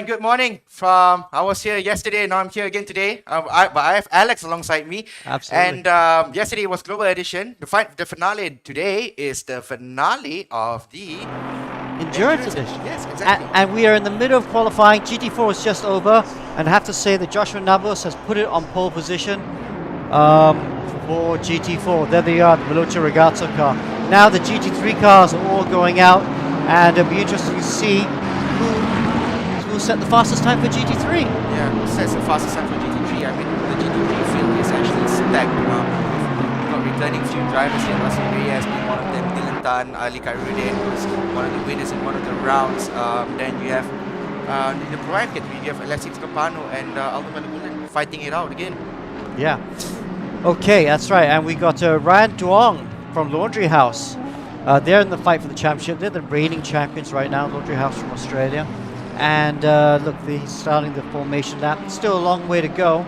and good morning. I was here yesterday, now I'm here again today. But I have Alex alongside me. Absolutely. And yesterday was Global Edition. The finale today is the finale of the Endurance Edition. Yes, exactly. And we are in the middle of qualifying. GT4 is just over, and I have to say that Joshua Navas has put it on pole position for GT4. There they are, the Veloce Ragazzo car. Now the GT3 cars are all going out, and it'll be interesting to see who will set the fastest time for GT3. Yeah, who sets the fastest time for GT3? I mean, the GT3 field is actually stacked. We've got returning few drivers here. Russell Reyes being one of them. Dylan Tan, Ali Khairuddin, who's one of the winners in one of the rounds. Then you have in the prime category, you have Alexis Capano and Aldo Malagulan fighting it out again. Yeah. Okay, that's right. And we got Ryan Duong from Laundry House. They're in the fight for the championship. They're the reigning champions right now, Laundry House from Australia. And look, he's starting the formation lap. It's still a long way to go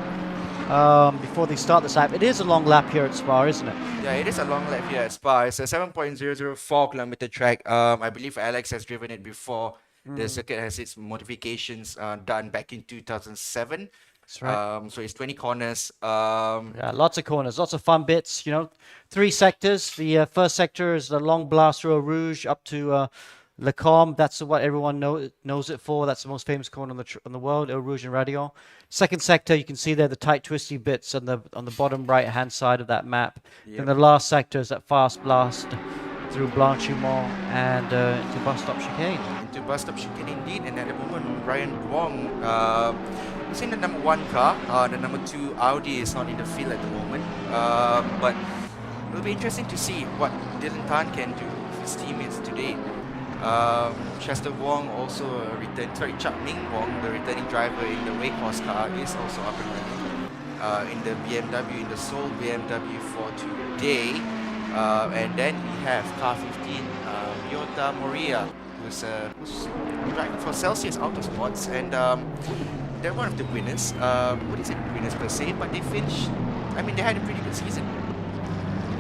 before they start this lap. It is a long lap here at Spa, isn't it? Yeah, it is a long lap here at Spa. It's a 7.004 kilometer track. I believe Alex has driven it before. The circuit has its modifications done back in 2007. That's right. So it's 20 corners. Yeah, lots of corners, lots of fun bits. You know, 3 sectors. The first sector is the long blast through Eau Rouge up to Le Combe. That's what everyone knows it for. That's the most famous corner in the world, Eau Rouge and Radion. Second sector, you can see there the tight twisty bits on the bottom right hand side of that map. Yep. And the last sector is that fast blast through Blanchimont and into bus stop chicane. Into bus stop chicane indeed. And at the moment, Ryan Duong is in the number 1 car. The number 2 Audi is not in the field at the moment. But it'll be interesting to see what Dylan Tan can do with his teammates today. Chester Wong also Chuck Ming Wong, the returning driver in the Wake Horse car, is also up and running in the BMW, in the Seoul BMW for today. And then we have car 15, Yota Moria, who's driving for Celsius Autosports, and they're one of the winners. What is it, winners per se? But they finished. I mean, they had a pretty good season.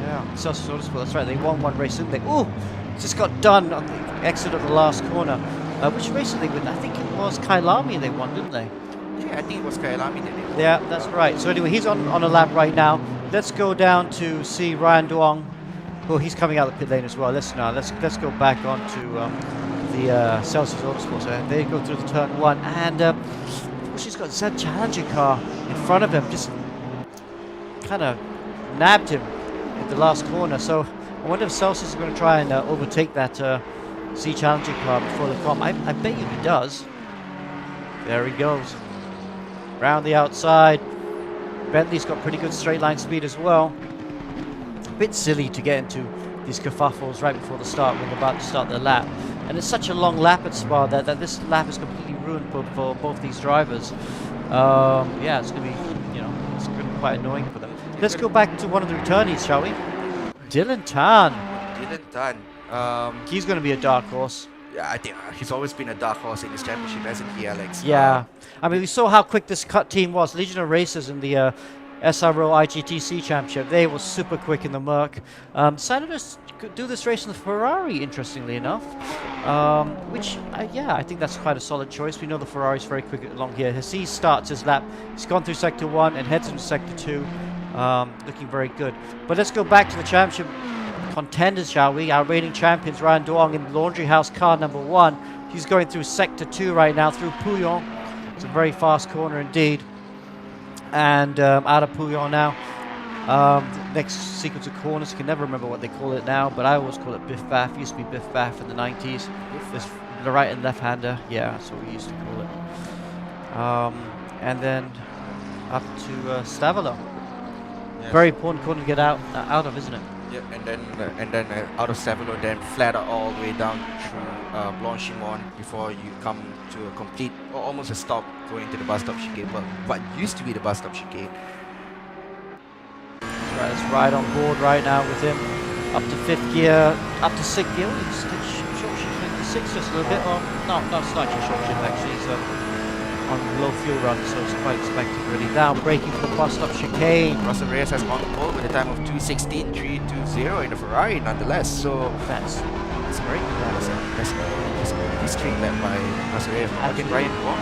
Yeah, Celsius Autosports. That's right. They won one race, didn't they? Oh, just got done on the exit of the last corner. Which race did they win? I think it was Kailami they won, didn't they? Yeah, I think it was Kailami that they won. Yeah, that's right. So anyway, he's on a lap right now. Let's go down to see Ryan Duong. Oh, he's coming out of the pit lane as well. Let's go back on to the Celsius Autosports. They go through the turn 1, and she's got Zed Challenger car in front of him, just kind of nabbed him at the last corner. So I wonder if Celsius is going to try and overtake that C Challenger car before they come. I bet you he does. There he goes. Round the outside. Bentley's got pretty good straight line speed as well. A bit silly to get into these kerfuffles right before the start when they're about to start their lap. And it's such a long lap at Spa that this lap is completely ruined for both these drivers. Yeah, it's going to be, it's going to be quite annoying for them. Let's go back to one of the returnees, shall we? Dylan Tan. Dylan Tan. He's going to be a dark horse. Yeah, I think he's always been a dark horse in this championship, hasn't he, Alex? Yeah. I mean, we saw how quick this cut team was. Legion of Racers in the SRO IGTC Championship. They were super quick in the Merc. Senators could do this race in the Ferrari, interestingly enough. Which, yeah, I think that's quite a solid choice. We know the Ferrari's very quick along here. He starts his lap. He's gone through Sector 1 and heads into Sector 2. Looking very good. But let's go back to the championship contenders, shall we? Our reigning champions, Ryan Duong in Laundry House car number 1. He's going through Sector 2 right now, through Pouillon. It's a very fast corner indeed. And out of Pouillon now. Next sequence of corners, I can never remember what they call it now, but I always call it Biff Baff. It used to be Biff Baff in the 90s. This the right and left hander, yeah, that's what we used to call it. And then up to Stavolo. Yes. Very important corner to get out of, isn't it? Yep, and then out of Stavolo, then flat out all the way down through Blanchimont before you come to a complete, or almost a stop going to the bus stop chicane, but what used to be the bus stop chicane. Right, let's ride on board right now with him. Up to 5th gear, up to 6th gear. He's short shift into 6 just a little bit. Well, no, it's not just short shift actually. He's on low fuel run, so it's quite expected really. Now braking for the bus stop chicane. Russell Reyes has gone pole with a time of 2:16.320 in the Ferrari nonetheless. So that's great. That's a straight lap by Russell Reyes. Again, Ryan Duong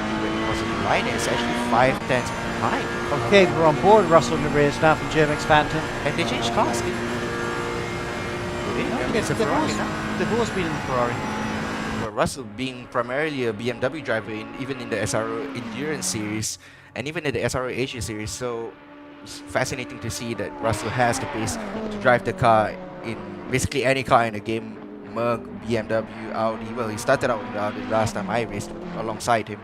across the line. It's actually 5 tenths behind. Okay, we're on board Russell in the race now from GMX Phantom. And they changed cars. It's a Ferrari now. They've always been in the Ferrari. Well, Russell being primarily a BMW driver, even in the SRO Endurance Series, and even in the SRO Asia Series, so it's fascinating to see that Russell has the pace to drive the car in basically any car in the game. Merc, BMW, Audi. Well, he started out with Audi last time I raced alongside him.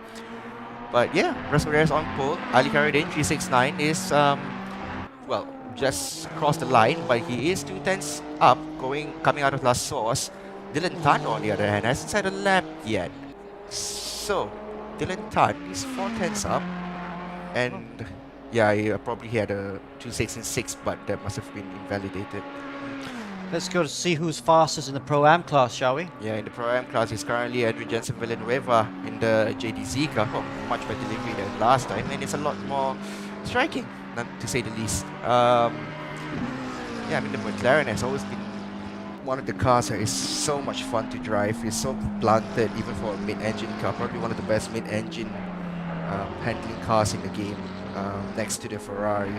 But yeah, Russell Reyes on pole. Ali Karadin 369 is well, just across the line, but he is 2 tenths up, coming out of last source. Dylan Tan, on the other hand, hasn't had a lap yet. So Dylan Tan is 4 tenths up, and yeah, he probably had a 2.6, but that must have been invalidated. Let's go to see who's fastest in the Pro-Am class, shall we? Yeah, in the Pro-Am class, it's currently Adrian Jensen Villanueva in the JDZ car. Oh, much better delivery than last time, and it's a lot more striking, not to say the least. Yeah, I mean, the McLaren has always been one of the cars that is so much fun to drive. It's so planted, even for a mid-engine car. Probably one of the best mid-engine handling cars in the game, next to the Ferrari.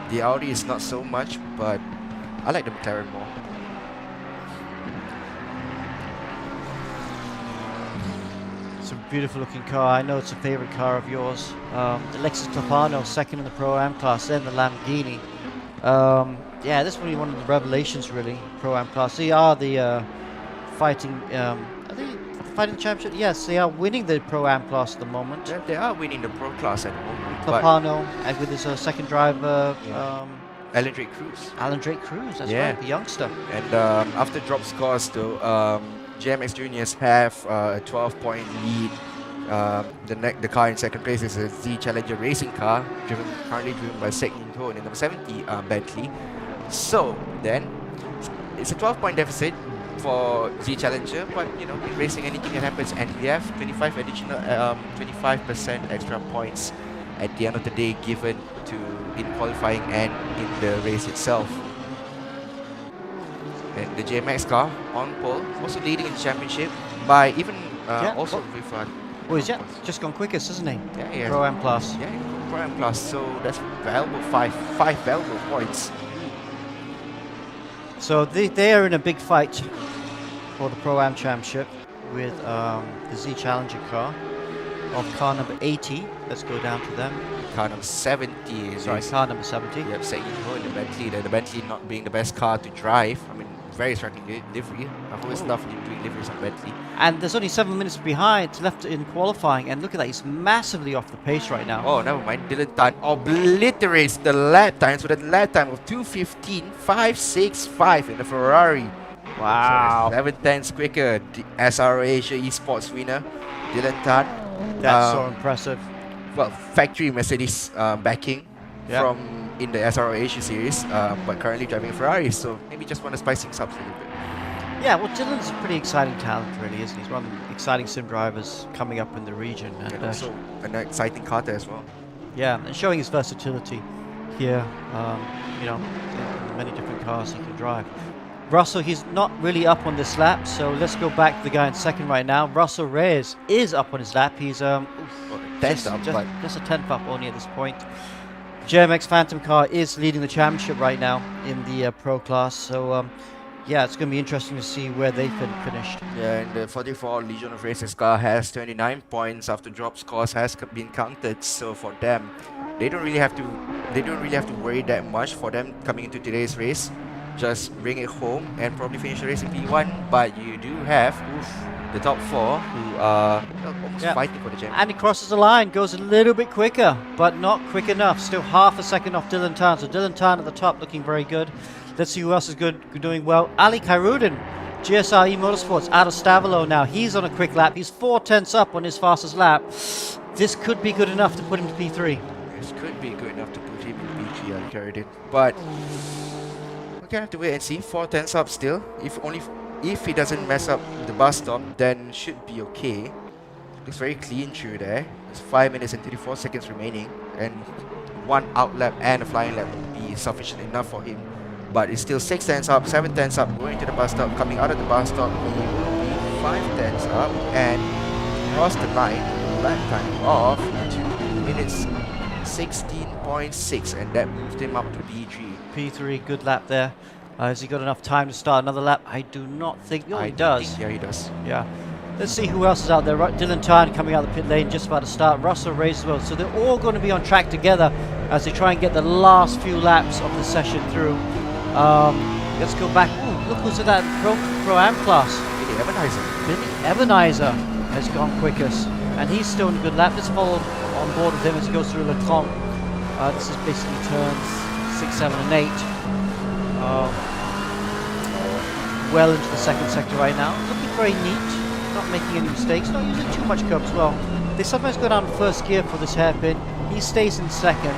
The Audi is not so much, but I like the McLaren more. It's a beautiful looking car. I know it's a favorite car of yours. The Lexus Capano, second in the Pro-Am class, then the Lamborghini. Yeah, this is really one of the revelations, really, Pro-Am class. They are the fighting, are they fighting championship? Yes, they are winning the Pro-Am class at the moment. They are winning the Pro class at the moment. Capano, and with his second driver, Alan Drake Cruz. Alan Drake Cruz, that's Yeah. right, the youngster. And after drop scores, though, GMX Juniors have a 12-point lead. The car in second place is a Z Challenger racing car, currently driven by Sek Yin Ho in the number 70 Bentley. So then, it's a 12-point deficit for Z Challenger, but you know, in racing anything can happen, and we have 25% extra points at the end of the day given to in qualifying and in the race itself. And the JMX car on pole, also leading in the championship by even also with Oh, he's just gone quickest, isn't he? yeah, yeah. Pro-Am class. Yeah, Pro-Am class. So that's valuable five valuable points. So they are in a big fight for the Pro-Am Championship with the Z Challenger car of car number 80. Let's go down to them. Car number 70 is car number 70. Yeah, Sek Yin Ho in the Bentley. The Bentley not being the best car to drive. I mean, very striking livery. I've always loved doing liveries on Bentley. And there's only 7 minutes left in qualifying, and look at that, he's massively off the pace right now. Oh, never mind. Dylan Tan obliterates the lap times with a lap time of 2:15.565 in the Ferrari. Wow. So 7 tenths quicker. The SRO Asia Esports winner, Dylan Tan. That's so impressive. Well, factory Mercedes backing from in the SRO Asia series, but currently driving a Ferrari, so maybe just want to spice things up a little bit. Yeah, well, Dylan's a pretty exciting talent, really, isn't he? He's one of the exciting sim drivers coming up in the region. And also an exciting karter as well. Yeah, and showing his versatility here, you know, in the many different cars he can drive. Russell, he's not really up on this lap, so let's go back to the guy in second right now. Russell Reyes is up on his lap. He's Tenth up, but just a 10th up only at this point. JMX Phantom car is leading the championship right now in the Pro class, so yeah, it's going to be interesting to see where they finished. yeah, and the 44 Legion of Races car has 29 points after drop scores has been counted. So for them, they don't really have to worry that much for them coming into today's race. Just bring it home and probably finish the race in P1. But you do have the top 4 who are almost fighting for the championship. And he crosses the line, goes a little bit quicker, but not quick enough. Still half a second off Dylan Tan. So Dylan Tan at the top looking very good. Let's see who else is doing well. Ali Khairudin, GSR Motorsports out of Stavolo now. He's on a quick lap. He's 4 tenths up on his fastest lap. This could be good enough to put him to P3. This could be good enough to put him in P3, Ali Khairudin. But we're gonna have to wait and see. 4 tenths up still. If he doesn't mess up the bus stop, then should be okay. Looks very clean through there. There's 5 minutes and 34 seconds remaining, and 1 out lap and a flying lap will be sufficient enough for him. But it's still 6 tenths up, 7 tenths up, going to the bus stop, coming out of the bus stop, he will be 5 tenths up and cross the line lap time of 2 minutes 16.6, and that moved him up to P3. P3, good lap there. Has he got enough time to start another lap? I do not think. Oh, he does. Yeah, he does. Yeah. Let's see who else is out there. Dylan Tan coming out of the pit lane, just about to start. Russell Race as well. So they're all going to be on track together as they try and get the last few laps of the session through. Let's go back. Ooh, look who's in that Pro-Am class. Billy Evanizer has gone quickest, and he's still in a good lap. Let's follow on board with him as he goes through Leclerc. This is basically turns 6, 7, and 8. Well into the second sector right now. Looking very neat, not making any mistakes, not using too much curb as well. They sometimes go down first gear for this hairpin. He stays in second.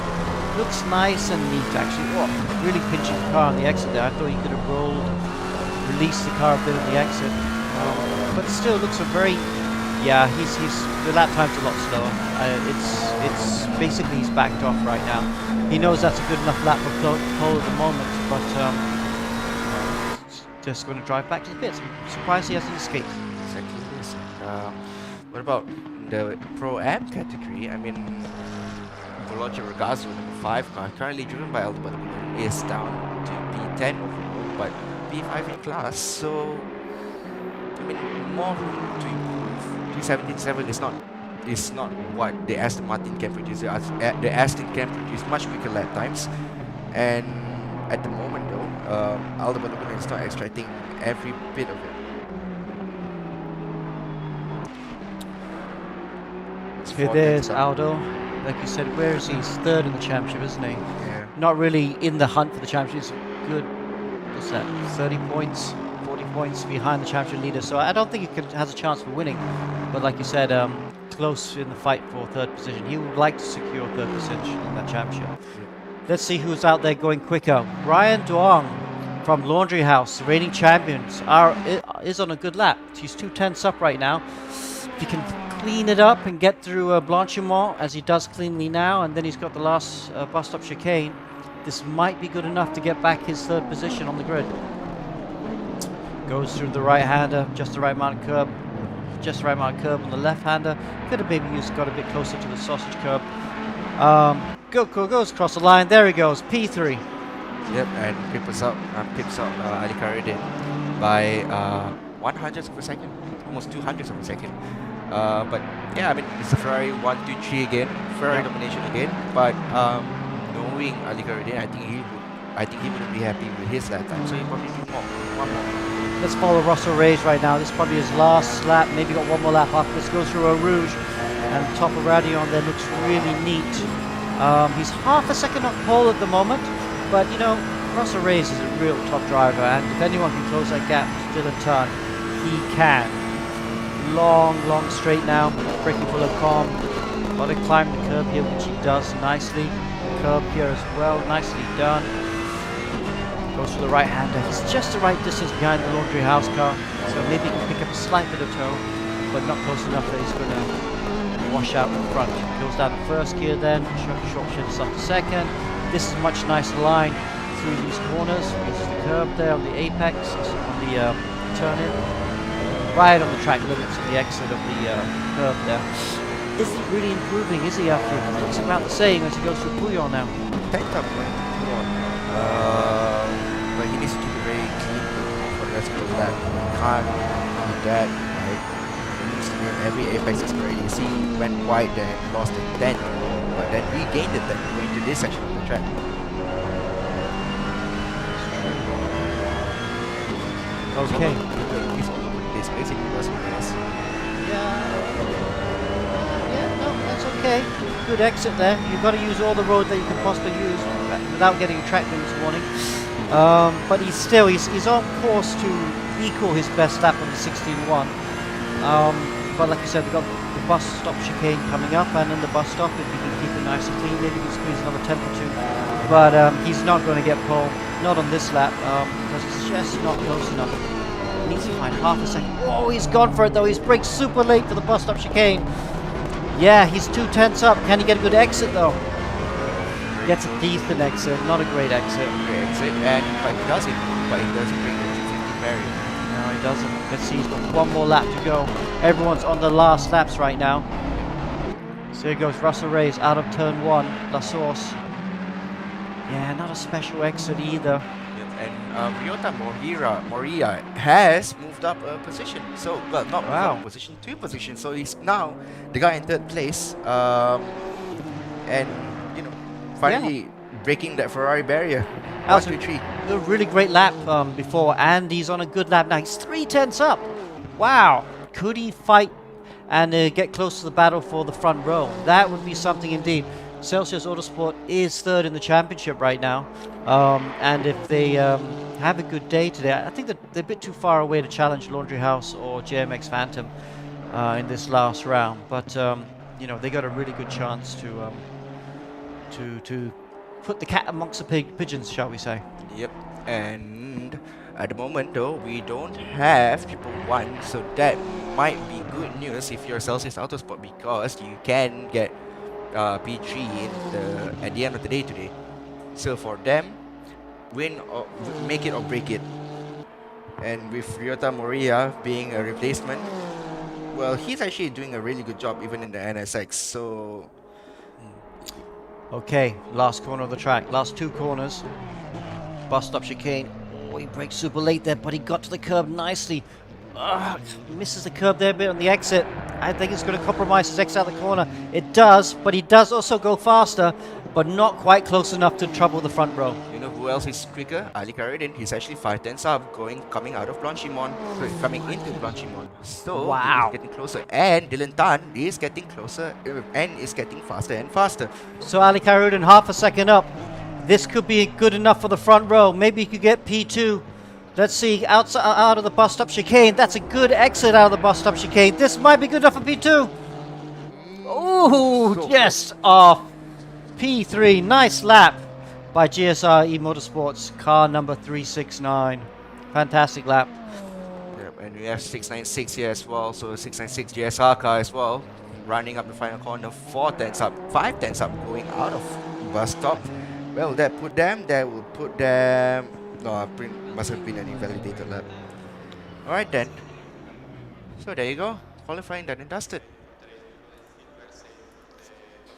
Looks nice and neat actually. Oh, really pinching the car on the exit there. I thought he could have released the car a bit on the exit. But still looks a very, yeah, the lap time's a lot slower. It's basically he's backed off right now. He knows that's a good enough lap for pole at the moment, but just going to drive back to the pits. I'm surprised he hasn't escaped. Exactly this. What about the Pro-Am category? I mean, Veloce Regazzo, number 5 car, currently driven by Alberto, is down to P10 overall, but P5 in class, so I mean, more room to improve. 317.7 is not what the Aston Martin can produce. The Aston can produce much quicker lap times, and at the moment though, Alberto is not extracting every bit of it. Here there's Aldo. Like you said, where is he? He's third in the championship, isn't he? Yeah. Not really in the hunt for the championship. He's good, what's that, 30 points, 40 points behind the championship leader. So I don't think he has a chance for winning. But like you said, close in the fight for third position. He would like to secure third position in that championship. Yeah. Let's see who's out there going quicker. Ryan Duong from Laundry House, the reigning champions, is on a good lap. He's 2/10 up right now. If he can clean it up and get through Blanchimont, as he does cleanly now, and then he's got the last bus stop chicane, this might be good enough to get back his third position on the grid. Goes through the right-hander, just the right amount of curb, just the right amount of curb on the left-hander. Could have maybe got a bit closer to the sausage curb. Goes across the line. There he goes, P3. Yep, and pips up Ali Karidin by 100ths of a second, almost 200ths of a second. But yeah, I mean, it's a Ferrari 1, 2, 3 again, Ferrari domination again. But knowing Ali Karidin, I think he wouldn't be happy with his lap time, so he probably do one more. Let's follow Russell Rage right now. This is probably his last lap. Maybe got one more lap after this. Goes through Eau Rouge, and top of Radion there looks really neat. He's half a second on pole at the moment, but you know, Russell Reyes is a real top driver, and if anyone can close that gap to Dylan Tan, he can. Long straight now, braking full of calm. Got to climb the curb here, which he does nicely. Curb here as well, nicely done. Goes for the right-hander. He's just the right distance behind the Laundry House car, so maybe he can pick up a slight bit of toe, but not close enough that he's going to wash out in front. Goes down to first gear then, short shifts up to second. This is a much nicer line through these corners. Reaches the curb there on the apex, on the turn-in. Right on the track limits on the exit of the curb there. Isn't really improving, is he, after it? Looks about the same as he goes through Pouillon now. Picked up going Pouillon. But he needs to be very clean for the rest of the lap. He can't do that, right? He needs to be in every apex is correct. You see, he went wide there and lost it then, but then regained it then going to this section of the track. Okay. He's all over the place, basically, was Yeah, no, that's okay. Good exit there. You've got to use all the road that you can possibly use without getting a track this morning. But he's on course to equal his best lap on the 16.1. But like you said, we've got the bus stop chicane coming up, and in the bus stop, if you can keep it nice and clean, maybe you can squeeze another 10 or 2. But he's not going to get pole, not on this lap, because it's just not close enough. He needs to find half a second. Oh, he's gone for it though. He's braked super late for the bus stop chicane. Yeah, he's 2/10 up. Can he get a good exit though? Gets a decent exit, not a great exit. Great exit, but he doesn't bring the 250 barrier. No, he doesn't. Let's see, he's got one more lap to go. Everyone's on the last laps right now. So here goes Russell Reyes out of turn 1. La Source. Yeah, not a special exit either. And Ryota Moria has moved up a position. So, well, not moved Wow. up a position, 2 positions. So he's now the guy in 3rd place. And, finally breaking that Ferrari barrier. That 1, was 2, 3. a really great lap before, and he's on a good lap now. He's 3/10 up. Wow. Could he fight and get close to the battle for the front row? That would be something indeed. Celsius Autosport is 3rd in the championship right now. And if they have a good day today, I think that they're a bit too far away to challenge Laundry House or JMX Phantom in this last round. But, they got a really good chance to put the cat amongst the pigeons, shall we say. Yep. And at the moment, though, we don't have triple one, so that might be good news if you're Celsius Autosport, because you can get P3 at the end of the day today. So for them, win or make it or break it. And with Ryota Moria being a replacement, well, he's actually doing a really good job even in the NSX. So Okay, last corner of the track, last 2 corners. Bus stop chicane. Oh, he brakes super late there, but he got to the curb nicely. Misses the curb there a bit on the exit. I think it's going to compromise his exit out the corner. It does, but he does also go faster, but not quite close enough to trouble the front row. you know who else is quicker? Ali Karidin. He's actually 5 tenths up, coming out of Blanchimont, coming into Blanchimont. So Wow. he's getting closer, and Dylan Tan is getting closer and is getting faster and faster. So Ali Karudin half a second up. This could be good enough for the front row. Maybe he could get P2. Let's see, out of the bus stop chicane. That's a good exit out of the bus stop chicane. This might be good enough for P2. Oh, yes, off P3. Nice lap by GSR eMotorsports, car number 369. Fantastic lap. Yep, and we have 696 here as well, so 696 GSR car as well, running up the final corner, 4 tenths up, 5 tenths up, going out of bus stop. Well, that will put them, no, must have been an invalidated lap. Alright then, so there you go, qualifying done and dusted.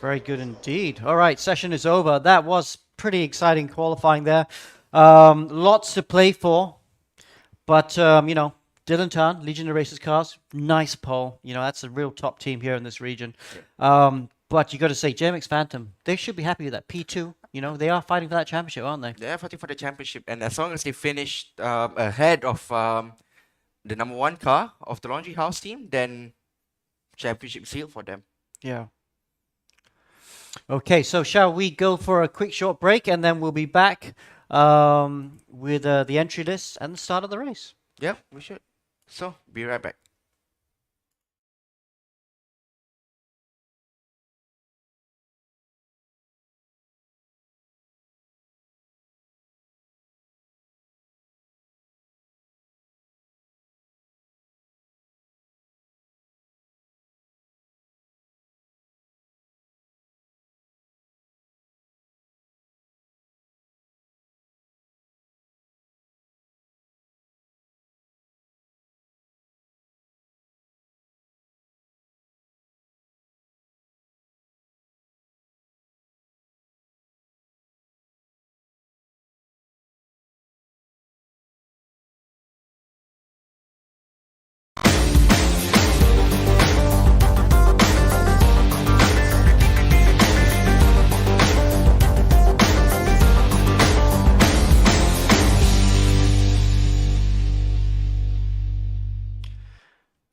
Very good indeed. All right, session is over. That was pretty exciting qualifying there. Lots to play for, but Dylan Tan, Legion of Racers cars, nice pole. That's a real top team here in this region. But you got to say, JMX Phantom, they should be happy with that P2. They are fighting for that championship, aren't they? They're fighting for the championship, and as long as they finish ahead of the number 1 car of the Laundry House team, then championship sealed for them. Yeah. Okay, so shall we go for a quick short break, and then we'll be back with the entry list and the start of the race. Yep, we should. So, be right back.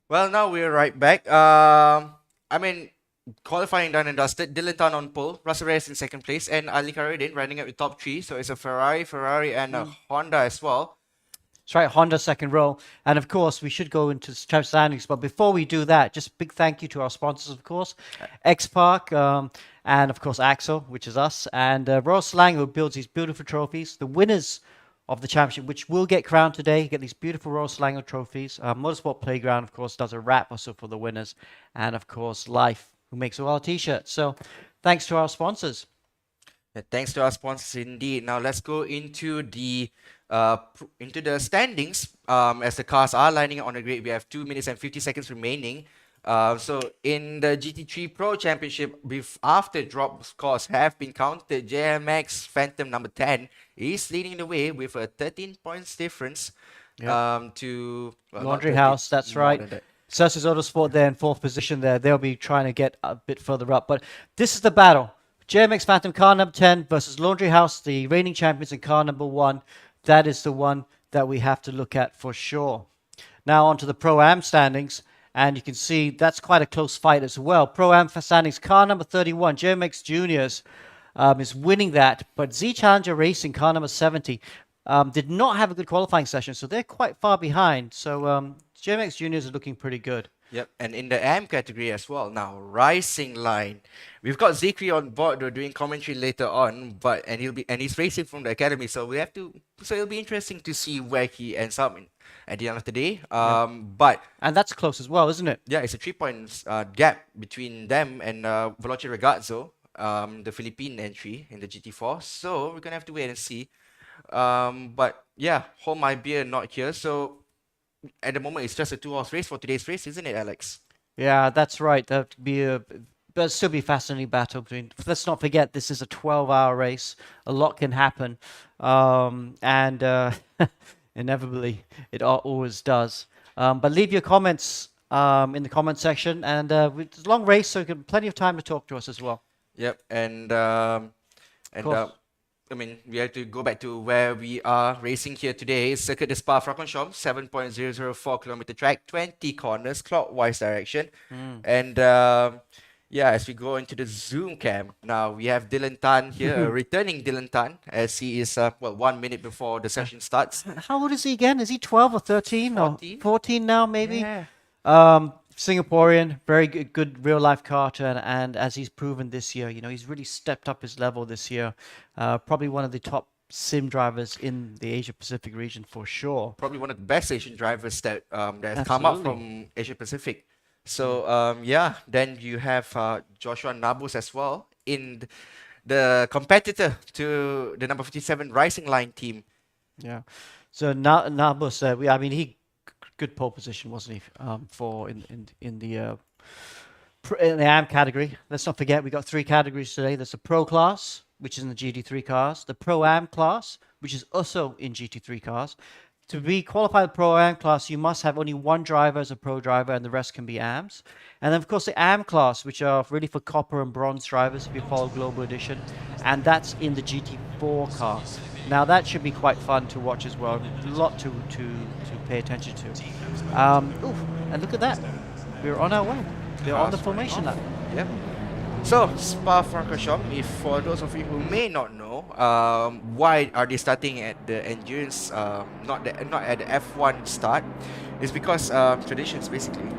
Well, now we're right back. Qualifying done and dusted. Dylan Tan on pole, Russell Reyes in 2nd place, and Ali Karidin running up with top 3. So it's a Ferrari, and a Honda as well. That's right, Honda 2nd row. And of course, we should go into championship standings. But before we do that, just big thank you to our sponsors, of course, X-Park, and of course, Axel, which is us, and Royal Slang, who builds these beautiful trophies. The winners of the championship, which will get crowned today, get these beautiful Royal Slang trophies. Motorsport Playground, of course, does a wrap also for the winners. And of course, Life, who makes all our t-shirts. So thanks to our sponsors. Thanks to our sponsors indeed. Now let's go into the standings. As the cars are lining up on the grid, we have 2 minutes and 50 seconds remaining. So in the GT3 Pro Championship, after drop scores have been counted, JMX Phantom number 10 is leading the way with a 13 points difference Yep. to not Laundry 13, House, that's more right. than that. Celsius Autosport there in fourth position there. They'll be trying to get a bit further up. But this is the battle. JMX Phantom car number 10 versus Laundry House, the reigning champions in car number 1. That is the one that we have to look at for sure. Now onto the Pro-Am standings. And you can see that's quite a close fight as well. Pro-Am standings, car number 31, JMX Juniors is winning that. But Z Challenger Racing, car number 70, did not have a good qualifying session. So they're quite far behind. So JMX Juniors are looking pretty good. Yep, and in the AM category as well. Now, Rising Line, we've got Zikri on board. They're doing commentary later on, and he's racing from the academy. So it'll be interesting to see where he ends up at the end of the day. But And that's close as well, isn't it? yeah, it's a 3 points gap between them and Veloce Ragazzo, the Philippine entry in the GT4. So we're gonna have to wait and see. But yeah, Hold My Beer not here. So at the moment, it's just a 2-horse race for today's race, isn't it, Alex? Yeah, that's right. That'd be but still be a fascinating battle between. Let's not forget, this is a 12-hour race. A lot can happen, and inevitably, it always does. But leave your comments in the comment section, and it's a long race, so you have plenty of time to talk to us as well. Yep, and course. I mean, we have to go back to where we are racing here today. Circuit de Spa-Francorchamps, 7.004 kilometer track, 20 corners, clockwise direction. And yeah, as we go into the Zoom cam, now we have Dylan Tan here, returning Dylan Tan, as he is, 1 minute before the session starts. How old is he again? Is he 12 or 13 14? or 14 now, maybe? Yeah. Singaporean, very good real life karter, and as he's proven this year, he's really stepped up his level this year. Probably one of the top sim drivers in the Asia Pacific region for sure. Probably one of the best Asian drivers that has come up from Asia Pacific. So yeah, then you have Joshua Nabus as well in the competitor to the number 57 Rising Line team. Yeah. So Nabus, I mean, he good pole position, wasn't he? For in the AM category. Let's not forget we got 3 categories today. There's the Pro class, which is in the GT3 cars, the Pro-Am class, which is also in GT3 cars. To be qualified Pro-Am class, you must have only 1 driver as a Pro driver, and the rest can be AMs. And then, of course, the AM class, which are really for copper and bronze drivers if you follow Global Edition, and that's in the GT4 car. Now, that should be quite fun to watch as well. A lot to pay attention to. And look at that. We're on our way. We're on the formation lap. Yep. So, Spa-Francorchamps, for those of you who may not know, why are they starting at the endurance, not at the F1 start, is because traditions, basically.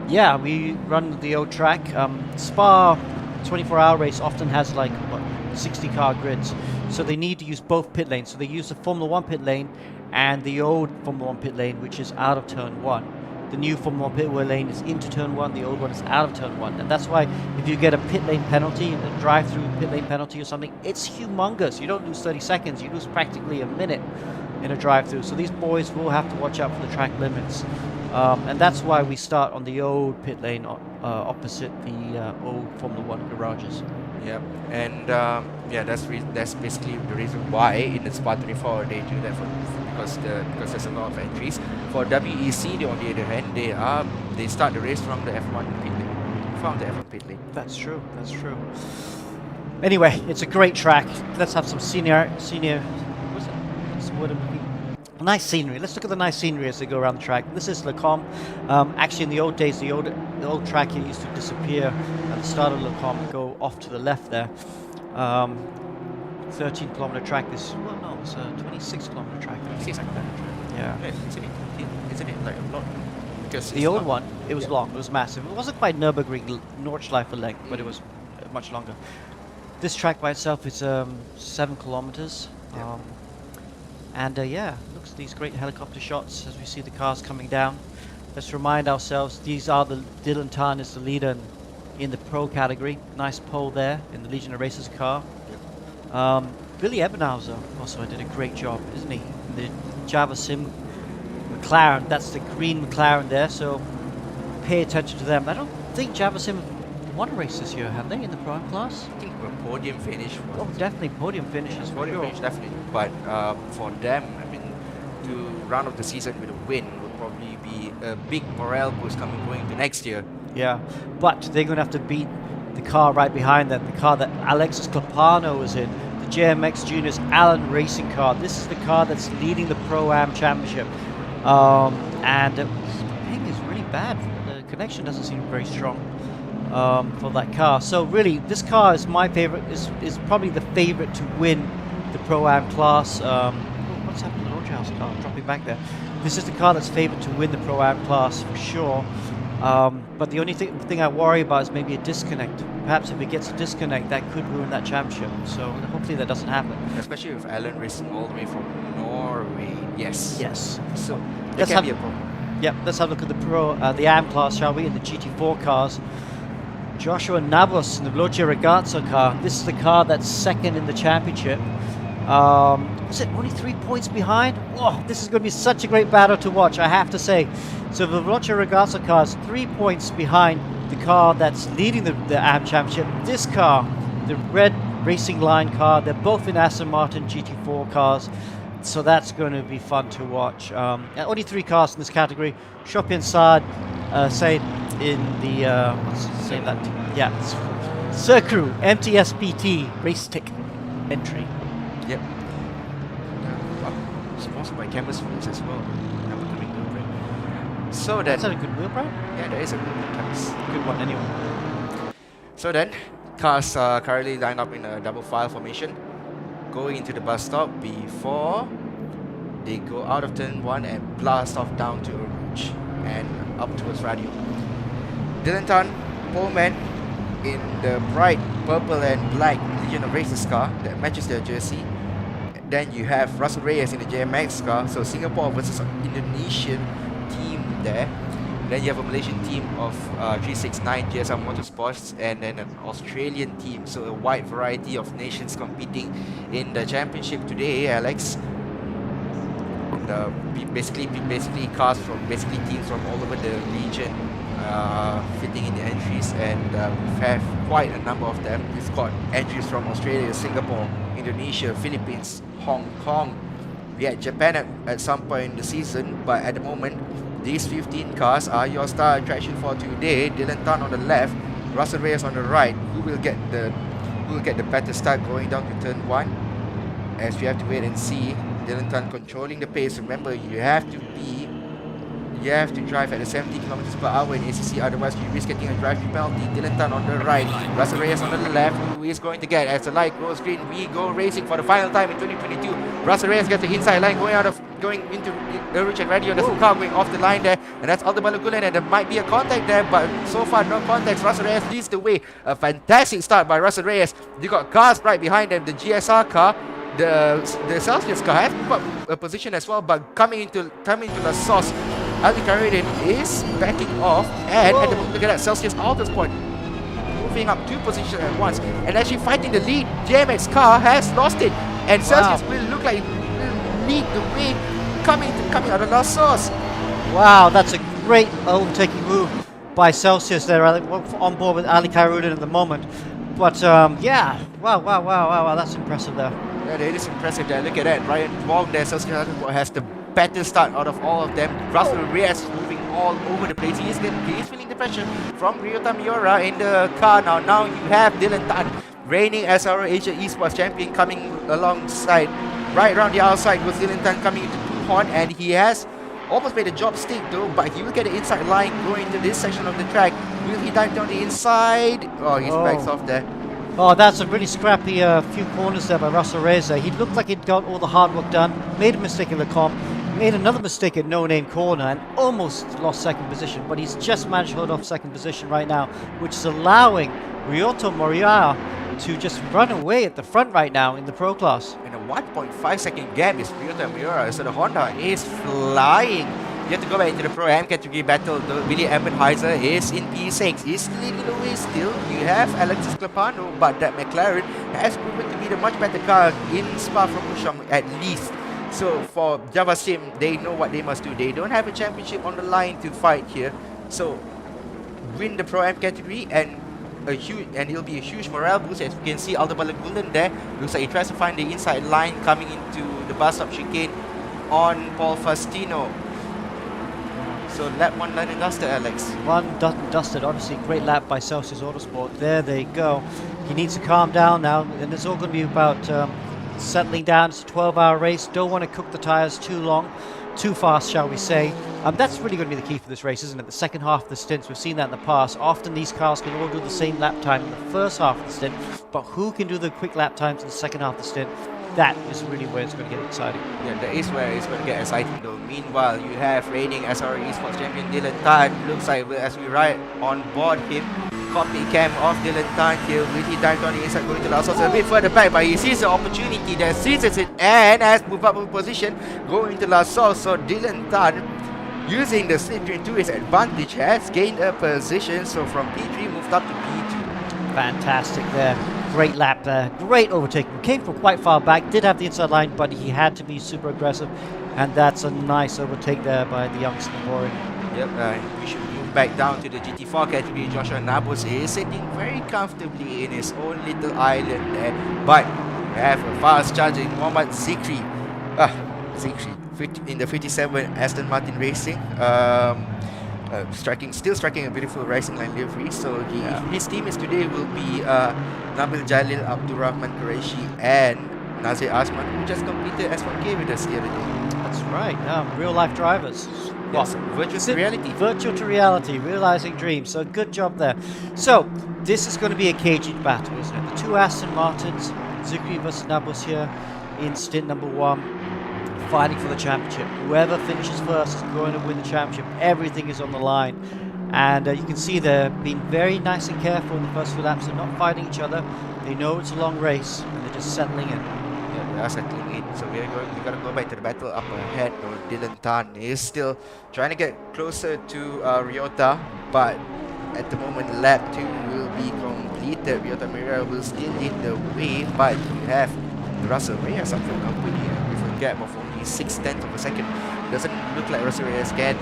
Yeah, we run the old track. Spa 24-hour race often has like 60 car grids, so they need to use both pit lanes. So they use the Formula 1 pit lane and the old Formula 1 pit lane, which is out of turn 1. The new Formula 1 pit lane is into turn 1, the old one is out of turn 1. And that's why if you get a pit lane penalty, a drive-through pit lane penalty or something, it's humongous. You don't lose 30 seconds, you lose practically a minute in a drive-through. So these boys will have to watch out for the track limits. And that's why we start on the old pit lane opposite the old Formula 1 garages. Yep, and yeah, that's basically the reason why in the Spa 24 they do that because there's a lot of entries. For WEC, on the other hand, they start the race from the F1 pit lane. From the F1 pit lane. That's true. That's true. Anyway, it's a great track. Let's have some senior. What's it? Nice scenery. Let's look at the nice scenery as they go around the track. This is Le Combe. Actually, in the old days, the old track here used to disappear at the start of Le Combe, go off to the left there. 13-kilometer track. It's a 26-kilometer track. Yeah. Isn't it like a lot? Because the old one, it was long. It was massive. It wasn't quite Nürburgring Nordschleife length, but it was much longer. This track by itself is 7 kilometers. Yeah. Yeah, looks at these great helicopter shots as we see the cars coming down. Let's remind ourselves, these are Dylan Tan is the leader in the Pro category. Nice pole there in the Legion of Racers car. Billy Ebenhauser also did a great job, isn't he? In the Java Sim McLaren, that's the green McLaren there. So pay attention to them. I don't think Javasim won a race this year, have they, in the Pro-Am class? I think a podium finish. Oh, definitely podium finishes. Podium finish, definitely. But for them, I mean, to round off the season with a win would probably be a big morale boost going into next year. Yeah, but they're going to have to beat the car right behind them, the car that Alexis Clapano was in, the JMX Juniors Allen Racing car. This is the car that's leading the Pro-Am Championship. And the ping is really bad. The connection doesn't seem very strong for that car. So really, this car is my favorite, is probably the favorite to win the Pro-Am class. What's happened to the Launch House car? Dropping back there. This is the car that's favored to win the Pro-Am class for sure. But the only thing I worry about is maybe a disconnect. Perhaps if it gets a disconnect, that could ruin that championship. So hopefully that doesn't happen. Especially with Alan racing all the way from Norway. Yes. Yes. So Let's it can have- be a problem. Yep, let's have a look at the AM class, shall we? In the GT4 cars. Joshua Navos in the Veloce Ragazzo car. This is the car that's second in the championship. Was it only 3 points behind? Oh, this is going to be such a great battle to watch, I have to say. So the Veloce Ragazzo car is 3 points behind the car that's leading the AM championship. This car, the red racing line car, they're both in Aston Martin GT4 cars. So that's going to be fun to watch. Only 3 cars in this category. Shopian Saad, Said in the what's the name of that? Yeah, Circru MTSPT race tick entry. Yep. Sponsored by Campus Foods as well. Upcoming wheel brand. So Is that then, a good wheel brand? yeah, there is a wheel brand Campus. Good one anyway. So then, cars are currently lined up in a double file formation, going into the bus stop before they go out of turn 1 and blast off down to a rouge and up towards radio. Dylan Tan, poleman in the bright purple and black Legion of Racers car that matches their jersey. Then you have Russell Reyes in the JMX car, so Singapore versus Indonesian team there. Then you have a Malaysian team of 369 GSR Motorsports and then an Australian team. So a wide variety of nations competing in the championship today, Alex. And, basically cars from teams from all over the region fitting in the entries, and we have quite a number of them. We've got entries from Australia, Singapore, Indonesia, Philippines, Hong Kong. We had Japan at some point in the season, but at the moment these 15 cars are your star attraction for today. Dylan Tan on the left, Russell Reyes on the right. Who will get the better start going down to turn 1? As we have to wait and see. Dylan Tan controlling the pace. Remember, you have to drive at a 70 kilometers per hour in ACC, otherwise you risk getting a drive penalty. Dylan Tan on the right, Russell Reyes on the left. Who is going to get as the light goes green? We go racing for the final time in 2022. Russell Reyes gets the inside line going into Ulrich and Radio. There's a car going off the line there, and that's Aldo Balagulen, and there might be a contact there, but so far no contacts. Russell Reyes leads the way. A fantastic start by Russell Reyes. You got cars right behind them, the GSR car. The Celsius car has moved up a position as well, but coming into the source, Ali Karidin is backing off, and at the moment, look at that, Celsius Autosport moving up 2 positions at once and actually fighting the lead. JMX car has lost it, and Celsius will look like it will lead the way coming out of the source. Wow, that's a great overtaking move by Celsius there, on board with Ali Kairudin at the moment. But yeah, wow, that's impressive there. Yeah, it is impressive there. Look at that. Ryan Wong there, Celsius has the better start out of all of them. Russell Reyes moving all over the place. He is feeling the pressure from Ryota Miura in the car now. Now you have Dylan Tan, reigning SRO Asia Esports champion, coming alongside. Right around the outside was Dylan Tan coming into Puhon, and he has almost made the job stick though, but he will get the inside line going into this section of the track. Will he dive down the inside? Oh, he's backs off there. Oh, that's a really scrappy few corners there by Russell Reyes there. He looked like he'd got all the hard work done, made a mistake in the comp, made another mistake at no-name corner, and almost lost second position, but he's just managed to hold off second position right now, which is allowing Ryoto Moriya to just run away at the front right now in the Pro class. And a 1.5 second gap is Ryota Miura, so the Honda is flying. You have to go back into the Pro-Am category battle. Billy Ebenheiser is in P6. He's leading the way still. You have Alexis Clapano, but that McLaren has proven to be the much better car in Spa-Francorchamps at least. So for Java Sim, they know what they must do. They don't have a championship on the line to fight here. So win the Pro-Am category, and it'll be a huge morale boost. As you can see, Aldabala Gulen there looks like he tries to find the inside line coming into the bus stop chicane on Paul Fastino. So lap 1 done and dusted, Alex. One done and dusted. Honestly, great lap by Celsius Autosport. There they go. He needs to calm down now, and it's all going to be about settling down. It's a 12-hour race. Don't want to cook the tires too long, too fast, shall we say. That's really going to be the key for this race, isn't it? The second half of the stints, we've seen that in the past. Often these cars can all do the same lap time in the first half of the stint, but who can do the quick lap times in the second half of the stint? That is really where it's going to get exciting. Yeah, that is where it's going to get exciting though. Meanwhile, you have reigning SRE Esports champion Dylan Tan. Looks like as we ride on board him, cockpit cam of Dylan Tan here. Will he dive on the inside going to the outside? A bit further back, but he sees the opportunity there, seizes it, and has moved up in position, going to La Sol. So Dylan Tan, using the slipstream to his advantage, has gained a position. So from P3 moved up to P2. Fantastic there. Great lap there. Great overtaking. Came from quite far back. Did have the inside line, but he had to be super aggressive. And that's a nice overtake there by the young Singaporean. Yep, we should move back down to the GT4 category. Joshua Nabus is sitting very comfortably in his own little island there. But we have a fast charging Mohammad Zikri. Zikri in the 57 Aston Martin Racing. Still striking a beautiful racing line livery. So his team is today will be Nabil Jalil, Abdurrahman Qureshi, and Nazir Asman, who just completed S1K with us the other day. That's right. Real life drivers. Yes, virtual to reality. Virtual to reality, realizing dreams. So good job there. So this is going to be a cagey battle, isn't it? The two Aston Martins, Zikri versus Nabus here in stint number 1, fighting for the championship. Whoever finishes first is going to win the championship. Everything is on the line. And you can see they're being very nice and careful in the first few laps. They're not fighting each other. They know it's a long race, and they're just settling in. Yeah, they are settling in. So we gotta go back to the battle up ahead. Dylan Tan is still trying to get closer to Ryota, but at the moment lap 2 will be completed. Ryota Mira will still lead the way, but you have Russell Reyes up for company with a gap of only 6/10 of a second. Doesn't look like Russell Reyes can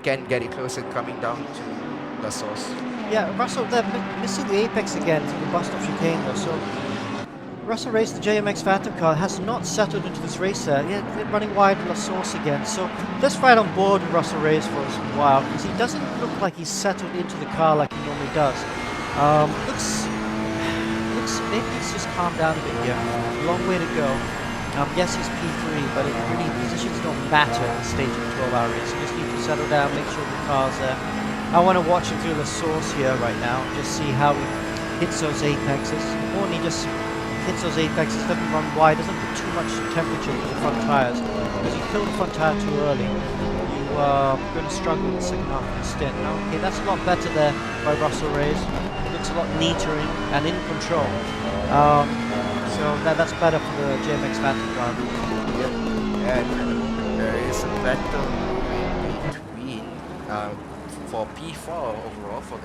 get it closer coming down to the source. Yeah, Russell, they're missing the apex again to the bus stop chicane though. So Russell Reyes, the JMX Phantom car, has not settled into this race there. Yeah, they're running wide on the source again. So let's ride on board with Russell Reyes for a while, because he doesn't look like he's settled into the car like he normally does. Looks maybe he's just calmed down a bit here. Long way to go. Yes, he's P3, but it really positions don't matter at this stage of the 12-hour race. You just need to settle down, make sure the car's there. I want to watch him through the source here right now, just see how he hits those apexes. Importantly, just hits those apexes, doesn't run wide, doesn't put too much temperature into the front tires. Because you kill the front tire too early, you are going to struggle in the second half of the stint. Okay, that's a lot better there by Russell Reyes. It looks a lot neater and in control. So that's better for the JMX Phantom driver. Yep. And there is a battle between for P4 overall for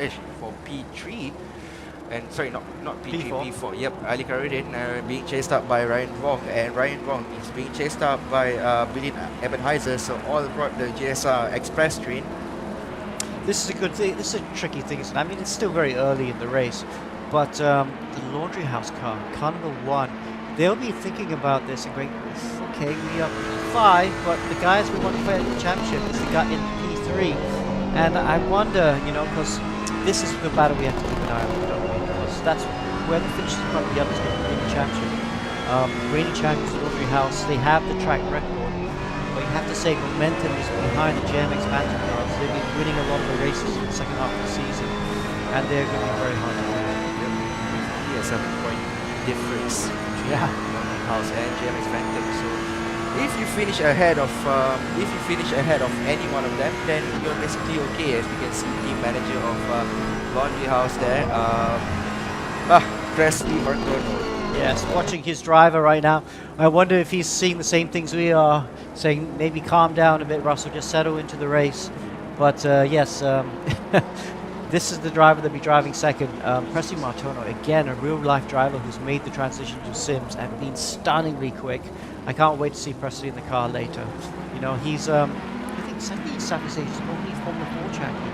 P3 and sorry not P3 P4. Yep, Ali Karuddin being chased up by Ryan Wong, and Ryan Wong is being chased up by Billy Ebenheiser. So all brought the GSR Express train. This is a good thing. This is a tricky thing, isn't it? I mean, it's still very early in the race. But the laundry house car number 1, they'll be thinking about this and going, okay, we are P5, but the guys we want to play at the championship is the guy in P3. And I wonder, because this is the battle we have to keep an eye on, don't we? Because that's whoever finishes in front of the others going to win the championship. Reigning champions, the laundry house, they have the track record, but you have to say momentum is behind the JMX Phantom cars. They've been winning a lot of the races in the second half of the season, and they're going to be very hard to win. A 7-point difference between House and GMX Phantom. So if you finish ahead of any one of them, then you're basically okay. As we can see, team manager of Laundry House there, Presley Bartono. Yes, watching his driver right now. I wonder if he's seeing the same things we are, saying maybe calm down a bit, Russell, just settle into the race. But yes. This is the driver that'll be driving second. Presley Martono, again, a real-life driver who's made the transition to Sims and been stunningly quick. I can't wait to see Presley in the car later. He's, I think, 17 Southeast Asia's only Formula 4 champion.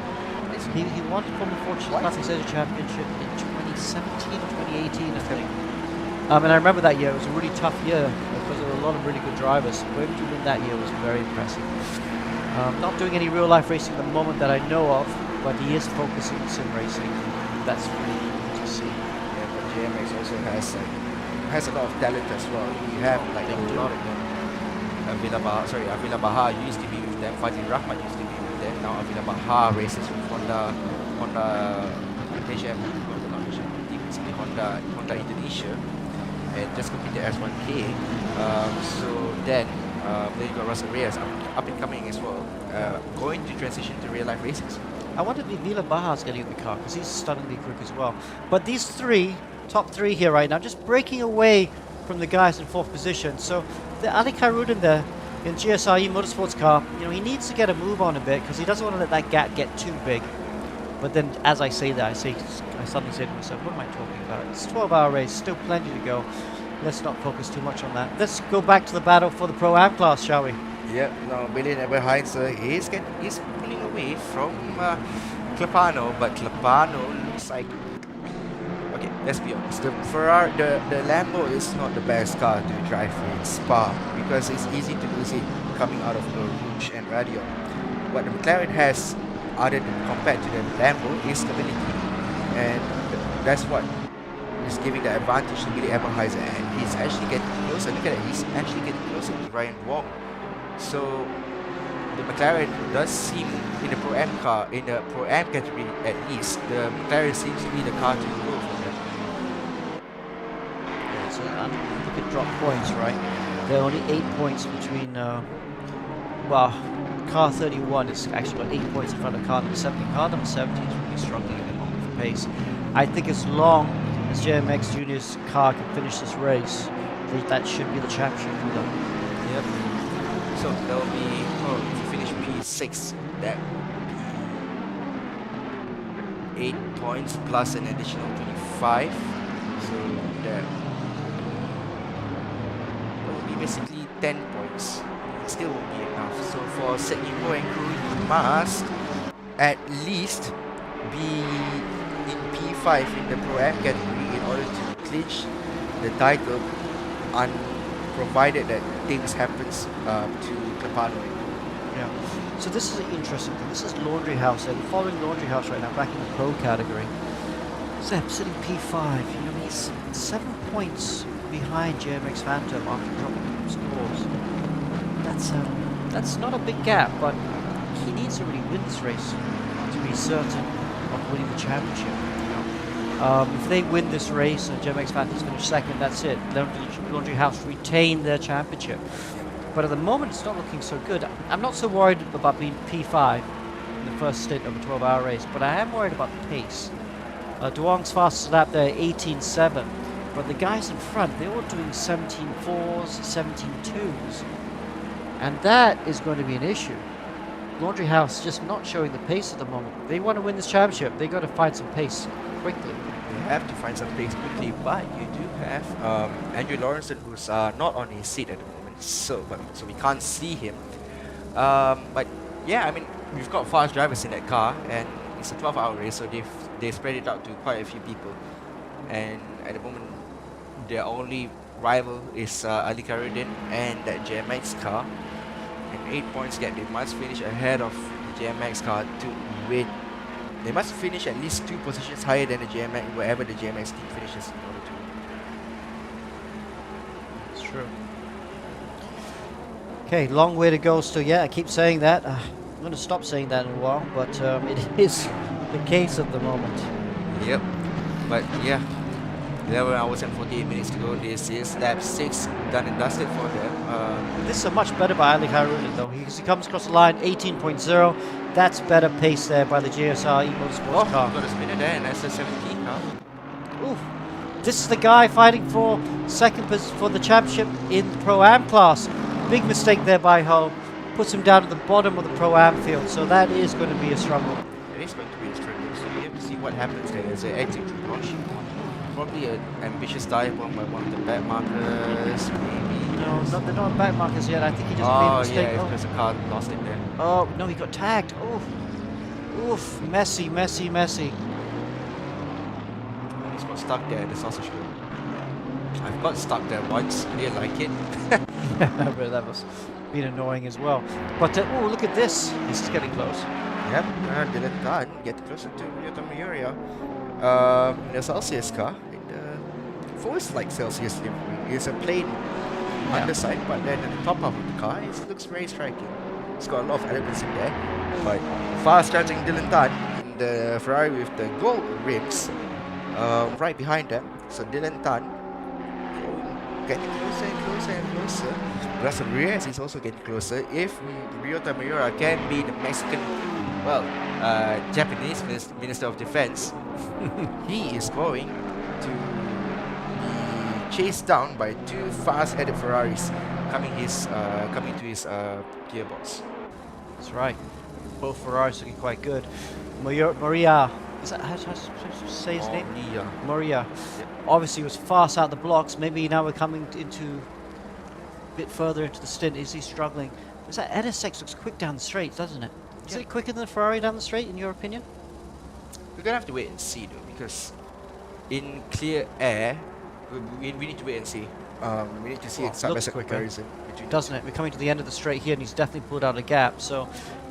It's He won Formula 4 Classic Series Championship in 2017 or 2018, I think. And I remember that year, it was a really tough year because there were a lot of really good drivers. Where did you win that year was very impressive. Not doing any real life racing at the moment that I know of, but he is focusing on sim racing. That's really cool to see. Yeah, but JMX also has a lot of talent as well. You have like a lot of them. Avila Bahar used to be with them. Fadil Rahman used to be with them. Now Avila Bahar races with Honda Asia, not Asia, basically Honda Indonesia, and just competed as 1K. So then you got Russell Reyes up and coming as well, going to transition to real life races. I wonder if Vila Baja's getting in the car because he's stunningly quick as well. But these top three here right now, just breaking away from the guys in fourth position. So the Ali Khairuddin there in GSRE Motorsports car, he needs to get a move on a bit because he doesn't want to let that gap get too big. But then as I say that, I suddenly say to myself, what am I talking about? It's a 12-hour race, still plenty to go. Let's not focus too much on that. Let's go back to the battle for the Pro-Am class, shall we? Yeah, now Billionaire behind, so he's pulling away from Clapano, but Clapano looks like... Okay, let's be honest. The Lambo is not the best car to drive in Spa because it's easy to lose it coming out of the Rouge and Radio. What the McLaren has, compared to the Lambo, is stability, and that's what is giving the advantage to Billy Eberheiser, and he's actually getting closer. Look at it, he's actually getting closer to Ryan Wong. So the McLaren does seem in the Pro-Am car, in the Pro-Am category at least, the McLaren seems to be the car to go for them. Yeah, so look at drop points, right? There are only 8 points between, car 31 is actually got 8 points in front of car number 17. Car number 17 is really struggling at the moment for pace. I think as long as JMX Junior's car can finish this race, that should be the championship for them. Yep. So there'll be, if you finish P6, that would be 8 points plus an additional 25. So that will be basically 10 points. It still won't be enough. So for Setnimo and crew, you must at least be in P5 in the Pro-Am category in order to clinch the title, provided that things happens to Capano. Yeah. So this is an interesting thing. This is Laundry House. They're following Laundry House right now, back in the pro category. Zeb sitting P5. He's 7 points behind JMX Phantom after dropping scores. That's not a big gap, but he needs to really win this race to be certain of winning the championship. If they win this race and JMX Phantoms finish second, that's it. Laundry House retain their championship. But at the moment, it's not looking so good. I'm not so worried about being P5 in the first stint of a 12-hour race, but I am worried about the pace. Duong's fastest lap there, 18.7. But the guys in front, they're all doing 17.4s, 17.2s. And that is going to be an issue. Laundry House just not showing the pace at the moment. They want to win this championship. They got to find some pace quickly. You have to find some pace quickly, but you do have Andrew Lawrenson, who's not on his seat at the moment, so we can't see him. But yeah, I mean, we've got fast drivers in that car, and it's a 12-hour race, so they've spread it out to quite a few people. And at the moment, their only rival is Ali Khairuddin and that JMX car. And 8 points gap, they must finish ahead of the JMX car to win. They must finish at least 2 positions higher than the JMX, wherever the JMX team finishes in order to win. It's true. Okay, long way to go still. Yeah, I keep saying that. I'm going to stop saying that in a while, but it is the case at the moment. Yep. But yeah, 11 hours and 48 minutes to go. This is lap 6 done and dusted for them. This is a much better by Ali Khairuddin though. He comes across the line 18.0. That's better pace there by the GSR Motorsports car. Got a spinner there, and that's a 17 car. Oof. This is the guy fighting for second for the championship in the Pro-Am class. Big mistake there by Hull. Puts him down at the bottom of the Pro-Am field. So that is going to be a struggle. It is going to be a struggle. So we have to see what happens there. There's an exit to launch. Probably an ambitious dive bomb by one of the back markers, maybe. No, they're not back markers yet. I think he just made a mistake. Yeah, because the car lost it there. Oh, no, he got tagged. Oh. Oof, messy, messy, messy. He's got stuck there, the sausage roll. I've got stuck there once, I didn't like it. But that was been annoying as well. But oh, look at this. This is getting close. Yep, Dylan Tan get closer to Ryota Miura. In a Celsius car, it feels like Celsius livery. It's a plain underside, but then at the top of the car, it looks very striking. It's got a lot of elements in there. But fast charging Dylan Tan in the Ferrari with the gold rims, right behind them. So Dylan Tan getting closer and closer and closer. Russell Reyes is also getting closer. If Ryota Miura can be the Mexican, well, Japanese Minister of Defense, he is going to be chased down by two fast-headed Ferraris coming to his gearbox. That's right. Both Ferraris looking quite good. Maria, is that how to say his name? Maria. Yep. Obviously was fast out the blocks. Maybe now we're coming into a bit further into the stint. Is he struggling? Is that NSX looks quick down the straight, doesn't it? Is it quicker than the Ferrari down the straight, in your opinion? We're gonna have to wait and see though, because in clear air, we need to wait and see. We need to see it side by side comparison between. Doesn't it? We're coming to the end of the straight here, and he's definitely pulled out a gap. So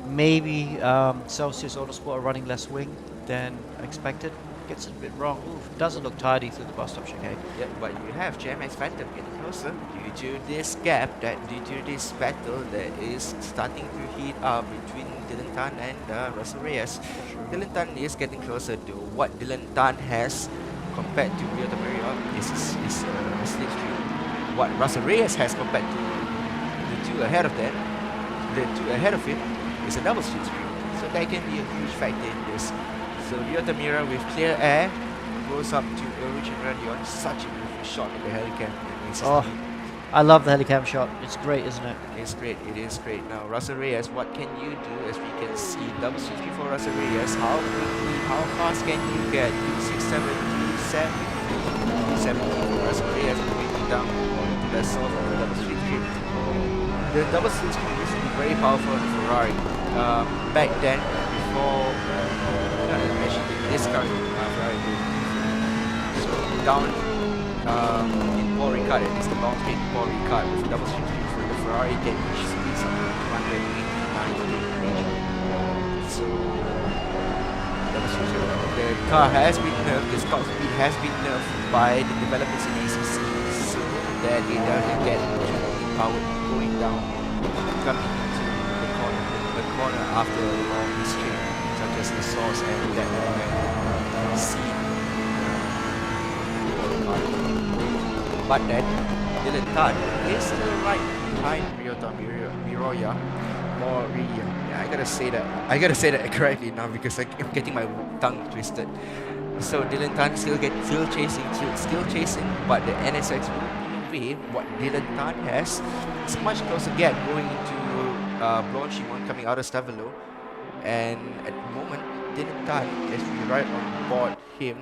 maybe Celsius Autosport are running less wing than expected. Gets it a bit wrong. Ooh, doesn't look tidy through the bus stop chicane. Yeah, but you have GMX Phantom getting closer due to this gap, due to this battle that is starting to heat up between Dylan Tan and Russell Reyes. Dylan Tan is getting closer to what Dylan Tan has compared to Ryota Miura is slipstream. What Russell Reyes has compared to the two ahead of them, is a double slipstream. So that can be a huge factor in this. So Ryota Miura with clear air goes up to Rouge and Radion. Such a beautiful shot in the helicam. Oh, I love the helicam shot. It's great, isn't it? It's great. It is great. Now Russell Reyes, what can you do? As we can see, double slipstream for Russell Reyes. How quickly, how fast can you get? 270 for Russell Reyes moving down to the south of the double slipstream. The double slipstream used to be very powerful on the Ferrari. Back then, before this car, Ferrari. So down in Paul Ricard, at least the long straight Paul Ricard with double slipstream for the Ferrari can reach speeds of 189 So double slipstream. The car has been nerfed. The top speed has been nerfed by the developers in ACC, so that it doesn't get powered going down, coming into the corner after a long straight, such as the source and that seat. But then Dylan Tan is still right behind Ryota Miura. Yeah, I gotta say that correctly now because I'm getting my tongue twisted. So Dylan Tan still chasing, but the NSX will be what Dylan Tan has. It's much closer gap going into Blanc Shimon coming out of Stavelo, and at the moment Dylan Tan, as we right on board him,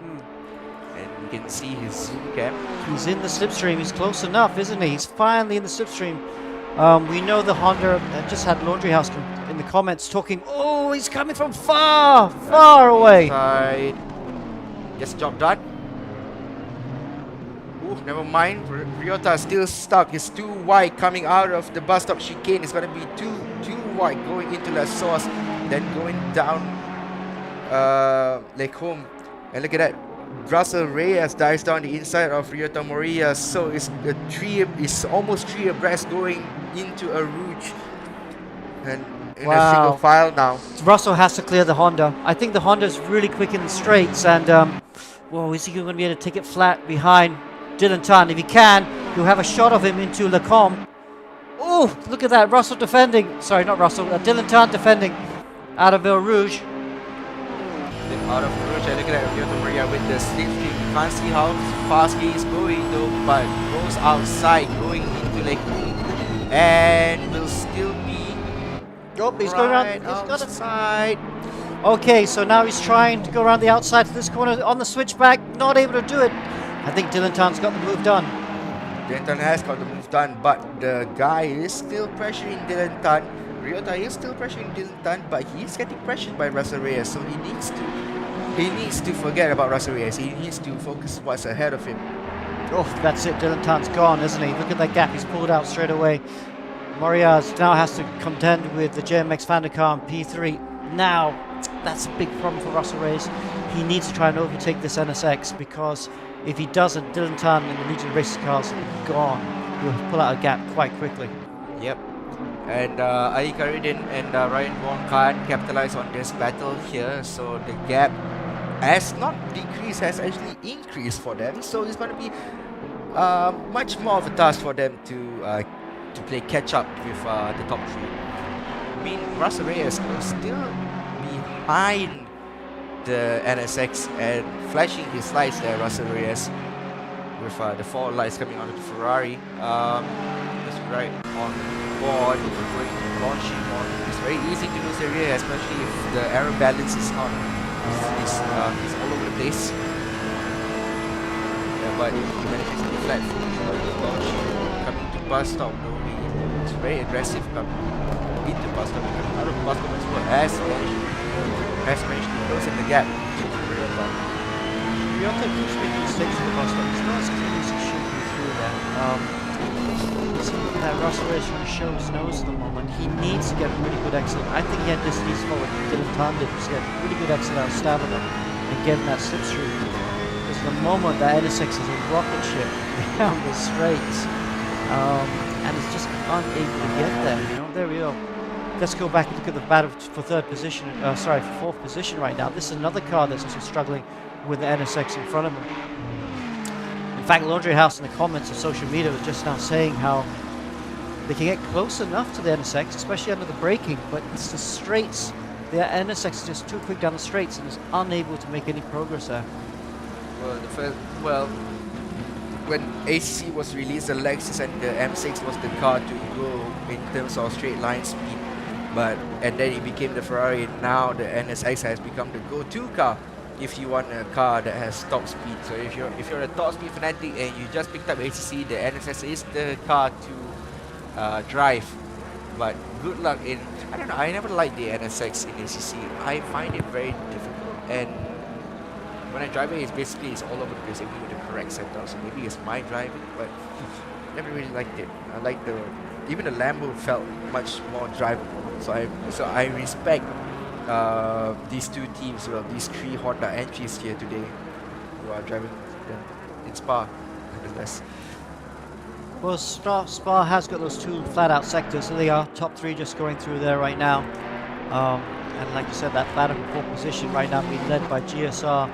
and you can see his cam. He's in the slipstream. He's close enough, isn't he? He's finally in the slipstream. We know the Honda just had Laundry House in the comments talking. Oh, he's coming from far away. Side. Just job done. Ooh, never mind. Ryota is still stuck. It's too wide coming out of the bus stop chicane. It's gonna be too wide going into La Source, then going down Lake Home. And look at that. Russell Reyes dives down the inside of Ryota Miura, so it's almost three abreast going into a Rouge and in a single file now. Russell has to clear the Honda. I think the Honda's really quick in the straights, and whoa, is he going to be able to take it flat behind Dylan Tan? If he can, you'll have a shot of him into Lecombe. Oh, look at that, Russell defending. Sorry, not Russell, Dylan Tan defending out of Rouge. Out of Rouge, and look at that, Ryota Miura with the slipstream. You can't see how fast he is going though, but goes outside, going into Lake and will still be he's going around. He's outside. Okay, so now he's trying to go around the outside to this corner on the switchback, not able to do it. I think Dylan Tan's got the move done. Dylan Tan has got the move done, but the guy is still pressuring Dylan Tan Ryota is still pressuring Dylan Tan, but he's getting pressured by Russell Reyes, so he needs to forget about Russell Reyes. He needs to focus what's ahead of him. Oh, that's it. Dylan Tan's gone, isn't he? Look at that gap. He's pulled out straight away. Moriaz now has to contend with the JMX Vandercar and P3. Now, that's a big problem for Russell Reyes. He needs to try and overtake this NSX, because if he doesn't, Dylan Tan and the Legion Races cars are gone. He'll pull out a gap quite quickly. Yep. And Ali Karidin and Ryan Wong can't capitalize on this battle here, so the gap has not decreased, has actually increased for them. So it's going to be much more of a task for them to play catch up with the top three. I mean, Russell Reyes is still behind the NSX and flashing his lights there, Russell Reyes, with the 4 lights coming out of the Ferrari. Just right on board, going launching on. It's very easy to lose the rear, especially if the aero balance is not is all over the place. Yeah, but he manages to be flat launching, coming to bus stop. No, it's very aggressive coming into bus stop, coming out of bus stop as well. Has managed to close in the gap. Ryota keeps making mistakes in the bus stop. It's not as clean as it should be through there. That Russell Reyes trying to show his nose at the moment. He needs to get really good exit. I think he had this needs forward. Dylan Tan did was get really good exit out of stamina and getting that slipstream. Because at the moment that NSX is a rocket ship down the straights, and it's just unable to get there. You know, there we go. Let's go back and look at the battle for third position. For fourth position right now. This is another car that's also struggling with the NSX in front of him. In fact, Laundry House in the comments of social media was just now saying how they can get close enough to the NSX, especially under the braking, but it's the straights. The NSX is just too quick down the straights and is unable to make any progress there. Well, when ACC was released, the Lexus and the M6 was the car to go in terms of straight line speed. And then it became the Ferrari. Now the NSX has become the go-to car if you want a car that has top speed. So if you're a top speed fanatic and you just picked up ACC, the NSX is the car to drive. But good luck in, I don't know, I never liked the NSX in ACC. I find it very difficult, and when I drive it's all over the place, even with the correct setup. So maybe it's my driving, but never really liked it. I like even the Lambo felt much more drivable. So I respect these two teams, well, these 3 Honda entries here today who are driving them in Spa, nonetheless. Well, Spa has got those 2 flat-out sectors, so they are top 3 just going through there right now. And like you said, that battle for 4th position right now being led by GSR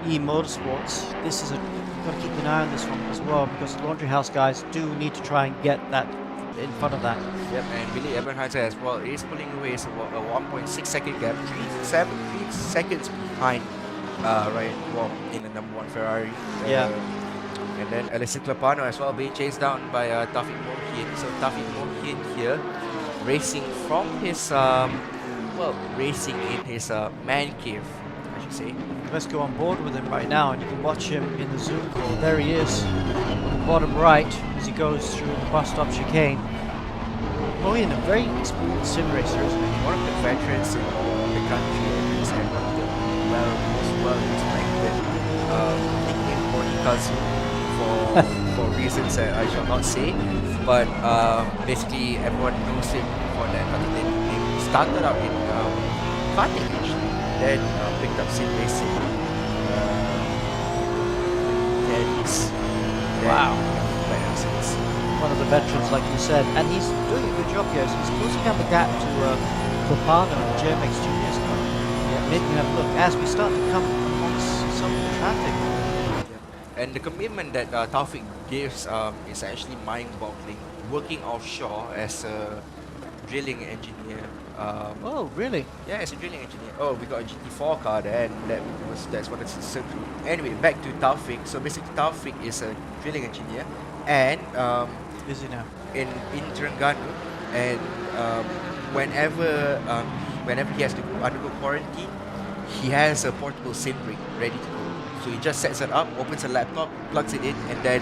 E Motorsports. This is you've got to keep an eye on this one as well, because the Laundry House guys do need to try and get that in front of that. Yep, and Billy Ebenheiser as well is pulling away. It's a 1.6 second gap, 3 seconds behind Ryan Wong in the number 1 Ferrari. Yeah. And then Alessia Clapano as well being chased down by Taufik Mohin. So Taufik Mohin here racing from his racing in his man cave, I should say. Let's go on board with him right now, and you can watch him in the Zoom call. There he is, on the bottom right, as he goes through the bus stop chicane. Mohin, a very experienced sim racer, isn't he? One of the veterans in the country, and one of the most well-respected nickname Morikazu for reasons that I shall not say. But basically, everyone knows him for that particular nickname. He started out in karting actually, then picked up sim racing. Wow. One of the veterans, like you said, and he's doing a good job here. So he's closing down the gap to Clapano and JMX Juniors car. Yeah, maybe we have a look as we start to come amongst some of the traffic. Yeah. And the commitment that Taufik gives is actually mind-boggling. Working offshore as a drilling engineer. Oh, really? Yeah, as a drilling engineer. Oh, we got a GT4 car there, and that's what it's circled. Anyway, back to Taufik. So basically, Taufik is a drilling engineer, and is he now? In Terengganu, and whenever he has to undergo quarantine, he has a portable sim rig ready to go. So he just sets it up, opens a laptop, plugs it in, and then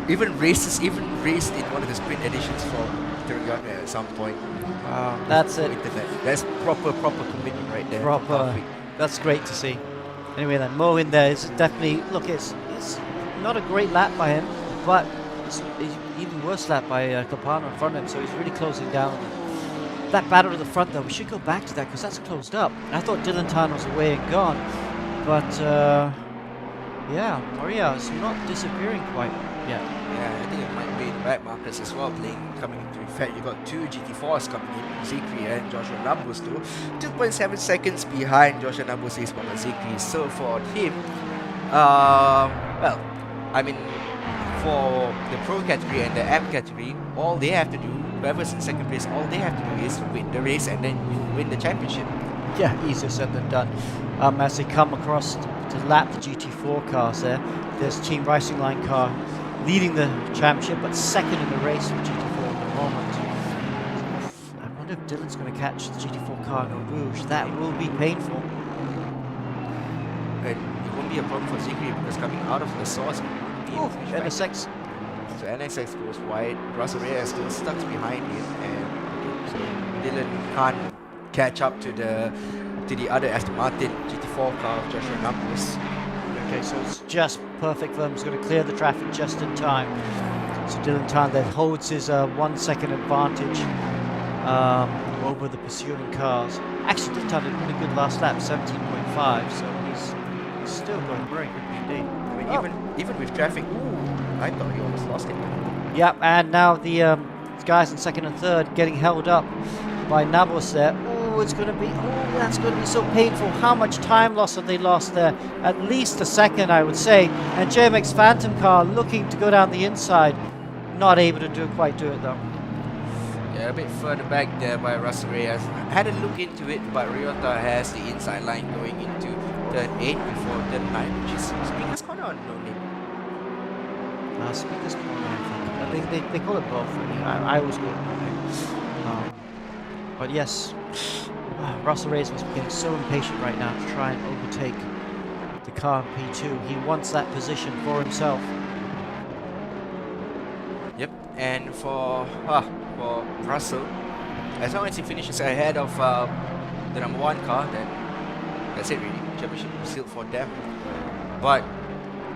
even raced in one of the sprint editions from entering on at some point. Wow, that's it. Internet. That's proper commitment right there. Proper. That's great to see. Anyway, then Mo in there is definitely look. It's not a great lap by him, but it's even worse lap by Capano in front of him. So he's really closing down. That battle to the front though, we should go back to that because that's closed up. I thought Dylan Tan was away and gone, but yeah, Moria is not disappearing quite yet. Yeah, I think it might be the back markers as well coming into effect. You got two GT4s coming in, Zikri and Joshua Nambus too. 2.7 seconds behind Joshua Nambus is from Zikri. So for him, well, I mean, for the Pro category and the M category, all they have to do, whoever's in second place, all they have to do is win the race and then you win the championship. Yeah, easier said than done. As they come across to lap the GT4 cars there, there's Team Racing Line car leading the championship, but second in the race for GT4 at the moment. I wonder if Dylan's going to catch the GT4 car in Eau Rouge. That will be painful. And it won't be a problem for Zikri because coming out of the source, NSX. So NSX goes wide, Russell Reyes still stuck behind him, and so Dylan can't catch up to the other Aston Martin GT4 car of Joshua Nambus. Okay, so it's just perfect for him. He's going to clear the traffic just in time. So Dylan Tan then holds his 1 second advantage over the pursuing cars. Actually, Dylan Tan did a really good last lap, 17.5, so he's still going very good indeed. I mean, even with traffic, I thought he almost lost it. Yep, and now the guys in second and third getting held up by Nabos there. It's going to be, that's going to be so painful. How much time loss have they lost there? At least a second, I would say. And JMX Phantom car looking to go down the inside. Not able to quite do it though. Yeah, a bit further back there by Russell Reyes. I had a look into it, but Ryota has the inside line going into turn 8 before turn 9, which is Speaker's Corner or no name? Speaker's Corner, I think. They call it both. I always call it no name. But yes, Russell Reyes must be getting so impatient right now to try and overtake the car in P2. He wants that position for himself. Yep, and for Russell, as long as he finishes ahead of the number 1 car, then that's it really. Championship is sealed for them. But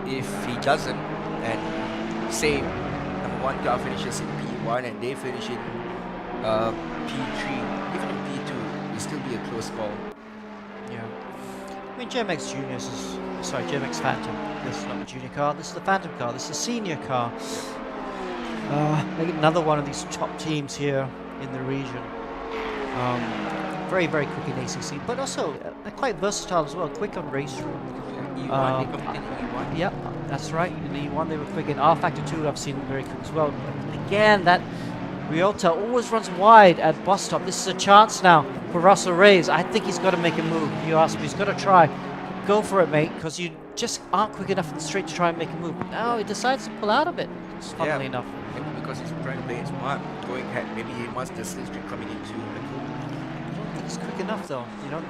if he doesn't, and say number 1 car finishes in P1 and they finish in P3, even in P2, it'll still be a close call. Yeah. I mean, JMX Juniors is, sorry, JMX Phantom. This is not the junior car, this is the Phantom car, this is the senior car. Making another one of these top teams here in the region. Very, very quick in ACC, but also quite versatile as well, quick on race room. E1, they competed in E1. Yep, that's right. In the E1 they were quick. In R Factor 2 I've seen them very quick as well. But again, that Ryota always runs wide at bus stop. This is a chance now for Russell Reyes. I think he's got to make a move. If you ask me, he's got to try. Go for it, mate, because you just aren't quick enough in the straight to try and make a move. But now he decides to pull out of it, funnily enough. Maybe because he's trying to play it smart, going ahead. Maybe he wants the slipstream coming into the pool. I don't think he's quick enough, though. You know,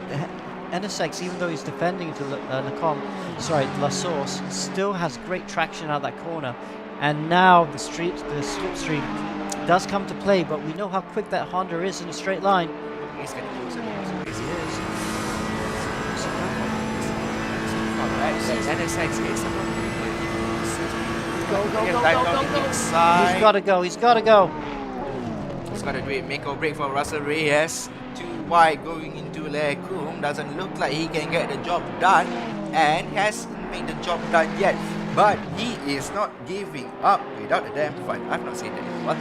NSX, even though he's defending to La Source, still has great traction out of that corner. And now the slipstream does come to play, but we know how quick that Honda is in a straight line. He's getting closer to the race. He is. NSX is Go. inside. He's got to go. He's got to go. He's got to do it. Make or break for Russell Reyes. Too wide going into Lecum. Doesn't look like he can get the job done. And hasn't made the job done yet. But he is not giving up without a damn fight. I've not seen that before.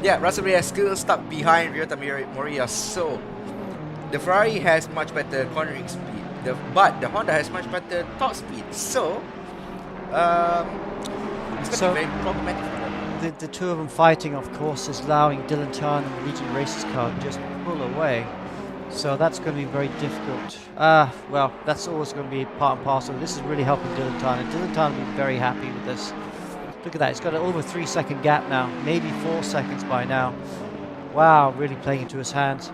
Yeah, Russell Reyes still stuck behind Ryota Moria. So the Ferrari has much better cornering speed. But the Honda has much better top speed. So it's going to be very problematic for them. The two of them fighting, of course, is allowing Dylan Tan and the Legion Racers car to just pull away. So that's going to be very difficult. Well, that's always going to be part and parcel. This is really helping Dylan Tan, and Dylan Tan will be very happy with this. Look at that, it's got an over 3 second gap now, maybe 4 seconds by now. Wow, really playing into his hands.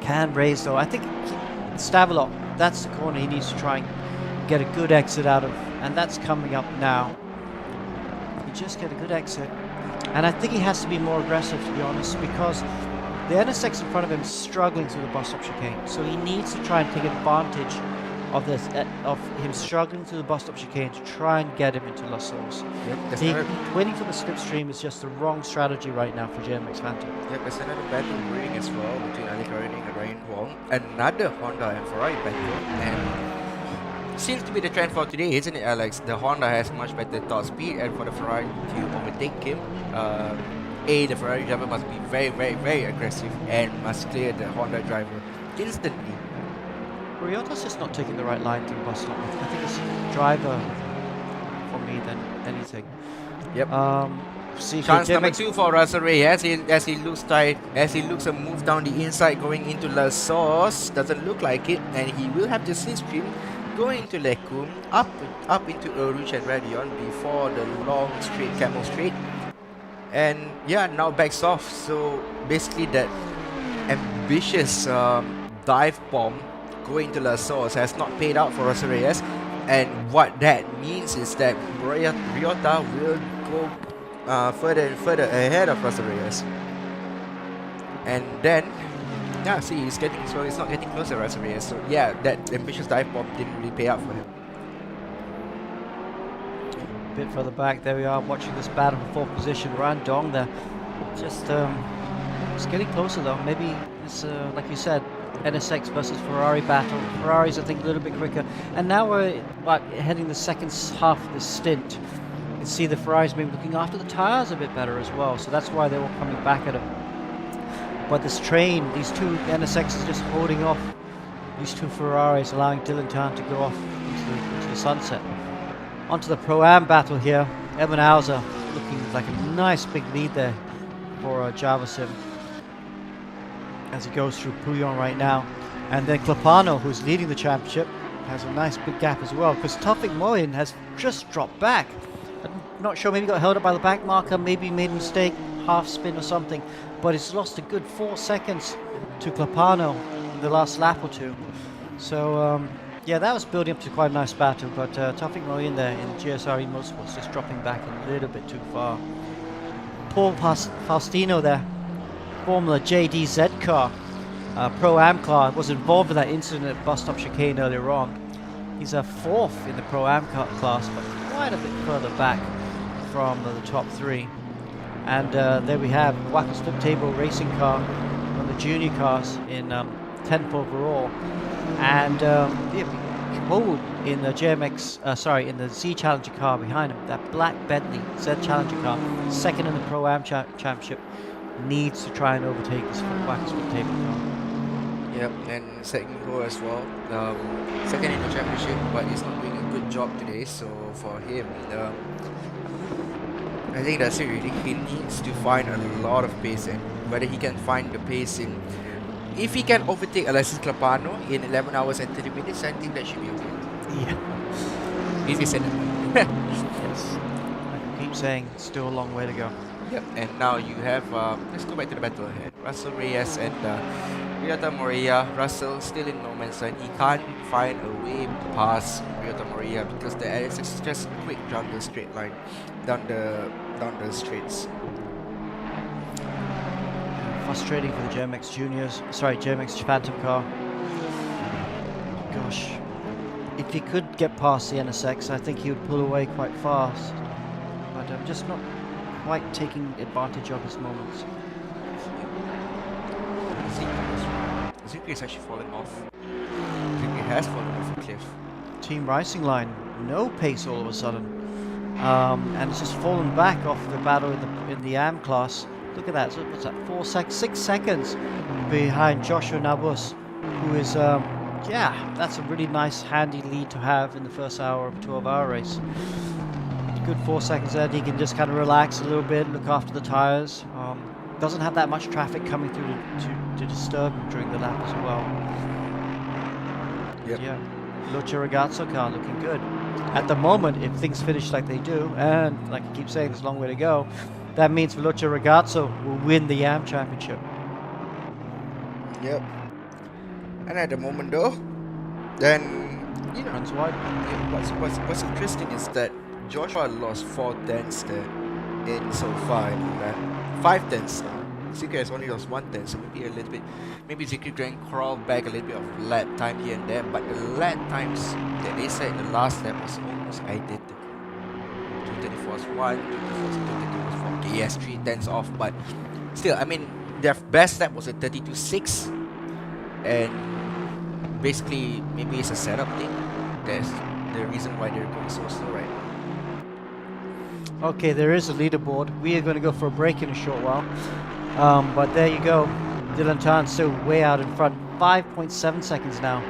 Can raise though. I think Stavelot, that's the corner he needs to try and get a good exit out of, and that's coming up now. You just get a good exit. And I think he has to be more aggressive, to be honest, because the NSX in front of him is struggling through the bus stop chicane. So he needs to try and take advantage of this, of him struggling through the bus stop chicane to try and get him into La Source. Yep, Waiting for the slipstream is just the wrong strategy right now for JMX Phantom. Yep, there's another battle brewing as well between Alex Raining and Ryan Wong. Another Honda and Ferrari battle. And seems to be the trend for today, isn't it, Alex? The Honda has much better top speed, and for the Ferrari to overtake him, the Ferrari driver must be very, very, very aggressive and must clear the Honda driver instantly. Ryota's just not taking the right line to the bus stop. I think it's driver for me than anything. Yep. See, Chance number 2 for Russell Ray as he looks tight, as he looks a move down the inside going into La Source. Doesn't look like it, and he will have the slipstream going into Lecum, up into Rouge and Radion before the long straight, camel straight. And yeah, now backs off. So basically that ambitious dive bomb going to La Source has not paid out for Russell Reyes. And what that means is that Ryota will go further and further ahead of Russell Reyes. And then, yeah, see, he's not getting closer to Russell Reyes. So yeah, that ambitious dive bomb didn't really pay out for him. A bit further back, there we are watching this battle for fourth position. Ran Dong there, just it's getting closer though. Maybe it's like you said, NSX versus Ferrari battle. Ferrari's I think a little bit quicker, and now we're heading the second half of the stint. You can see the Ferrari's maybe looking after the tires a bit better as well, so that's why they're all coming back at him. But this train, these two NSXs just holding off these two Ferraris, allowing Dylan Tan to go off into the sunset. Onto the Pro-Am battle here. Evan Hauser looking like a nice big lead there for Javasim as he goes through Pouillon right now. And then Clapano, who's leading the championship, has a nice big gap as well, because Tawfiq Moin has just dropped back. I'm not sure, maybe got held up by the back marker, maybe made a mistake, half spin or something, but he's lost a good 4 seconds to Clapano in the last lap or two. So yeah, that was building up to quite a nice battle, but Tawfiq Moin there in GSRE Motorsports just dropping back a little bit too far. Paul Faustino there, Formula JDZ car, Pro-Am car, was involved in that incident at bus stop chicane earlier on. He's a 4th in the Pro-Am class, but quite a bit further back from the top 3. And there we have Wacker Slip Table racing car, one of the junior cars in 10th overall. And hold in the in the Z Challenger car behind him, that black Bentley Z Challenger car, second in the Pro-Am championship, needs to try and overtake this Wacker Slip Table car. Yep, and second goal as well. Second in the championship, but he's not doing a good job today. So for him, I think that's it really. He needs to find a lot of pace, and whether he can find the pace in, if he can overtake Alexis Clapano in 11 hours and 30 minutes, I think that should be okay. Yeah. Easy said. Yes. I keep saying, still a long way to go. Yep, and now you have, let's go back to the battle ahead. Russell Reyes and Ryota Moriya. Russell still in no man's land. He can't find a way past Ryota Moriya because the LS is just quick down the straight line, down the straights. Frustrating for the JMX Phantom car. Gosh, if he could get past the NSX, I think he would pull away quite fast. But I'm just not quite taking advantage of his moments. Zikri is actually falling off. Zikri has fallen off a cliff. Team Racing Line, no pace all of a sudden. And it's just fallen back off the battle in the AM class. Look at that, so what's that, 6 seconds behind Joshua Nabus, who is, yeah, that's a really nice handy lead to have in the first hour of a 12-hour race. Good 4 seconds there, he can just kind of relax a little bit, look after the tires. Doesn't have that much traffic coming through to disturb him during the lap as well. Yep. Yeah, Lucia Ragazzo car looking good. At the moment, if things finish like they do, and like I keep saying, there's a long way to go, that means Veloce Ragazzo will win the YAM championship. Yep. And at the moment though, then, you know, Runs wide. what's interesting is that Joshua lost 4 tenths there in so far. And that 5 tenths. Zika has only lost 1 tenth, so maybe a little bit. Maybe Zika can crawl back a little bit of lap time here and there, but the lap times that they said in the last lap was almost identical. 234 was 1, 234 232 was 4. Okay, yes, 3 tenths off, but still, I mean, their best lap was a 32.6, and basically, maybe it's a setup thing. That's the reason why they're going so slow right now. Okay, there is a leaderboard. We are going to go for a break in a short while. But there you go. Dylan Tan still way out in front. 5.7 seconds now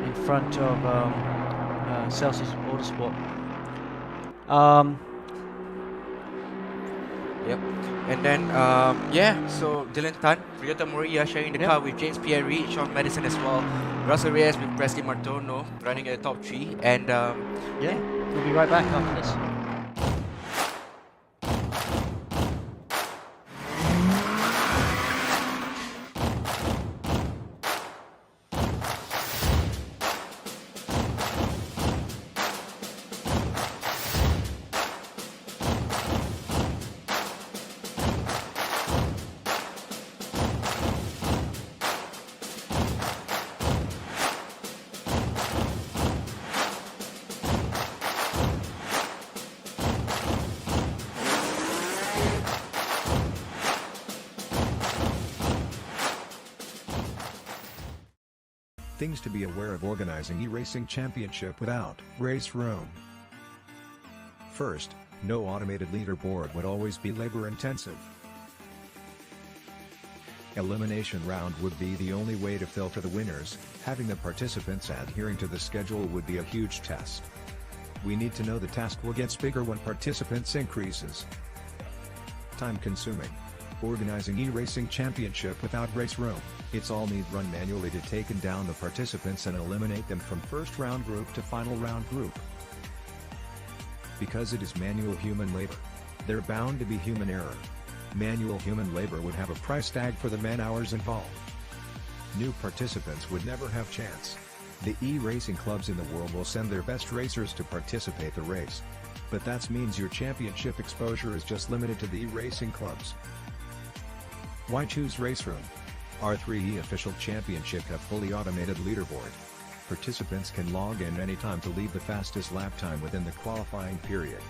in front of Celsius Motorsport. Yep. And then, yeah, so Dylan Tan, Ryota Moriya sharing the car with James Pierre, Sean Madison as well. Russell Reyes with Presley Martono running at the top 3. And, yeah, we'll be right back after this. Things to be aware of organizing eRacing Championship without race room. First, no automated leaderboard would always be labor intensive. Elimination round would be the only way to filter the winners. Having the participants adhering to the schedule would be a huge test. We need to know the task will get bigger when participants increases. Time consuming. Organizing eRacing Championship without race room, it's all need run manually to take down the participants and eliminate them from first round group to final round group. Because it is manual human labor, there bound to be human error. Manual human labor would have a price tag for the man hours involved. New participants would never have chance. The eRacing clubs in the world will send their best racers to participate the race. But that means your championship exposure is just limited to the eRacing clubs. Why choose race room? R3E official championship have fully automated leaderboard. Participants can log in anytime to leave the fastest lap time within the qualifying period.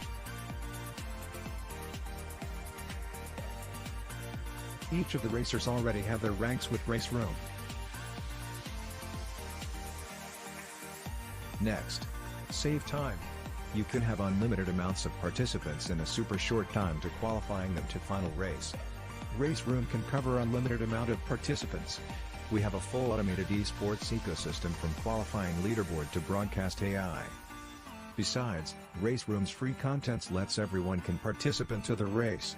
Each of the racers already have their ranks with race room. Next, save time. You can have unlimited amounts of participants in a super short time to qualifying them to final race. Race room can cover unlimited amount of participants. We have a full automated esports ecosystem from qualifying leaderboard to broadcast AI. Besides, race room's free contents lets everyone can participate to the race.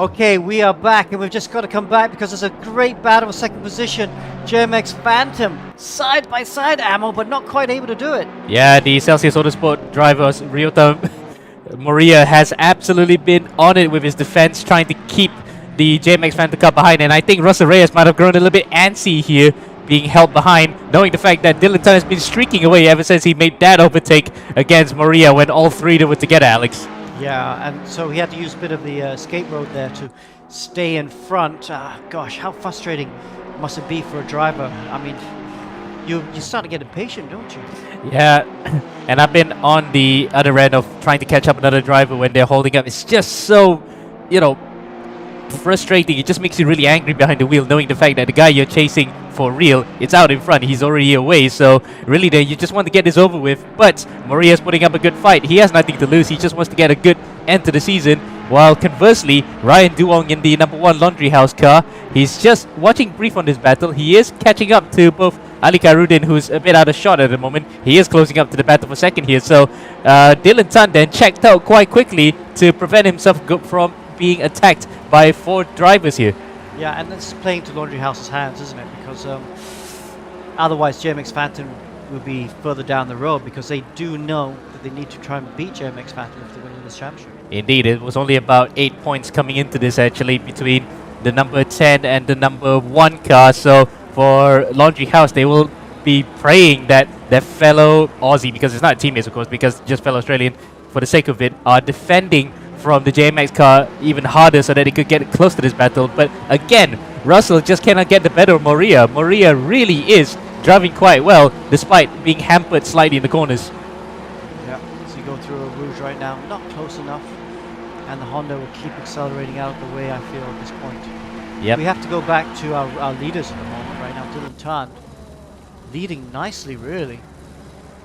Okay, we are back, and we've just got to come back because there's a great battle for second position. JMX Phantom, side by side ammo, but not quite able to do it. Yeah, the Celsius Autosport drivers, Ryota Moria has absolutely been on it with his defense, trying to keep the JMX Phantom car behind. And I think Russell Reyes might have grown a little bit antsy here, being held behind, knowing the fact that Dylan Tan has been streaking away ever since he made that overtake against Moria when all three were together, Alex. Yeah, and so he had to use a bit of the escape road there to stay in front. Gosh, how frustrating must it be for a driver? I mean, you start to get impatient, don't you? Yeah, and I've been on the other end of trying to catch up another driver when they're holding up. It's just so, frustrating. It just makes you really angry behind the wheel, knowing the fact that the guy you're chasing for real, it's out in front. He's already away, so really then you just want to get this over with. But Maria's putting up a good fight. He has nothing to lose. He just wants to get a good end to the season. While conversely, Ryan Duong in the number 1 Laundry House car, he's just watching brief on this battle. He is catching up to both Ali Karudin, who's a bit out of shot at the moment. He is closing up to the battle for second here. So Dylan Tan then checked out quite quickly to prevent himself from being attacked by 4 drivers here. Yeah, and that's playing to Laundry House's hands, isn't it? Because otherwise JMX Phantom will be further down the road, because they do know that they need to try and beat JMX Phantom if they're winning this championship. Indeed, it was only about 8 points coming into this actually between the number 10 and the number 1 car. So for Laundry House, they will be praying that their fellow Aussie, because it's not teammates of course, because just fellow Australian for the sake of it, are defending from the JMX car even harder so that they could get close to this battle. But again, Russell just cannot get the better of Moria. Moria really is driving quite well despite being hampered slightly in the corners. Yeah, so you go through a rouge right now, not close enough, and the Honda will keep accelerating out the way I feel at this point. Yep. We have to go back to our leaders at the moment right now. Dylan Tan leading nicely, really.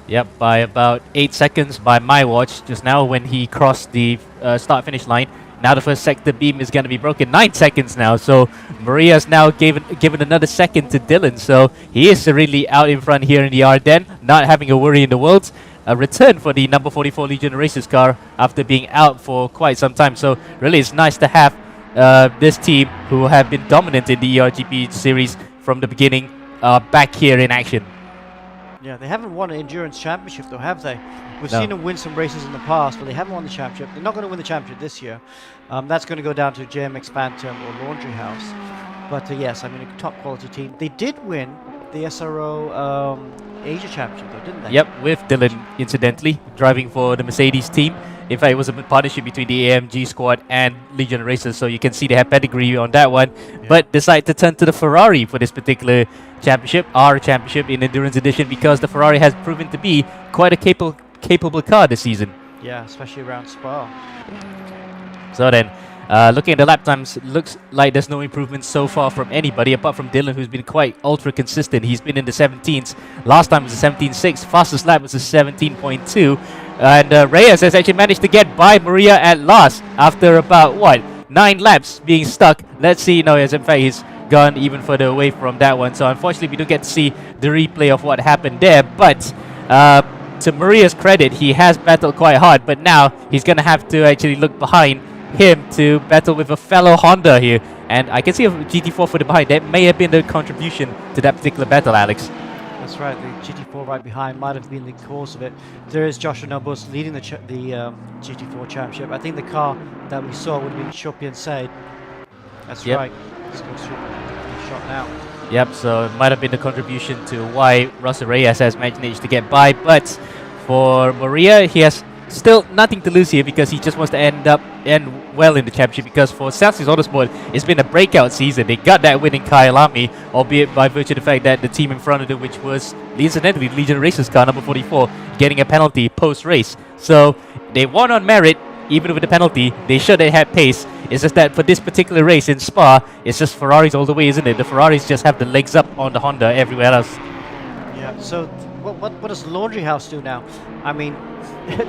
Yep, by about 8 seconds by my watch just now when he crossed the start-finish line. Now the first sector beam is going to be broken. 9 seconds now, so Maria's now given another second to Dylan. So he is really out in front here in the Ardennes, not having a worry in the world. A return for the number 44 Legion Racers car after being out for quite some time. So really it's nice to have this team, who have been dominant in the ERGP series from the beginning, back here in action. Yeah, they haven't won an endurance championship though, have they? We've No. seen them win some races in the past, but they haven't won the championship. They're not going to win the championship this year. That's going to go down to JMX Phantom or Laundry House. But yes, I mean, a top quality team. They did win the SRO Asia Championship though, didn't they? Yep, with Dylan, incidentally, driving for the Mercedes team. In fact, it was a partnership between the AMG squad and Legion Racers, so you can see they have pedigree on that one. Yeah. But decide to turn to the Ferrari for this particular championship, our championship in Endurance Edition, because the Ferrari has proven to be quite a capable car this season. Yeah, especially around Spa. So then, looking at the lap times, looks like there's no improvement so far from anybody apart from Dylan, who's been quite ultra consistent. He's been in the 17s. Last time was a 17.6. Fastest lap was a 17.2. And Reyes has actually managed to get by Maria at last after about, 9 laps being stuck. Let's see. No, as in fact, he's gone even further away from that one. So unfortunately, we don't get to see the replay of what happened there. But to Maria's credit, he has battled quite hard. But now he's going to have to actually look behind him to battle with a fellow Honda here. And I can see a GT4 further behind. That may have been the contribution to that particular battle, Alex. That's right, the GT4 right behind might have been the cause of it. There is Joshua Nobus leading the GT4 championship. I think the car that we saw would have been Shopian Said. That's Yep. right. Let's go through the shot now. Yep, so it might have been the contribution to why Russell Reyes has managed to get by. But for Maria, he has still nothing to lose here because he just wants to end well in the championship, because for Celsius Autosport, it's been a breakout season. They got that win in Kyalami, albeit by virtue of the fact that the team in front of them, which was incidentally Legion Racers car number 44, getting a penalty post-race. So they won on merit, even with the penalty. They showed they had pace. It's just that for this particular race in Spa, it's just Ferraris all the way, isn't it? The Ferraris just have the legs up on the Honda everywhere else. Yeah, so what does Laundry House do now? I mean,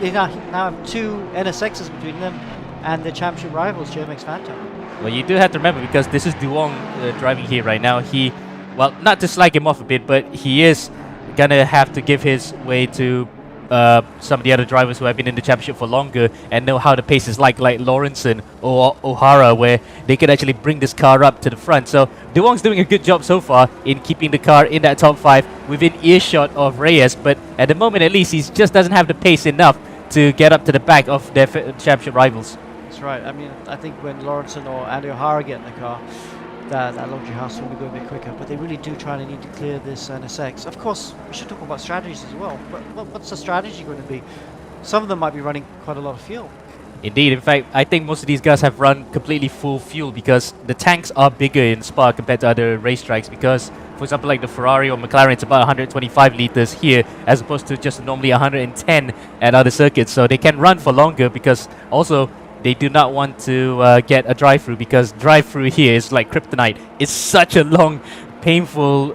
they now have 2 NSXs between them and their championship rivals, JMX Phantom. Well, you do have to remember, because this is Duong driving here right now. He, well, not to slag him off a bit, but he is going to have to give his way to some of the other drivers who have been in the championship for longer and know how the pace is like Lawrenson or O'Hara, where they could actually bring this car up to the front. So De Wong's doing a good job so far in keeping the car in that top 5 within earshot of Reyes, but at the moment at least he just doesn't have the pace enough to get up to the back of their championship rivals. That's right. I mean, I think when Lawrenson or Andy O'Hara get in the car, that luxury house will be going a bit quicker, but they really do try and need to clear this NSX. Of course, we should talk about strategies as well, but what's the strategy going to be? Some of them might be running quite a lot of fuel. Indeed. In fact, I think most of these guys have run completely full fuel because the tanks are bigger in Spa compared to other racetracks, because, for example, like the Ferrari or McLaren, it's about 125 liters here as opposed to just normally 110 at other circuits. So they can run for longer because also they do not want to get a drive-through, because drive-through here is like kryptonite. It's such a long, painful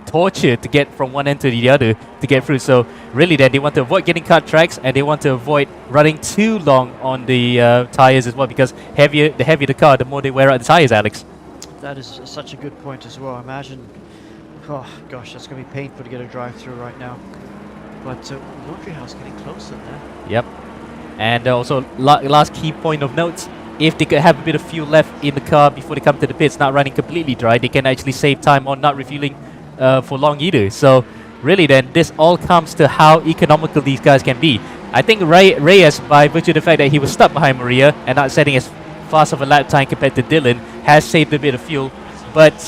torture to get from one end to the other to get through. So really then they want to avoid getting cut tracks, and they want to avoid running too long on the tires as well, because the heavier the car, the more they wear out the tires, Alex. That is such a good point as well. Imagine, oh gosh, that's going to be painful to get a drive-through right now. But Laundry House getting closer there. Yep. And also, last key point of note, if they could have a bit of fuel left in the car before they come to the pits, not running completely dry, they can actually save time on not refueling for long either. So really then, this all comes to how economical these guys can be. I think Reyes, by virtue of the fact that he was stuck behind Maria and not setting as fast of a lap time compared to Dylan, has saved a bit of fuel. But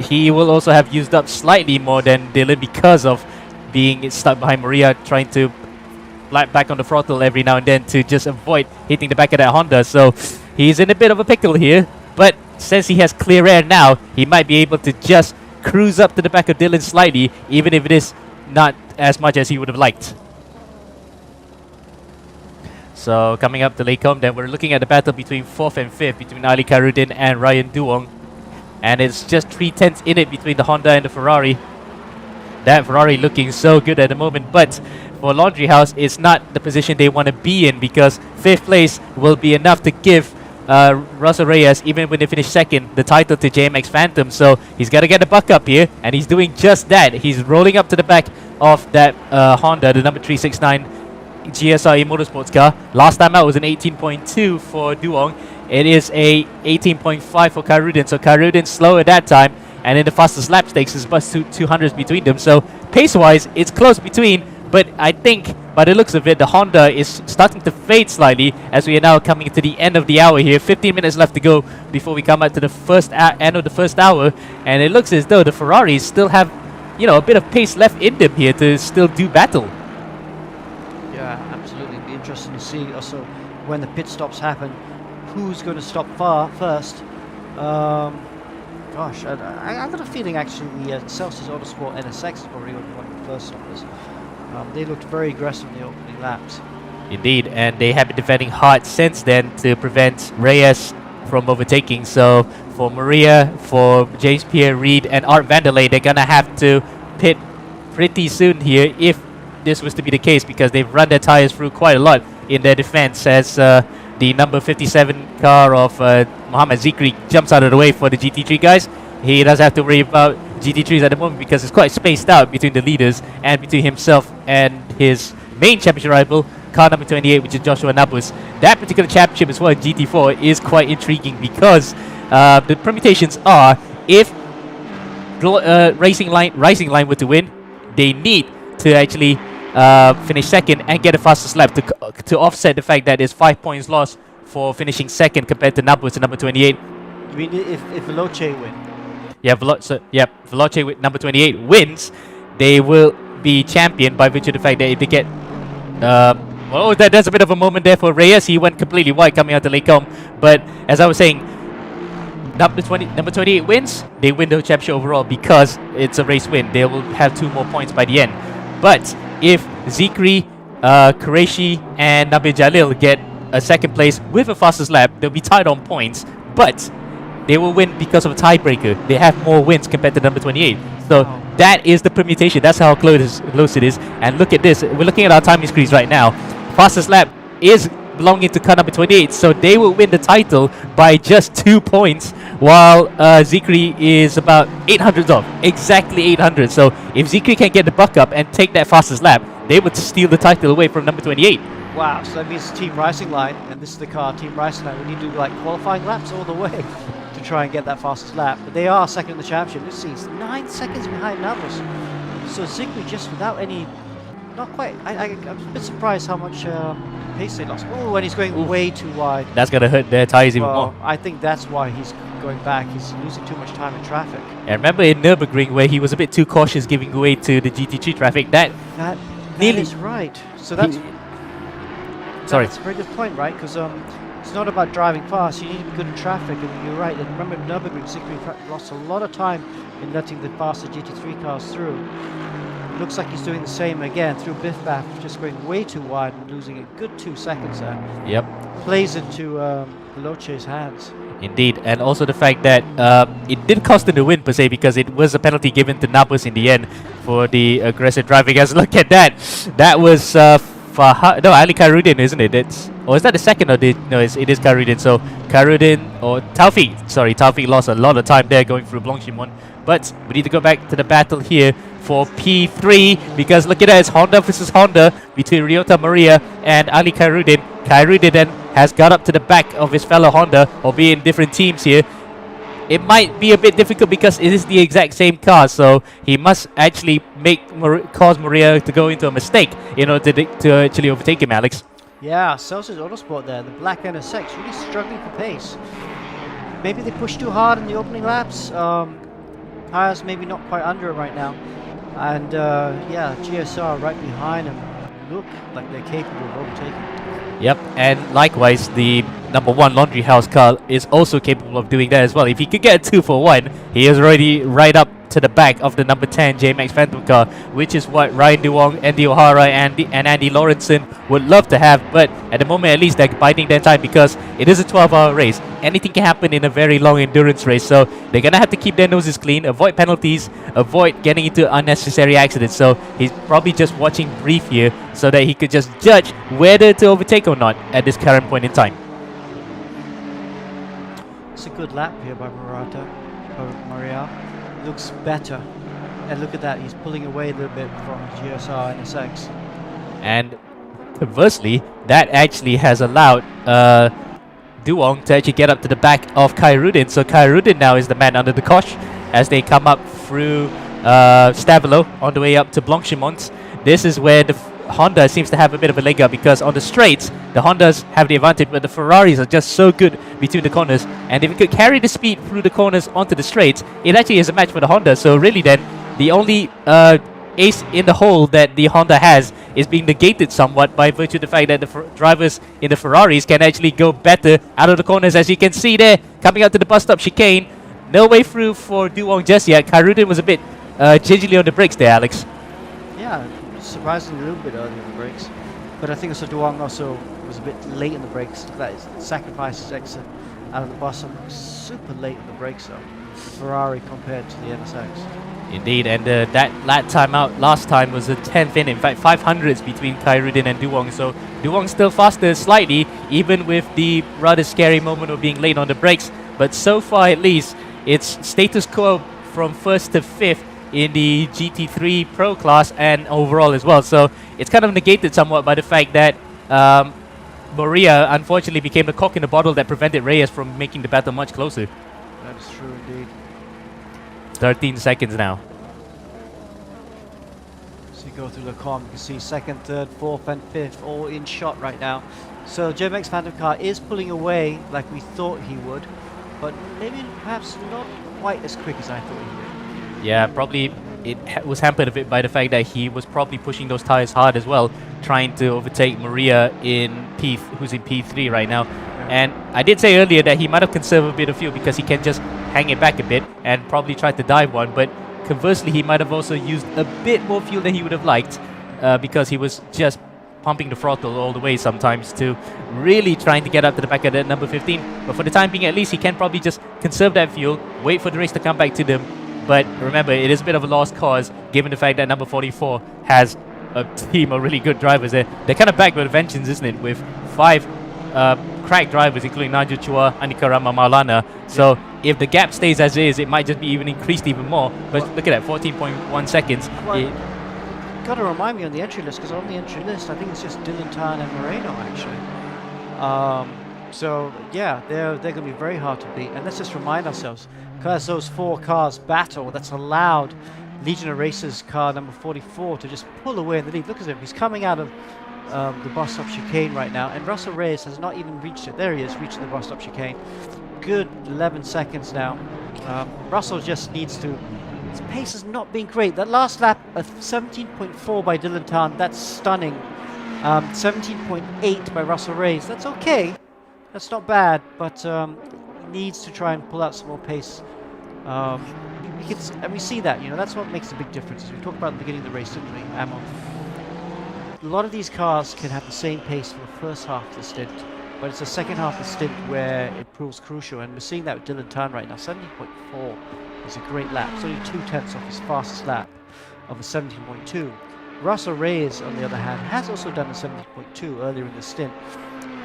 he will also have used up slightly more than Dylan because of being stuck behind Maria, trying to back on the throttle every now and then to just avoid hitting the back of that Honda. So he's in a bit of a pickle here, but since he has clear air now, he might be able to just cruise up to the back of Dylan slightly, even if it is not as much as he would have liked. So coming up to Lake Home, then we're looking at the battle between 4th and 5th, between Ali Karudin and Ryan Duong. And it's just 3/10 in it between the Honda and the Ferrari. That Ferrari looking so good at the moment, but for Laundry House, it's not the position they want to be in, because 5th place will be enough to give Russell Reyes, even when they finish 2nd, the title to JMX Phantom. So he's got to get a buck up here, and he's doing just that. He's rolling up to the back of that Honda, the number 369 GSRE Motorsports car. Last time out was an 18.2 for Duong. It is a 18.5 for Karudin, so Karudin slow at that time, and in the fastest lap stakes is about 200s between them. So pace-wise, it's close between, but I think by the looks of it, the Honda is starting to fade slightly as we are now coming to the end of the hour here. 15 minutes left to go before we come out to the end of the first hour, and it looks as though the Ferraris still have, you know, a bit of pace left in them here to still do battle. Yeah, absolutely. It'd be interesting to see also when the pit stops happen, who's going to stop first. Gosh, I got a feeling actually the Celsius Autosport NSX is probably going to be one of the first stoppers. They looked very aggressive in the opening laps. Indeed, and they have been defending hard since then to prevent Reyes from overtaking. So for Maria, for James Pierre Reed and Art Vanderlei, they're going to have to pit pretty soon here if this was to be the case, because they've run their tires through quite a lot in their defense as the number 57 car of Mohamed Zikri jumps out of the way for the GT3 guys. He doesn't have to worry about GT3s at the moment because it's quite spaced out between the leaders and between himself and his main championship rival, car number 28, which is Joshua Nabus. That particular championship as well in GT4 is quite intriguing because the permutations are, if Racing Line were to win, they need to actually finish 2nd and get a fastest lap to offset the fact that there's 5 points lost for finishing 2nd compared to Nabus and number 28. You mean if Veloce win? Yeah, Veloce with number 28 wins, they will be champion by virtue of the fact that if they get... well, there's a bit of a moment there for Reyes. He went completely wide coming out to Lake Home. But as I was saying, number 28 wins, they win the championship overall because it's a race win. They will have 2 more points by the end. But if Zikri, Qureshi and Nabil Jalil get a 2nd place with a fastest lap, they'll be tied on points. But they will win because of a tiebreaker. They have more wins compared to number 28. So that is the permutation. That's how close it is. And look at this. We're looking at our timing screens right now. Fastest lap is belonging to car number 28. So they will win the title by just 2 points, while Zikri is about 800 off. Exactly 800. So if Zikri can get the buck up and take that fastest lap, they would steal the title away from number 28. Wow, so that means Team Racing Line, and this is the car, Team Racing Line. We need to do like qualifying laps all the way to try and get that fastest lap. But they are second in the championship. Let's see, it's 9 seconds behind numbers. So Zikri just without any, not quite. I'm a bit surprised how much pace they lost. Oh, and he's going way too wide. That's gonna hurt their tires even Well, more. I think that's why he's going back. He's losing too much time in traffic. And remember in Nürburgring where he was a bit too cautious giving way to the GT3 traffic, that That Nearly- is right. So that's sorry. That's a very good point, right? Because it's not about driving fast. You need to be good in traffic, and you're right. And remember, Nürburgring, Zikri lost a lot of time in letting the faster GT3 cars through. It looks like he's doing the same again through Biff Baff, just going way too wide and losing a good 2 seconds there. Yep. Plays into Loche's hands. Indeed, and also the fact that it didn't cost him the win per se because it was a penalty given to Nabus in the end for the aggressive driving. As look at that, that was Ali Khairudin, isn't it? Or is that the second? Or no, it is Khairudin. So Khairudin or Taufik, sorry, Taufik lost a lot of time there going through Blanchimont. But we need to go back to the battle here for P3 because look at that, it's Honda versus Honda between Ryota Maria and Ali Khairudin. Khairudin then has got up to the back of his fellow Honda, albeit in different teams here. It might be a bit difficult because it is the exact same car, so he must actually cause Maria to go into a mistake in order to actually overtake him, Alex. Yeah, Celsius Autosport there, the black NSX, really struggling for pace. Maybe they pushed too hard in the opening laps. Tires maybe not quite under it right now. And yeah, GSR right behind him look like they're capable of overtaking. Yep, and likewise, the number 1 Laundry House car is also capable of doing that as well. If he could get a 2 for 1, he is already right up to the back of the number 10 J-Max Phantom car, which is what Ryan Duong, Andy O'Hara, and Andy Lawrenson would love to have. But at the moment, at least, they're biding their time because it is a 12-hour race. Anything can happen in a very long endurance race, so they're going to have to keep their noses clean, avoid penalties, avoid getting into unnecessary accidents. So he's probably just watching brief here so that he could just judge whether to overtake or not at this current point in time. It's a good lap here by Maria. Looks better. And look at that, he's pulling away a little bit from GSR NSX. And conversely, that actually has allowed Duong to actually get up to the back of Khairudin. So Khairudin now is the man under the cosh as they come up through Stavelot on the way up to Blanchimont. This is where the Honda seems to have a bit of a leg up because on the straights, the Hondas have the advantage, but the Ferraris are just so good between the corners. And if it could carry the speed through the corners onto the straights, it actually is a match for the Honda. So really then, the only ace in the hole that the Honda has is being negated somewhat by virtue of the fact that the drivers in the Ferraris can actually go better out of the corners, as you can see there, coming out to the bus stop chicane. No way through for Duong just yet. Khairudin was a bit gingerly on the brakes there, Alex. Yeah, surprisingly a little bit early on the brakes. But I think also Duong also was a bit late in the brakes. That is sacrifices exit out of the bottom. Super late on the brakes though. Ferrari compared to the NSX. Indeed, and that lap time out last time was a 10th in fact 500s between Khairudin and Duong, so Duong still faster slightly, even with the rather scary moment of being late on the brakes, but so far at least, it's status quo from 1st to 5th in the GT3 Pro class and overall as well, so it's kind of negated somewhat by the fact that Maria unfortunately became the cork in the bottle that prevented Reyes from making the battle much closer. That is true indeed. 13 seconds now. So you go through the column, you can see 2nd, 3rd, 4th and 5th all in shot right now. So JMX Phantom car is pulling away like we thought he would, but maybe perhaps not quite as quick as I thought he would. Yeah, probably it was hampered a bit by the fact that he was probably pushing those tires hard as well, trying to overtake Maria who's in P3 right now. And I did say earlier that he might have conserved a bit of fuel because he can just hang it back a bit and probably try to dive one, but conversely he might have also used a bit more fuel than he would have liked because he was just pumping the throttle all the way sometimes to really trying to get up to the back of that number 15. But for the time being at least, he can probably just conserve that fuel, wait for the race to come back to them. But remember, it is a bit of a lost cause given the fact that number 44 has a team of really good drivers there. They're kind of back with a vengeance, isn't it? With 5 crack drivers, including Nigel Chua, Anika Rama Maulana. So if the gap stays as is, it might just be even increased even more. But look at that, 14.1 seconds. got to remind me on the entry list, because on the entry list, I think it's just Dylan Tan and Moreno, actually. So, yeah, they're going to be very hard to beat. And let's just remind ourselves, because those 4 cars battle, that's allowed Legion of Racers car number 44 to just pull away in the lead. Look at him. He's coming out of the bus stop chicane right now, and Russell Reyes has not even reached it. There he is, reaching the bus stop chicane. Good 11 seconds now. Russell just needs to... His pace has not been great. That last lap, a 17.4 by Dylan Tan, that's stunning. 17.8 by Russell Reyes, that's okay. That's not bad, but he needs to try and pull out some more pace. And we see that, that's what makes a big difference. As we talked about at the beginning of the race, didn't we, Ammo? A lot of these cars can have the same pace for the first half of the stint, but it's the second half of the stint where it proves crucial, and we're seeing that with Dylan Tan right now. 17.4 is a great lap. It's only 2/10 off his fastest lap of a 17.2. Russell Reyes, on the other hand, has also done a 17.2 earlier in the stint,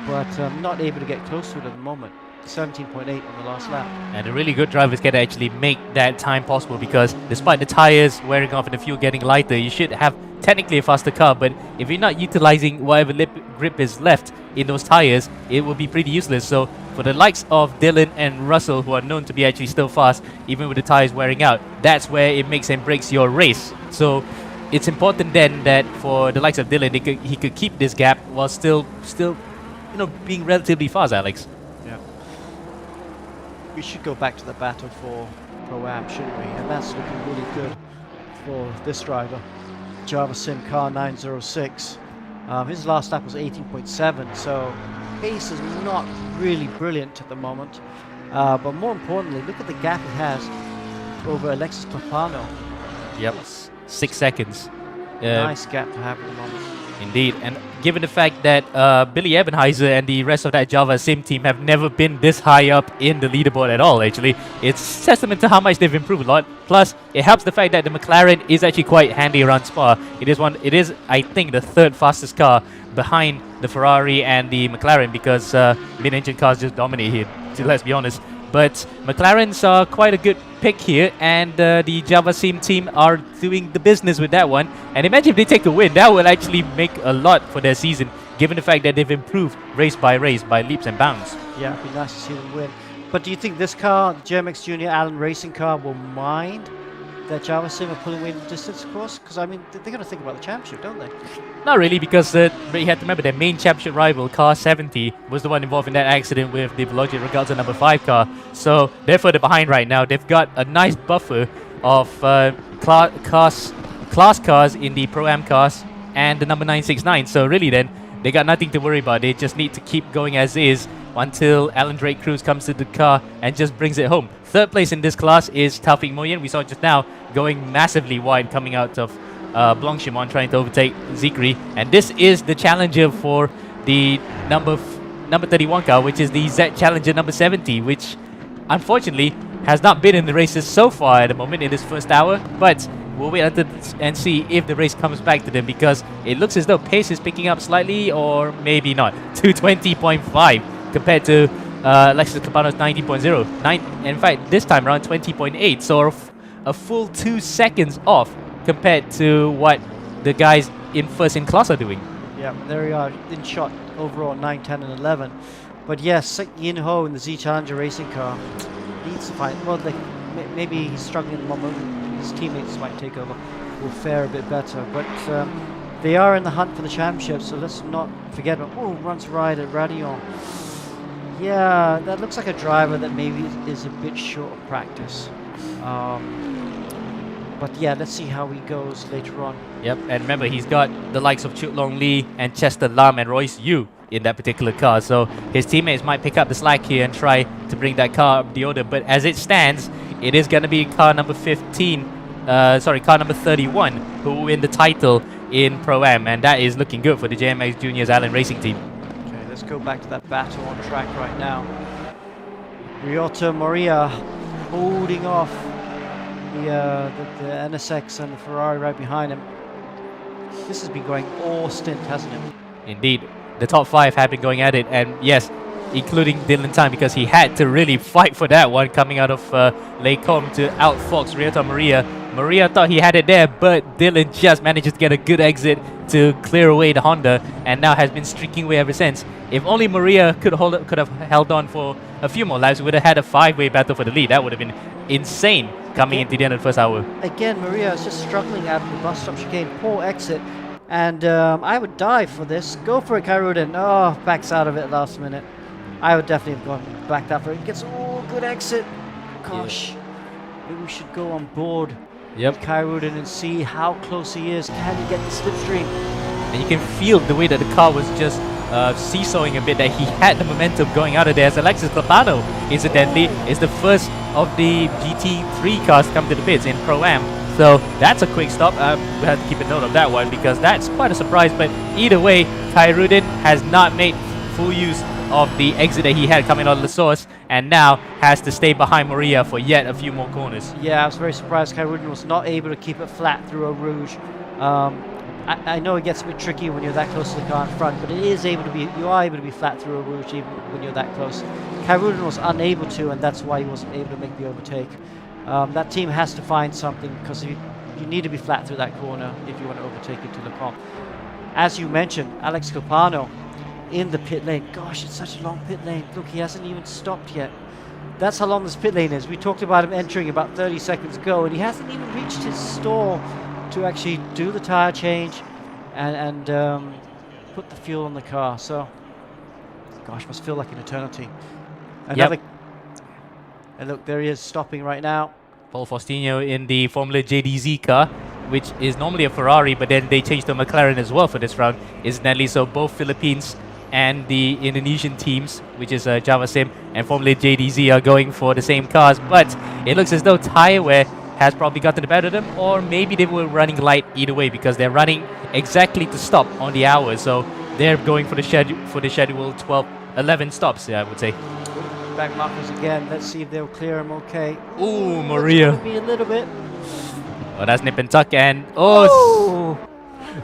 but not able to get close to it at the moment. 17.8 on the last lap. And the really good drivers can actually make that time possible, because despite the tires wearing off and the fuel getting lighter, you should have technically a faster car, but if you're not utilizing whatever grip is left in those tires, it will be pretty useless. So for the likes of Dylan and Russell, who are known to be actually still fast, even with the tires wearing out, that's where it makes and breaks your race. So it's important then that for the likes of Dylan, he could keep this gap while still being relatively fast, Alex. Yeah. We should go back to the battle for Pro-Am, shouldn't we? And that's looking really good for this driver, Java Sim Car 906. His last lap was 18.7, so pace is not really brilliant at the moment. But more importantly, look at the gap he has over Alexis Papano. Yep, 6 seconds. Nice gap to have at the moment. Indeed, and given the fact that Billy Ebenheiser and the rest of that Java Sim team have never been this high up in the leaderboard at all, actually, it's testament to how much they've improved a lot. Plus, it helps the fact that the McLaren is actually quite handy around Spa. It is, I think, the 3rd fastest car behind the Ferrari and the McLaren, because mid-engine cars just dominate here, let's be honest. But McLarens are quite a good pick here, and the Java Sim team are doing the business with that one. And imagine if they take a win, that will actually make a lot for their season, given the fact that they've improved race by leaps and bounds. Yeah, it'd be nice to see them win. But do you think this car, the GMX Junior Allen Racing car, will mind that Java Sim are pulling away in the distance, of course? Because, I mean, they're going to think about the championship, don't they? Not really, because you have to remember their main championship rival, Car 70, was the one involved in that accident with the Veloci Regatta number 5 car. So they're further behind right now. They've got a nice buffer of class cars in the Pro-Am cars and the number 969. So really then, they got nothing to worry about. They just need to keep going as is until Alan Drake Cruz comes to the car and just brings it home. 3rd place in this class is Taufik Moyen. We saw just now going massively wide coming out of Blanchimont, trying to overtake Zikri. And this is the challenger for the number 31 car, which is the Z Challenger number 70, which unfortunately has not been in the races so far at the moment in this first hour. But we'll wait until and see if the race comes back to them, because it looks as though pace is picking up slightly, or maybe not. 220.5 compared to Lexus Capano's 19.0. In fact, this time around 20.8. So a full 2 seconds off compared to what the guys in first in class are doing. Yeah, there we are in shot overall 9, 10, and 11. But yes, Yin Ho in the Z Challenger racing car needs to find. Well, maybe he's struggling at the moment. His teammates might take over. Will fare a bit better, but they are in the hunt for the championship. So let's not forget. Oh, runs right at Radion. Yeah, that looks like a driver that maybe is a bit short of practice. But yeah, let's see how he goes later on. Yep, and remember, he's got the likes of Chut Long Lee and Chester Lam and Royce Yu in that particular car. So his teammates might pick up the slack here and try to bring that car up the order. But as it stands, it is going to be car number 31 who will win the title in Pro-Am. And that is looking good for the JMX Juniors Allen Racing team. Okay, let's go back to that battle on track right now. Ryota Moria holding off the NSX and the Ferrari right behind him. This has been going all stint, hasn't it? Indeed. The top 5 have been going at it, and yes, including Dylan Tan, because he had to really fight for that one, coming out of Lake Com to outfox Ryota Maria Maria thought he had it there, but Dylan just manages to get a good exit to clear away the Honda, and now has been streaking away ever since. If only Maria could have held on for a few more laps, we would have had a 5-way battle for the lead. That would have been insane coming into the end of the first hour. Again, Maria is just struggling out of the bus stop chicane. Poor exit. And I would dive for this. Go for it, Kairuden. Oh, backs out of it last minute. I would definitely have gone back that for it. Gets good exit. Gosh, maybe we should go on board with Kairuden and see how close he is. Can he get the slipstream? And you can feel the way that the car was just seesawing a bit, that he had the momentum going out of there. As Alexis Clapano, incidentally, is the first of the GT3 cars to come to the pits in Pro-Am. So that's a quick stop. We have to keep a note of that one because that's quite a surprise. But either way, Kairuden has not made full use of the exit that he had coming out of the source, and now has to stay behind Maria for yet a few more corners. Yeah, I was very surprised Kairuden was not able to keep it flat through Eau Rouge. I know it gets a bit tricky when you're that close to the car in front, but you are able to be flat through Eau Rouge even when you're that close. Kairuden was unable to, and that's why he wasn't able to make the overtake. That team has to find something, because you need to be flat through that corner if you want to overtake into the comp. As you mentioned, Alex Copano in the pit lane. Gosh, it's such a long pit lane. Look, he hasn't even stopped yet. That's how long this pit lane is. We talked about him entering about 30 seconds ago, and he hasn't even reached his stall to actually do the tire change and put the fuel on the car. So, gosh, must feel like an eternity. Another. And look, there he is stopping right now. Paul Faustino in the Formula JDZ car, which is normally a Ferrari, but then they changed to a McLaren as well for this round, incidentally. So both Philippines and the Indonesian teams, which is Java Sim and Formula JDZ, are going for the same cars. But it looks as though tire wear has probably gotten the better of them, or maybe they were running light either way, because they're running exactly to stop on the hour. So they're going for the schedule 11 stops, I would say. Back markers again. Let's see if they'll clear him okay. Ooh, Maria. Maybe a little bit. Oh, that's nip and tuck, and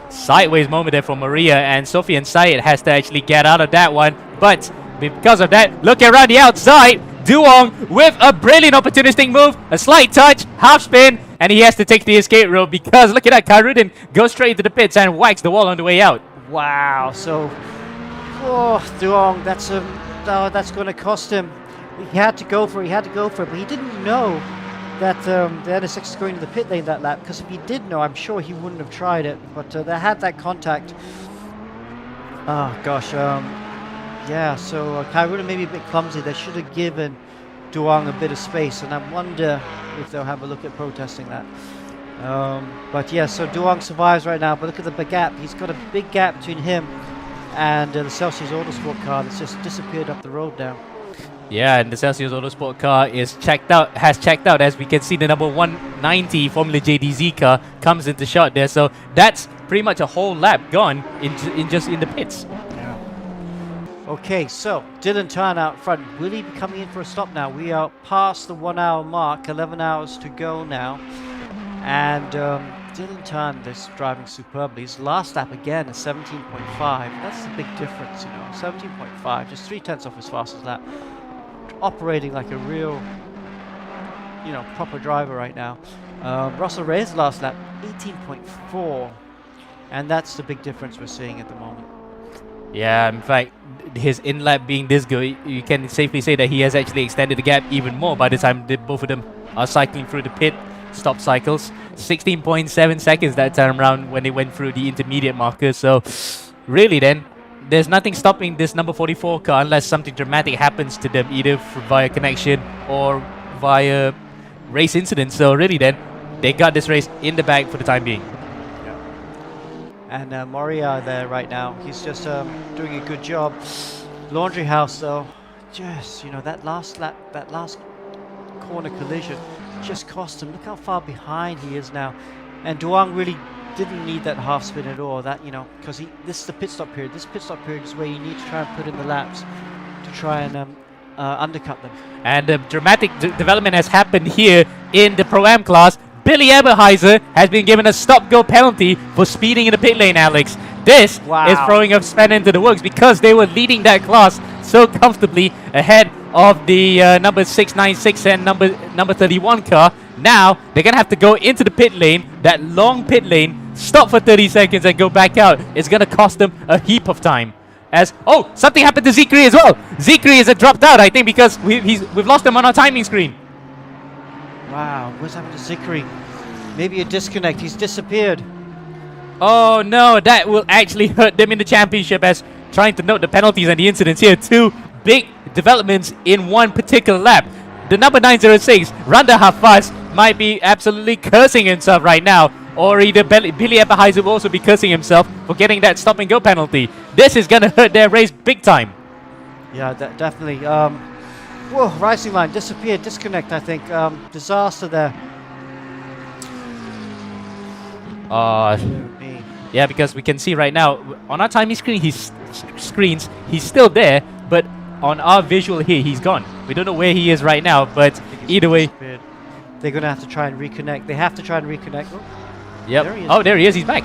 sideways moment there for Maria, and Sophie and Syed has to actually get out of that one. But because of that, look around the outside. Duong with a brilliant opportunistic move, a slight touch, half spin, and he has to take the escape route, because look at that, Kairuden goes straight into the pits and whacks the wall on the way out. Wow, so Duong, that's going to cost him. He had to go for it, but he didn't know that the NSX is going to the pit lane that lap, because if he did know, I'm sure he wouldn't have tried it, but they had that contact. Oh gosh, yeah, so Kairuden may be a bit clumsy. They should have given Duong a bit of space, and I wonder if they'll have a look at protesting that. But yeah, so Duong survives right now, but look at the big gap. He's got a big gap between him and the Celsius Autosport car that's just disappeared up the road now. Yeah, and the Celsius Autosport car has checked out, as we can see the number 190 Formula JDZ car comes into shot there. So that's pretty much a whole lap gone in just in the pits. Okay, so Dylan Tan out front. Will he be coming in for a stop now? We are past the 1 hour mark, 11 hours to go now. And Dylan Tan is driving superbly. His last lap again is 17.5. That's the big difference, 17.5, just 0.3 off his fastest lap. Operating like a real, proper driver right now. Russell Reyes' last lap, 18.4. And that's the big difference we're seeing at the moment. Yeah, in fact, his in-lap being this good, you can safely say that he has actually extended the gap even more by the time both of them are cycling through the pit stop cycles. 16.7 seconds that time around when they went through the intermediate markers. So really then, there's nothing stopping this number 44 car unless something dramatic happens to them, either via connection or via race incident. So really then, they got this race in the bag for the time being. And Moria there right now, he's just doing a good job. Laundry House though, just, that last lap, that last corner collision just cost him. Look how far behind he is now. And Duong really didn't need that half spin at all. That, because this is the pit stop period. This pit stop period is where you need to try and put in the laps to try and undercut them. And a dramatic development has happened here in the Pro-Am class. Billy Eberheiser has been given a stop-go penalty for speeding in the pit lane, Alex. This is throwing a spanner into the works, because they were leading that class so comfortably ahead of the number 696 and number 31 car. Now they're gonna have to go into the pit lane, that long pit lane, stop for 30 seconds and go back out. It's gonna cost them a heap of time. As something happened to Z3 as well. Z3 is dropped out, I think, because we've lost him on our timing screen. Wow, what's happened to Zikri? Maybe a disconnect. He's disappeared. Oh no, that will actually hurt them in the championship. As trying to note the penalties and the incidents here, 2 big developments in one particular lap. The number 906, Randa Hafaz, might be absolutely cursing himself right now. Or either Billy Eberheiser will also be cursing himself for getting that stop and go penalty. This is gonna hurt their race big time. Yeah, definitely. Whoa, racing line disappeared. Disconnect, I think. Disaster there. Yeah, because we can see right now on our timing screen, he's still there, but on our visual here, he's gone. We don't know where he is right now, but either way, they're gonna have to try and reconnect. They have to try and reconnect. Yep. There he is. Oh, there he is. He's back.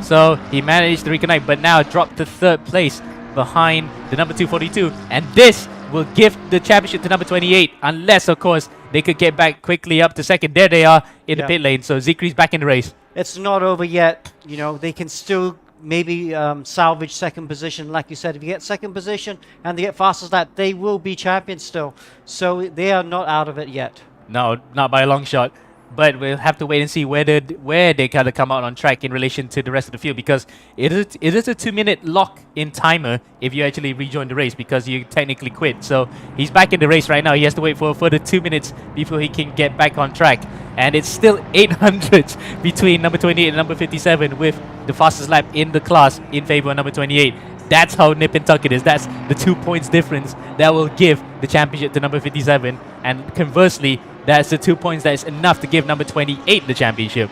So he managed to reconnect, but now dropped to 3rd place behind the number 242, and this will give the championship to number 28, unless, of course, they could get back quickly up to 2nd. There they are in the pit lane. So Zikri's back in the race. It's not over yet. You know, they can still maybe salvage 2nd position. Like you said, if you get 2nd position and they get fastest lap, they will be champions still. So they are not out of it yet. No, not by a long shot. But we'll have to wait and see where they kind of come out on track in relation to the rest of the field, because it is a 2-minute lock in timer if you actually rejoin the race, because you technically quit. So he's back in the race right now. He has to wait for a further 2 minutes before he can get back on track. And it's still 800 between number 28 and number 57, with the fastest lap in the class in favor of number 28. That's how nip and tuck it is. That's the 2 points difference that will give the championship to number 57. And conversely, that's the 2 points that is enough to give number 28 the championship.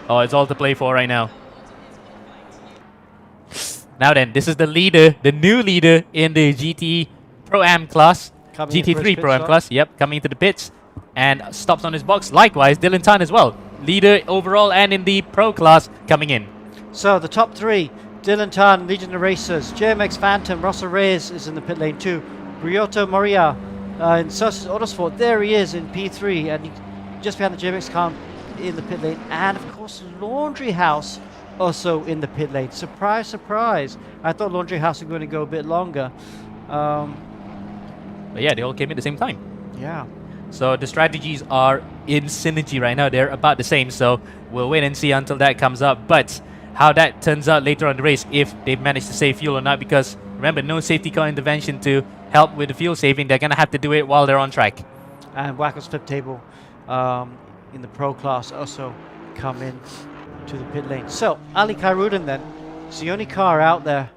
Oh, it's all to play for right now. Now then, this is the leader, the new leader in the GT Pro-Am class. GT3 Pro-Am class, yep, coming into the pits. And stops on his box. Likewise, Dylan Tan as well. Leader overall and in the Pro class coming in. So the top 3, Dylan Tan, Legion of Racers, JMX Phantom, Russell Reyes is in the pit lane too. Ryoto Moria in Celsius Autosport, there he is in P3, and just behind the JMX car in the pit lane. And of course, Laundry House also in the pit lane. Surprise, surprise. I thought Laundry House was going to go a bit longer. But yeah, they all came in at the same time. Yeah. So the strategies are in synergy right now. They're about the same. So we'll wait and see until that comes up. But how that turns out later on in the race, if they've managed to save fuel or not, because remember, no safety car intervention to help with the fuel saving. They're going to have to do it while they're on track. And Wacko's flip table in the Pro class also come in to the pit lane. So Ali Kairudan then, it's the only car out there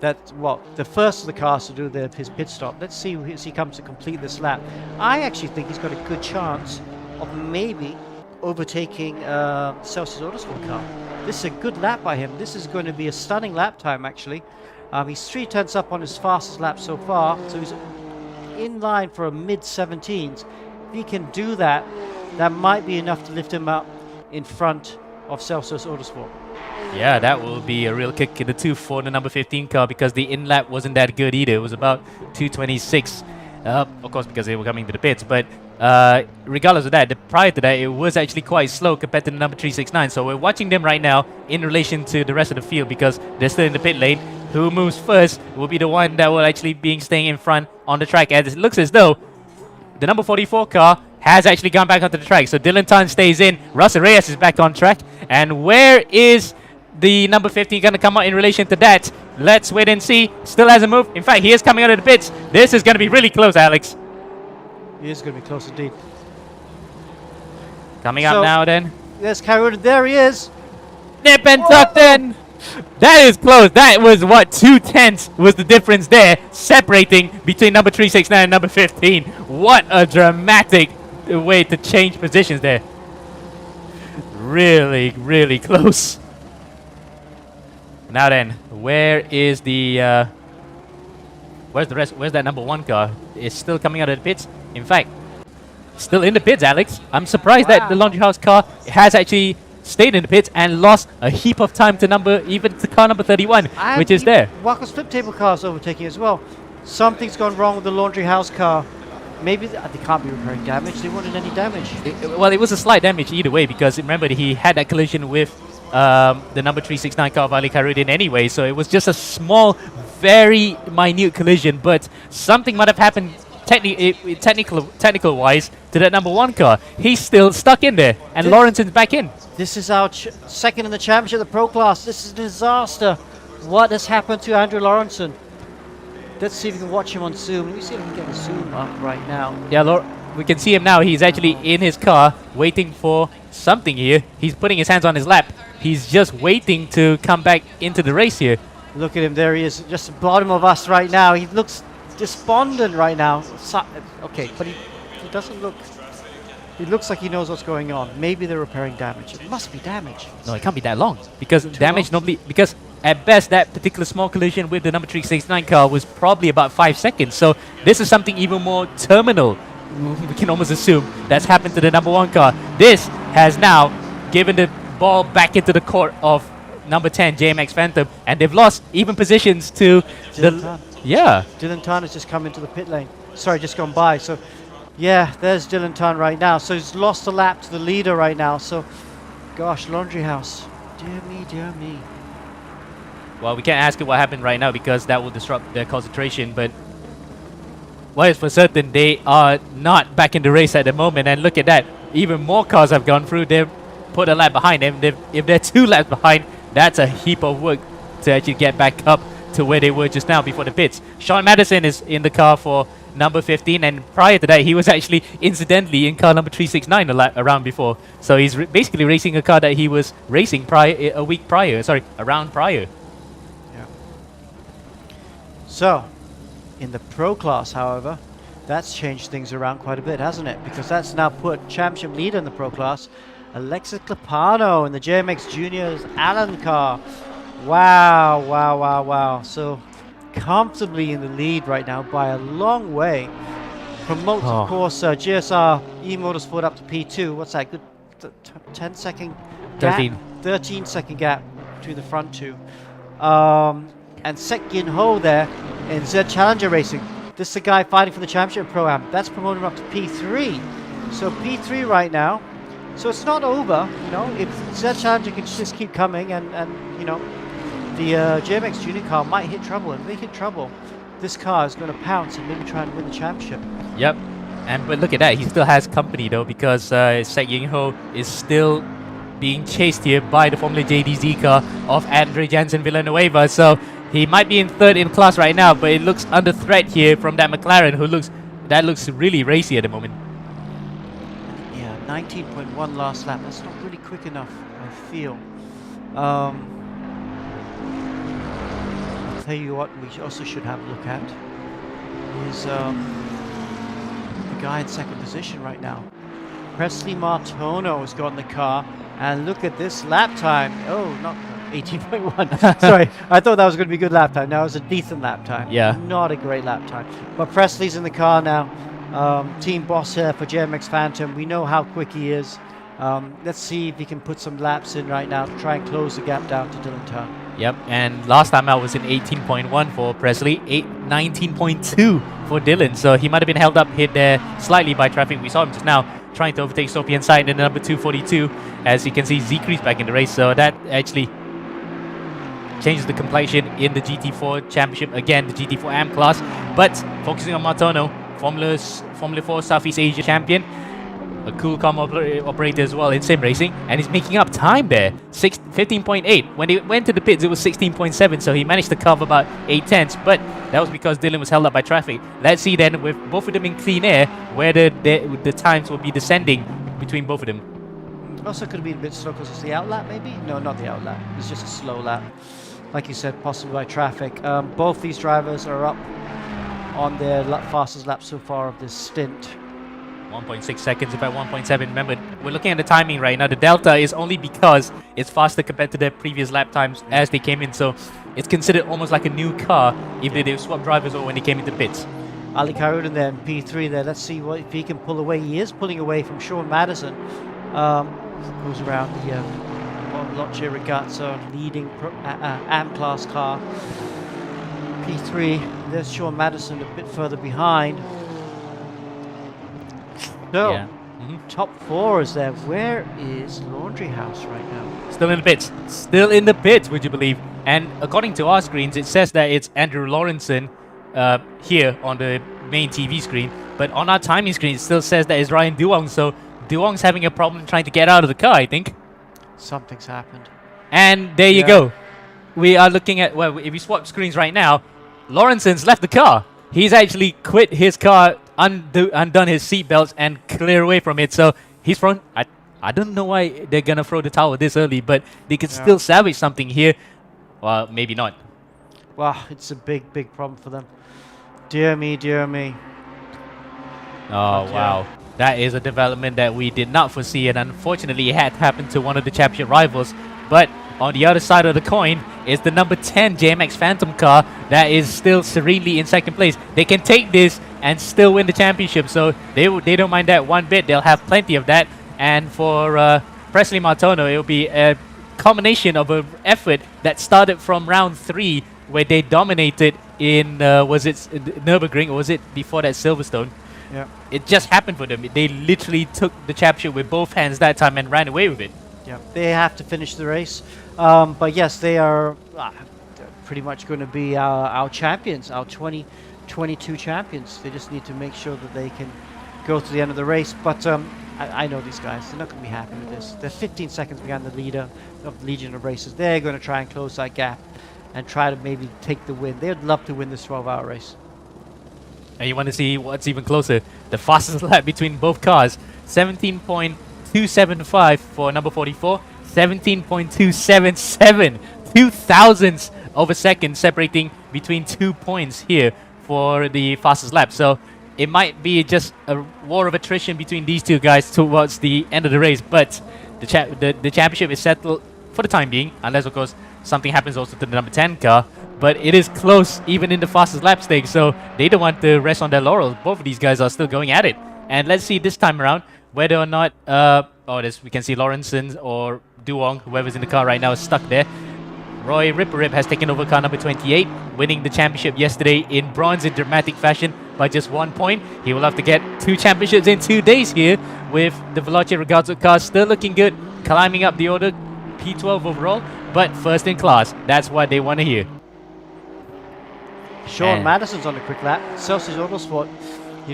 that, well, the first of the cars to do his pit stop. Let's see if he comes to complete this lap. I actually think he's got a good chance of maybe overtaking Celsius Autosport car. This is a good lap by him. This is going to be a stunning lap time, actually. He's 3/10 up on his fastest lap so far, so he's in line for a mid-17s. If he can do that, that might be enough to lift him up in front of Celsius Autosport. Yeah, that will be a real kick in the tooth for the number 15 car, because the in-lap wasn't that good either. It was about 2:26, of course, because they were coming to the pits. But regardless of that, prior to that, it was actually quite slow compared to the number 369. So we're watching them right now in relation to the rest of the field, because they're still in the pit lane. Who moves first will be the one that will actually be staying in front on the track. As it looks as though the number 44 car has actually gone back onto the track. So Dylan Tan stays in. Russell Reyes is back on track. And where is the number 15 going to come out in relation to that? Let's wait and see. Still hasn't moved. In fact, he is coming out of the pits. This is going to be really close, Alex. He is going to be close indeed. Coming up now then. There's Kairudan. There he is. Nip and tuck then. That is close. That was what, 2/10 was the difference there, separating between number 369 and number 15. What a dramatic way to change positions there. Really, really close. Now then, where is the where's the rest? Where's that number 1 car? It's still coming out of the pits. In fact, still in the pits, Alex. I'm surprised that the Laundry House car has actually stayed in the pits and lost a heap of time to car number 31, which is there. Wacko's flip table car is overtaking as well. Something's gone wrong with the laundry house car. Maybe they can't be repairing damage. They wanted any damage. Well, it was a slight damage either way because remember he had that collision with the number 369 car of Ali Karudin anyway, so it was just a small, very minute collision, but something might have happened technical wise to that number 1 car. He's still stuck in there, and Lawrenson's back in. This is our second in the championship, the pro class. This is a disaster. What has happened to Andrew Lawrenson? Let's see if we can watch him on Zoom. Let me see if we can get a Zoom up right now. Yeah, we can see him now. He's actually in his car waiting for something here. He's putting his hands on his lap. He's just waiting to come back into the race here. Look at him. There he is, just the bottom of us right now. He looks despondent right now. Okay, but he doesn't look... He looks like he knows what's going on. Maybe they're repairing damage. It must be damage. No, it can't be that long because damage normally... Because at best, that particular small collision with the number 369 car was probably about 5 seconds. So this is something even more terminal. We can almost assume that's happened to the number 1 car. This has now given the ball back into the court of number 10, JMX Phantom, and they've lost even positions to Dylan Tan. Yeah. Dylan Tan has just come into the pit lane. Sorry, just gone by. So, yeah, there's Dylan Tan right now. So he's lost a lap to the leader right now. So, gosh, Laundry House. Dear me, dear me. Well, we can't ask it what happened right now because that will disrupt their concentration, but what is for certain, they are not back in the race at the moment, and look at that. Even more cars have gone through. They've put a lap behind them. If they're 2 laps behind, that's a heap of work to actually get back up to where they were just now before the pits. Sean Madison is in the car for number 15, and prior to that, he was actually incidentally in car number 369 a round before. So he's basically racing a car that he was racing a round prior. So, in the pro class, however, that's changed things around quite a bit, hasn't it? Because that's now put championship leader in the pro class, Alexis Clapano in the JMX Juniors Allen car. Wow, wow, wow, wow. So, comfortably in the lead right now by a long way. Promotes, of course, GSR eMotorsport up to P2. What's that? Good 10-second gap? 13-second gap between the front two. And Sek Gin Ho there in Z Challenger Racing. This is the guy fighting for the championship Pro-Am. That's promoted him up to P3. So P3 right now. So it's not over, you know. If Z Challenger can just keep coming and you know, the JMX Junior car might hit trouble. And if they hit trouble, this car is going to pounce and maybe try and win the championship. Yep. But look at that. He still has company though, because Sek Ying Ho is still being chased here by the Formula JDZ car of Andre Jansen Villanueva. So he might be in 3rd in class right now, but it looks under threat here from that McLaren, who looks really racy at the moment. Yeah, 19.1 last lap. That's not really quick enough, I feel. I'll tell you what we also should have a look at is the guy in 2nd position right now. Presley Martono has got in the car, and look at this lap time. Oh, not 18.1. Sorry, I thought that was going to be a good lap time. Now it's a decent lap time. Yeah. Not a great lap time. But Presley's in the car now. Team boss here for JMX Phantom. We know how quick he is. Let's see if he can put some laps in right now to try and close the gap down to Dylan Tan. Yep, and last time out was in 18.1 for Presley, 19.2 for Dylan. So he might have been held up, hit there slightly by traffic. We saw him just now trying to overtake Sophie inside in the number 242. As you can see, Zekri's back in the race. So that actually changes the complexion in the GT4 championship. Again, the GT4 AM class. But focusing on Martono, Formula 4 Southeast Asia champion. A cool car operator as well in sim racing, and he's making up time there. 15.8. When they went to the pits, it was 16.7, so he managed to cover about 8/10, but that was because Dylan was held up by traffic. Let's see then, with both of them in clean air, whether the times will be descending between both of them. Also could have been a bit slow because it's the outlap, maybe? No, not the outlap. It's just a slow lap. Like you said, possibly by traffic. Both these drivers are up on their fastest lap so far of this stint. 1.6 seconds, in fact 1.7. Remember, we're looking at the timing right now. The delta is only because it's faster compared to their previous lap times as they came in. So it's considered almost like a new car if they swap drivers or when they came into pits. Ali Karudin there in P3 there. Let's see if he can pull away. He is pulling away from Sean Madison. Goes around the Lotche Ragazza leading AM class car. P3, there's Sean Madison a bit further behind. So, Yeah. top 4 is there. Where is Laundry House right now? Still in the pits. Still in the pits, would you believe? And according to our screens, it says that it's Andrew Lawrenson here on the main TV screen. But on our timing screen, it still says that it's Ryan Duong. So Duong's having a problem trying to get out of the car, I think. Something's happened. And there you go. We are looking at, well, if we swap screens right now, Lawrenson's left the car. He's actually quit his car, undone his seatbelts, and clear away from it. So he's from, I don't know why they're going to throw the towel this early, but they can still salvage something here. Well, maybe not. Wow, it's a big, big problem for them. Dear me, dear me. Oh, wow. That is a development that we did not foresee, and unfortunately it had happened to one of the championship rivals. But on the other side of the coin is the number 10 JMX Phantom car that is still serenely in second place. They can take this and still win the championship, so they don't mind that one bit. They'll have plenty of that. And for Presley Martono, it will be a combination of an effort that started from round 3, where they dominated in, was it Nürburgring, or was it before that Silverstone? Yeah. It just happened for them. They literally took the championship with both hands that time and ran away with it. Yeah, they have to finish the race. But yes, they are pretty much going to be our champions, our 2022 champions. They just need to make sure that they can go to the end of the race. But I know these guys. They're not going to be happy with this. They're 15 seconds behind the leader of the Legion of Races. They're going to try and close that gap and try to maybe take the win. They'd love to win this 12-hour race. And you want to see what's even closer. The fastest lap between both cars, 17.275 for number 44, 17.277. 2 thousandths of a second separating between 2 points here for the fastest lap. So it might be just a war of attrition between these two guys towards the end of the race. But the championship is settled for the time being, unless, of course, something happens also to the number 10 car. But it is close even in the fastest lap stakes, so they don't want to rest on their laurels. Both of these guys are still going at it. And let's see this time around whether or not, we can see Lawrenson or Duong, whoever's in the car right now, is stuck there. Roy Ripperip has taken over car number 28, winning the championship yesterday in bronze in dramatic fashion by just 1 point. He will have to get 2 championships in 2 days here, with the Veloce Ragazzo car still looking good, climbing up the order, P12 overall, but first in class. That's what they want to hear. Sean Madison's on a quick lap. Celsius Autosport.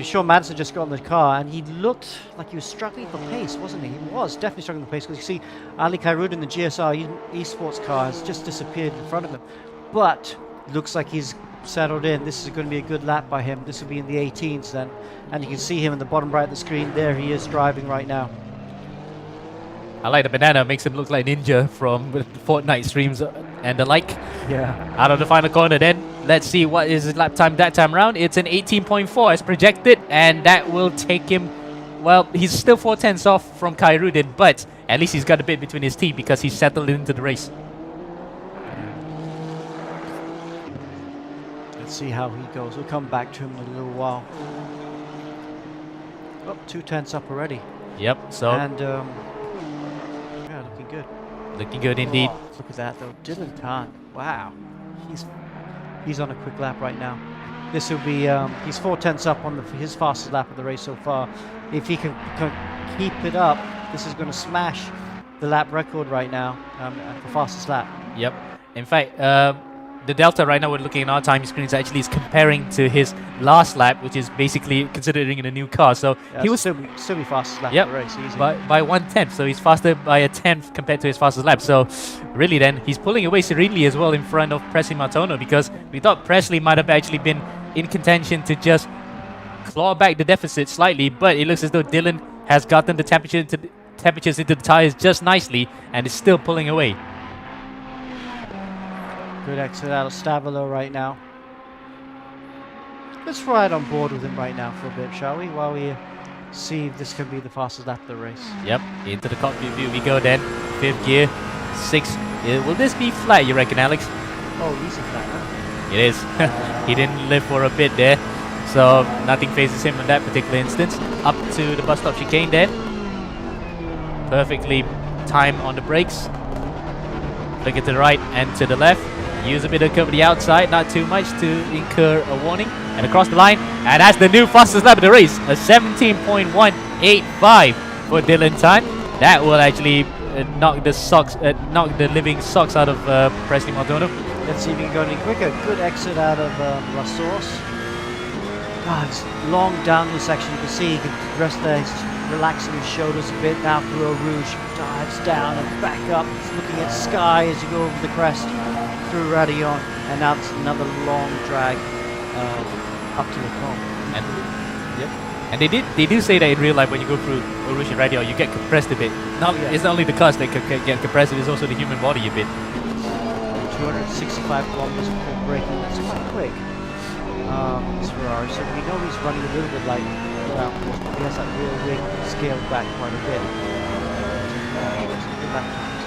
Sean Madison just got in the car and he looked like he was struggling for pace, wasn't he? He was definitely struggling for pace, because you see Ali Khairud in the GSR eSports car has just disappeared in front of him. But looks like he's settled in. This is going to be a good lap by him. This will be in the 18s then. And you can see him in the bottom right of the screen. There he is driving right now. I like the banana, makes him look like Ninja from Fortnite streams and the like. Yeah. Out of the final corner then. Let's see what is his lap time that time around. It's an 18.4 as projected, and that will take him, well, he's still 4 tenths off from Khairudin, but at least he's got a bit between his teeth because he's settled into the race. Let's see how he goes. We'll come back to him in a little while. Oh, 2 tenths up already. Yep, so And yeah, looking good. looking good indeed. Oh, look at that though, Dylan Tan. Wow, he's on a quick lap right now. This will be he's 4 tenths up on his fastest lap of the race so far. If he can keep it up, this is going to smash the lap record right now for fastest lap. Yep. In fact, the delta right now we're looking at our time screens actually is comparing to his last lap, which is basically considering in a new car. So Yeah, he was still be fastest lap Yep, of the race, easy. by 1/10, so he's faster by a 10th compared to his fastest lap. So really then, he's pulling away serenely as well in front of Presley Martono, because we thought Presley might have actually been in contention to just claw back the deficit slightly, but it looks as though Dylan has gotten the temperatures into the tires just nicely and is still pulling away. Good exit out of Stavilo right now. Let's ride on board with him right now for a bit, shall we? While we see if this can be the fastest lap of the race. Yep, into the cockpit view we go then. 5th gear, 6. Will this be flat, you reckon, Alex? Oh, easy flat, huh? It is. He didn't live for a bit there, so nothing phases him in that particular instance. Up to the bus stop chicane then. Perfectly timed on the brakes. Flick it to the right and to the left. Use a bit of cover the outside, not too much to incur a warning. And across the line, and that's the new fastest lap of the race, a 17.185 for Dylan time. That will actually knock the living socks out of Presley Martono. Let's see if he can go any quicker. Good exit out of La Source. It's long downhill section. You can see he can rest there. He's relaxing his shoulders a bit. Now through Eau Rouge, dives down and back up. He's looking at Sky as you go over the crest through Radillon, and now it's another long drag up to the cone. And and they do say that in real life when you go through Eau Rouge and Radillon, you get compressed a bit. It's not only the cars that can get compressed; it's also the human body a bit. 265 kilometers before braking. That's quite quick. This Ferrari, so we know he's running a little bit like, well, he has that rear wing scaled back quite a bit. Good lap times.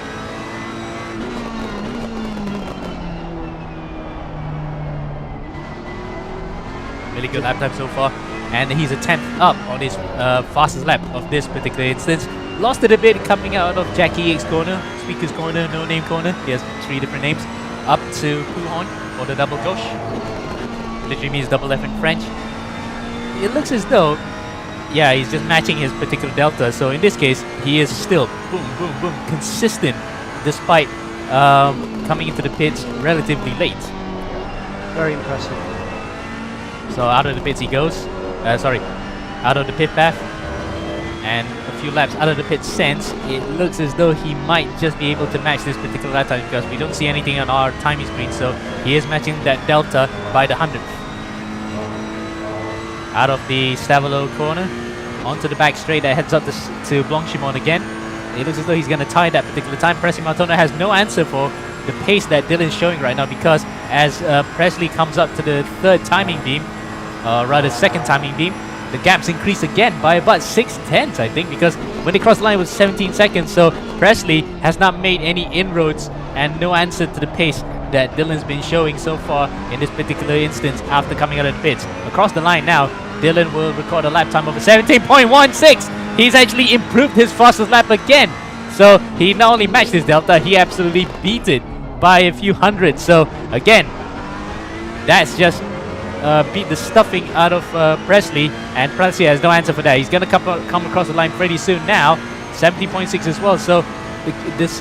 Really good lap time so far, and he's a 10th up on his fastest lap of this particular instance. Lost it a bit coming out of Jackie X corner, Speaker's corner, No Name corner. He has 3 different names. Up to Pouhon for the double gauche. Literally means double F in French. It looks as though, yeah, he's just matching his particular delta. So in this case, he is still boom, boom, boom, consistent despite coming into the pits relatively late. Very impressive. So out of the pits he goes. Out of the pit path. And a few laps out of the pit sense, it looks as though he might just be able to match this particular lap time because we don't see anything on our timing screen. So he is matching that delta by the 100th. Out of the Stavolo corner, onto the back straight that heads up to Blanchimont again. It looks as though he's going to tie that particular time. Presley Martono has no answer for the pace that Dylan's showing right now because as Presley comes up to the third timing beam, second timing beam, the gaps increase again by about 6/10, I think, because when they crossed the line it was 17 seconds. So Presley has not made any inroads and no answer to the pace that Dylan's been showing so far in this particular instance after coming out of the pits. Across the line now, Dylan will record a lap time of a 17.16. He's actually improved his fastest lap again. So he not only matched his delta, he absolutely beat it by a few hundreds. So again, that's just beat the stuffing out of Presley, and Presley has no answer for that. He's going to come across the line pretty soon now, 17.6 as well. So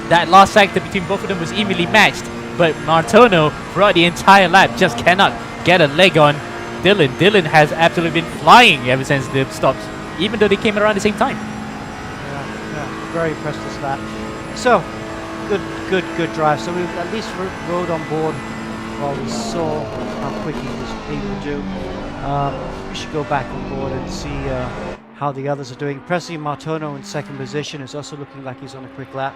that last sector between both of them was evenly matched, but Martono throughout the entire lap just cannot get a leg on Dylan. Dylan has absolutely been flying ever since the stops, even though they came around the same time. Yeah, very impressed with that. So, good drive. So we at least rode on board while we saw how quick he was able to do. We should go back on board and see how the others are doing. Presley Martono in second position is also looking like he's on a quick lap,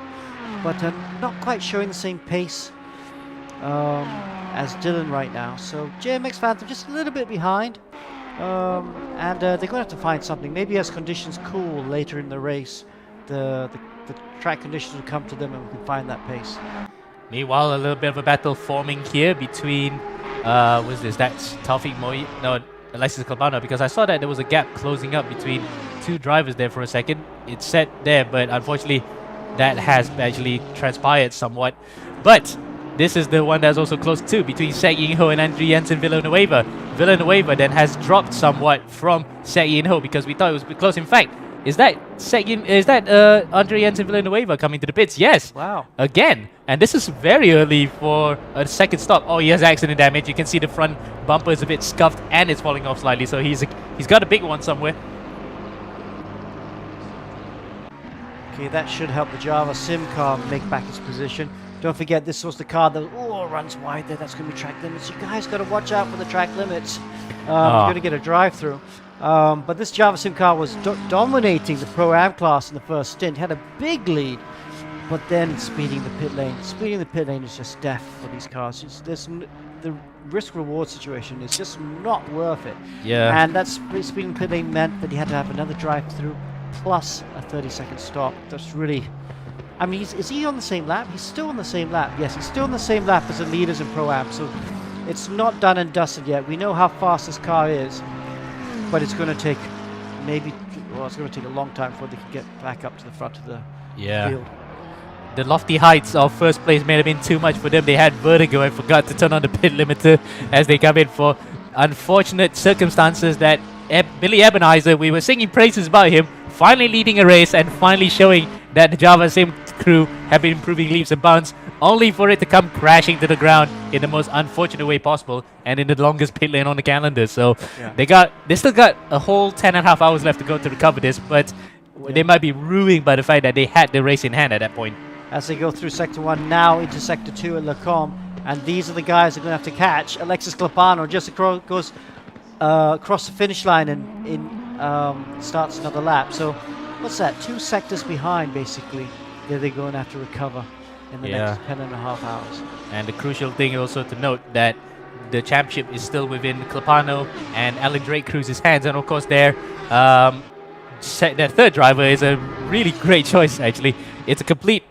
but not quite showing the same pace as Dylan right now. So JMX fans are just a little bit behind, and they're going to have to find something. Maybe as conditions cool later in the race, the track conditions will come to them and we can find that pace. Meanwhile, a little bit of a battle forming here between, what's this? That's Taufik Moy, no, Alexis Calbano, because I saw that there was a gap closing up between 2 drivers there for a second. It's set there, but unfortunately, that has actually transpired somewhat. But this is the one that's also close too, between Sek Yin-ho and Andre Jensen Villanueva. Villanueva then has dropped somewhat from Sek Yin-ho because we thought it was close. In fact, is that Andre Jensen Villanueva coming to the pits? Yes. Wow. Again. And this is very early for a second stop. Oh, he has accident damage. You can see the front bumper is a bit scuffed and it's falling off slightly. So he's got a big one somewhere. Okay, that should help the Java Sim car make back its position. Don't forget, this was the car that runs wide there. That's going to be track limits. You guys got to watch out for the track limits. You're going to get a drive-through. But this Java Sim car was dominating the Pro-Am class in the first stint. Had a big lead, but then speeding the pit lane. Speeding the pit lane is just death for these cars. The risk-reward situation is just not worth it. Yeah. And that speeding the pit lane meant that he had to have another drive-through plus a 30-second stop. That's really... I mean, is he on the same lap? He's still on the same lap. Yes, he's still on the same lap as the leaders in Pro-Am. So it's not done and dusted yet. We know how fast this car is, but it's going to take it's going to take a long time before they can get back up to the front of the field. the lofty heights of first place may have been too much for them. They had vertigo and forgot to turn on the pit limiter as they come in for unfortunate circumstances that Billy Ebenezer, we were singing praises about him, finally leading a race and finally showing that the Java Sim crew have been improving leaps and bounds, only for it to come crashing to the ground in the most unfortunate way possible and in the longest pit lane on the calendar. So they still got a whole 10.5 hours left to go to recover this, but they might be ruined by the fact that they had the race in hand at that point. As they go through Sector 1 now into Sector 2 at Lecombe, and these are the guys they're going to have to catch. Alexis Clapano just goes across the finish line and starts another lap. So what's that? 2 sectors behind, basically, that they're going to have to recover in the next 10.5 hours. And the crucial thing also to note that the championship is still within Clapano and Alan Drake Cruz's hands, and of course their third driver is a really great choice. Actually, it's a completely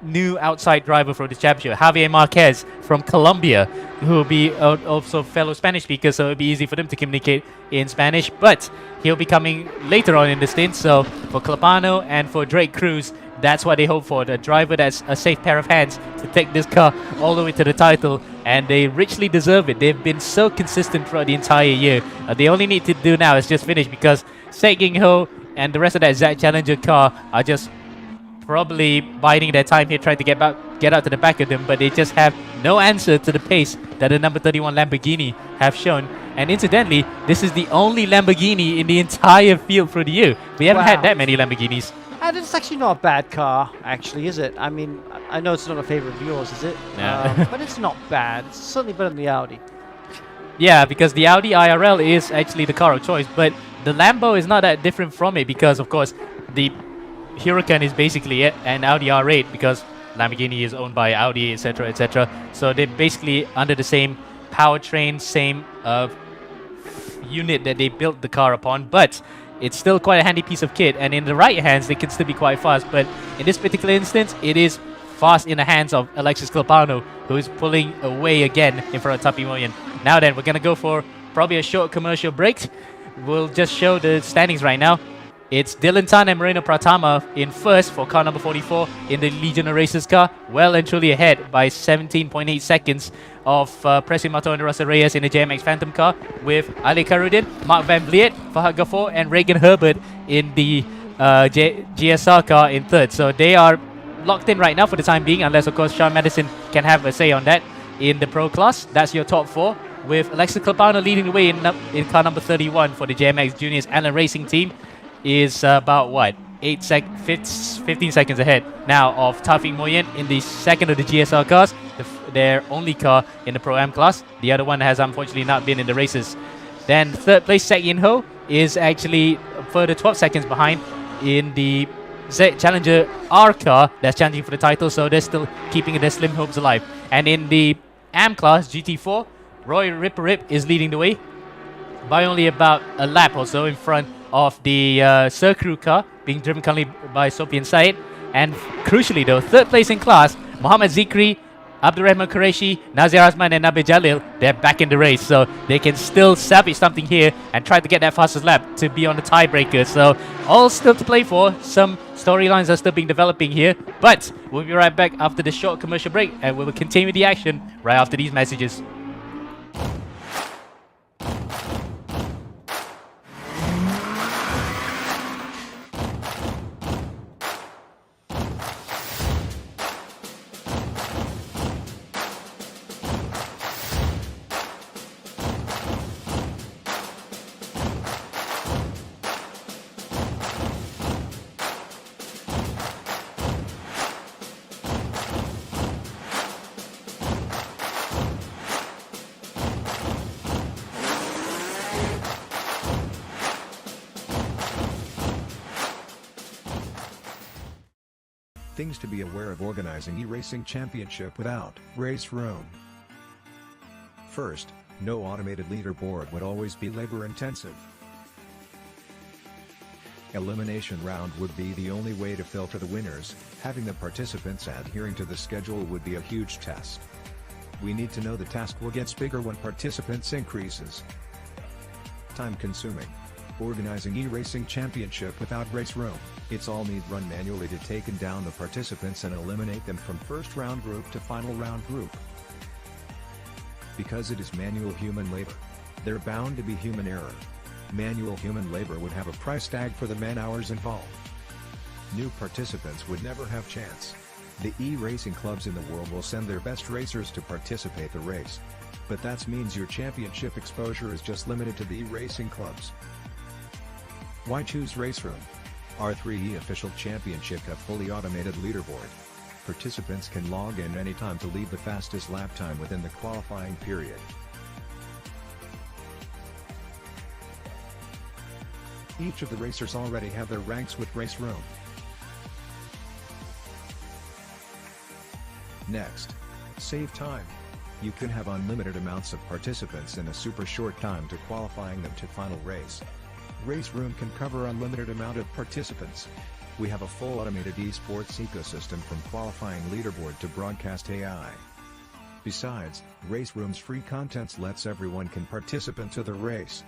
new outside driver for the championship, Javier Marquez from Colombia, who will be also fellow Spanish speakers, so it'll be easy for them to communicate in Spanish. But he'll be coming later on in the stint. So for Clapano and for Drake Cruz, that's what they hope for, the driver that's a safe pair of hands to take this car all the way to the title, and they richly deserve it. They've been so consistent throughout the entire year. They only need to do now is just finish, because Sek Ying Ho and the rest of that Zach Challenger car are just probably biding their time here, trying to get out to the back of them, but they just have no answer to the pace that the number 31 Lamborghini have shown. And incidentally, this is the only Lamborghini in the entire field for the year. We haven't had that many Lamborghinis. And it's actually not a bad car, actually, is it? I mean, I know it's not a favorite of yours, is it? Yeah. But it's not bad. It's certainly better than the Audi. Yeah, because the Audi IRL is actually the car of choice, but the Lambo is not that different from it, because, of course, the Huracan is basically an Audi R8, because Lamborghini is owned by Audi, etc., etc. So they're basically under the same powertrain, same unit that they built the car upon, but it's still quite a handy piece of kit, and in the right hands they can still be quite fast, but in this particular instance it is fast in the hands of Alexis Clapano, who is pulling away again in front of Tapi Moyen. Now then, we're going to go for probably a short commercial break. We'll just show the standings right now. It's Dylan Tan and Moreno Pratama in first for car number 44 in the Legion of Racers car, well and truly ahead by 17.8 seconds of Presley Mato and Russell Reyes in the JMX Phantom car, with Ali Karudin, Mark Van Vliet, Fahad Ghaffur and Reagan Herbert in the GSR car in third. So they are locked in right now for the time being, unless of course Sean Madison can have a say on that in the pro class. That's your top 4, with Alexis Clapano leading the way in car number 31 for the JMX Juniors Allen Racing team. Is about what, 15 seconds ahead now of Taufik Moyen in the second of the GSR cars, their only car in the Pro-Am class. The other one has unfortunately not been in the races. Then third place Sek Yin Ho is actually further 12 seconds behind in the Z Challenger R car that's challenging for the title, so they're still keeping their slim hopes alive. And in the Am class, GT4, Roy Ripperip is leading the way by only about a lap or so in front of the Circru car, being driven currently by Sofian Said. And crucially though, third place in class, Mohammad Zikri, Abdurrahman Qureshi, Nazir Azman and Nabil Jalil, they're back in the race, so they can still salvage something here and try to get that fastest lap to be on the tiebreaker. So all still to play for. Some storylines are still being developing here, but we'll be right back after this short commercial break, and we will continue the action right after these messages. Things to be aware of organizing eRacing Championship without race room. First, no automated leaderboard would always be labor intensive. Elimination round would be the only way to filter the winners. Having the participants adhering to the schedule would be a huge test. We need to know the task will get bigger when participants increases. Time consuming. Organizing eRacing Championship without race room, it's all need run manually to take down the participants and eliminate them from first round group to final round group. Because it is manual human labor, there bound to be human error. Manual human labor would have a price tag for the man-hours involved. New participants would never have chance. The eRacing clubs in the world will send their best racers to participate the race. But that means your championship exposure is just limited to the eRacing clubs. Why choose Race Room? R3E official championship have fully automated leaderboard. Participants can log in anytime to lead the fastest lap time within the qualifying period. Each of the racers already have their ranks with Race Room. Next, save time. You can have unlimited amounts of participants in a super short time to qualifying them to final race. Race Room can cover unlimited amount of participants. We have a full automated esports ecosystem from qualifying leaderboard to broadcast AI. Besides, Race Room's free contents lets everyone can participate to the race.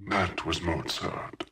That was Mozart.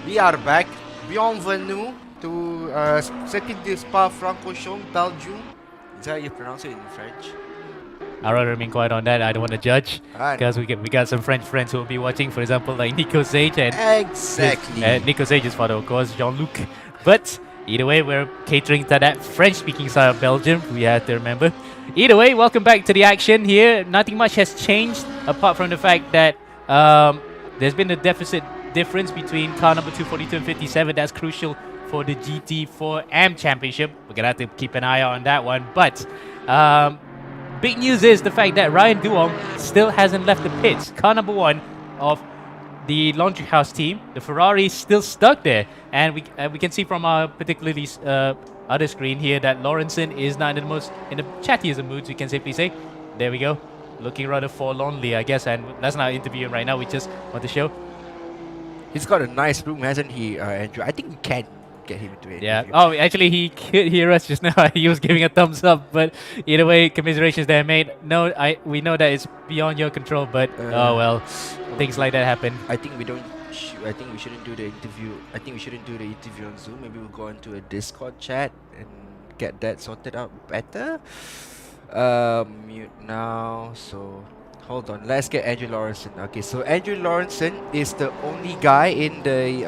We are back. Bienvenue to Circuit de Spa-Francorchamps, Belgium. Is that how you pronounce it in French? I'd rather remain quiet on that. I don't want to judge Ah, because we got some French friends who will be watching. For example, like Nico Sage and Exactly. Nico Sage's father, of course, Jean-Luc. But either way, we're catering to that French-speaking side of Belgium. We have to remember. Either way, welcome back to the action here. Nothing much has changed apart from the fact that there's been a difference between car number 242 and 57. That's crucial for the GT4 AM Championship. We're gonna have to keep an eye out on that one. But big news is the fact that Ryan Duong still hasn't left the pits. Car number 1 of the Laundry House team, the Ferrari, is still stuck there. And we can see from our particularly other screen here that Lawrenson is not in the chattiest of moods, we can safely say. There we go. looking rather forlornly, I guess, and that's not interviewing right now. We just want to show. He's got a nice room, hasn't he, Andrew? I think we can get him into it. Yeah. Oh, actually, he could hear us just now. He was giving a thumbs up, but either way, commiserations there, mate. No, we know that it's beyond your control, but oh well, things like that happen. I think we don't. I think we shouldn't do the interview. I think we shouldn't do the interview on Zoom. Maybe we'll go into a Discord chat and get that sorted out better. Mute now. So hold on. Let's get Andrew Lawrenson. Okay, so Andrew Lawrenson is the only guy in the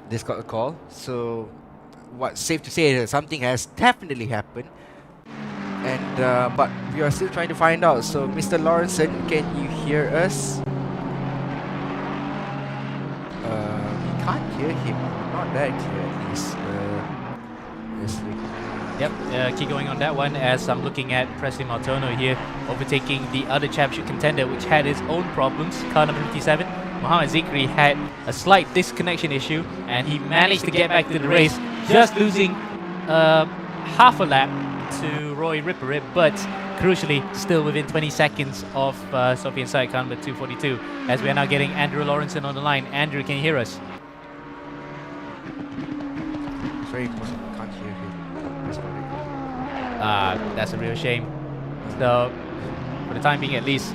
Discord call. So what's safe to say is that something has definitely happened. And but we are still trying to find out. So Mr. Lawrenson, can you hear us? We can't hear him. Not that clear at least. Let's look. Yep, keep going on that one as I'm looking at Presley Martono here, overtaking the other championship contender, which had its own problems. Car number 57, Mohamed Zikri, had a slight disconnection issue, and he managed to get back to the race, just losing half a lap to Roy Ripperip, but crucially still within 20 seconds of Sophie Inside car number 242, as we are now getting Andrew Lawrenson on the line. Andrew, can you hear us? It's very possible we can't hear him. That's a real shame. So, for the time being at least,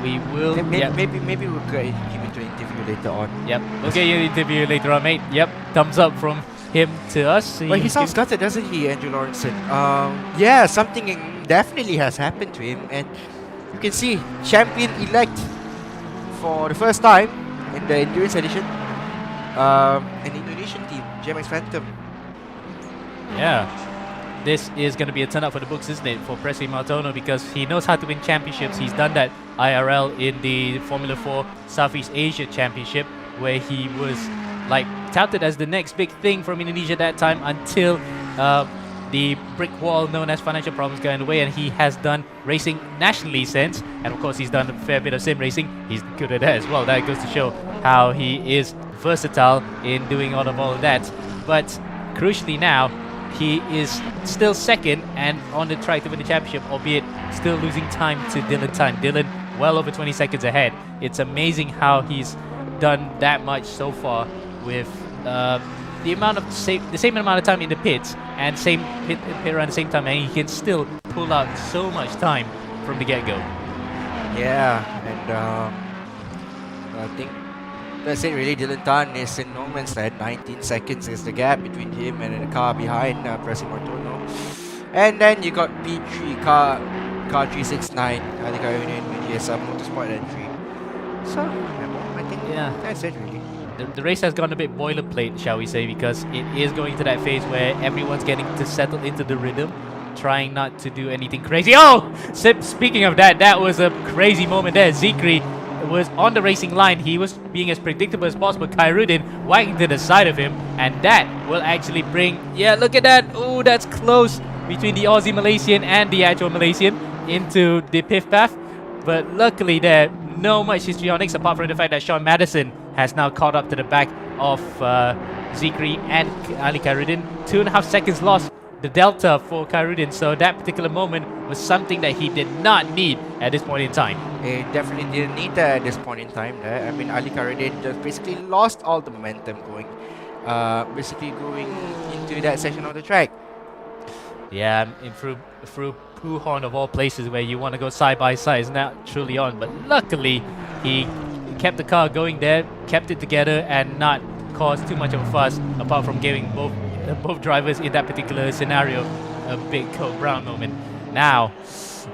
we will... Maybe we'll get him into an interview later on. Yep, we'll get you an interview later on, mate. Yep, thumbs up from him to us. Well, he sounds gutted, doesn't he, Andrew Lawrenson? Yeah, something definitely has happened to him, and you can see champion-elect for the first time in the Endurance Edition, an Indonesian team, GMX Phantom. Yeah. This is going to be a turn up for the books, isn't it, for Presley Martono, because he knows how to win championships. He's done that IRL in the Formula 4 Southeast Asia Championship, where he was like touted as the next big thing from Indonesia at that time until the brick wall known as financial problems got in the way, and he has done racing nationally since. And of course, he's done a fair bit of sim racing. He's good at that as well. That goes to show how he is versatile in doing all of that. But crucially now, he is still second and on the track to win the championship, albeit still losing time to Dylan Tan. Dylan well over 20 seconds ahead. It's amazing how he's done that much so far with the same amount of time in the pits and same pit around the same time, and he can still pull out so much time from the get-go. Yeah, and I think that's it really. Dylan Tan is in no man's land. 19 seconds is the gap between him and the car behind Presley Martono. And then you got P3 car 369, the car union with his motorsport entry. So I think that's it really. The race has gone a bit boilerplate, shall we say, because it is going to that phase where everyone's getting to settle into the rhythm, trying not to do anything crazy. Oh! Speaking of that, that was a crazy moment there. Zikri was on the racing line. He was being as predictable as possible. Khairuddin wagging to the side of him, and that will actually bring... Yeah, look at that. Oh, that's close between the Aussie Malaysian and the actual Malaysian into the piff path. But luckily there, no much histrionics apart from the fact that Sean Madison has now caught up to the back of Zikri and Ali Khairuddin. 2.5 seconds lost, the delta for Khairuddin. So that particular moment was something that he did not need at this point in time. He definitely didn't need that at this point in time. I mean, Ali Khairuddin just basically lost all the momentum going into that section of the track. Yeah, through Puhon of all places where you want to go side by side is not truly on, but luckily he kept the car going there, kept it together, and not caused too much of a fuss, apart from giving both drivers in that particular scenario a big Cole Brown moment. Now,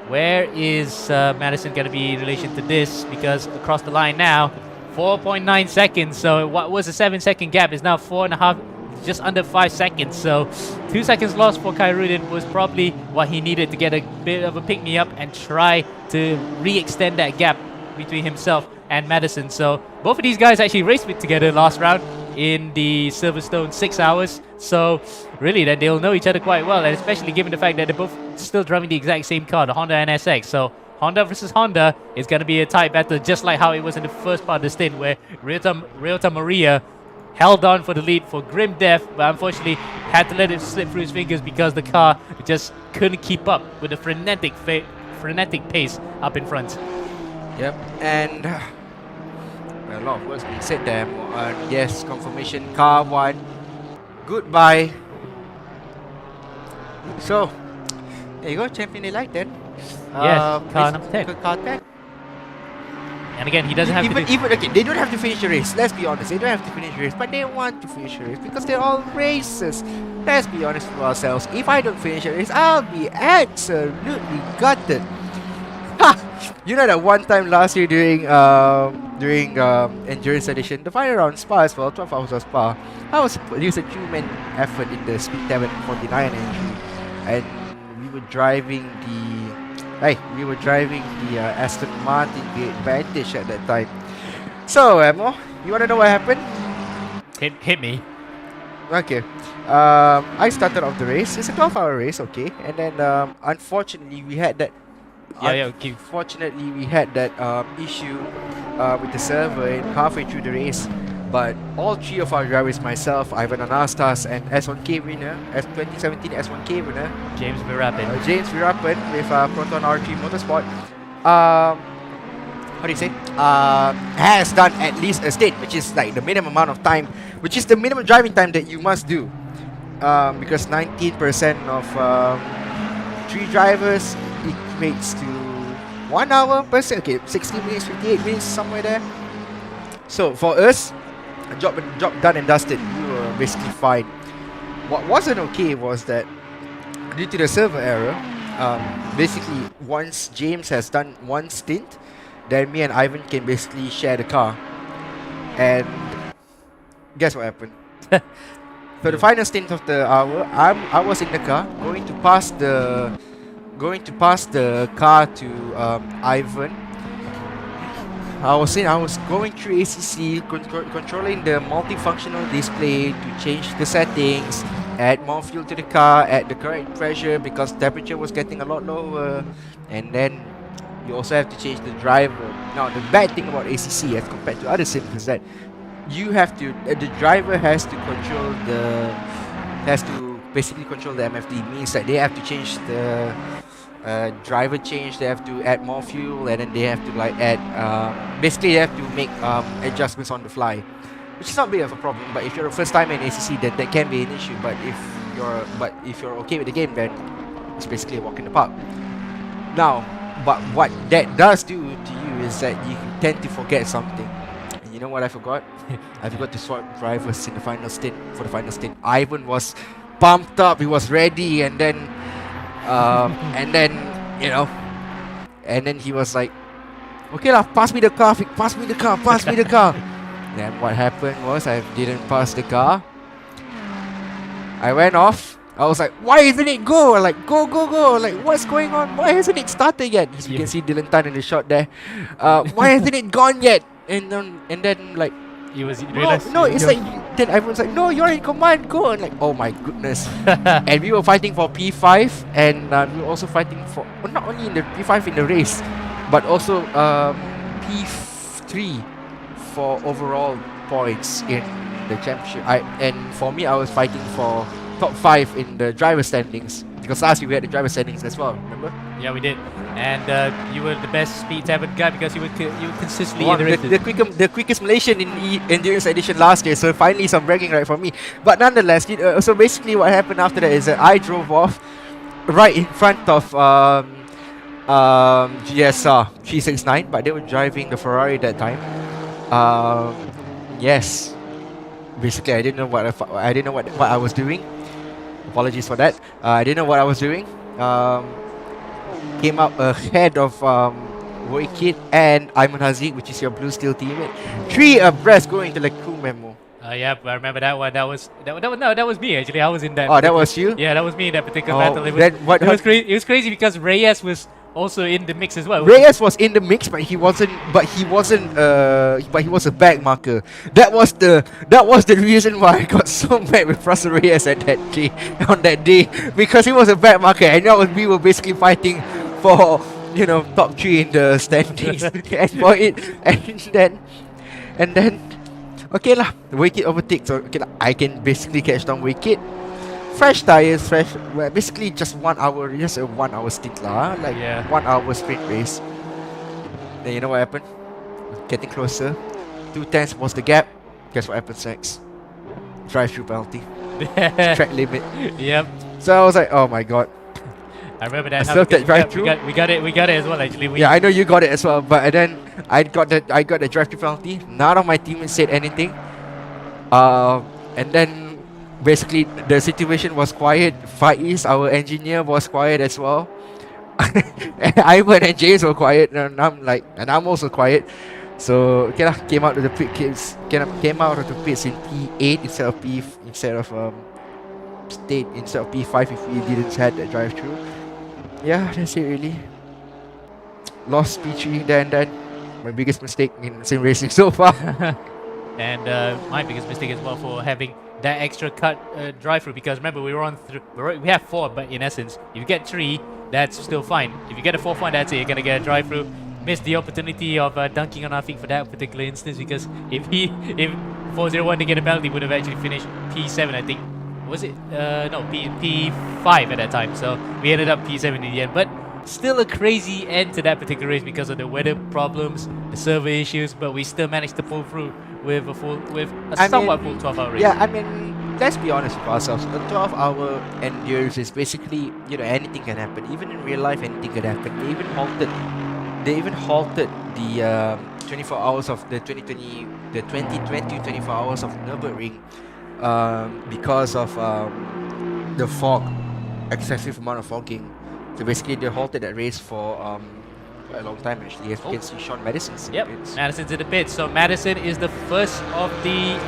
where is Madison going to be in relation to this? Because across the line now, 4.9 seconds. So what was a 7-second gap is now 4.5, just under 5 seconds. So 2 seconds lost for Khairuddin was probably what he needed to get a bit of a pick-me-up and try to re-extend that gap between himself and Madison. So both of these guys actually raced together last round in the Silverstone 6 hours. So really that they'll know each other quite well, and especially given the fact that they're both still driving the exact same car, the Honda NSX. So Honda versus Honda is going to be a tight battle, just like how it was in the first part of the stint, where Ryota Maria held on for the lead for grim death, but unfortunately had to let it slip through his fingers because the car just couldn't keep up with the frenetic pace up in front. Yep, and a lot of words being said there. Yes, confirmation, car one. Goodbye. So, there you go, champion elite then. Yes, car number 10. Car 10. And again, he doesn't have to do... Even okay, they don't have to finish the race. Let's be honest, they don't have to finish the race, but they want to finish the race because they're all racers. Let's be honest with ourselves. If I don't finish the race, I'll be absolutely gutted. Ha! You know that one time last year during endurance edition, the final round Spa as well, 12 hours of Spa. I was used a 2-man effort in the Speed 749 entry, and we were driving the Aston Martin V8 Vantage at that time. So, Emo, you wanna know what happened? Hit me. Okay. I started off the race. It's a 12-hour race, okay. And then unfortunately we had that Unfortunately, we had that issue with the server halfway through the race. But all three of our drivers, myself, Ivan Anastas, and S1K winner, 2017 S1K winner, James Verstappen. James Verstappen with Proton R3 Motorsport, how do you say? Has done at least a stint, which is like the minimum amount of time, which is the minimum driving time that you must do. Because 19% of 3 drivers equates to 1 hour per se. Okay, 60 minutes, 58 minutes, somewhere there. So for us, job done and dusted. We were basically fine. What wasn't okay was that due to the server error, basically once James has done one stint, then me and Ivan can basically share the car. And guess what happened? So the final stint of the hour, I was in the car going to pass the car to Ivan. I was going through ACC, controlling the multifunctional display to change the settings, add more fuel to the car, add the correct pressure because temperature was getting a lot lower, and then you also have to change the driver. Now the bad thing about ACC as compared to other sims is that you have to, the driver has to basically control the MFD. Means that they have to change the driver change, they have to add more fuel, and then they have to like add basically they have to make adjustments on the fly, which is not big of a problem. But if you're a first time in ACC, then that can be an issue. But if you're okay with the game, then it's basically a walk in the park. Now, but what that does do to you is that you tend to forget something. And you know what I forgot? I forgot to swap drivers in the final stint. For the final stint, Ivan was pumped up, he was ready, and then and then he was like, okay lah, pass me the car. Then what happened was I didn't pass the car. I went off. I was like, why isn't it go? Like, go. Like, what's going on? Why hasn't it started yet? As you can see Dylan Tan in the shot there. Why hasn't it gone yet? And then like, it's like, then everyone's like, no, you're in command, go. And like, oh my goodness. And we were fighting for P5, and we were also fighting for, not only in the P5 in the race, but also P3 for overall points in the championship. And for me, I was fighting for top 5 in the driver standings, because last year we had the driver standings as well, remember? Yeah, we did. And you were the best speed 7 guy because you were consistently in the races. The quickest Malaysian in endurance edition last year, so finally some bragging right for me. But nonetheless, so basically what happened after that is that I drove off right in front of GSR 369, but they were driving the Ferrari that time. Yes, basically I didn't know what I was doing. Apologies for that. I didn't know what I was doing. Came up ahead of Woikid and Ayman Haziq, which is your Blue Steel teammate. 3 abreast going to the crew memo. Yeah, I remember that one. That was me actually. I was in that. Oh, that was you? Yeah, that was me in that particular battle. It was crazy because Reyes was also in the mix as well. Reyes was in the mix, but he wasn't. But he was a back marker. That was the reason why I got so mad with Russell Reyes on that day, because he was a back marker, and we were basically fighting for top 3 in the standings, and for it, and then Okay lah, Wicked overtake. So okay lah, I can basically catch down Wicked. Fresh tires, well, basically just 1 hour, just a 1 hour stint lah, like Yeah. 1 hour sprint race. Then you know what happened? Getting closer. 2 tenths was the gap. Guess what happens next? Drive-through penalty. Track limit. Yep. So I was like, oh my god. I remember that. I now served because that drive-through. we got it as well. Actually, Yeah, I know you got it as well, but then I got the drive-through penalty. None of my teammates said anything. And then basically the situation was quiet. Faiz, our engineer, was quiet as well. And Ivan and James were quiet, and I'm also quiet. So okay lah, came out of the pits in P8 instead of P5 if we didn't had that drive-through. Yeah, that's it really. Lost P3 there and then. My biggest mistake in sim racing so far. And my biggest mistake as well for having that extra cut drive-through, because remember we were on we have 4, but in essence if you get 3, that's still fine. If you get a 4th one, that's it, you're gonna get a drive-through. Missed the opportunity of dunking on Afiq for that particular instance, because if 401 to get a penalty, would have actually finished P7, I think. Was it? No, P5 at that time. So we ended up P7 in the end. But still a crazy end to that particular race because of the weather problems, the server issues. But we still managed to pull through with a somewhat full 12-hour race. Yeah, I mean, let's be honest with ourselves. A 12-hour endurance is basically, anything can happen. Even in real life, anything can happen. They even halted the 24 hours of the 2020 24 hours of Nürburgring because of the fog, excessive amount of fogging. So basically, they halted that race for quite a long time actually. As you can see, Sean Madison's in the pits. Madison's in the pits. So Madison is the first of the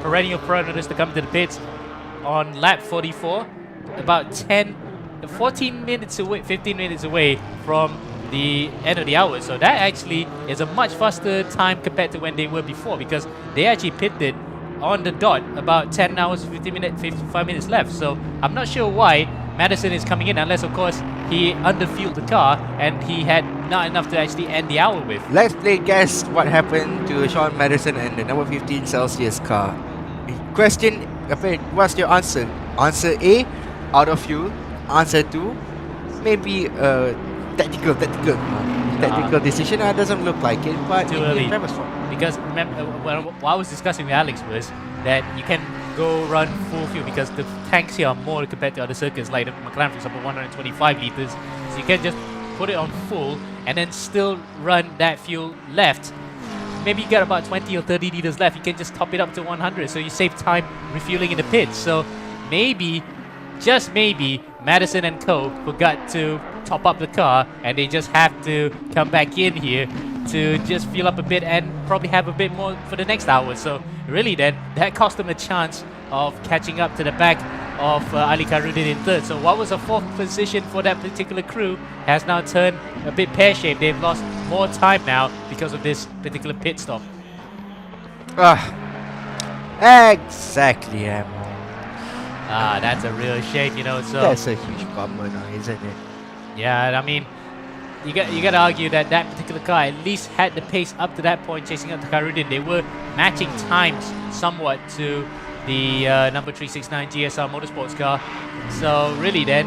perennial front runners to come to the pits on lap 44, about 15 minutes away from the end of the hour. So that actually is a much faster time compared to when they were before, because they actually pitted on the dot about 10 hours 55 minutes left. So I'm not sure why Madison is coming in, unless of course he underfueled the car and he had not enough to actually end the hour with. Let's play guess what happened to Sean Madison and the number 15 Celsius car. Question, what's your answer? Answer A, out of fuel. Answer 2, maybe tactical decision. Doesn't look like it, but Too early. driver's fault. Because what I was discussing with Alex was that you can go run full fuel because the tanks here are more compared to other circuits, like the McLaren, for example, 125 liters. So you can just put it on full and then still run that fuel left. Maybe you get about 20 or 30 liters left. You can just top it up to 100, so you save time refueling in the pits. So maybe, just maybe, Madison and co forgot to top up the car, and they just have to come back in here to just fuel up a bit and probably have a bit more for the next hour. So really then, that cost them a chance of catching up to the back of Ali Karudin in 3rd. So what was a 4th position for that particular crew has now turned a bit pear-shaped. They've lost more time now because of this particular pit stop. Exactly, Amo. That's a real shame, so That's a huge bummer now, isn't it? yeah, I mean, you got to argue that that particular car at least had the pace up to that point, chasing up to Karudin. They were matching times somewhat to the number 369 GSR Motorsports car. So really then,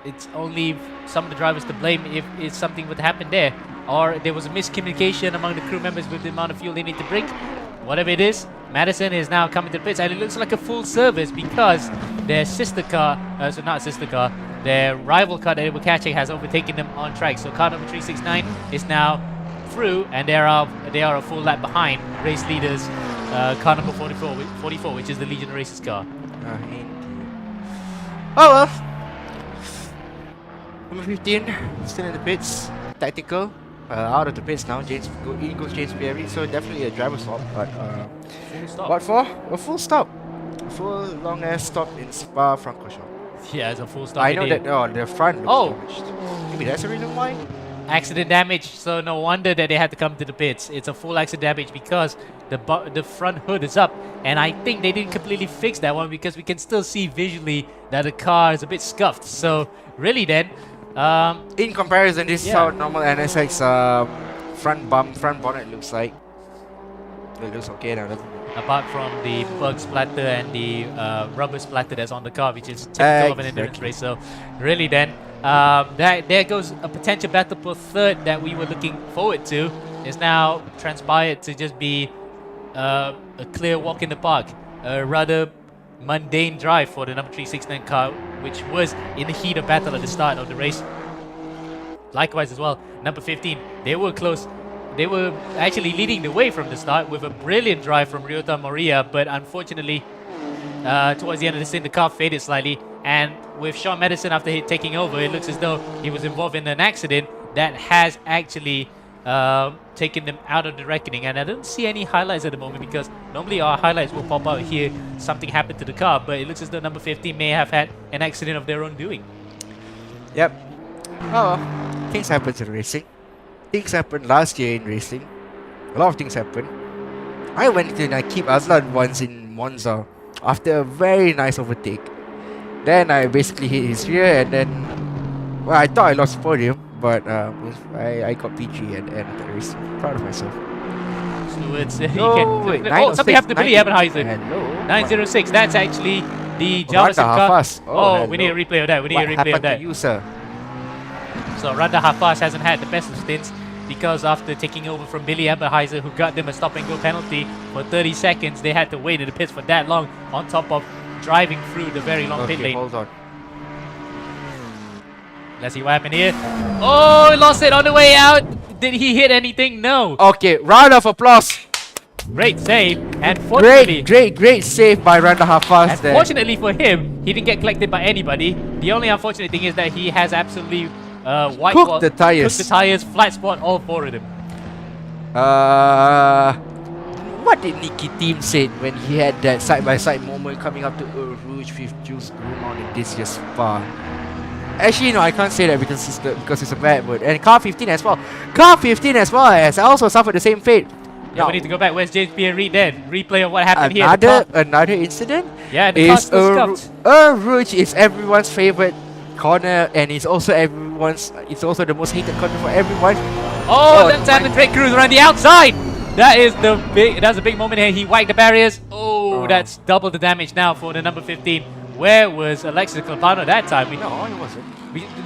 it's only some of the drivers to blame if something would happen there, or there was a miscommunication among the crew members with the amount of fuel they need to bring. Whatever it is, Madison is now coming to the pits, and it looks like a full service because their their rival car that they were catching has overtaken them on track. So car number 369 is now through, and they are a full lap behind race leaders, car number 44, which is the Legion Races car. Oh well. Number 15, still in the pits. Tactical. Out of the pits now. In goes James Perry. So definitely a driver stop. But Full stop. what for? A full stop. A full long ass stop in Spa-Francorchamps. Yeah, it's a full stop. I know indeed. that the front looks damaged. Maybe that's the reason why. Accident damage, so no wonder that they had to come to the pits. It's a full accident damage because the front hood is up, and I think they didn't completely fix that one because we can still see visually that the car is a bit scuffed. So really then, In comparison, this is Yeah. how normal NSX front bonnet looks like. It looks okay now. Apart from the bug splatter and the rubber splatter that's on the car, which is typical of an endurance race. So really then, there goes a potential battle for third that we were looking forward to. Is now transpired to just be a clear walk in the park. A rather mundane drive for the number 369 car, which was in the heat of battle at the start of the race. Likewise as well, number 15, they were close. They were actually leading the way from the start with a brilliant drive from Ryota Moria, but unfortunately, towards the end of the stint, the car faded slightly. And with Sean Madison after taking over, it looks as though he was involved in an accident that has actually taken them out of the reckoning. And I don't see any highlights at the moment because normally our highlights will pop out here. Something happened to the car, but it looks as though number 15 may have had an accident of their own doing. Yep. Oh, things happen in racing. Things happened last year in racing. A lot of things happened. I went to Nakib Azlan once in Monza after a very nice overtake. Then I basically hit his rear and then, well, I thought I lost podium, but I got P3 at the end of the race. Proud of myself. So it's something happened to Billy Ebenheiser. Hello. 906. That's actually the Jarvis car. Oh, we need a replay of that. We need a replay of that. What happened to you, sir? So Randa Hafaz hasn't had the best of stints because after taking over from Billy Eberheiser, who got them a stop-and-go penalty for 30 seconds, they had to wait in the pits for that long, on top of driving through the very long pit lane. Hold on. Let's see what happened here. Oh, he lost it on the way out. Did he hit anything? No. Okay, round of applause. Great save. And fortunately, Great save by Randa Hafaz there. Fortunately for him, he didn't get collected by anybody. The only unfortunate thing is that he has absolutely cooked the tires, flat spot, all four of them. What did Nicky Team say when he had that side-by-side moment coming up to Rouge with Jules Grumon in this year's Spa? Actually, no, I can't say that because it's a bad word. And car 15 as well. Car 15 as well has also suffered the same fate. Yeah, we need to go back. Where's James Pierre Reid then? Replay of what happened here. Another incident. Yeah, the car's still scuffed. Rouge is everyone's favorite corner, and it's also the most hated corner for everyone. Oh, that's Simon Drake Cruz around the outside. That's a big moment here. He wiped the barriers. Oh, that's double the damage now for the number 15. Where was Alexis Campano that time? No, he wasn't.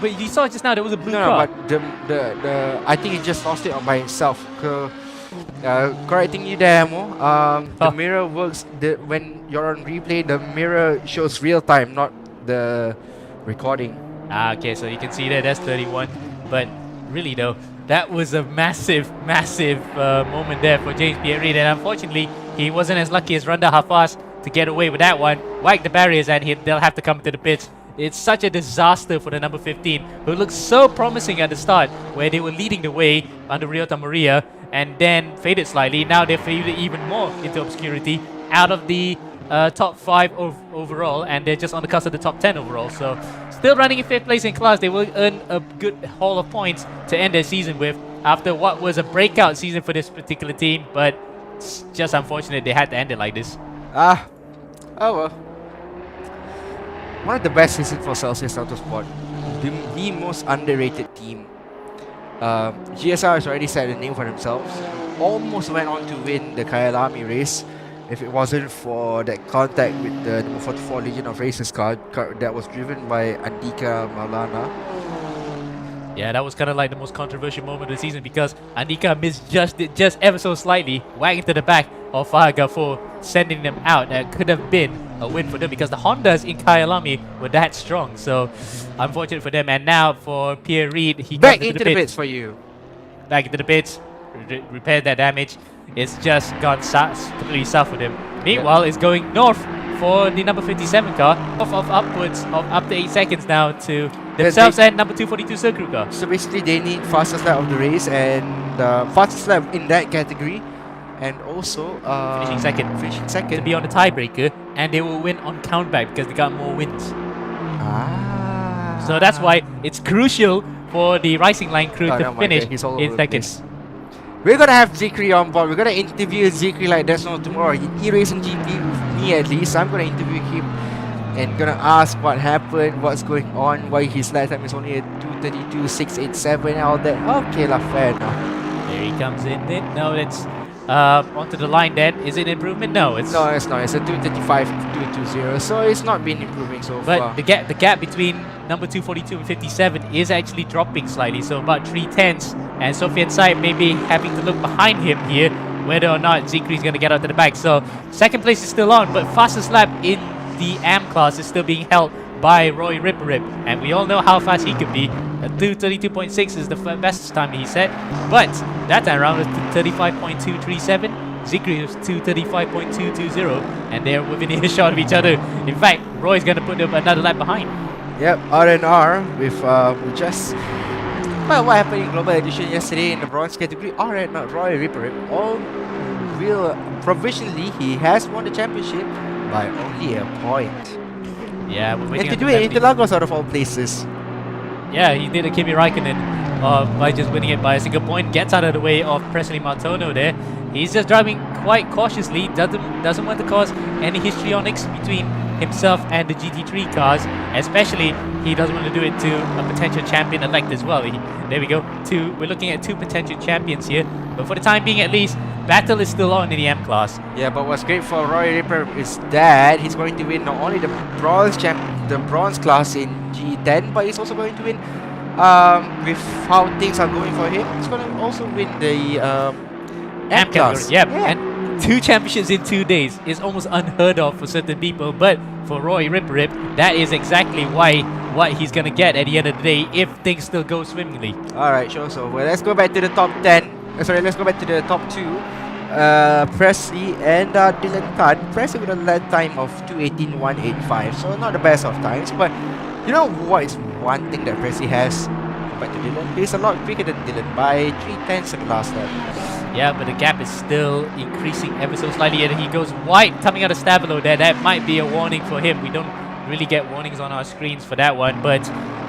But you saw just now there was a blue car. But the I think he just lost it by himself. Correcting you there, Mo. The mirror works. When you're on replay, the mirror shows real time, not the recording. Okay, so you can see that's 31. But really though, that was a massive moment there for James Pierre Reid, and unfortunately he wasn't as lucky as Randa Hafaz to get away with that one. Whack the barriers and they'll have to come to the pits. It's such a disaster for the number 15, who looked so promising at the start, where they were leading the way under Ryota Moria, and then faded slightly. Now they're faded even more into obscurity, out of the top 5 overall, and they're just on the cusp of the top 10 overall. So still running in 5th place in class. They will earn a good haul of points to end their season with, after what was a breakout season for this particular team, but it's just unfortunate they had to end it like this. Oh well. One of the best seasons for Celsius Autosport. The most underrated team. GSR has already set a name for themselves. Almost went on to win the Kyalami race if it wasn't for that contact with the number 44 Legion of Racers car that was driven by Andika Maulana. Yeah, that was kind of like the most controversial moment of the season because Andika misjudged it just ever so slightly, whacking to the back of Fahad Ghafoor, sending them out. That could have been a win for them because the Hondas in Kyalami were that strong. So, unfortunate for them. And now for Pierre Reid, he back into the pits for you. Back into the pits, repair that damage. It's just gone completely south for them. Meanwhile, it's going north for the number 57 car, of upwards of up to 8 seconds now to themselves and number 242 Circle car. So basically, they need fastest lap of the race and fastest lap in that category, and also finishing second to be on the tiebreaker, and they will win on countback because they got more wins. So that's why it's crucial for the Rising Line crew to finish in second. We're gonna have Zikri on board. We're gonna interview Zikri like there's no tomorrow. eRacing GP with me at least. I'm gonna interview him and gonna ask what happened, what's going on, why his lap time is only a 2:32.687 and all that. Okay, fair enough. There he comes in. No, that's onto the line then. Is it an improvement? No, it's No, it's not. It's a 235, 220. So it's not been improving so but far. the gap between number 242 and 57 is actually dropping slightly, so about 3/10. And Sofian Said may be having to look behind him here, whether or not Zikri is going to get out to the back. So second place is still on, but fastest lap in the AM class is still being held by Roy Ripperip, and we all know how fast he could be. A 2:32.6 is the best time he set, but that time around was 35.237. Zikri was 2:35.220, and they're within earshot of each other. In fact, Roy's going to put them another lap behind. Yep, R&R with just... Well, what happened in Global Edition yesterday in the bronze category? R&R, Roy Ripper, all real... Provisionally, he has won the championship by only a point. Yeah, we're waiting And to until do it in 70. Interlagos out of all places. Yeah, he did a Kimi Raikkonen by just winning it by a single point. Gets out of the way of Presley Martono there. He's just driving quite cautiously. Doesn't want to cause any histrionics between himself and the GT3 cars. Especially, he doesn't want to do it to a potential champion-elect as well. There we go. We're looking at two potential champions here. But for the time being, at least, battle is still on in the M class. Yeah, but what's great for Roy Ripper is that he's going to win not only the bronze class in G10, but he's also going to win with how things are going for him. He's going to also win the M class. category. Yep. And 2 championships in 2 days is almost unheard of for certain people, but for Roy Ripperip, that is exactly what he's gonna get at the end of the day if things still go swimmingly. Alright, sure. So well, let's go back to the top 10. Let's go back to the top 2. Presley and Dylan Tan. Presley with a lap time of 2:18.185. So not the best of times, but you know what is one thing that Presley has compared to Dylan? He's a lot quicker than Dylan by 3/10 in the last lap. Yeah, but the gap is still increasing ever so slightly, and he goes wide coming out of Stabilo there. That might be a warning for him. We don't really get warnings on our screens for that one, but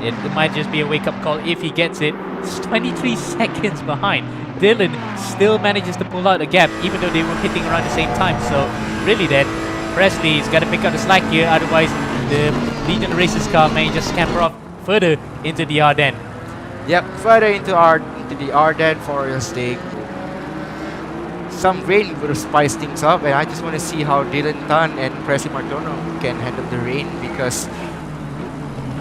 it might just be a wake-up call if he gets it. It's 23 seconds behind. Dylan still manages to pull out the gap, even though they were hitting around the same time. So really then, Presley's got to pick up the slack here, otherwise the Legion Racers car may just scamper off further into the Ardennes. Yep, further into the Ardennes for your stake. Some rain would have spiced things up, and I just want to see how Dylan Tan and Presley Martono can handle the rain, because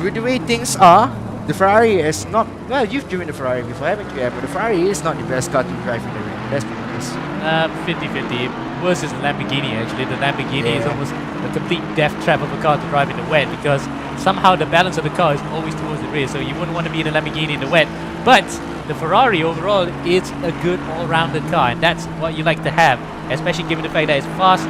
with the way things are, the Ferrari is not... Well, you've driven the Ferrari before, haven't you? But the Ferrari is not the best car to drive in the rain. Let's be honest. 50-50. Worse is the Lamborghini actually. The Lamborghini is almost a complete death trap of a car to drive in the wet, because somehow the balance of the car is always towards the rear, so you wouldn't want to be in a Lamborghini in the wet. But the Ferrari overall is a good all-rounded car, and that's what you like to have, especially given the fact that it's fast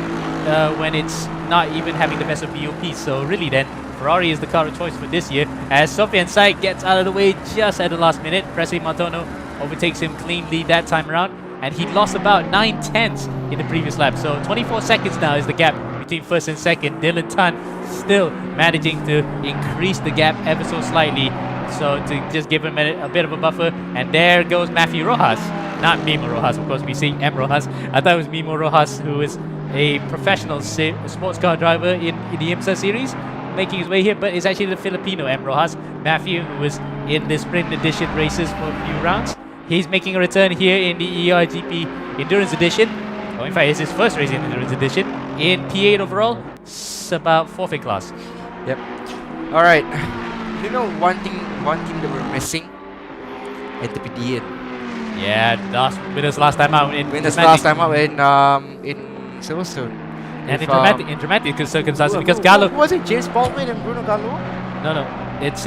when it's not even having the best of BOPs. So really then, Ferrari is the car of choice for this year, as Sofian Said gets out of the way just at the last minute. Presley Martono overtakes him cleanly that time around, and he lost about 9/10 in the previous lap. So 24 seconds now is the gap between first and second. Dylan Tan still managing to increase the gap ever so slightly, so to just give him a bit of a buffer. And there goes Matthew Rojas, not Mimo Rojas, of course. We see M Rojas. I thought it was Mimo Rojas, who is a professional sports car driver in the IMSA series, making his way here, but it's actually the Filipino M Rojas. Matthew, who was in the sprint edition races for a few rounds, he's making a return here in the ERGP Endurance Edition. Oh, in fact, it's his first race in Endurance Edition. In P8 overall, it's about 4th in class. Yep. Alright. You know one team that we're missing? Antipodean. Yeah, winners last time out in Winners dramatic- last time out in Silverstone. and With, in dramatic circumstances, because Gallo. Was it James Baldwin and Bruno Gallo? No, it's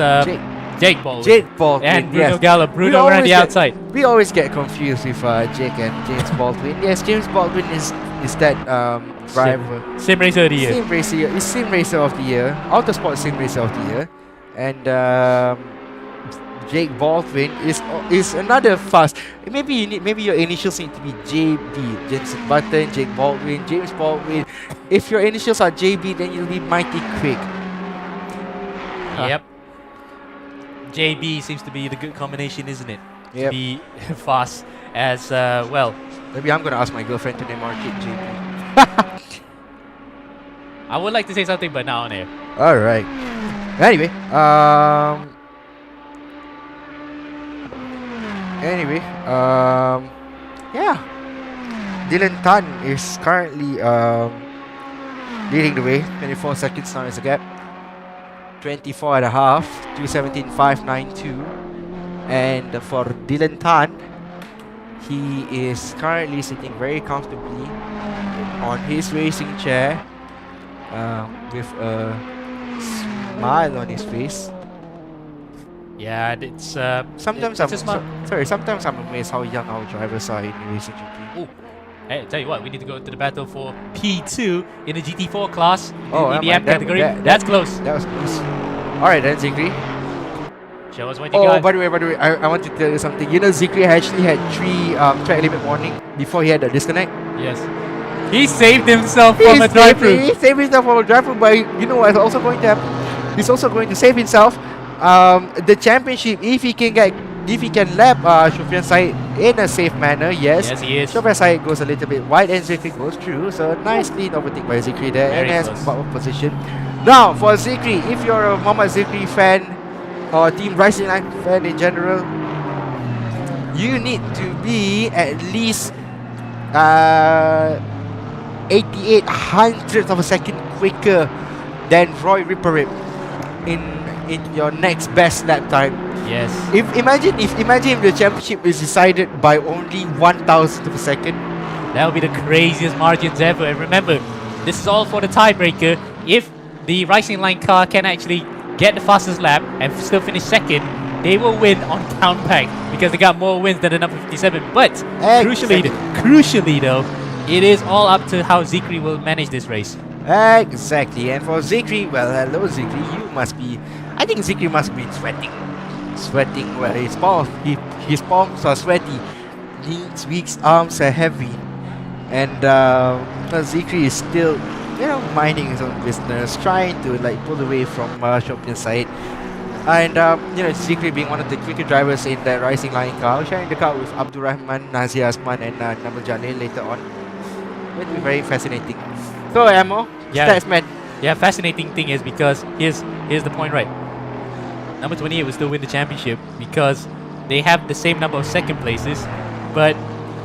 Jake Baldwin. Jake Baldwin. And Bruno yes. Gallo. We Bruno around always the get- outside. We always get confused with Jake and James Baldwin. Yes, James Baldwin is that driver. Sim racer of the year. Sim racer of the year. Autosport sim racer of the year. And Jake Baldwin is another fast. Maybe your initials need to be JB. Jensen Button, Jake Baldwin, James Baldwin. If your initials are JB, then you'll be mighty quick. Yep. JB seems to be the good combination, isn't it? Yep. To be fast as well. Maybe I'm gonna ask my girlfriend to name our kid JB. I would like to say something, but not on air. All right. Anyway, yeah. Dylan Tan is currently leading the way. 24 seconds now is the gap. 24 and a half. 2:17.592. And for Dylan Tan, he is currently sitting very comfortably on his racing chair with a smile on his face. Yeah, it's Sometimes it's a smart. sometimes I'm amazed how young our drivers are in racing GT. Ooh. Hey, tell you what, we need to go to the battle for P2 in the GT4 class in the M category. That's close. That was close. Alright then, Zikri. Show us what you Oh, got. by the way, I want to tell you something. You know, Zikri actually had 3 track limit warning before he had the disconnect. Yes. He saved himself from a drive-through. He saved himself from a drive-through, but you know what's also going to happen? He's also going to save himself the championship if he can lap Shufian Said in a safe manner. Yes, Yes, he is. Shufian Said goes a little bit wide and Zikri goes through. So nice clean overtake by Zikri there Very and has close. bottom position. Now for Zikri, if you're a Muhammad Zikri fan or Team Rising Line fan in general, you need to be at least 88 hundredths of a second quicker than Roy Ripperip in your next best lap time. Yes. Imagine if the championship is decided by only 1,000th of a second. That would be the craziest margins ever. And remember, this is all for the tiebreaker. If the Rising Line car can actually get the fastest lap and still finish second, they will win on count back because they got more wins than the number 57. But crucially though, it is all up to how Zikri will manage this race. Exactly. And for Zikri, well, hello Zikri, I think Zikri must be sweating. Well, his palms are sweaty, his arms are heavy, and Zikri is still, minding his own business, trying to like pull away from Shufian Said. And Zikri being one of the quicker drivers in the Rising Line car, sharing the car with Abdurrahman, Nazir Asman, and Nabil Jalil later on. It will be very fascinating. So, Ammo, stats man. Yeah, fascinating thing is because here's the point, right? Number 28 will still win the championship because they have the same number of second places, but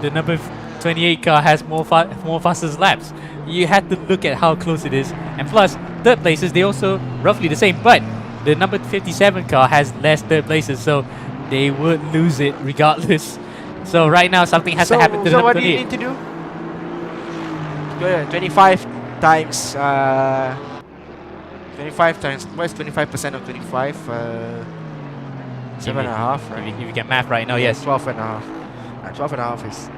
the number 28 car has more fastest laps. You had to look at how close it is, and plus third places they also roughly the same, but the number 57 car has less third places, so they would lose it regardless. So right now something has to happen to the number 28. So what do you need to do? 25 times 25 times, what is 25% of 25? 7.5, right? If you can math right now, yes. 12.5. 12.5 is,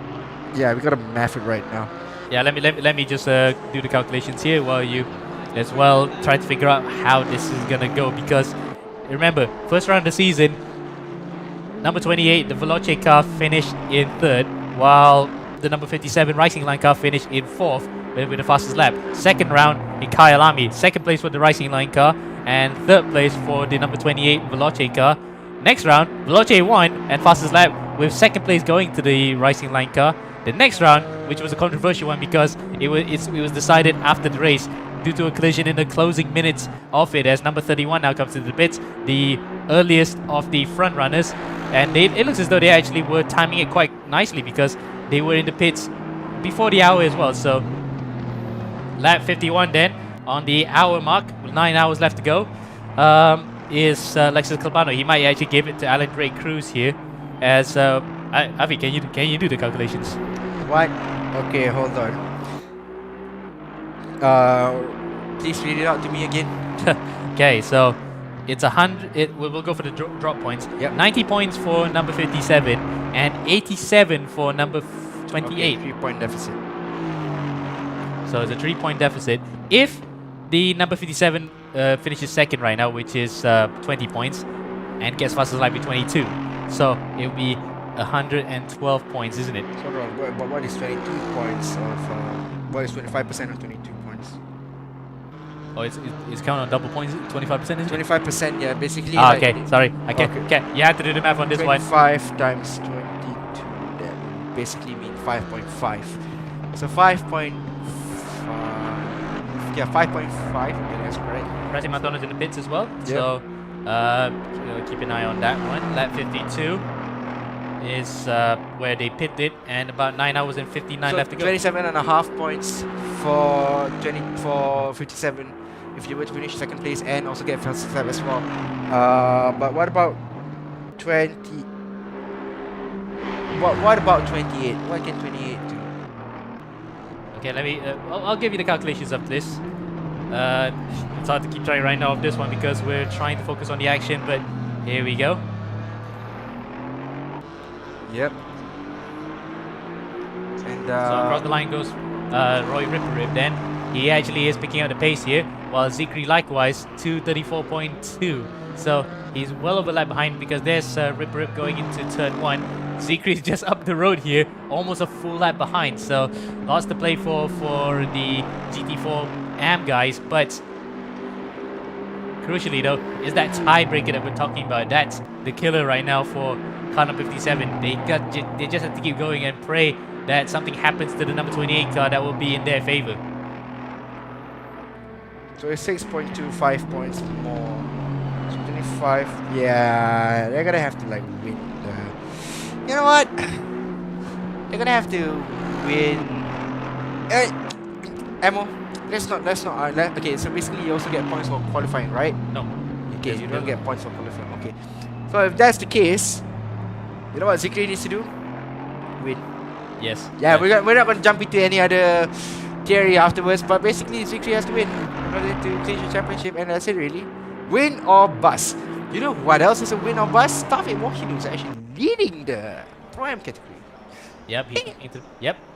yeah, we gotta math it right now. Yeah, let me just do the calculations here while you as well try to figure out how this is gonna go, because remember, first round of the season, number 28, the Veloce car finished in third, while the number 57 Rising Line car finished in fourth with the fastest lap. Second round in Kyalami, second place for the Rising Line car, and third place for the number 28 Veloce car. Next round, Veloce won and fastest lap, with second place going to the Rising Line car. The next round, which was a controversial one because it was decided after the race due to a collision in the closing minutes of it, as number 31 now comes to the pits, the earliest of the front runners, and it looks as though they actually were timing it quite nicely because they were in the pits before the hour as well. So lap 51 then, on the hour mark, with 9 hours left to go, is Lexus Calpano. He might actually give it to Alan Drake Cruz here, as Avi, can you do the calculations? What? Okay, hold on. Please read it out to me again. Okay, so it's 100. We'll go for the drop points. Yep. 90 points for number 57 and 87 for number 28. Okay, 3-point deficit. So it's a 3-point deficit. If the number 57 finishes second right now, which is 20 points, and gets fastest lap with 22, so it'll be 112 points, isn't it? So but what is 22 points of what is 25% of 22 points? Oh, it's counted on double points. 25%, isn't it? 25%, yeah, basically. Ah, like okay. Sorry, I can't. Okay. You have to do the math on this one. 25 times 22, that would basically mean 5.5. So 5.5. Yeah, 5.5. Okay, that's correct. Prati Matona's in the pits as well. Yep. So keep an eye on that one. Lap 52. is where they pitted, and about 9 hours and 59 So left to go. 27.5 points for 57 if you were to finish second place and also get first step as well. But what about 20? What about 28? What can 28 do? Okay, let me. I'll give you the calculations of this. It's hard to keep track right now of this one because we're trying to focus on the action, but here we go. Yep. And So across the line goes Roy Ripperip then. He actually is picking up the pace here, while Zikri likewise 2:34.2. So he's well over lap behind because there's Ripperip going into turn 1. Zikri is just up the road here, almost a full lap behind. So lots to play for the GT4 AM guys, but crucially though, is that tiebreaker that we're talking about. That's the killer right now for car number 57. They just have to keep going and pray that something happens to the number 28 car that will be in their favor. so it's 6.25 points more. So 25. Yeah, they're gonna have to like win. You know what? They're gonna have to win. Ammo. Let's not. Okay, so basically you also get points for qualifying, right? No. Okay, Yes, you we don't do. get points for qualifying. Okay. So if that's the case, you know what Zikri needs to do? Win. Yes. Yeah, we're not going to jump into any other theory afterwards, but basically Zikri has to win in order to clinch the championship, and that's it really. Win or bust. You know what else is a win or bust? Tawfiq Mohidu is actually leading the Pro-Am category. Yep,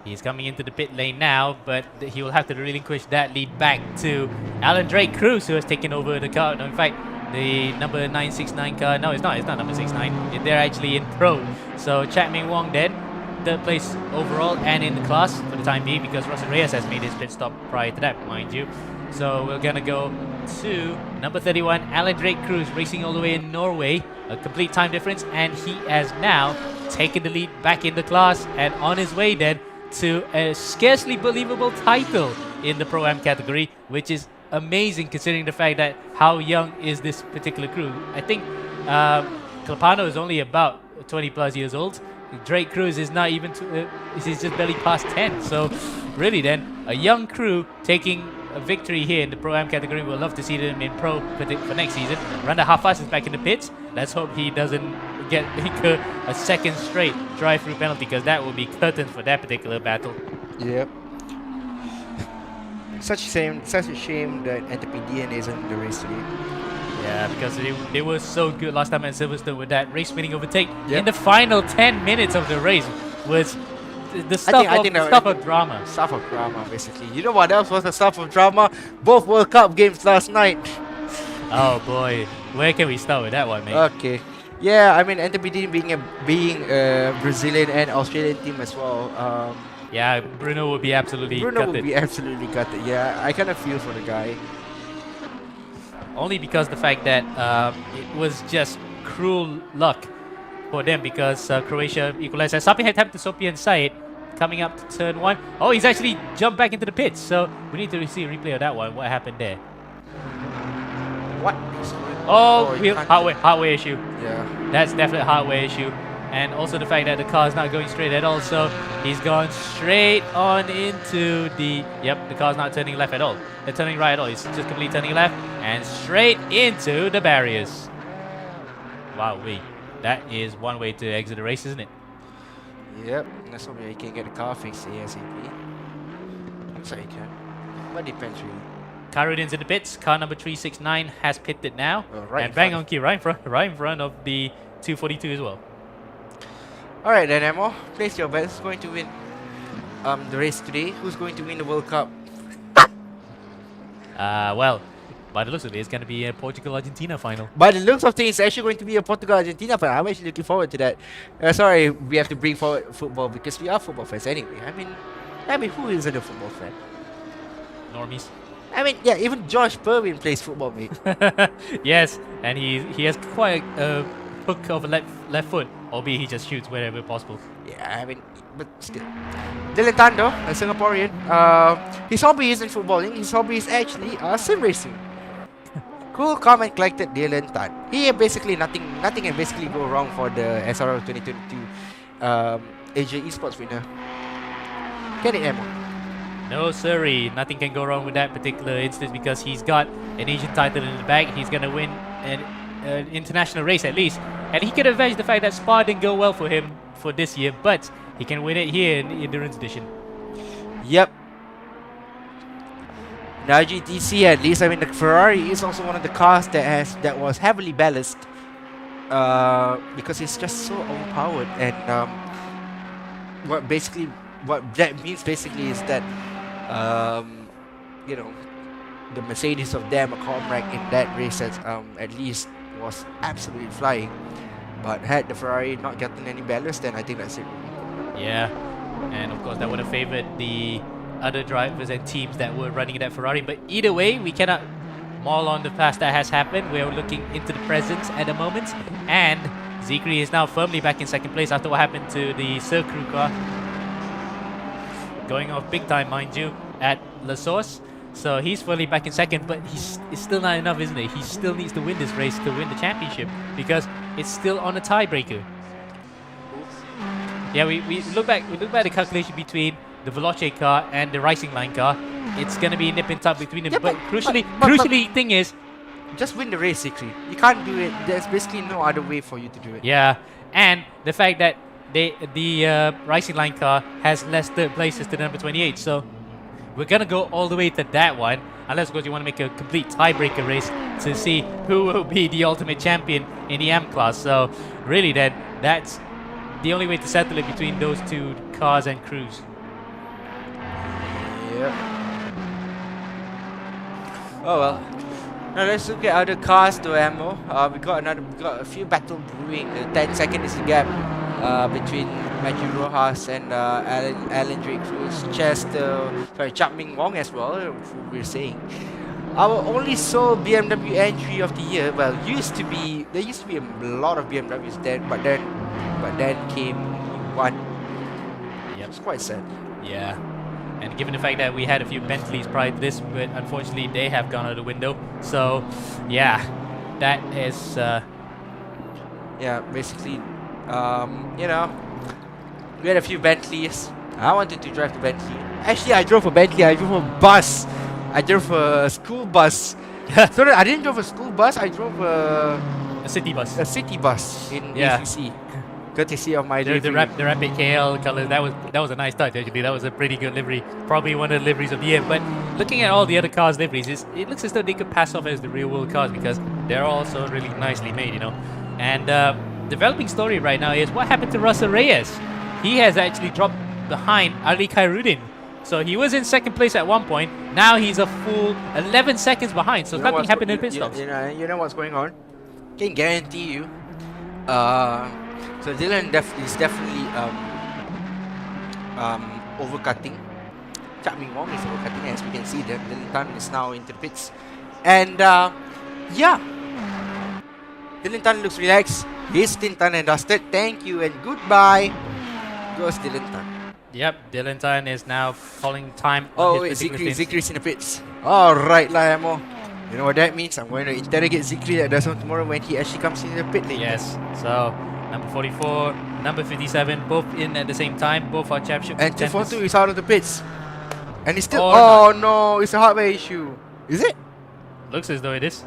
he's coming into the pit lane now, but he will have to relinquish that lead back to Alan Drake Cruz, who has taken over the car. No, in fact, the number 969 car, no, it's not number 69. They're actually in pro. So Chat Ming Wong then, third place overall and in the class for the time being, because Russell Reyes has made his pit stop prior to that, mind you. So we're gonna go to number 31, Alan Drake Cruz, racing all the way in Norway, a complete time difference, and he has now taken the lead back in the class and on his way then to a scarcely believable title in the Pro-Am category, which is amazing considering the fact that how young is this particular crew. I think Clapano is only about 20 plus years old. Drake Cruz is not even, he's just barely past 10. So really then, a young crew taking a victory here in the Pro-Am category. We'll love to see them in Pro for next season. Randa Hafas is back in the pits. Let's hope he doesn't get a second straight drive-through penalty, because that will be curtains for that particular battle. Yep. Such a shame that NTPDN isn't in the race today. Yeah, because they were so good last time at Silverstone with that race-winning overtake. In the final 10 minutes of the race was the stuff of drama. Stuff of drama, basically. You know what else was the stuff of drama? Both World Cup games last night. Oh boy, where can we start with that one, mate? Okay. Yeah, I mean, NTPD being a Brazilian and Australian team as well. Yeah, Bruno would be absolutely gutted. Yeah, I kind of feel for the guy. Only because the fact that it was just cruel luck for them, because Croatia equalized. Sapi had tapped to Sophie and Said coming up to turn 1. Oh, he's actually jumped back into the pits. So we need to see a replay of that one. What happened there? What? Hardware issue. Yeah. That's definitely a hardware issue. And also the fact that the car is not going straight at all. So he's gone straight on into the... Yep, the car's not turning left at all. They're turning right at all. He's just completely turning left and straight into the barriers. Wow, that is one way to exit the race, isn't it? Yep. That's why you can get the car fixed ASAP. Looks like you can. But depends really. Karudin's in the pits. Car number 369 has pitted now. Right and bang on key, right in front of the 242 as well. Alright then, Emo. Place your bets. Who's going to win the race today? Who's going to win the World Cup? Well, by the looks of it, it's going to be a Portugal-Argentina final. By the looks of things, it's actually going to be a Portugal-Argentina final. I'm actually looking forward to that. Sorry, we have to bring forward football because we are football fans anyway. I mean, who isn't a football fan? Normies. I mean, yeah, even Josh Perwin plays football, mate. Yes, and he has quite a hook of a left foot, albeit he just shoots wherever possible. Yeah, I mean, but still. Dylan Tando, a Singaporean, his hobby isn't footballing. His hobby is actually sim racing. cool, calm and collected Dylan Tan. He basically nothing can basically go wrong for the SRL 2022 Asia Esports winner. Get it, Emo. No, sorry, nothing can go wrong with that particular instance because he's got an Asian title in the bag. He's gonna win an international race at least, and he could avenge the fact that Spa didn't go well for him for this year, but he can win it here in the Endurance Edition. Yep. Now GTC, at least, I mean, the Ferrari is also one of the cars that was heavily balanced because it's just so overpowered, and what that means basically is that you know, the Mercedes of them, a Comrade in that race has, at least was absolutely flying. But had the Ferrari not gotten any ballast, then I think that's it. Yeah, and of course that would have favored the other drivers and teams that were running that Ferrari. But either way, we cannot maul on the past that has happened. We are looking into the present at the moment, and Zikri is now firmly back in second place after what happened to the Sir Crew car. Going off big time, mind you, at La Source. So he's fully back in second, but it's still not enough, isn't it? He still needs to win this race to win the championship because it's still on a tiebreaker. Yeah, we look back the calculation between the Veloce car and the Racing Line car. It's gonna be nip and tuck between them. Yeah, but crucially, thing is, just win the race, Zikri. You can't do it. There's basically no other way for you to do it. yeah, and the fact that the Racing Line car has less third places to the number 28, so we're gonna go all the way to that one, unless of course you want to make a complete tiebreaker race to see who will be the ultimate champion in the M class. So really, then that's the only way to settle it between those two cars and crews. Yeah. Oh well. Now let's look at other cars to Ammo. We got a few battle brewing. 10 seconds is the gap between Matthew Rojas and Alan Drake Cruz, Chap Ming Wong as well. We're saying our only sole BMW entry of the year. Well, there used to be a lot of BMWs then, but then came one. Yep. It's quite sad. Yeah. And given the fact that we had a few Bentleys prior to this, but unfortunately they have gone out the window. So, yeah, that is... yeah, basically, you know, we had a few Bentleys. I wanted to drive the Bentley. Actually, I drove a Bentley. I drove a bus. I drove a school bus. So I didn't drive a school bus. I drove a city bus. A city bus in Yeah. ACC. Courtesy of my The delivery. Rapid KL colors, that was a nice touch actually. That was a pretty good livery. Probably one of the liveries of the year. But looking at all the other cars' liveries, it looks as though they could pass off as the real world cars because they're also really nicely made, you know. And developing story right now is what happened to Russell Reyes. He has actually dropped behind Ali Khairuddin. So he was in second place at one point. Now he's a full 11 seconds behind. So nothing happened in pit stops. You know what's going on? Can guarantee you. So Dylan is definitely overcutting. Chap Ming Wong is overcutting, as we can see. Dylan Tan is now into the pits, and yeah, Dylan Tan looks relaxed. He's still done and dusted. Thank you and goodbye. Goes Dylan Tan. Yep, Dylan Tan is now calling time. Oh on wait, his particular stint. Zikri's in the pits. Alright, Amo. You know what that means? I'm going to interrogate Zikri at Dasson tomorrow when he actually comes in the pit lane. Yes, so number 44, number 57, both in at the same time. Both are championship And contenders. 242 is out of the pits. And he's still... Oh, Oh no, it's a hardware issue. Is it? Looks as though it is.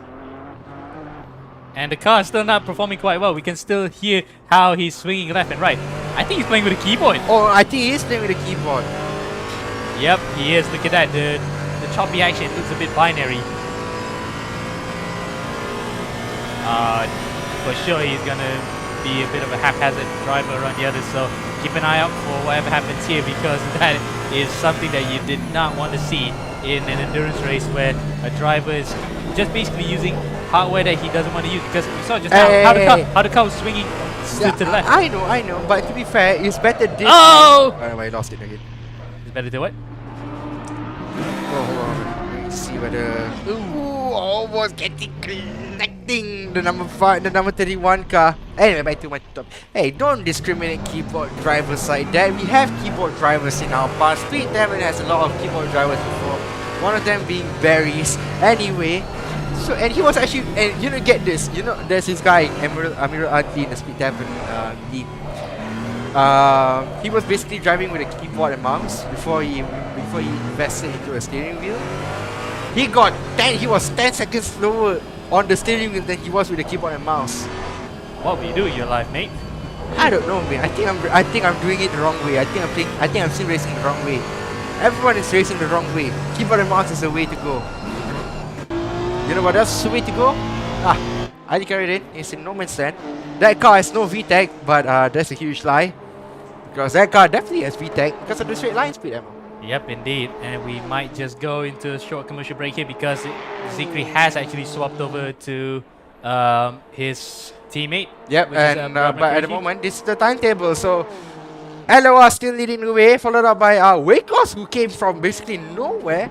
And the car is still not performing quite well. We can still hear how he's swinging left and right. I think he's playing with a keyboard. Oh, I think he is playing with a keyboard. Yep, he is. Look at that. The choppy action looks a bit binary. For sure he's going to be a bit of a haphazard driver around the others. So keep an eye out for whatever happens here because that is something that you did not want to see in an endurance race where a driver is just basically using hardware that he doesn't want to use because we saw just now how the car was swinging to the left. I know. But to be fair, it's better this Oh! I lost it again. It's better to what? Oh, hold on. Let me see whether... Ooh, almost getting connecting the number 5, the number 31 car. Anyway, back to my top. Hey, don't discriminate keyboard drivers like that. We have keyboard drivers in our past. Speed Devon has a lot of keyboard drivers before. One of them being Barry's. Anyway, So and he was actually, and you know, get this, you know, there's this guy Amirul Adli in the Speed Tavern lead. He was basically driving with a keyboard and mouse before he invested into a steering wheel. He was 10 seconds slower on the steering wheel than he was with the keyboard and mouse. What will you do in your life, mate? I don't know, man. I think I'm doing it the wrong way. I think I'm still racing the wrong way. Everyone is racing the wrong way. Keyboard and mouse is the way to go. You know what else is the way to go? Ali Karidin is in no man's land. That car has no VTEC, but that's a huge lie. Because that car definitely has VTEC because of the straight line speed ammo. Yep, indeed. And we might just go into a short commercial break here because Z3 has actually swapped over to his teammate. Yep, which is, and Brad but at the McCready. moment, this is the timetable. So, LOR still leading the way, followed up by Wakos, who came from basically nowhere.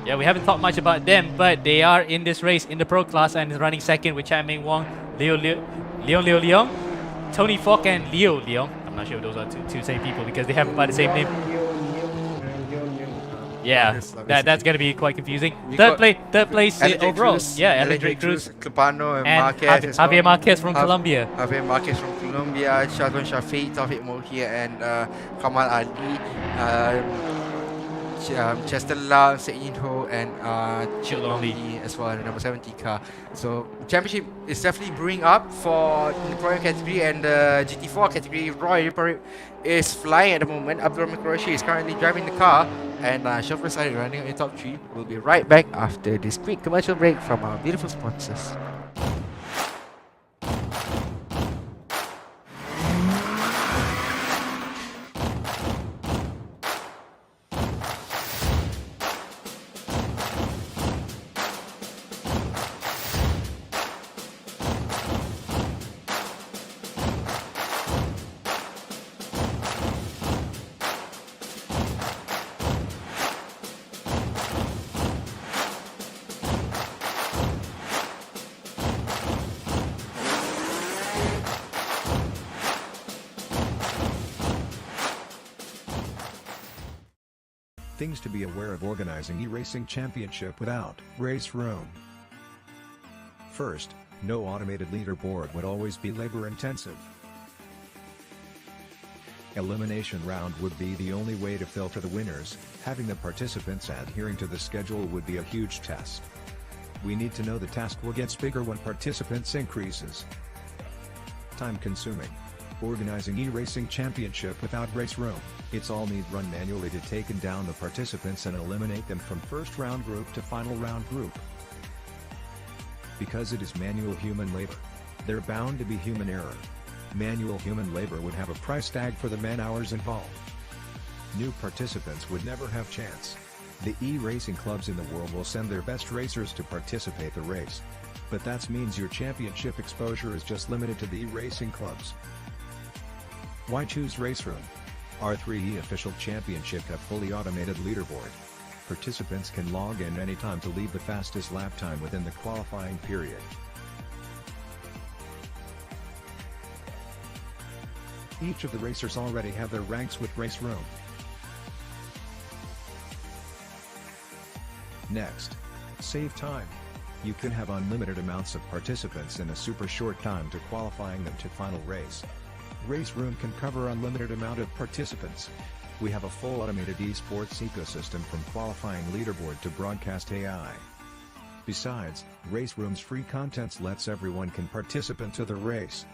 Yeah, we haven't talked much about them, but they are in this race in the pro class and is running second with Chan Ming Wong, Leon, Tony Falk, and Leo Leon. I'm not sure if those are two same people because they have about the same name. Yeah, that's gonna be quite confusing. Third place overall. Yeah, Electric Cruz Clepano, and and Marquez. as well. Javier Marquez from Colombia. Javier Marquez from Colombia, Shazwan Shafiq, Taufik Mohia, and Kamal Ali. Chester Lau, Sein Ho, and Chil Long Lee as well in the number 70 car. So championship is definitely brewing up for the Pro category, and the GT4 category. Roy Ripper is flying at the moment. Abdul Makroshi is currently driving the car, and Chauffeur Side running on the top 3. We'll be right back after this quick commercial break from our beautiful sponsors. Things to be aware of organizing eRacing Championship without race room. First, no automated leaderboard would always be labor intensive. Elimination round would be the only way to filter the winners. Having the participants adhering to the schedule would be a huge test. We need to know the task will get bigger when participants increases. Time consuming. Organizing eRacing Championship without race room, it's all need run manually to take down the participants and eliminate them from first round group to final round group. Because it is manual human labor, there bound to be human error. Manual human labor would have a price tag for the man-hours involved. New participants would never have chance. The eRacing clubs in the world will send their best racers to participate the race. But that means your championship exposure is just limited to the eRacing clubs. Why choose race room? R3E official championship have fully automated leaderboard. Participants can log in anytime to lead the fastest lap time within the qualifying period. Each of the racers already have their ranks with race room. Next, save time. You can have unlimited amounts of participants in a super short time to qualifying them to final race. Race room can cover unlimited amount of participants. We have a full automated esports ecosystem from qualifying leaderboard to broadcast AI. Besides, race room's free contents lets everyone can participate to the race.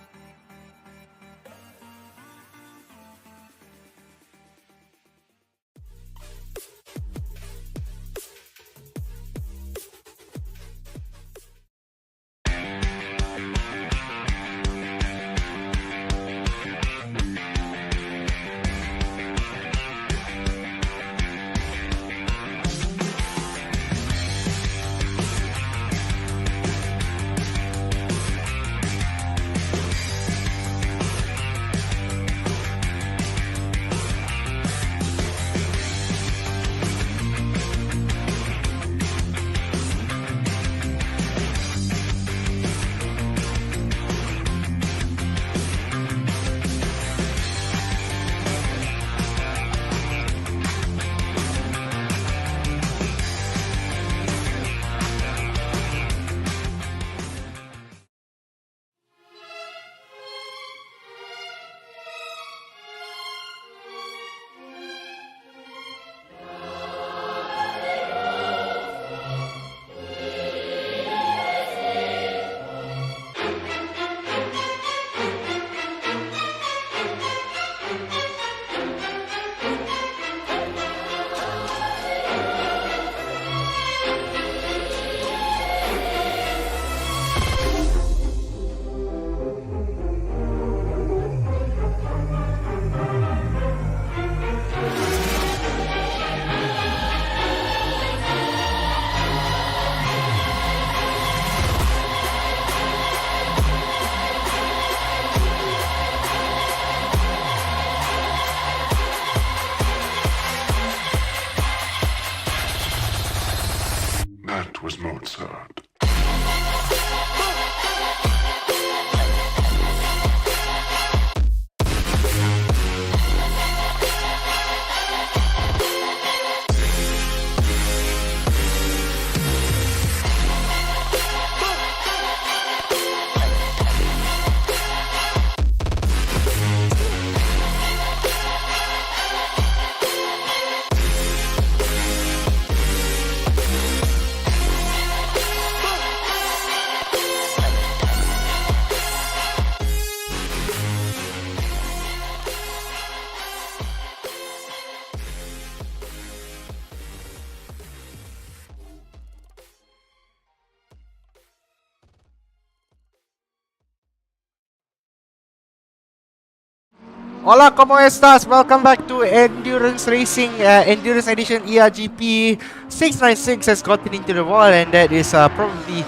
Hola, ¿cómo estás? Welcome back to Endurance Racing, Endurance Edition ERGP 696 has gotten into the wall, and that is probably,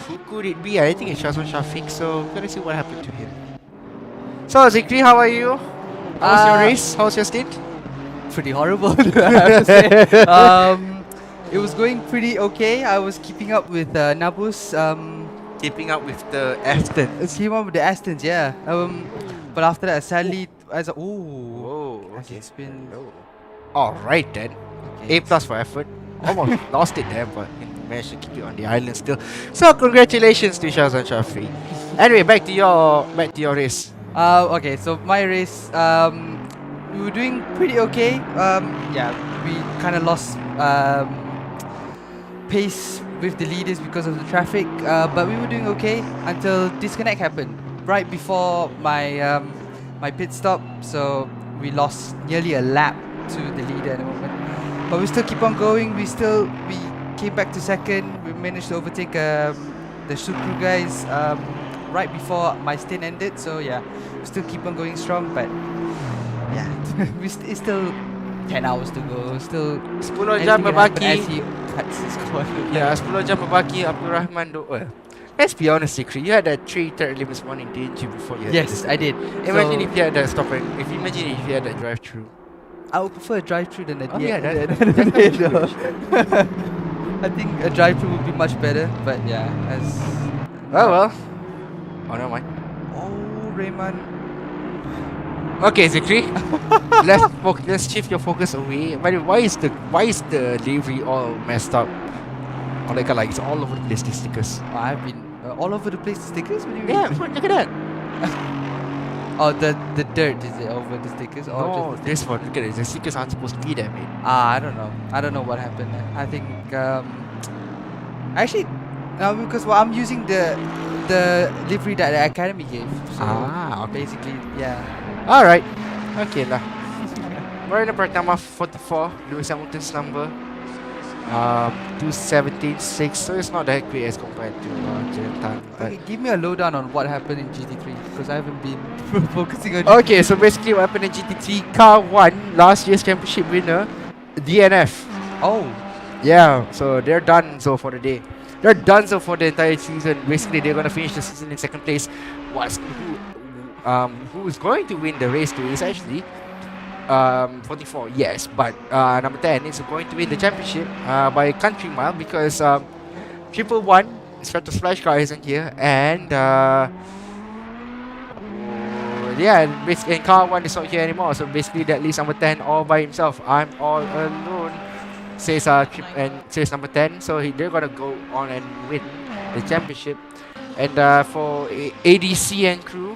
who could it be? I think it's Shazwan Shafiq, so we're gonna see what happened to him. So, Zikri, how are you? How was your race? How was your stint? Pretty horrible, I have to say. It was going pretty okay. I was keeping up with Nabus. Keeping up with the Aston. Keeping up with the Astons, yeah. But after that, sadly, as Whoa, okay. it's been Alright then. okay. A plus for effort. Almost lost it there, but managed to keep it on the island still. So congratulations to Shazwan Shafi. Anyway, back to your race. Okay, so my race, we were doing pretty okay. Yeah, we kind of lost pace with the leaders because of the traffic, but we were doing okay until disconnect happened right before my my pit stop. So we lost nearly a lap to the leader at the moment, but we still keep on going. We came back to second. We managed to overtake the Sukru guys right before my stint ended. So yeah, we still keep on going strong, but yeah, it's still 10 hours to go. Still 10 jam anything can happen berbaki. as he cuts his corner. Yeah, 10 jam berbaki. Abdul Rahman well, let's be honest, Sikri. You had that 3 third limits morning, didn't you, before you had Yes, this? I did. Imagine So if you had that stop and imagine if you had that drive through. I would prefer a drive-through than a Oh, DX. yeah, I think a drive-through would be much better, but yeah, as Oh well. Oh never mind. oh Rayman. Okay, Zikri. let's shift your focus away. By the way, why is the livery all messed up? Or like it's all over the place, these stickers. Oh, I've been all over the place. The stickers? What do you mean? Yeah, look at that. Oh, the dirt is it over the stickers? Or No, just this one. Look at it. The stickers aren't supposed to be there, mate. I don't know. I don't know what happened there. I think actually because I'm using the livery that the academy gave. So Okay. basically, yeah. Alright. Okay lah. Marina pertama 44, Lewis Hamilton's number. 2:17.6, so it's not that quick as compared to Jentan. Okay, give me a lowdown on what happened in GT3 because I haven't been focusing on. Okay, so basically what happened in GT3, car 1, last year's championship winner, DNF. Oh, Yeah, so they're done so for the day. They're done so for the entire season. Basically, they're gonna finish the season in second place. Who is going to win the race today is actually 44, yes, but number 10 is going to win the championship by a country mile because Triple One, Stratos Splash car isn't here, and yeah, and basically car 1 is not here anymore. So basically, that leaves number 10 all by himself. I'm all alone, says says number 10. So they're gonna go on and win the championship. And for ADC and crew,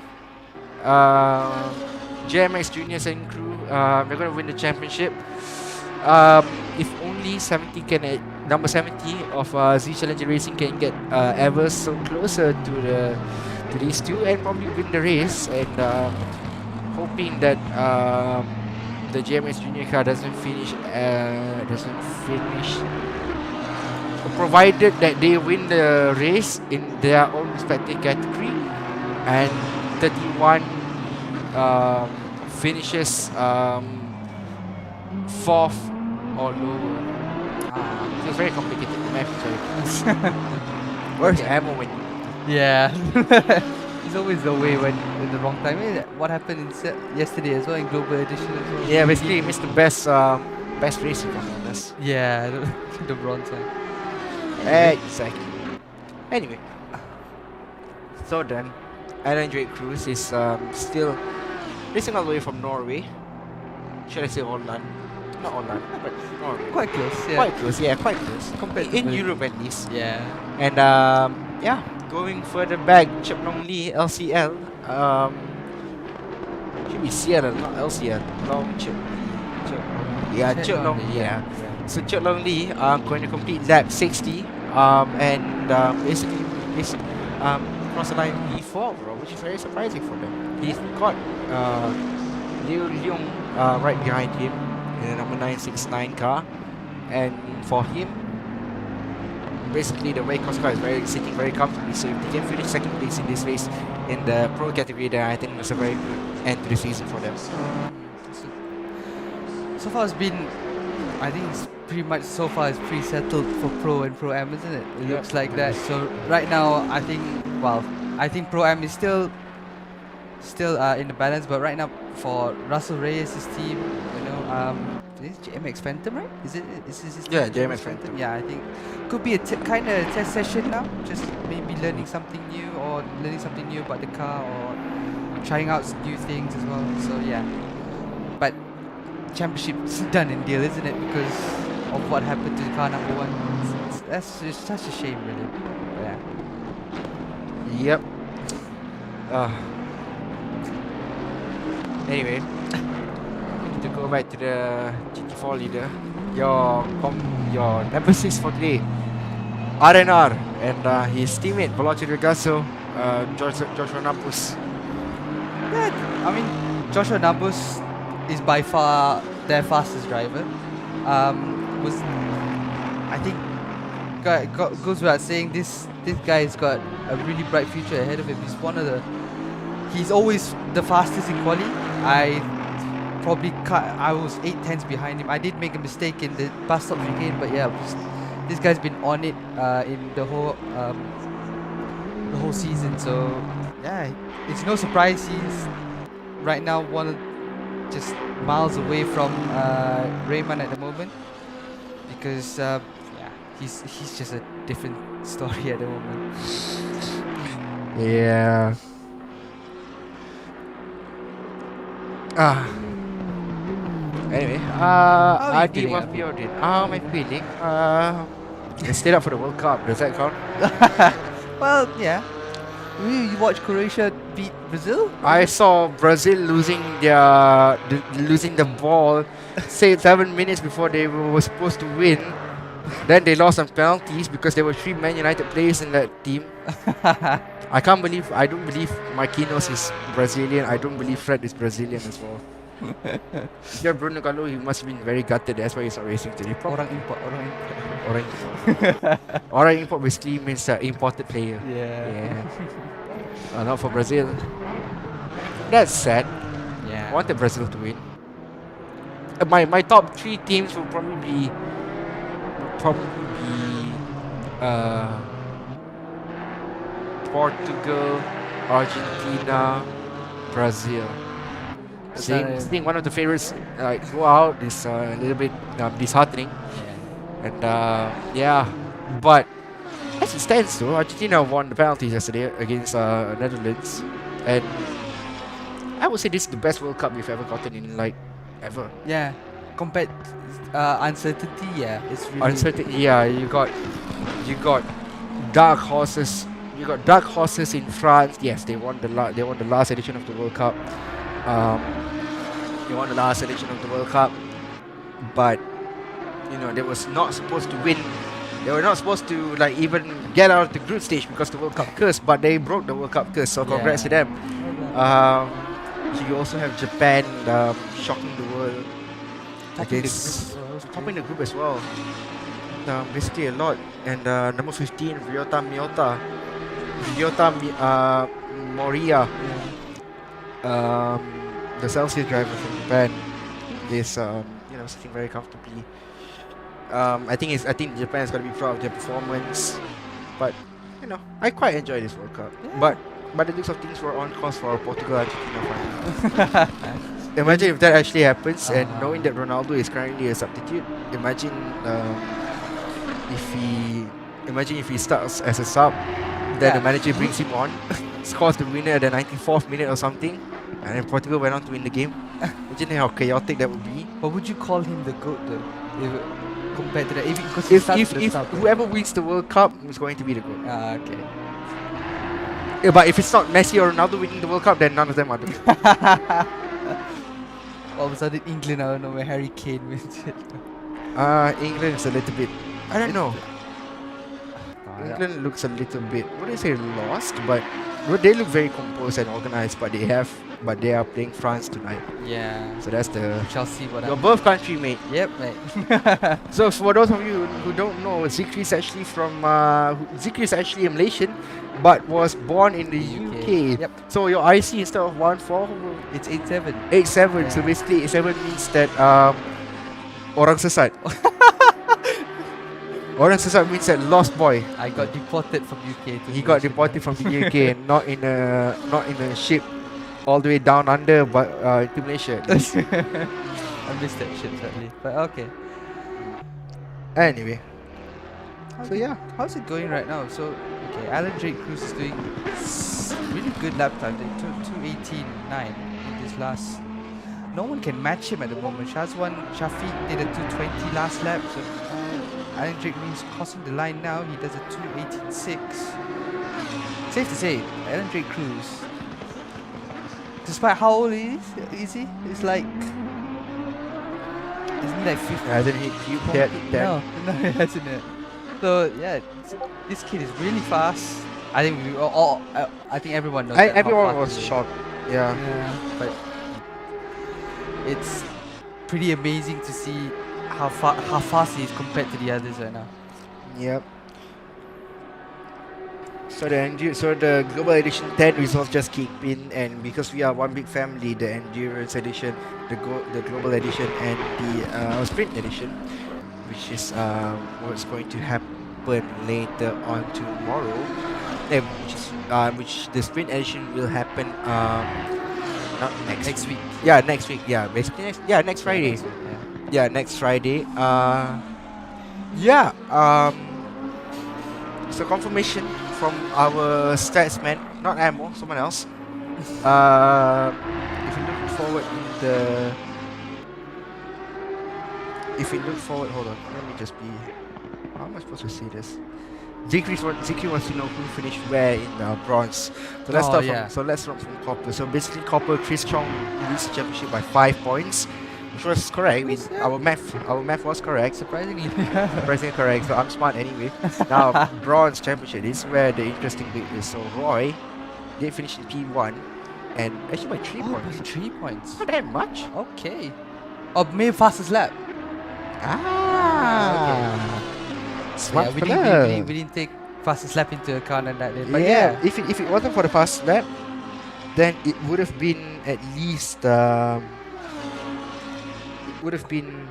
JMX Juniors and crew, they're gonna win the championship. If only 70 can number 70 of Z Challenger Racing can get ever so closer to these two and probably win the race, and hoping that the JMX Junior car doesn't finish provided that they win the race in their own respective category and 31 finishes 4th or lower. So it's very complicated. The math is very complicated. Where's ammo when yeah. It's always the way when in the wrong time. What happened yesterday as well in Global Edition as well. yeah, basically he missed the best race, if I'm honest. Yeah, the bronze one. Exactly. Anyway, so then Alan Drake Cruz is still racing all the way from Norway. Should I say Holland? Not Holland, but Norway. Quite close, yeah. Quite close, yeah, quite close. Compared to in Brazil. Europe at least. Yeah. And yeah, going further back, Chip Long Lee, LCL. Should be CL, not LCL. Long Chip. Yeah, Chip Chip Long Long Lee, Lee. yeah. Yeah. So Chip Long Lee going to complete lap 60. And basically cross the line P4 overall, which is very surprising for them. He's got Liu Leong right behind him in the number 969 car, and for him, basically the Waycross car is sitting very comfortably. So if they can finish second place in this race in the pro category, then I think that's a very good end to the season for them. So far it's been, I think it's pretty much so far it's pretty settled for Pro and Pro Am, isn't it? It Yeah. looks like that. So right now I think Pro Am is still in the balance, but right now for Russell Reyes' team, is it JMX Phantom, right? Is his Yeah, team, JMX Phantom. Yeah, I think could be a kind of test session now, just maybe learning something new about the car or trying out new things as well. So yeah, but championship's done and deal, isn't it? Because of what happened to car number 1. That's just such a shame, really. But yeah. Yep. Anyway, to go back to the GT4 leader, your number 6 for today, RNR, and his teammate Veloci Regasso, Joshua Nampus. Yeah, I mean, Joshua Nambus is by far their fastest driver. I think goes without saying, this guy's got a really bright future ahead of him. He's always the fastest in quali. I was 8 tenths behind him. I did make a mistake in the bus stop chicane, but yeah, this guy's been on it in the whole season. So yeah, it's no surprise he's right now just miles away from Rayman at the moment, because he's just a different story at the moment. Yeah. Anyway, are you Adi feeling, Wafiodin. How am I feeling? I stayed up for the World Cup. Does that count? Well, yeah. You watch Croatia beat Brazil? I saw Brazil losing the ball, say 7 minutes before they were supposed to win. Then they lost on penalties because there were 3 Man United players in that team. I don't believe Marquinhos is Brazilian. I don't believe Fred is Brazilian as well. If you're Bruno Galo, he must have been very gutted. That's why he's not racing today. Orang import. Orang import basically means imported player. Yeah. Not for Brazil. That's sad. Yeah. I wanted Brazil to win. My top 3 teams will probably be Portugal, Argentina, Brazil. Seeing one of the favorites go out is a little bit disheartening. And but as it stands though, Argentina won the penalties yesterday against Netherlands, and I would say this is the best World Cup we've ever gotten in ever. Yeah. Compared uncertainty, yeah, it's really Uncertain, yeah. You got dark horses. You got dark horses in France. Yes, they won the last edition of the World Cup. They won the last edition of the World Cup, but they was not supposed to win. They were not supposed to even get out of the group stage because the World Cup curse. But they broke the World Cup curse. So congrats to them. You also have Japan shocking the world. Topping the group as well. Basically a lot. And number 15, Ryota Moriya, the Celsius driver from Japan, is sitting very comfortably. I think Japan is gonna be proud of their performance, but I quite enjoy this World Cup. Yeah. But by the looks of things, we're on course for Portugal Argentina final. Imagine if that actually happens, and knowing that Ronaldo is currently a substitute. Imagine if he starts as a sub, then the manager brings him on, scores the winner at the 94th minute or something, and then Portugal went on to win the game. Imagine how chaotic that would be. But would you call him the GOAT though? Compared to that, If whoever wins the World Cup is going to be the GOAT. Okay. Yeah, but if it's not Messi or Ronaldo winning the World Cup, then none of them are the GOAT. All of a sudden, England, I don't know where Harry Kane wins it. England is a little bit, I don't know. England looks a little bit, wouldn't say lost, but they look very composed and organized, but they are playing France tonight. Yeah. So that's the Shall see what your happens. birth country, mate. Yep, mate. So for those of you who don't know, Zikri is actually Zikri is actually a Malaysian, but was born in the UK. Yep. So your IC instead of 14, It's 8-7. 87. So Yeah. basically 87 means that orang sesat. Orang sesat means that lost boy. I got deported from UK to He got Malaysia. deported from the UK, not in a ship all the way down under, but to Malaysia. I missed that shit sadly. But okay. Anyway, so yeah. How's it going right now? So okay, Alan Drake Cruz is doing really good lap time. They took 2:18.9 in this last. No one can match him at the moment. Shafiq did a 2:20 last lap. So Alan Drake is crossing the line now. He does a 2:18.6. Safe to say, Alan Drake Cruz, despite how old he is he? It's like, isn't he like 50? Hasn't hit you yet? No, it hasn't it. So yeah, this kid is really fast. I think we all, I think everyone knows. that how Everyone fast was he is. shocked. Yeah. Yeah, but it's pretty amazing to see how fast he is compared to the others right now. Yep. So the Global Edition 10 results just kicked in, and because we are one big family, the Endurance Edition, the Global Edition, and the Sprint Edition, which is what's going to happen later on tomorrow. Which the Sprint Edition will happen not next week. Yeah, next week. Yeah, basically next Friday. Next week, yeah. Yeah, next Friday. So confirmation from our statsman, not Ammo, someone else. If you look forward hold on, let me just be. How am I supposed to say this? Zikri wants to know who finished where in bronze. So let's start from Copper. So basically, Copper, Chris Chong leads the championship by 5 points, which was correct. Our math was correct. Surprisingly. Surprisingly correct. So I'm smart anyway. Now bronze championship. This is where the interesting bit is. So Roy did finish in P1, and actually by 3 points. By 3 points. Not that much. Okay. Oh, maybe fastest lap. Smart We fella. didn't take fastest lap into account on that day. But Yeah, if it wasn't for the fast lap, then it would have been at least it would have been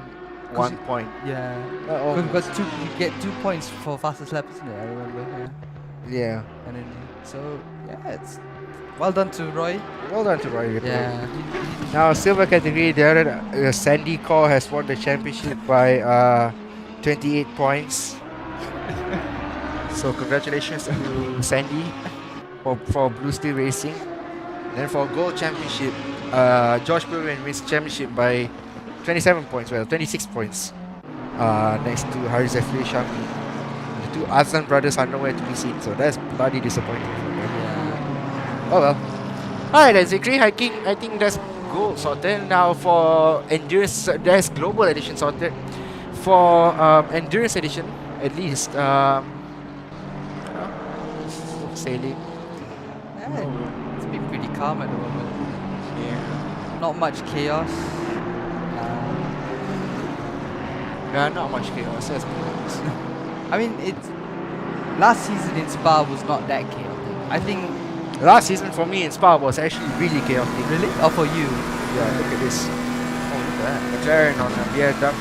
1 point. Yeah. Almost. You get 2 points for fastest lap, isn't it? I remember. Yeah. Yeah. And then so yeah, it's well done to Roy. Well done to Roy. Yeah. Now silver category, the other Sandy Core has won the championship by 28 points. So congratulations to Sandy for Blue Steel Racing. Then for gold championship, Josh Burwin wins championship by 27 points. Well, 26 points. Next to Haris Zafir Shami. The two Azlan brothers are nowhere to be seen, so that's bloody disappointing for them. Yeah. Oh well. Alright, then Zikri hiking. I think that's gold sorted. Now for endurance, there's global edition sorted. For endurance edition, at least, sailing. Yeah, it's been pretty calm at the moment. Yeah. Not much chaos. Not much chaos. That's good. I mean, last season in Spa was not that chaotic. I think. Last season for me in Spa was actually really chaotic. Really? Or for you? Yeah, look at this. Oh, look at that. McLaren on a BMW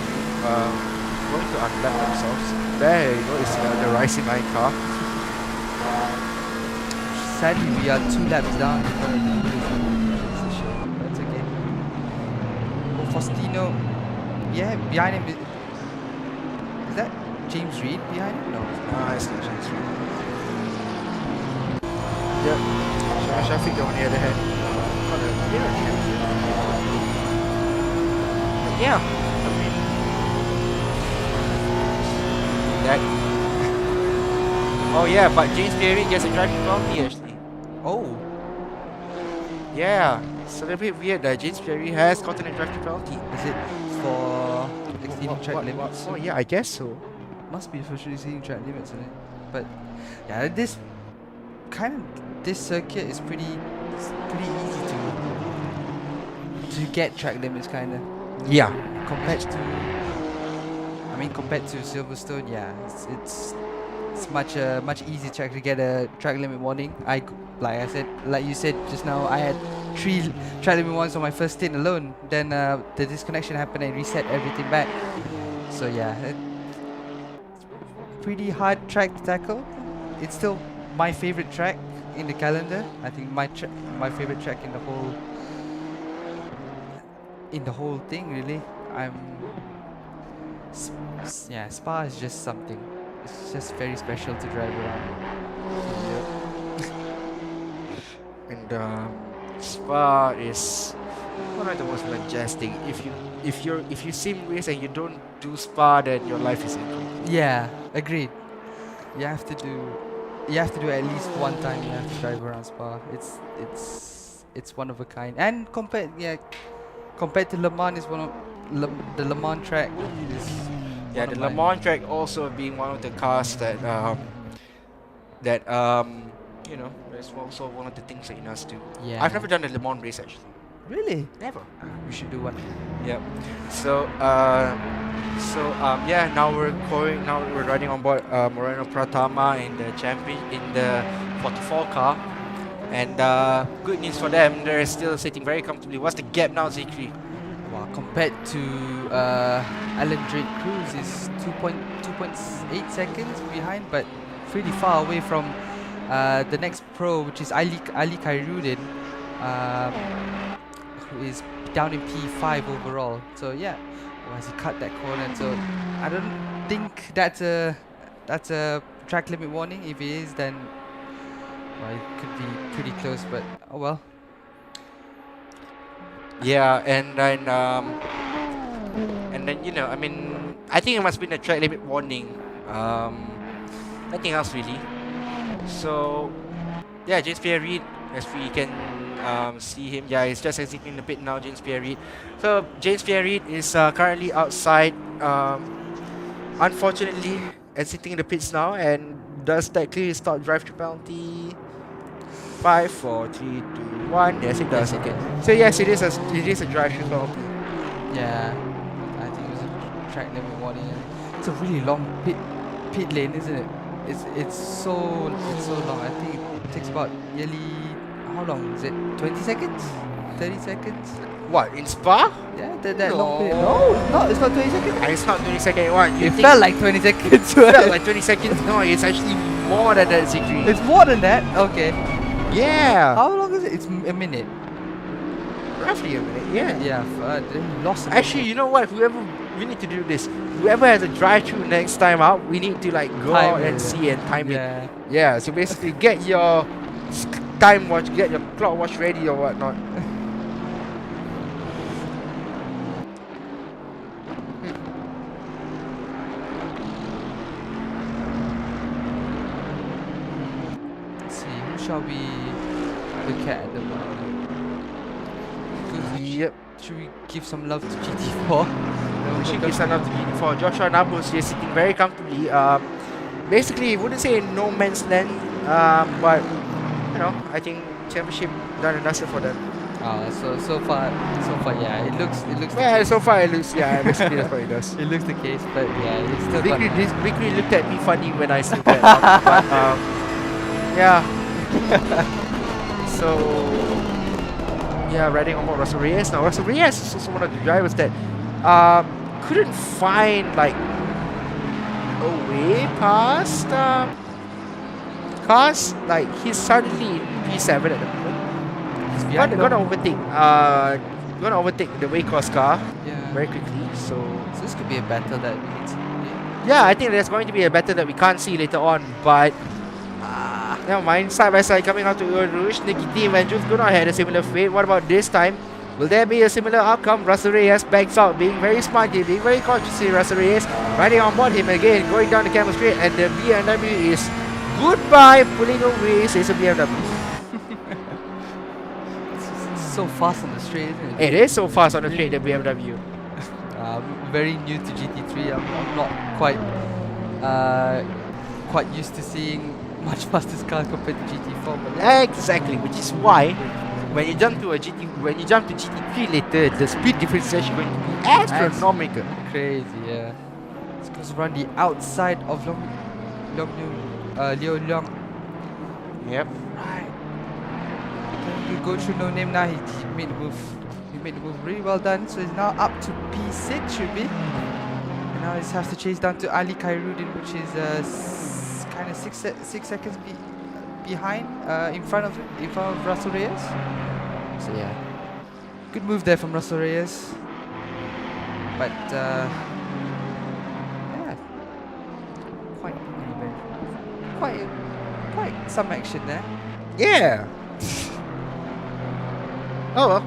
going to unlap themselves. There you go, it's the Rising Line car. Sadly, we are 2 laps down. That's okay. Oh, Faustino. Yeah, behind him. Is that James Reed behind him? No. It's not James Reed. Yep. Shafiq on the other hand. Yeah. I mean, that. Oh yeah, but James Perry gets a driving penalty actually. Oh. Yeah. It's a little bit weird that James Perry has gotten a driving penalty. Is it for exceeding track limits? Oh yeah, I guess so. Must be for exceeding track limits, isn't it? But yeah, this kind of this circuit is pretty easy to get track limits, kind of. Yeah. Compared to, compared to Silverstone, yeah, it's much easier track to get a track limit warning. Like you said just now, I had 3 track limit warnings on my first stint alone. Then the disconnection happened and reset everything back. So yeah, pretty hard track to tackle. It's still my favorite track in the calendar. I think my favorite track in the whole thing, really. Spa is just something. It's just very special to drive around. And Spa is one of the most majestic. If you sim race and you don't do Spa, then your life is incomplete. Yeah, agreed. You have to do at least one time. You have to drive around Spa. It's one of a kind. And compared to Le Mans, is one of the Le Mans track is Yeah, the Le Mans track also being one of the cars that that's also one of the things that you must do. Yeah. I've never done a Le Mans race actually. Really? Never. We should do one. Yep. So now we're riding on board Moreno Pratama in the in the 44 car, and good news for them, they're still sitting very comfortably. What's the gap now, Z3? Well, compared to Alan Drake Cruz is 2.8 seconds behind, but pretty far away from the next pro, which is Ali Khairuddin, who is down in P5 overall. So yeah, as he cut that corner, so I don't think that's a track limit warning. If it is, then it could be pretty close. But oh well. Yeah, and then I think it must be a track limit warning. Nothing else really. So yeah, James Pierre Reid, as we can see him, yeah, he's just exiting the pit now, James Pierre Reid. So James Pierre Reid is currently outside, unfortunately exiting the pits now, and does that clearly start drive to penalty? 5, 4, 3, 2, 1. Yes, it does. Okay. So yes, it is a drive to penalty. Yeah, I think it was a track limit warning. It's a really long pit lane, isn't it? It's so long. I think it takes about nearly, how long is it? 20 seconds? 30 seconds? What, in Spa? Yeah, that long pit. No, it's not 20 seconds. It's not 20 seconds. What? It felt like 20 seconds. It felt like 20 seconds. No, it's actually more than that, Z3. It's more than that? Okay. Yeah. How long is it? It's a minute. Roughly a minute, yeah. Yeah, then lost. Actually, you know what? We need to do this. Whoever has a drive-through next time out, we need to like go Time out and it. see and time Yeah. it. Yeah. So basically, get your time watch, get your clock watch ready or whatnot. Let's see, who shall we look at the moment? Yep. Should we give some love to GT4? We should give some love to GT4. Joshua Nabus is sitting very comfortably. Basically, wouldn't say no man's land, but I think championship done and dusted for them. So far, yeah, it looks. Yeah, so far it looks. Yeah, basically that's what it does. It looks the case, but yeah, it's still. Vickery looked at me funny when I said that. But yeah. So yeah, riding on board Russell Reyes. Now Russell Reyes is also one of the drivers that couldn't find like a way past cars. Like he's suddenly in P7 at the moment. He's gonna overtake the Waycross car very quickly. So this could be a battle that we need to. yeah, I think there's going to be a battle that we can't see later on, but never mind. Side by side coming out to Rouge, Nicky Team and Jules Gunnar had a similar fate. What about this time? Will there be a similar outcome? Russell Reyes backs out, being very smart here, being very cautious here. Russell Reyes riding on board him again, going down the camel straight, and the BMW is goodbye, pulling away, says a BMW. It's so fast on the straight, isn't it? It is so fast on the straight, the BMW. Very new to GT3. I'm not quite used to seeing much faster car compared to GT4. But yeah. Exactly, which is why when you jump to GT3 later, the speed difference is actually going to be astronomical. Crazy, yeah. This goes around the outside of Liu Leong. Yep. Right. You go through No Name now. He made the move. He made the move really well done. So he's now up to P6 should be. And now he has to chase down to Ali Khairuddin, which is kind of 6 seconds behind, in front of Russell Reyes. So yeah, good move there from Russell Reyes. But yeah, quite some action there. Yeah. Oh well.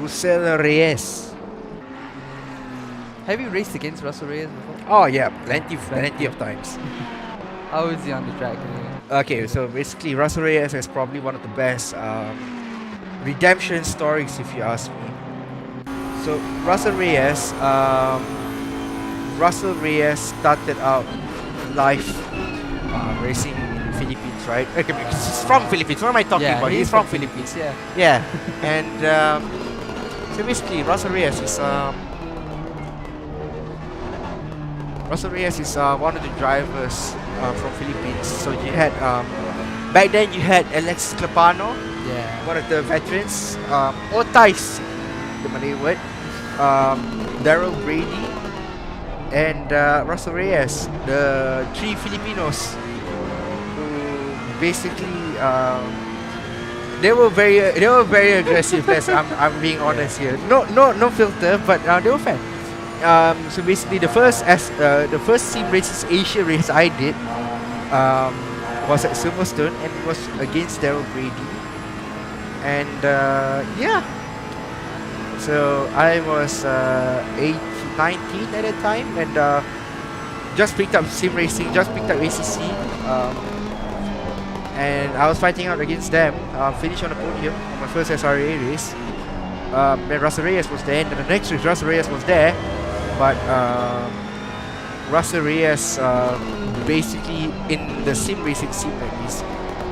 Russell Reyes. Have you raced against Russell Reyes before? Oh yeah, plenty of times. How is he on the track anyway? Okay, so basically Russell Reyes is probably one of the best redemption stories, if you ask me. So Russell Reyes started out life racing in Philippines, right? Okay, because he's from Philippines. What am I talking about? He's from Philippines. Yeah. Yeah, and so basically Russell Reyes is one of the drivers from Philippines. So you had back then you had Alexis Clapano, Yeah. one of the veterans, Otais, the Malay word, Daryl Brady, and Russell Reyes, the three Filipinos who basically they were very aggressive. I'm being honest here. No filter, but they were fun. So basically, the first sim races Asia race I did was at Silverstone, and it was against Daryl Brady, and yeah. So I was 19 at that time, and just picked up sim racing, just picked up ACC, and I was fighting out against them. Finished on the podium on my first SRA race. Then Russell Reyes was there, and the next race Russell Reyes was there. But Russell Reyes basically in the sim racing scene like this,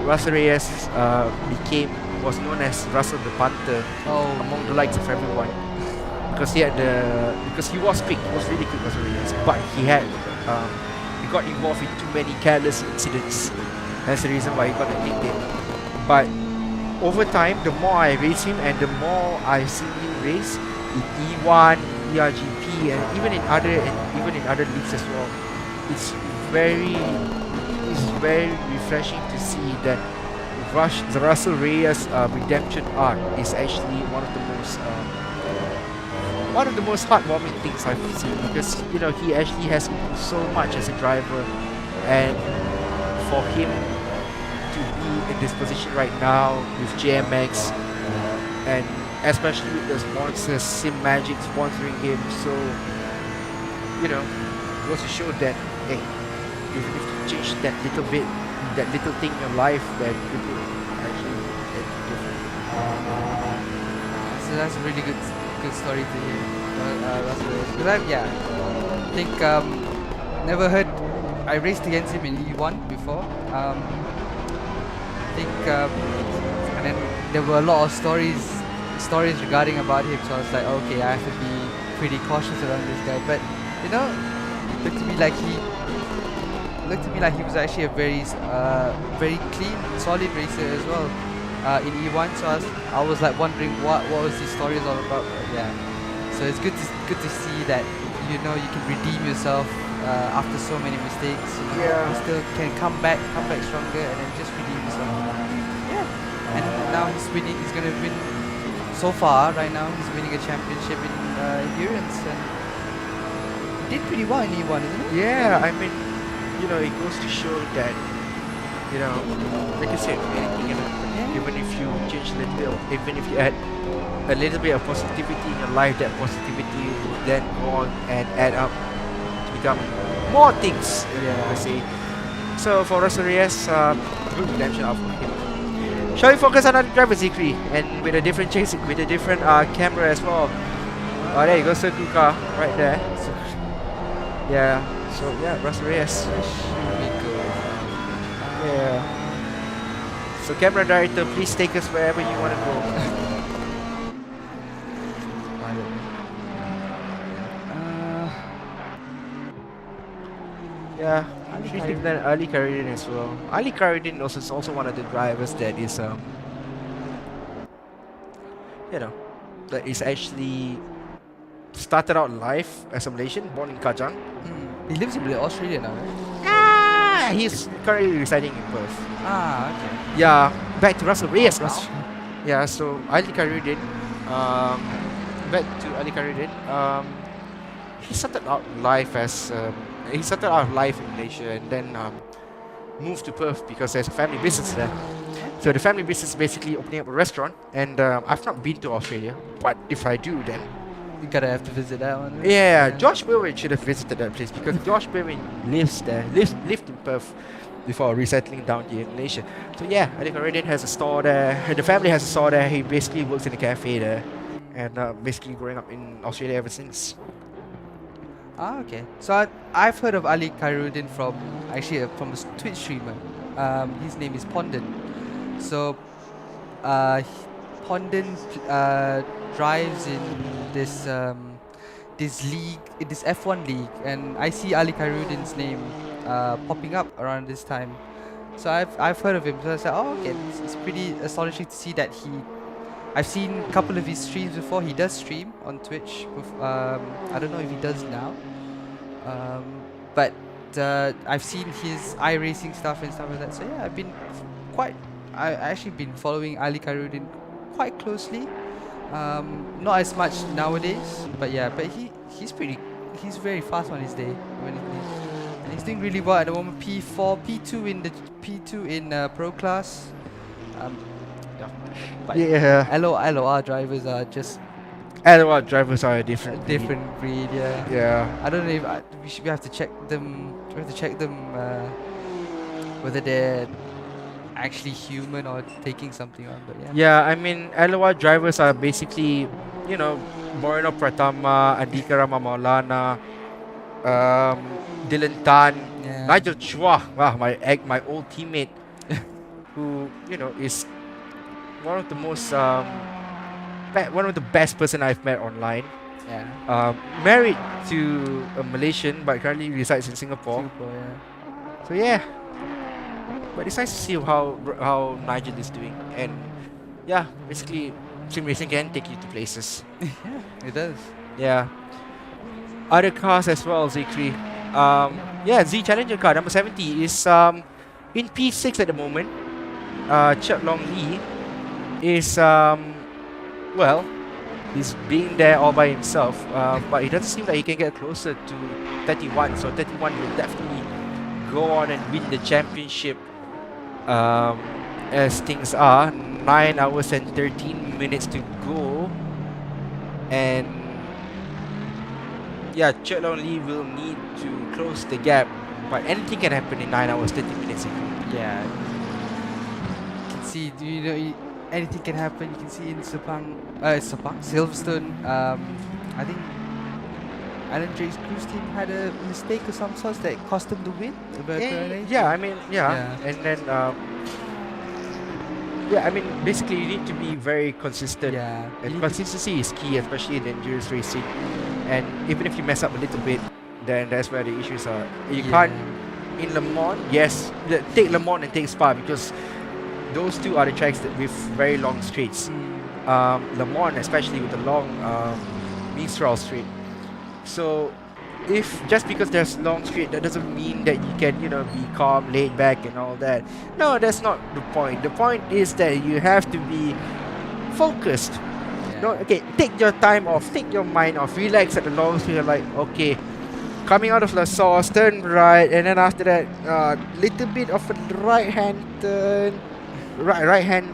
Russell Reyes was known as Russell the Panther among the likes of everyone, because he was quick, he was really quick, Russell Reyes, but he got involved in too many careless incidents. That's the reason why he got a nickname. But over time, the more I race him and the more I see him race in E1, ERGP, and even in other leagues as well, it's very refreshing to see that the Russell Reyes redemption arc is actually one of the most heartwarming things I've seen, because he actually has so much as a driver, and for him to be in this position right now with JMX, and especially with the sponsors, Sim Magic sponsoring him, so goes to show that hey, even if you change that little bit, that little thing in your life, that it will actually get different. So that's a really good story to hear. Because I think never heard. I raced against him in E1 before. I think and then there were a lot of stories regarding about him. So I was like, okay, I have to be pretty cautious around this guy. But looked to me like he was actually a very clean, solid racer as well in E1. So I was like wondering what was his stories all about. But yeah, so it's good to see that you can redeem yourself after so many mistakes. You still can come back stronger, and then just redeem yourself. Yeah, and now he's winning. He's gonna win. So far, right now, he's winning a championship in endurance, and he did pretty well in E1, isn't it? Yeah, I mean, it goes to show that, like I said, anything can happen. Yeah. Even if you change a little bit, even if you add a little bit of positivity in your life, that positivity will then go on and add up to become more things, let's say. So for Russell Reyes, good redemption out for him. Shall we focus on other drivers, Zikri, and with a different camera as well? Oh, there you go, circle car right there. Yeah. So yeah, Russell Reyes. Here we go. Yeah. So camera director, please take us wherever you want to go. Yeah, we think that Ali Karidin as well. Ali Karidin also is also one of the drivers that is you know, that is actually started out life as a Malaysian, born in Kajang. He lives in Australia now, right? He's currently residing in Perth. Okay. Yeah, back to Russell Reyes now. Russell. Yeah, so Ali Karidin, back to Ali Karidin. He started out life as in Malaysia and then moved to Perth because there's a family business there. So the family business is basically opening up a restaurant, and I've not been to Australia, but if I do, then You gotta have to visit that one. Right? yeah, Josh Berwin should have visited that place because Josh Berwin lived in Perth before resettling down here in Malaysia. So yeah, Ali Karidin has a store there. The family has a store there. He basically works in a cafe there, and basically growing up in Australia ever since. Okay. So I've heard of Ali Khairuddin from a Twitch streamer. His name is Pondon. So Pondon drives in this this F1 league, and I see Ali Khairuddin's name popping up around this time. So I've heard of him. So I said, oh, okay, it's pretty astonishing to see that I've seen a couple of his streams before. He does stream on Twitch. I don't know if he does now. But I've seen his iRacing stuff and stuff like that. So yeah, I actually been following Ali Khairuddin quite closely. Not as much nowadays, but yeah, he's very fast on his day and he's doing really well at the moment. P2 in pro class. But Yeah, LOR drivers are just LOR drivers are a a different different breed. Yeah. Yeah. I don't know if we have to check them. We have to check them whether they're actually human or taking something on. But yeah. Yeah, I mean, LOR drivers are basically, Moreno Pratama, Andika Rama Maulana, Dylan Tan, Yeah. Nigel Chua, my old teammate, who, is one of the most, one of the best person I've met online. Yeah. Married to a Malaysian, but currently resides in Singapore. Super, yeah. So yeah, but it's nice to see how Nigel is doing, and yeah, basically, sim racing can take you to places. Yeah, it does. Yeah, other cars as well. Z3, yeah, Z Challenger car number 70 is in P6 at the moment. Chet Long Lee is well, he's being there all by himself, but it doesn't seem like he can get closer to 31. So 31 will definitely go on and win the championship. As things are, 9 hours and 13 minutes to go, and yeah, Chet Long Lee will need to close the gap, but anything can happen in 9 hours 30 minutes. Yeah. You can see, anything can happen. You can see in Silverstone. I think Alan Drake's cruise team had a mistake of some sort that cost them the win. Yeah, I mean, Yeah. and then I mean, basically you need to be very consistent. Yeah. And consistency is key, especially in endurance racing. And even if you mess up a little bit, then that's where the issues are. You can't in Le Mans. Yes, take Le Mans and take Spa because those two are the tracks that with very long straights. Le Mans, especially with the long Mistral straight. So, if just because there's long straight, that doesn't mean that you can, be calm, laid back, and all that. No, that's not the point. The point is that you have to be focused. Okay, take your time off, take your mind off, relax at the long straight. You're like, okay, coming out of La Sauce, turn right, and then after that, little bit of a right hand turn, right hand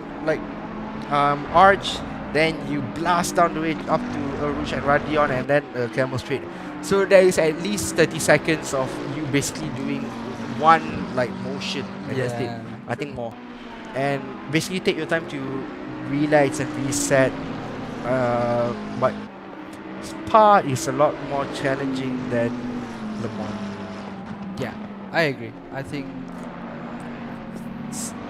arch. Then you blast down the way up to Rouge and Radion, and then Camel Straight. So there is at least 30 seconds of you basically doing one motion, and that's it. Nothing more. And basically take your time to relax and reset. But Spa is a lot more challenging than Le Mans. Yeah, I agree. I think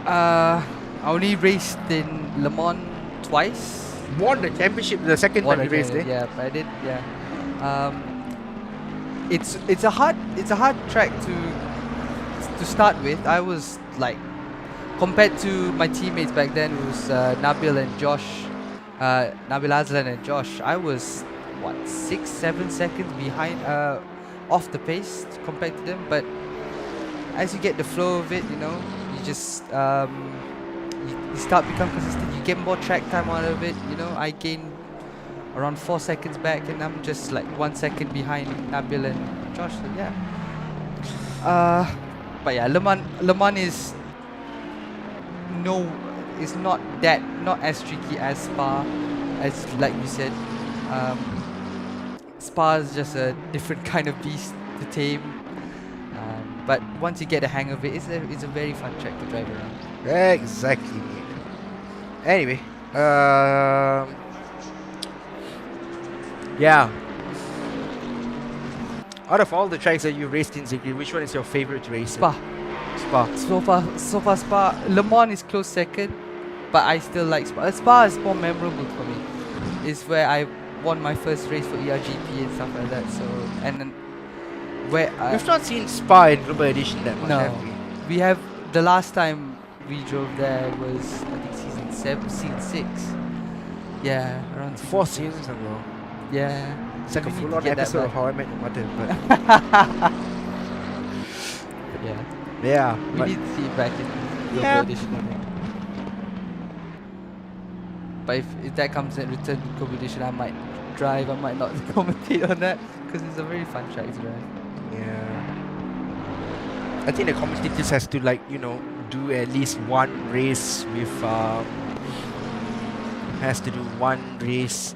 I only raced in Le Mans twice. Won the championship the second One time you raced again, there. yeah, but I did, yeah. It's a hard track to start with. I was like, compared to my teammates back then, it was Nabil and Josh, Nabil Azlan and Josh. I was what 6-7 seconds behind, off the pace compared to them. But as you get the flow of it, you know, you just you start become consistent. You get more track time out of it. You know, I gained around 4 seconds back, and I'm just like 1 second behind Nabil and Josh. So yeah. But yeah, Le Mans is not as tricky as Spa, as like you said. Spa is just a different kind of beast to tame. But once you get the hang of it, it's a very fun track to drive around. Exactly. Anyway, yeah. Out of all the tracks that you raced in, Zikri, which one is your favorite to race? Spa. Spa. So far Spa. Le Mans is close second, but I still like Spa. Spa is more memorable for me. It's where I won my first race for eRGP and stuff like that. So, and then where We've not seen Spa in Global Edition that much, no, have we? we have the last time we drove there was I think season 6. Yeah, around 4 season seasons ago. 6. Yeah. It's like a We need to full-on get that episode of back. How I Met Your Mother, but Yeah. yeah. We But need to see it back in Global Yeah. Edition, I think. But if that comes in return to Global Edition, I might drive, I might not commentate on that, because it's a very fun track to drive. yeah, I think the commentators has to, like, you know, do at least one race with has to do one race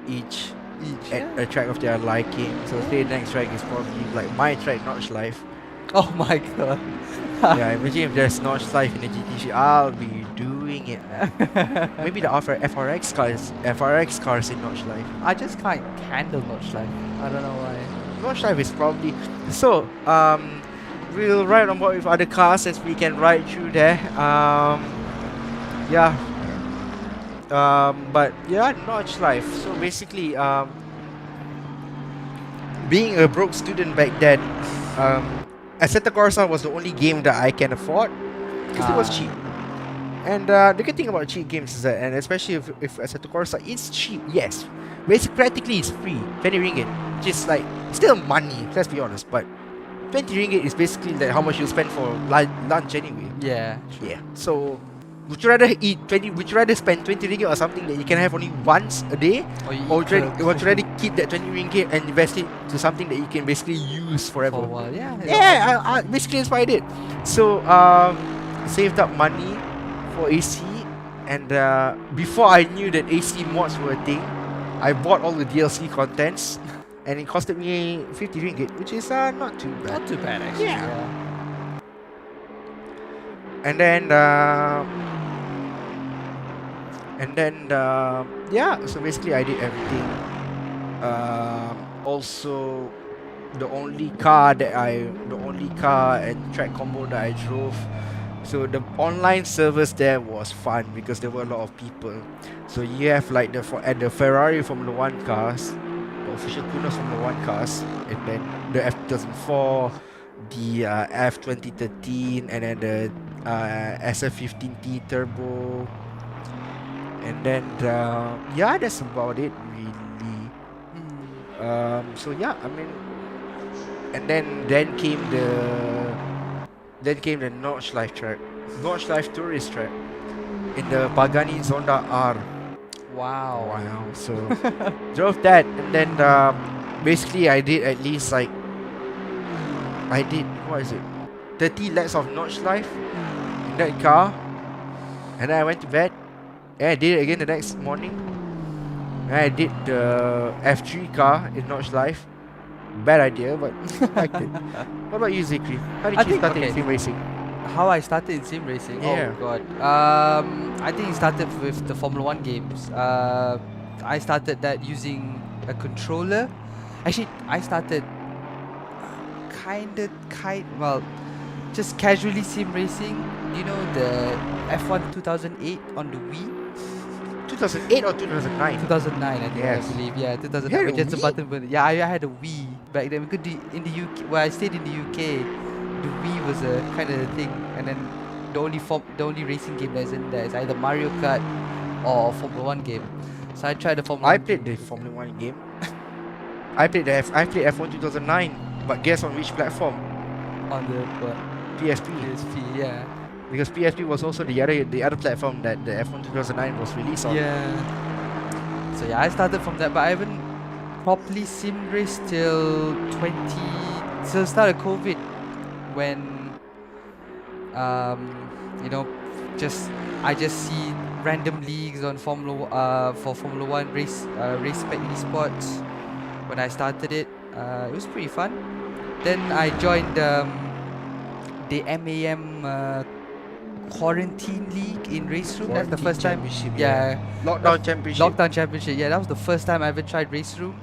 each at Yeah. a track of their liking. So say the next track is probably like my track, Notch Life. Oh my god. Yeah, imagine if there's Notch Life in the GT3, I'll be doing it, man. Maybe the FRX cars in Notch Life. I just can't handle Notch Life. I don't know why. Notch Life is probably so. We'll ride on board with other cars as we can ride through there. Yeah. But yeah, Notch Life. So basically, being a broke student back then, Assetto Corsa was the only game that I can afford because it was Ah. cheap. And the good thing about cheap games is that, and especially if Assetto Corsa is cheap, yes, basically practically it's free, 20 ringgit, which is like still money. Let's be honest, but 20 ringgit is basically like how much you spend for lunch anyway. Yeah. Yeah. So would you rather Would you rather spend 20 ringgit on something that you can have only once a day, Or you or eat would you rather keep that 20 ringgit and invest it to something that you can basically use for a forever? while. Yeah. Yeah, I basically that's what I did. So saved up money for AC, and before I knew that AC mods were a thing, I bought all the DLC contents, and it costed me 50 ringgit, which is not too bad. Not too bad actually. Yeah. And then yeah, so basically I did everything. Also, the only car and track combo that I drove. So the online servers there was fun because there were a lot of people. So you have like the Ferrari Formula 1 cars, the official Kunos Formula 1 cars, and then the F2004, the F2013, and then the SF15T Turbo. And then yeah, that's about it really. So yeah, I mean, and then came the Notch Life track, Notch Life Tourist track in the Pagani Zonda R. Wow. So drove that, and then basically I did at least like 30 laps of Notch Life in that car, and then I went to bed. And I did it again the next morning. And I did the F3 car in Notch Life. Bad idea, but I liked it. What about you, Zikri? How did I you think- start in okay. sim racing? How I started in sim racing? Yeah. Oh god. I think it started with the Formula 1 games. I started that using a controller. Actually, I started just casually sim racing. You know the F1 2008 on the Wii? 2008 or 2009? 2009, I think. Yes. I believe. Yeah, You 2009. had a Just a Wii? button. Yeah, I had a Wii back then. Because in the UK, where I stayed in the UK, the Wii was a kind of thing, and then the only racing game that's in there is either Mario Kart or Formula One game. So I tried the Formula I One played game the Formula One game. I played F1 2009, but guess on which platform? on the PSP. PSP. Yeah. Because PSP was also the other platform that the F1 2009 was released on. Yeah. So yeah, I started from that, but I haven't properly sim raced till start of COVID, when you know, I just see random leagues on for Formula One race spec esports. When I started it, it was pretty fun. Then I joined the MAM quarantine league in race room. That's the Quarantine first time. championship, Yeah, Lockdown championship. Lockdown championship. Yeah, that was the first time I ever tried race room.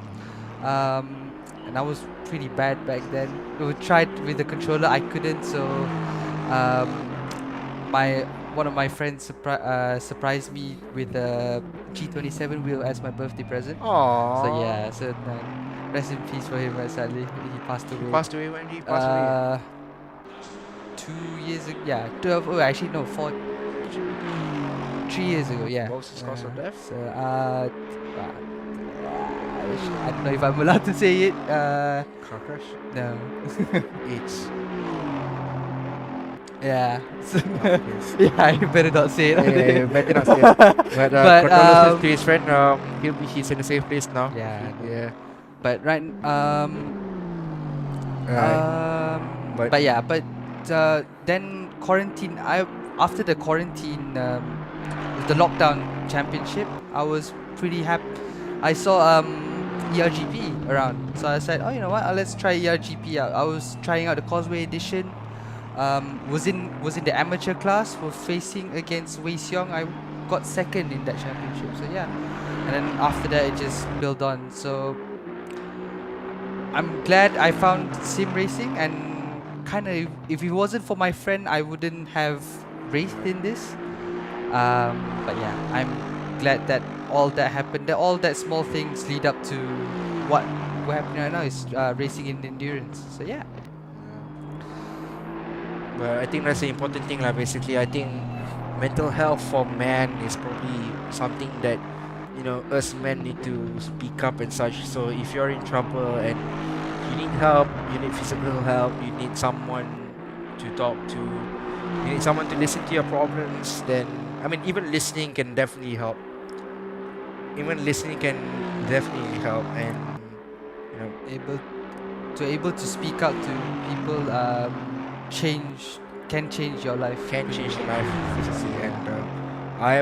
And I was pretty bad back then. We tried with the controller, I couldn't. So one of my friends surprised me with a G27 wheel as my birthday present. Aww. So yeah, so rest in peace for him. Sadly, he passed away. Passed away when he passed away. 2 years ago. Yeah, 12. Oh, actually no, 3 years ago. Yeah. What was his cause of death? So I don't know if I'm allowed to say it. Car crash. No. It's. Yeah. So Yes. yeah, you better not say it. Yeah, better not say it. But, But, condolences to his friend. He's in a safe place now. Yeah. Yeah. But right. But- But yeah, but then quarantine. After the quarantine, the lockdown championship, I was pretty happy. I saw eRGP around, so I said, oh, you know what? Let's try eRGP out. I was trying out the Causeway Edition. Was in the amateur class. Was facing against Wei Xiong. I got second in that championship. So yeah, and then after that it just built on. So I'm glad I found sim racing, and kind of if it wasn't for my friend, I wouldn't have raced in this. But yeah, I'm glad that all that happened. That all that small things lead up to what happening right now is racing in endurance. So yeah. But I think that's the important thing, basically. I think mental health for man is probably something that, us men need to speak up and such. So if you're in trouble and you need help, you need physical help, you need someone to talk to, you need someone to listen to your problems, then, even listening can definitely help. And, able to speak out to people, can change your life. can change your life physically. And I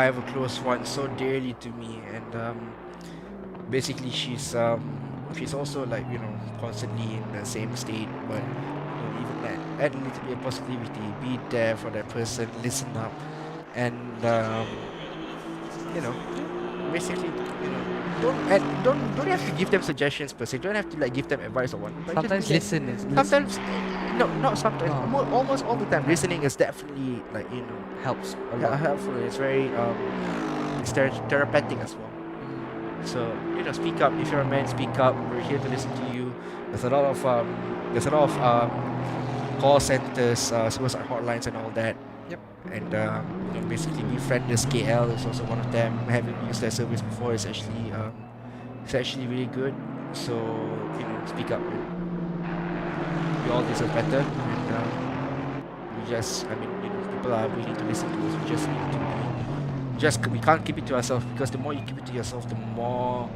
have a close one so dearly to me, and basically she's also constantly in the same state, but even add a little bit of positivity, be there for that person, listen up, and basically don't have to give them suggestions per se, don't have to give them advice or what, but Sometimes just listen is sometimes not sometimes, Oh. almost all the time listening is definitely helps a lot. helpful. It's very it's therapeutic as well. So speak up. If you're a man, speak up. We're here to listen to you. There's a lot of call centers, suicide hotlines, and all that. Yep. And basically, Befrienders KL is also one of them. Having used their service before, it's actually really good. So speak up. We all deserve better, and people are willing to listen to us. We just need to we can't keep it to ourselves, because the more you keep it to yourself, the more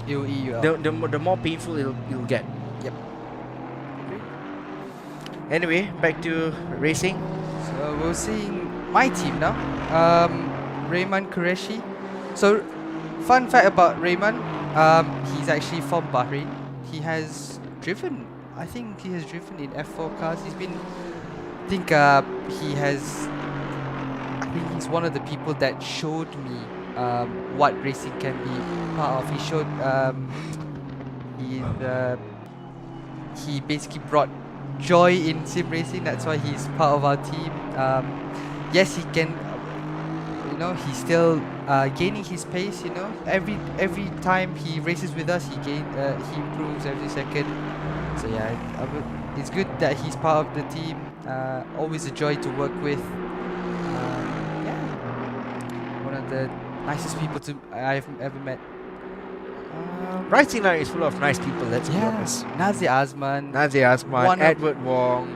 It will eat you out. the more painful it'll get. Yep. Anyway, back to racing. So we're seeing my team now. Rayman Qureshi. So, fun fact about Rayman, he's actually from Bahrain. He has driven. I think he has driven in F4 cars. He's been. I think he's one of the people that showed me what racing can be part of. He showed he basically brought joy in sim racing. That's why he's part of our team. Yes, he can. He's still gaining his pace. Every time he races with us, he improves every second. So yeah, it's good that he's part of the team. Always a joy to work with. Yeah, one of the nicest people I've ever met. Racing line is full of nice people, let's be honest. Nazi Azman, Nadia Asman, Edward Wong.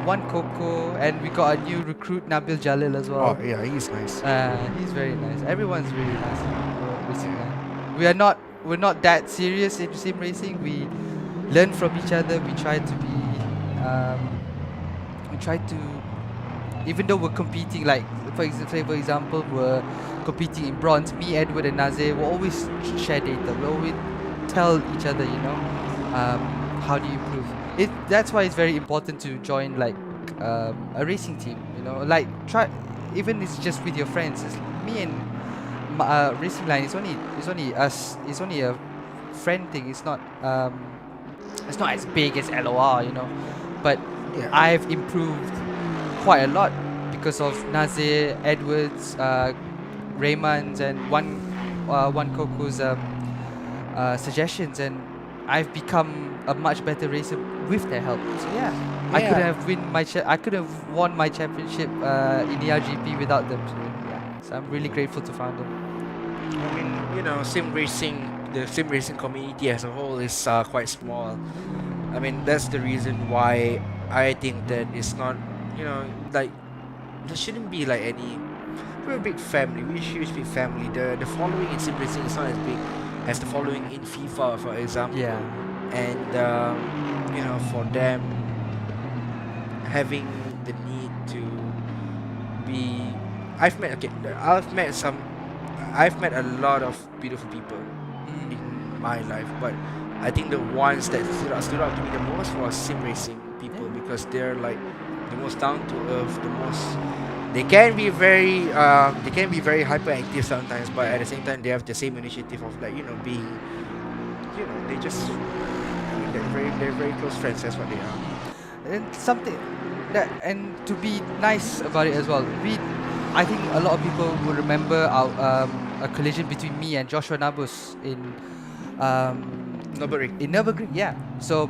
One Coco, and we got a new recruit, Nabil Jalil as well. Oh yeah, he's nice. He's very nice. Everyone's really nice in racing line. We're not that serious in sim racing. We learn from each other. We try to, even though we're competing, like for example, we're competing in bronze. Me, Edward, and Nazir will always share data. We always tell each other, how do you improve. That's why it's very important to join like a racing team. Like try, even it's just with your friends. It's me and racing line. It's only us. It's only a friend thing. It's not as big as LOR. But Yeah. I've improved quite a lot because of Nazir, Edwards, Raymond's, and one Coco's suggestions, and I've become a much better racer with their help. So yeah, I could have won my championship in the RGP without them. So yeah, so I'm really grateful to find them. I mean, sim racing, the sim racing community as a whole is quite small. I mean, that's the reason why I think that it's not, like, there shouldn't be like any. We're a big family. We're a huge big family. The following in sim racing is not as big as the following in FIFA, for example. Yeah. And for them having the need to be, I've met a lot of beautiful people in my life, but I think the ones that stood out to me the most was sim racing people, because they're like the most down to earth, the most. They can be very hyperactive sometimes, but at the same time they have the same initiative of like being, they just, they're very close friends. That's what they are. And something that, and to be nice about it as well. I think a lot of people will remember a collision between me and Joshua Nabus in Nobody. Nürburgring. Yeah. So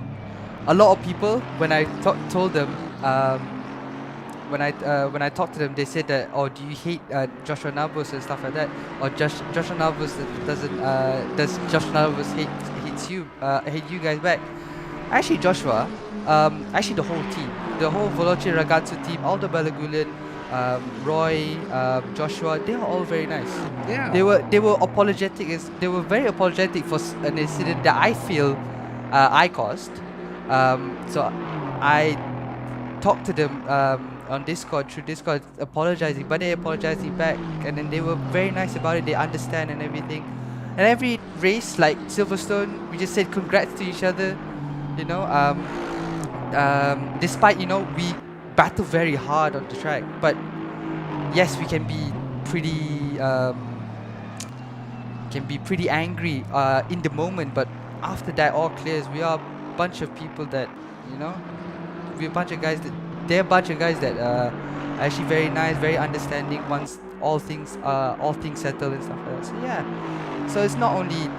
a lot of people, when I told them, when I talked to them, they said that, oh, do you hate Joshua Nabus and stuff like that, or Joshua Nabus doesn't does Joshua Nabus hate you guys back? Actually, Joshua, actually the whole team, the whole Veloce Ragazzo team, Aldo Balagulian, Roy, Joshua, they are all very nice. Yeah. They were apologetic. They were very apologetic for an incident that I feel I caused. So I talked to them on through Discord, apologizing, but they apologizing back, and then they were very nice about it. They understand and everything. And every race, like Silverstone, we just said congrats to each other. Despite we battle very hard on the track, but yes, we can be pretty angry in the moment, but after that all clears. We are a bunch of people that we're a bunch of guys that they're a bunch of guys that are actually very nice, very understanding once all things settle and stuff like that. So yeah, so it's not only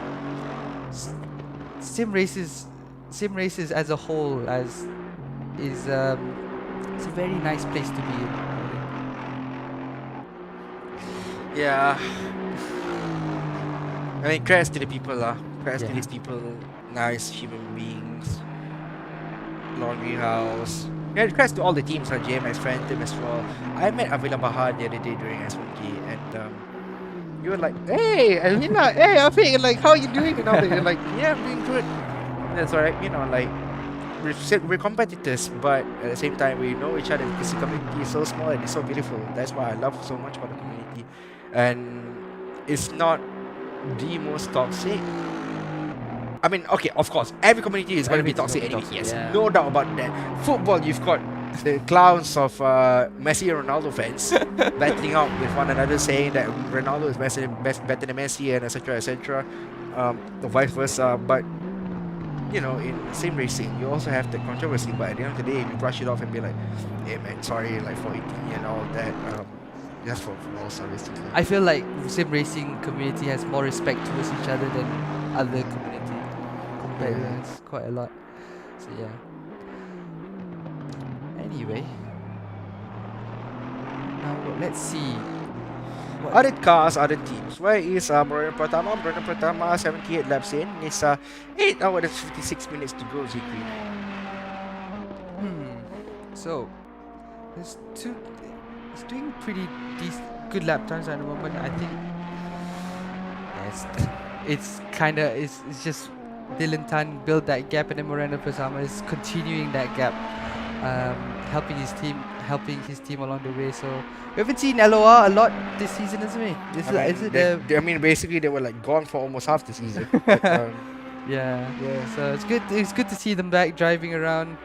sim races as a whole it's a very nice place to be in. Yeah. I mean, congrats to the people, congrats to these people, nice human beings. Laundry House. Yeah, congrats to all the teams, JMX, Phantom as well. I met Avila Bahar the other day during S1K, and you were like, hey, Alina, hey, Afiq, like, how are you doing? And all that. You're like, yeah, I'm doing good. And that's alright, like, we're competitors, but at the same time, we know each other because the community is so small and it's so beautiful. That's why I love so much about the community. And it's not the most toxic. I mean, okay, of course, every community is going to be toxic anyway. Yes, no doubt about that. Football, you've got the clowns of Messi and Ronaldo fans battling out with one another, saying that Ronaldo is better than Messi and etc. etc. The vice versa. But you know, in sim racing, you also have the controversy, but at the end of the day, you brush it off and be like, hey man, sorry, like for 18 and all that. Just for all service. I feel like sim racing community has more respect towards each other than other community. Compared, Yeah. it's quite a lot. So yeah. Anyway, now let's see. What Other cars, other teams. Where is Moreno Pratama? Moreno Pratama, 78 laps in. It's 8 hours and 56 minutes to go, Zikri. So, it's doing pretty good lap times at the moment. I think it's just Dylan Tan built that gap, and then Moreno Pratama is continuing that gap, helping his team along the way. So we haven't seen LOR a lot this season, isn't it? I mean, basically, they were like gone for almost half the season. But, yeah. So it's good. It's good to see them back driving around.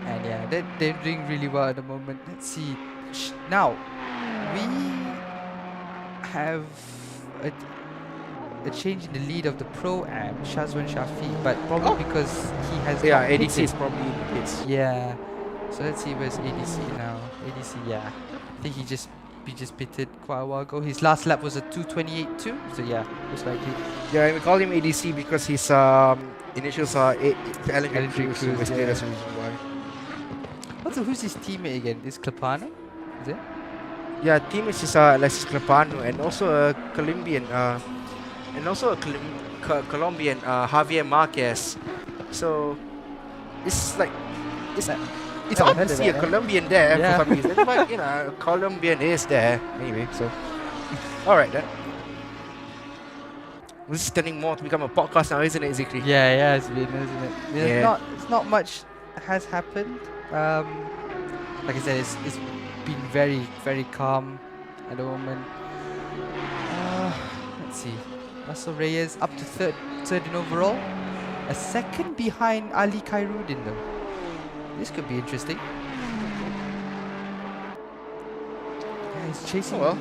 And yeah, they're doing really well at the moment. Let's see. Now, we have a change in the lead of the Pro-Am, Shazwan Shafiq, but probably because he has yeah, not ADC pitted. is probably in the pits. Yeah. So let's see where's ADC now. ADC, yeah. I think he just pitted quite a while ago. His last lap was a 2:28.2. So yeah, most likely. Yeah, and we call him ADC because his initials are Alan Cruz. So basically, that's the reason why. Also, who's his teammate again? Is Clapano? Is it? Yeah, team is Alexis Clapano and also a Colombian, Colombian Javier Marquez. So it's like it's I've odd heard to of see a that, Colombian there Yeah. for some reason, but you know, a Colombian is there anyway. So all right then. This is turning more to become a podcast now, isn't it, Zikri? Yeah, it's been, isn't it? Yeah. It's not much has happened. Like I said, it's been very, very calm at the moment. Let's see. Russell Reyes up to third in overall. A second behind Ali Khairuddin though. This could be interesting. Yeah, he's chasing. Oh, well.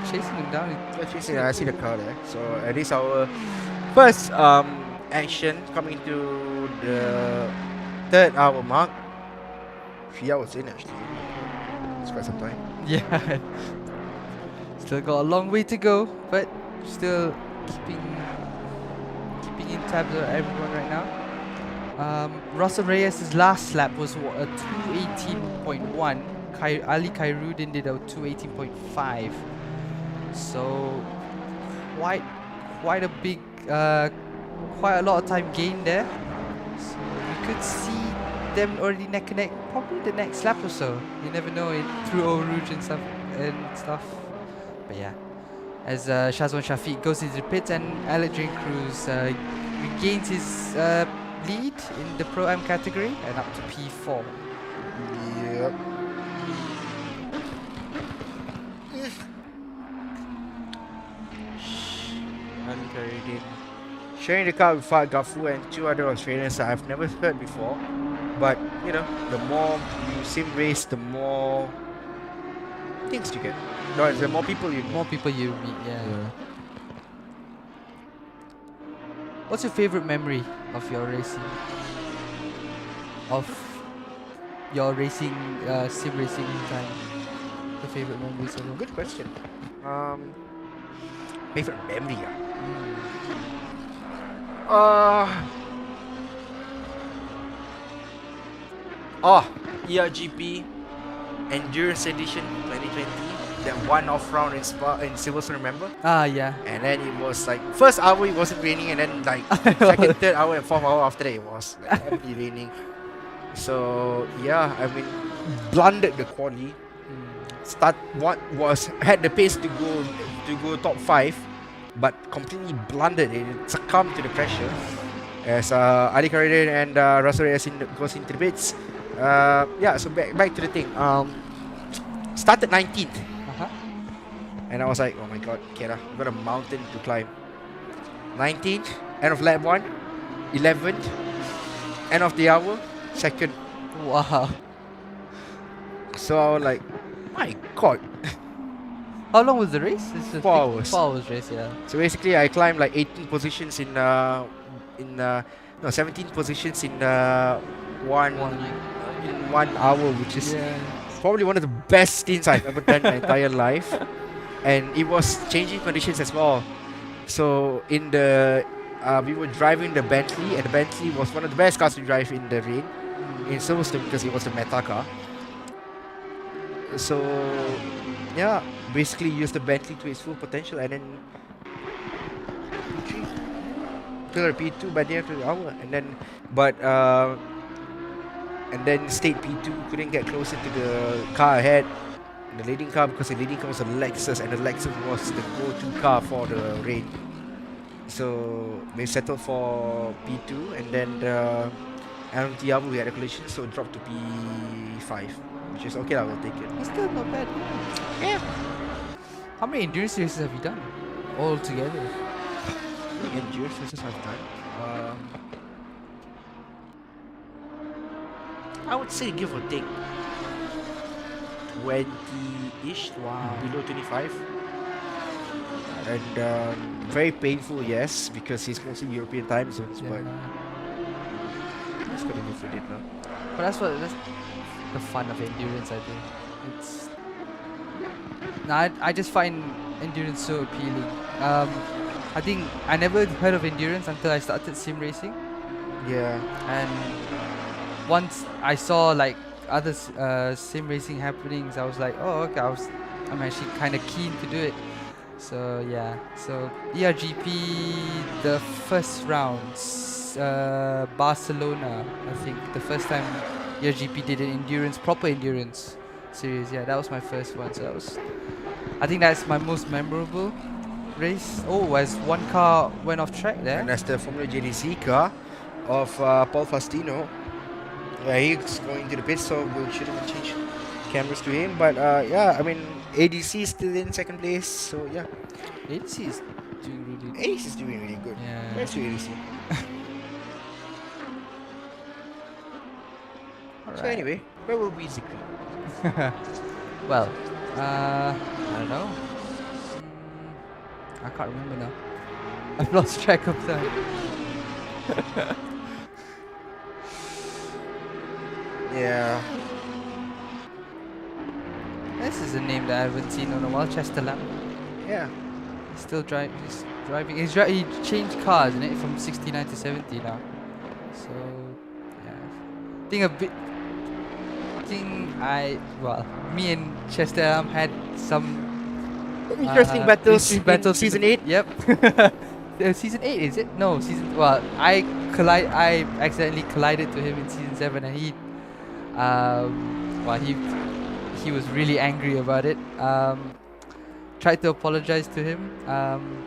Chasing him down. I see the car there. So at least our first action coming to the third hour mark. 3 hours in actually. It's quite some time. Yeah. Still got a long way to go, but still keeping in tabs of everyone right now. Russell Reyes' last lap was a 2:18.1. Ali Khairuddin did a 2:18.5. So quite a big, quite a lot of time gained there. So we could see them already neck and neck, probably the next lap or so. You never know through Eau Rouge and stuff. But yeah, as Shazwan Shafiq goes into the pits and Alejandro Cruz regains his lead in the Pro-Am category and up to P4. Yep. Sharing the car with Fahad Gafu and 2 other Australians that I've never heard before. But, you know, the more you sim race, the more things you get. No, the more people you meet. More people you meet, yeah. What's your favorite memory of your racing? Sim racing time? The favorite memories of it? Good question. Favorite memory? ERGP Endurance Edition 2020. That one-off round in Silverstone, remember? Yeah. And then it was like first hour it wasn't raining, and then like second, third hour, and fourth hour after that it was like heavily raining. So yeah, I mean, blundered the quali. Had the pace to go top 5, but completely blundered it. It succumbed to the pressure as Ali Khairuddin and Russell Reyes goes into the pits. So back to the thing. Started 19th. And I was like, oh my god, Kera, we've got a mountain to climb. 19th, end of lap 1, 11th, end of the hour, 2nd. Wow. So I was like, my god. How long was the race? It's a 4 big hours. 4 hours race, yeah. So basically, I climbed like 18 positions in no 17 positions in one in 1 hour, which is probably one of the best stints I've ever done in my entire life. And it was changing conditions as well. So in the we were driving the Bentley, and the Bentley was one of the best cars to drive in the rain in Silverstone because it was a meta car. So yeah, basically use the Bentley to its full potential, and then P3 till P2 by the end of the hour, and then stayed P2, couldn't get closer to the car ahead, the leading car, because the leading car was a Lexus, and the Lexus was the go-to car for the rain. So they settled for P2, and then the LMT we had a collision, so it dropped to P5, which is okay, I will take it. It's still not bad. Yeah. How many endurance races have you done all together? How many endurance races I've done? I would say give or take 20-ish, below 25. And very painful, yes, because it's mostly European time zones, but I'm just gonna live with it now. But that's the fun of endurance, I think. It's I just find endurance so appealing. I think I never heard of endurance until I started sim racing, Yeah. and once I saw like other sim racing happenings, I was like, oh okay, I'm actually kind of keen to do it. So yeah, so eRGP, the first rounds, Barcelona, I think the first time eRGP did an proper endurance series. Yeah, that was my first one. So I think that's my most memorable race. Oh, as one car went off track there. And that's the Formula JDC car of Paul Faustino. He's going to the pit, so we shouldn't change cameras to him. But yeah, I mean, ADC is still in second place, so yeah. ADC is doing really good. ADC is doing really good. Yeah. Thanks to ADC. So anyway, where will we secret? Well, I don't know. I can't remember now. I've lost track of time. Yeah. This is a name that I haven't seen in a while. Chester Lamb. Yeah. He's still driving. He's driving. He changed cars, isn't it, from 69 to 70 now. So yeah, me and Chester Lamb had some Interesting battles in battles season 8. Yep. Season 8 is it? No, I accidentally collided to him in season 7, and he was really angry about it. Tried to apologize to him,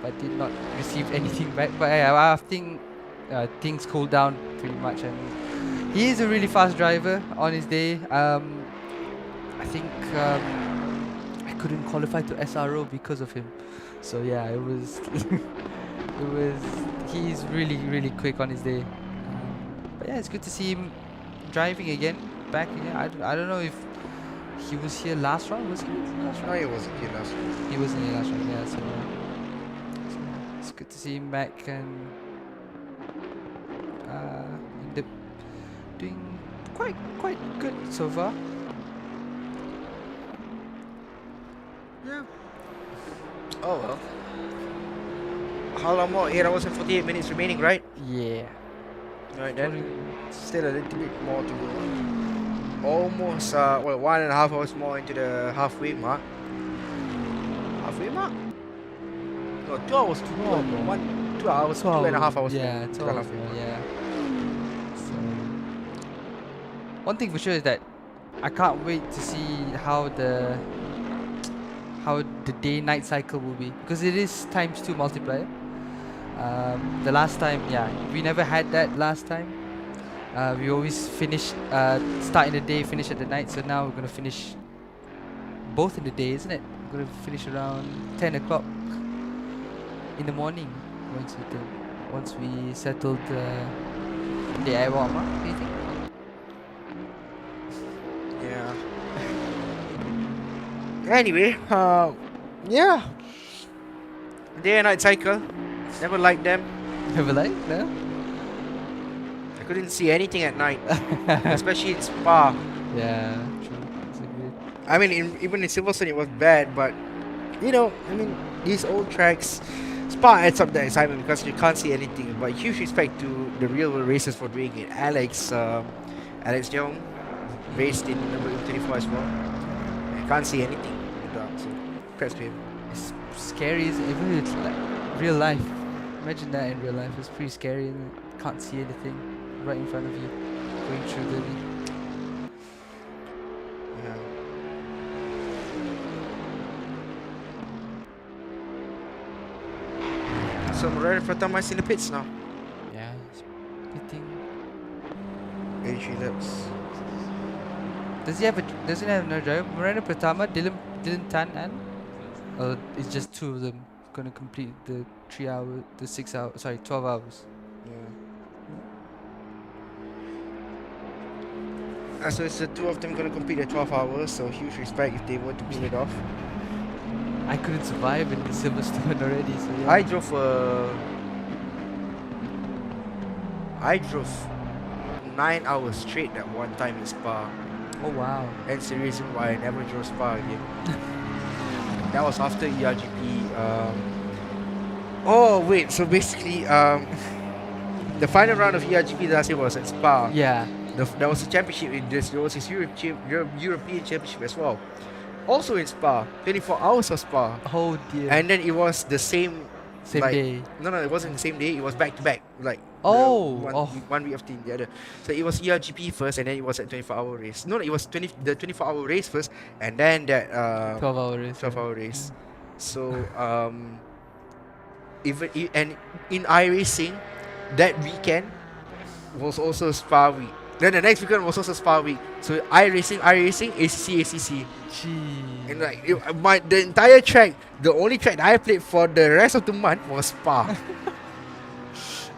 but did not receive anything back. But I think things cooled down pretty much, and he is a really fast driver on his day. I think I couldn't qualify to SRO because of him. So yeah, it was he's really quick on his day. But yeah, it's good to see him driving again, back again. I don't know if he was here last round. Was he last round? No, he wasn't here last round. He wasn't here last round. Yeah, so it's good to see him back and doing quite good so far. Yeah. Oh well. How long more? 8 hours and 48 minutes remaining, right? Yeah. Right then. Still a little bit more to go. Almost 1.5 hours more into the halfway mark. Halfway mark? No, 2 hours to go. 2 hours, 2.5 hours. Yeah, more. 2 hours more, yeah. So, one thing for sure is that I can't wait to see how the day-night cycle will be, because it is ×2 multiplier. The last time, we never had that last time. We always start in the day, finish at the night. So now we're gonna finish both in the day, isn't it? We're gonna finish around 10 o'clock in the morning once we settled the air warm up. Do you think? Yeah. Anyway, Yeah. Day and night cycle. Never liked them. Have a like? No? I couldn't see anything at night, especially in Spa. Yeah, true. It's a good. I mean, even in Silverstone it was bad, but you know, I mean, these old tracks, Spa adds up the excitement because you can't see anything. But huge respect to the real world racers for doing it. Alex Young raced in number 24 as well. I can't see anything in the dark, so props to him. It's scary, even if it's like real life. Imagine that in real life. It's pretty scary, isn't it? Can't see anything right in front of you, going through the. Yeah. So Moreno Pratama's in the pits now. Yeah, it's hitting. 83 laps. Does he have another driver? Moreno Pratama, Dylan Tan, and it's just two of them gonna complete the 12 hours. Yeah. So it's the two of them gonna complete the 12 hours. So huge respect if they want to pull it off. I couldn't survive in the Silverstone already, so yeah. I drove 9 hours straight at one time in Spa. Oh wow. That's the reason why I never drove Spa again. That was after eRGP. Oh wait, so basically, the final round of eRGP last year was at Spa. Yeah. There was a championship in this. There was this European championship as well. Also in Spa, 24 hours of Spa. Oh dear. And then it was the same day. No, it wasn't the same day. It was back to back. Like one week after the other. So it was eRGP first, and then it was a 24-hour race. No, it was the 24-hour race first, and then that 12-hour race. 12-hour race. So and in iRacing, that weekend was also Spa week. Then the next weekend was also Spa week. So iRacing, ACC. Gee. And like the entire track, the only track that I played for the rest of the month was Spa.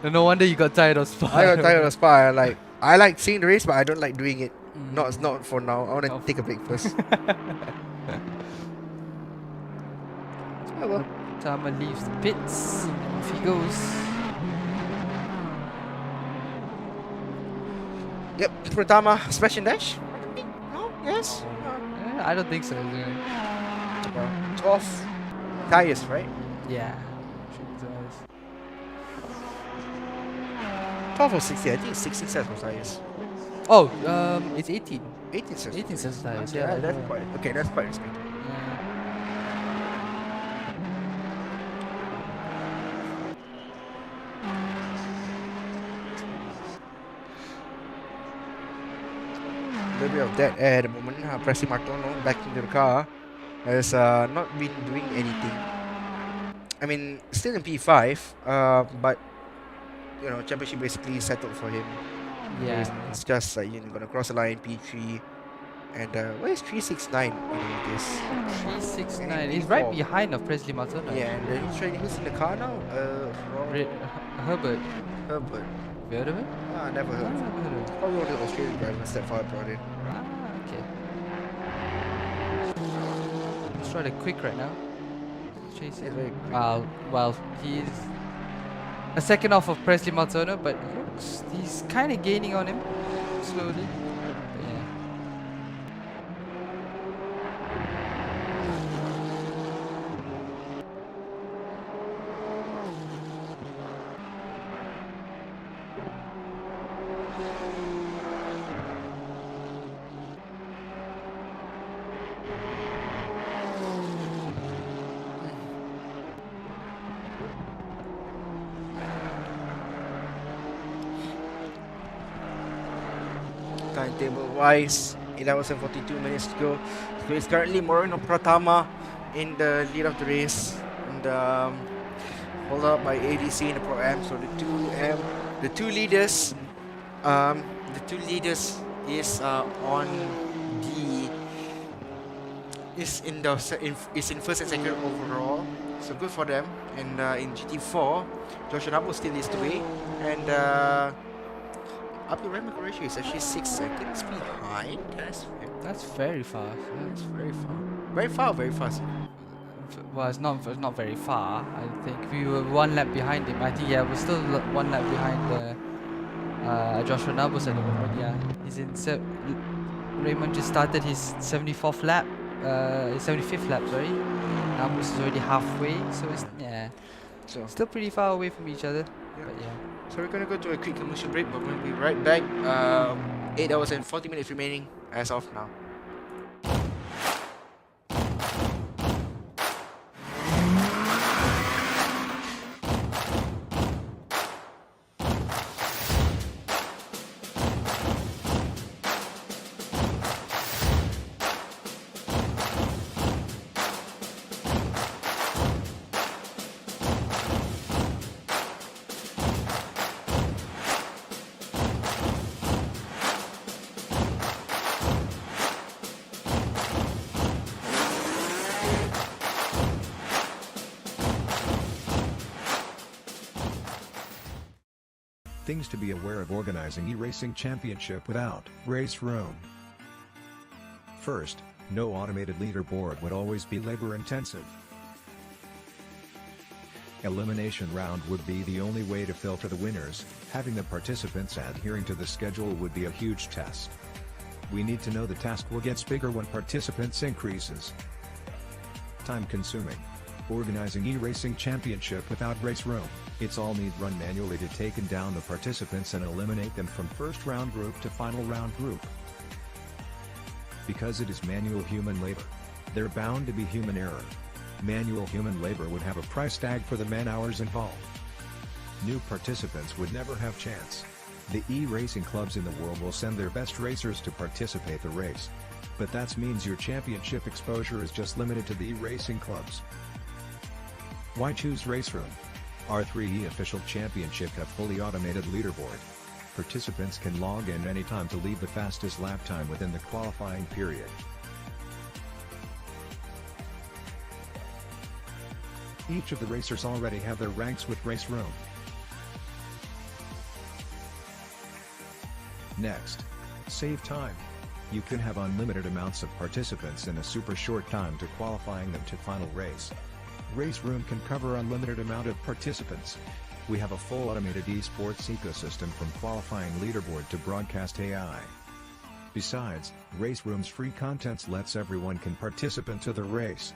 No wonder you got tired of Spa. I got tired of Spa. I like seeing the race, but I don't like doing it. Not for now. I want to take a break first. Oh well. Tama leaves the pits. Off he goes. Yep, Pratama smash and dash. No, yes. I don't think so. 12 tires, right? Yeah. 12 or 16. I think it's 16 sets of tires. Oh, it's 18. 18 sets. 18 sets of tires. Okay, Yeah, that's quite okay. That's quite respectable. A little bit of dead air at the moment. Presley Martono back into the car has not been doing anything. I mean, still in P5, but you know, championship basically settled for him. Yeah. It's just like gonna cross the line P3, and where's 369 in this? 369. He's right behind of Presley Martono. Yeah, and who's in the car now? Herbert. Herbert. Have you heard of him? Ah, never heard. Never heard of him. Probably one of the Australian drivers that far brought in. Okay. Let's try the quick right now. Chase it. Very Well, he's a second off of Presley Martono, but he's kind of gaining on him slowly. But yeah. Timetable wise, 8 hours and 42 minutes to go. So it's currently Moreno Pratama in the lead of the race, and followed up by ADC in the Pro Am. So the two leaders is on the is in first and second overall. So good for them. And in GT4, Josh Nabu still leads the way, and Abdul Rahman Qureshi is actually 6 seconds behind. That's That's very fast. very far. Very far, very fast. was not very far. I think we were 1 lap behind him. I think we're still 1 lap behind Joshua Nabos at the moment. Yeah, he's in. Raymond just started his 74th lap. His 75th lap. Sorry. Nabos is already halfway. So it's So, still pretty far away from each other. Yeah. But yeah. so we're gonna go to a quick commercial break, but we'll be right back. 8 hours and 40 minutes remaining as of now. Things to be aware of organizing eRacing Championship without race room. First, no automated leaderboard would always be labor intensive. Elimination round would be the only way to filter the winners. Having the participants adhering to the schedule would be a huge test. We need to know the task will get bigger when participants increases. Time consuming. Organizing eRacing Championship without race room, it's all need run manually to take down the participants and eliminate them from first round group to final round group. Because it is manual human labor, there bound to be human error. Manual human labor would have a price tag for the man-hours involved. New participants would never have chance. The eRacing clubs in the world will send their best racers to participate the race. But that means your championship exposure is just limited to the eRacing clubs. Why choose race room? R3E official championship have fully automated leaderboard. Participants can log in anytime to leave the fastest lap time within the qualifying period. Each of the racers already have their ranks with race room. Next, save time. You can have unlimited amounts of participants in a super short time to qualifying them to final race. Race room can cover unlimited amount of participants. We have a full automated esports ecosystem from qualifying leaderboard to broadcast AI. Besides, race room's free contents lets everyone can participate to the race.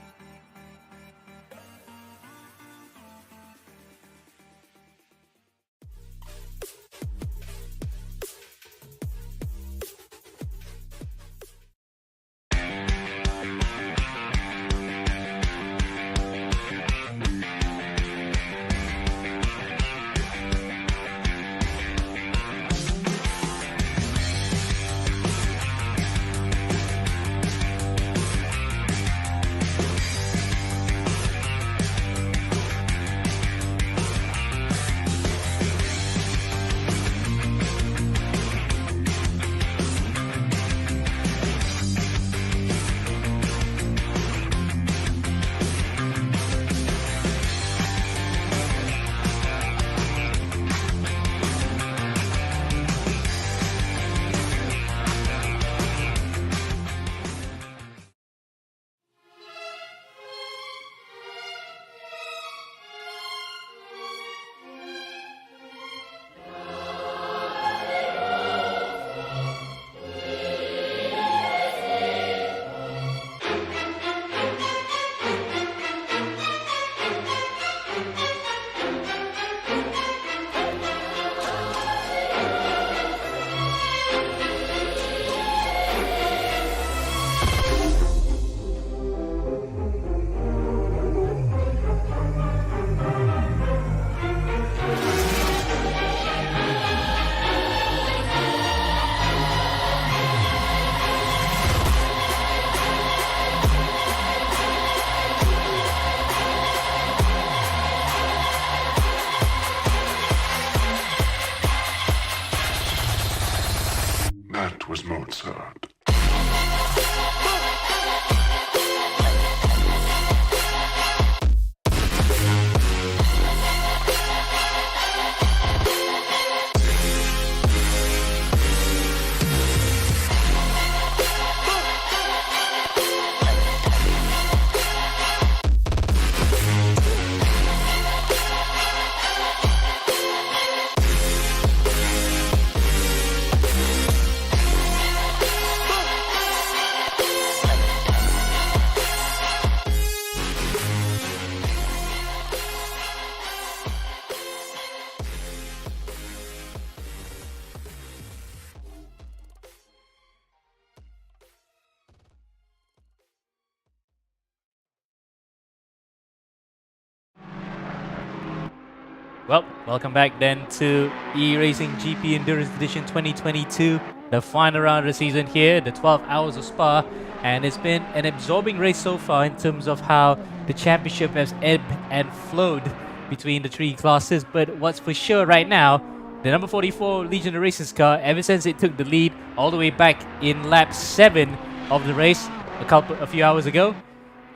Well, welcome back then to eRacing GP Endurance Edition 2022, the final round of the season here, the 12 hours of Spa, and it's been an absorbing race so far in terms of how the championship has ebbed and flowed between the three classes. But what's for sure right now, the number 44 Legion of Racers car, ever since it took the lead all the way back in lap 7 of the race a few hours ago,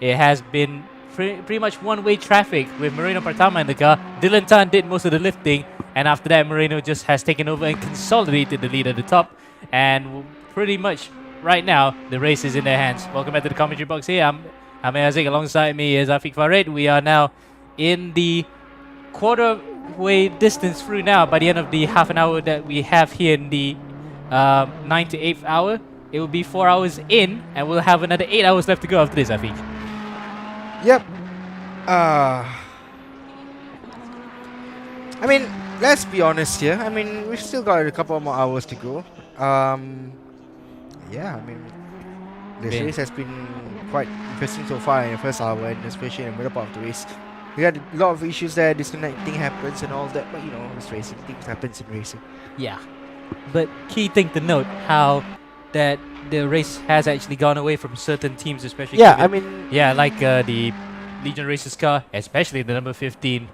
it has been pretty much one-way traffic with Moreno Pratama in the car. Dylan Tan did most of the lifting, and after that Moreno just has taken over and consolidated the lead at the top, and pretty much right now the race is in their hands. Welcome back to the commentary box here. I'm Amir Azik, alongside me is Afiq Farid. We are now in the quarter-way distance through now. By the end of the half an hour that we have here in the 9th to 8th hour, it will be 4 hours in, and we'll have another 8 hours left to go after this, Afiq. Yep. I mean, let's be honest here. I mean, we've still got a couple more hours to go. Yeah, I mean, this race has been quite interesting so far in the first hour, and especially in the middle part of the race. We had a lot of issues there, disconnecting happens and all that, but you know, it's racing, things happens in racing. Yeah. But key thing to note, how that the race has actually gone away from certain teams, especially Yeah, given- I mean, yeah, like the Legion Racers car, especially the number 15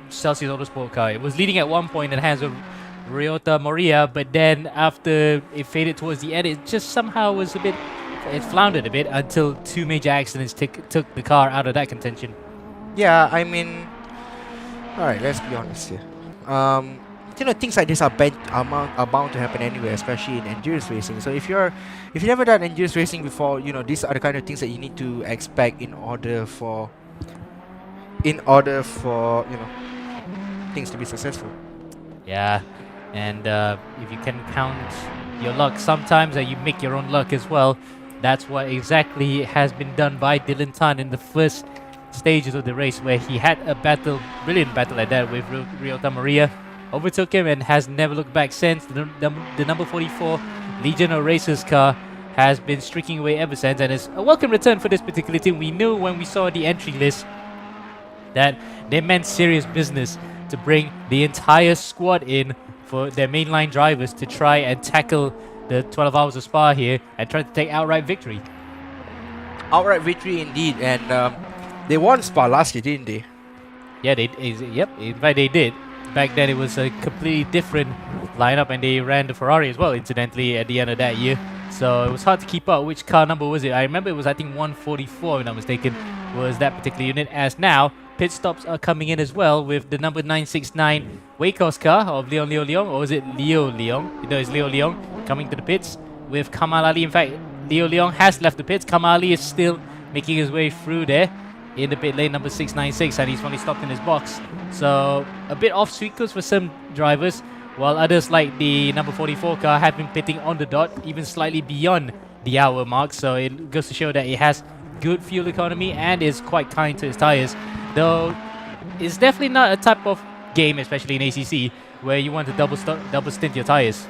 Celsius Autosport car. It was leading at one point in the hands of Ryota Moria, but then after it faded towards the end, it just somehow was it floundered a bit until two major accidents took the car out of that contention. yeah, I mean, alright, let's be honest here. You know, things like this are bound to happen anyway, especially in endurance racing. So if you've never done endurance racing before, you know, these are the kind of things that you need to expect in order for you know, things to be successful. Yeah, and if you can count your luck sometimes, and you make your own luck as well. That's what exactly has been done by Dylan Tan in the first stages of the race, where he had a brilliant battle like that with Ryota Maria. Overtook him and has never looked back since. The number 44 Legion of Racers car has been streaking away ever since, and it's a welcome return for this particular team. We knew when we saw the entry list that they meant serious business to bring the entire squad in for their mainline drivers to try and tackle the 12 hours of Spa here and try to take outright victory. Outright victory indeed, and they won Spa last year, didn't they? Yeah, yep, in fact they did. Back then it was a completely different lineup, and they ran the Ferrari as well, incidentally, at the end of that year. So it was hard to keep up. Which car number was it? I remember it was, I think, 144, if I'm not mistaken, was that particular unit. As now, pit stops are coming in as well with the number 969 Wacos car of Leon Leon, or was it Leo Leon? No, it's Leo Leon coming to the pits with Kamal Ali. In fact, Leo Leon has left the pits. Kamal Ali is still making his way through there in the pit lane, number 696, and he's finally stopped in his box. So a bit off sweet course for some drivers, while others like the number 44 car have been pitting on the dot, even slightly beyond the hour mark. So it goes to show that it has good fuel economy and is quite kind to its tires. Though it's definitely not a type of game, especially in ACC, where you want to double stint your tires.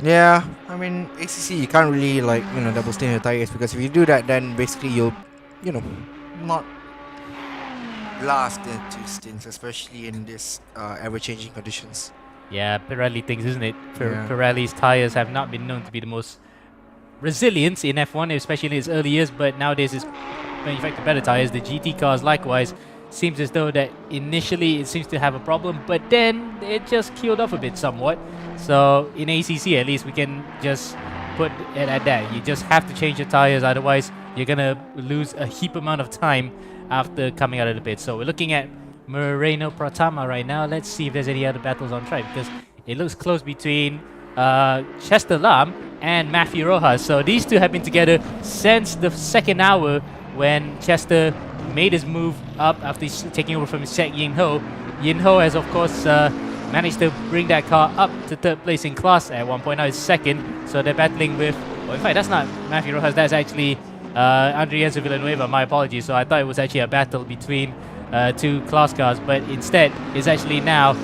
Yeah, I mean, ACC, you can't really, like, you know, double stint your tires, because if you do that, then basically you'll, you know, not last the two stints, especially in this ever-changing conditions. Yeah, Pirelli things, isn't it? Yeah. Pirelli's tires have not been known to be the most resilient in F1, especially in its early years, but nowadays it's manufactured better tires. The GT cars likewise seems as though that initially it seems to have a problem, but then it just killed off a bit somewhat. So in ACC at least we can just put it at that. You just have to change your tires, otherwise you're gonna lose a heap amount of time after coming out of the pit. So we're looking at Moreno Pratama right now. Let's see if there's any other battles on track, because it looks close between Chester Lam and Matthew Rojas. So these two have been together since the second hour, when Chester made his move up after taking over from Sek Yin Ho. Yin Ho has, of course, managed to bring that car up to third place in class at one point. Now it's second, so they're battling with... Well, in fact, that's not Matthew Rojas, that's actually Andrienzo Villanueva. My apologies. So I thought it was actually a battle between two class cars, but instead it's actually now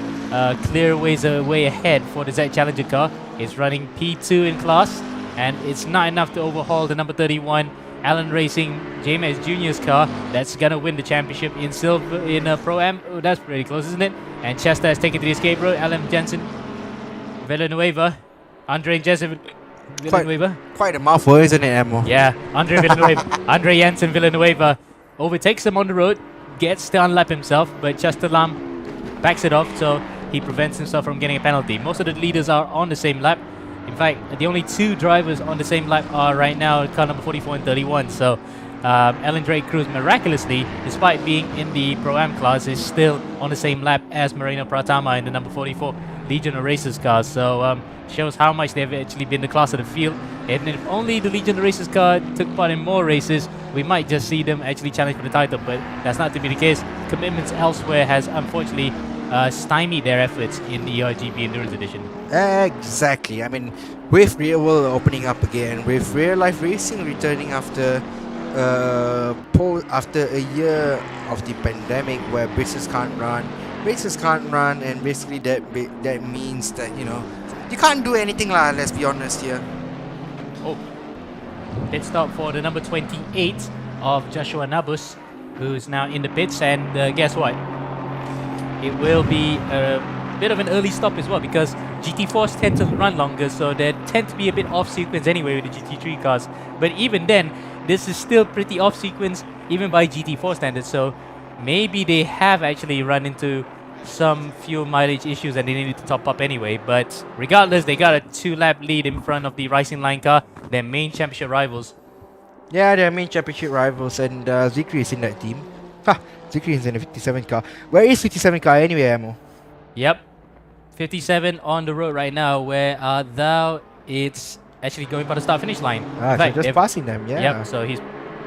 clear ways way ahead for the Z Challenger car. It's running P2 in class, and it's not enough to overhaul the number 31 Allen Racing JMX Junior's car that's gonna win the championship in silver in a Pro-Am. Oh, that's pretty close, isn't it? And Chester has taken to the escape road. Alan Jensen, Villanueva, Andre Jensen, Villanueva. Quite a mouthful, isn't it, Amo? Yeah, Andre Villanueva, Andre Jensen Villanueva overtakes him on the road, gets to unlap himself, but Chester Lam backs it off, so he prevents himself from getting a penalty. Most of the leaders are on the same lap. In fact, the only 2 drivers on the same lap are right now car number 44 and 31. So Ellen Drake Cruz miraculously, despite being in the Pro-Am class, is still on the same lap as Moreno Pratama in the number 44 Legion of Racers car. So shows how much they've actually been the class of the field. And if only the Legion of Racers car took part in more races, we might just see them actually challenge for the title. But that's not to be the case. Commitments elsewhere has unfortunately stymied their efforts in the ERGP Endurance Edition. Exactly. I mean, with real world opening up again, with real life racing returning after after a year of the pandemic where races can't run, and basically that means that, you know, you can't do anything lah. Let's be honest here. Oh, pit stop for the number 28 of Joshua Nabus, who's now in the pits, and guess what? It will be a bit of an early stop as well, because GT4s tend to run longer, so they tend to be a bit off sequence anyway with the GT3 cars. But even then, this is still pretty off sequence even by GT4 standards, so maybe they have actually run into some fuel mileage issues and they needed to top up anyway. But regardless, they got a 2-lap lead in front of the Rising Line car, their main championship rivals. Yeah, their main championship rivals, and Zikri is in that team. Ha! Zikri is in the 57 car. Where is 57 car anyway, Amo? Yep. 57 on the road right now. Where are thou? It's actually going for the start-finish line. Ah, In so fact, just they've- passing them, yeah. Yep, so he's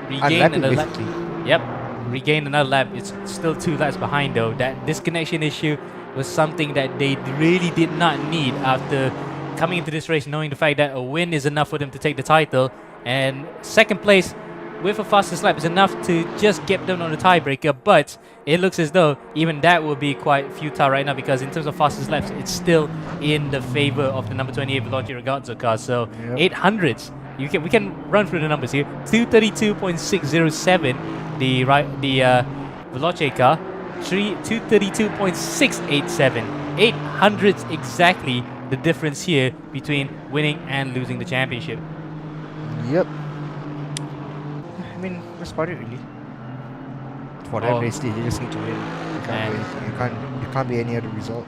regained Unlapping, another lap. basically. Yep, regained another lap. It's still 2 laps behind though. That disconnection issue was something that they really did not need after coming into this race knowing the fact that a win is enough for them to take the title. And second place with a fastest lap is enough to just get them on the tiebreaker, but it looks as though even that will be quite futile right now, because in terms of fastest laps, it's still in the favor of the number 28 Veloci Ragazzo car. So 800s, we can run through the numbers here. 232.607 the Veloce car, 232.687, 800s exactly the difference here between winning and losing the championship. Yep. I mean, that's about it really. For them, they just need to win. It can't be any other result.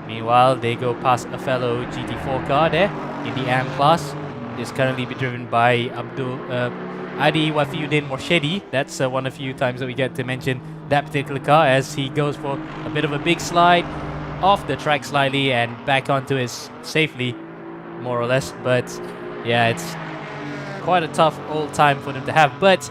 Meanwhile, they go past a fellow GT4 car there in the AM class. It's currently be driven by Adi Wafiuddin Morshedi. That's one of the few times that we get to mention that particular car, as he goes for a bit of a big slide off the track slightly and back onto it safely, more or less. But yeah, it's quite a tough old time for them to have. But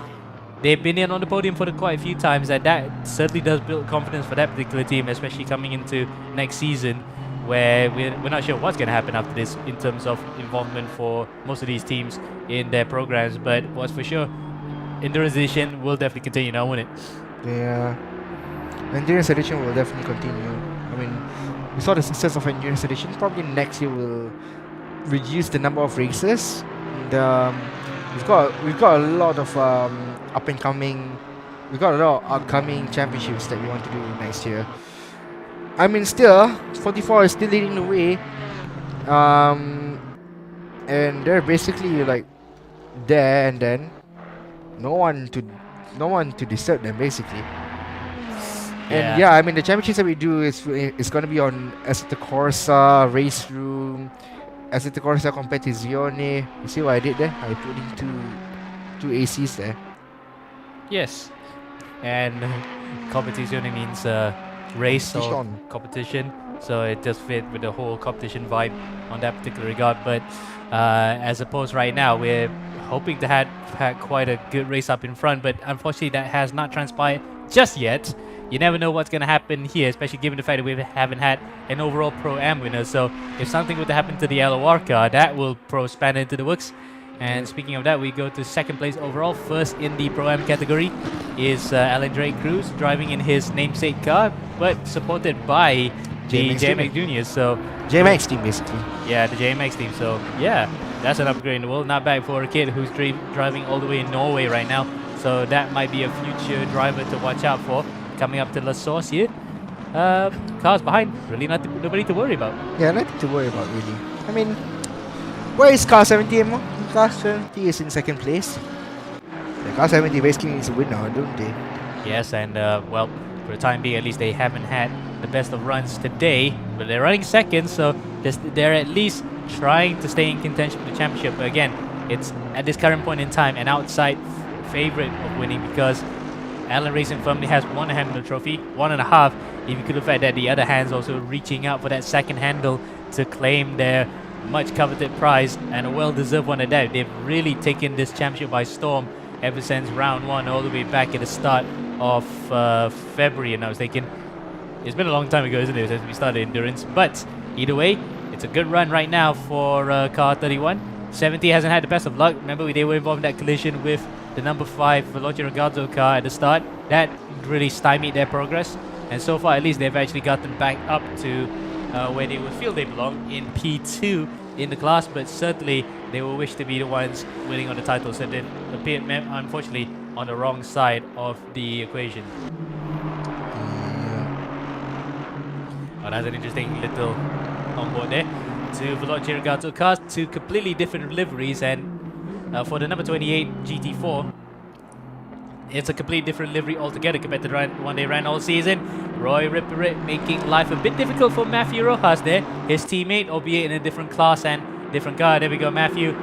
they've been in on the podium for quite a few times, and that certainly does build confidence for that particular team, especially coming into next season, where we're not sure what's going to happen after this in terms of involvement for most of these teams in their programs. But what's for sure, Endurance Edition will definitely continue now, won't it? Yeah. Endurance Edition will definitely continue. I mean, we saw the success of Endurance Edition. Probably next year we'll reduce the number of races. And, we've got a lot of upcoming championships that we want to do next year. I mean, still 44 is still leading the way, and they're basically like there, and then no one to disturb them basically. And yeah, I mean, the championships that we do is gonna be on Assetto Corsa, Race Room, Assetto Corsa Competizione. You see what I did there? I put in two ACs there. Yes. And competition means race or competition, so it just fit with the whole competition vibe on that particular regard. But as opposed right now, we're hoping to have quite a good race up in front, but unfortunately that has not transpired just yet. You never know what's going to happen here, especially given the fact that we haven't had an overall Pro-Am winner. So if something were to happen to the LOR car, that will throw spanner into the works. And speaking of that, we go to second place overall. First in the Pro-Am category is Alan Drake Cruz, driving in his namesake car, but supported by the JMX Juniors. So JMX team basically. yeah, the JMX team. So yeah, That's an upgrade in the world. Not bad for a kid who's driving all the way in Norway right now. So that might be a future driver to watch out for coming up to La Source here. Cars behind, really nobody to worry about. Yeah, nothing to worry about really. I mean, where is car 70 Emo? Car 70 is in second place. The car 70 basically is a winner, don't they? Yes, and well, for the time being, at least they haven't had the best of runs today, but they're running second, so they're at least trying to stay in contention for the championship. But again, it's at this current point in time an outside favorite of winning because Allen Racing firmly has one handle trophy, 1.5. If you could look at that, the other hand's also reaching out for that second handle to claim their much coveted prize, and a well-deserved one at that. They've really taken this championship by storm ever since round 1 all the way back at the start of February. And I was thinking, it's been a long time ago, isn't it, since we started endurance? But either way, it's a good run right now for car 31. 70 hasn't had the best of luck. Remember, they were involved in that collision with the number 5 Veloce Ragazzo car at the start. That really stymied their progress. And so far, at least, they've actually gotten back up to where they would feel they belong in P2 in the class. But certainly, they will wish to be the ones winning on the title. So they've appeared, unfortunately, on the wrong side of the equation. Oh, that's an interesting little onboard there. Two Veloce Ragazzo cars, two completely different liveries, and for the number 28 GT4, it's a completely different livery altogether compared to the one they ran all season. Roy Ripperit making life a bit difficult for Matthew Rojas there, his teammate, albeit in a different class and different car. There we go, Matthew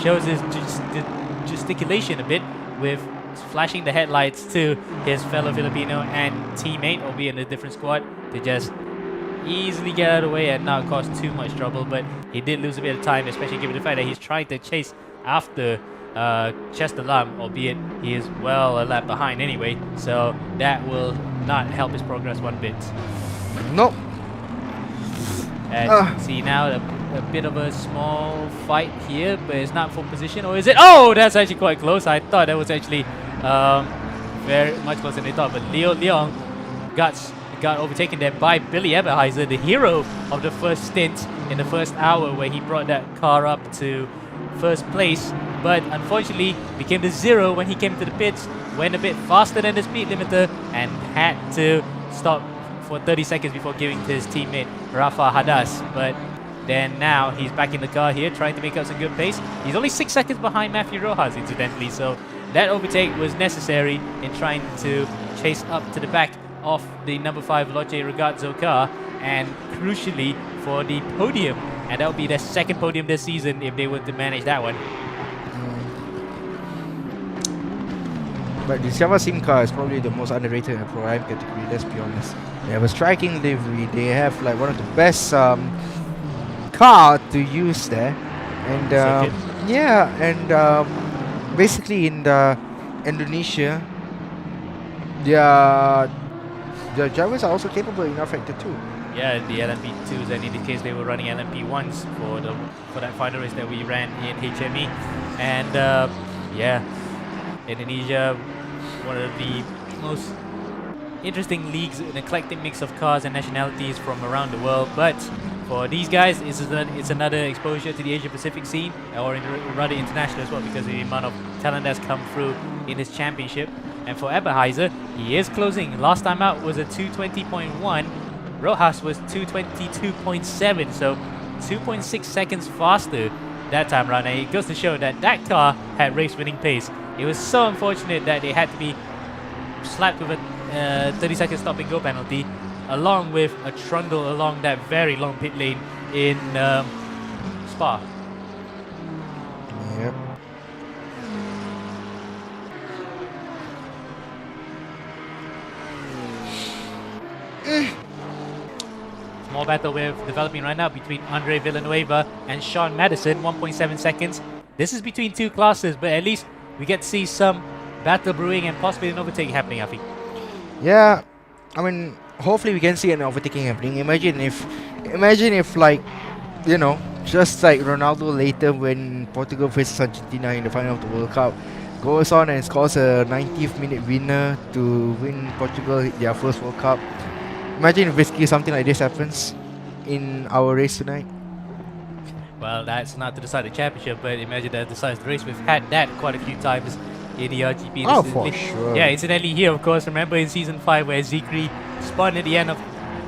shows his gesticulation a bit with flashing the headlights to his fellow Filipino and teammate, albeit in a different squad, to just easily get out of the way and not cause too much trouble. But he did lose a bit of time, especially given the fact that he's trying to chase after Chester Lam, albeit he is well a lap behind anyway, so that will not help his progress one bit. Nope. And you can see now a bit of a small fight here, but it's not full position, or is it? Oh, that's actually quite close. I thought that was actually very much closer than I thought, but Leo Leong got overtaken there by Billy Eberheiser, the hero of the first stint in the first hour where he brought that car up to first place, but unfortunately became the 0 when he came to the pits, went a bit faster than the speed limiter and had to stop for 30 seconds before giving to his teammate Rafa Hadas. But then now he's back in the car here trying to make up some good pace. He's only 6 seconds behind Matthew Rojas, incidentally, so that overtake was necessary in trying to chase up to the back of the number 5 Veloce Ragazzo car, and crucially for the podium, and that would be their second podium this season if they were to manage that one. But the Silva Sim car is probably the most underrated in the Pro Am category, let's be honest. They have a striking livery, they have like one of the best car to use there, and yeah, and basically in the Indonesia, the drivers are also capable in R-Factor 2. Yeah, the LMP2s, and in this case they were running LMP1s for that final race that we ran in HME. And yeah, Indonesia, one of the most interesting leagues, an eclectic mix of cars and nationalities from around the world. But for these guys, it's another exposure to the Asia Pacific scene, or rather international as well, because of the amount of talent that's come through in this championship. And for Eberheiser, he is closing. Last time out was a 220.1. Rojas was 222.7, so 2.6 seconds faster that time around. And it goes to show that that car had race-winning pace. It was so unfortunate that they had to be slapped with a 30-second stop-and-go penalty, along with a trundle along that very long pit lane in Spa. Yep. Small battle we're developing right now between Andre Villanueva and Sean Madison, 1.7 seconds. This is between two classes, but at least we get to see some battle brewing and possibly an overtaking happening, Afi. Yeah, I mean, hopefully we can see an overtaking happening. Imagine if like, you know, just like Ronaldo later when Portugal faces Argentina in the final of the World Cup, goes on and scores a 90th minute winner to win Portugal their first World Cup. Imagine if basically something like this happens in our race tonight. Well, that's not to decide the championship, but imagine that decides the race. We've had that quite a few times in the RGP. Oh, This is for li- sure. Yeah, incidentally here, of course, remember in Season 5 where Zikri spun at the end of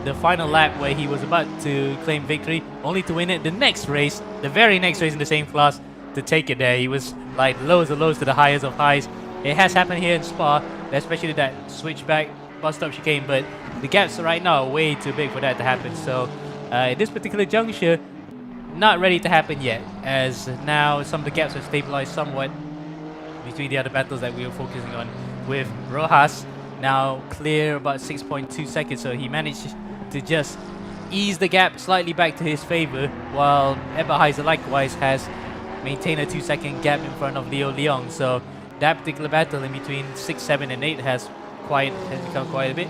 the final lap where he was about to claim victory, only to win it the next race, the very next race in the same class, to take it there. He was like lows of lows to the highest of highs. It has happened here in Spa, especially that switchback bus stop chicane, but the gaps right now are way too big for that to happen. So at this particular juncture, not ready to happen yet, as now some of the gaps have stabilized somewhat between the other battles that we were focusing on, with Rojas now clear about 6.2 seconds, so he managed to just ease the gap slightly back to his favor, while Eberheiser likewise has maintained a 2-second gap in front of Leo Leong. So that particular battle in between 6, 7 and 8 has become quite a bit,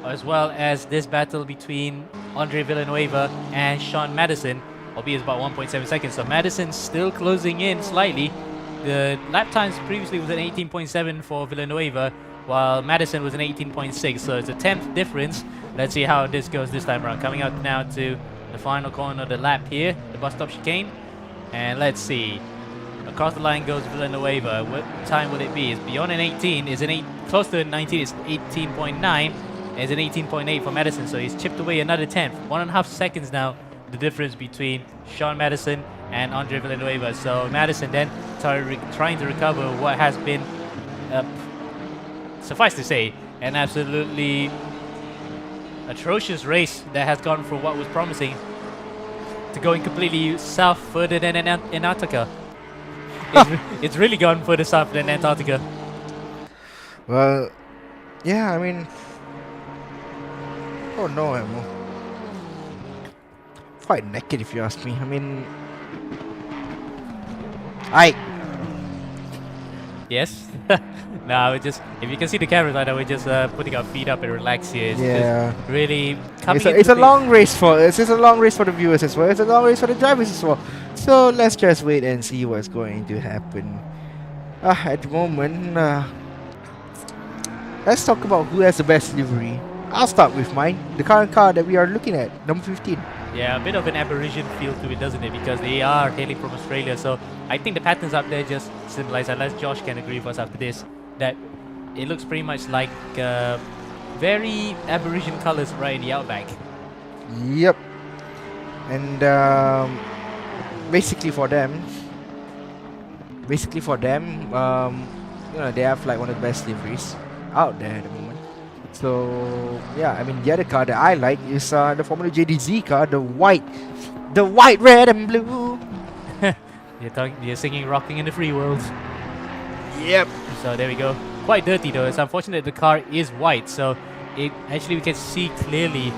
as well as this battle between Andre Villanueva and Sean Madison, albeit it's about 1.7 seconds. So Madison's still closing in slightly. The lap times previously was an 18.7 for Villanueva, while Madison was an 18.6. So it's a 10th difference. Let's see how this goes this time around. Coming out now to the final corner of the lap here, the bus stop chicane. And let's see. Across the line goes Villanueva. What time will it be? It's beyond an 18. It's close to a 19. It's 18.9. It's an 18.8 for Madison. So he's chipped away another 10th. 1.5 seconds now, the difference between Sean Madison and Andre Villanueva. So Madison then trying to recover what has been, suffice to say, an absolutely atrocious race that has gone from what was promising to going completely south further than Antarctica. It's really gone further south than Antarctica. Well, yeah, I mean, oh no, Emo. Quite naked if you ask me. I mean, Yes. No, if you can see the camera right now, we're just putting our feet up and relax here. It's yeah. just really coming It's a into long race for the viewers as well. It's a long race for the drivers as well. So let's just wait and see what's going to happen. At the moment, let's talk about who has the best livery. I'll start with mine. The current car that we are looking at, number 15. Yeah, a bit of an aberration feel to it, doesn't it? Because they are hailing from Australia. So I think the patterns up there just symbolize, unless Josh can agree with us after this, that it looks pretty much like very Aborigine colors right in the outback. Yep. And basically for them, you know, they have like one of the best liveries out there at the moment. So yeah, I mean the other car that I like is the Formula JDZ car, the white, red and blue. You're singing "Rocking in the Free World." Yep. So there we go. Quite dirty though. It's unfortunate the car is white, so it actually we can see clearly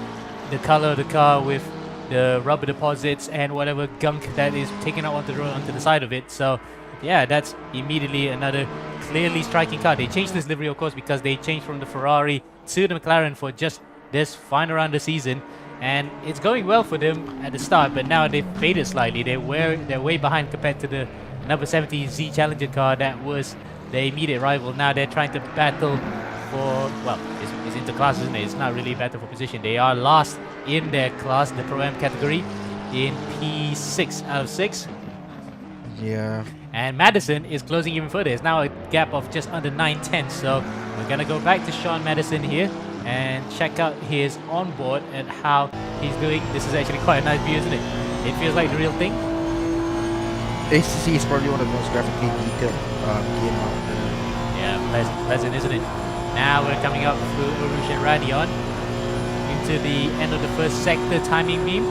the color of the car with the rubber deposits and whatever gunk that is taken out onto the road onto the side of it. So yeah, that's immediately another clearly striking car. They changed this livery, of course, because they changed from the Ferrari to the McLaren for just this final round of the season, and it's going well for them at the start, but now they've faded slightly. They're way behind compared to the number 17 Z Challenger car that was their immediate rival. Now they're trying to battle for, well, it's inter-class, isn't it? It's not really a battle for position. They are last in their class, the Pro-Am category, in P6 out of 6. Yeah. And Madison is closing even further. It's now a gap of just under 9/10. So we're going to go back to Sean Madison here and check out his onboard and how he's doing. This is actually quite a nice view, isn't it? It feels like the real thing. ACC is probably one of the most graphically detailed game out there. Yeah, pleasant, isn't it? Now we're coming up through Urush and Radion into the end of the first sector timing beam.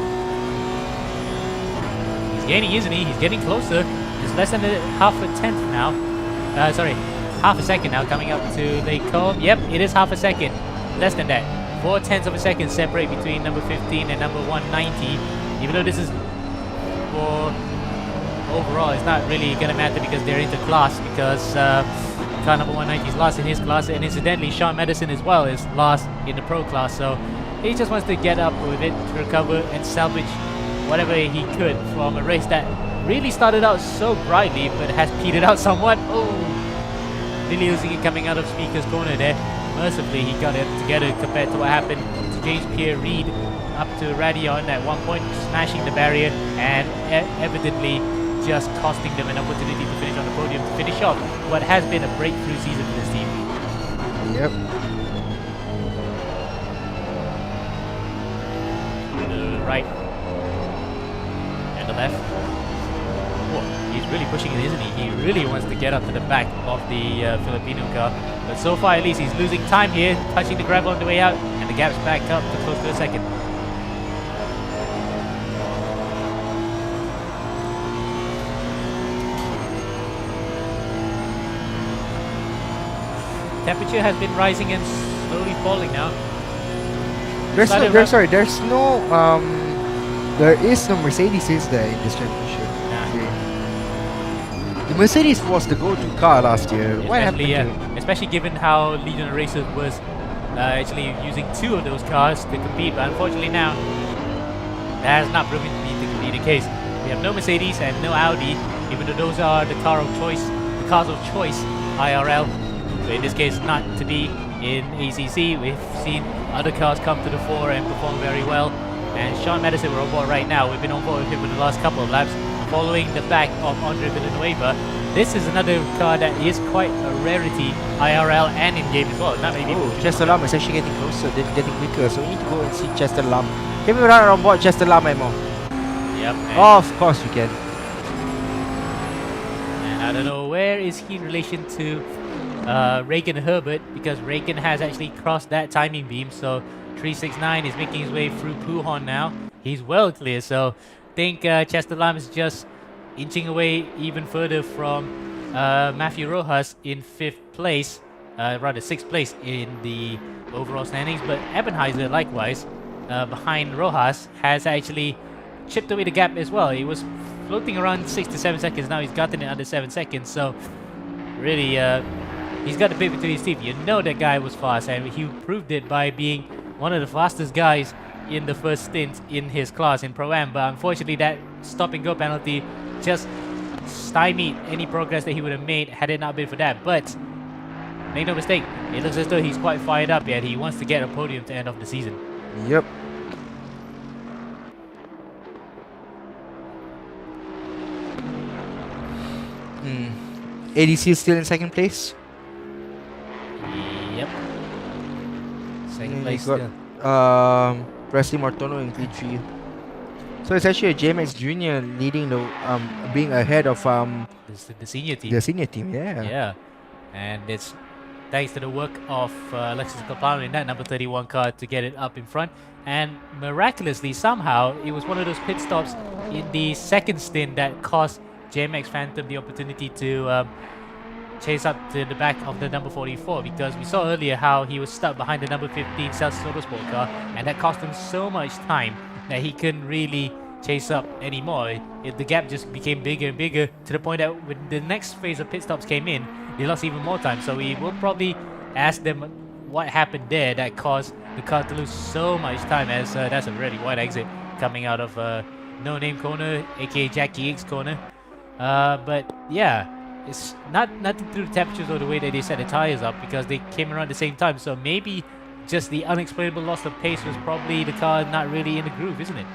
He's gaining, isn't he? He's getting closer. It's less than half a tenth now. Half a second now coming up to Lake Combe. Yep, it is half a second. Less than that. 4/10 of a second separate between number 15 and number 190. Even though this is for overall, it's not really going to matter because they're into class, because car number 190 is last in his class, and incidentally Sean Madison as well is last in the pro class, so he just wants to get up with it to recover and salvage whatever he could from a race that really started out so brightly but has petered out somewhat. Oh, really losing it coming out of Speaker's corner there. Mercifully he got it together compared to what happened to James Pierre Reed up to Radion at one point, smashing the barrier and evidently just costing them an opportunity to finish on the podium, to finish off what has been a breakthrough season for this team. Yep. The right and the left. Oh, he's really pushing it, isn't he? He really wants to get up to the back of the Filipino car. But so far, at least, he's losing time here, touching the gravel on the way out, and the gap's back up to close to a second. Temperature has been rising and slowly falling now. There's no, Started there's, sorry, there's no, there is no Mercedes is there in this championship. Nah. See. The Mercedes was the go-to car last year. What happened Especially, to it? especially given how Legion of Racers was actually using 2 of those cars to compete, but unfortunately now that has not proven to be the case. We have no Mercedes and no Audi, even though those are the cars of choice IRL. But in this case, not to be in ACC. We've seen other cars come to the fore and perform very well. And Sean Madison, we're on board right now. We've been on board with him for the last couple of laps, following the back of Andre Villanueva. This is another car that is quite a rarity, IRL and in-game as well. Not maybe. Oh, Chester Lam is actually getting closer, getting quicker. So we need to go and see Chester Lam. Can we run on board Chester Lam, Emo? Yep. Oh, of course we can. And I don't know where is he in relation to Reagan Herbert, because Reagan has actually crossed that timing beam. So 369 is making his way through Puhon now. He's well clear. So I think Chester Lam is just inching away even further from Matthew Rojas in 5th place, rather 6th place in the overall standings. But Ebenheiser, likewise, behind Rojas, has actually chipped away the gap as well. He was floating around 6 to 7 seconds. Now he's gotten it under 7 seconds. So really, he's got the bit between his teeth. You know that guy was fast, and he proved it by being one of the fastest guys in the first stint in his class in Pro-Am. But unfortunately, that stop-and-go penalty just stymied any progress that he would have made had it not been for that. But make no mistake, it looks as though he's quite fired up yet. He wants to get a podium to end off the season. Yep. ADC is still in 2nd place. Yep. Second And place you still. got Presley Martono in P3. So it's actually a JMX Junior leading the being ahead of The senior team. the senior team. Yeah. Yeah, and it's thanks to the work of Alexis Capano in that number 31 car to get it up in front. And miraculously, somehow, it was one of those pit stops in the second stint that cost JMX Phantom the opportunity to chase up to the back of the number 44, because we saw earlier how he was stuck behind the number 15 Celsius Autosport car, and that cost him so much time that he couldn't really chase up anymore. The gap just became bigger and bigger to the point that when the next phase of pit stops came in, they lost even more time. So we will probably ask them what happened there that caused the car to lose so much time, as that's a really wide exit coming out of No Name Corner, aka Jackie X Corner. But yeah, it's nothing to do with the temperatures or the way that they set the tires up, because they came around the same time. So maybe just the unexplainable loss of pace was probably the car not really in the groove, isn't it?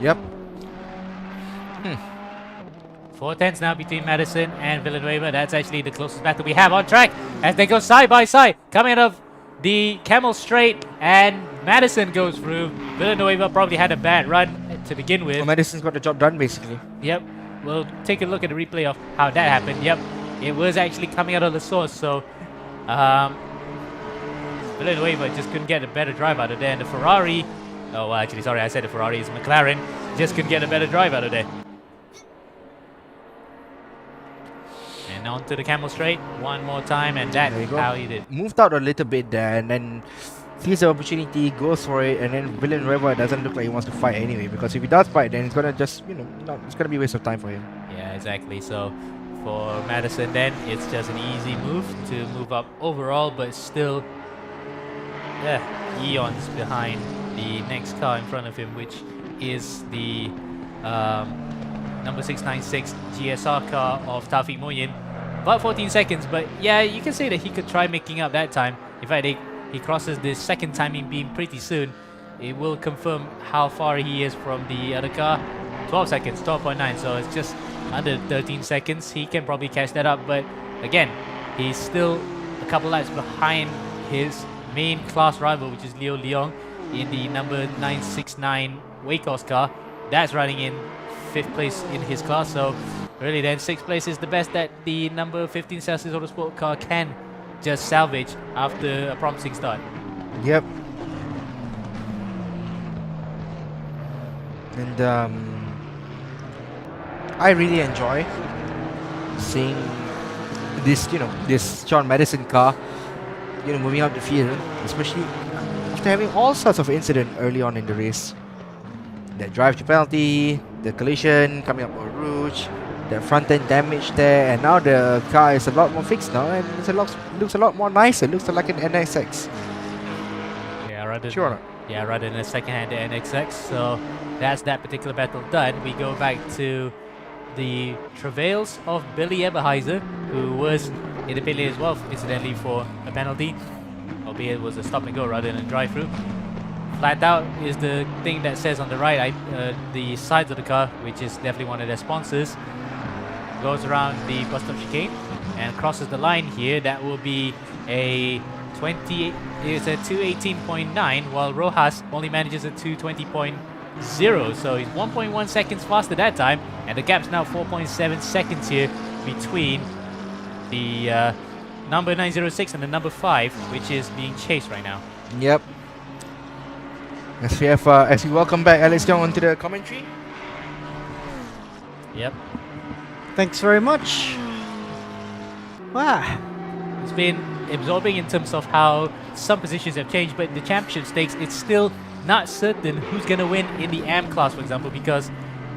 Yep. 4 tenths now between Madison and Villanueva. That's actually the closest battle we have on track as they go side by side, coming out of the Camel Straight, and Madison goes through. Villanueva probably had a bad run to begin with. Well, Madison's got the job done basically. Yep, we'll take a look at the replay of how that happened. Yep, it was actually coming out of the source, so Villanueva just couldn't get a better drive out of there, and the Ferrari, oh well, actually sorry, I said the Ferrari is McLaren, just couldn't get a better drive out of there. And on to the Camel Straight one more time, and that's There you go. how he did. Moved out a little bit there, and then sees the opportunity, goes for it, and then Villanueva doesn't look like he wants to fight anyway, because if he does fight, then it's gonna just, it's gonna be a waste of time for him. Yeah, exactly. So for Madison then, it's just an easy move to move up overall, but still, yeah, eons behind the next car in front of him, which is the number 696 GSR car of Taufik Moyin. About 14 seconds, but yeah, you can say that he could try making up that time. In fact, they he crosses the second timing beam pretty soon, it will confirm how far he is from the other car. 12 seconds, 12.9, so it's just under 13 seconds. He can probably catch that up, but again, he's still a couple laps behind his main class rival, which is Leo Leong in the number 969 Waycross car. That's running in 5th place in his class, so really then 6th place is the best that the number 15 Celsius Autosport car can just salvage after a promising start. Yep. And I really enjoy seeing this, this John Madison car, moving out the field, especially after having all sorts of incident early on in the race. That drive to penalty, the collision coming up on Rouge, the front end damage there, and now the car is a lot more fixed now, and looks a lot more nicer. It looks like an NSX. Yeah, rather Sure or not? Yeah, rather than a second-hand NXX. So that's that particular battle done. We go back to the travails of Billy Eberheiser, who was in the pit lane as well, incidentally, for a penalty, albeit it was a stop and go rather than a drive-through. Flat out is the thing that says on the right, the sides of the car, which is definitely one of their sponsors, goes around the bus stop chicane and crosses the line here. That will be a 218.9, while Rojas only manages a 220.0, so he's 1.1 seconds faster that time, and the gap's now 4.7 seconds here between the number 906 and the number 5, which is being chased right now. Yep. As we welcome back Alex Young onto the commentary. Yep. Thanks very much. Wow. It's been absorbing in terms of how some positions have changed, but in the championship stakes, it's still not certain who's going to win in the AM class, for example, because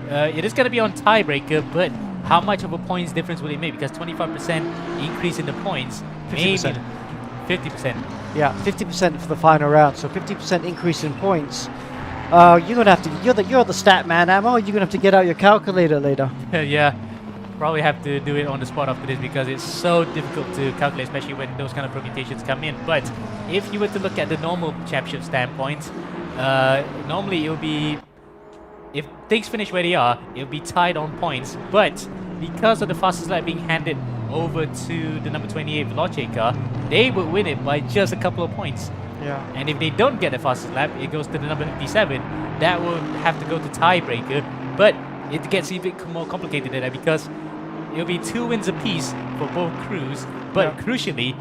it is going to be on tiebreaker, but how much of a points difference will it make? Because 25% increase in the points, 50%. 50%. Yeah, 50% for the final round, so 50% increase in points. You're gonna have to. You're the stat man, Ammo. You're gonna have to get out your calculator later. Yeah, probably have to do it on the spot after this because it's so difficult to calculate, especially when those kind of permutations come in. But if you were to look at the normal championship standpoint, normally it will be, if things finish where they are, it'll be tied on points. But because of the fastest lap being handed over to the number 28 Veloce car, they would win it by just a couple of points. Yeah. And if they don't get the fastest lap, it goes to the number 57. That will have to go to tiebreaker. But it gets even more complicated than that because it'll be 2 wins apiece for both crews. But crucially,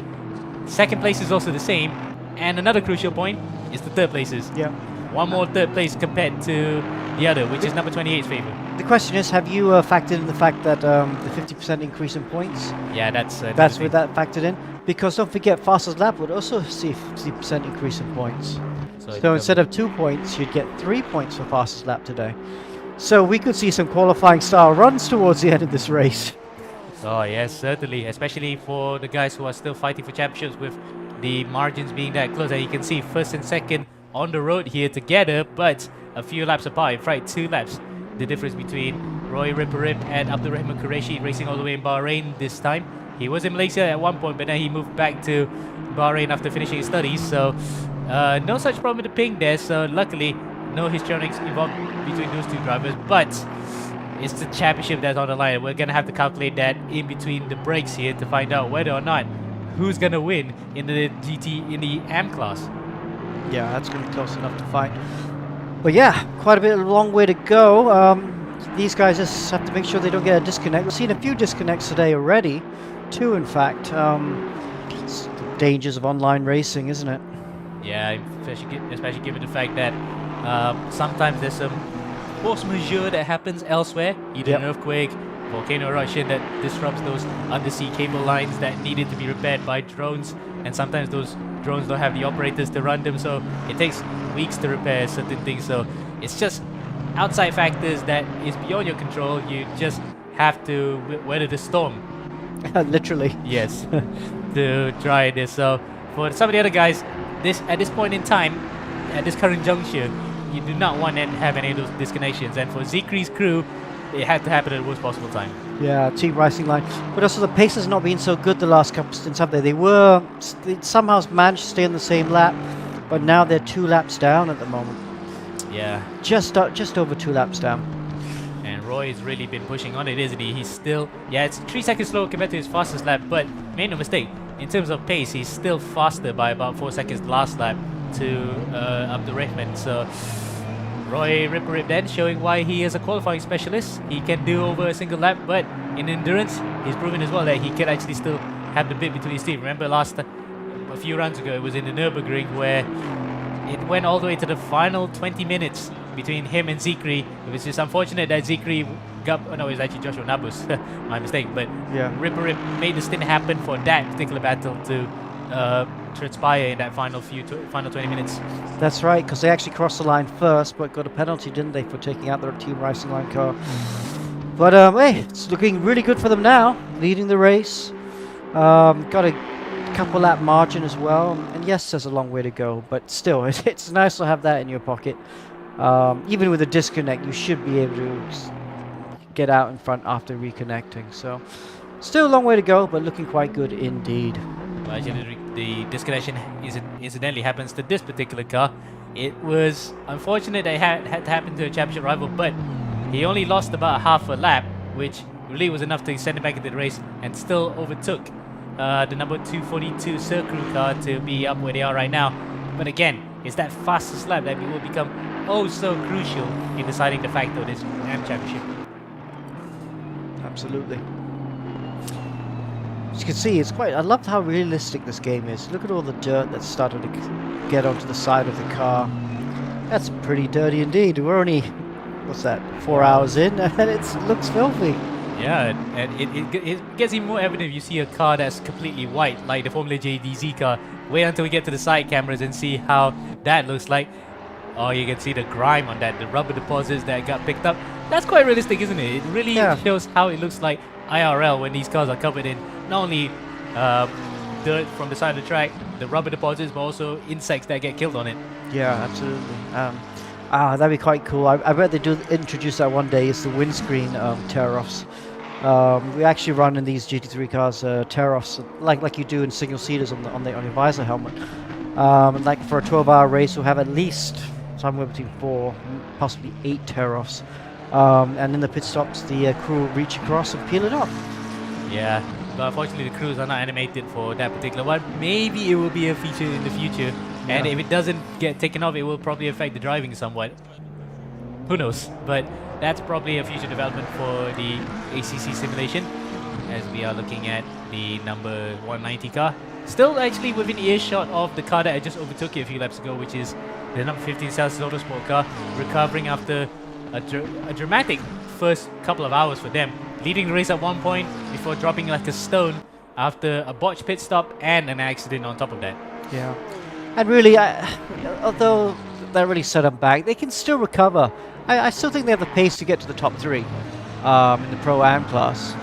second place is also the same. And another crucial point is the third places. Yeah. One more third place compared to the other, which is number 28's favor. The question is, have you factored in the fact that the 50% increase in points? Yeah, that's with that factored in. Because don't forget, fastest lap would also see 50% increase in points. So instead of 2 points, you'd get 3 points for fastest lap today. So we could see some qualifying style runs towards the end of this race. Oh yes, certainly, especially for the guys who are still fighting for championships with the margins being that close. And you can see first and second on the road here together, but a few laps apart. In fact, 2 laps. The difference between Roy Ripperip and Abdurrahman Qureshi, racing all the way in Bahrain this time. He was in Malaysia at one point, but then he moved back to Bahrain after finishing his studies. So no such problem with the ping there. So luckily, no histrionics involved between those 2 drivers. But it's the championship that's on the line. We're gonna have to calculate that in between the breaks here to find out whether or not who's gonna win in the AM class. Yeah, that's going to be close enough to find. But yeah, quite a long way to go. These guys just have to make sure they don't get a disconnect. We've seen a few disconnects today already. 2, in fact. It's the dangers of online racing, isn't it? Yeah, especially given the fact that sometimes there's some force majeure that happens elsewhere. Either an earthquake, volcano eruption that disrupts those undersea cable lines that needed to be repaired by drones. And sometimes those drones don't have the operators to run them, so it takes weeks to repair certain things. So it's just outside factors that is beyond your control. You just have to weather the storm. Literally. Yes, to try this. So for some of the other guys, at this point in time, at this current juncture, you do not want to have any of those disconnections. And for Zikri's crew, it had to happen at the worst possible time. Yeah, team racing line. But also the pace has not been so good the last couple of stints, have they? They somehow managed to stay on the same lap, but now they're 2 laps down at the moment. Yeah. Just over 2 laps down. And Roy has really been pushing on it, isn't he? He's still, it's 3 seconds slower compared to his fastest lap, but make no mistake, in terms of pace, he's still faster by about 4 seconds last lap to Abdurrahman. So Roy Rip then showing why he is a qualifying specialist. He can do over a single lap, but in endurance, he's proven as well that he can actually still have the bit between his teeth. Remember a few rounds ago, it was in the Nürburgring where it went all the way to the final 20 minutes between him and Zikri. It was just unfortunate that Zikri it was actually Joshua Nabus, my mistake, but Yeah. Rip made the stint happen for that particular battle to transpire in that final 20 minutes. That's right, because they actually crossed the line first, but got a penalty, didn't they, for taking out their team racing line car. But hey, it's looking really good for them now, leading the race. Got a couple lap margin as well, and yes, there's a long way to go, but still, it's nice to have that in your pocket. Even with a disconnect, you should be able to get out in front after reconnecting. So, still a long way to go, but looking quite good indeed. Well, actually, the disconnection incidentally happens to this particular car. It was unfortunate that it had to happen to a championship rival, but he only lost about half a lap, which really was enough to send him back into the race, and still overtook the number 242 Circru car to be up where they are right now. But again, it's that fastest lap that will become oh so crucial in deciding the fate of this AM championship. Absolutely. As you can see, it's quite. I love how realistic this game is. Look at all the dirt that's started to get onto the side of the car. That's pretty dirty indeed. We're only, what's that, 4 hours in, and it looks filthy. Yeah, and it gets even more evident if you see a car that's completely white, like the Formula JDZ car. Wait until we get to the side cameras and see how that looks like. Oh, you can see the grime on that, the rubber deposits that got picked up. That's quite realistic, isn't it? It really shows how it looks like IRL when these cars are covered in not only dirt from the side of the track, the rubber deposits, but also insects that get killed on it. Yeah, absolutely. That'd be quite cool. I bet they do introduce that one day. It's the windscreen tear-offs. We actually run in these GT3 cars tear-offs like you do in single seaters on your visor helmet. And like for a 12-hour race, we'll have at least somewhere between 4, possibly 8 tear-offs. And in the pit stops, the crew will reach across and peel it off. Yeah, but unfortunately the crews are not animated for that particular one. Maybe it will be a feature in the future, and if it doesn't get taken off, it will probably affect the driving somewhat. Who knows? But that's probably a future development for the ACC simulation, as we are looking at the number 190 car. Still actually within earshot of the car that I just overtook it a few laps ago, which is the number 15 Celsius Autosport car, recovering after a dramatic first couple of hours for them, leading the race at one point before dropping like a stone after a botched pit stop and an accident on top of that. Yeah, and really, although that really set them back, they can still recover. I still think they have the pace to get to the top 3 in the Pro-Am class.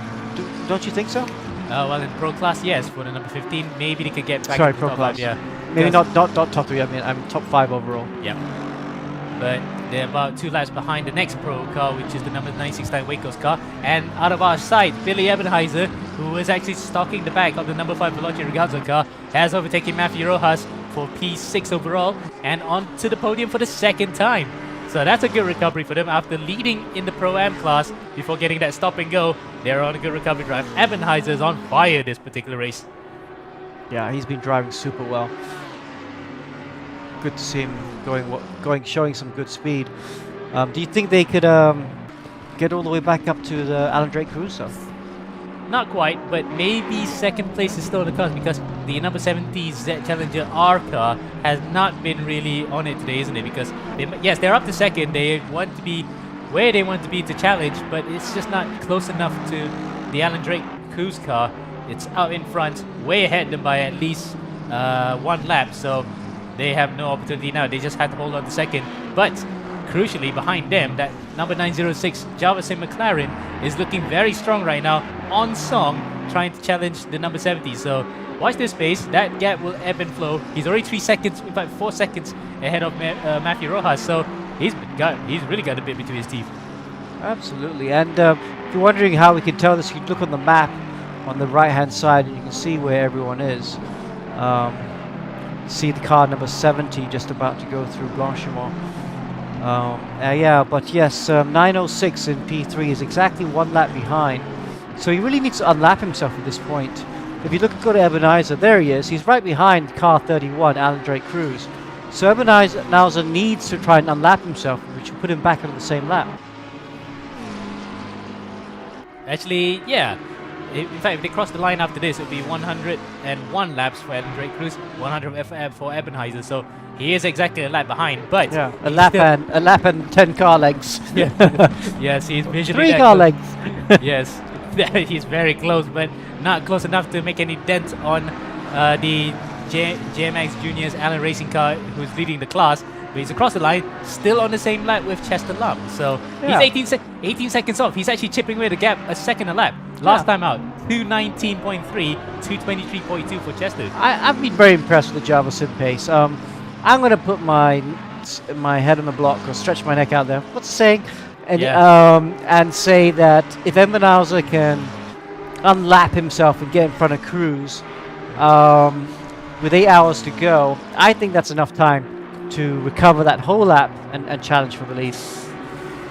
Don't you think so? Well, in Pro class, yes. For the number 15, maybe they could get back Sorry, to the Pro top class. 5, yeah. Maybe not top 3, I'm top 5 overall. Yeah. But they're about 2 laps behind the next Pro car, which is the number 969 Waco's car. And out of our sight, Billy Ebenheiser, who was actually stalking the back of the number 5 Veloce Ragazzo car, has overtaken Matthew Rojas for P6 overall and onto the podium for the second time. So that's a good recovery for them after leading in the Pro-Am class before getting that stop and go. They're on a good recovery drive. Ebenheiser is on fire this particular race. Yeah, he's been driving super well. Good to see him showing some good speed. Do you think they could get all the way back up to the Alan Drake Caruso? Not quite, but maybe second place is still on the cards because the number 70 Z Challenger R car has not been really on it today, isn't it? Because yes, they're up to second. They want to be where they want to be to challenge, but it's just not close enough to the Alan Drake Cruz car. It's out in front, way ahead them by at least 1 lap. So they have no opportunity now. They just had to hold on to second. But crucially, behind them, that number 906 Jarvis McLaren is looking very strong right now on song, trying to challenge the number 70. So watch this space. That gap will ebb and flow. He's already 3 seconds, in fact 4 seconds ahead of Matthew Rojas. So he's really got a bit between his teeth. Absolutely. And if you're wondering how we can tell this, you can look on the map on the right-hand side, and you can see where everyone is. See the car number 70 just about to go through Blanchimont. Yeah, but yes, 906 in P3 is exactly 1 lap behind. So he really needs to unlap himself at this point. If you go to Ebenezer, there he is. He's right behind car 31, Alan Drake Cruz. So Ebenezer needs to try and unlap himself, which will put him back on the same lap. Actually, yeah. In fact, if they cross the line after this, it'll be 101 laps for Alan Drake Cruz, 100 for Ebenezer. So he is exactly a lap behind, but Yeah, a lap and 10 car lengths. yes, he's visually 3 car lengths. Yes, he's very close, but not close enough to make any dent on the JMX Junior's Allen Racing car, who's leading the class. But he's across the line, still on the same lap with Chester Lam. So Yeah. he's 18 seconds off. He's actually chipping away the gap a second a lap. Last time out, 219.3, 223.2 for Chester. I've been very impressed with the Java Sim pace. I'm going to put my head on the block or stretch my neck out there. What's the saying? And, and say that if Ebenezer can unlap himself and get in front of Cruz with 8 hours to go, I think that's enough time to recover that whole lap and challenge for the lead.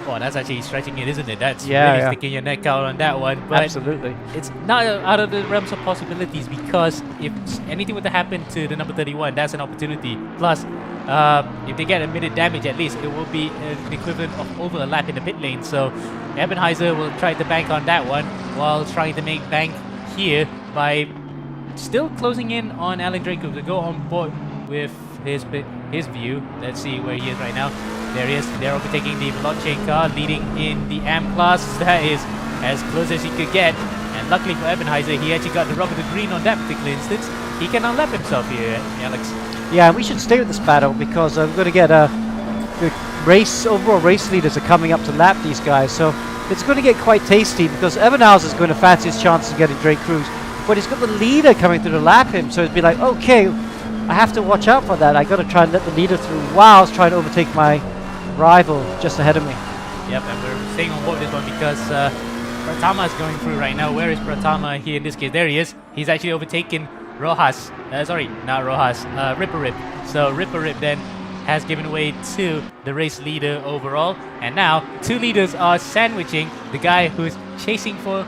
Oh, that's actually stretching it, isn't it? That's Yeah, really yeah. sticking your neck out on that one. But Absolutely. it's not out of the realms of possibilities, because if anything were to happen to the number 31, that's an opportunity. Plus, if they get a minute damage at least, it will be an equivalent of over a lap in the pit lane. So Ebenezer will try to bank on that one while trying to make bank here by still closing in on Alan Drake to go on board with his view. Let's see where he is right now. There he is. They're overtaking the blockchain car, leading in the AM class. That is as close as he could get. And luckily for Ebenezer, he actually got the rubber to green on that particular instance. He can unlap himself here, Alex. Yeah, we should stay with this battle because we're going to get the overall race leaders are coming up to lap these guys. So it's going to get quite tasty because Ebenezer is going to fancy his chances of getting Drake Cruz. But he's got the leader coming through to lap him. So it'd be like, okay, I have to watch out for that. I got to try and let the leader through while I was trying to overtake my rival just ahead of me. Yep, and we're staying on board this one because Pratama is going through right now. Where is Pratama here in this case? There he is. He's actually overtaken Rojas. Sorry, not Rojas. Ripper Rip. So Ripper Rip then has given way to the race leader overall. And now 2 leaders are sandwiching the guy who's chasing for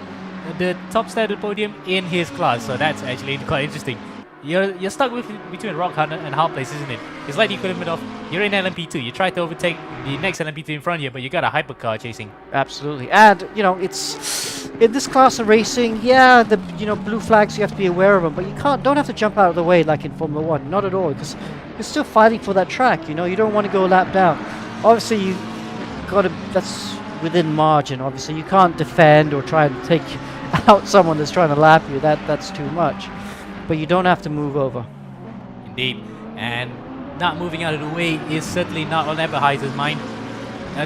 the top standard podium in his class. So that's actually quite interesting. You're stuck between a rock and a hard place, isn't it? It's like the equivalent of you're in LMP2. You try to overtake the next LMP2 in front of you, but you got a hypercar chasing. Absolutely. And, it's in this class of racing, yeah, the blue flags, you have to be aware of them, but you don't have to jump out of the way like in Formula 1. Not at all, because you're still fighting for that track, you don't want to go a lap down. Obviously, that's within margin, obviously. You can't defend or try and take out someone that's trying to lap you. That's too much. But you don't have to move over. Indeed. And not moving out of the way is certainly not on Eberheizer's mind.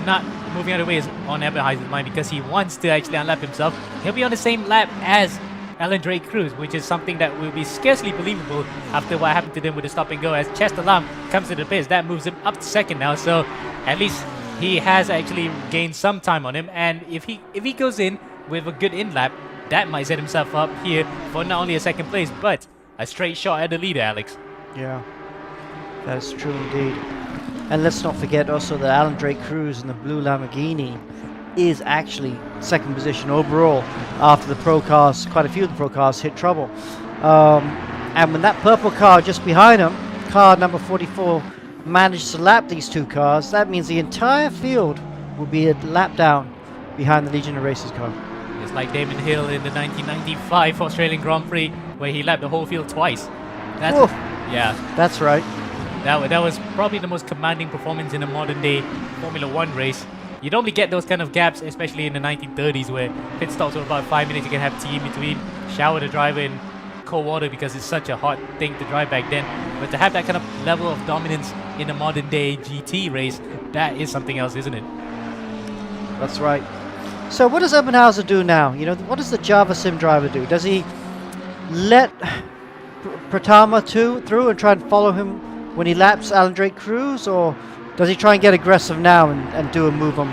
Not moving out of the way is on Eberheizer's mind because he wants to actually unlap himself. He'll be on the same lap as Alan Drake Cruz, which is something that will be scarcely believable after what happened to them with the stop and go as Chester Lam comes to the pits. That moves him up to second now, so at least he has actually gained some time on him. And if he goes in with a good in-lap, that might set himself up here for not only a second place, but a straight shot at the leader, Alex. Yeah, that's true indeed. And let's not forget also that Alan Drake Cruz in the blue Lamborghini is actually second position overall after the pro cars, quite a few of the pro cars hit trouble. And when that purple car just behind him, car number 44, managed to lap these 2 cars, that means the entire field will be a lap down behind the Legion of Racers car. It's like Damon Hill in the 1995 Australian Grand Prix where he lapped the whole field twice. That's right. That was probably the most commanding performance in a modern day Formula 1 race. You don't really get those kind of gaps, especially in the 1930s where pit stops were about 5 minutes. You can have tea in between, shower the driver in cold water because it's such a hot thing to drive back then. But to have that kind of level of dominance in a modern day GT race, that is something else, isn't it? That's right. So what does Ebenezer do now? What does the Java Sim driver do? Does he let Pratama through and try and follow him when he laps Alan Drake Cruz, or Does he try and get aggressive now and do a move on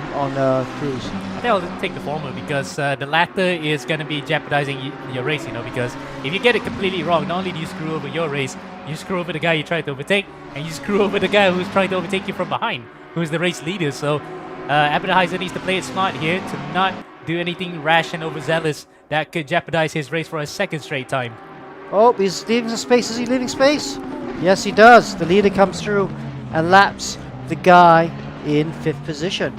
Cruz? I think I'll take the former because the latter is going to be jeopardizing your race, you know, because if you get it completely wrong, not only do you screw over your race, you screw over the guy you try to overtake, and you screw over the guy who's trying to overtake you from behind, who's the race leader. So Appetizer needs to play it smart here to not do anything rash and overzealous that could jeopardize his race for a second straight time. Oh, he's leaving some space. Is he leaving space? Yes, he does. The leader comes through and laps the guy in 5th position.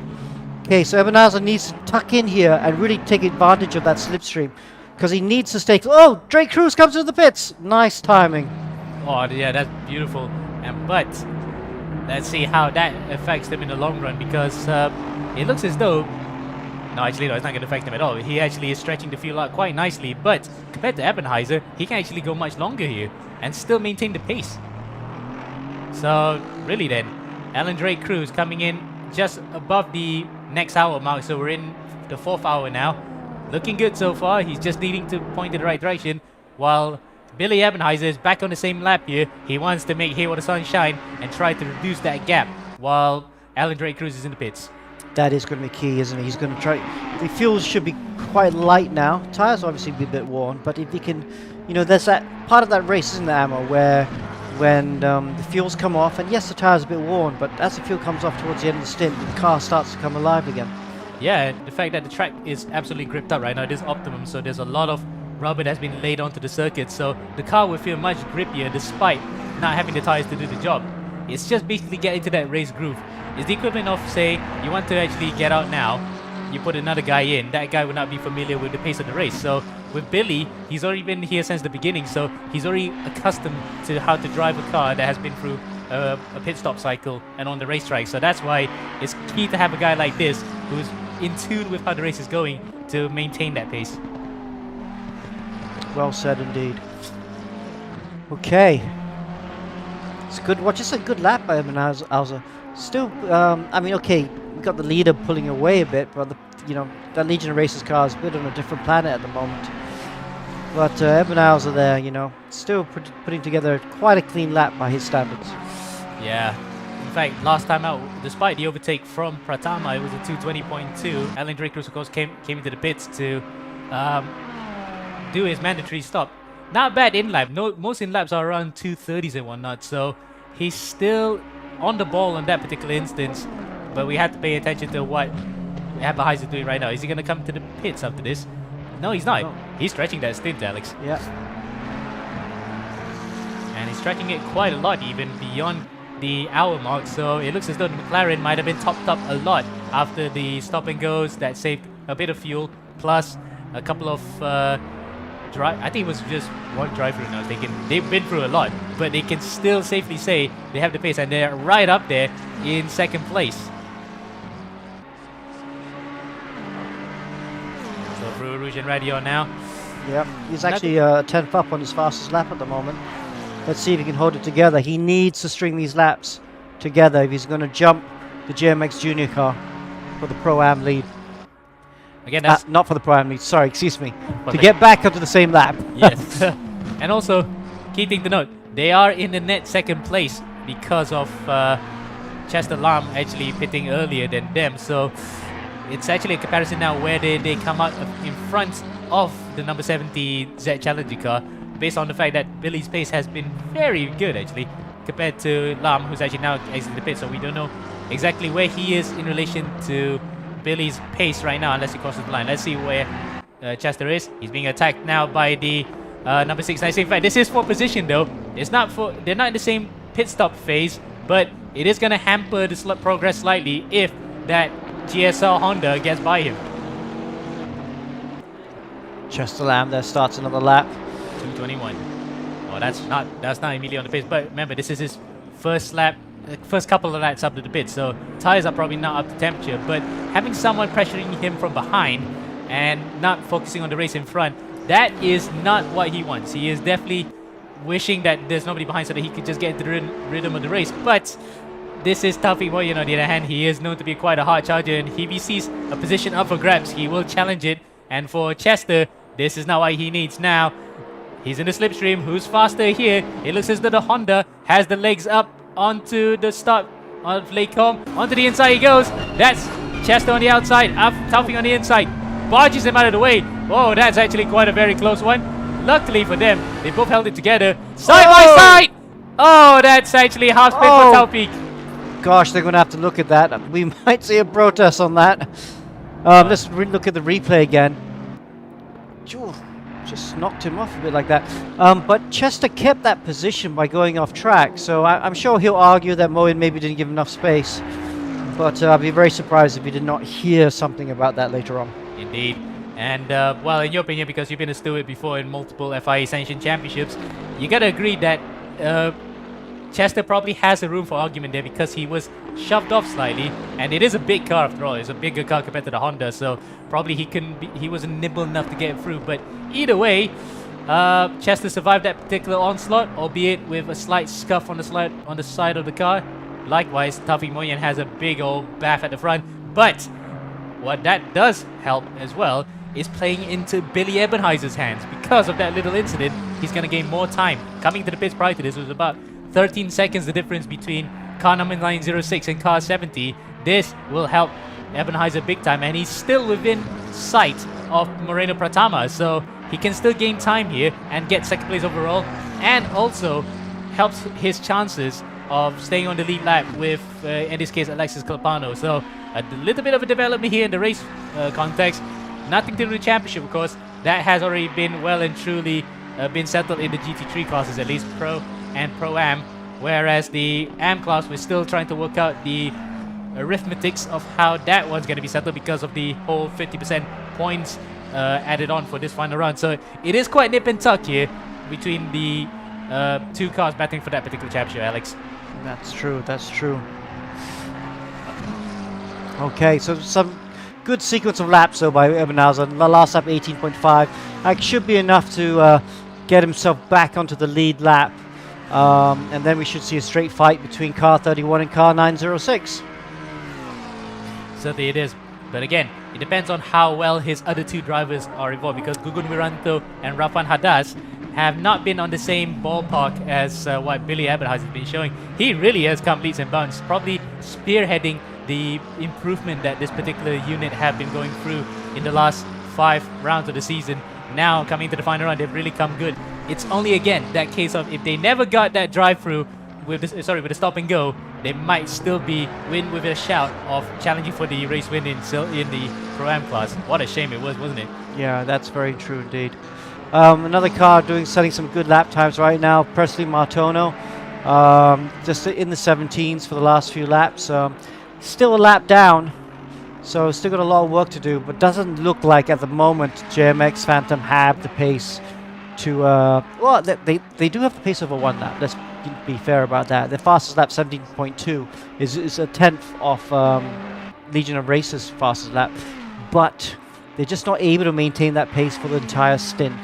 Okay, so Ebenezer needs to tuck in here and really take advantage of that slipstream because he needs to stay. Oh, Drake Cruz comes to the pits. Nice timing. Oh, yeah, that's beautiful. But let's see how that affects him in the long run because it looks as though... No, actually, no, it's not going to affect him at all. He actually is stretching the field out quite nicely, but compared to Ebenezer, he can actually go much longer here and still maintain the pace. So, really then, Alan Drake Cruz coming in just above the next hour mark, so we're in the 4th hour now. Looking good so far. He's just needing to point in the right direction, while Billy Ebenezer is back on the same lap here. He wants to make hay while the sun shine and try to reduce that gap, while Alan Drake Cruz is in the pits. That is going to be key, isn't it? He's going to try. The fuel should be quite light now. Tires obviously be a bit worn, but if he can, you know, there's that part of that race, isn't there, Ammo, where when the fuels come off, and yes, the tire's a bit worn, but as the fuel comes off towards the end of the stint, the car starts to come alive again. Yeah, the fact that the track is absolutely gripped up right now, it is optimum, so there's a lot of rubber that's been laid onto the circuit, so the car will feel much grippier despite not having the tires to do the job. It's just basically getting to that race groove. It's the equivalent of, say, you want to actually get out now, you put another guy in, that guy would not be familiar with the pace of the race. So with Billy, he's already been here since the beginning, so he's already accustomed to how to drive a car that has been through a pit stop cycle and on the racetrack. So that's why it's key to have a guy like this who's in tune with how the race is going to maintain that pace. Well said indeed. Okay. It's good. Well, just a good lap by Ebenezer. Still, I mean, okay, we got the leader pulling away a bit, but that Legion of Racers car is a bit on a different planet at the moment. But Ebenezer there, still putting together quite a clean lap by his standards. Yeah. In fact, last time out, despite the overtake from Pratama, it was a 220.2. Alan Drake Cruz, of course, came into the pits to do his mandatory stop. Not bad in lap. No, most in laps are around 230s and whatnot, so he's still on the ball on that particular instance, but we have to pay attention to what Appetizer is doing right now. Is he going to come to the pits after this? No, he's not. No. He's stretching that stint, Alex. Yeah. And he's stretching it quite a lot, even beyond the hour mark, so it looks as though the McLaren might have been topped up a lot after the stop and goes that saved a bit of fuel, plus a couple of I think it was just one driver now. They've been through a lot, but they can still safely say they have the pace, and they're right up there in 2nd place. So through Rouge and Radio now. Yep, he's actually 10th up on his fastest lap at the moment. Let's see if he can hold it together. He needs to string these laps together if he's going to jump the JMX Junior car for the Pro-Am lead. Again, that's not for the Pro-Am lead, sorry, excuse me. To get back onto the same lap. Yes. And also, key thing to note, they are in the net 2nd place because of Chester Lam actually pitting earlier than them. So it's actually a comparison now where they come out in front of the number 70 Z Challenger car, based on the fact that Billy's pace has been very good actually compared to Lam, who's actually now exiting the pit, so we don't know exactly where he is in relation to Billy's pace right now unless he crosses the line. Let's see where Chester is. He's being attacked now by the number 696. In fact, this is for position though. It's not for, they're not in the same pit stop phase, but it is going to hamper the progress slightly if that GSL Honda gets by him. Chester Lamb there starts another lap. 221. Oh, that's not immediately on the pace, but remember, this is his first lap, first couple of laps up to the pit, so tires are probably not up to temperature, but having someone pressuring him from behind and not focusing on the race in front, that is not what he wants. He is definitely wishing that there's nobody behind so that he could just get into the rhythm of the race, but this is Taufik Moyen on the other hand. He is known to be quite a hard charger, and if he sees a position up for grabs, he will challenge it, and for Chester, this is not what he needs now. He's in the slipstream. Who's faster here? It looks as though the Honda has the legs up onto the start of Lecom. Onto the inside he goes. That's Chester on the outside. Taufik on the inside. Barges him out of the way. Oh, that's actually quite a very close one. Luckily for them, they both held it together. Side by side! Oh, that's actually half spin for Taufik. Gosh, they're going to have to look at that. We might see a protest on that. Let's look at the replay again. Just knocked him off a bit like that. But Chester kept that position by going off track, so I'm sure he'll argue that Moen maybe didn't give enough space. But I'd be very surprised if he did not hear something about that later on. Indeed. And, well, in your opinion, because you've been a steward before in multiple FIA sanctioned championships, you gotta agree that Chester probably has a room for argument there because he was shoved off slightly, and it is a big car after all. It's a bigger car compared to the Honda, so probably he wasn't nimble enough to get through. But either way, Chester survived that particular onslaught, albeit with a slight scuff on the side of the car. Likewise, Taufik Moyen has a big old bath at the front, but what that does help as well is playing into Billy Ebenheiser's hands. Because of that little incident, he's going to gain more time. Coming to the pits prior to this was about 13 seconds the difference between car number 906 and car 70. This will help Ebenheiser big time, and he's still within sight of Moreno Pratama, so he can still gain time here and get second place overall, and also helps his chances of staying on the lead lap with, in this case, Alexis Calpano. So a little bit of a development here in the race context. Nothing to do with the championship, of course. That has already been well and truly been settled in the GT3 classes, at least Pro and Pro-Am. Whereas the Am class, we're still trying to work out the arithmetics of how that one's going to be settled because of the whole 50% points added on for this final round. So it is quite nip and tuck here between the two cars battling for that particular championship, Alex. That's true, that's true. Okay, so some good sequence of laps though by Ebenhauser. The last lap 18.5. That should be enough to get himself back onto the lead lap. And then we should see a straight fight between car 31 and car 906. Certainly it is. But again, it depends on how well his other two drivers are involved, because Gugun Wiranto and Rafan Hadas have not been on the same ballpark as what Billy Ebenheiser has been showing. He really has come leaps and bounds, probably spearheading the improvement that this particular unit have been going through in the last 5 rounds of the season. Now coming to the final round, they've really come good. It's only again that case of if they never got that drive through with the stop and go, they might still be with a shout of challenging for the race win in the Pro-Am class. What a shame it was, wasn't it? Yeah, that's very true indeed. Another car setting some good lap times right now, Presley Martono, just in the 17s for the last few laps. Still a lap down, so still got a lot of work to do, but doesn't look like at the moment JMX Phantom have the pace to, well, they do have the pace over 1 lap, let's be fair about that. Their fastest lap, 17.2, is a tenth of Legion of Racers' fastest lap, but they're just not able to maintain that pace for the entire stint.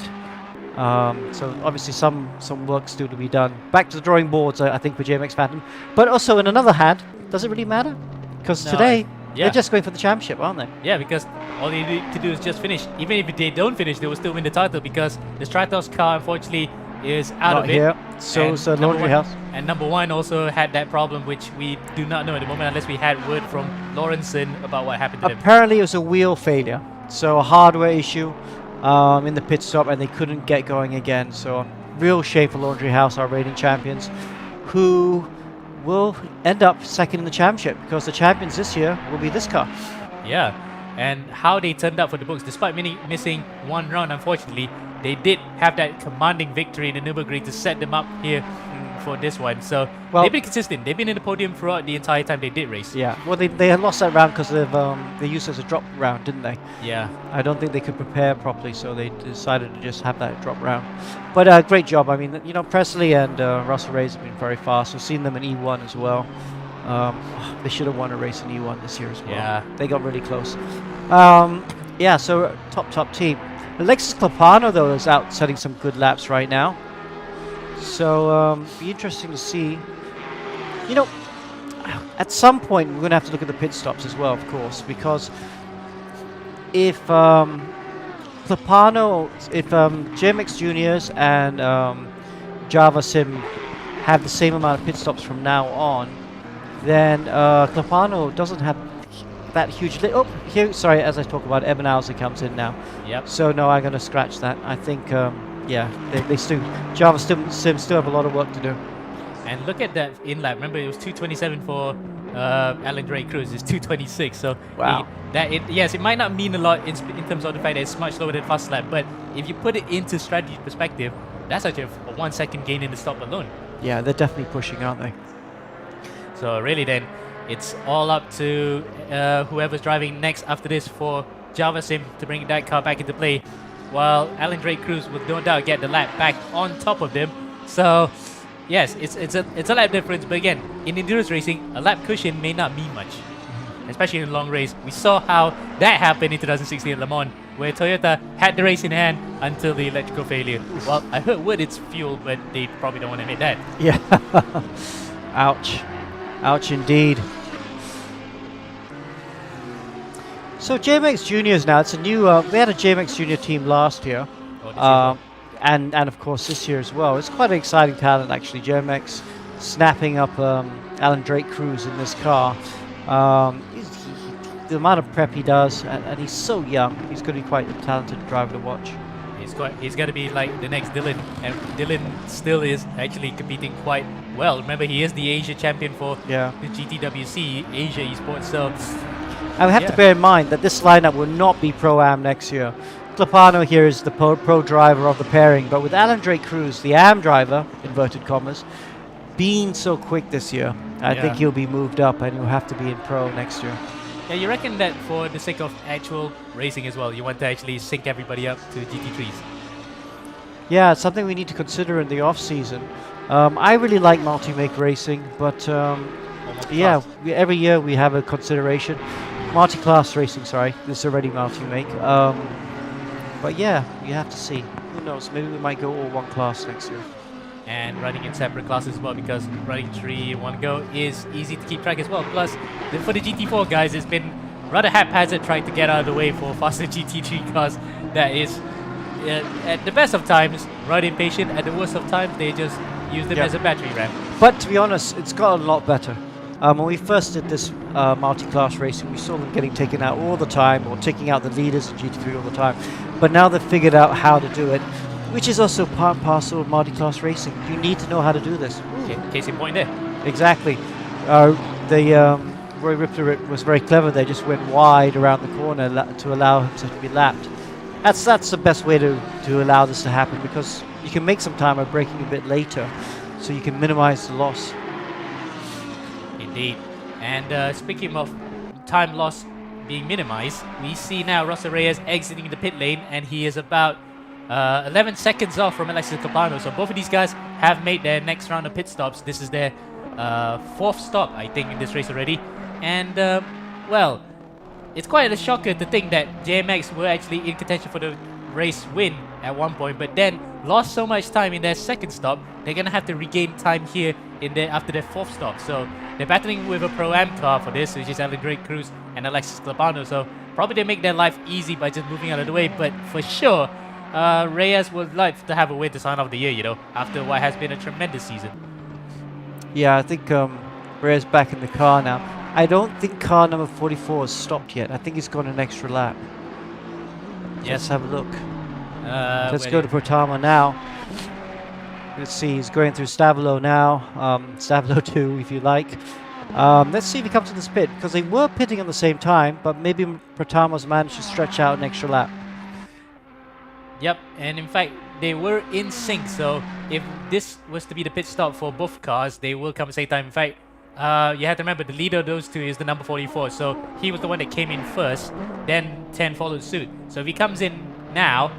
So obviously some work still to be done. Back to the drawing boards, I think, for JMX Phantom. But also, in another hand, does it really matter? Because today, they're just going for the championship, aren't they? Yeah, because all they need to do is just finish. Even if they don't finish, they will still win the title, because the Stratos car, unfortunately, is out Not of here. it. So Laundry House. And number 1 also had that problem, which we do not know at the moment, unless we had word from Lawrenson about what happened to them. Apparently, it was a wheel failure. So a hardware issue in the pit stop, and they couldn't get going again. So real shame for Laundry House, our reigning champions, who will end up second in the championship, because the champions this year will be this car. Yeah, and how they turned out for the books, despite missing 1 round, unfortunately, they did have that commanding victory in the Nürburgring to set them up here for this one. So they've been consistent. They've been in the podium throughout the entire time they did race. Yeah, well, they had lost that round because they used it as a drop round, didn't they? Yeah. I don't think they could prepare properly, so they decided to just have that drop round. But great job. I mean, you know, Presley and Russell Reyes have been very fast. We've seen them in E1 as well. They should have won a race in E1 this year as well. Yeah. They got really close. Yeah, so top team. Alexis Clapano, though, is out setting some good laps right now. So, be interesting to see. You know, at some point, we're going to have to look at the pit stops as well, of course, because if Clapano, if JMX Juniors and Java Sim have the same amount of pit stops from now on, then Clapano doesn't have that huge oh, here, sorry, as I talk about, Ebenhauser comes in now. Yep. So no, I'm going to scratch that. I think, yeah, they still, Java Sim still have a lot of work to do. And look at that in lap. Remember, it was 227 for Alan Drake Cruz. It's 226. So Wow. Yes, it might not mean a lot in terms of the fact that it's much slower than fast lap. But if you put it into strategy perspective, that's actually a 1 second gain in the stop alone. Yeah, they're definitely pushing, aren't they? So really, then it's all up to whoever's driving next after this for Java Sim to bring that car back into play, while Alan Drake Cruz will no doubt get the lap back on top of them. So. Yes, it's a lap difference, but again, in endurance racing, a lap cushion may not mean much, especially in a long race. We saw how that happened in 2016 at Le Mans, where Toyota had the race in hand until the electrical failure. Well, I heard word it's fuel, but they probably don't want to admit that. Yeah. Ouch. Ouch indeed. So JMX Juniors now, it's a new, we had a JMX Junior team last year. And of course this year as well. It's quite an exciting talent actually. JMX snapping up Alan Drake Cruz in this car. The amount of prep he does, and he's so young. He's going to be quite a talented driver to watch. He's going to be like the next Dylan, and Dylan still is actually competing quite well. Remember, he is the Asia champion for the GTWC Asia Esports. So, and we have to bear in mind that this lineup will not be Pro-Am next year. Clapano here is the pro driver of the pairing, but with Alan Drake Cruz, the AM driver, inverted commas, being so quick this year, I think he'll be moved up and he'll have to be in pro next year. Yeah, you reckon that for the sake of actual racing as well, you want to actually sync everybody up to GT3s? Yeah, it's something we need to consider in the off-season. I really like multi-make racing, but yeah, every year we have a consideration. Multi-class racing, sorry, this is already multi-make. But yeah, you have to see. Who knows? Maybe we might go all one class next year. And running in separate classes as well, because running 3 in one go is easy to keep track as well. Plus, for the GT4 guys, it's been rather haphazard trying to get out of the way for faster GT3 cars. That is, at the best of times, rather impatient. At the worst of times, they just use them as a battery ramp. But to be honest, it's gotten a lot better. When we first did this multi-class racing, we saw them getting taken out all the time, or taking out the leaders in GT3 all the time. But now they've figured out how to do it, which is also part and parcel of multi-class racing. You need to know how to do this. Case in point there. Exactly. Roy Rippler was very clever. They just went wide around the corner to allow him to be lapped. That's the best way to allow this to happen, because you can make some time by braking a bit later, so you can minimize the loss. Indeed. And speaking of time loss being minimized, we see now Russell Reyes exiting the pit lane, and he is about 11 seconds off from Alexis Capano. So both of these guys have made their next round of pit stops. This is their 4th stop, I think, in this race already. And, well, it's quite a shocker to think that JMX were actually in contention for the race win at one point, but then lost so much time in their 2nd stop, they're going to have to regain time here after their 4th stop. So they're battling with a Pro-Am car for this, which is Alan Drake Cruz and Alexis Clapano. So probably they make their life easy by just moving out of the way, but for sure, Reyes would like to have a win to sign off the year, you know, after what has been a tremendous season. Yeah, I think Reyes back in the car now. I don't think car number 44 has stopped yet. I think he's gone an extra lap. Let's have a look. Let's go to Protama now. Let's see, he's going through Stavolo now. Stavolo 2, if you like. Let's see if he comes to this pit, because they were pitting at the same time, but maybe Protama's managed to stretch out an extra lap. Yep, and in fact, they were in sync, so if this was to be the pit stop for both cars, they will come at the same time. In fact, you have to remember the leader of those two is the number 44, so he was the one that came in first, then 10 followed suit. So if he comes in now,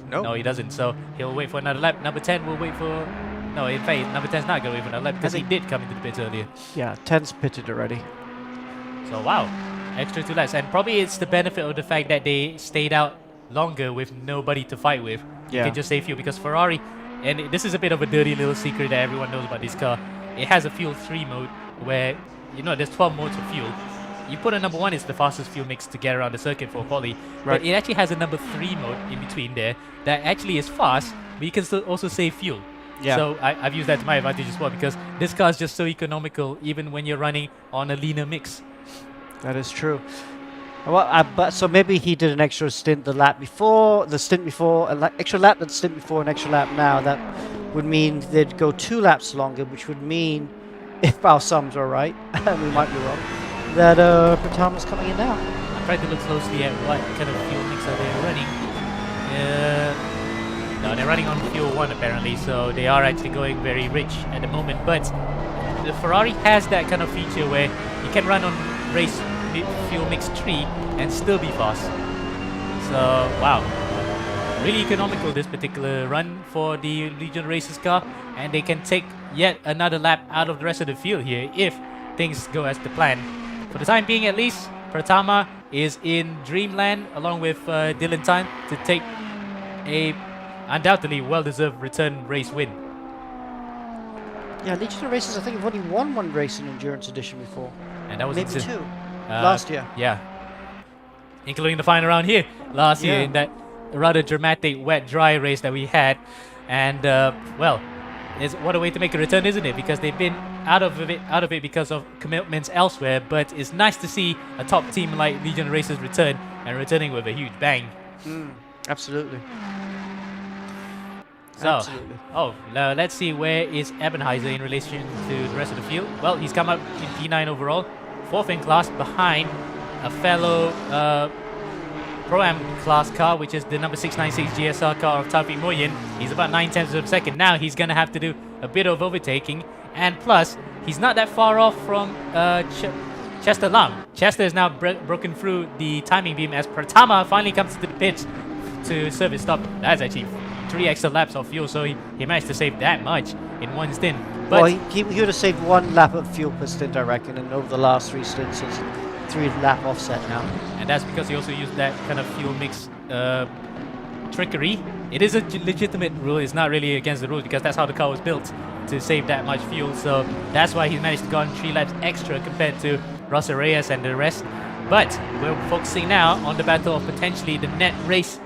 no, he doesn't, so he'll wait for another lap. Number 10 will wait for, no, in fact, number 10's not going to wait for another lap, because he did come into the pits earlier. Yeah, 10's pitted already. So wow, extra 2 laps, and probably it's the benefit of the fact that they stayed out longer with nobody to fight with. You can just save fuel, because Ferrari, and this is a bit of a dirty little secret that everyone knows about this car, it has a fuel 3 mode where, you know, there's 12 modes of fuel. You put a number 1 is the fastest fuel mix to get around the circuit for quali, but it actually has a number 3 mode in between there that actually is fast, but you can still also save fuel. Yeah. So I've used that to my advantage as well, because this car is just so economical even when you're running on a leaner mix. That is true. Well, but so maybe he did an extra stint the stint before, extra lap, then stint before, an extra lap now. That would mean they'd go 2 laps longer, which would mean, if our sums are right, and we might be wrong, that Pratama's coming in now. I'm trying to look closely at what kind of fuel mix are they running. No, they're running on fuel 1 apparently, so they are actually going very rich at the moment. But the Ferrari has that kind of feature where you can run on race fuel mix 3 and still be fast. So wow, really economical this particular run for the Legion Racers car, and they can take yet another lap out of the rest of the field here if things go as the plan. For the time being at least, Pratama is in dreamland along with Dylan Tan to take a undoubtedly well-deserved return race win. Yeah, Legion of Racers, I think, have only won 1 race in Endurance Edition before. And that was Maybe in 2. Last year. Yeah. Including the final round here last year in that rather dramatic wet dry race that we had. And well, what a way to make a return, isn't it? Because they've been out of it because of commitments elsewhere, but it's nice to see a top team like Legion Racers return, and returning with a huge bang. Absolutely. So, Absolutely. now let's see, where is Ebenheiser in relation to the rest of the field? Well, he's come up in P9 overall, 4th in class behind a fellow Pro-Am class car, which is the number 696 GSR car of Taufik Moyen. He's about 9/10 of a second. Now he's going to have to do a bit of overtaking, and plus, he's not that far off from Chester Lam. Chester has now broken through the timing beam as Pratama finally comes to the pits to service stop. That's actually 3 extra laps of fuel, so he managed to save that much in 1 stint. But Well, he would have saved 1 lap of fuel per stint, I reckon, and over the last 3 stints, it's 3 lap offset now. and that's because he also used that kind of fuel mix trickery. It is a legitimate rule. It's not really against the rules because that's how the car was built, to save that much fuel. So that's why he managed to go on 3 laps extra compared to Rosa Reyes and the rest. But we're focusing now on the battle of potentially the net race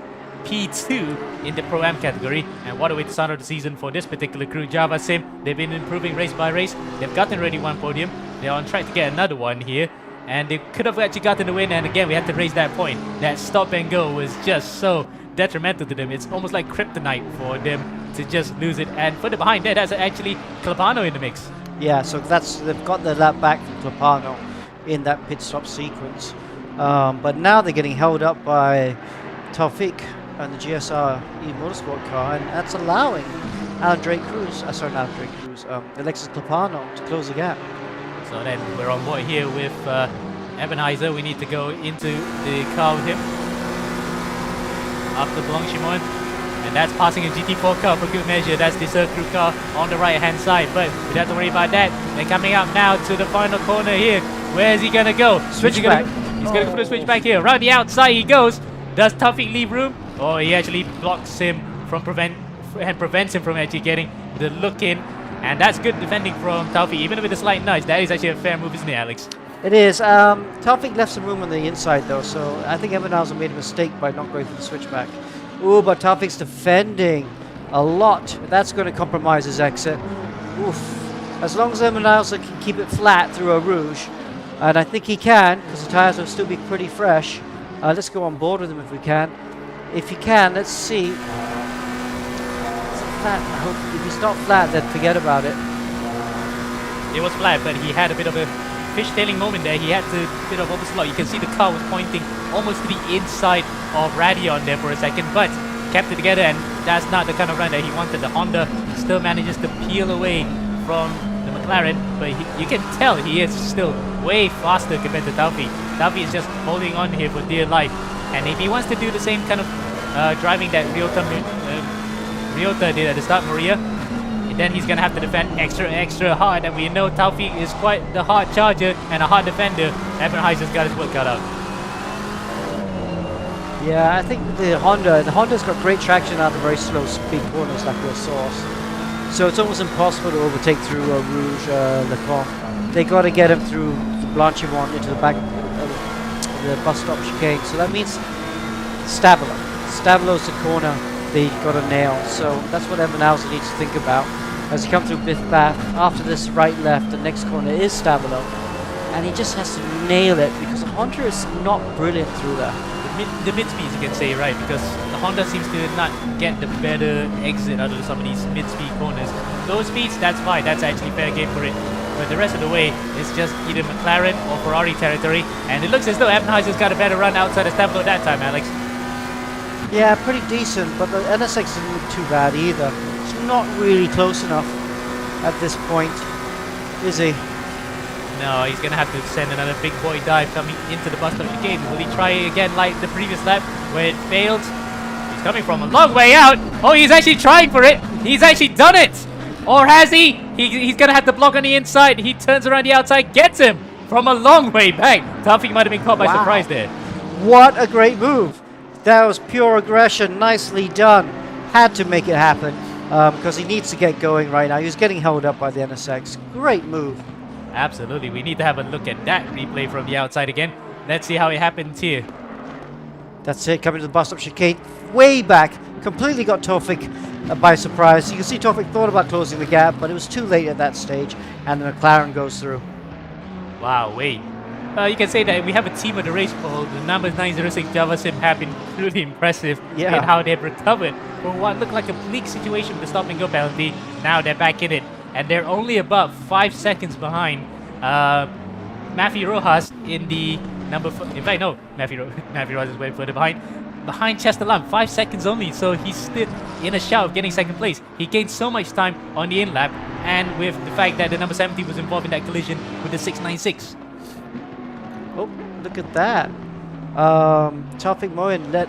P2 in the Pro-Am category. And what a way to start of the season for this particular crew. Java Sim, they've been improving race by race. They've gotten already 1 podium. They're on track to get another one here. And they could have actually gotten the win. And again, we had to raise that point. That stop and go was just so detrimental to them. It's almost like kryptonite for them to just lose it. And further behind there, that's actually Clapano in the mix. Yeah, so they've got the lap back from Clapano in that pit stop sequence. But now they're getting held up by Taufik and the GSR e-motorsport car, and that's allowing Alexis Clapano to close the gap. So then we're on board here with Ebenheiser. We need to go into the car with him after Blanchimon, and that's passing a GT4 car for good measure. That's the Sir Crew car on the right hand side, but we don't have to worry about that. They're coming up now to the final corner here. Where is he gonna go? Switchback. He's gonna put a switchback here. Around the outside he goes. Does Taufik leave room? Or he actually blocks him from prevents him from actually getting the look in. And that's good defending from Taufik, even with a slight nudge. That is actually a fair move, isn't it, Alex? It is. Taufik left some room on the inside though, so I think Ebenhauser made a mistake by not going for the switchback. Ooh, but Taufik's defending a lot. That's going to compromise his exit. Oof. As long as Ebenhauser can keep it flat through a Rouge, and I think he can, because the tires will still be pretty fresh. Let's go on board with him if we can. If he can, let's see. Is it flat? I hope if he's not flat, then forget about it. It was flat, but he had a bit of a fishtailing moment there. He had to bit of overslot. You can see the car was pointing almost to the inside of Radion there for a second, but kept it together, and that's not the kind of run that he wanted. The Honda still manages to peel away from the McLaren, but you can tell he is still way faster compared to Taufik. Taufik is just holding on here for dear life, and if he wants to do the same kind of driving that Ryota did at the start, Maria, then he's going to have to defend extra hard, and we know Taufik is quite the hard charger and a hard defender. Ebenheiser's got his work cut out. Yeah, I think the Honda's got great traction out of very slow speed corners like we saw. So it's almost impossible to overtake through Rouge Le Pont. They got to get him through Blanchimont into the back of the bus stop chicane. So that means Stabilo. Stabilo's the corner they got a nail. So that's what Ebenhauser needs to think about as he comes through Biff Bath. After this right left, the next corner is Stabilo, and he just has to nail it because the Honda is not brilliant through there. The mid speeds, you can say, right? Because the Honda seems to not get the better exit out of some of these mid speed corners. Those speeds, that's fine. That's actually fair game for it. But the rest of the way is just either McLaren or Ferrari territory, and it looks as though Ebenhauser's got a better run outside of Stabilo that time, Alex. Yeah, pretty decent, but the NSX didn't look too bad either. It's not really close enough at this point, is he? No, he's going to have to send another big boy dive coming into the bus stop chicane. Will he try again like the previous lap where it failed? He's coming from a long way out. Oh, he's actually trying for it. He's actually done it. Or has he? He's going to have to block on the inside. He turns around the outside, gets him from a long way back. Tuffy might have been caught by surprise there. What a great move. That was pure aggression. Nicely done. Had to make it happen because he needs to get going right now. He was getting held up by the NSX. Great move. Absolutely. We need to have a look at that replay from the outside again. Let's see how it happens here. That's it. Coming to the bus stop chicane. Way back. Completely got Tawfik by surprise. You can see Tawfik thought about closing the gap, but it was too late at that stage, and the McLaren goes through. Wow, wait. You can say that we have a team of the race called the number 906 Java Sim have been really impressive in how they've recovered from what looked like a bleak situation with the stop and go penalty. Now they're back in it, and they're only about 5 seconds behind Matthew Rojas in the number. In fact, no, Matthew Rojas is way further behind. Behind Chester Lamb, 5 seconds only, so he's still in a shout of getting second place. He gained so much time on the in lap, and with the fact that the number 70 was involved in that collision with the 696. Oh, look at that. Tawfik Moen let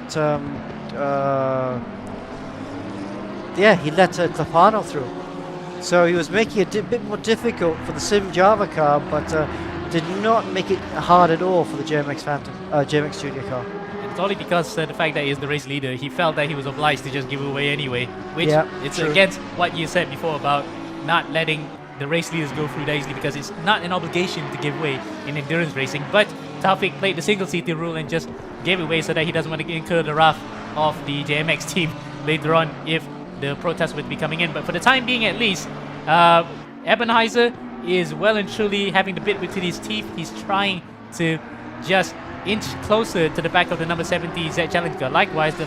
he let Clapano through. So he was making it a bit more difficult for the Sim Java car, but did not make it hard at all for the JMX Phantom, JMX Junior car. It's only because the fact that he's the race leader, he felt that he was obliged to just give it away anyway, which it's true. Against what you said before about not letting the race leaders go through that easily, because it's not an obligation to give way in endurance racing. But Tawfik played the single seater rule and just gave it away so that he doesn't want to incur the wrath of the JMX team later on if the protest would be coming in. But for the time being, at least, Ebenhauser is well and truly having the bit between his teeth. He's trying to just inch closer to the back of the number 70 Z Challenge car. Likewise, the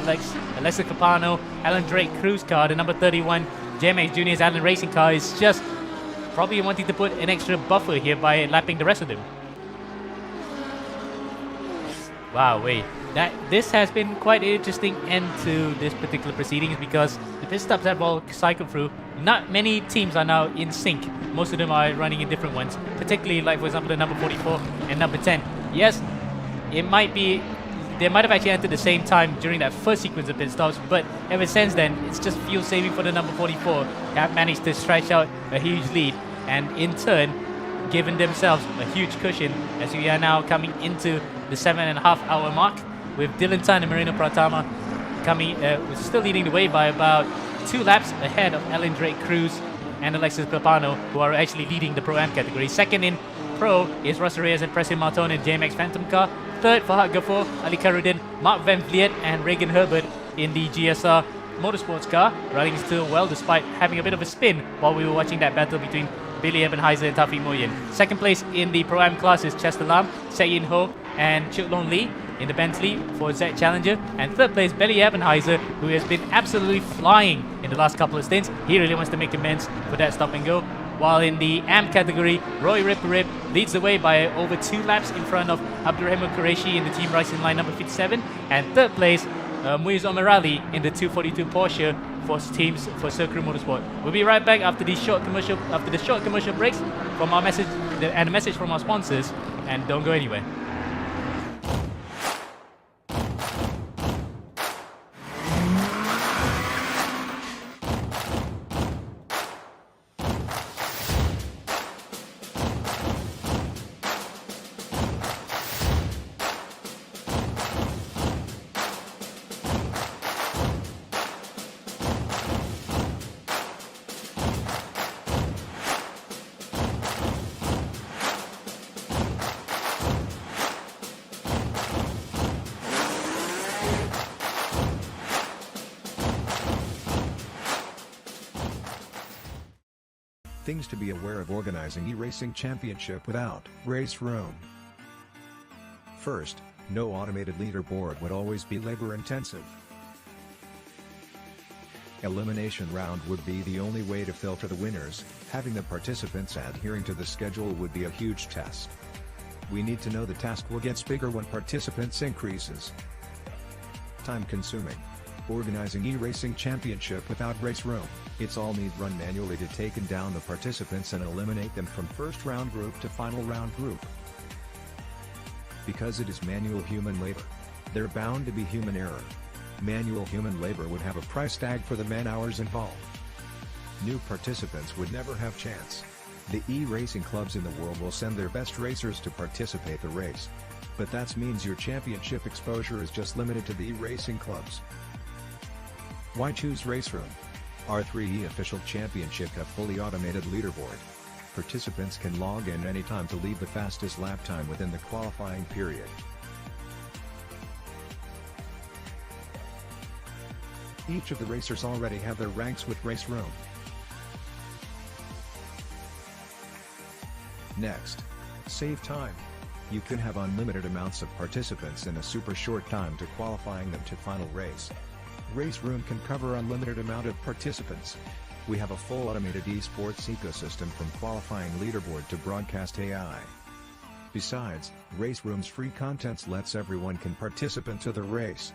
Alexis Capano, Alan Drake Cruz car, the number 31 JMX Junior's Alan Racing car is just probably wanting to put an extra buffer here by lapping the rest of them. Wow, wait. This has been quite an interesting end to this particular proceedings because the pit stops have all cycled through. Not many teams are now in sync. Most of them are running in different ones, particularly like, for example, the number 44 and number 10. Yes, it might be, they might have actually entered the same time during that first sequence of pit stops, but ever since then, it's just fuel saving for the number 44. They have managed to stretch out a huge lead and in turn, given themselves a huge cushion as we are now coming into the 7.5 hour mark with Dylan Tan and Marino Pratama coming, still leading the way by about 2 laps ahead of Alan Drake Cruz and Alexis Papano, who are actually leading the Pro-Am category. Second in Pro is Ross Reyes and Preston Martone in JMX Phantom car. Third, Fahad Ghafoor, Ali Karudin, Mark Van Vliet and Reagan Herbert in the GSR Motorsports car, running still well despite having a bit of a spin while we were watching that battle between Billy Ebenhauser and Tawfik Moyen. Second place in the Pro-Am class is Chester Lam, Sayin Ho and Chuk Lon Lee in the Bentley for Z Challenger. And third place, Billy Ebenhauser, who has been absolutely flying in the last couple of stints. He really wants to make amends for that stop and go. While in the AM category, Roy Rip leads the way by over 2 laps in front of Abdurrahman Qureshi in the Team Racing line number 57. And third place, Muiz Omerali in the 242 Porsche for teams for Circle Motorsport. We'll be right back after the short commercial breaks from our message and a message from our sponsors. And don't go anywhere. Things to be aware of organizing eRacing Championship without race room. First, no automated leaderboard would always be labor intensive. Elimination round would be the only way to filter the winners. Having the participants adhering to the schedule would be a huge test. We need to know the task will get bigger when participants increases. Time consuming. Organizing eRacing Championship without race room, it's all need run manually to take down the participants and eliminate them from first round group to final round group. Because it is manual human labor, there bound to be human error. Manual human labor would have a price tag for the man-hours involved. New participants would never have chance. The eRacing clubs in the world will send their best racers to participate the race. But that means your championship exposure is just limited to the eRacing clubs. Why choose race room? R3E official championship have fully automated leaderboard. Participants can log in anytime to leave the fastest lap time within the qualifying period. Each of the racers already have their ranks with race room. Next, save time. You can have unlimited amounts of participants in a super short time to qualifying them to final race. Race room can cover unlimited amount of participants. We have a full automated esports ecosystem from qualifying leaderboard to broadcast AI. Besides, race room's free contents lets everyone can participate to the race.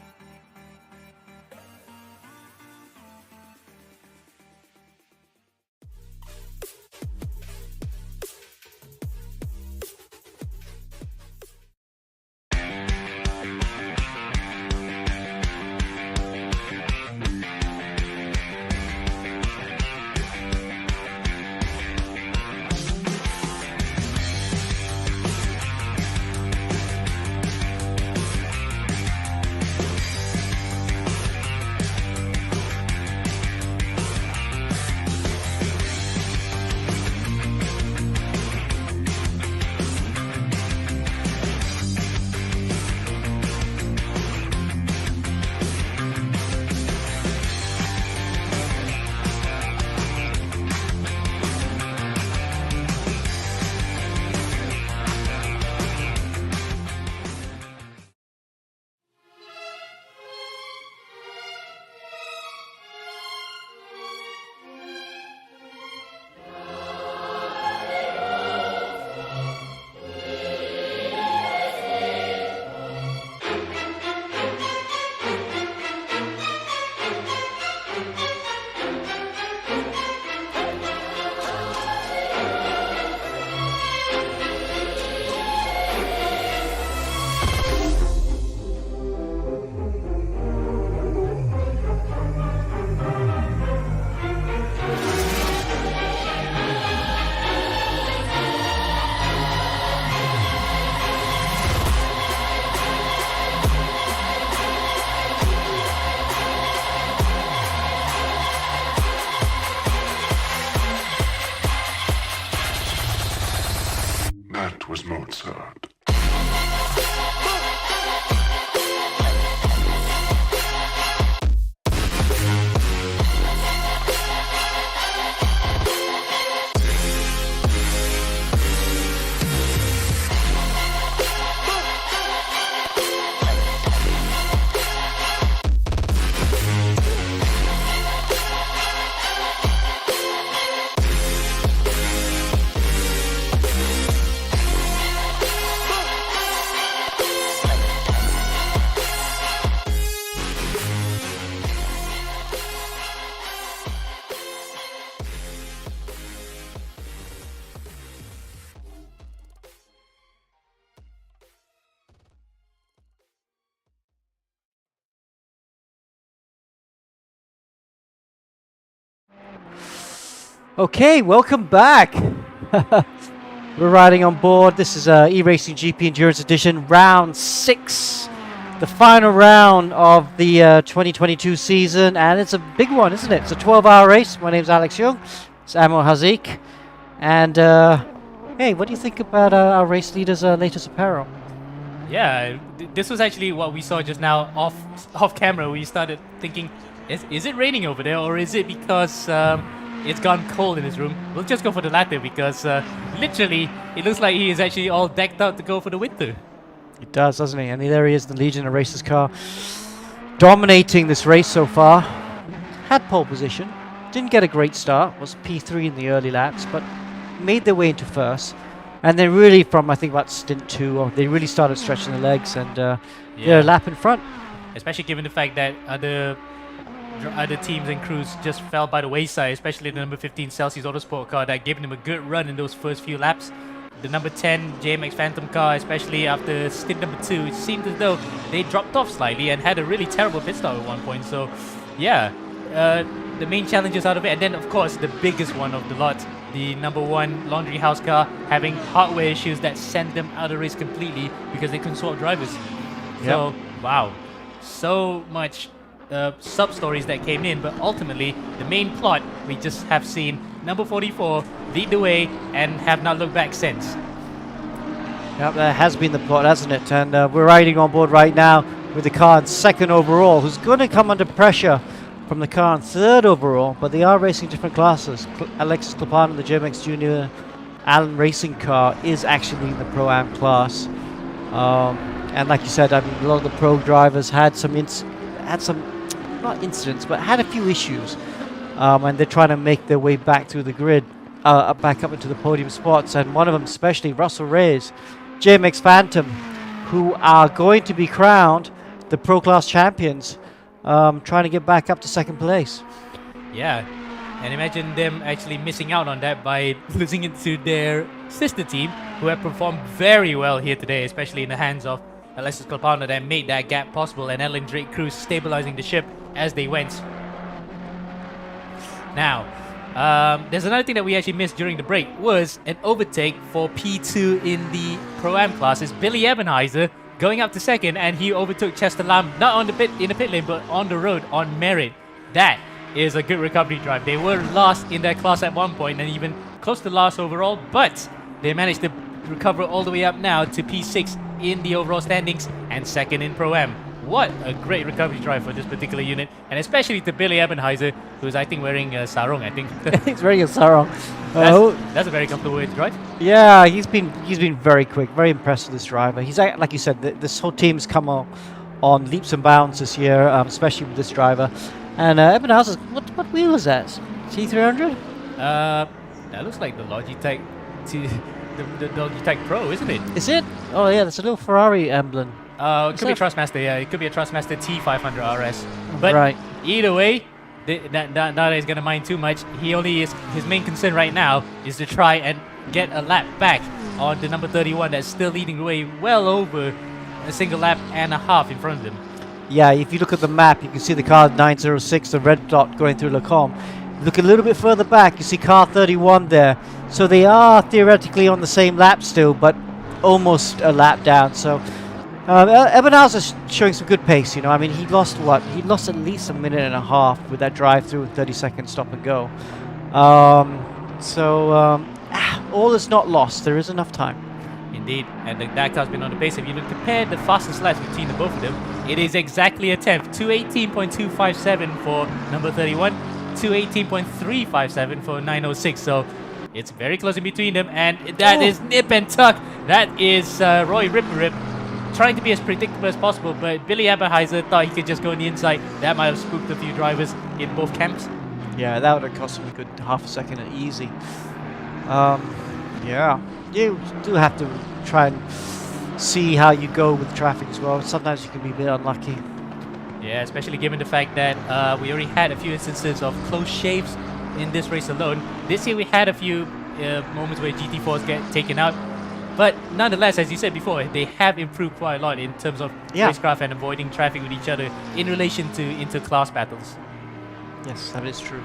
That was Mozart. Okay, welcome back. We're riding on board. This is eRacing GP Endurance Edition, round 6. The final round of the 2022 season, and it's a big one, isn't it? It's a 12-hour race. My name's Alex Young. It's Amor Hazik. And, hey, what do you think about our race leader's latest apparel? Yeah, this was actually what we saw just now off camera. We started thinking, is it raining over there, or is it because it's gone cold in his room. We'll just go for the latter because literally it looks like he is actually all decked out to go for the winter. He does, doesn't he? And there he is, the Legion of Racers car, dominating this race so far. Had pole position, didn't get a great start, was P3 in the early laps, but made their way into first. And then really from, I think, about stint 2, they really started stretching the legs, and they're a lap in front. Especially given the fact that other teams and crews just fell by the wayside, especially the number 15 Celsius Autosport car that gave them a good run in those first few laps. The number 10 JMX Phantom car, especially after stint number 2, it seemed as though they dropped off slightly and had a really terrible pit stop at one point. So, yeah, the main challenges out of it. And then, of course, the biggest one of the lot, the number 1 Laundry House car, having hardware issues that sent them out of the race completely because they couldn't swap drivers. So, wow, so much sub-stories that came in, but ultimately, the main plot, we just have seen number 44 lead the way and have not looked back since. Yep, that has been the plot, hasn't it? And we're riding on board right now with the car in 2nd overall, who's going to come under pressure from the car in 3rd overall, but they are racing different classes. Alexis Clapan in the GMX Junior Allen Racing car is actually in the Pro-Am class. And like you said, I mean, a lot of the pro drivers had some not incidents, but had a few issues. And they're trying to make their way back through the grid, back up into the podium spots. And one of them, especially Russell Reyes, JMX Phantom, who are going to be crowned the Pro Class champions, trying to get back up to 2nd place. Yeah, and imagine them actually missing out on that by losing it to their sister team, who have performed very well here today, especially in the hands of Alexis Clapan, that made that gap possible, and Ellen Drake Cruz stabilizing the ship as they went. Now, there's another thing that we actually missed during the break was an overtake for P2 in the Pro-Am class. It's Billy Ebenheiser going up to 2nd, and he overtook Chester Lamb, not on the in the pit lane, but on the road on merit. That is a good recovery drive. They were last in their class at one point and even close to last overall, but they managed to recover all the way up now to P6 in the overall standings and 2nd in Pro-Am. What a great recovery drive for this particular unit, and especially to Billy Ebenheiser, who's I think wearing a sarong. I think He's wearing a sarong. that's a very comfortable way to drive. Yeah, he's been very quick, very impressed with this driver. He's like you said, this whole team's come on leaps and bounds this year, especially with this driver. And Ebenheiser, what wheel is that? T300? That looks like the Logitech the Logitech Pro, isn't it? Is it? Oh yeah, that's a little Ferrari emblem. It could be a Trustmaster, yeah. It could be a Trustmaster T500 RS. But either way, not is going to mind too much. His main concern right now is to try and get a lap back on the number 31 that's still leading the way well over a single lap and a half in front of him. Yeah, if you look at the map, you can see the car 906, the red dot going through Lacombe. Look a little bit further back, you see car 31 there. So they are theoretically on the same lap still, but almost a lap down. So Ebenheiser's showing some good pace, you know. I mean, he lost what? He lost at least a minute and a half with that drive through and 30-second stop and go. All is not lost. There is enough time. Indeed, and that car's been on the pace. If you compare the fastest laps between the both of them, it is exactly a tenth. 218.257 for number 31, 218.357 for 906. So it's very close in between them, and that is nip and tuck. That is Roy Rip trying to be as predictable as possible, but Billy Ebenheiser thought he could just go on the inside. That might have spooked a few drivers in both camps. Yeah, that would have cost him a good half a second at easy. Yeah, you do have to try and see how you go with traffic as well. Sometimes you can be a bit unlucky. Yeah, especially given the fact that we already had a few instances of close shaves in this race alone. This year we had a few moments where GT4s get taken out. But nonetheless, as you said before, they have improved quite a lot in terms of racecraft and avoiding traffic with each other in relation to inter-class battles. Yes, that is true.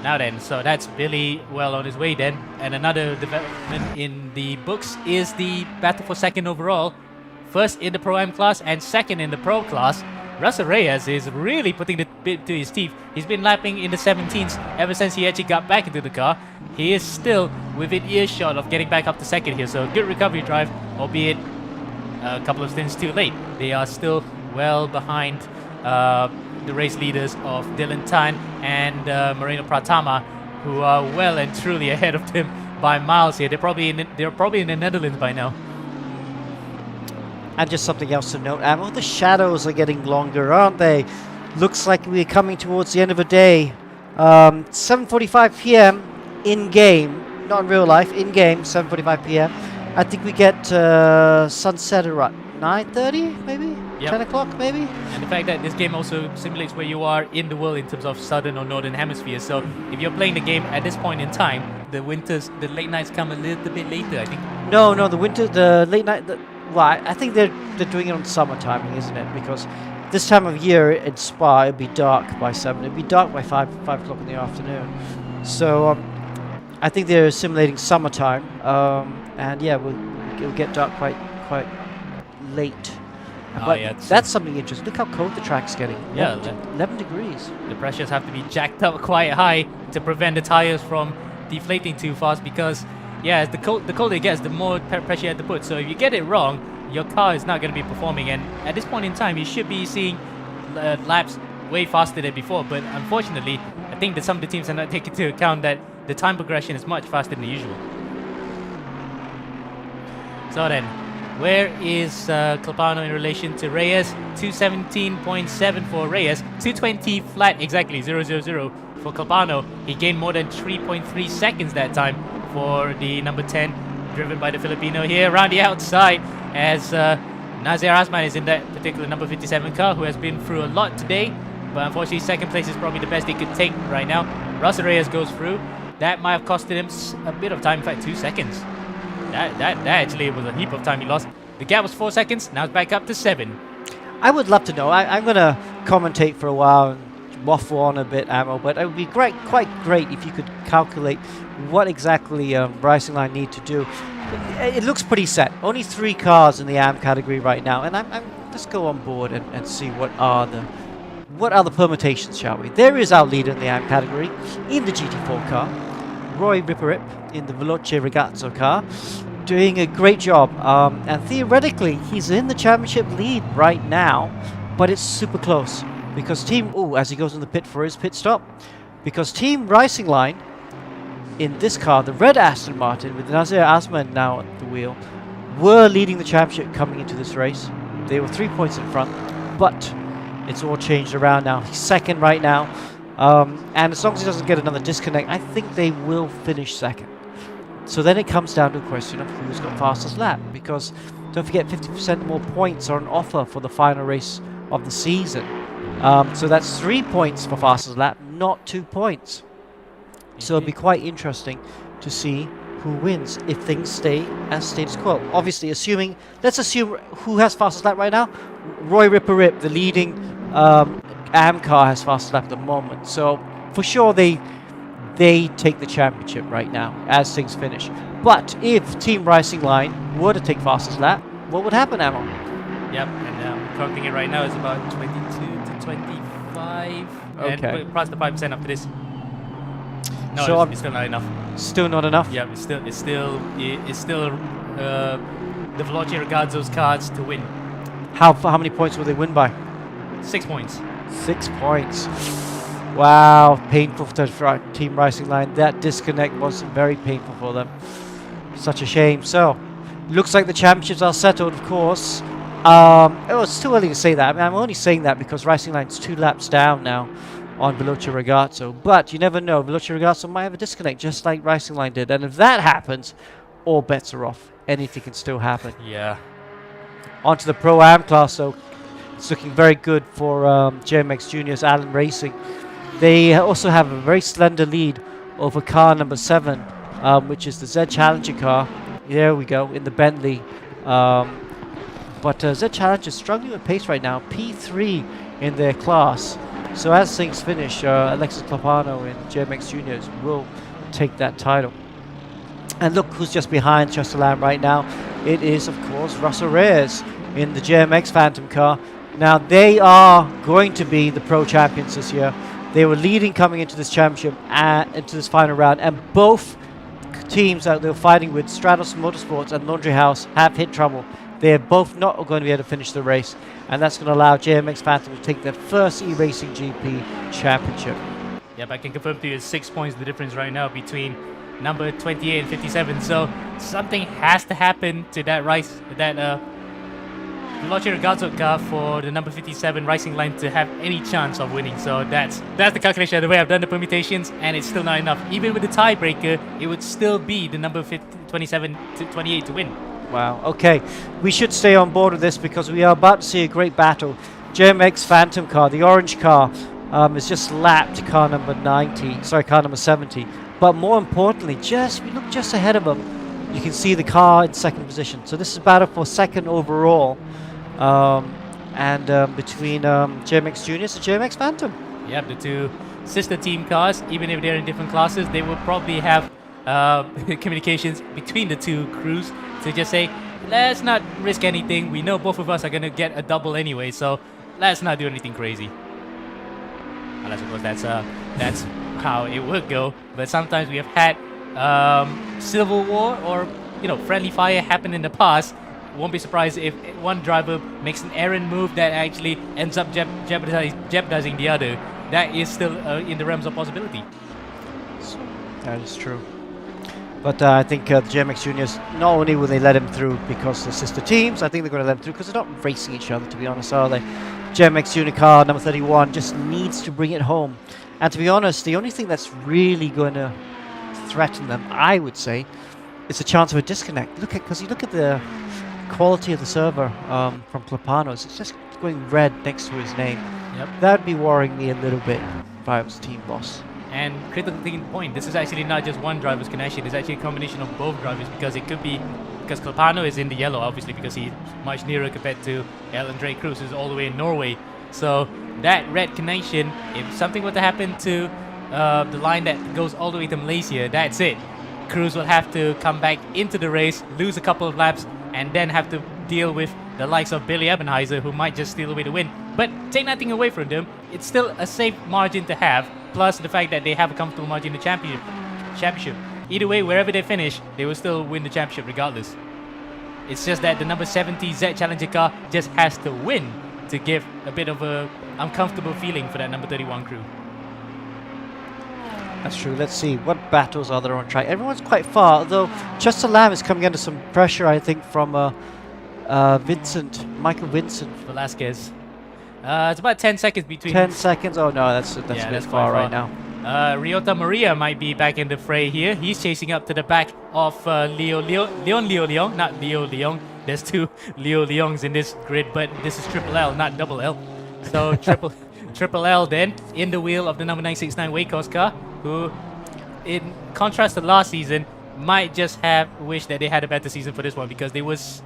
Now then, so that's Billy well on his way then. And another development in the books is the battle for 2nd overall. First in the Pro-Am class and 2nd in the Pro class. Russell Reyes is really putting the bit to his teeth. He's been lapping in the 17s ever since he actually got back into the car. He is still within earshot of getting back up to 2nd here. So good recovery drive, albeit a couple of stints too late. They are still well behind the race leaders of Dylan Tan and Moreno Pratama, who are well and truly ahead of them by miles here. They're probably in the Netherlands by now. And just something else to note, Ammo, the shadows are getting longer, aren't they? Looks like we're coming towards the end of a day. 7:45 p.m. in-game, not in real life, in-game, 7:45 p.m. I think we get sunset around 9:30, maybe? Yep. 10 o'clock, maybe? And the fact that this game also simulates where you are in the world in terms of southern or northern hemisphere. So if you're playing the game at this point in time, the late nights come a little bit later, I think. No, the late night, well, I think they're doing it on summer timing, isn't it? Because this time of year in Spa, it'd be dark by 7. It'd be dark by 5 o'clock in the afternoon. So I think they're simulating summertime. And yeah, it'll get dark quite late. But yeah, that's something interesting. Look how cold the track's getting. Yeah, 11 degrees. The pressures have to be jacked up quite high to prevent the tires from deflating too fast, because yeah, the colder it gets, the more pressure you have to put. So if you get it wrong, your car is not going to be performing. And at this point in time, you should be seeing laps way faster than before. But unfortunately, I think that some of the teams are not taking into account that the time progression is much faster than usual. So then, where is Clapano in relation to Reyes? 217.7 for Reyes, 220 flat exactly, 000 for Clapano. He gained more than 3.3 seconds that time for the number 10, driven by the Filipino here around the outside, as Nazir Asman is in that particular number 57 car, who has been through a lot today, but unfortunately second place is probably the best he could take right now. Russell Reyes goes through. That might have costed him a bit of time, in fact 2 seconds. That actually was a heap of time he lost. The gap was 4 seconds, now it's back up to 7. I would love to know. I'm going to commentate for a while and waffle on a bit, Ammo, but it would be quite great if you could calculate what exactly Racing Line need to do. It looks pretty set. Only 3 cars in the AM category right now, and let's go on board and see what are the permutations, shall we? There is our leader in the AM category in the GT4 car, Roy Ripperip in the Veloce Ragazzo car, doing a great job. And theoretically, he's in the championship lead right now, but it's super close because as he goes in the pit for his pit stop, because Team Racing Line in this car, the red Aston Martin with Nazir Asman now at the wheel, were leading the championship coming into this race. They were 3 points in front, but it's all changed around now. He's second right now, and as long as he doesn't get another disconnect, I think they will finish second. So then it comes down to a question of who's got fastest lap, because don't forget 50% more points are on offer for the final race of the season. So that's 3 points for fastest lap, not 2 points. So it'll be quite interesting to see who wins if things stay as status quo. Obviously, let's assume who has fastest lap right now. Roy Ripperip, the leading AM car, has fastest lap at the moment. So for sure they take the championship right now as things finish. But if Team Racing Line were to take fastest lap, what would happen, Amon? Yep, and counting it right now is about 22 to 25. Okay. And plus the 5% after this. No, So it's still not enough. Still not enough? Yeah, it's still the Veloce Ragazzo's cards to win. How many points will they win by? 6 points. 6 points. Wow, painful for Team Racing Line. That disconnect was very painful for them. Such a shame. So, looks like the championships are settled, of course. It's too early to say that. I mean, I'm only saying that because Racing Line's 2 laps down now on Veloce Ragazzo. But you never know. Veloce Ragazzo might have a disconnect just like Racing Line did. And if that happens, all bets are off. Anything can still happen. Yeah. Onto the Pro-Am class, though. It's looking very good for JMX Juniors, Allen Racing. They also have a very slender lead over car number 7, which is the Z Challenger car. There we go, in the Bentley. But Z Challenger is struggling with pace right now. P3 in their class. So as things finish, Alexis Clapano and JMX Juniors will take that title. And look who's just behind Chester Lamb right now. It is, of course, Russell Reyes in the JMX Phantom car. Now, they are going to be the pro champions this year. They were leading coming into this championship and into this final round. And both teams that they were fighting with, Stratos Motorsports and Laundry House, have hit trouble. They're both not going to be able to finish the race, and that's going to allow JMX Phantom to take their first eRacing GP championship. Yep, I can confirm to you it's 6 points the difference right now between number 28 and 57. So something has to happen to that race, that Veloce Ragazzo car for the number 57 racing line to have any chance of winning. So that's the calculation. The way I've done the permutations, and it's still not enough. Even with the tiebreaker, it would still be the number 27 to 28 to win. Wow. Okay, we should stay on board with this because we are about to see a great battle. JMX Phantom car, the orange car, has just lapped car number 90. Sorry, car number 70. But more importantly, we look just ahead of them. You can see the car in second position. So this is battle for second overall. Between JMX Juniors and JMX Phantom. Yep, the two sister team cars, even if they're in different classes, they will probably have communications between the two crews to just say, let's not risk anything. We know both of us are going to get a double anyway, so let's not do anything crazy. Well, I suppose that's how it would go. But sometimes we have had civil war or friendly fire happen in the past. Won't be surprised if one driver makes an errant move that actually ends up jeopardizing the other. That is still in the realms of possibility. That is true. But I think the JMX Juniors, not only will they let him through because they're sister teams, I think they're going to let him through because they're not racing each other, to be honest, are they? JMX Junior car number 31 just needs to bring it home. And to be honest, the only thing that's really going to threaten them, I would say, is a chance of a disconnect. Because you look at the quality of the server from Clapanos, it's just going red next to his name. Yep. That would be worrying me a little bit if I was team boss. And critical thinking point, this is actually not just one driver's connection, it's actually a combination of both drivers because it could be, because Clapano is in the yellow obviously because he's much nearer compared to Ellen Drake Cruz who's all the way in Norway. So that red connection, if something were to happen to the line that goes all the way to Malaysia, that's it. Cruz will have to come back into the race, lose a couple of laps, and then have to deal with the likes of Billy Ebenheiser, who might just steal away the win. But take nothing away from them, it's still a safe margin to have, plus the fact that they have a comfortable margin in the championship. Either way, wherever they finish, they will still win the championship regardless. It's just that the number 70 Z Challenger car just has to win to give a bit of a uncomfortable feeling for that number 31 crew. That's true. Let's see. What battles are there on track? Everyone's quite far, although Chester Lamb is coming under some pressure, I think, from Michael Vincent. Velasquez. It's about 10 seconds between... 10 seconds? Oh, no, that's a bit far right now. Ryota Maria might be back in the fray here. He's chasing up to the back of Leon Leong, not Leo Leong. There's two Leo Leongs in this grid, but this is Triple L, not Double L. So Triple L then in the wheel of the number 969 Wacos car, who, in contrast to last season, might just have wished that they had a better season for this one because they was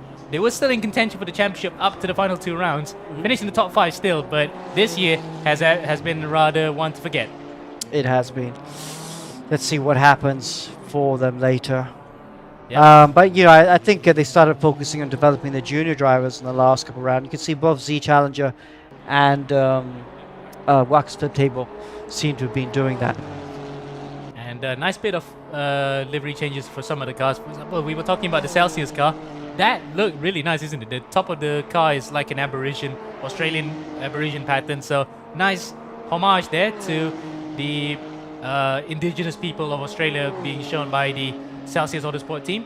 still in contention for the championship up to the final 2 rounds, finished in the top 5 still, but this year has been rather one to forget. It has been. Let's see what happens for them later. Yeah. But I think they started focusing on developing the junior drivers in the last couple of rounds. You can see both Z Challenger and Wax Flip Table seem to have been doing that. And a nice bit of livery changes for some of the cars. For example, we were talking about the Celsius car. That looked really nice, isn't it? The top of the car is like an Australian Aborigine pattern. So nice homage there to the indigenous people of Australia being shown by the Celsius Autosport team.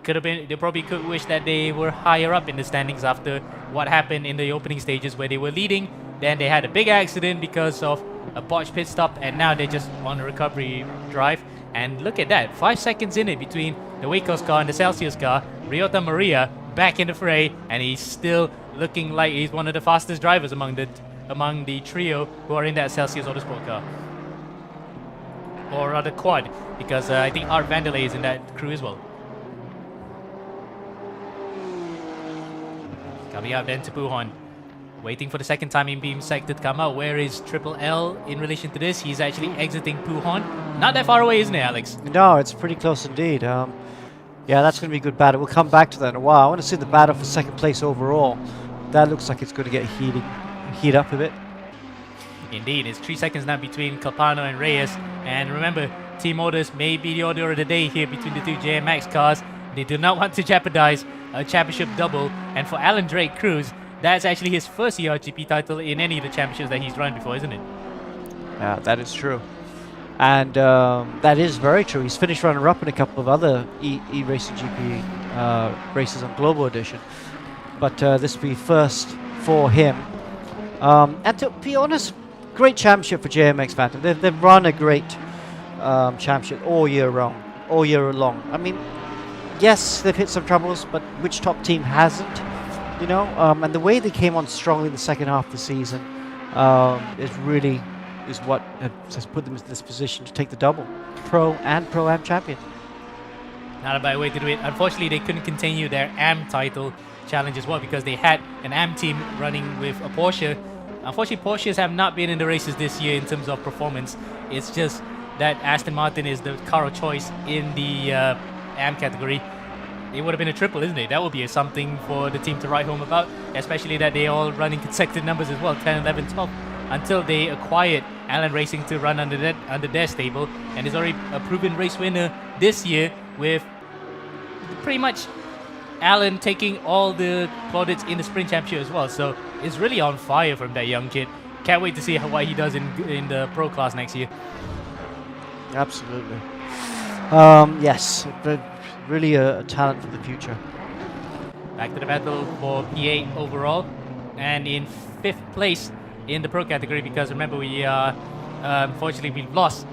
They probably could wish that they were higher up in the standings after what happened in the opening stages where they were leading. Then they had a big accident because of a botched pit stop, and now they're just on a recovery drive. And look at that, 5 seconds in it between the Wacos car and the Celsius car. Ryota Maria back in the fray, and he's still looking like he's one of the fastest drivers among the trio who are in that Celsius Autosport car. Or rather quad, because I think Art Vanderlei is in that crew as well. Coming up then to Puhon. Waiting for the second timing beam sector to come out. Where is Triple L in relation to this? He's actually exiting Puhon. Not that far away, isn't it, Alex? No, it's pretty close indeed. Yeah, that's going to be a good battle. We'll come back to that in a while. I want to see the battle for second place overall. That looks like it's going to get heat up a bit. Indeed, it's 3 seconds now between Calpano and Reyes. And remember, Team Orders may be the order of the day here between the two JMX cars. They do not want to jeopardize a championship double. And for Alan Drake Cruz, that's actually his first eRGP title in any of the championships that he's run before, isn't it? Yeah, that is true. And that is very true. He's finished runner-up in a couple of other eRacing GP races on Global Edition. But this will be first for him. And to be honest, great championship for JMX Phantom. They've run a great championship all year long. I mean, yes, they've hit some troubles, but which top team hasn't? You know, and the way they came on strongly in the second half of the season is what has put them in this position to take the double, Pro and Pro-Am champion. Not a bad way to do it. Unfortunately, they couldn't continue their AM title challenge as well because they had an AM team running with a Porsche. Unfortunately, Porsches have not been in the races this year in terms of performance. It's just that Aston Martin is the car of choice in the AM category. It would have been a triple, isn't it? That would be something for the team to write home about, especially that they all running consecutive numbers as well, 10, 11, 12, until they acquired Allen Racing to run under their stable, and is already a proven race winner this year with pretty much Allen taking all the plaudits in the sprint championship as well. So it's really on fire from that young kid. Can't wait to see what he does in the pro class next year. Absolutely. Yes, but really a talent for the future. Back to the battle for P8 overall, and in 5th place in the pro category, because remember we unfortunately we lost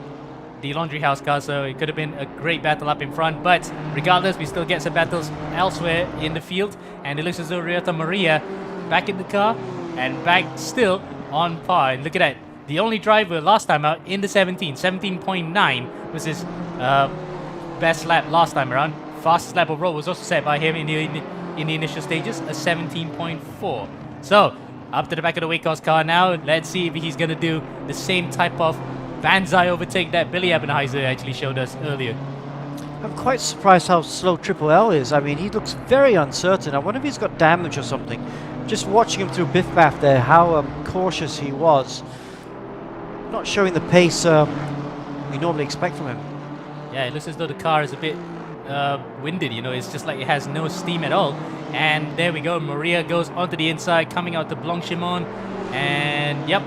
the Laundry House car, so it could have been a great battle up in front, but regardless we still get some battles elsewhere in the field, and it looks as though Ryota Maria back in the car and back still on par. And look at that, the only driver last time out in the 17.9 was his best lap last time around. Fastest lap overall was also set by him in the initial stages, a 17.4. So up to the back of the Waycross car now. Let's see if he's going to do the same type of banzai overtake that Billy Ebenheiser actually showed us earlier. I'm quite surprised how slow Triple L is. I mean, he looks very uncertain. I wonder if he's got damage or something. Just watching him through Biff Baff there, how cautious he was. Not showing the pace we normally expect from him. Yeah, it looks as though the car is a bit winded, you know, it's just like it has no steam at all. And there we go, Maria goes onto the inside, coming out to Blanchimont, and yep,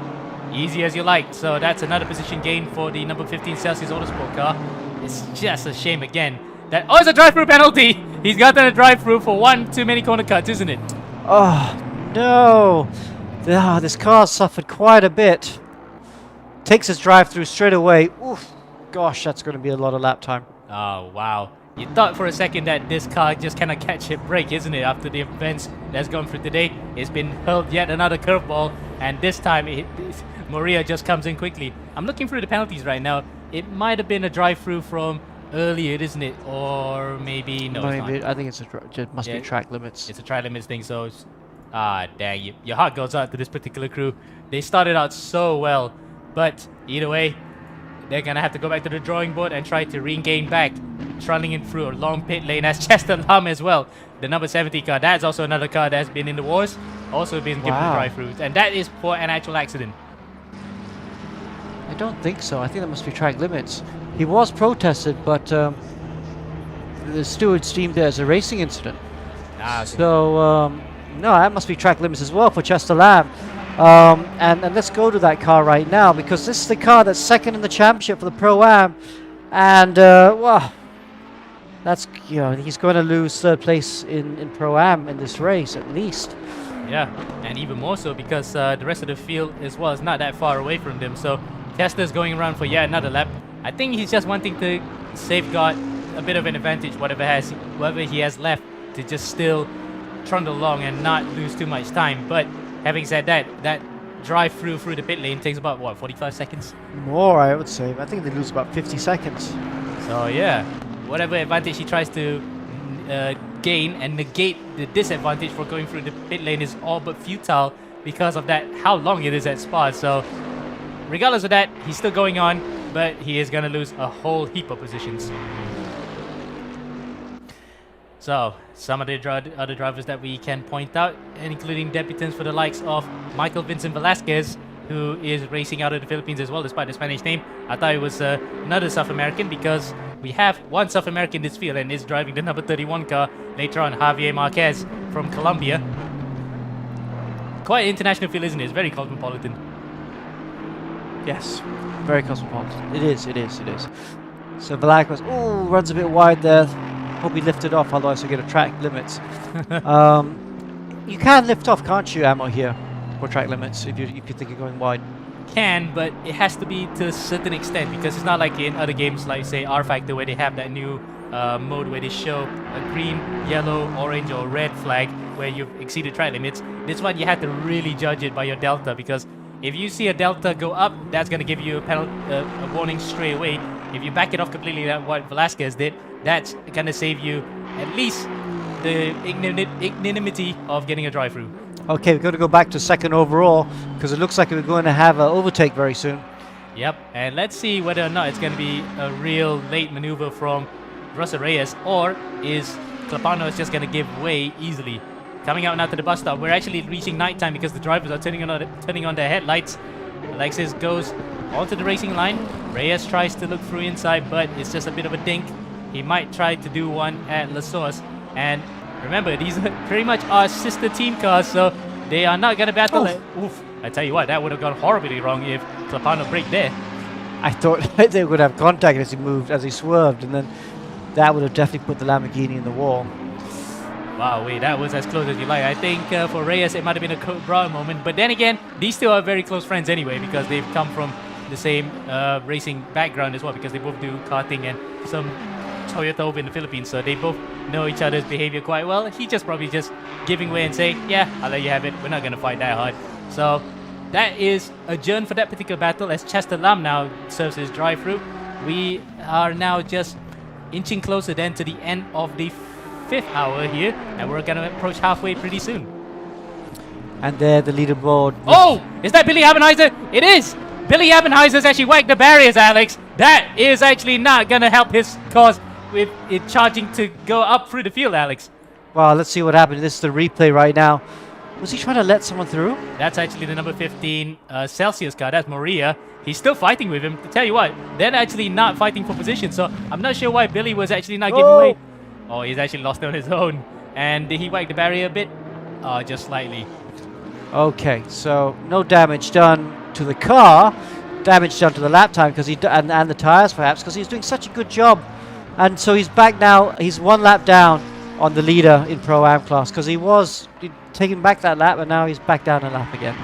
easy as you like. So that's another position gain for the number 15 Celsius Autosport car. It's just a shame again that, oh, it's a drive-through penalty! He's gotten a drive-through for one too many corner cuts, isn't it? Oh, no! This car suffered quite a bit. Takes his drive-through straight away. Oof, gosh, that's going to be a lot of lap time. Oh, wow. You thought for a second that this car just cannot catch a break, isn't it? After the events that's gone through today, it's been hurled yet another curveball, and this time Maria just comes in quickly. I'm looking through the penalties right now. It might have been a drive-through from earlier, isn't it? Or maybe no. Maybe, I think it must be track limits. It's a track limits thing. So, dang, your heart goes out to this particular crew. They started out so well, but either way, they're gonna have to go back to the drawing board and try to regain back, trundling in through a long pit lane as Chester Lam as well. The number 70 car, that's also another car that's been in the wars, also been given the drive-throughs, and that is for an actual accident. I don't think so. I think that must be track limits. He was protested, but the stewards deemed it as a racing incident. Okay. So, no, that must be track limits as well for Chester Lam. And let's go to that car right now, because this is the car that's second in the championship for the Pro-Am. And, well, that's, you know, he's going to lose third place in Pro-Am in this race, at least. Yeah, and even more so because the rest of the field as well is not that far away from them. So Chester's going around for yet another lap. I think he's just wanting to safeguard a bit of an advantage, whatever he has left, to just still trundle along and not lose too much time. But having said that, that drive through the pit lane takes about, what, 45 seconds? More, I would say. I think they lose about 50 seconds. So yeah, whatever advantage he tries to gain and negate the disadvantage for going through the pit lane is all but futile because of that, how long it is at Spa. So regardless of that, he's still going on, but he is going to lose a whole heap of positions. So, some of the other drivers that we can point out, including debutants for the likes of Michael Vincent Velasquez, who is racing out of the Philippines as well, despite the Spanish name. I thought it was another South American because we have one South American in this field, and is driving the number 31 car. Later on, Javier Marquez from Colombia. Quite an international field, isn't it? It's very cosmopolitan. Yes, very cosmopolitan. It is, it is, it is. So Velasquez, oh, runs a bit wide there. Hope he lifted off, otherwise he'll get a track limits. You can lift off, can't you, Ammo, here for track limits if you think you're going wide? Can, but it has to be to a certain extent, because it's not like in other games like say R Factor where they have that new mode where they show a green, yellow, orange or red flag where you've exceeded track limits. This one you have to really judge it by your delta, because if you see a delta go up, that's going to give you a warning straight away. If you back it off completely like what Velasquez did, that's going to save you at least the ignominy of getting a drive-through. Okay, we're going to go back to second overall because it looks like we're going to have an overtake very soon. Yep, and let's see whether or not it's going to be a real late maneuver from Russell Reyes, or is Clapano just going to give way easily. Coming out now to the bus stop, we're actually reaching nighttime because the drivers are turning on their headlights. Alexis goes onto the racing line. Reyes tries to look through inside, but it's just a bit of a dink. He might try to do one at La Source. And remember, these are pretty much our sister team cars, so they are not going to battle. Oof. I tell you what, that would have gone horribly wrong if Clapano braked there. I thought they would have contact as he moved, as he swerved, and then that would have definitely put the Lamborghini in the wall. Wow, wait, that was as close as you like. I think for Reyes it might have been a Cobra moment, but then again, these two are very close friends anyway because they've come from the same racing background as well, because they both do karting and some Toyota over in the Philippines, so they both know each other's behavior quite well. He just probably just giving way and saying, yeah, I'll let you have it, we're not going to fight that hard. So that is adjourned for that particular battle as Chester Lam now serves his drive-through. We are now just inching closer then to the end of the 5th hour here, and we're going to approach halfway pretty soon. And there the leaderboard. Oh, is that Billy Abenheiser? It is! Billy Abenheiser's actually whacked the barriers, Alex. That is actually not going to help his cause with it charging to go up through the field, Alex. Well, let's see what happened. This is the replay right now. Was he trying to let someone through? That's actually the number 15 Celsius car. That's Maria. He's still fighting with him. To tell you what, they're actually not fighting for position, so I'm not sure why Billy was actually not giving way. Oh, he's actually lost on his own. And did he whack the barrier a bit? Just slightly. Okay, so no damage done to the car, damage done to the lap time because and the tires perhaps, because he's doing such a good job. And so he's back now. He's one lap down on the leader in Pro-Am class because he was taking back that lap, and now he's back down a lap again.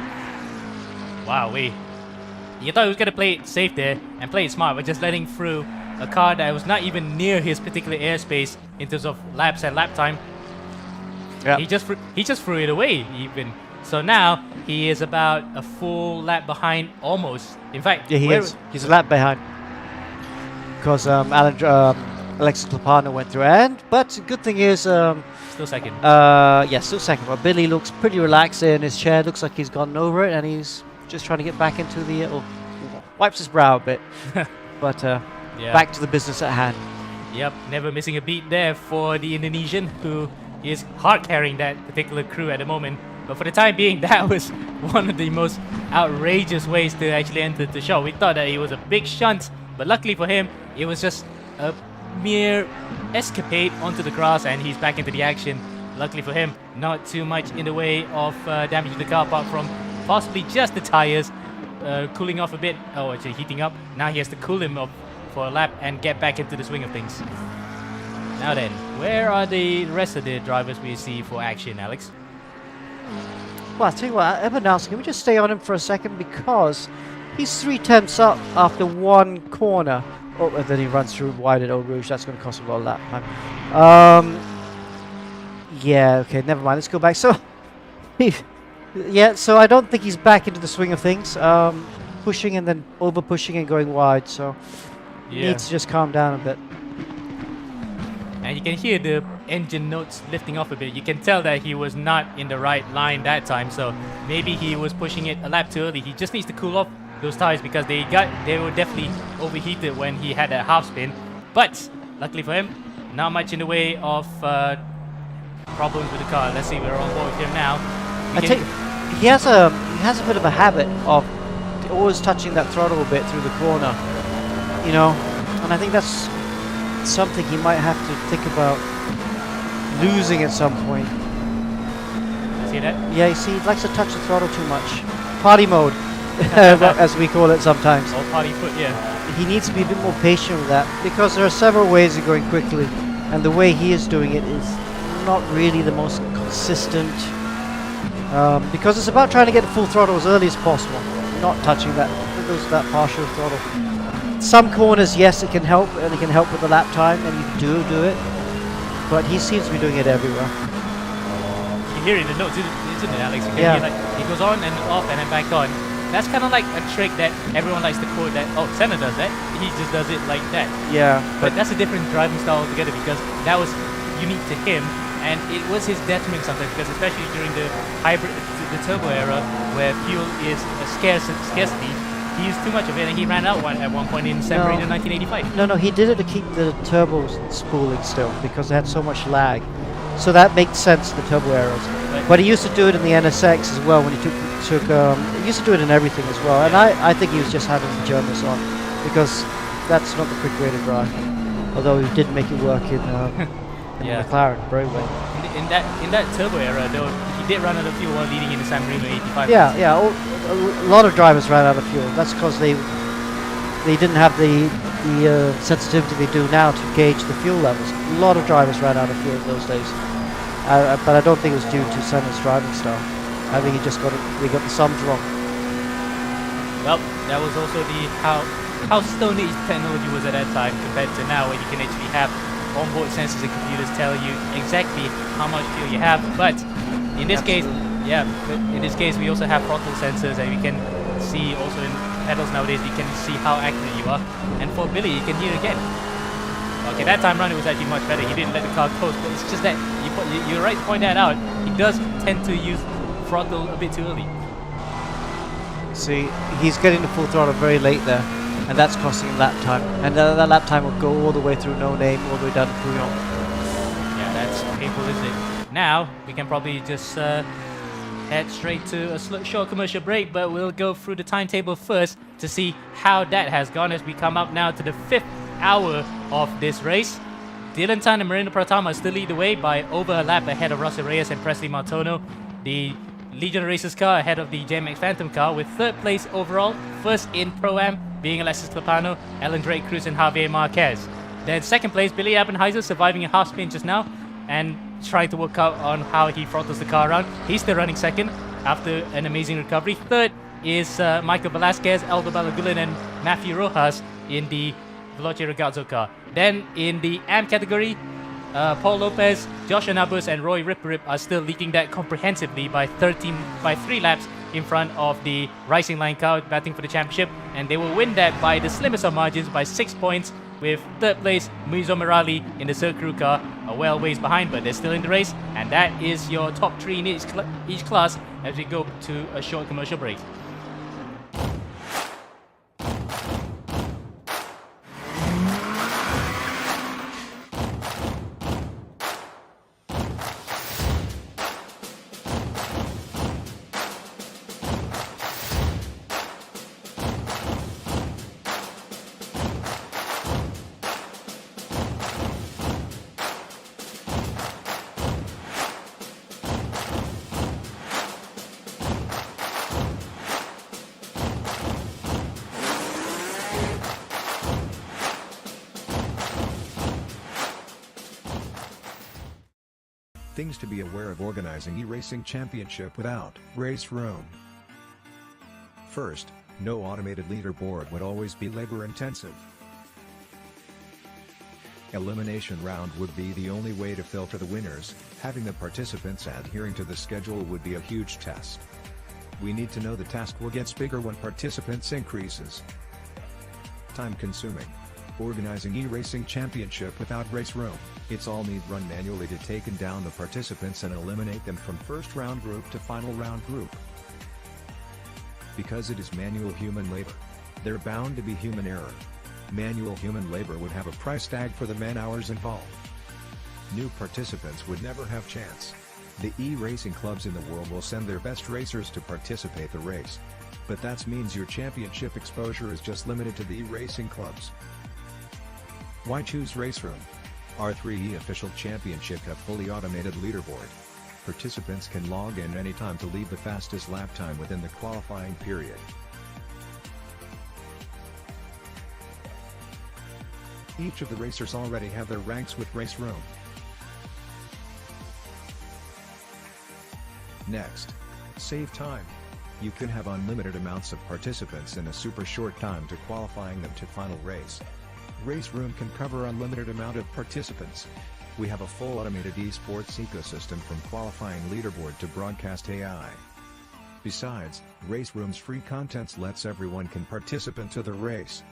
Wow, you thought he was going to play it safe there and play it smart by just letting through a car that was not even near his particular airspace in terms of laps and lap time. Yeah. He just threw it away even. So now he is about a full lap behind almost. In fact, yeah, he is. He's a lap behind because Alexis Clapano went through, but the good thing is still second. Yeah, still second. But Billy looks pretty relaxed there in his chair. Looks like he's gotten over it, and he's just trying to get back into the wipes his brow a bit. But yeah. Back to the business at hand. Yep, never missing a beat there for the Indonesian, who is hard carrying that particular crew at the moment. But for the time being, that was one of the most outrageous ways to actually enter the show. We thought that it was a big shunt, but luckily for him, it was just a mere escapade onto the grass, and he's back into the action. Luckily for him, not too much in the way of damage to the car, apart from possibly just the tires cooling off a bit. Oh, actually heating up. Now he has to cool him up for a lap and get back into the swing of things. Now then, where are the rest of the drivers we see for action, Alex? Well, I'll tell you what, Evan Nelson, can we just stay on him for a second, because he's 3/10 up after one corner. Oh, and then he runs through wide at Eau Rouge. That's going to cost him a lot of lap time. Yeah, okay, never mind. Let's go back. So, yeah, so I don't think he's back into the swing of things. Pushing and then over pushing and going wide. So, yeah, needs to just calm down a bit. And you can hear the engine notes lifting off a bit. You can tell that he was not in the right line that time. So maybe he was pushing it a lap too early. He just needs to cool off those tires because they were definitely overheated when he had a half spin. But luckily for him, not much in the way of problems with the car. Let's see, we're on board with him now. He has a bit of a habit of always touching that throttle a bit through the corner, you know, and I think that's something he might have to think about losing at some point. See that? Yeah, you see, he likes to touch the throttle too much. Party mode, as we call it sometimes. All party foot, yeah. He needs to be a bit more patient with that, because there are several ways of going quickly, and the way he is doing it is not really the most consistent, because it's about trying to get the full throttle as early as possible, not touching that partial throttle. Some corners, yes, it can help, and it can help with the lap time, and you do it, but he seems to be doing it everywhere. You hear it in the notes, isn't it, Alex? You can Yeah. hear, like, he goes on and off and then back on. That's kind of like a trick that everyone likes to quote that, oh, Senna does that, he just does it like that. Yeah, But that's a different driving style altogether, because that was unique to him, and it was his detriment sometimes, because especially during the hybrid, the turbo era, where fuel is a scarcity, he used too much of it, and he ran out at one point in December in 1985. No, he did it to keep the turbo spooling still, because they had so much lag. So that makes sense, the turbo arrows. Right. But he used to do it in the NSX as well, when he he used to do it in everything as well. And I think he was just having the Germans on, because that's not the quick way to drive. Although he did make it work in Yeah. McLaren very well. In that turbo era, though, he did run out of fuel while leading into San Marino 85. Yeah, a lot of drivers ran out of fuel. That's because they didn't have the sensitivity they do now to gauge the fuel levels. A lot of drivers ran out of fuel in those days. But I don't think it was due to Senna's driving style. I think he just got the sums wrong. Well, that was also how stone age technology was at that time compared to now, where you can actually have onboard sensors and computers tell you exactly how much fuel you have. But in this case, we also have throttle sensors, and we can see also in pedals nowadays, you can see how accurate you are. And for Billy, you can hear again. Okay, that time round it was actually much better. He didn't let the car coast, but it's just that you're right to point that out. He does tend to use throttle a bit too early. See, he's getting the full throttle very late there, and that's costing him lap time. And that lap time will go all the way through No Name, all the way down to Pouillon. Yeah, that's painful, isn't it? Now, we can probably just head straight to a short commercial break, but we'll go through the timetable first to see how that has gone as we come up now to the 5th hour of this race. Dylan Tan and Marino Pratama still lead the way by over a lap ahead of Russell Reyes and Presley Martono. The Legion Racers car ahead of the JMX Phantom car with 3rd place overall, first in Pro-Am being Alexis Clapano, Alan Drake Cruz and Javier Marquez. Then 2nd place, Billy Appenheiser surviving a half spin just now and trying to work out on how he throttles the car around. He's still running 2nd after an amazing recovery. 3rd is Michael Velasquez, Aldo Balagulen and Matthew Rojas in the Veloce Ragazzo car. Then in the AM category, Paul Lopez, Josh Anabus and Roy Ripperip are still leading that comprehensively by 3 laps in front of the Rising Line car batting for the championship, and they will win that by the slimmest of margins by 6 points, with 3rd place Muizo Morali in the Circle car a well ways behind, but they're still in the race, and that is your top 3 in each class as we go to a short commercial break. Things to be aware of organizing eRacing Championship without race room. First, no automated leaderboard would always be labor intensive. Elimination round would be the only way to filter the winners. Having the participants adhering to the schedule would be a huge test. We need to know the task will get bigger when participants increases. Time consuming. Organizing eRacing Championship without race room, it's all need run manually to take down the participants and eliminate them from first round group to final round group. Because it is manual human labor, there bound to be human error. Manual human labor would have a price tag for the man-hours involved. New participants would never have chance. The e-racing clubs in the world will send their best racers to participate the race. But that means your championship exposure is just limited to the e-racing clubs. Why choose Race Room? Our 3E official championship have fully automated leaderboard. Participants can log in anytime to leave the fastest lap time within the qualifying period. Each of the racers already have their ranks with Race Room. Next, save time. You can have unlimited amounts of participants in a super short time to qualifying them to final race. Race Room can cover unlimited amount of participants. We have a full automated esports ecosystem from qualifying leaderboard to broadcast AI. Besides, Race Room's free contents lets everyone can participate to the race.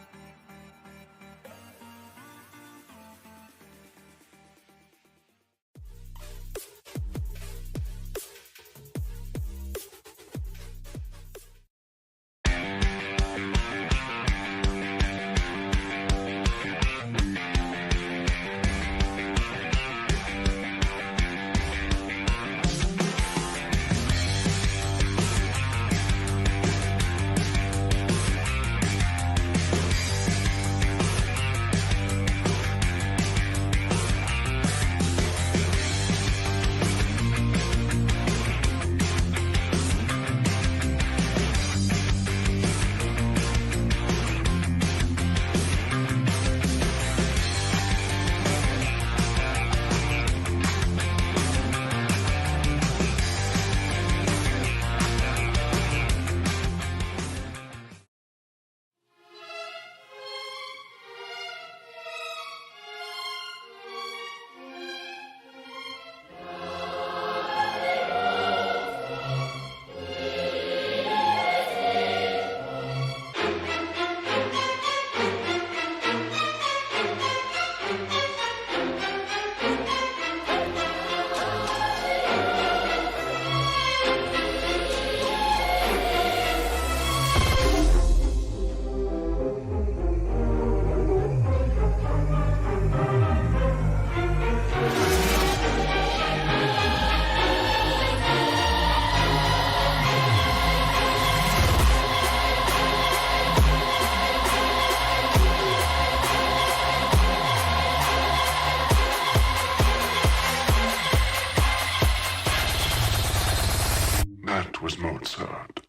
That was Mozart.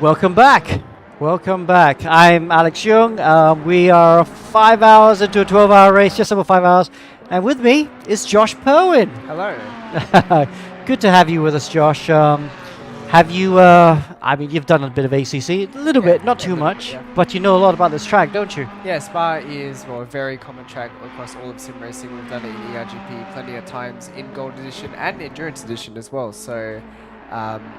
Welcome back. Welcome back. I'm Alex Young. We are 5 hours into a 12-hour race, just over 5 hours. And with me is Josh Perwin. Hello. Good to have you with us, Josh. Have you, I mean, you've done a bit of ACC, a little bit, not too much, but you know a lot about this track, don't you? Yeah, Spa is a very common track across all of sim racing. We've done it in eRGP plenty of times in Gold Edition and Endurance Edition as well. So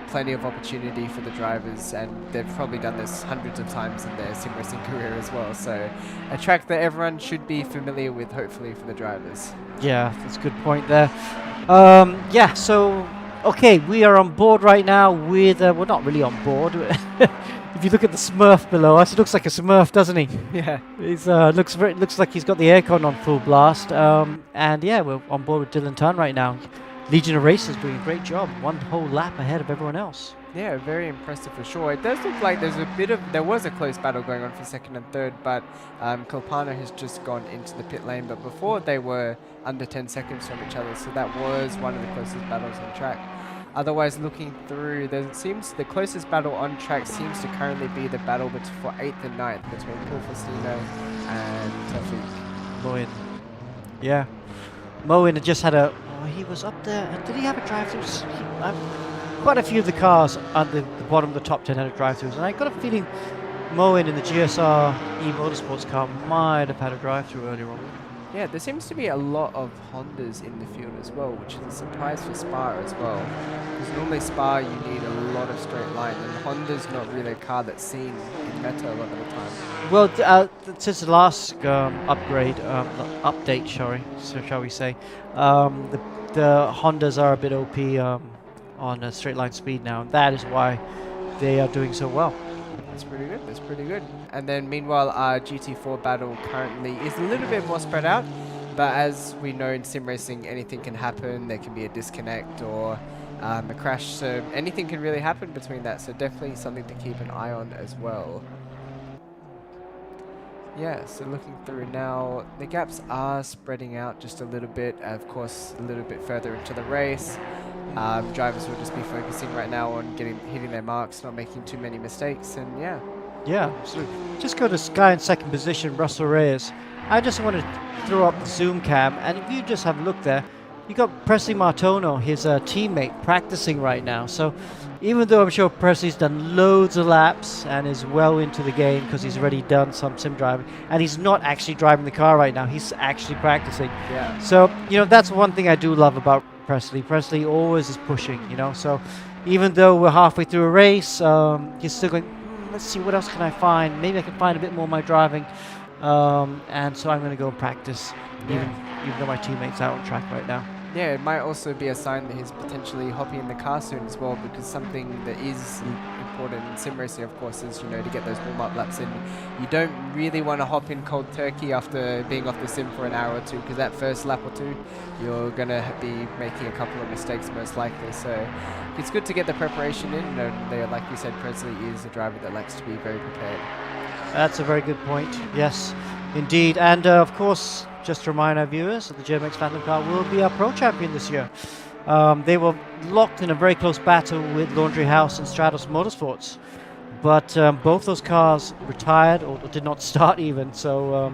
plenty of opportunity for the drivers, and they've probably done this hundreds of times in their sim racing career as well. So a track that everyone should be familiar with, hopefully, for the drivers. Yeah, that's a good point there. Yeah, so, okay, we are on board right now with, we're not really on board. If you look at the Smurf below us, it looks like a Smurf, doesn't he? Yeah. He's, looks like he's got the aircon on full blast. And yeah, we're on board with Dylan Tan right now. Legion of Racers doing a great job, one whole lap ahead of everyone else. Yeah, very impressive for sure. It does look like there was a close battle going on for second and third, but Kilpana has just gone into the pit lane, but before they were under 10 seconds from each other, so that was one of the closest battles on track. Otherwise, looking through, the closest battle on track seems to currently be the battle for 8th and 9th between Paul Faustino and Tawfiq. Moin. Yeah. Moin had just had a... Oh, he was up there. Did he have a drive through? quite a few of the cars at the bottom of the top 10 had a drive-throughs, and I got a feeling Moen in the GSR e-Motorsports car might have had a drive-through earlier on. Yeah, there seems to be a lot of Hondas in the field as well, which is a surprise for Spa as well. Because normally Spa, you need a lot of straight line, and Honda's not really a car that's seen in meta a lot of the time. Well, since the last update, shall we say, the Hondas are a bit OP on straight line speed now, and that is why they are doing so well. That's pretty good. That's pretty good. And then meanwhile, our GT4 battle currently is a little bit more spread out. But as we know in sim racing, anything can happen. There can be a disconnect or a crash. So anything can really happen between that. So definitely something to keep an eye on as well. Yeah, so looking through now, the gaps are spreading out just a little bit. Of course, a little bit further into the race. Drivers will just be focusing right now on hitting their marks, not making too many mistakes, and yeah. Yeah, so just go to Sky in second position, Russell Reyes. I just want to throw up the zoom cam, and if you just have a look there, you got Presley Martono, his teammate, practicing right now. So even though I'm sure Presley's done loads of laps and is well into the game because he's already done some sim driving, and he's not actually driving the car right now, he's actually practicing. Yeah. So, that's one thing I do love about Presley. Presley always is pushing, so even though we're halfway through a race, he's still going, let's see, what else can I find? Maybe I can find a bit more of my driving. And so I'm going to go and practice, even though my teammate's out on track right now. Yeah, it might also be a sign that he's potentially hopping in the car soon as well, because something that is important in sim racing, of course, is, to get those warm-up laps in. You don't really want to hop in cold turkey after being off the sim for an hour or two, because that first lap or two, you're going to be making a couple of mistakes most likely. So it's good to get the preparation in, and like you said, Presley is a driver that likes to be very prepared. That's a very good point. Yes, indeed. And of course, just to remind our viewers that the JMX Phantom car will be our pro champion this year. They were locked in a very close battle with Laundry House and Stratos Motorsports, but both those cars retired or did not start even. So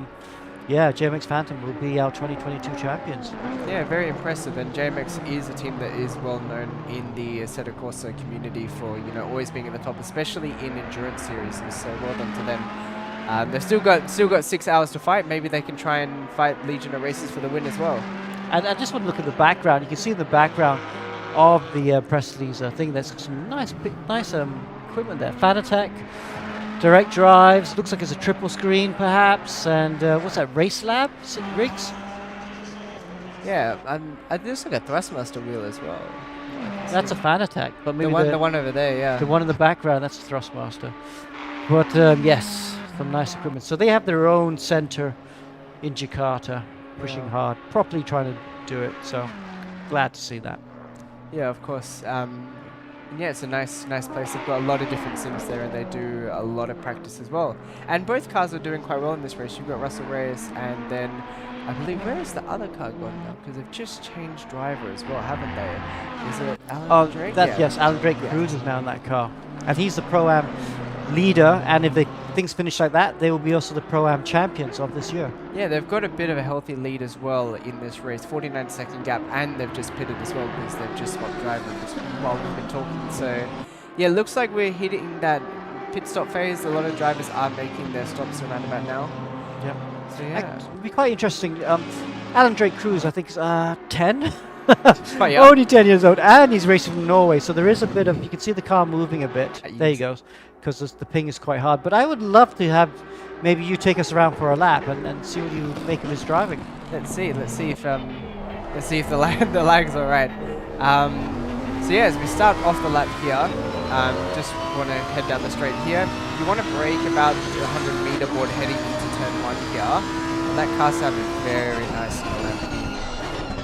JMX Phantom will be our 2022 champions. Yeah, very impressive. And JMX is a team that is well known in the Assetto Corsa community for always being at the top, especially in endurance series. So well done to them. They've still got 6 hours to fight. Maybe they can try and fight Legion of Races for the win as well. And I just want to look at the background. You can see in the background of the Presley's thing, there's some nice equipment there. Fanatec, direct drives. Looks like it's a triple screen, perhaps. And what's that? Race Lab rigs? Yeah, and there's like a Thrustmaster wheel as well. That's a Fanatec, but maybe the one over there. Yeah, the one in the background. That's a Thrustmaster. But yes. Some nice equipment. So they have their own center in Jakarta, pushing hard, properly trying to do it. So glad to see that. Yeah, of course. It's a nice place. They've got a lot of different sims there, and they do a lot of practice as well. And both cars are doing quite well in this race. You've got Russell Reyes, and then I believe, where is the other car gone now? Because they've just changed driver as well, haven't they? Is it Alan Drake? Yes, Alan Drake cruises now in that car, and he's the Pro-Am leader, and if things finish like that, they will be also the Pro-Am champions of this year. Yeah, they've got a bit of a healthy lead as well in this race, 49-second gap, and they've just pitted as well because they've just swapped drivers while we've been talking. So yeah, looks like we're hitting that pit stop phase. A lot of drivers are making their stops around about now. Yep. So yeah, it'd be quite interesting. Alan Drake Cruz, I think, is 10. Quite young. Only 10 years old, and he's racing from Norway, so there is a bit of, you can see the car moving a bit. There he goes, because the ping is quite hard. But I would love to have maybe you take us around for a lap and see what you make of his driving. Let's see if the lag's all right. So yeah, as we start off the lap here, just want to head down the straight here. You want to brake about the 100-meter board heading into turn 1 here, and that car sounded very nice in the lap.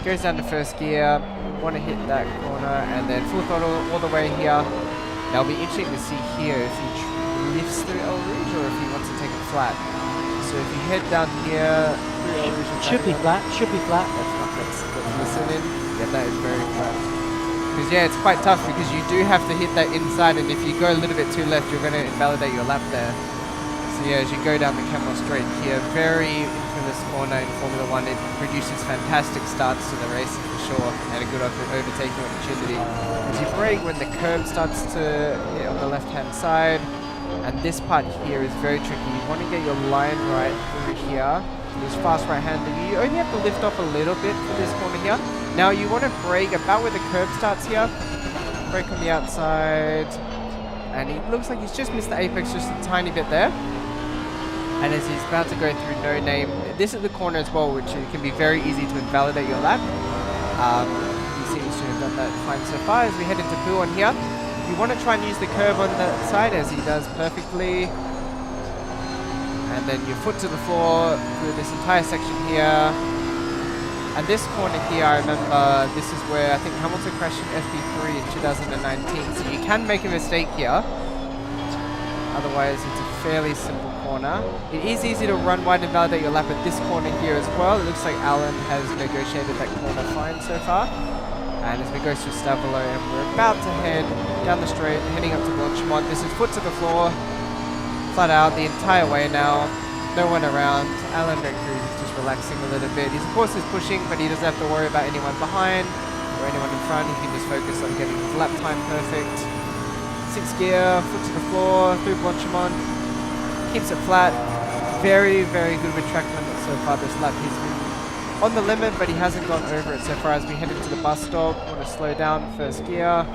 Goes down to first gear, want to hit that corner, and then full throttle all the way here. Now it'll be interesting to see here if he lifts through El Rouge or if he wants to take it flat. So if you head down here through El Rouge, should be flat. Let's listen in. Yeah, that is very flat. Because yeah, it's quite tough because you do have to hit that inside, and if you go a little bit too left, you're going to invalidate your lap there. So yeah, as you go down the camera straight here, very infamous first corner in Formula 1, it produces fantastic starts to the race for sure, and a good overtaking opportunity. As you brake when the curb starts to hit on the left-hand side, and this part here is very tricky. You want to get your line right through here. This fast right-hander, you only have to lift off a little bit for this corner here. Now you want to brake about where the curb starts here. Brake on the outside, and it looks like he's just missed the apex just a tiny bit there. And as he's about to go through No Name, this is the corner as well, which can be very easy to invalidate your lap. He seems to have done that fine so far. As we head into Poo on here, you want to try and use the curb on that side, as he does perfectly. And then your foot to the floor through this entire section here. And this corner here, I remember, this is where I think Hamilton crashed in FP3 in 2019. So you can make a mistake here. Otherwise, it's a fairly simple corner. It is easy to run wide and validate your lap at this corner here as well. It looks like Alan has negotiated that corner fine so far. And as we go through Stavolo, and we're about to head down the straight, heading up to Blanchemont. This is foot to the floor, flat out the entire way now. No one around. Alan Cruz is just relaxing a little bit. He's of course is pushing, but he doesn't have to worry about anyone behind or anyone in front. He can just focus on getting his lap time perfect. 6th gear, foot to the floor, through Blanchemont. Keeps it flat. Very, very good with track limit so far this lap. He's been on the limit, but he hasn't gone over it so far. As we head into the bus stop, want to slow down 1st gear.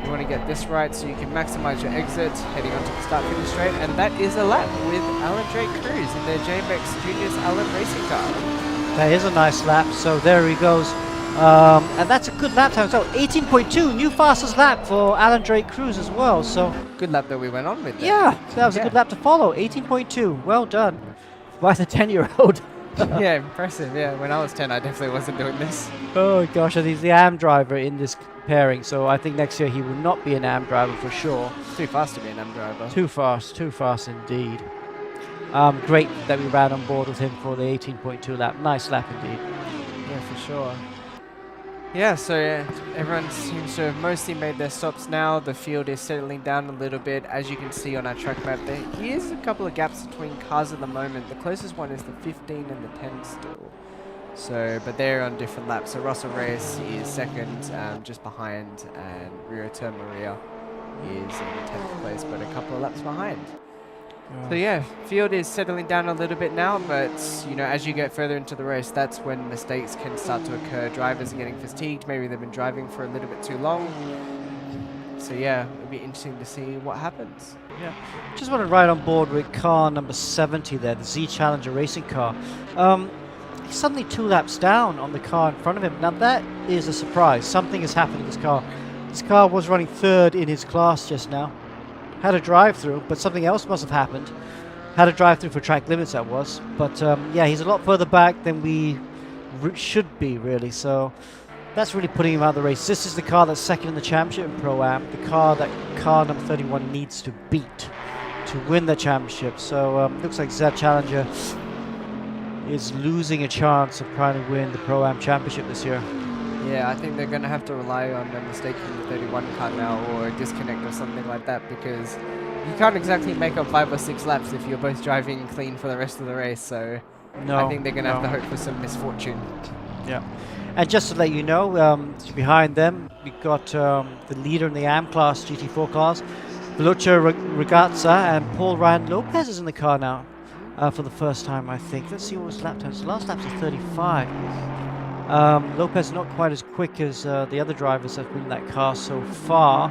You want to get this right so you can maximize your exit, heading onto the start finish straight. And that is a lap with Alan Drake Cruz in their JMX Juniors Alan racing car. That is a nice lap, so there he goes. And that's a good lap time. So 18.2, new fastest lap for Alan Drake Cruz as well. So Good lap that we went on with there. yeah, that was a good lap to follow. 18.2, well done by the 10-year-old. Yeah, impressive. Yeah, when I was 10, I definitely wasn't doing this. Oh gosh, and he's the AM driver in this pairing, so I think next year he will not be an AM driver for sure. Too fast to be an M driver. Too fast indeed. Great that we ran on board with him for the 18.2 lap. Nice lap indeed. Yeah, for sure. Yeah, so everyone seems to have mostly made their stops now. The field is settling down a little bit. As you can see on our track map, there is a couple of gaps between cars at the moment. The closest one is the 15 and the 10 still. So, but they're on different laps. So Russell Reyes is second, just behind, and Rio Ter Maria is in 10th place, but a couple of laps behind. So yeah, field is settling down a little bit now, but you know, as you get further into the race, that's when mistakes can start to occur. Drivers are getting fatigued, maybe they've been driving for a little bit too long. So yeah, it'll be interesting to see what happens. Yeah, just want to ride on board with car number 70 there, the Z Challenger racing car. He's suddenly 2 laps down on the car in front of him. Now that is a surprise. Something has happened to this car. This car was running 3rd in his class just now. Had a drive-through, but something else must have happened. Had a drive-through for track limits, that was. But yeah, he's a lot further back than we should be, really. So that's really putting him out of the race. This is the car that's second in the championship in Pro-Am. The car that car number 31 needs to beat to win the championship. So looks like Z Challenger is losing a chance of trying to win the Pro-Am championship this year. Yeah, I think they're going to have to rely on a mistake from the 31 car now, or a disconnect or something like that, because you can't exactly make up 5 or 6 laps if you're both driving clean for the rest of the race. So No, I think they're going to have to hope for some misfortune. Yeah. And just to let you know, behind them, we've got the leader in the AM class, GT4 cars, Veloce Ragazza, and Paul Ryan Lopez is in the car now for the first time, I think. Let's see what his lap times. The last lap's a 35. Lopez not quite as quick as the other drivers that have been in that car so far.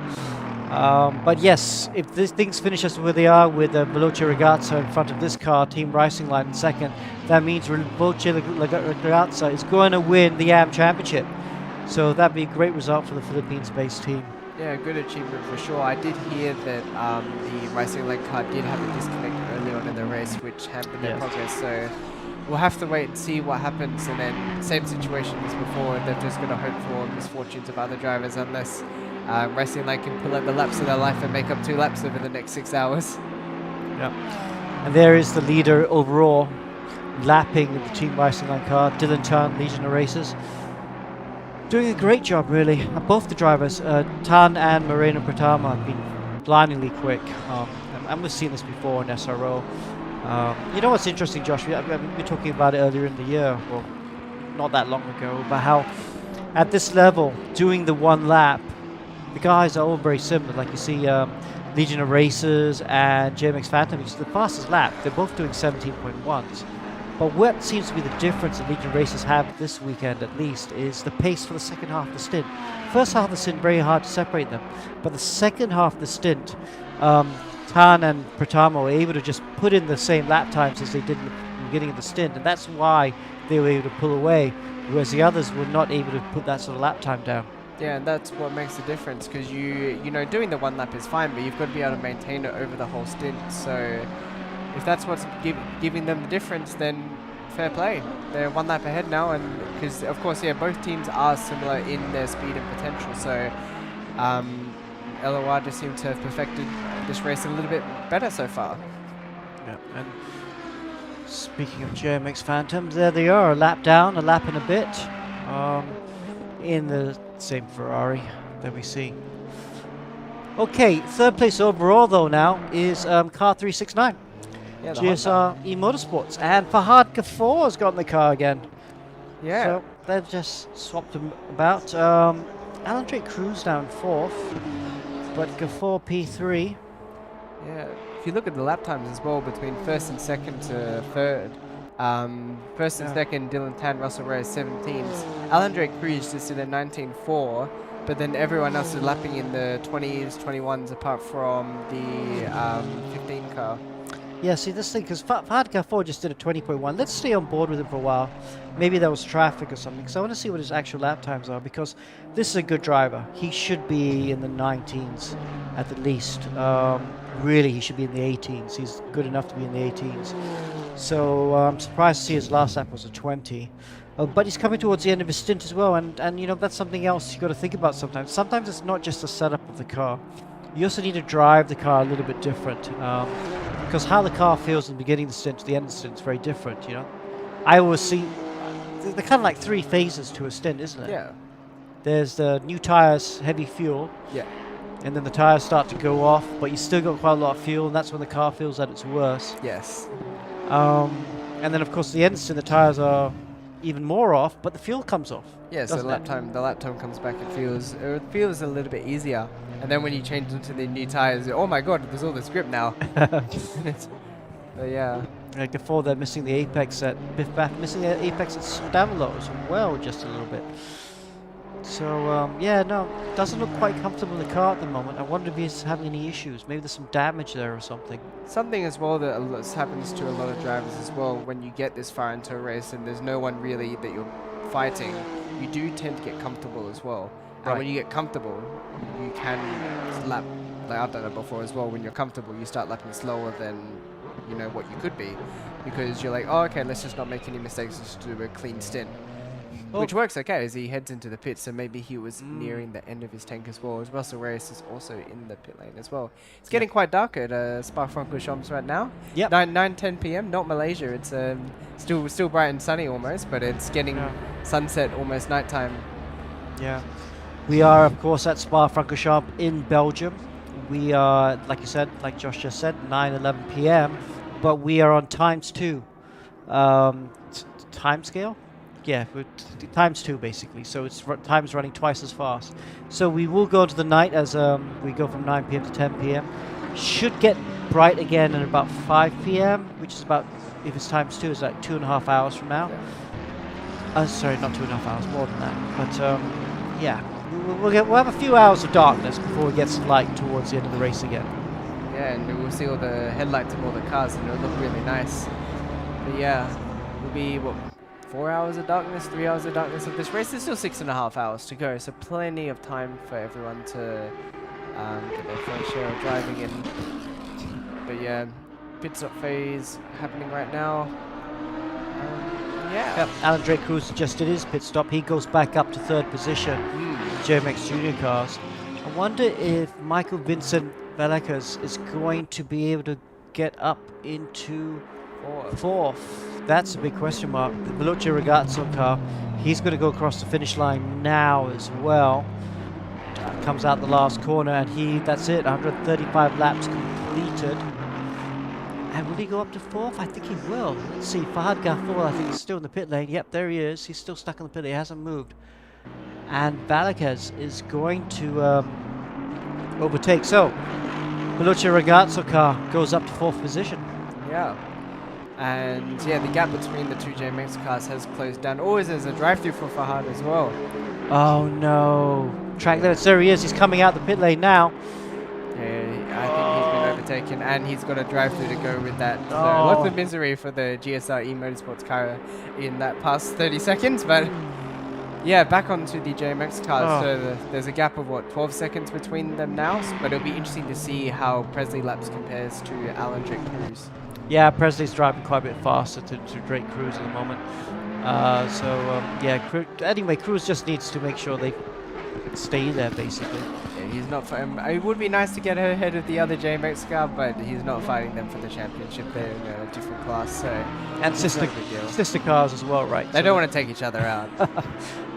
But yes, if these things finish as where they are with Veloce Ragazza in front of this car, Team Racing Line in second, that means Veloce Ragazza is going to win the AM Championship. So that'd be a great result for the Philippines-based team. Yeah, good achievement for sure. I did hear that the Racing Line car did have a disconnect early on in the race, which hampered their progress. So we'll have to wait and see what happens, and then same situation as before. They've just got to hope for misfortunes of other drivers, unless Racing Line can pull out the laps of their life and make up 2 laps over the next 6 hours. Yeah, and there is the leader overall, lapping the Team Racing Line car, Dylan Tan, Legion of Racers. Doing a great job, really. Both the drivers, Tan and Moreno Pratama, have been blindingly quick. And we've seen this before in SRO. You know what's interesting, Josh? We were talking about it earlier in the year, well, not that long ago, about how at this level, doing the one lap, the guys are all very similar. Like you see Legion of Racers and JMX Phantom, which is the fastest lap. They're both doing 17.1s. But what seems to be the difference that Legion of Racers have this weekend at least is the pace for the second half of the stint. First half of the stint, very hard to separate them. But the second half of the stint, Tan and Pratamo were able to just put in the same lap times as they did in the beginning of the stint. And that's why they were able to pull away, whereas the others were not able to put that sort of lap time down. Yeah, and that's what makes the difference, because you know, doing the one lap is fine, but you've got to be able to maintain it over the whole stint. So if that's what's giving them the difference, then fair play. They're one lap ahead now, and because of course, yeah, both teams are similar in their speed and potential. So LOR just seem to have perfected this race a little bit better so far. Yeah, and speaking of JMX Phantoms, there they are, a lap down, a lap and a bit, in the same Ferrari that we see. Okay, third place overall though now is car 369, Yeah, the GSR eMotorsports, and Fahad Ghafoor has got in the car again. Yeah. So they've just swapped them about. Alan Drake Cruz down fourth, but Ghafoor P3. Yeah, if you look at the lap times as well, between first and second to third, first and second, Dylan Tan, Russell Reyes, 17s. Alan Cruz just did a 19.4, but then everyone else is lapping in the 20s, 21s, apart from the 15 car. Yeah, see this thing, because Fahad Ghafoor just did a 20.1. Let's stay on board with him for a while. Maybe there was traffic or something, because I want to see what his actual lap times are, because this is a good driver. He should be in the 19s at the least. Really, he should be in the 18s. He's good enough to be in the 18s. So I'm surprised to see his last lap was a 20. But he's coming towards the end of his stint as well, and you know, that's something else you've got to think about sometimes. Sometimes it's not just the setup of the car. You also need to drive the car a little bit different, because how the car feels in the beginning of the stint to the end of the stint is very different, you know. I always see, they're kind of like three phases to a stint, isn't it? Yeah. There's the new tires, heavy fuel, Yeah. and then the tires start to go off, but you still got quite a lot of fuel, and that's when the car feels at its worst. Yes. And then of course the end of the stint, the tires are even more off, but the fuel comes off. Yeah, so doesn't the lap time comes back, it feels a little bit easier. And then when you change into the new tires, oh my god, there's all this grip now. But yeah. Before they're missing the apex at Biff Bath, missing the apex at Stavelot as well, just a little bit. So yeah, no, doesn't look quite comfortable in the car at the moment. I wonder if he's having any issues. Maybe there's some damage there or something. Something as well that happens to a lot of drivers as well, when you get this far into a race and there's no one really that you're fighting, you do tend to get comfortable as well. And when you get comfortable, you can lap, like I've done it before as well, when you're comfortable, you start lapping slower than, you know, what you could be. Because you're like, oh, okay, let's just not make any mistakes, just do a clean stint. Which works okay as he heads into the pit, so maybe he was nearing the end of his tank as well. As Russell Reyes is also in the pit lane as well. It's getting quite dark at Spa-Francorchamps right now. Yep. 9:10 p.m. Not Malaysia. It's still bright and sunny almost, but it's getting sunset, almost nighttime. Yeah. We are, of course, at Spa-Francorchamps in Belgium. We are, like you said, like Josh just said, 9:11 p.m. But we are on ×2 time scale. Yeah, times 2 basically. So it's time's running twice as fast. So we will go to the night as we go from 9 p.m. to 10 p.m. Should get bright again at about 5 p.m., which is about, if it's ×2, it's like 2.5 hours from now. Sorry, not 2.5 hours, more than that. But yeah, we'll have a few hours of darkness before it gets light towards the end of the race again. Yeah, and we'll see all the headlights of all the cars, and it'll look really nice. But yeah, it'll be, what, 4 hours of darkness, 3 hours of darkness of this race. There's still 6.5 hours to go, so plenty of time for everyone to get their fair share of driving in. But yeah, pit stop phase happening right now. Yeah. Yep, Alan Drake Cruz just did his pit stop. He goes back up to third position. JMX Junior cars. I wonder if Michael Vincent Valekas is going to be able to get up into fourth. That's a big question mark. The Veloce Ragazzo car, he's going to go across the finish line now as well. Comes out the last corner, and that's it. 135 laps completed. And will he go up to 4th? I think he will. Let's see. Fahad Ghafour, I think, is still in the pit lane. Yep, there he is. He's still stuck in the pit lane. He hasn't moved. And Valakez is going to overtake. So, Veloce Ragazzo car goes up to 4th position. Yeah. And yeah, the gap between the two JMX cars has closed down. Always there's a drive-through for Fahad as well. Oh no. Track limits. There he is. He's coming out the pit lane now. Yeah, I think he's been overtaken, and he's got a drive-through to go with that. So Oh. lots of misery for the GSR eMotorsports car in that past 30 seconds, but yeah, back onto the JMX cars. Oh. So there's a gap of what, 12 seconds between them now, but it'll be interesting to see how Presley Laps compares to Alan Drake Cruz. Yeah, Presley's driving quite a bit faster to Drake Cruz at the moment. Anyway, Cruz just needs to make sure they stay there, basically. Yeah, he's not. It would be nice to get ahead of the other JMX car, but he's not fighting them for the championship. They're in a different class, so And it's not a big deal. sister cars as well, right? They don't want to take each other out.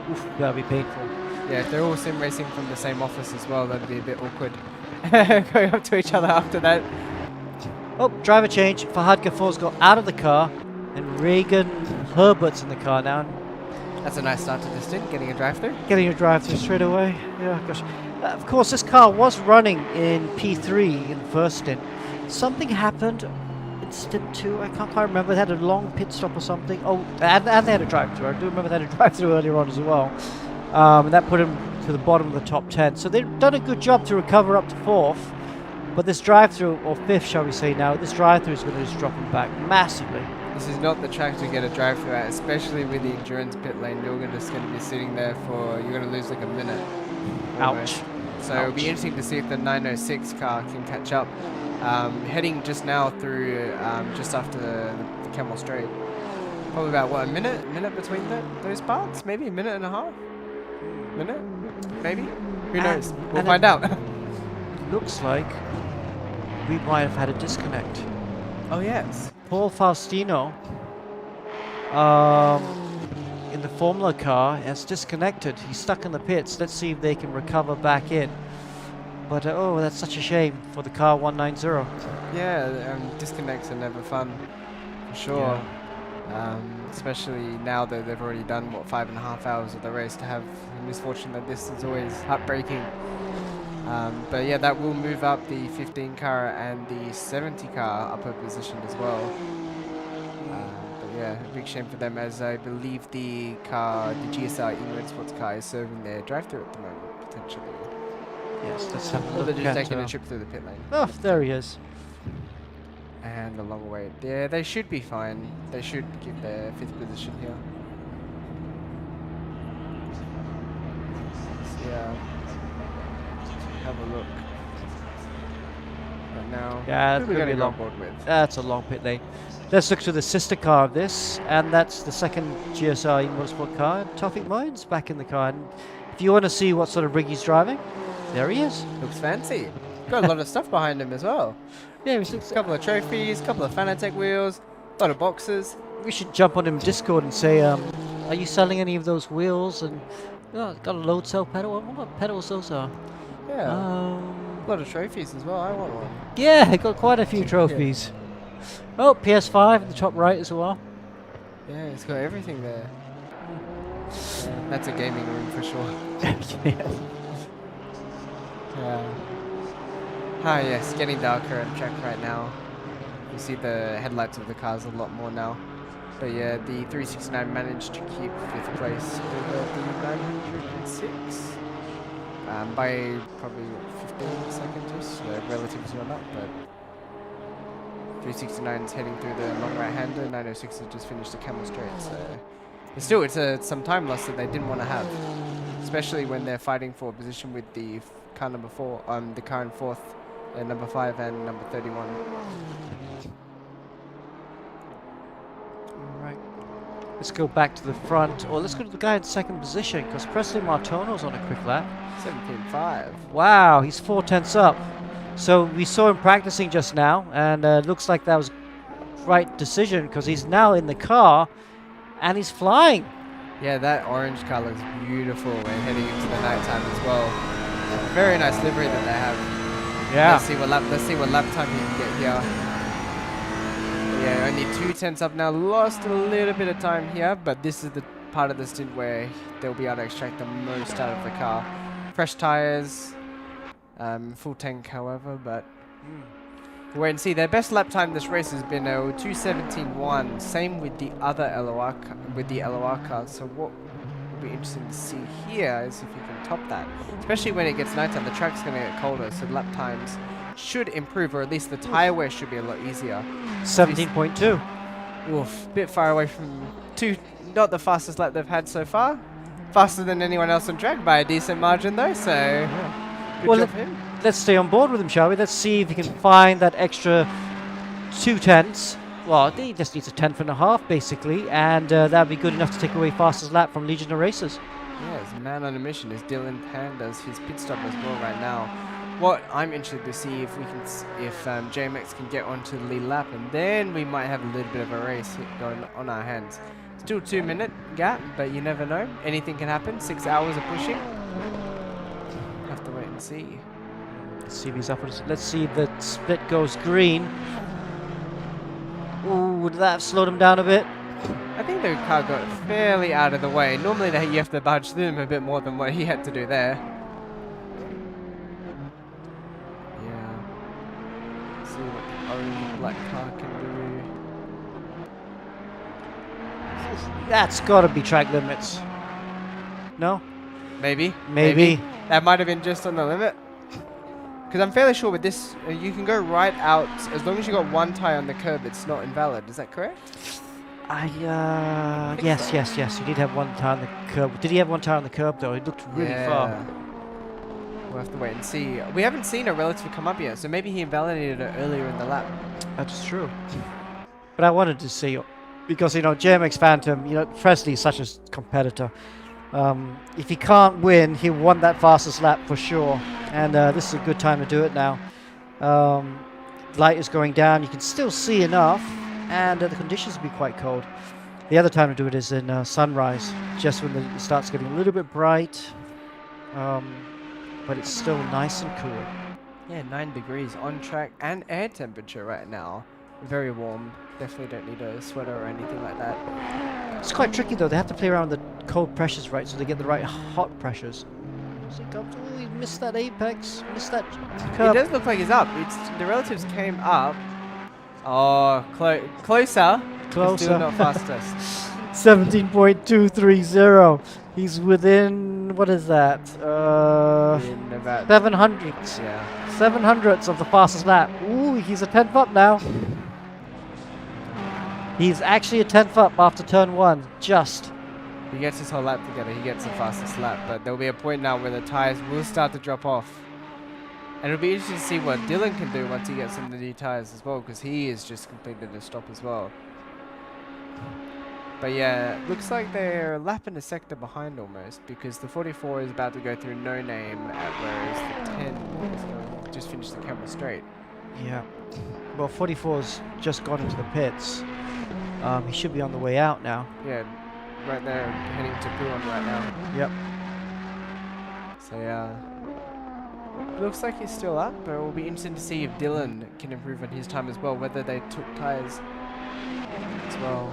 Oof, that'd be painful. Yeah, if they're all sim racing from the same office as well, that'd be a bit awkward. Going up to each other after that. Oh, driver change. Fahad Ghafour's got out of the car, and Reagan Herbert's in the car now. That's a nice start to the stint, getting a drive-through. Getting a drive-through straight away. Yeah, gosh. Of course, this car was running in P3 in the first stint. Something happened in stint 2. I can't quite remember. They had a long pit stop or something. Oh, and they had a drive-through. I do remember they had a drive-through earlier on as well. And that put him to the bottom of the top 10. So they've done a good job to recover up to 4th. But this drive-through, or 5th, shall we say now, this drive-through is going to just drop him back massively. This is not the track to get a drive-through at, especially with the endurance pit lane. You're just going to be sitting there you're going to lose like a minute. Ouch. So it'll be interesting to see if the 906 car can catch up. Heading just now through just after the Camel Straight. Probably about, what, a minute between those parts? Maybe a minute and a half? Minute? Maybe? Who knows? We'll find out. Looks like we might have had a disconnect. Oh, yes. Paul Faustino in the Formula car has disconnected. He's stuck in the pits. Let's see if they can recover back in. But oh, that's such a shame for the car 190. Yeah, disconnects are never fun, for sure. Especially now that they've already done, what, 5.5 hours of the race. To have the misfortune that this is always heartbreaking. But yeah, that will move up the 15 car and the 70 car up a position as well. But yeah, a big shame for them, as I believe the GSR eMotorsports car is serving their drive-through at the moment, potentially. Yes, let's have a Or look they're just at, taking a trip through the pit lane. Oh, there he is. And a long wait. Yeah, they should be fine. They should give their 5th position here. So, yeah. Have a look. Right now, Yeah, who it's are we gonna going be to go long. on board with? That's a long pit lane. Let's look to the sister car of this, and that's the second GSR eMotorsport car. Tawfiq Moin's back in the car. And if you want to see what sort of rig he's driving, there he is. Looks fancy. Got a lot of stuff behind him as well. Yeah, A couple of trophies, a couple of Fanatec wheels, a lot of boxes. we should jump on him in Discord and say, are you selling any of those wheels? And got a load cell pedal. What pedals those are? Yeah. A lot of trophies as well. I want one. Yeah, I got quite a few trophies. Oh, PS5 in the top right as well. Yeah, it's got everything there. Yeah, that's a gaming room for sure. Yeah. Ah, yes, getting darker at the track right now. You see the headlights of the cars a lot more now. But yeah, the 369 managed to keep 5th place over the 906 by probably 15 seconds, relative to not, but 369 is heading through the long right-hander. 906 has just finished the Camel Straight, so still it's some time loss that they didn't want to have, especially when they're fighting for a position with the car number 4, the car in 4th, number 5 and number 31. Right. Let's go back to the front, or let's go to the guy in 2nd position, because Presley Martono's on a quick lap. 17.5. Wow, he's 4/10 up. So we saw him practicing just now, and looks like that was right decision, because he's now in the car, and he's flying. Yeah, that orange car looks beautiful when heading into the nighttime as well. Very nice livery that they have. Yeah. Let's see what lap time he can get here. Yeah, only 2 tenths up now. Lost a little bit of time here, but this is the part of the stint where they'll be able to extract the most out of the car. Fresh tires, full tank, however, but we'll wait and see. Their best lap time this race has been 2:17.1. Same with the other LOR cars. So what will be interesting to see here is if you can top that, especially when it gets nighttime. The track's going to get colder, so lap times should improve, or at least the tire wear should be a lot easier. 17.2. Oof, bit far away from not the fastest lap they've had so far. Faster than anyone else on track by a decent margin though, so good Well, job him. Let's stay on board with him, shall we? Let's see if he can find that extra 2 tenths. Well, he just needs a 10.5 basically, and that'd be good enough to take away fastest lap from Legion of Racers. Yeah, as man on a mission is Dylan Pan does his pit stop as well right now. What I'm interested to see if we can, if JMX can get onto the lead lap, and then we might have a little bit of a race going on our hands. Still 2-minute gap, but you never know. Anything can happen. 6 hours of pushing. Have to wait and see. Let's see if he's up. Let's see if the split goes green. Ooh, would that have slowed him down a bit? I think the car got fairly out of the way. Normally you have to budge through him a bit more than what he had to do there. Yeah. See what the orange black car can do. That's got to be track limits. No? Maybe. Maybe. That might have been just on the limit. Because I'm fairly sure with this, you can go right out. As long as you got one tire on the curb, it's not invalid. Is that correct? Yes. He did have one tire on the curb. Did he have one tire on the curb though? He looked really far. We'll have to wait and see. We haven't seen a relative come up yet, so maybe he invalidated it earlier in the lap. That's true. But I wanted to see, because JMX Phantom, Presley is such a competitor. If he can't win, he'll want that fastest lap for sure. And this is a good time to do it now. Light is going down. You can still see enough, and the conditions will be quite cold. The other time to do it is in sunrise, just when it starts getting a little bit bright. But it's still nice and cool. Yeah, 9 degrees on track and air temperature right now. Very warm. Definitely don't need a sweater or anything like that. It's quite tricky though. They have to play around with the cold pressures, right, so they get the right hot pressures. Oh, he missed that apex. Missed that curb. It does look like he's up. The relatives came up. Oh, closer. Closer. Still not fastest. 17.230. He's within, what is that? In about 700s. Yeah. 700ths of the fastest lap. Ooh, he's a 10th up now. He's actually a 10th up after turn 1. Just. He gets his whole lap together. He gets the fastest lap. But there'll be a point now where the tires will start to drop off. And it'll be interesting to see what Dylan can do once he gets some of the new tires as well, because he is just completed a stop as well. But yeah, looks like they're lapping a sector behind almost, because the 44 is about to go through no name, whereas the 10 is going to just finish the camera straight. Yeah. Well, 44's just gone into the pits. He should be on the way out now. Yeah, right there, heading to Puon right now. Yep. So yeah, looks like he's still up, but it will be interesting to see if Dylan can improve on his time as well, whether they took tires as well.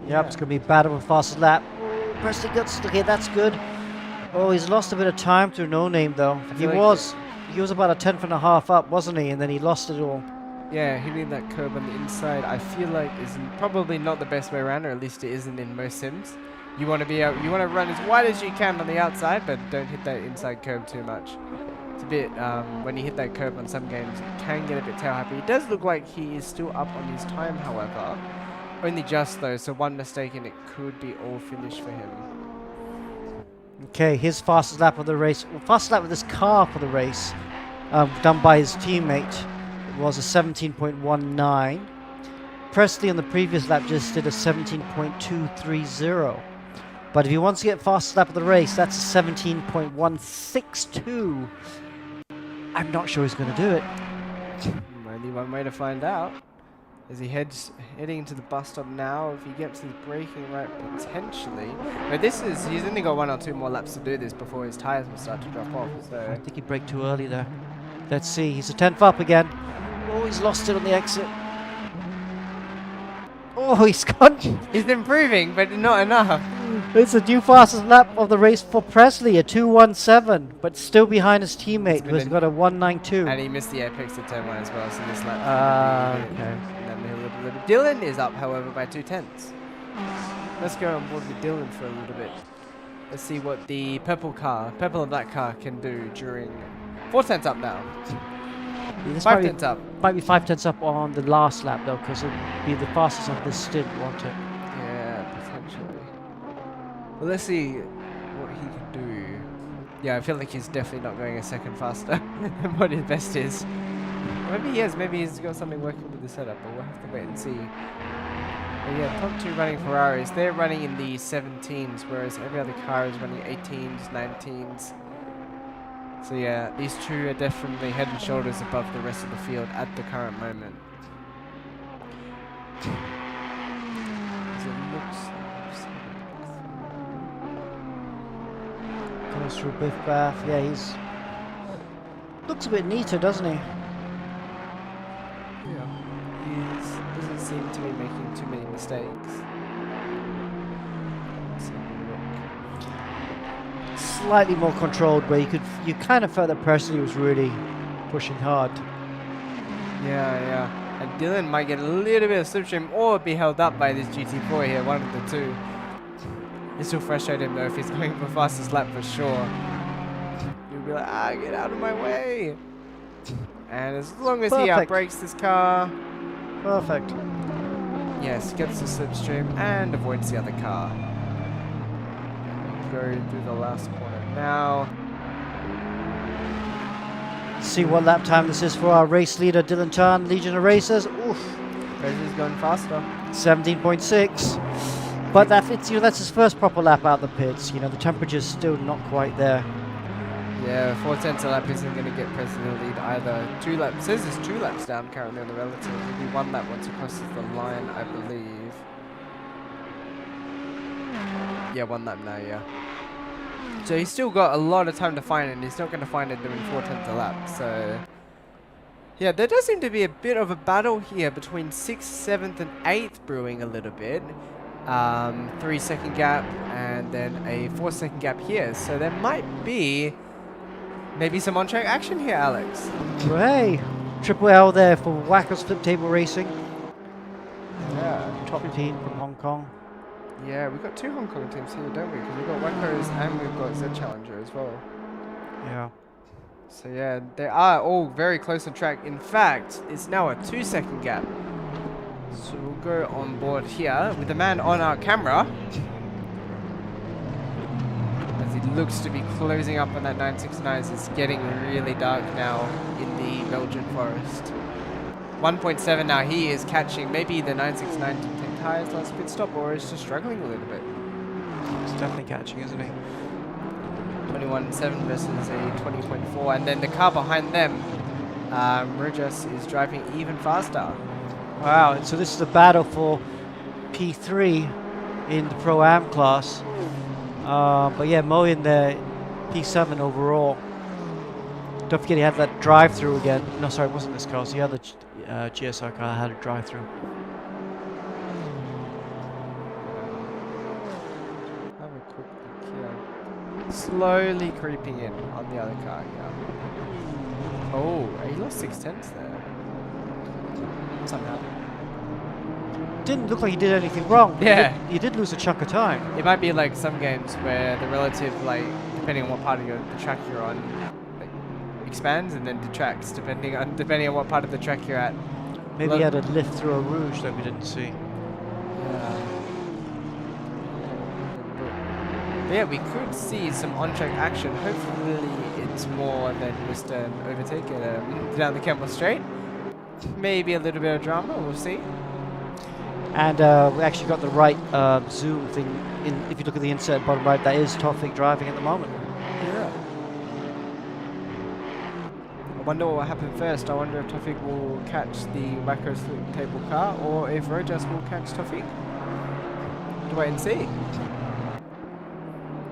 Yep, it's going to be a battle with fastest lap. Presley Guts, okay, that's good. Oh, he's lost a bit of time through no name though. He was about a 10.5 up, wasn't he? And then he lost it all. Yeah, hitting that curb on the inside, I feel like is probably not the best way around, or at least it isn't in most sims. You want to run as wide as you can on the outside, but don't hit that inside curb too much. It's a bit, when you hit that curb on some games, it can get a bit tail happy. It does look like he is still up on his time, however. Only just though, so one mistake and it could be all finished for him. Okay, his fastest lap of the race, fastest lap with this car for the race, done by his teammate, was a 17.19. Presley on the previous lap just did a 17.230. But if he wants to get fastest lap of the race, that's a 17.162. I'm not sure he's going to do it. Only one way to find out. As he heading into the bus stop now, if he gets his braking right, potentially. But he's only got 1 or 2 more laps to do this before his tires will start to drop off. So I think he braked too early there. Let's see, he's a 10th up again. Oh, he's lost it on the exit. Oh, he's gone. He's improving, but not enough. It's a new fastest lap of the race for Presley, a 2:17, but still behind his teammate who has got a 1:92. And he missed the apex at turn 1 as well, so this lap. Okay. And then a little bit. Dylan is up, however, by 2/10. Let's go on board with Dylan for a little bit. Let's see what the purple and black car can do during 4/10 up now. This 5/10 up. might be 5/10 up on the last lap though, because it'll be the fastest of this stint, won't it? Yeah, potentially. Well, let's see what he can do. Yeah, I feel like he's definitely not going a second faster than what his best is. Maybe he is. Maybe he's got something working with the setup, but we'll have to wait and see. But yeah, top 2 running Ferraris. They're running in the 17s, whereas every other car is running 18s, 19s. So yeah, these two are definitely head and shoulders above the rest of the field at the current moment. As it looks Goes through Biff Bath. Yeah, he's looks a bit neater, doesn't he? yeah, he doesn't seem to be making too many mistakes. Let's have a look. Slightly more controlled, where you kind of felt that Presley was really pushing hard. Yeah. And Dylan might get a little bit of slipstream or be held up by this GT4 here, one of the two. This will frustrate him though if he's going for fastest lap for sure. He'll be like, get out of my way. And as long as he Perfect. outbrakes this car, Perfect. yes, gets the slipstream and avoids the other car. Go through the last corner now. See what lap time this is for our race leader, Dylan Chan, Legion of Racers. Oof, Presley's going faster. 17.6. But that's his first proper lap out the pits. The temperature's still not quite there. Yeah, 4/10 a lap isn't going to get Presley the lead either. 2 laps. It says there's 2 laps down currently on the relative. It'll be 1 lap once it crosses the line, I believe. Yeah, 1 lap now, yeah. So he's still got a lot of time to find it, and he's not going to find it doing 4/10 a lap. So yeah, there does seem to be a bit of a battle here between 6th, 7th, and 8th brewing a little bit. 3-second gap, and then a 4-second gap here. So there might be maybe some on-track action here, Alex. So hey, Triple L there for Wacko's Flip Table Racing. Yeah. Top team from Hong Kong. Yeah, we've got 2 Hong Kong teams here, don't we? Because we've got Wackos and we've got Z Challenger as well. Yeah. So yeah, they are all very close on track. In fact, it's now a 2-second gap. So we'll go on board here with the man on our camera. As he looks to be closing up on that 969. It's getting really dark now in the Belgian forest. 1.7 now, he is catching maybe the 969 to take tires last pit stop, or is just struggling a little bit. He's definitely catching, isn't he? 21.7 versus a 20.4, and then the car behind them, Rojas is driving even faster. Wow, and so this is a battle for P3 in the Pro-Am class. But yeah, Mo in there, P7 overall. Don't forget he had that drive-through again. No, sorry, it wasn't this car. It was the other GSR car had a drive-through. Have a quick look here. Slowly creeping in on the other car, yeah. Oh, he lost 6/10 there. Somehow. Didn't look like he did anything wrong. but Yeah. He did lose a chunk of time. It might be like some games where the relative, like, depending on what part of the track you're on, like, expands and then detracts depending on what part of the track you're at. Maybe he had a lift through a rouge that we didn't see. But yeah, we could see some on-track action. Hopefully it's more than just an overtake down the Campbell Straight. Maybe a little bit of drama, we'll see. And we actually got the right zoom thing. If you look at the insert bottom right, that is Tofik driving at the moment. Yeah. I wonder what will happen first. I wonder if Tofik will catch the Wacko Flip Table car, or if Rojas will catch Tofik. Wait and see.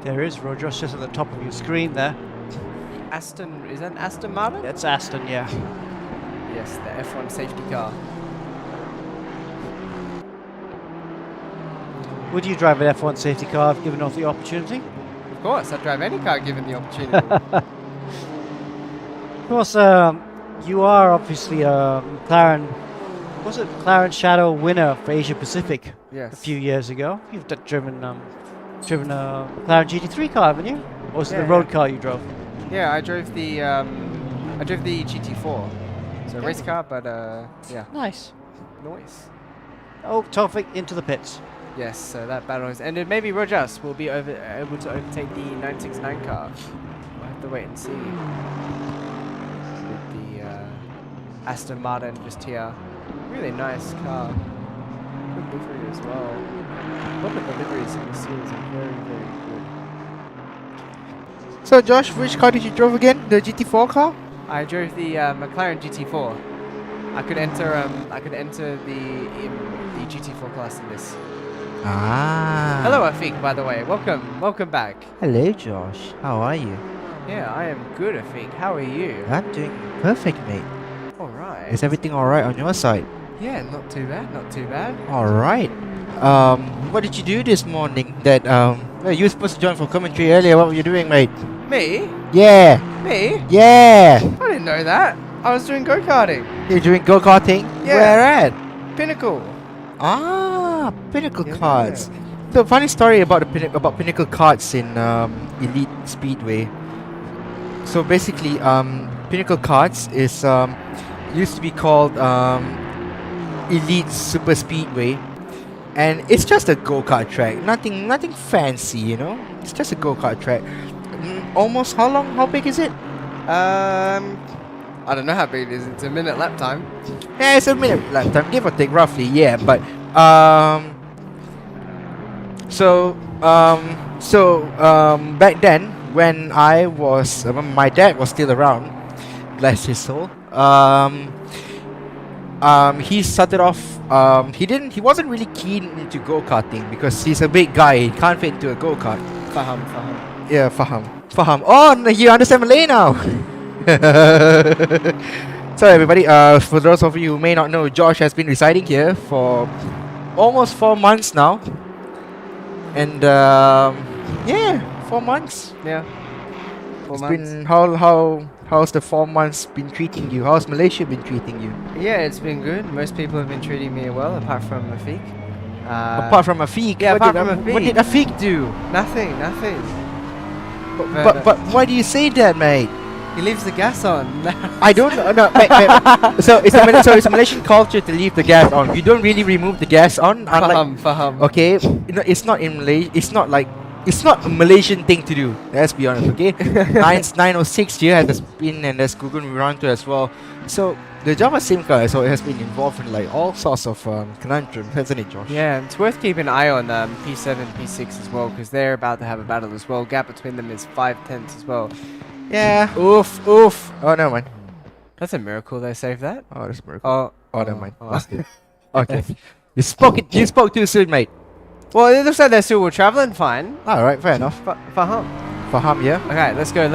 There is Rojas just at the top of your screen there. Aston, is that an Aston Martin? That's Aston, yeah. Yes, the F1 safety car. Would you drive an F1 safety car if given off the opportunity? Of course, I'd drive any car given the opportunity. Of course, you are obviously a McLaren Shadow winner for Asia Pacific Yes. a few years ago. You've driven a McLaren GT3 car, haven't you? Or was it Yeah, the road yeah. car you drove? Yeah, I drove the GT4. So race car, but yeah, Nice. noise. Oh, Tofik into the pits. Yes, so that battle has ended. Maybe Rojas will be able to overtake the 969 car. We'll have to wait and see. With the Aston Martin just here. Really nice car. Good livery as well. A lot of the liveries in the series are very, very good. So Josh, which car did you drove again? The GT4 car? I drove the McLaren GT4. I could enter the GT4 class in this. Ah. Hello, Afik, by the way. Welcome back. Hello, Josh. How are you? Yeah, I am good, Afik. How are you? I'm doing perfect, mate. All right. Is everything alright on your side? Yeah, not too bad, not too bad. Alright. What did you do this morning that, well, you were supposed to join for commentary earlier. What were you doing, mate? Me? Yeah. Me? Yeah. I didn't know that. I was doing go-karting. You're doing go-karting? Yeah. Where at? Pinnacle. Ah, Pinnacle Yeah. Cards. So funny story about Pinnacle Cards in Elite Speedway. So basically, Pinnacle Cards is used to be called Elite Super Speedway, and it's just a go-kart track. Nothing fancy, you know. It's just a go-kart track. Almost how big is it? I don't know how big it is. It's a minute lap time. Yeah, it's a minute lap time, give or take, roughly. Yeah, but back then when I was when my dad was still around, bless his soul. He started off. He wasn't really keen into go karting because he's a big guy. He can't fit into a go kart. Faham. Yeah, faham. Oh, you understand Malay now. Sorry, everybody. For those of you who may not know, Josh has been residing here for almost 4 months now, and yeah, 4 months. Yeah. 4 It's months. been how's the 4 months been treating you? How's Malaysia been treating you? Yeah, it's been good. Most people have been treating me well, apart from Afik. Apart from Afik, yeah, what apart did, from what did Afik do? Nothing. But why do you say that, mate? He leaves the gas on. I don't know. No, mate. So it's a Malaysian culture to leave the gas on. You don't really remove the gas on. Unlike, Faham. okay, you know, it's not in Malaysia. It's not a Malaysian thing to do. Let's be honest, okay? 906 here has the spin and there's Gugun Wiranto as well. So the Java Sim car so it has been involved in like all sorts of conundrums, hasn't it, Josh? Yeah, it's worth keeping an eye on P7, P6 as well, because they're about to have a battle as well. Gap between them is 5/10 as well. Yeah. Oof. Oh, never mind. That's a miracle they saved that. Oh, that's a miracle. Oh, Never mind. oh. That's good. Okay. You spoke too soon, mate. Well, it looks like they're still traveling fine. Alright, fair enough. Faham. Faham, yeah? Okay, let's go.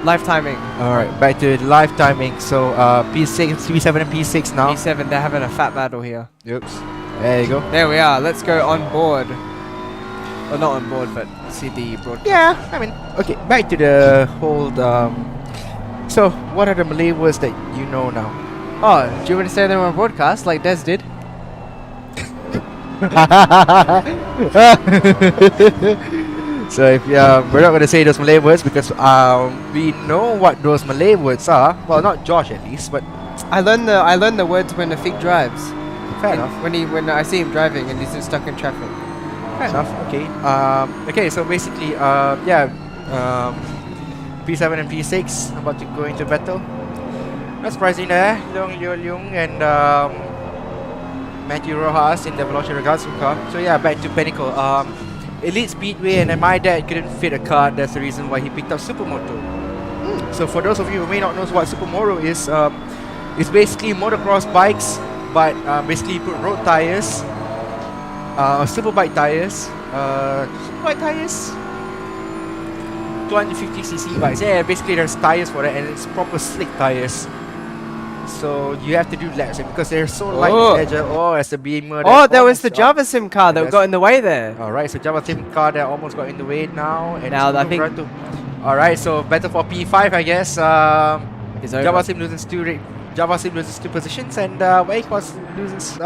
Live timing. Alright, back to live timing. So, P6, P7 and P6 now. P7, they're having a fat battle here. Oops. There you go. There we are. Let's go on board. Well, not on board, but see the broadcast. Yeah, I mean, okay, back to the whole, so, what are the Malay words that you know now? Oh, do you want to say them on broadcast like Des did? So, if we're not going to say those Malay words because we know what those Malay words are. Well, not Josh at least, but I learned the words when Afik drives. fair enough. When I see him driving and he's just stuck in traffic. Fair enough. Okay. Okay. So basically, P7 and P6 about to go into battle. Not surprising there. Leung and Matthew Rojas in the Velociraptor car. So yeah, back to Pinnacle. Elite Speedway, and then my dad couldn't fit a car. That's the reason why he picked up Supermoto. So for those of you who may not know what Supermoto is, it's basically motocross bikes, but basically you put road tires. Superbike tires, 250cc bikes. Yeah, basically there's tires for that, and it's proper slick tires. So you have to do laps because they're so light Oh. and agile. Oh, as the beamer. Oh, that was the almost up. Java Sim car that That's- got in the way there. Alright, so Java Team car that almost got in the way now. And Now, it's I moved think- right to- Alright, so better for P5, I guess. It's over. Java Sim loses Java Sim loses 2 positions, and Waycross loses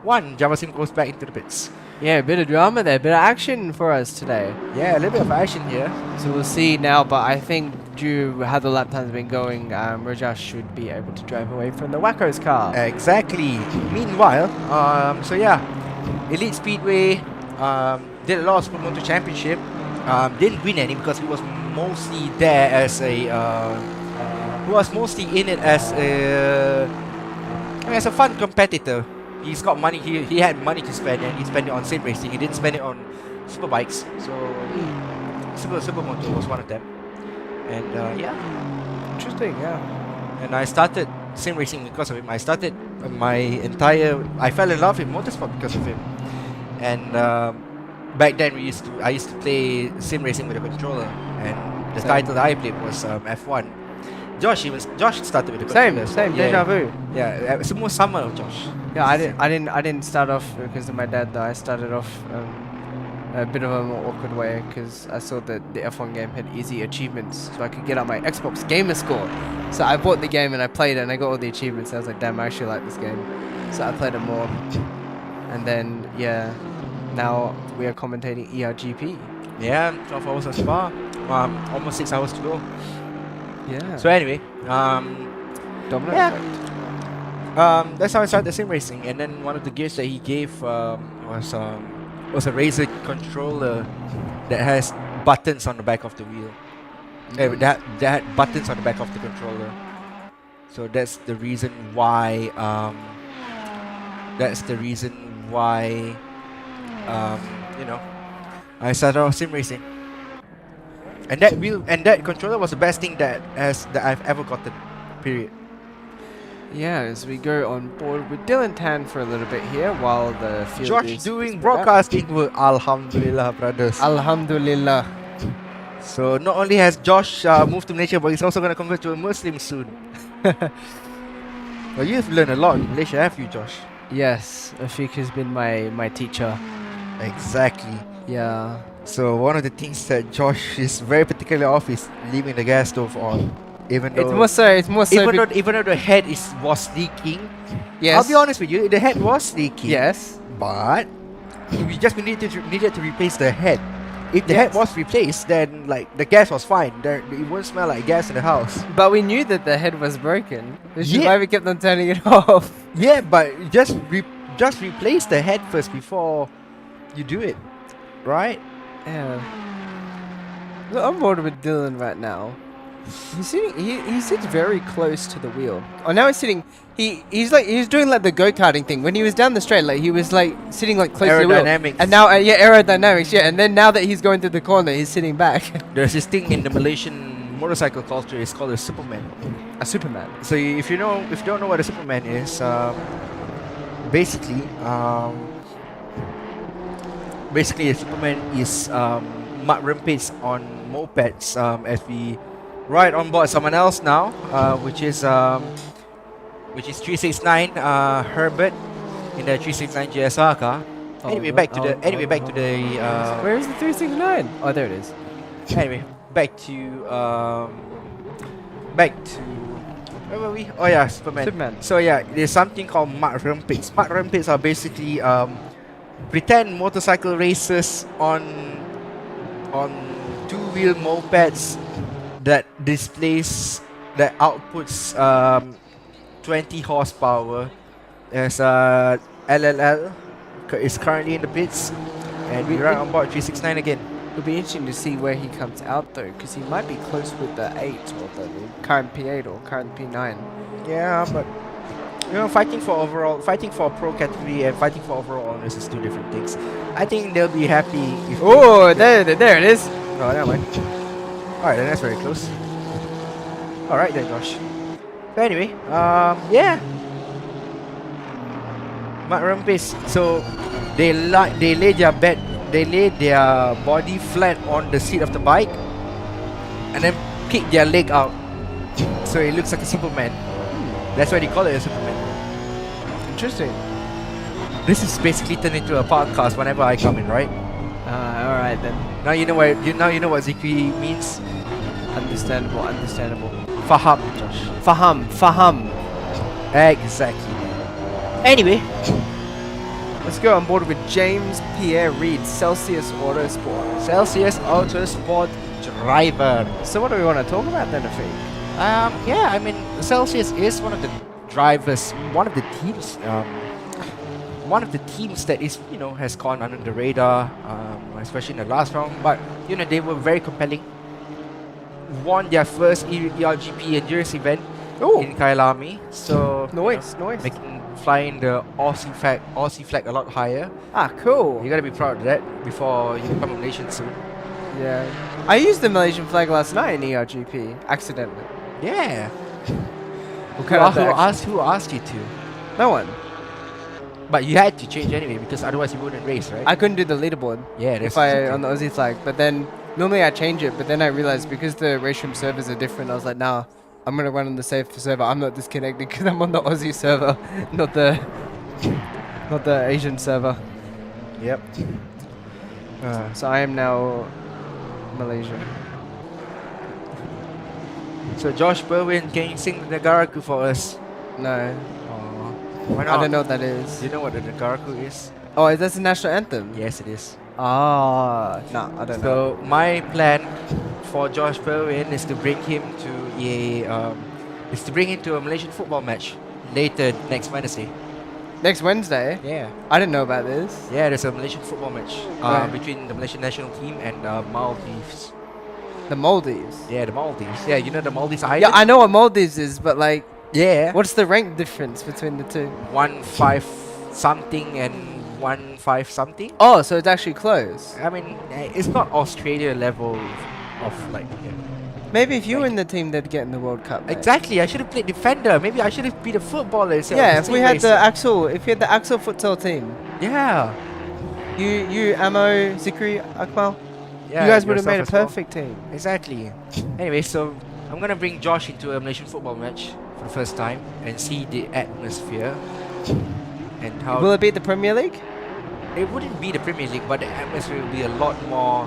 1. Java Sim goes back into the pits. Yeah, a bit of drama there, bit of action for us today. Yeah, a little bit of action here. So we'll see now, but I think due how the lap time's been going, Rajesh should be able to drive away from the Wacko's car. Exactly. Meanwhile, so yeah, Elite Speedway did a lot of Supermoto Championship. Didn't win any because he was mostly there as a. He was mostly in it as a fun competitor. He's got money. He had money to spend, and he spent it on sim racing. He didn't spend it on super bikes. So Supermoto was one of them. And yeah. Interesting, yeah. And I started sim racing because of him. I started I fell in love with motorsport because of him. And back then I used to play sim racing with a controller, and the Same. title that I played was F1. Josh started with the Same, controller. so same, deja vu. Yeah, it's more summer of Josh. Yeah, I didn't start off because of my dad though. I started off a bit of a more awkward way because I saw that the F1 game had easy achievements, so I could get up my Xbox gamer score. So I bought the game and I played it and I got all the achievements. I was like, damn, I actually like this game. So I played it more, and then yeah, now we are commentating eRGP. Yeah, 12 hours of Spa. Almost 6 hours to go. Yeah. So anyway, Domino yeah. effect. That's how I started the sim racing, and then one of the gears that he gave was a Razer controller that has buttons on the back of the wheel. That had buttons on the back of the controller. So that's the reason why. I started off sim racing. And that controller was the best thing that I've ever gotten. Period. Yeah, as we go on board with Dylan Tan for a little bit here while the field Josh is doing split up. broadcasting work. Alhamdulillah, brothers. Alhamdulillah. So not only has Josh moved to Malaysia, but he's also going to convert to a Muslim soon. Well, you've learned a lot in Malaysia, have you, Josh? Yes, Afiq has been my teacher. Exactly. Yeah. So one of the things that Josh is very particular of is leaving the gas stove on, even though It's more so even though the head was leaking. yes. I'll be honest with you, the head was leaking. Yes. But we just needed to replace the head. If the head Yes. was replaced, then like the gas was fine. It wouldn't smell like gas in the house. But we knew that the head was broken. Which is Yeah. why we kept on turning it off. Yeah, but just replace the head first before you do it, right? Yeah. Look, I'm bored with Dylan right now. He's sitting. He sits very close to the wheel. Oh, now he's sitting. He's doing like the go-karting thing. When he was down the straight, like he was like sitting like close to the wheel. Aerodynamics. And now, yeah, aerodynamics. Yeah, and then now that he's going through the corner, he's sitting back. There's this thing in the Malaysian motorcycle culture. It's called a Superman. A Superman. So if you don't know what a Superman is, basically a Superman is mud rampage on mopeds as we ride on board someone else now, which is 369 Herbert in the 369 GSR car. Anyway, back to the Where is the 369? Oh, there it is. anyway, back to where were we? Oh yeah, Superman. So yeah, there's something called mud rampage. Mud rampage are basically pretend motorcycle races on two-wheel mopeds that outputs 20 horsepower. As LLL is currently in the pits, and we ride on board 369 again. It'll be interesting to see where he comes out though, because he might be close with the 8 or the current P8 or current P9. Yeah, but fighting for a pro category and fighting for overall honors is two different things. I think they'll be happy if Oh, there it is. no, never mind. Alright, then that's very close. Alright then, Josh. But anyway, yeah. Mud rampage. So they lay their body flat on the seat of the bike and then kick their leg out. So it looks like a Superman. That's why they call it a Superman. Interesting. This is basically turned into a podcast whenever I come in, right? All right then. Now you know what Zikri means. Understandable. Understandable. Faham, Josh. Faham. Exactly. Anyway, Let's go on board with James Pierre Reed, Celsius Autosport. Celsius Autosport driver. So what do we want to talk about then, Afiq? Yeah, I mean, Celsius is one of the drivers, one of the teams that is, has gone under the radar, especially in the last round. But they were very compelling. Won their first eRGP endurance event in Kailami, so Nice. flying the Aussie flag a lot higher. Cool. You gotta be proud of that before you become a Malaysian soon. Yeah. I used the Malaysian flag last night in eRGP, accidentally. Yeah. Who Who asked you to? No one. But you had to change anyway because otherwise you wouldn't race, right? I couldn't do the leaderboard Yeah, that's if I exactly. on the Aussie flag, but then normally I change it, but then I realized because the race room servers are different, I was like, nah, I'm gonna run on the safe server. I'm not disconnected because I'm on the Aussie server, not the Asian server. Yep. So I am now Malaysia. So Josh Berwin, can you sing the Nagaraku for us? No, Why I not? don't know what that is. Do you know what the Nagaraku is? Oh, is that the national anthem? Yes, it is. No, I don't know. So my plan for Josh Berwin is to bring him to a Malaysian football match later next Wednesday. Next Wednesday? Yeah. I didn't know about this. Yeah, there's a Malaysian football match Right. between the Malaysian national team and Maldives. The Maldives. Yeah, the Maldives. Yeah, you know the Maldives Island? Yeah, I know what Maldives is, but like, Yeah. what's the rank difference between the two? 1-5 something and 1-5 something. Oh, so it's actually close. I mean, it's not Australia level of like. Maybe if you were in the team, they'd get in the World Cup. mate. Exactly. I should have played defender. Maybe I should have been a footballer. Instead Yeah, of if we had the Axel, futsal team, Yeah. you, Amo, Zikri, Akmal, Yeah. you guys would have yourself made a as well. perfect team. Exactly. Anyway, so I'm gonna bring Josh into a Malaysian football match for the first time and see the atmosphere and how. Will it beat the Premier League? It wouldn't be the Premier League, but the atmosphere will be a lot more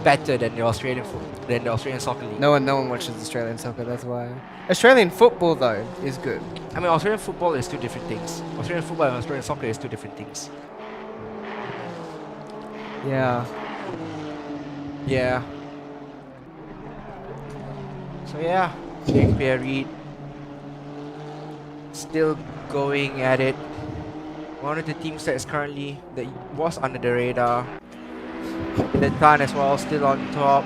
better than the Australian soccer league. No one watches Australian soccer. That's why. Australian football though is good. I mean, Australian football is two different things. Australian football and Australian soccer is two different things. Yeah. Yeah. So yeah, James Pierre Reed still going at it. One of the teams that was under the radar. The Tan as well, still on top.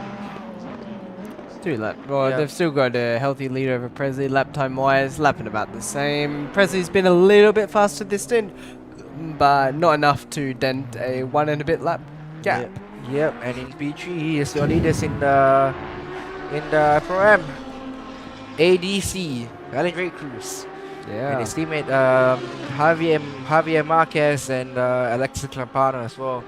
2 lap. Well, Yeah. they've still got a healthy lead over Presley. Lap time wise, lapping about the same. Presley's been a little bit faster this stint, but not enough to dent a 1 and a bit lap gap. Yep, and in P3 he is your leaders in the Pro-Am. ADC, Alan Drake Cruz. And Yeah. his teammate Javier Marquez and Alexis Clampano as well.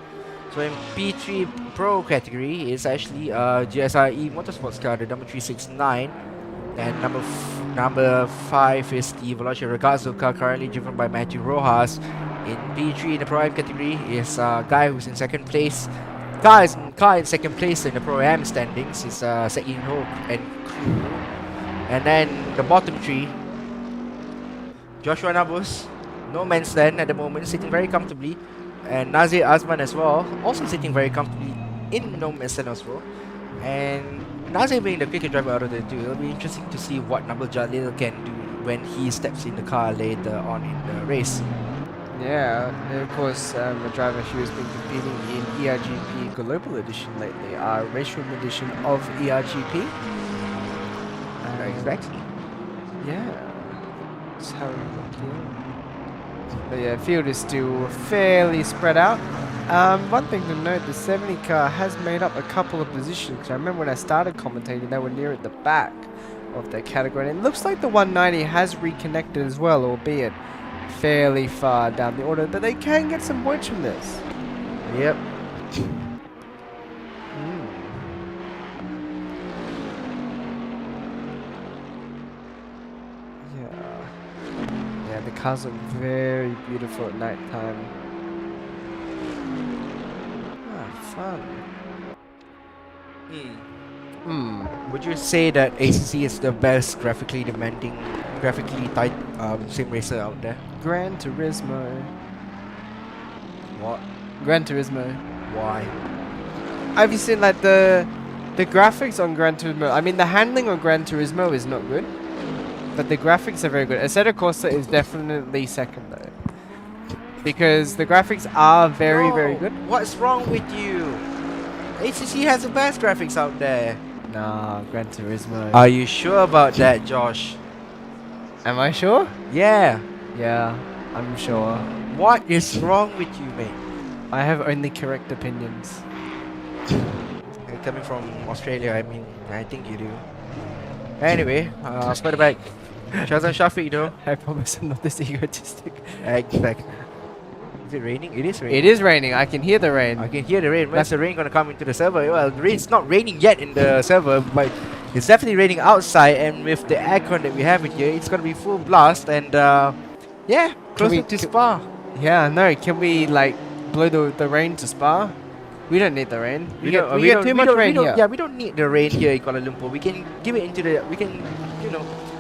So in P3 Pro category, it's actually GSRE Motorsports car, the number 369. And number 5 is the Veloce Ragazzo car, currently driven by Matthew Rojas. In P3 in the Pro-Am category is a guy who's in second place. Car in second place in the Pro-Am standings is Sekin Ho and crew. And then the bottom 3, Joshua Nabus, no man's land at the moment, sitting very comfortably. And Nazir Azman as well, also sitting very comfortably in no man's land as well. And Nazir being the quicker driver out of the two, it'll be interesting to see what Nabil Jalil can do when he steps in the car later on in the race. Yeah, and of course, a driver who has been competing in eRGP Global Edition lately, our race room edition of eRGP. Exactly. Yeah. That's how we look here. But yeah, field is still fairly spread out. One thing to note, the 70 car has made up a couple of positions. 'Cause I remember when I started commentating, they were near at the back of their category. And it looks like the 190 has reconnected as well, albeit fairly far down the order. But they can get some points from this. Yep. the cars look very beautiful at night time. Fun. Would you say that ACC is the best graphically demanding, graphically tight sim racer out there? Gran Turismo. What? Gran Turismo. Why? Have you seen like the graphics on Gran Turismo? I mean, the handling on Gran Turismo is not good, but the graphics are very good. Assetto Corsa is definitely second though, because the graphics are very good. What's wrong with you? ACC has the best graphics out there. Nah, Gran Turismo. Are you sure about that, Josh? Am I sure? Yeah. Yeah, I'm sure. What is wrong with you, mate? I have only correct opinions. Coming from Australia, I mean, I think you do. Anyway, further back. Shazan Shafiq, though. I promise I'm not this egotistic. Back. Is it raining? It is raining. It is raining. I can hear the rain. I can hear the rain. When's the rain gonna come into the server? Well, it's not raining yet in the server, but it's definitely raining outside. And with the aircon that we have in here, it's gonna be full blast. And yeah, closer to Spa. Yeah, no. Can we like blow the rain to Spa? We don't need the rain. We get too much rain here. Yeah, we don't need the rain here in Kuala Lumpur. We can give it into the. We can,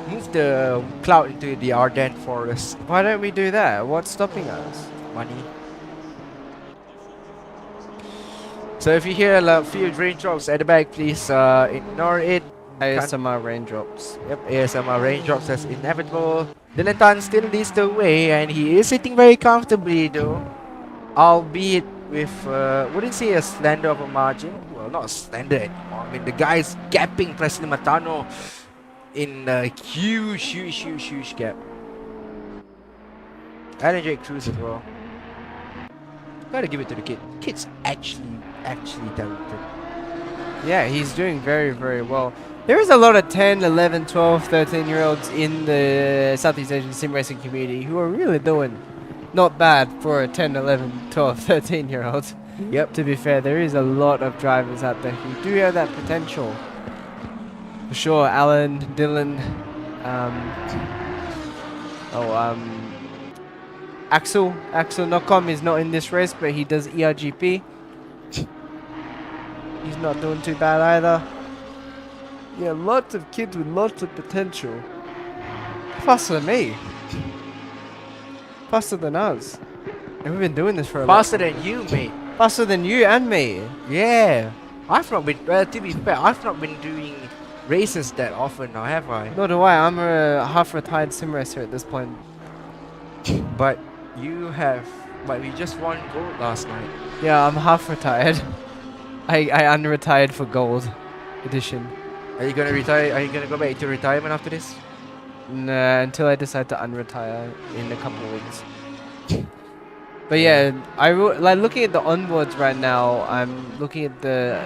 move the cloud into the Ardennes forest. Why don't we do that? What's stopping us? Money. So if you hear a few raindrops at the back, please ignore it. ASMR raindrops. Yep, ASMR raindrops, that's inevitable. Dylan Tan still leads the way, and he is sitting very comfortably though, albeit with wouldn't say a slender of a margin. Well, not slender anymore. I mean, the guy's gapping Presley Matano in a huge gap. And Jake Cruz as well. Gotta give it to the kid. Kid's actually talented. Yeah, he's doing very well. There is a lot of 10, 11, 12, 13-year-olds in the Southeast Asian sim racing community who are really doing not bad for a 10, 11, 12, 13-year-old. Yep. To be fair, there is a lot of drivers out there who do have that potential. For sure, Alan, Dylan, Axel Nocom is not in this race, but he does ERGP. He's not doing too bad either. Yeah, lots of kids with lots of potential. Faster than me. Faster than us. And we've been doing this for a Faster than you, mate. Faster than you and me. Yeah. I've not been, to be fair, I've not been doing races that often now, have I? Nor do I. I'm a half-retired sim racer at this point. But you have, but we just won gold last night. Yeah, I'm half-retired. I unretired for gold edition. Are you gonna retire? Are you gonna go back to retirement after this? Nah, until I decide to unretire in a couple of weeks. But yeah, like looking at the onboards right now. I'm looking at the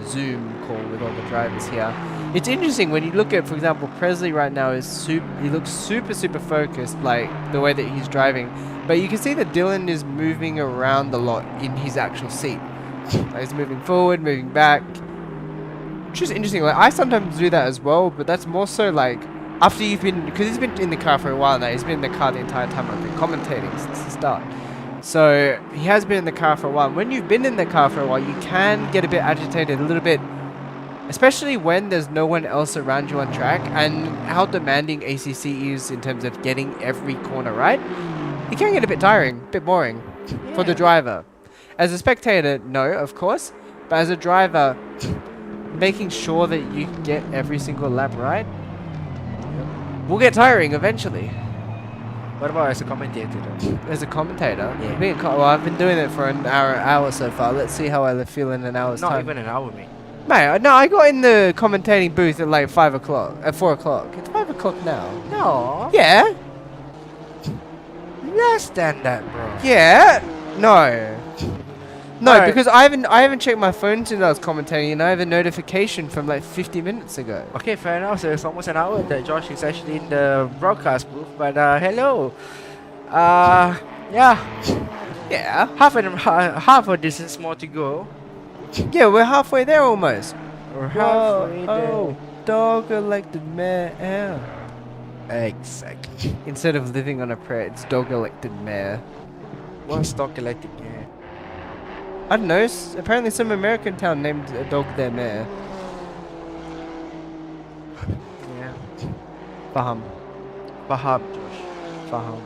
Zoom call with all the drivers here. It's interesting when you look at, for example, Presley right now is he looks super focused, like the way that he's driving. But you can see that Dylan is moving around a lot in his actual seat. Like he's moving forward, moving back. Which is interesting. Like I sometimes do that as well, but that's more so like after you've been, because he's been in the car for a while now. He's been in the car the entire time I've been commentating since the start. So he has been in the car for a while. When you've been in the car for a while, you can get a bit agitated, a little bit, especially when there's no one else around you on track, and how demanding ACC is in terms of getting every corner right. It can get a bit tiring, a bit boring for the driver. As a spectator, no, of course, but as a driver, making sure that you get every single lap right will get tiring eventually. What about as a commentator though? As a commentator? Yeah. Well, I've been doing it for an hour so far. Let's see how I feel in an hour's Not time. even an hour, mate. Mate, no, I got in the commentating booth at like 5 o'clock, at 4 o'clock. It's 5 o'clock now. No. Yeah? Less than that, bro. Yeah? No. No, Alright. because I haven't checked my phone since I was commentating, and I have a notification from like 50 minutes ago. Okay, fair enough. So it's almost an hour that Josh is actually in the broadcast booth. But hello. Yeah. Yeah. Half a distance more to go. Yeah, we're halfway there almost. We're halfway there. Oh, dog like the man. Exactly. Instead of living on a prayer, it's dog elected mayor. What's dog elected? Yeah. I don't know. Apparently, some American town named a dog their mayor. Yeah. Faham. Bahab, Josh. Faham.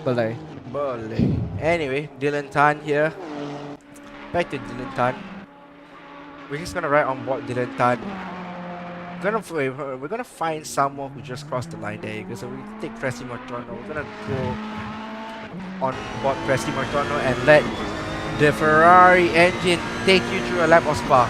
Belay. Boleh. Anyway, Dylan Tan here. Back to Dylan Tan. We're just gonna ride on board Dylan Tan. We're gonna find someone who just crossed the line there because we take Presti Martorno. We're gonna go on board Presti Martorno and let the Ferrari engine take you through a lap of Spa.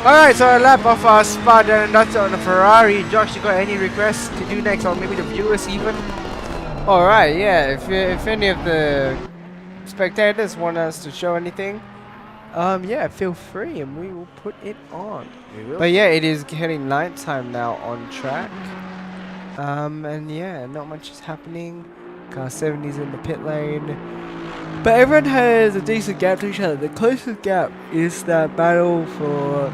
Alright, so a lap of Spa and that's on the Ferrari. Josh, you got any requests to do next, or maybe the viewers even? Alright, yeah. If any of the spectators want us to show anything, yeah, feel free and we will put it on. We will. But yeah, it is getting nighttime now on track. And yeah, not much is happening. Car 70's in the pit lane. But everyone has a decent gap to each other. The closest gap is that battle for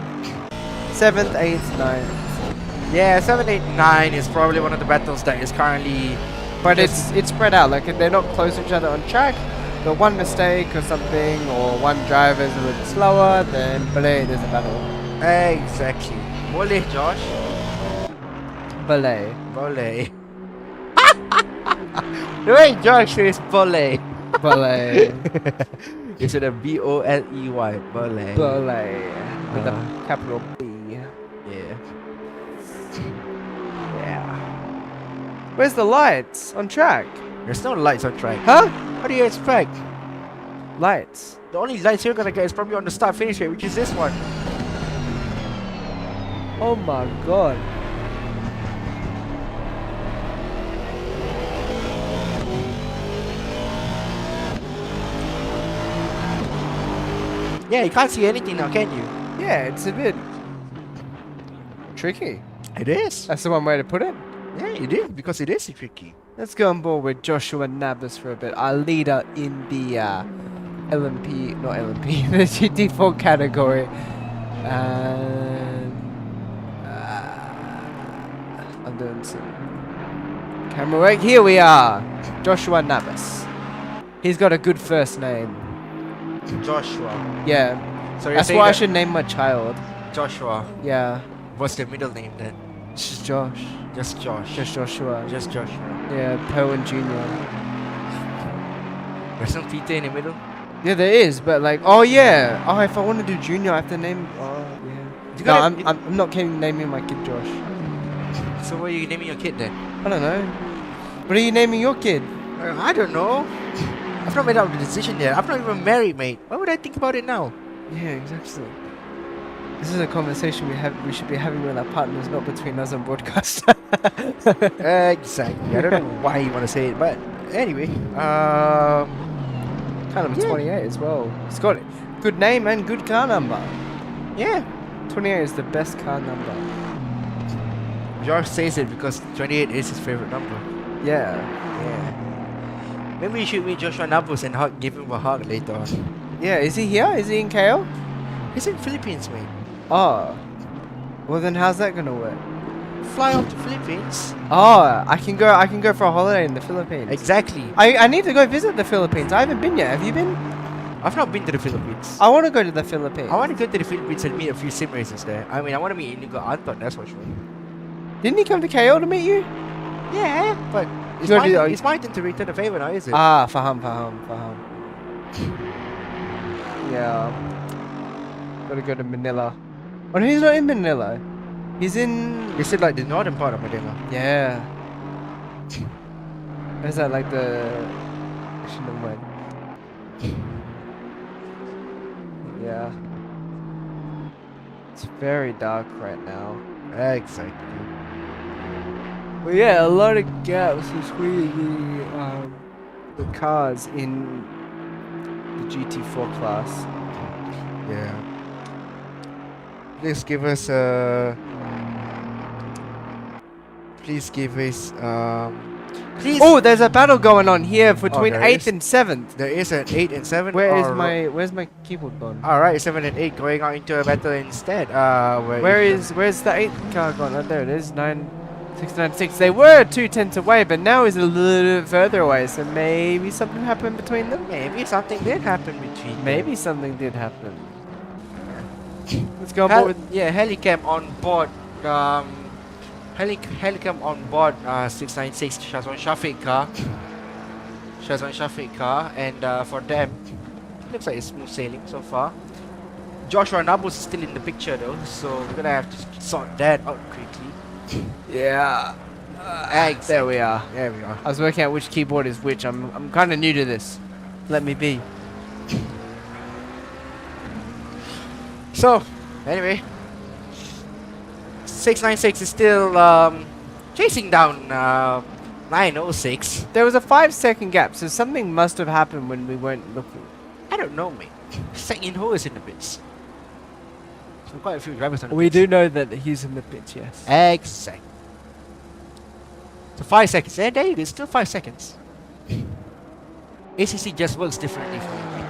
7th, 8th, 9th. Yeah, 7, 8, 9 is probably one of the battles that is currently... But it's spread out. Like, if they're not close to each other on track, but one mistake or something, or one driver is a little slower, then belay, there's a battle. Exactly. Boleh, Josh. Belay. Boleh. The way Josh says boleh. Belay. It's with a B-O-L-E-Y. Boleh. Belay. With a capital B. Yeah. Yeah. Where's the lights on track? There's no lights on track. Huh? What do you expect? Lights. The only lights you're gonna get is probably on the start finish rate, which is this one. Oh my god. Yeah, you can't see anything now, can you? Yeah, it's a bit tricky. It is. That's the one way to put it. Yeah, it is, because it is tricky. Let's go on board with Joshua Nabas for a bit. Our leader in the LMP, not LMP, the GT4 category. And I'm doing some camera work. Here we are, Joshua Nabas. He's got a good first name. Joshua. Yeah, So you're that's saying why I that should name my child. Joshua. Yeah, What's the middle name then? it's just Josh. Just Josh. Just Joshua. Just Joshua. Yeah, Poe Jr. There's no Peter in the middle. Yeah, there is, but like, oh yeah. Oh, if I want to do Junior, I have to name. Oh yeah. You No, gotta- I'm not naming my kid Josh. So what are you naming your kid then? I don't know. What are you naming your kid? I don't know. I've not made out the decision yet. I'm not even married, mate. Why would I think about it now? Yeah, exactly. This is a conversation we should be having with our partners, not between us and broadcast. Exactly. I don't know why you want to say it, but anyway. Car number Yeah. 28 as well. It's got good name and good car number. Yeah. 28 is the best car number. Josh says it because 28 is his favorite number. Yeah. Yeah. Maybe you should meet Joshua Nabus and give him a hug later on. Yeah, is he here? Is he in KL? He's in Philippines, mate. Oh. Well then how's that gonna work? Fly off to Philippines. Oh, I can go for a holiday in the Philippines. Exactly. I need to go visit the Philippines. I haven't been yet. Have you been? I've not been to the Philippines. I want to go to the Philippines. I want to go to the Philippines and meet a few sim racers there. I mean, I want to meet Inigo Anton, that's for sure. Didn't he come to KL to meet you? Yeah, but it's gotta do that. it's my turn to return the favor now, is it? Ah, faham. Yeah. Gotta go to Manila. Oh, no, he's not in Manila. He's in... Is it like the northern part of Manila? Yeah. Is that like the... Actually, never mind. Yeah. It's very dark right now. Exactly. But yeah, a lot of gaps between the cars in the GT4 class. Yeah. Please give us please. Oh, there's a battle going on here between there 8th is? and 7th. There is an 8 and 7. Where's my keyboard gone? Alright, 7 and 8 going out into a battle instead. Where's the 8th car gone? Oh, there it is. 9696. They were 2 tenths away, but now he's a little bit further away. So maybe something happened between them. Maybe something did happen between them. Maybe something did happen. Let's go on board with Helicam on board. Helicam on board 696 Shazwan Shafiq car. And for them, looks like it's smooth sailing so far. Joshua Nabus is still in the picture though, so we're gonna have to sort that out quickly. yeah. There we are. There we are. I was working out which keyboard is which. I'm kind of new to this. Let me be. So, anyway, 696 is still chasing down 906. There was a 5-second gap, so something must have happened when we weren't looking. I don't know, mate. Second Ho is in the pits. So quite a few drivers on the We pits. do know that he's in the pitch, yes. Exactly. So 5 seconds. And there you go. It's still 5 seconds. ACC just works differently for me.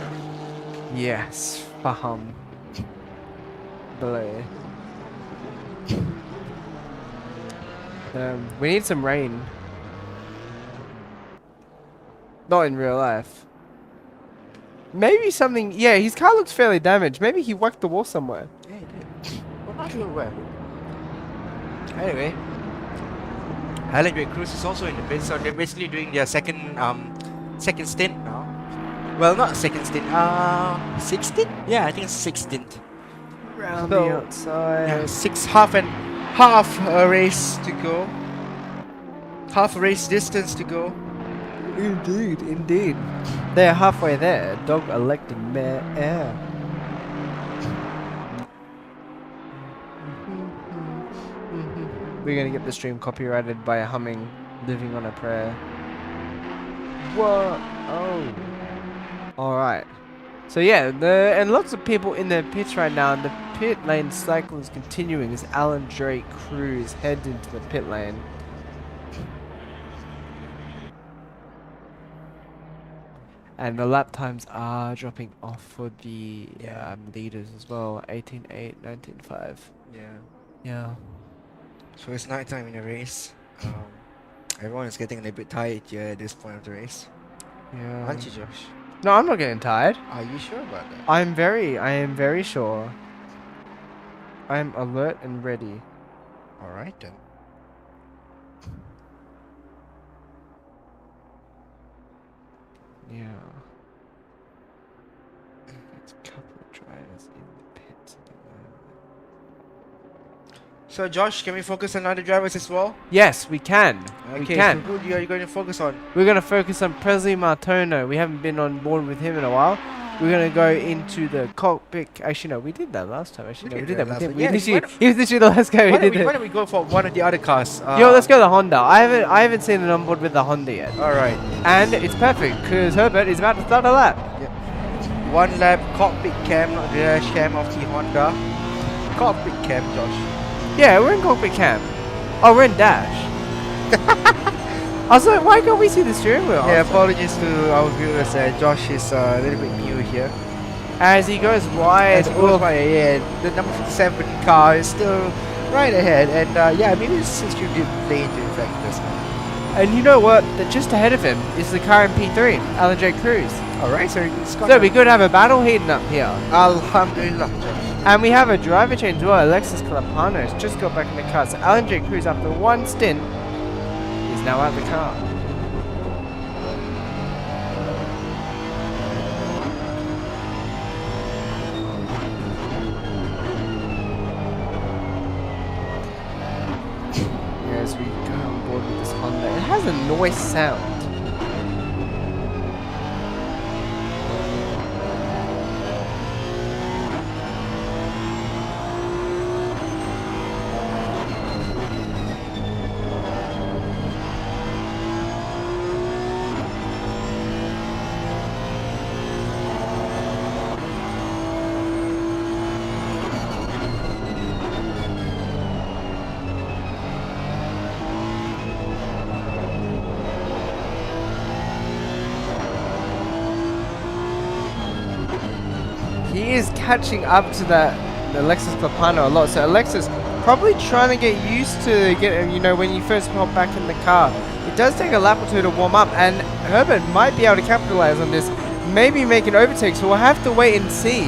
Yes. Faham. Belay. We need some rain. Not in real life. Maybe something... Yeah, his car looks fairly damaged. Maybe he whacked the wall somewhere. Yeah, it did. Well, not sure where. Anyway. Highland Great Cruise is also in the pits, so they're basically doing their second stint now. Well, not second stint, 16th? Yeah, I think it's 16th. Round So, the outside. Yeah, half a race to go. Half a race distance to go. Indeed, indeed. They're halfway there. Dog elected mayor. We're gonna get the stream copyrighted by humming "Living on a Prayer." What? Oh. All right. So yeah, and lots of people in the pits right now. And the pit lane cycle is continuing as Alan Drake Cruz heads into the pit lane. And the lap times are dropping off for the leaders as well. 18.8, 19.5. Yeah. Yeah. So it's night time in the race. Everyone is getting a little bit tired here at this point of the race. Yeah. Aren't you, Josh? No, I'm not getting tired. Are you sure about that? I am very sure. I am alert and ready. Alright then. Yeah. There's a couple of drivers in the pits at the moment. So Josh, can we focus on other drivers as well? Yes, we can. Okay, We can. so who are you going to focus on? We're going to focus on Presley Martono. We haven't been on board with him in a while. We're going to go into the cockpit. Actually, no, we did that last time. Actually, no, we did that. last We time. did. Yeah, We literally, why don't- he was literally the last guy who Why did don't it. we go for one of the other cars? Yo, let's go to the Honda. I haven't seen it on board with the Honda yet. Alright. And it's perfect because Herbert is about to start a lap. One lap cockpit cam, not the dash cam of the Honda. Cockpit cam, Josh. Yeah, we're in cockpit cam. Oh, we're in dash. I was like, why can't we see the steering wheel? Yeah, apologies to our viewers. Josh is a little bit new here. As he goes wide. As it goes by, yeah, the number 57 car is still right ahead, and yeah, maybe this is should play into effect this one. And you know what? Just ahead of him is the car in P3, Alan J. Cruz. Alright, so it's got So we could have a battle heating up here. Alhamdulillah, Josh. And we have a driver change as well. Alexis Calapano has just got back in the car. So Alan J. Cruz, after one stint, is now out the car. As we go on board with this Honda, it has a noise sound. He is catching up to the Alexis Papano a lot. So Alexis probably trying to get used to when you first hop back in the car. It does take a lap or two to warm up, and Herbert might be able to capitalize on this. Maybe make an overtake, so we'll have to wait and see.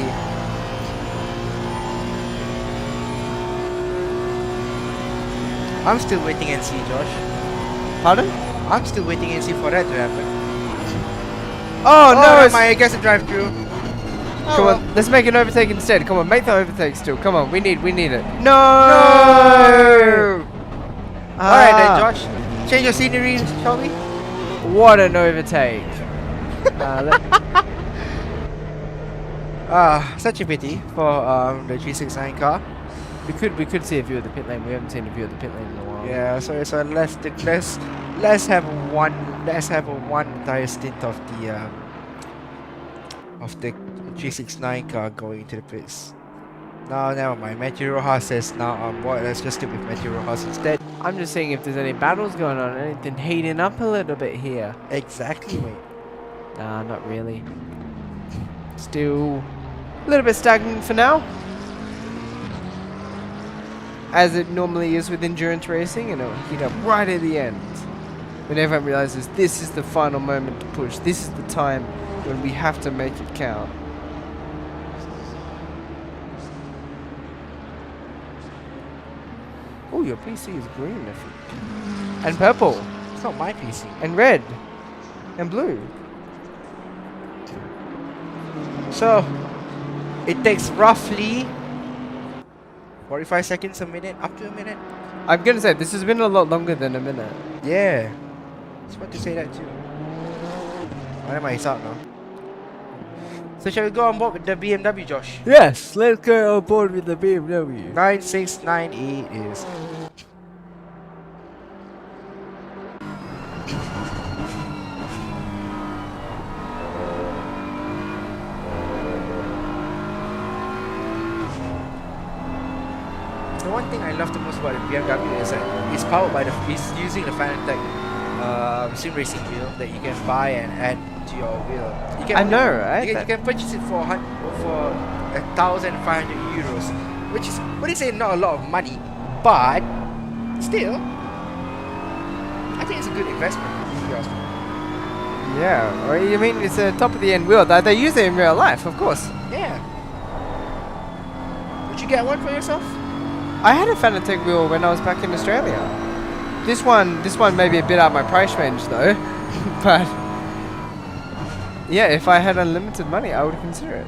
I'm still waiting and see, Josh. Pardon? I'm still waiting and see for that to happen. Oh, no! never It's, mind, I guess the drive-through. come on, let's make an overtake instead. Come on, make the overtake still. Come on, we need it. No! No! Alright then, Ah. Josh. Change your scenery, shall we? What an overtake! Such a pity for the 369 car. We could see a view of the pit lane. We haven't seen a view of the pit lane in a while. Yeah, so let's have a one entire stint of the 369 car going into the pits. No, never mind. Matthew Rojas says now let's just stick with Matthew Rojas instead. I'm just seeing if there's any battles going on, anything heating up a little bit here. Exactly, mate. Nah, not really. Still a little bit stagnant for now. As it normally is with endurance racing, and it'll heat up right at the end. When everyone realizes this is the final moment to push, this is the time when we have to make it count. Oh, your PC is green, I think. And purple. It's not my PC. And red. And blue. So it takes roughly 45 seconds, a minute, up to a minute. I'm gonna say this has been a lot longer than a minute. Yeah. I was about to say that too. Why am I out now? So shall we go on board with the BMW, Josh? Yes, let's go on board with the BMW. 9698 is. The one thing I love the most about the BMW is that it's powered by it's using the Fanatec sim racing wheel that you can buy and add to your wheel. You can I know, right? You can purchase it for 1,500 euros, which is, what do you say, not a lot of money, but still, I think it's a good investment. If you ask me. Yeah, or you mean it's a top of the end wheel that they use it in real life, of course. Yeah. Would you get one for yourself? I had a Fanatec wheel when I was back in Australia. This one may be a bit out of my price range though, but yeah, if I had unlimited money, I would consider it.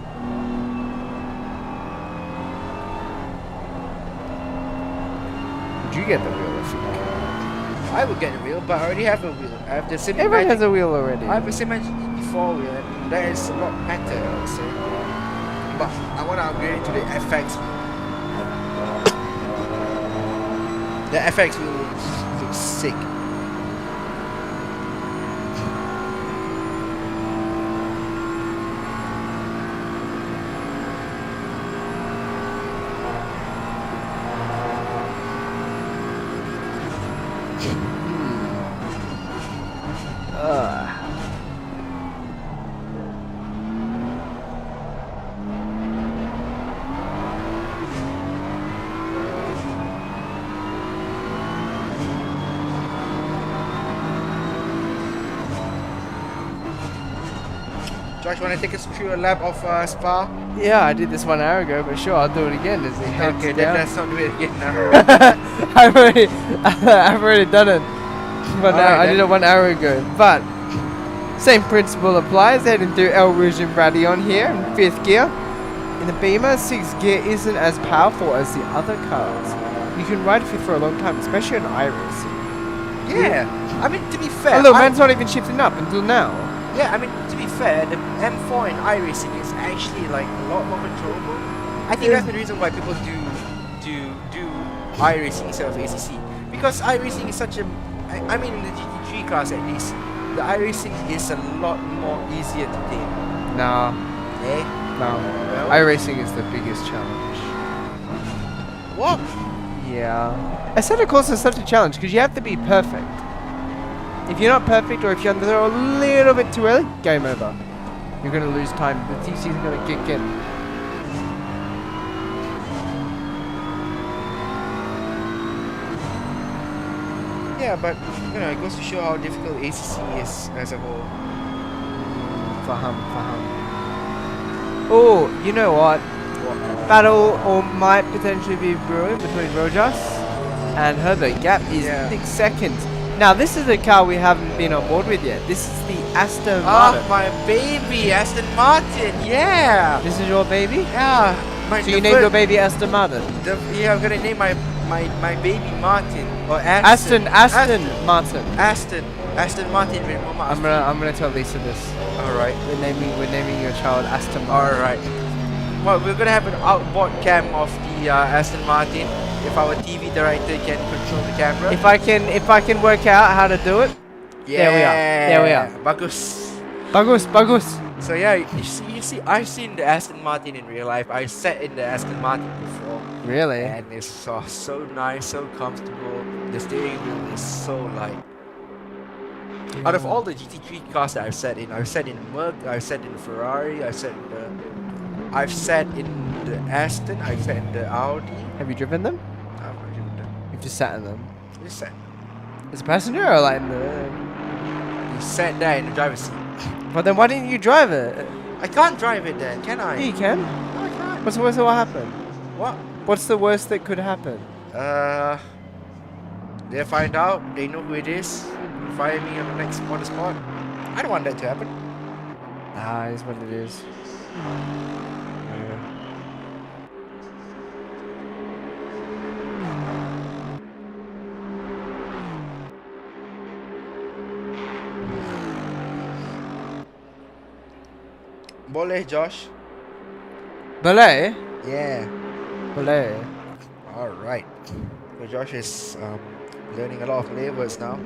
would you get the wheel if you could? I would get a wheel, but I already have a wheel. I have the same Everyone has a wheel already. I have a Siemens GT4 wheel, and that is a lot better, I would say. But I want to upgrade it to the FX. The FX wheel looks sick. Josh, want to take us through a lap of Spa? Yeah, I did this 1 hour ago, but sure, I'll do it again. As it heads Okay, down. then let's not do it again now. I've already done it. But Alright I did then. it 1 hour ago. But same principle applies. Heading through El Rouge and Radion here in 5th gear. In the Beamer, 6th gear isn't as powerful as the other cars. You can ride with it for a long time, especially on iRacing. Yeah, I mean, to be fair, Although man's not even shifting up until now. yeah, I mean, to be fair, the M4 in iRacing is actually like a lot more controllable. I think that's the reason why people do iRacing instead of ACC, because iRacing is such a, I mean, in the GT3 cars at least, the iRacing is a lot more easier to tame. Nah, Eh? no. Well, iRacing is the biggest challenge. what? Yeah. Assetto Corsa is such a challenge because you have to be perfect. If you're not perfect, or if you're under a little bit too early, game over. You're going to lose time. The TC is going to kick in. Yeah, but you know, it goes to show how difficult ACC is as a whole. Faham. Oh, you know what? Battle or might potentially be brewing between Rojas and Herbert. Gap is Yeah. 6 seconds. Now, this is a car we haven't been on board with yet. This is the Aston Martin. Oh, my baby, Aston Martin, yeah! This is your baby? Yeah! So you named your baby Aston Martin? Yeah, I'm gonna name my baby Martin. Or Aston. Aston Martin. Aston Martin with Mama. I'm gonna tell Lisa this. Alright. We're naming your child Aston Martin. Alright. Well, we're gonna have an outboard cam of the Aston Martin. If our TV director can control the camera. If I can work out how to do it. Yeah. There we are. Bagus. Bagus. So yeah, you see, I've seen the Aston Martin in real life. I sat in the Aston Martin before. Really? And it's so nice, so comfortable. The steering wheel is so light. Out of all the GT3 cars that I've sat in Merc, I've sat in the Ferrari, I've sat in the Aston, I've sat in the Audi. Have you driven them? I've not driven them. You've just sat in them. Just sat. As a passenger or like in the... You sat there in the driver's seat. But then why didn't you drive it? I can't drive it then, can I? Yeah, you can. No, I can't. What's the worst that will happen? What? What's the worst that could happen? They find out, they know who it is, fire me on the spot. I don't want that to happen. Ah, it's what it is. Boleh, Josh? Belay? Yeah. Belay. Alright. So Josh is learning a lot of Malay words now.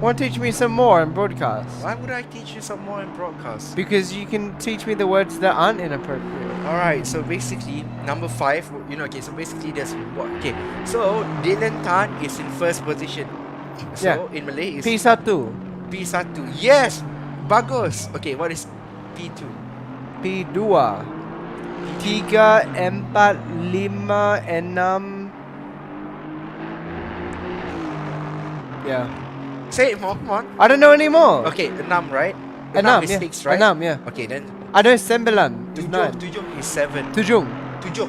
Want to teach me some more in broadcast? Why would I teach you some more in broadcast? Because you can teach me the words that aren't inappropriate. Alright, so basically, number 5, okay, so basically there's what? Okay, so Dylan Tan is in first position. So Yeah. in Malay is P1. P1. Yes! Bagus! Okay, what is P2? P2. 3, 4, 5, 6. Yeah. Say it more, come on. I don't know anymore. Okay, Enam, right? Enam, is yeah. 6, right? Enam, yeah. Okay, then I know sembilan is 9. Tujuh is 7. Tujung. Tujuh.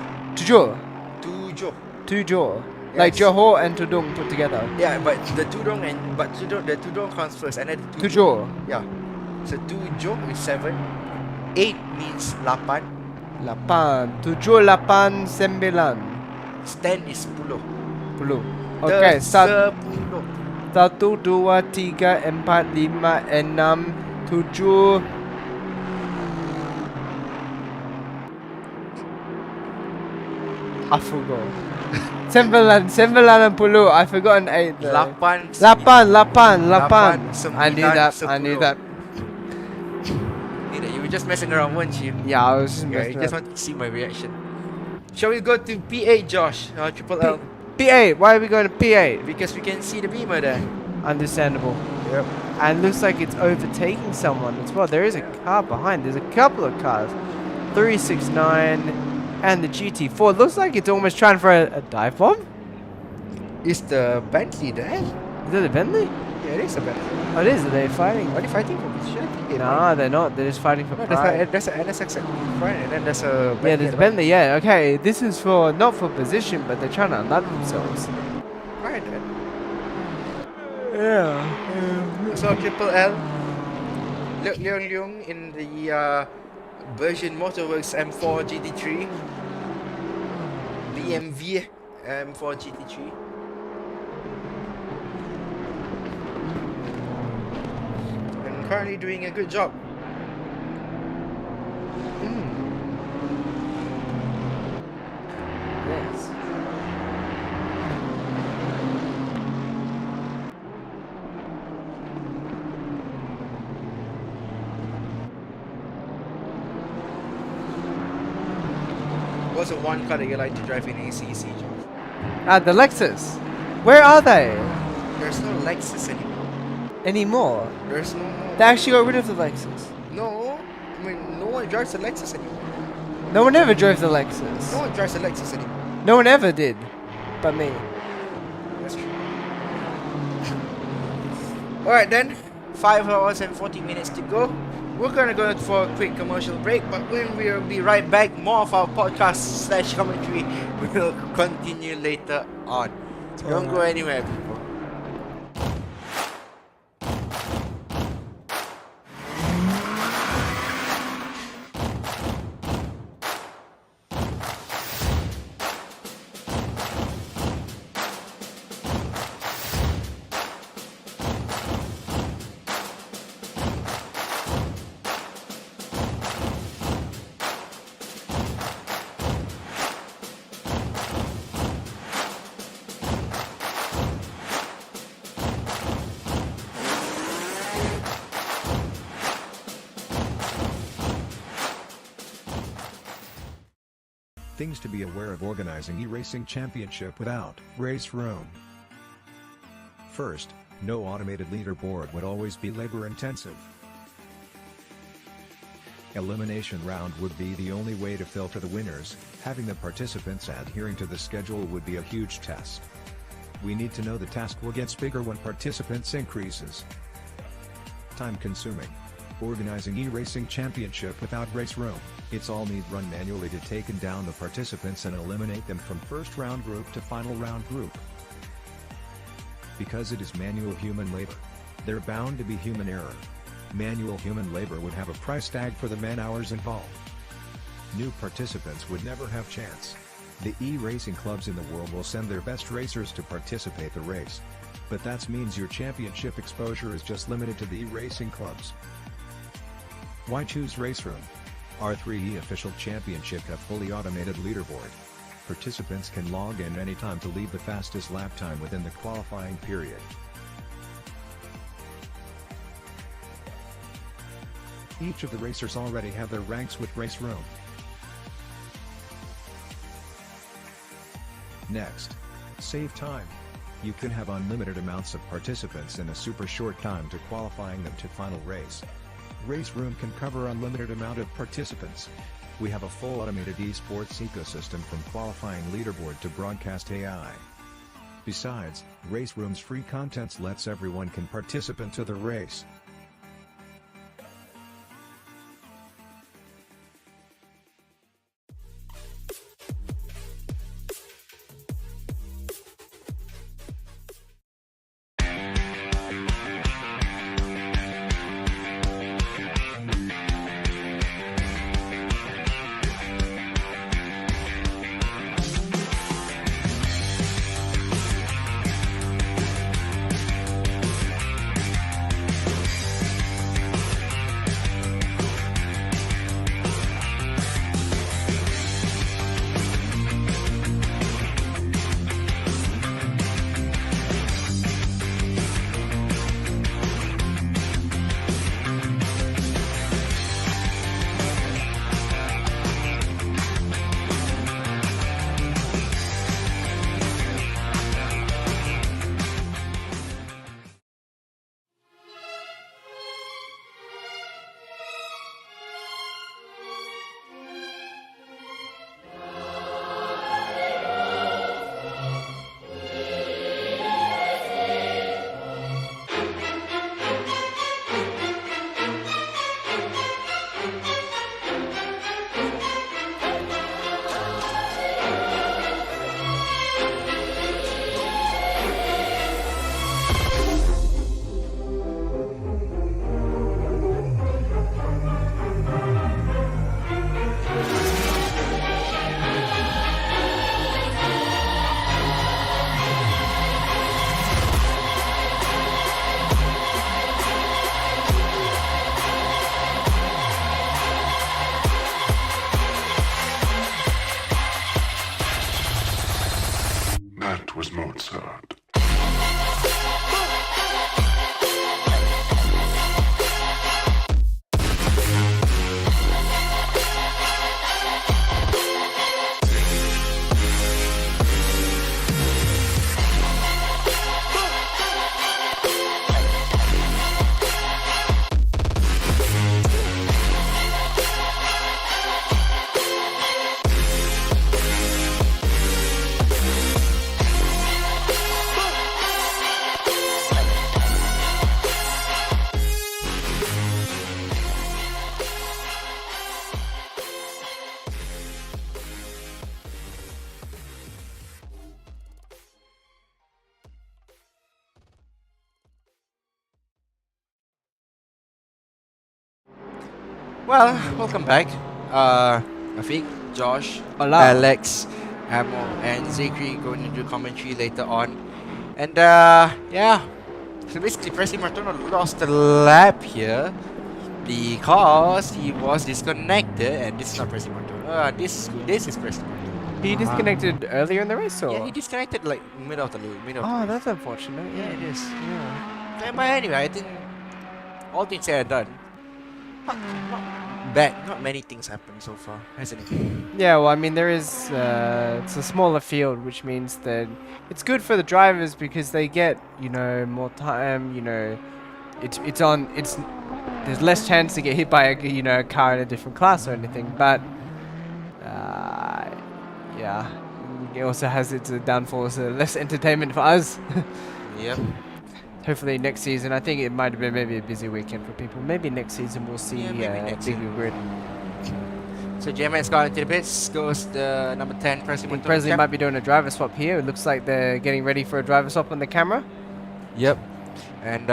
Tujuh. Like Yes. Johor and Tudung put together. Yeah, but the Tudong comes first, and then Tujuh. Yeah. So tujuh is 7. 8 means 8. 8. 7, 8, 9. 10 is 10. 10. Okay, start. 10. 1, 2, 3, 4, 5, 6, 7. I forgot. 90. I forgot an 8 there. 8, 8. I knew that. I knew 10. that. You were just messing around, weren't you? Yeah, I was just Yeah, messing you just around. want to see my reaction. Shall we go to P8, Josh? Triple L. P8. Why are we going to P8? Because we can see the beamer there. Understandable. Yep. And looks like it's overtaking someone as well. There is a car behind. There's a couple of cars. 369 and the GT4. Looks like it's almost trying for a dive bomb. Is the Bentley there? Is that a Bentley? Yeah, it is a Bentley. Oh, it is. Are they fighting? Are they fighting for position? I think they No, they're not. They're just fighting for No, pride. there's an NSX in front, and then there's a Bentley. Yeah, there's a Bentley. Yeah, okay. This is for not for position, but they're trying to unlock themselves. Right then. Yeah. So Triple L, Leung in the Virgin Motorworks M4 GT3, BMW M4 GT3. And currently doing a good job. Yes. What's the one car that you like to drive in ACC, Josh? The Lexus. Where are they There's no Lexus anymore. anymore? There's no more. They actually got rid of the Lexus. No, I mean no one drives a Lexus anymore. No one ever drove the Lexus. No one drives a Lexus anymore. No one ever did, but me. That's true. Alright then, 5 hours and 40 minutes to go. We're gonna go for a quick commercial break, but when we'll be right back, more of our podcast / commentary will continue later on. So don't go anywhere, people. Things to be aware of organizing eRacing Championship without race room. First, no automated leaderboard would always be labor intensive. Elimination round would be the only way to filter the winners. Having the participants adhering to the schedule would be a huge test. We need to know the task will get bigger when participants increases. Time consuming. Organizing eRacing Championship without race room, it's all need run manually to take down the participants and eliminate them from first round group to final round group. Because it is manual human labor, there bound to be human error. Manual human labor would have a price tag for the man hours involved. New participants would never have chance. The eRacing clubs in the world will send their best racers to participate the race. But that means your championship exposure is just limited to the eRacing clubs. Why choose race room? R3E official championship have fully automated leaderboard. Participants can log in anytime to leave the fastest lap time within the qualifying period. Each of the racers already have their ranks with race room. Next, save time. You can have unlimited amounts of participants in a super short time to qualifying them to final race. Race room can cover unlimited amount of participants. We have a full automated esports ecosystem from qualifying leaderboard to broadcast AI. Besides, race room's free contents lets everyone can participate to the race. That was Mozart. Well, welcome back. Afiq, Josh, Hola. Alex, Amo, and Zikri going to do commentary later on. And yeah, so basically Presley Martino lost a lap here because he was disconnected, and this is not Presley Martino. This is Presley Martino. He disconnected earlier in the race, or? Yeah, he disconnected like middle of the middle. Of Oh, the that's unfortunate. yeah, it is. Yeah. But anyway, I think all things said and done. Not many things happened so far, hasn't it? Yeah, well, I mean, there is, it's a smaller field, which means that it's good for the drivers because they get, you know, more time, you know, there's less chance to get hit by a car in a different class or anything, but, yeah, it also has its downfalls, less entertainment for us. Yep. Hopefully next season, I think it might have been maybe a busy weekend for people. Maybe next season we'll see Yeah, maybe next bigger season. grid. So JMS got into the pits, goes the number 10 Presley I think Martino. Presley might be doing a driver swap here. It looks like they're getting ready for a driver swap on the camera. Yep. And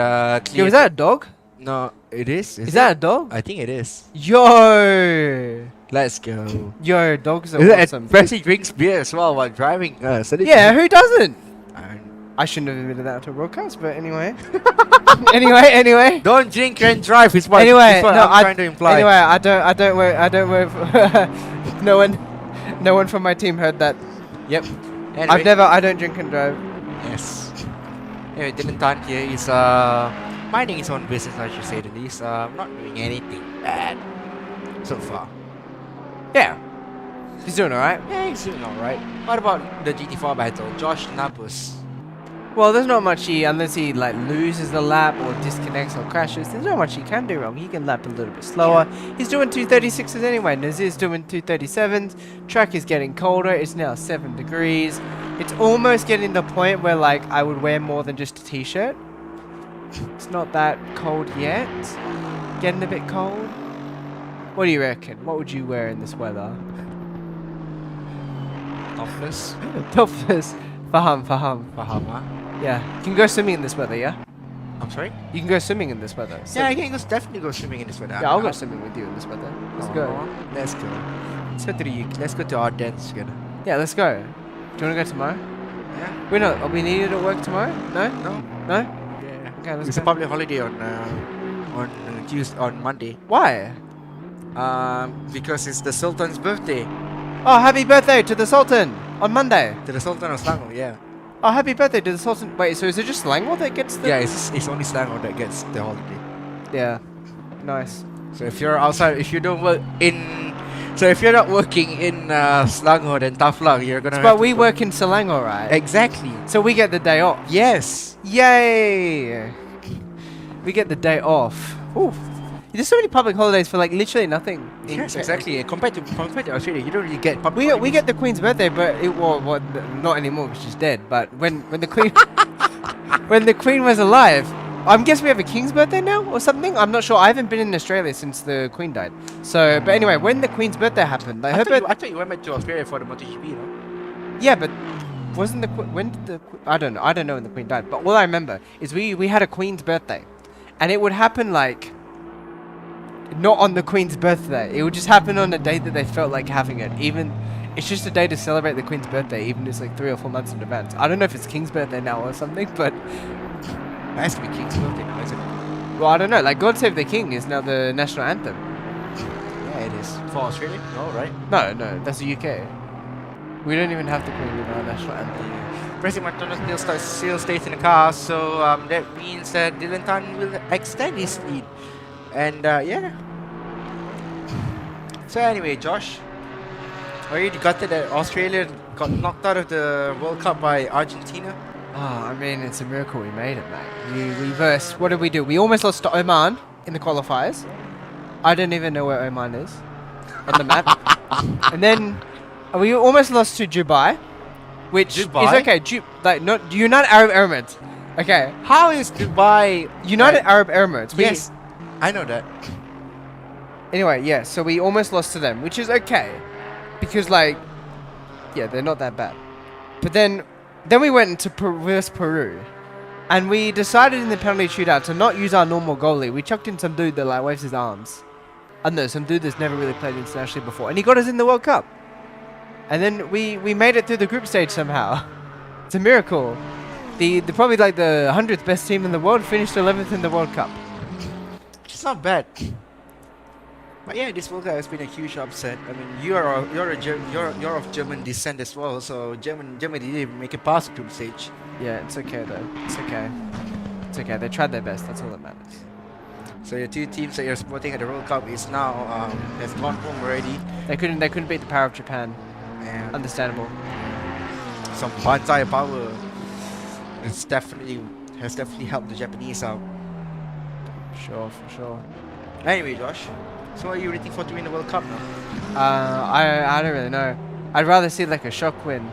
Yo, is that a dog? No, it is. Is that a dog? I think it is. Yo! Let's go. Yo, dogs are And awesome. Presley drinks beer as well while driving. Yeah, who doesn't? And I shouldn't have admitted that to a broadcast, but anyway. anyway. don't drink and drive is what, Anyway, is what no, I'm trying to imply. Anyway, I don't work. no one from my team heard that. Yep. Anyway, I don't drink and drive. Yes. Anyway, Dylan Tan here is minding his own business, I should say the least. Not doing anything bad so far. Yeah. He's doing alright. Yeah, he's doing alright. What about the GT4 battle? Josh Nabus. Well, there's not much unless he like loses the lap or disconnects or crashes, there's not much he can do wrong. He can lap a little bit slower. He's doing 236s anyway. Nazir's doing 237s. Track is getting colder. It's now 7 degrees. It's almost getting to the point where like I would wear more than just a t-shirt. It's not that cold yet. Getting a bit cold. What do you reckon? What would you wear in this weather? Topless. Topless. Faham. Bahama. Yeah. You can go swimming in this weather, yeah? I'm sorry? You can go swimming in this weather. So Yeah, I can definitely go swimming in this weather. yeah, I'll go swimming with you in this weather. Let's go. Let's go. Let's go to our dance together. Yeah, let's go. Do you want to go tomorrow? Yeah? We're not. Are we needed at work tomorrow? No? No? No? Yeah. Okay, let's It's go. a public holiday on Tuesday, on Monday. Why? Because it's the Sultan's birthday. Oh, happy birthday to the Sultan on Monday. To the Sultan of Selangor, yeah. Oh, happy birthday to the Sultan. Wait, so is it just Selangor that gets the... Yeah, it's only Selangor that gets the holiday. Yeah. Nice. So if you're outside, if you don't work in, so if you're not working in Selangor, then tough luck. You're gonna. But we work in Selangor, right? Exactly. So we get the day off. Yes. Yay! We get the day off. Ooh. There's so many public holidays for like literally nothing. Yes, exactly. Compared to Australia, you don't really get public. We get the Queen's birthday, but it well, not anymore because she's dead. But when the Queen when the Queen was alive, I guess we have a King's birthday now or something. I'm not sure. I haven't been in Australia since the Queen died. So, but anyway, when the Queen's birthday happened, like I her thought you went back to Australia for the MotoGP, no? yeah, but wasn't the when did the I don't know when the Queen died. But all I remember is we had a Queen's birthday, and it would happen like. Not on the Queen's birthday. It would just happen on a day that they felt like having it. Even it's just a day to celebrate the Queen's birthday, even if it's like 3 or 4 months in advance. I don't know if it's King's birthday now or something, but It has to be King's birthday now, isn't it? well, I don't know. Like God Save the King is now the national anthem. Yeah, it is. For Australia? No, right? No, that's the UK. We don't even have the Queen in our national anthem. Pressing Martino still stays in the car, so that means that Dylan Tan will extend his lead. And yeah. So anyway, Josh, are you gutted that Australia got knocked out of the World Cup by Argentina? Oh, I mean, it's a miracle we made it, mate. We versed. What did we do? We almost lost to Oman in the qualifiers. I don't even know where Oman is on the map. And then we almost lost to Dubai, which Dubai? is okay. Not United Arab Emirates. Okay, How is Dubai? United Arab Emirates. Yes, I know that. Anyway, yeah. So we almost lost to them, which is okay, because like, yeah, they're not that bad. But then we went into versus Peru, and we decided in the penalty shootout to not use our normal goalie. We chucked in some dude that like waves his arms. I don't know, some dude that's never really played internationally before, and he got us in the World Cup. And then we made it through the group stage somehow. It's a miracle. The probably like the 100th best team in the world finished 11th in the World Cup. It's not bad. But yeah, this World Cup has been a huge upset. I mean, you're of German descent as well, so Germany didn't even make it past the group stage. Yeah, it's okay though. It's okay. It's okay. They tried their best. That's all that matters. So the two teams that you're supporting at the World Cup is now has gone home already. They couldn't beat the power of Japan. And Understandable. some Banzai power has definitely helped the Japanese out. Sure, for sure. Anyway, Josh, so are you rooting for to win the World Cup now? I don't really know. I'd rather see like a shock win.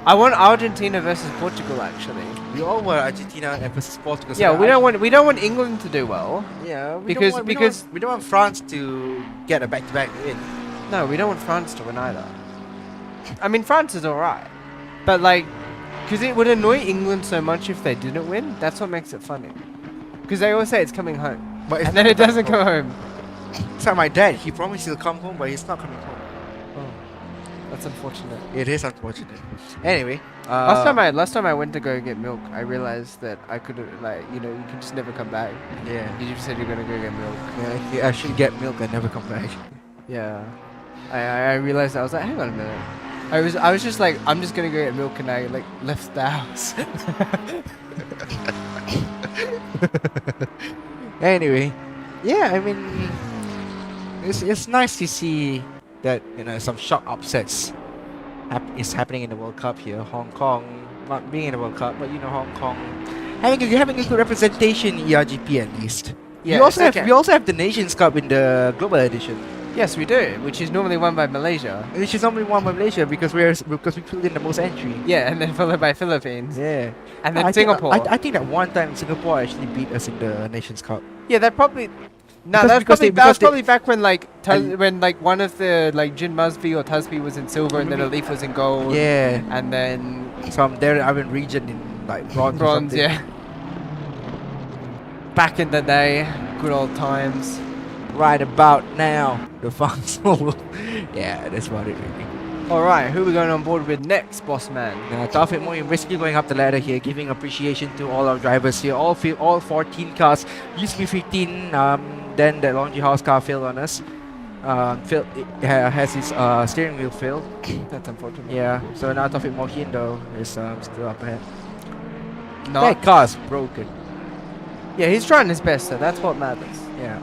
I want Argentina versus Portugal actually. We all were Argentina versus Portugal. So Yeah, we don't want England to do well. Yeah, we Because- we don't want France to get a back-to-back win. No, we don't want France to win either. I mean, France is alright. But like, because it would annoy England so much if they didn't win. That's what makes it funny. Because they always say it's coming home. But it's And then not it doesn't coming come home. home. It's like my dad. He promised he'll come home, but he's not coming home. Oh, that's unfortunate. It is unfortunate. Anyway, Last time I went to go get milk, I realized that I could like, you can just never come back. yeah, You just said you're gonna go get milk. yeah, you actually get milk and never come back. Yeah. I realized I was like, hang on a minute. I was just like, I'm just gonna go get milk, and I like left the house. Anyway, yeah, I mean, it's nice to see that some shock upsets is happening in the World Cup here. Hong Kong not being in the World Cup, but Hong Kong having a good representation in ERGP at least. Yeah, we also it's have okay. we also have the Nations Cup in the global edition, Yes, we do, which is normally won by Malaysia. which is only won by Malaysia because we filled in the most entry. Yeah, and then followed by Philippines. Yeah, And then I think- Singapore. I think that one time Singapore actually beat us in the Nations Cup. Yeah, that probably. No, Because- that's because probably, they- that was because they- probably back when And- when one of the Jin Musby or Tusby was in silver and then Maybe- Alif was in gold. Yeah, And then some there Ivan region in like bronze. or bronze, something. yeah. Back in the day, good old times. Right about now, the functional. Yeah, that's about it really. Alright, who are we going on board with next, boss man? Taufik Moin basically going up the ladder here, giving appreciation to all our drivers here. All 14 cars. Used to be 15. Then the laundry house car failed on us. Has his steering wheel failed. That's unfortunate. Yeah. So now Taufik Mohin though is still up ahead. No. That car's broken. Yeah, he's trying his best, so that's what matters. Yeah.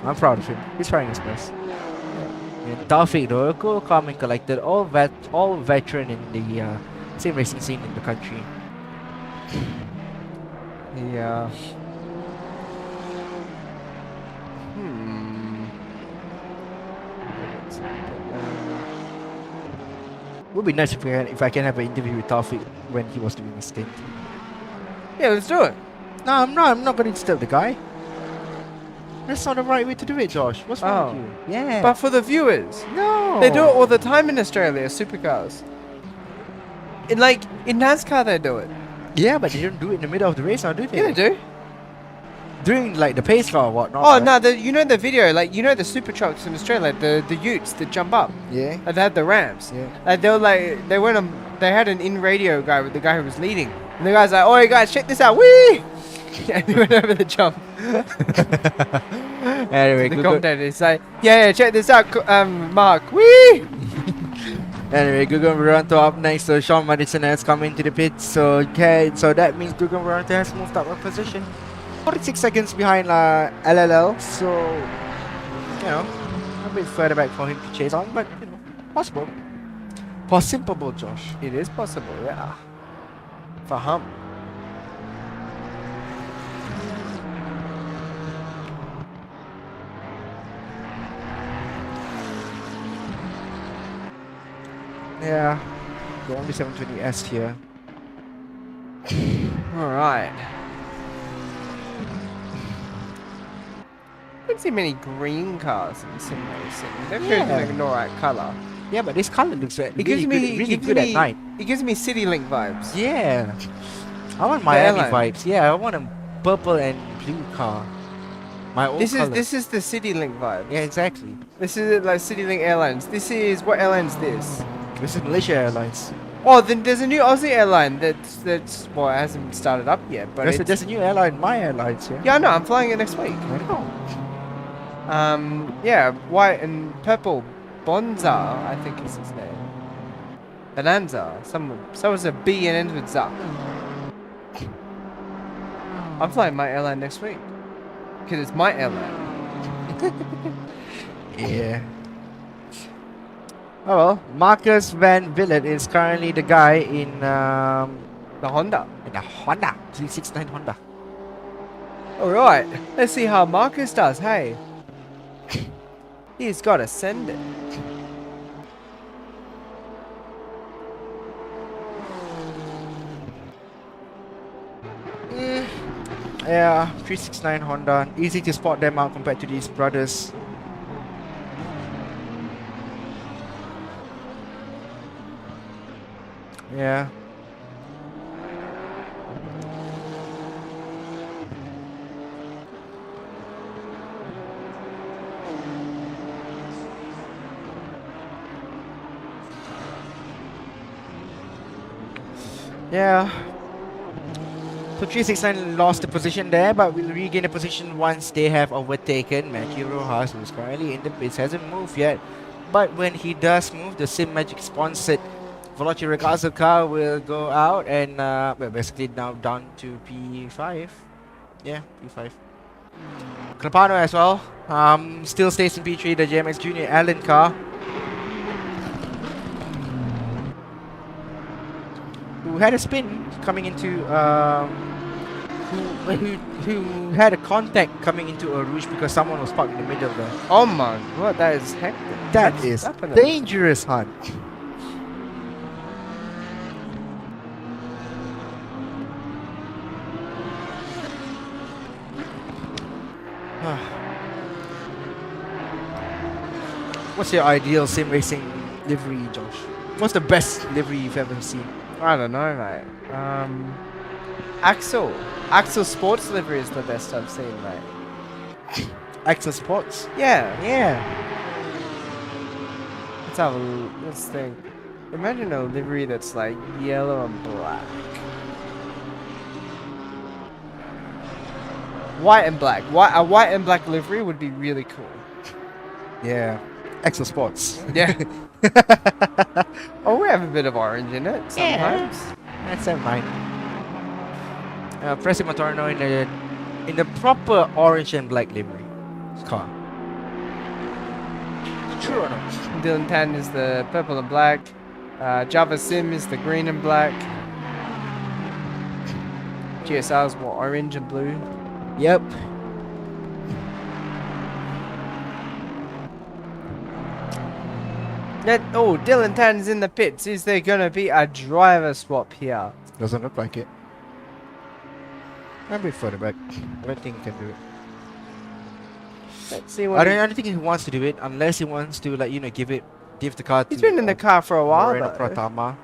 I'm proud of him. He's trying his best. And Taufik though, cool, calm and collected, all veteran in the same racing scene in the country. Yeah. Would be nice if I can have an interview with Taufik when he was doing his stint. Yeah, let's do it. No, I'm not gonna disturb the guy. That's not the right way to do it, Josh. What's wrong with you? Yeah. But for the viewers, no. they do it all the time in Australia, supercars. In NASCAR they do it. Yeah, but they don't do it in the middle of the race now, do they? Yeah, they do. During like the pace car or whatnot. Oh right? no, the video, the super trucks in Australia, the utes that jump up. Yeah. And they had the ramps. Yeah. They had an in-radio guy with the guy who was leading. And the guy's like, "Oh, you guys, check this out, whee!" And he went over the jump. Anyway, The good. commentator is like, yeah, check this out, Mark, whee! Anyway, Gugan Veranto up next, so Sean Madison has come into the pit. So okay, so that means Gugan Veranto has moved up a position. 46 seconds behind LLL, so you know, a bit further back for him to chase on, but you know, possible. Possible, Josh. It is possible, yeah. For Hump. Yeah, the only 720S here. Alright. I don't see many green cars in sim racing. They're Yeah. like an alright colour. Yeah, but this color looks really, It gives good, me really it gives good me, at night. It gives me City Link vibes. Yeah, I want Miami airline. vibes. Yeah, I want a purple and blue car. My old color. This is the City Link vibe. Yeah, exactly. This is like City Link Airlines. This is what airline is this? This is Malaysia Airlines. Oh, then there's a new Aussie airline that's well, it hasn't started up yet, but There's a new airline, My Airlines. Yeah. yeah, I know. I'm flying it next week. I know. Yeah, white and purple. Bonza, I think is his name. Bonanza. So it's a B and ends with za. I'm flying my airline next week because it's my airline. Yeah. Oh well, Marcus Van Villet is currently the guy in The Honda. the Honda 369 Honda. All right, let's see how Marcus does. Hey, he's got to send it. Yeah, 369 Honda. Easy to spot them out compared to these brothers. Yeah. Yeah. So 369 lost the position there, but will regain the position once they have overtaken Matthew Rojas, who's currently in the pits, hasn't moved yet. But when he does move, the Sim Magic sponsored Veloci Ricardo car will go out and well, basically now down to P5. Yeah, P5. Clapano as well. Still stays in P3, the JMX Junior Allen car. Who had a spin coming into who had a contact coming into a Rouge because someone was parked in the middle there. Oh man, what? That is hectic. That That's is happening. dangerous, Hunt. What's your ideal sim racing livery, Josh? What's the best livery you've ever seen? I don't know, mate. Axel Sports livery is the best I've seen, mate. Axel Sports? Yeah. Yeah. Let's think. Imagine a livery that's like yellow and black. White and black. A white and black livery would be really cool. Yeah. Axel Sports. Yeah. Oh, we have a bit of orange in it sometimes. That's fine. Presi Matorno in the proper orange and black livery car. True or not? Dylan Tan is the purple and black. Java Sim is the green and black. GSR's more orange and blue. Yep. Dylan Tan's in the pits. Is there gonna be a driver swap here? Doesn't look like it. I'm a bit further back. I don't think he can do it. Let's see what. I don't think he wants to do it unless he wants to, like, give the car to. He's been in the car for a while Moreno though. Pratama.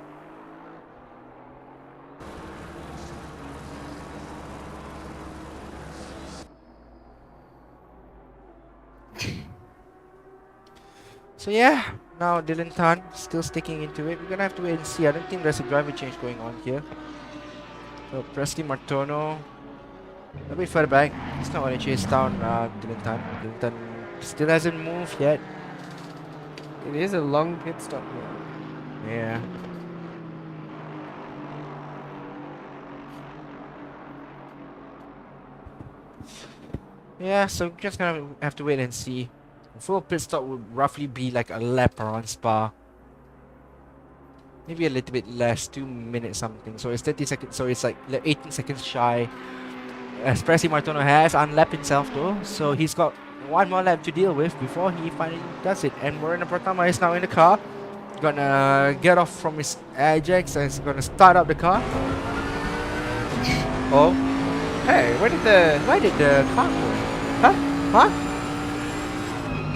So yeah, now Dylan Tan still sticking into it. We're gonna have to wait and see. I don't think there's a driver change going on here. So Presley Martono a bit further back. He's not gonna chase down Dylan Tan. Dylan Tan still hasn't moved yet. It is a long pit stop here. Yeah. Yeah, so just gonna have to wait and see. Full pit stop would roughly be like a lap around Spa. Maybe a little bit less, 2 minutes something. So it's 30 seconds, so it's like 18 seconds shy. Espressi Martono has unlapped himself though, so he's got one more lap to deal with before he finally does it. And Moreno Pratama is now in the car. Gonna get off from his Ajax and is gonna start up the car. Oh, Hey, where did the car go? Huh?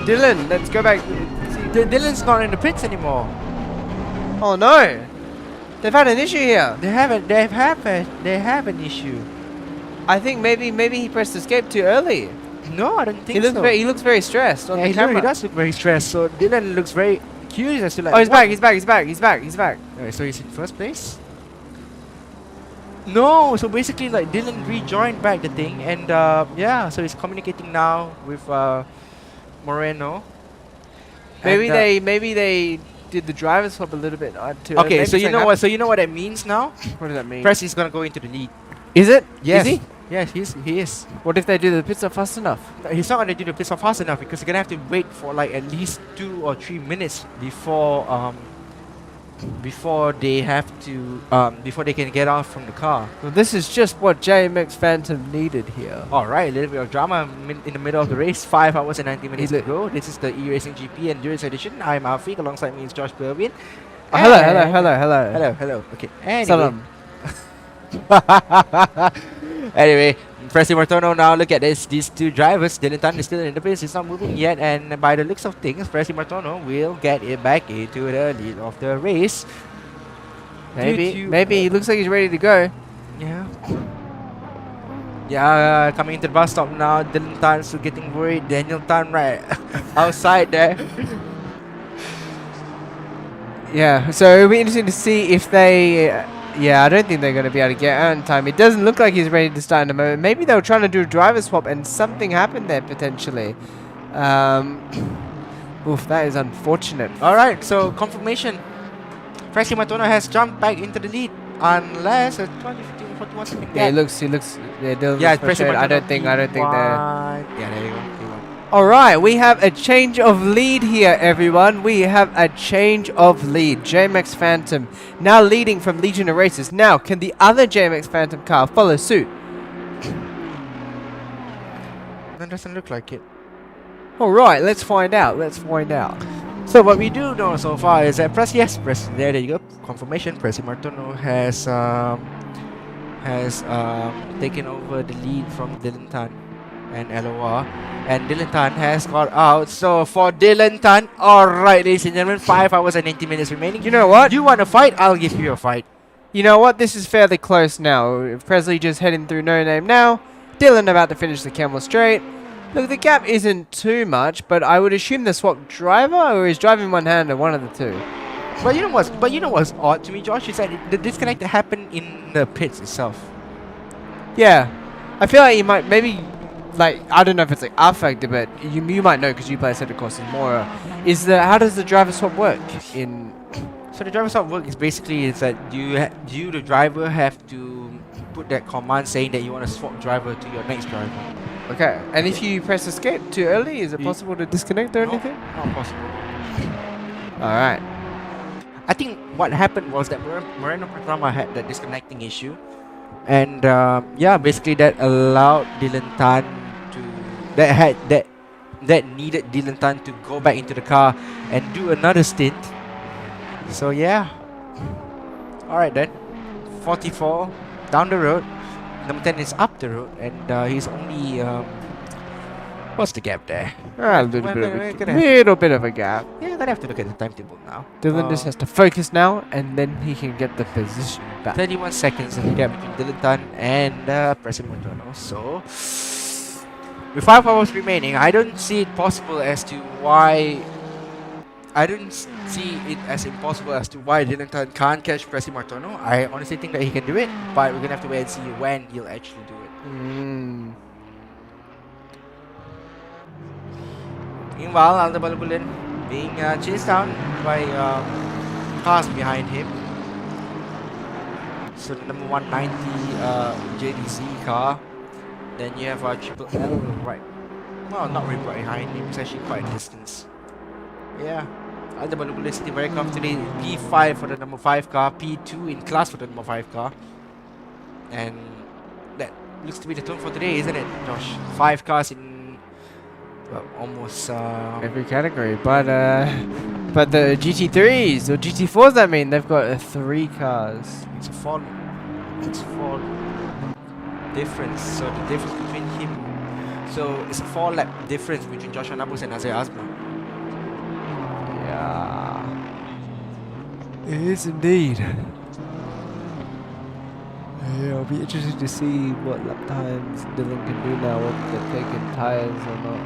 Dylan, let's go back. Dylan's not in the pits anymore. Oh no! They've had an issue here. They have an issue. I think maybe he pressed escape too early. No, I don't think He looks so. he looks very stressed on Yeah, the camera. he does look very stressed. So Dylan looks very curious as to like. Oh, he's what- back. He's back. Alright, so he's in first place? No, so basically like Dylan rejoined back the thing and yeah, so he's communicating now with Moreno. Maybe And, they did the driver swap a little bit too early. okay, Maybe so you something know what? happened. So you know what that means now? What does that mean? Press is gonna go into the lead. Is it? Yes. Is he? Yes, he is. What if they do the pit stop fast enough? He's not gonna do the pit stop fast enough because you're gonna have to wait for like at least 2 or 3 minutes before they have to before they can get off from the car. Well, this is just what JMX Phantom needed here. Alright, a little bit of drama in the middle of the race. 5 hours and 90 minutes to it- go. This is the eRacing GP Endurance Edition. I'm Alfie, alongside me is Josh Berwin. Hello. Hello. Okay. Anyway. Salam. Anyway, Presi Martono now look at this. These two drivers, Dylan Tan is still in the pace, he's not moving yet, and by the looks of things, Presi Martono will get it back into the lead of the race. Maybe he looks like he's ready to go. Yeah. Yeah, coming into the bus stop now. Dylan Tan still getting worried. Daniel Tan right outside there. Yeah, so it'll be interesting to see if they. Yeah, I don't think they're going to be able to get out in time. It doesn't look like he's ready to start in a moment. Maybe they were trying to do a driver swap and something happened there potentially. Oof, that is unfortunate. Alright, so confirmation. Presi Martono has jumped back into the lead. Unless 2015 41 something. Yeah, he looks. Yeah, Dylan Yeah, looks frustrated. I don't think they're. Yeah, there you go. All right, we have a change of lead here, everyone. We have a change of lead. JMX Phantom now leading from Legion of Racers. Now, can the other JMX Phantom car follow suit? That doesn't look like it. All right, let's find out. So what we do know so far is that there you go. Confirmation. Presi Martono has taken over the lead from Dylan Tan and LOR, and Dylan Tan has got out. So for Dylan Tan, alright, ladies and gentlemen, 5 hours and 90 minutes remaining. You know what? You want to fight? I'll give you a fight. You know what? This is fairly close now. Presley just heading through No Name now. Dylan about to finish the camel straight. Look, the gap isn't too much, but I would assume the swap driver or is driving one-hander, one of the two. But you know what's odd to me, Josh, is that the disconnect happened in the pits itself. Yeah, I feel like you might maybe. Like, I don't know if it's like our factor, but you might know because you play Assetto Courses more. How does the driver swap work in? So the driver swap work is basically is that you the driver have to put that command saying that you want to swap driver to your next driver. Okay, and if you press escape too early, is it possible to disconnect or anything? Not possible. All right. I think what happened was that Moreno Pratama had that disconnecting issue, and yeah, basically that allowed Dylan Tan to that needed Dylan Tan to go back into the car and do another stint. So yeah. Alright then. 44 down the road. Number 10 is up the road, and he's only what's the gap there? A little bit of a gap. Yeah, gonna have to look at the timetable now. Dylan just has to focus now, and then he can get the position back. 31 seconds in the gap between Dylan Tan and Presi Martono. So with 5 hours remaining, I don't see it possible as to why. I don't see it as impossible as to why Dylan Tan can't catch Presi Martono. I honestly think that he can do it, but we're gonna have to wait and see when he'll actually do it. Meanwhile, Alda Balabulin being chased down by cars behind him. So the number 190 JDZ car. Then you have Triple L right. Well, not really right behind him. It's actually quite a distance. Yeah. Alda Balugula sitting very comfortably. P5 for the number 5 car. P2 in class for the number 5 car. And that looks to be the tone for today, isn't it, Josh? 5 cars in well, almost Every category, but the GT3s or GT4s, I mean, they've got 3 cars. it's a fall difference. So the difference between him, so it's a 4 lap difference between Joshua Nabus and Azay Asma. Yeah, it is indeed. Yeah, it'll be interesting to see what lap times Dylan can do now, whether they're taking tires or not.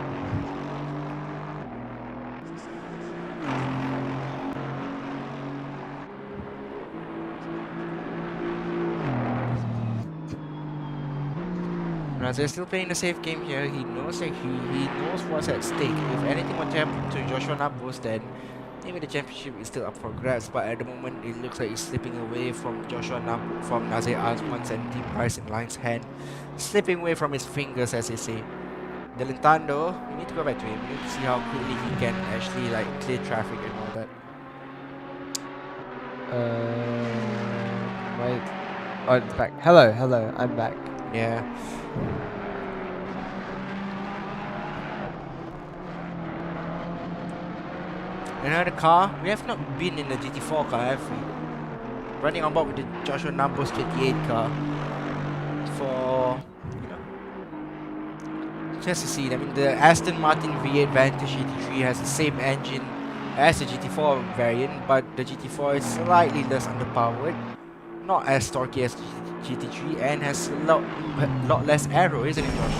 Azay still playing the safe game here. He knows that he knows what's at stake. If anything were to happen to Joshua Nabus, then maybe the championship is still up for grabs. But at the moment, it looks like he's slipping away from Joshua Nabus, from Nazir Asman's and Team Price in Line's hand, slipping away from his fingers, as they say. Dylan Tando, we need to go back to him. We need to see how quickly he can actually like clear traffic and all that. Wait. Oh, it's back. Hello, I'm back. Yeah. Another car. We have not been in the GT4 car, have we? Running on board with the Joshua Nambos 28 car. For, you know, just to see. I mean, the Aston Martin V8 Vantage GT3 has the same engine as the GT4 variant, but the GT4 is slightly less underpowered, not as torquey as GT3, and has a lot less aero, isn't it, Josh?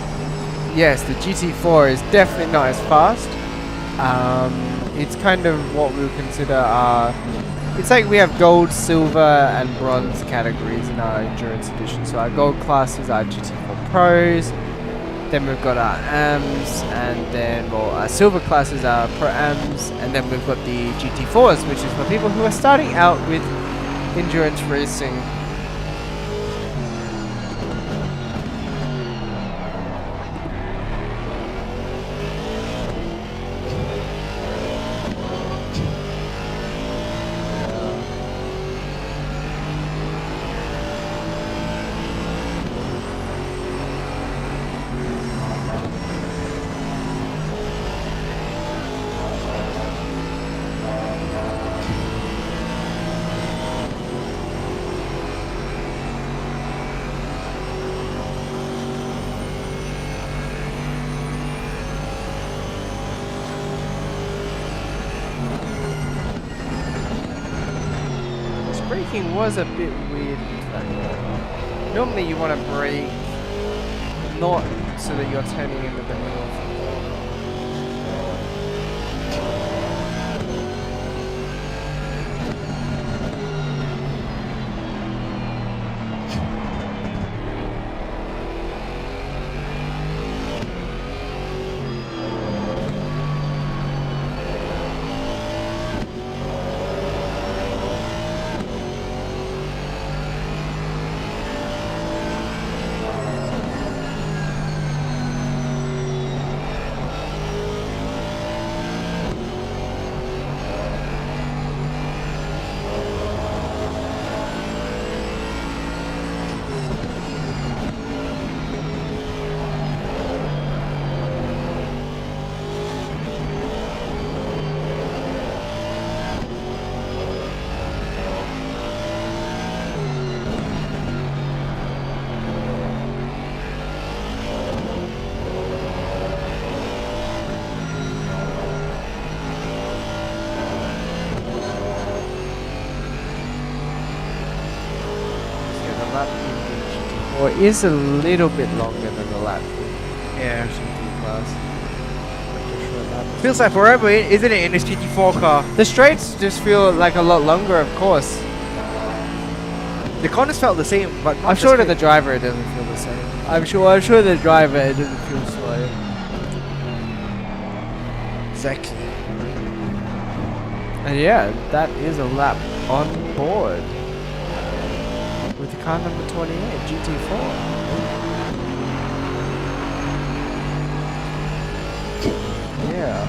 Yes, the GT4 is definitely not as fast. It's kind of what we would consider our... It's like we have gold, silver, and bronze categories in our endurance edition. So our gold classes are GT4 Pros, then we've got our AMs, and then, well, our silver classes are Pro AMs, and then we've got the GT4s, which is for people who are starting out with endurance racing. Braking was a bit weird. Normally you want to brake not so that you're turning into the middle. Or is a little bit longer than the lap. Yeah. Class. Feels like forever, isn't it, in this GT4 car? The straights just feel like a lot longer, of course. The corners felt the same, but not I'm sure to the the driver it doesn't feel the same. I'm sure the driver it doesn't feel slow. Exactly. And yeah, that is a lap on board with the car number 28, GT4. Yeah.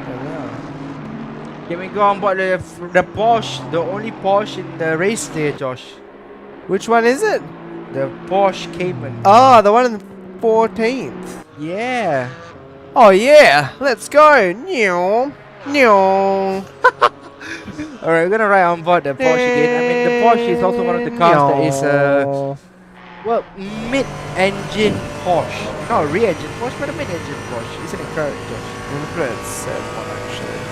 There we are. Can we go on board the Porsche, the only Porsche in the race there, Josh? Which one is it? The Porsche Cayman. Oh, the one in the 14th. Yeah. Oh yeah, let's go. New. Alright, we're gonna ride on board the Porsche again. I mean, the Porsche is also one of the cars that is well, mid-engine Porsche. Not a re-engine Porsche, but a mid-engine Porsche. Isn't it correct, Josh? I'm gonna put it at set one actually.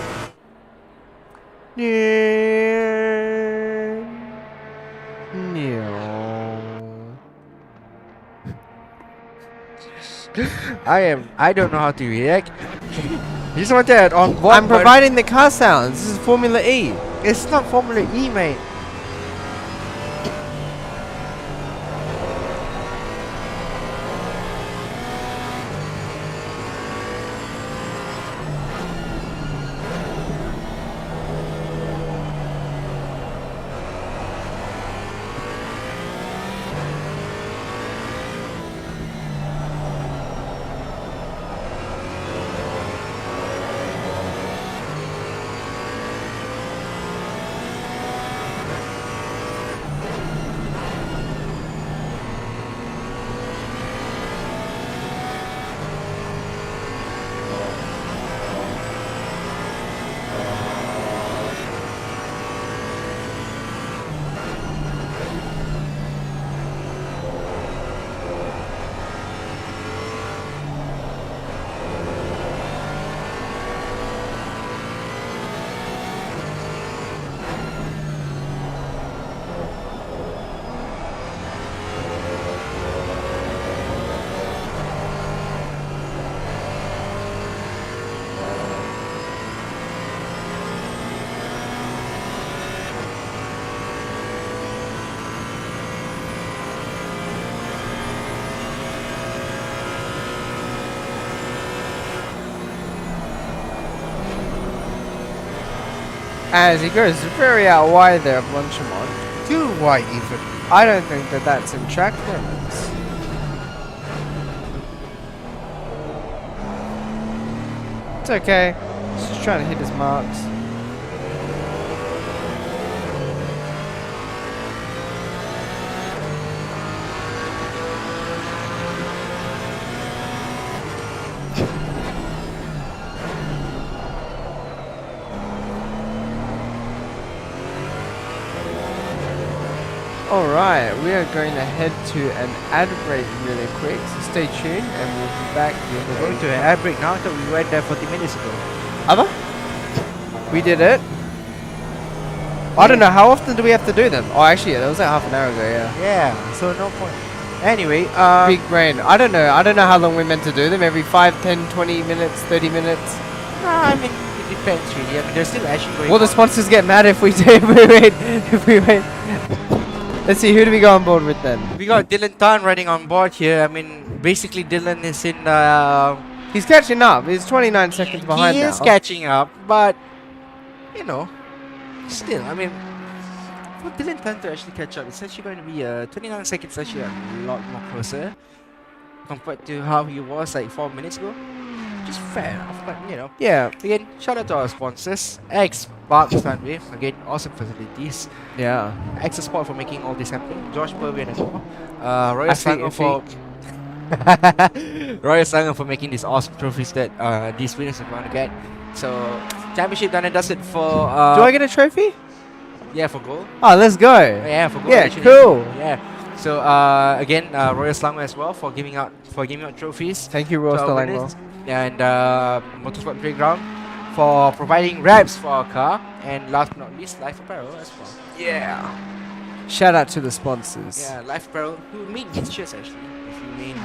I don't know how to react. You just want that on board. I'm providing the car sounds. This is Formula E. It's not Formula E, mate. As he goes very out wide there, Blanchimont. Too wide, even. I don't think that that's in track limits. It's okay. He's just trying to hit his marks. Alright, we are going to head to an ad break really quick, so stay tuned and we'll be back with We're going to an ad break now. I thought we went there 40 minutes ago. Ava? We did it. I don't know, how often do we have to do them? Oh, actually, yeah, that was like half an hour ago, yeah. Yeah, so no point. Anyway, Big brain. I don't know how long we're meant to do them. Every 5, 10, 20 minutes, 30 minutes. I mean, it depends really. I mean, there's still actually going Will the on. sponsors get mad if we do, if we wait? Let's see, who do we go on board with then? We got Dylan Tan riding on board here. I mean, basically Dylan is in He's catching up. He's 29 seconds behind he now. is catching up, but you know, still, I mean, for Dylan Tan to actually catch up, it's actually going to be 29 seconds, actually a lot more closer compared to how he was like 4 minutes ago. Just fair enough, but you know. Yeah. Again, shout out to our sponsors, X Park Sunway. Again, awesome facilities. Yeah. X Sport for making all this happen. Josh Purvey and Royal Sanger for Royal Sanger for making these awesome trophies that these winners are going to get. So championship done and dusted for Do I get a trophy? yeah, for gold. Oh, let's go. Yeah, for gold. Yeah, actually. cool. Yeah. So again, Royal Sanger as well for giving out trophies. Thank you, Royal to our Selangor. winners. And Motorsport Playground for providing wraps for our car, and last but not least, Life Apparel as well. Yeah. Shout out to the sponsors. Yeah, Life Apparel, who made these shirts actually, if you mean.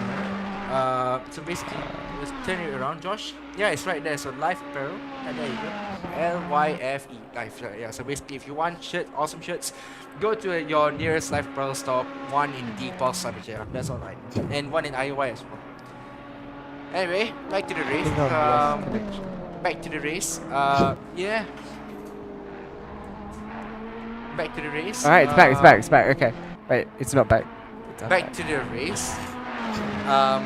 So basically, Let's turn it around, Josh. Yeah, it's right there. So Life Apparel. There you go. LYFE. Life. Yeah. So basically, if you want awesome shirts, go to your nearest Life Apparel store. One in Depot, Cyberjaya. That's all right. And one in IOI as well. Anyway, back to the race. think I've lost connection. Back to the race. Yeah. Back to the race. Alright, it's back, it's back, it's back. Okay. Wait, it's not back. It's not Back to the race.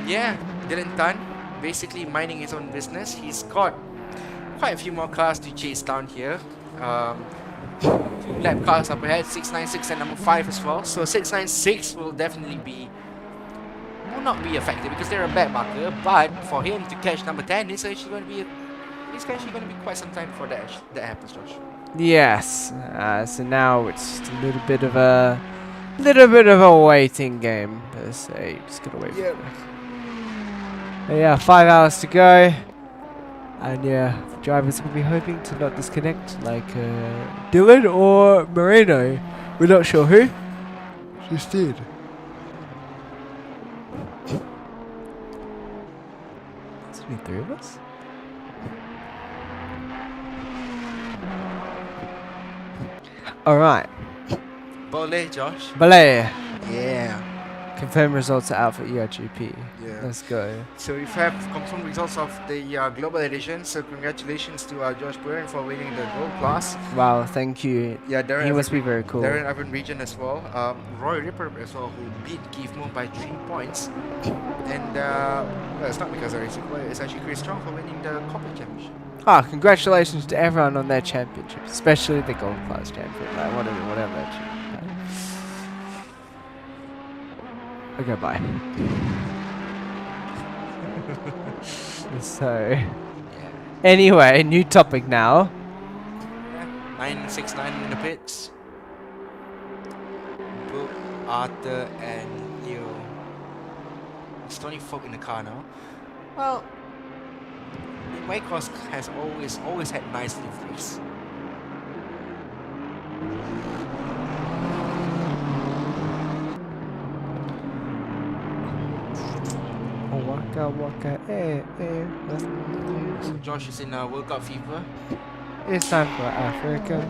Yeah, Dylan Tan basically minding his own business. He's got quite a few more cars to chase down here. Two lap cars up ahead, 696 and number 5 as well. So 696 will definitely will not be affected because they're a back marker. But for him to catch number 10, it's actually going to be quite some time before that happens, Josh. Yes. So now it's just a little bit of a waiting game per se. Just gotta wait. Yep. But yeah, 5 hours to go, and yeah, the drivers will be hoping to not disconnect, like Dylan or Moreno. We're not sure who. Just did. It's only 3 of us. All right. Bole, Josh. Ballet. Yeah. Confirmed results are out for ERGP. Yeah. Let's go. So we have confirmed results of the global edition. So congratulations to Josh Byrne for winning the gold class. Wow, thank you. Yeah, Darren. He must be very cool. Darren Urban region as well. Roy Ripper as well, who beat Keith Moon by 3 points. And well, it's not because of racing. Well, it's actually Chris Strong for winning the corporate championship. Ah, congratulations to everyone on their championships, especially the gold class champion. Like whatever that shit. Okay, bye. So, anyway, new topic now. 969 in the pits. Book, Arthur, and Leo. It's 20 folk in the car now. Well, White Cross has always had nice liveries. Oh, waka, That's So Josh is in World Cup fever. It's time for Africa.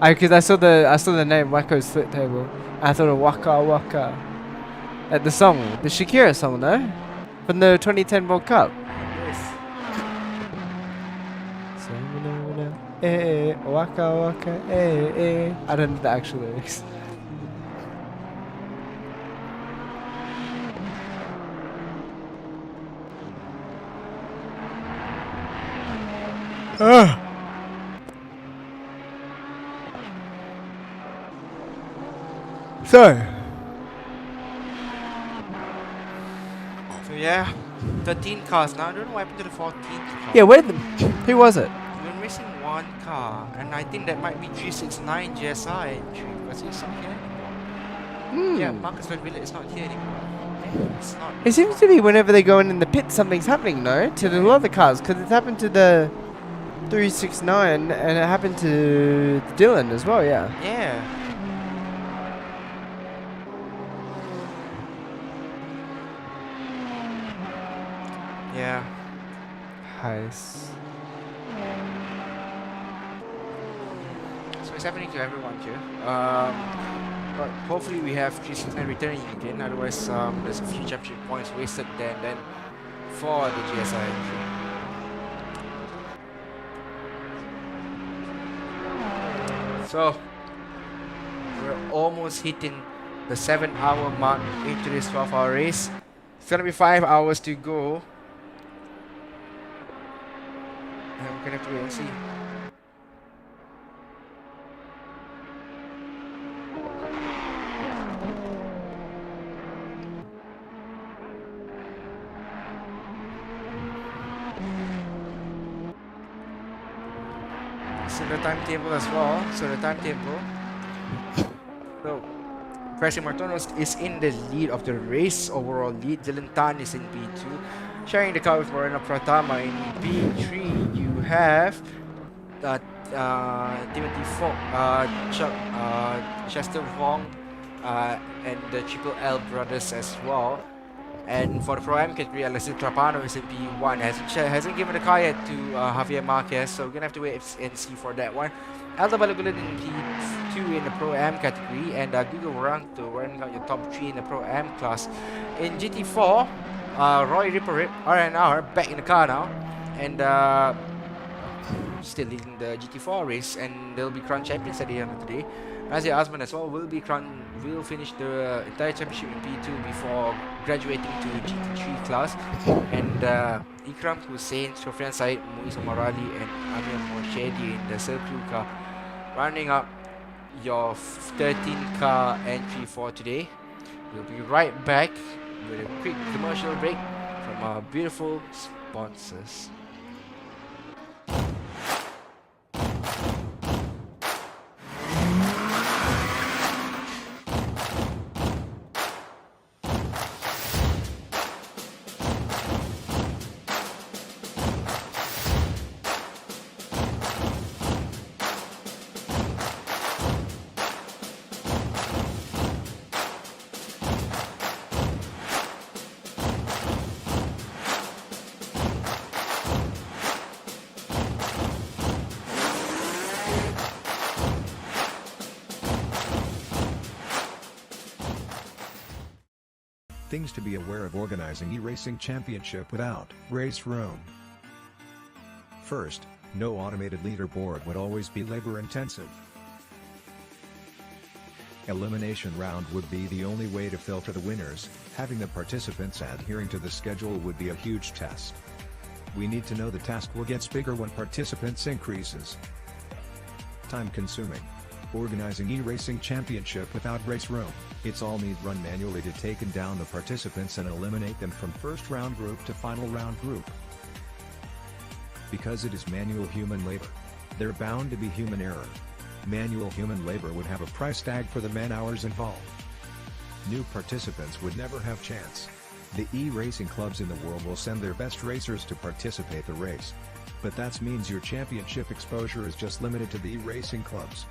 Because I saw the name Waco's Foot Table. I thought of Waka. At the song, the Shakira song, no? From the 2010 World Cup. Yes. Waka, I don't know the actual lyrics. So yeah, 13 cars now. I don't know what happened to the 14th car. yeah, who was it? We're missing one car, and I think that might be 369 GSI entry because he's not here anymore. Yeah, Marcus Van Villa is not here anymore. Yeah, it's not. It seems to be whenever they go in the pit, something's happening, no? To the other cars, because it happened to the 369 and it happened to Dylan as well, yeah. Yeah. Yeah. Nice. So it's happening to everyone here. But hopefully we have 369 returning again. Otherwise, there's a few championship points wasted there and then for the GSI entry. So we're almost hitting the 7-hour mark into this 12-hour race. It's gonna be 5 hours to go. And we're gonna have to wait and see. So the timetable as well. So the timetable. So Presley Martonos is in the lead of the race, overall lead. Dylan Tan is in P2. Sharing the car with Moreno Pratama in P3. You have Timothy Fogg, Chuck, Chester Wong, and the Triple L brothers as well. And for the Pro Am category, Alexis Trapano is in P1. Hasn't given the car yet to Javier Marquez, so we're gonna have to wait and see for that one. Aldo Balogulan in P2 in the Pro Am category, and Google Ranto running out your top 3 in the Pro Am class. In GT4, Roy Ripper R&R back in the car now, and still leading the GT4 race, and they'll be crowned champions at the end of the day. Nazir Asman as well will finish the entire championship in P2 before graduating to GT3 class. And Ikram Hussein, Sofian Said, Muiz Omarali, and Amir Morshedi in the Circle car, rounding up your 13-car entry for today. We'll be right back with a quick commercial break from our beautiful sponsors. Things to be aware of organizing eRacing Championship without race room. First, no automated leaderboard would always be labor intensive. Elimination round would be the only way to filter the winners. Having the participants adhering to the schedule would be a huge test. We need to know the task will get bigger when participants increases. Time consuming. Organizing eRacing Championship without race room, it's all need run manually to take down the participants and eliminate them from first round group to final round group. Because it is manual human labor, there bound to be human error. Manual human labor would have a price tag for the man hours involved. New participants would never have chance. The e-racing clubs in the world will send their best racers to participate the race. But that means your championship exposure is just limited to the e-racing clubs.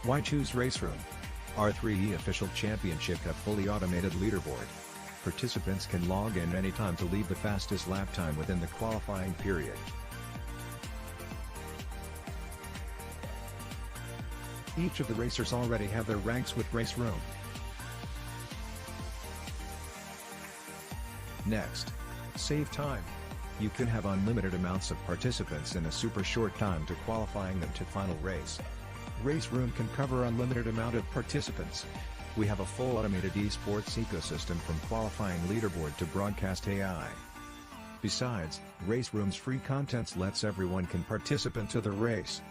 Why choose race room? Our 3E official championship have fully automated leaderboard. Participants can log in anytime to leave the fastest lap time within the qualifying period. Each of the racers already have their ranks with race room. Next, save time. You can have unlimited amounts of participants in a super short time to qualifying them to final race. Race room can cover unlimited amount of participants. We have a full automated esports ecosystem from qualifying leaderboard to broadcast AI. Besides, race room's free contents lets everyone can participate to the race.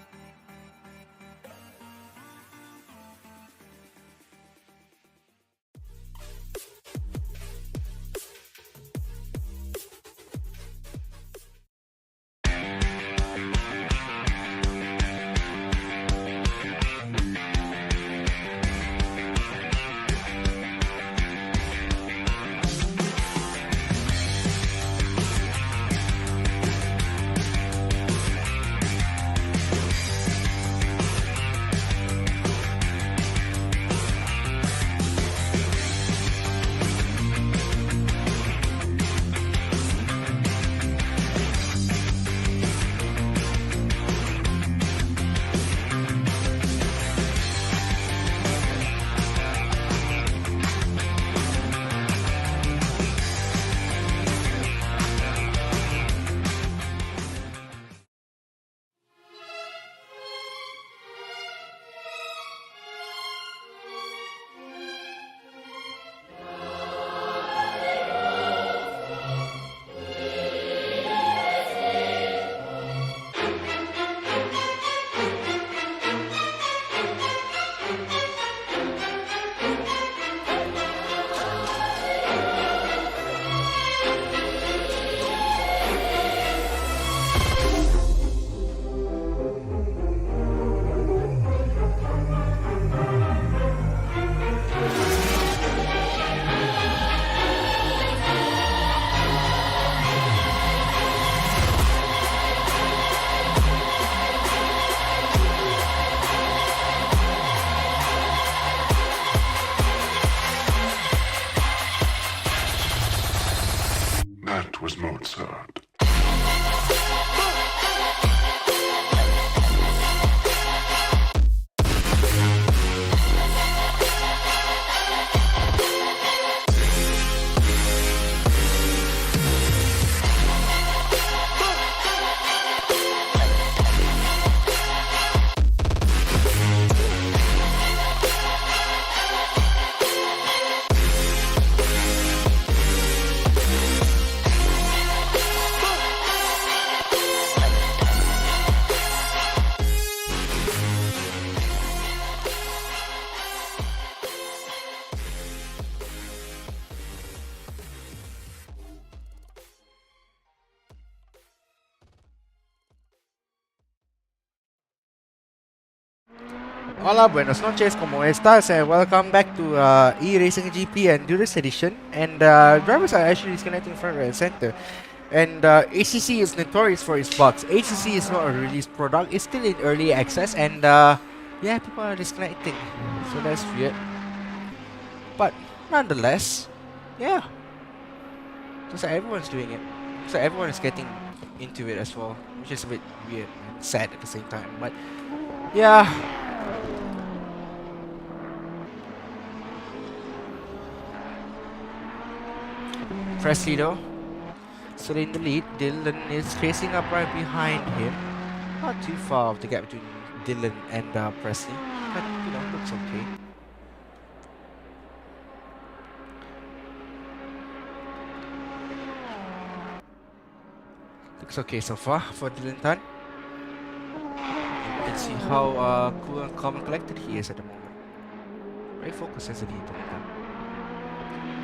Hola, buenos noches, ¿cómo estás? And welcome back to eRacing GP Endurance Edition. And drivers are actually disconnecting front, right, and center. And ACC is notorious for its bugs. ACC is not a released product; it's still in early access, and yeah, people are disconnecting. So that's weird. But nonetheless, yeah, looks like everyone's doing it. Looks like everyone is getting into it as well, which is a bit weird and sad at the same time. But yeah. Presley though, still in the lead. Dylan is chasing up right behind him. Not too far of the gap between Dylan and Presley, but you know, looks okay. Looks okay so far for Dylan Tan. You can see how cool and calm and collected he is at the moment. Very focused as a lead, Dylan Tan.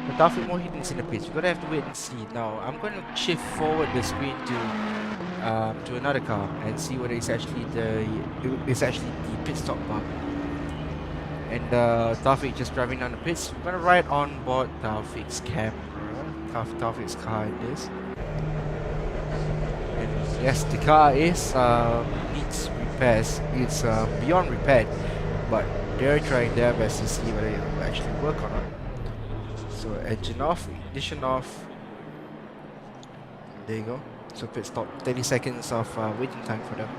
But Taufik more hidden in the pitch. We're gonna have to wait and see. Now I'm gonna shift forward the screen to another car and see whether it's actually the pit stop bug. And Taufik just driving down the pits. We're gonna ride on board Taufik's camera, Taufik's car in this. And yes, the car is needs repairs. It's beyond repaired, but they're trying their best to see whether it will actually work or not. So engine off, ignition off. There you go. So pit stop, 30 seconds of waiting time for them.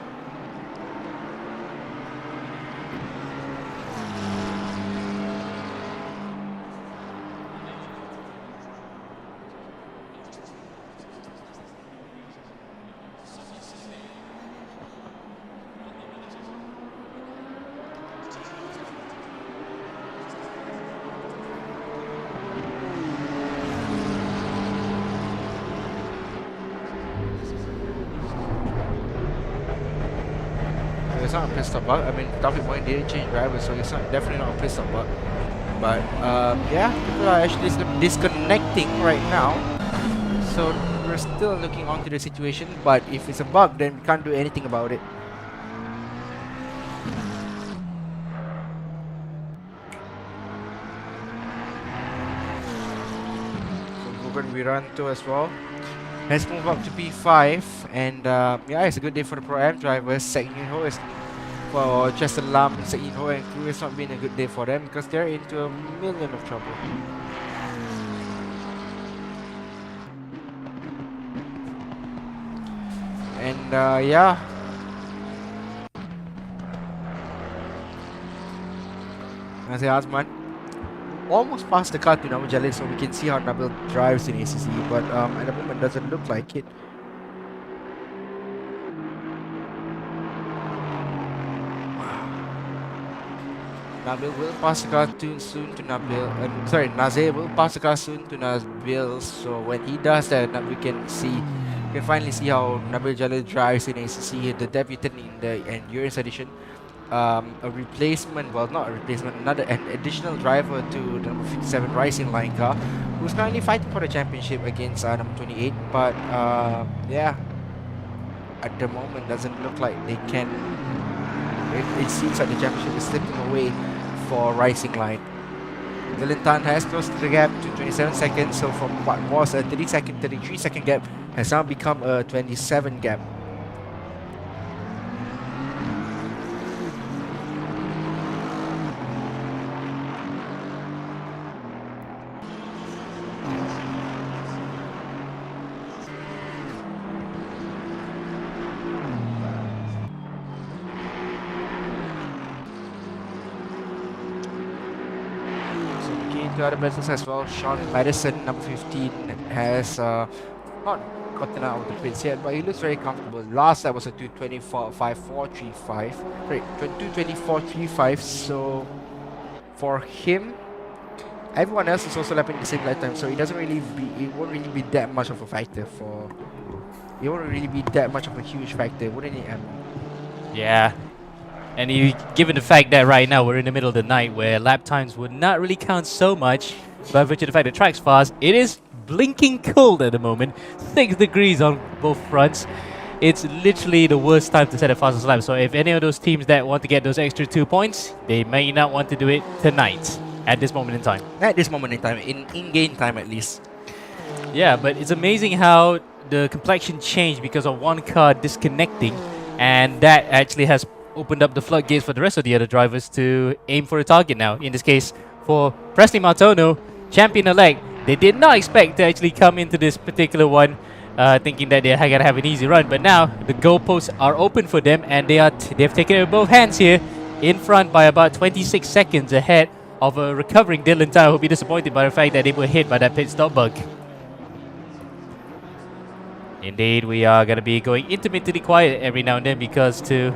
It's not a pit stop bug. I mean, Taufik Moin didn't change drivers, so it's not definitely not a pit stop bug. But yeah, people are actually disconnecting right now. So we're still looking onto the situation. But if it's a bug, then we can't do anything about it. So Gugan Wiranto as well. Let's move up to P5, and yeah, it's a good day for the Pro-Am drivers. Sek Yun Ho is for Chester Lam and Sek Yun Ho and crew. It's not been a good day for them because they're into a million of trouble. And yeah, Nazir Azman almost passed the car to Nabil Jalil, so we can see how Nabil drives in ACC, but at the moment doesn't look like it. Nabil will pass the car soon to Nabil. Sorry, Nazir will pass the car soon to Nabil. So when he does that, we can finally see how Nabil Jalil drives in ACC, the debutant in the Endurance Edition. A replacement, well, not a replacement, an additional driver to the number 57 Rising Line car, who's currently fighting for the championship against number 28. But yeah, at the moment doesn't look like they can. It seems like the championship is slipping away for Rising Line. Dylan Tan has closed the gap to 27 seconds, so from what was a 33 second gap has now become a 27 gap. To other battles as well, Sean Madison, number 15, has not gotten out of the pits yet, but he looks very comfortable. Last lap was a 2:24.5435. Sorry, 2:24.35. So for him, everyone else is also lapping the same lap time, so it won't really be that much of a factor it won't really be that much of a huge factor, wouldn't it, Em? Yeah. And given the fact that right now we're in the middle of the night where lap times would not really count so much, by virtue of the fact the track's fast, it is blinking cold at the moment. 6 degrees on both fronts. it's literally the worst time to set a fastest lap. So if any of those teams that want to get those extra 2 points, they may not want to do it tonight at this moment in time. At this moment in time, in-game time at least. Yeah, but it's amazing how the complexion changed because of one car disconnecting, and that actually has opened up the floodgates for the rest of the other drivers to aim for a target now. In this case, for Presley Martono, champion-elect, they did not expect to actually come into this particular one thinking that they're going to have an easy run, but now the goalposts are open for them, and they've taken it with both hands here, in front by about 26 seconds ahead of a recovering Dylan Tao, who'll be disappointed by the fact that they were hit by that pit stop bug. Indeed, we are going to be going intermittently quiet every now and then because to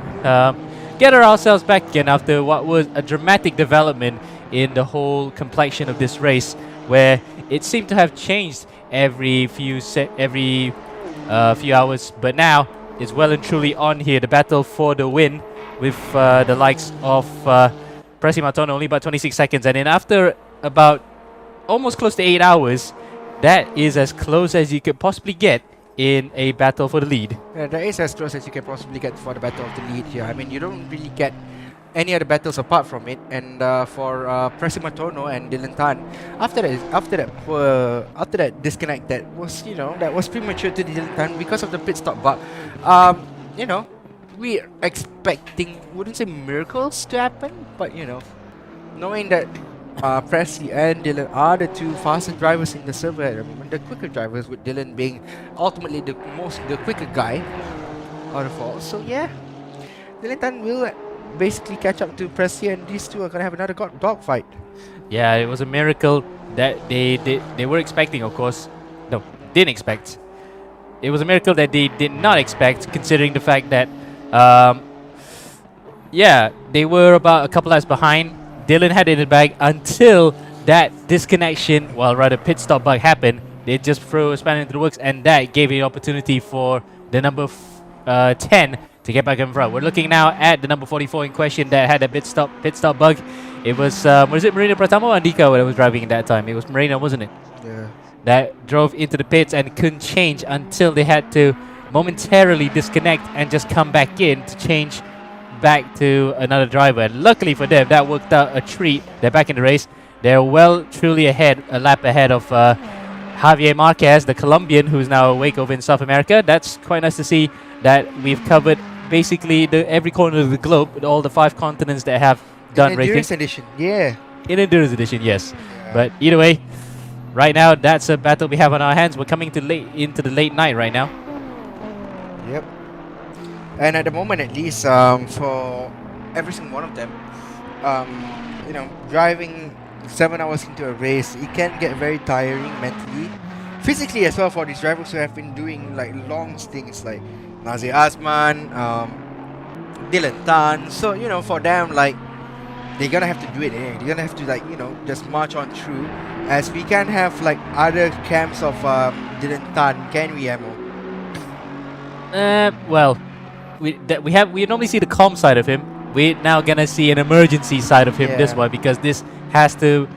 gather ourselves back again after what was a dramatic development in the whole complexion of this race, where it seemed to have changed every few hours, but now it's well and truly on here. The battle for the win with the likes of Presley Martono, only about 26 seconds, and then after about almost close to 8 hours, that is as close as you could possibly get in a battle for the lead. Yeah, that is as close as you can possibly get for the battle of the lead here. I mean, you don't really get any other battles apart from it. And for Presley Martono and Dylan Tan, after that disconnect that was premature to Dylan Tan because of the pit stop bug. We're expecting, wouldn't say miracles to happen, but knowing that Presley and Dylan are the two fastest drivers in the server at the moment, the quicker drivers, with Dylan being ultimately the quicker guy out of all. So yeah, Dylan Tan will basically catch up to Presley, and these two are gonna have another dogfight. Yeah, it was a miracle that they were expecting, of course. No, didn't expect. It was a miracle that they did not expect, considering the fact that they were about a couple laps behind. Dylan had it in the bag until that disconnection, well, rather pit stop bug happened. They just threw a spanner into the works, and that gave an opportunity for the number 10 to get back in front. We're looking now at the number 44 in question that had a pit stop bug. It was it Marina Pratamo or Andika that was driving at that time? It was Marina, wasn't it? Yeah. That drove into the pits and couldn't change until they had to momentarily disconnect and just come back in to change back to another driver. And luckily for them, that worked out a treat. They're back in the race. They're well truly ahead, a lap ahead of Javier Marquez, the Colombian, who's now awake over in South America. That's quite nice to see that we've covered basically every corner of the globe, with all the 5 continents that have done in racing. Endurance Edition, yeah. In Endurance Edition, yes. Yeah. But either way, right now, that's a battle we have on our hands. We're coming into the late night right now. Yep. And at the moment, at least, for every single one of them, driving 7 hours into a race, it can get very tiring mentally, physically as well, for these drivers who have been doing like long stints, like Nazir Azman, Dylan Tan. So for them, like, they're gonna have to do it. They're gonna have to just march on through, as we can have like other camps of Dylan Tan. Can we, Amo? Well, we normally see the calm side of him. We're now gonna see an emergency side of him this one, because this has to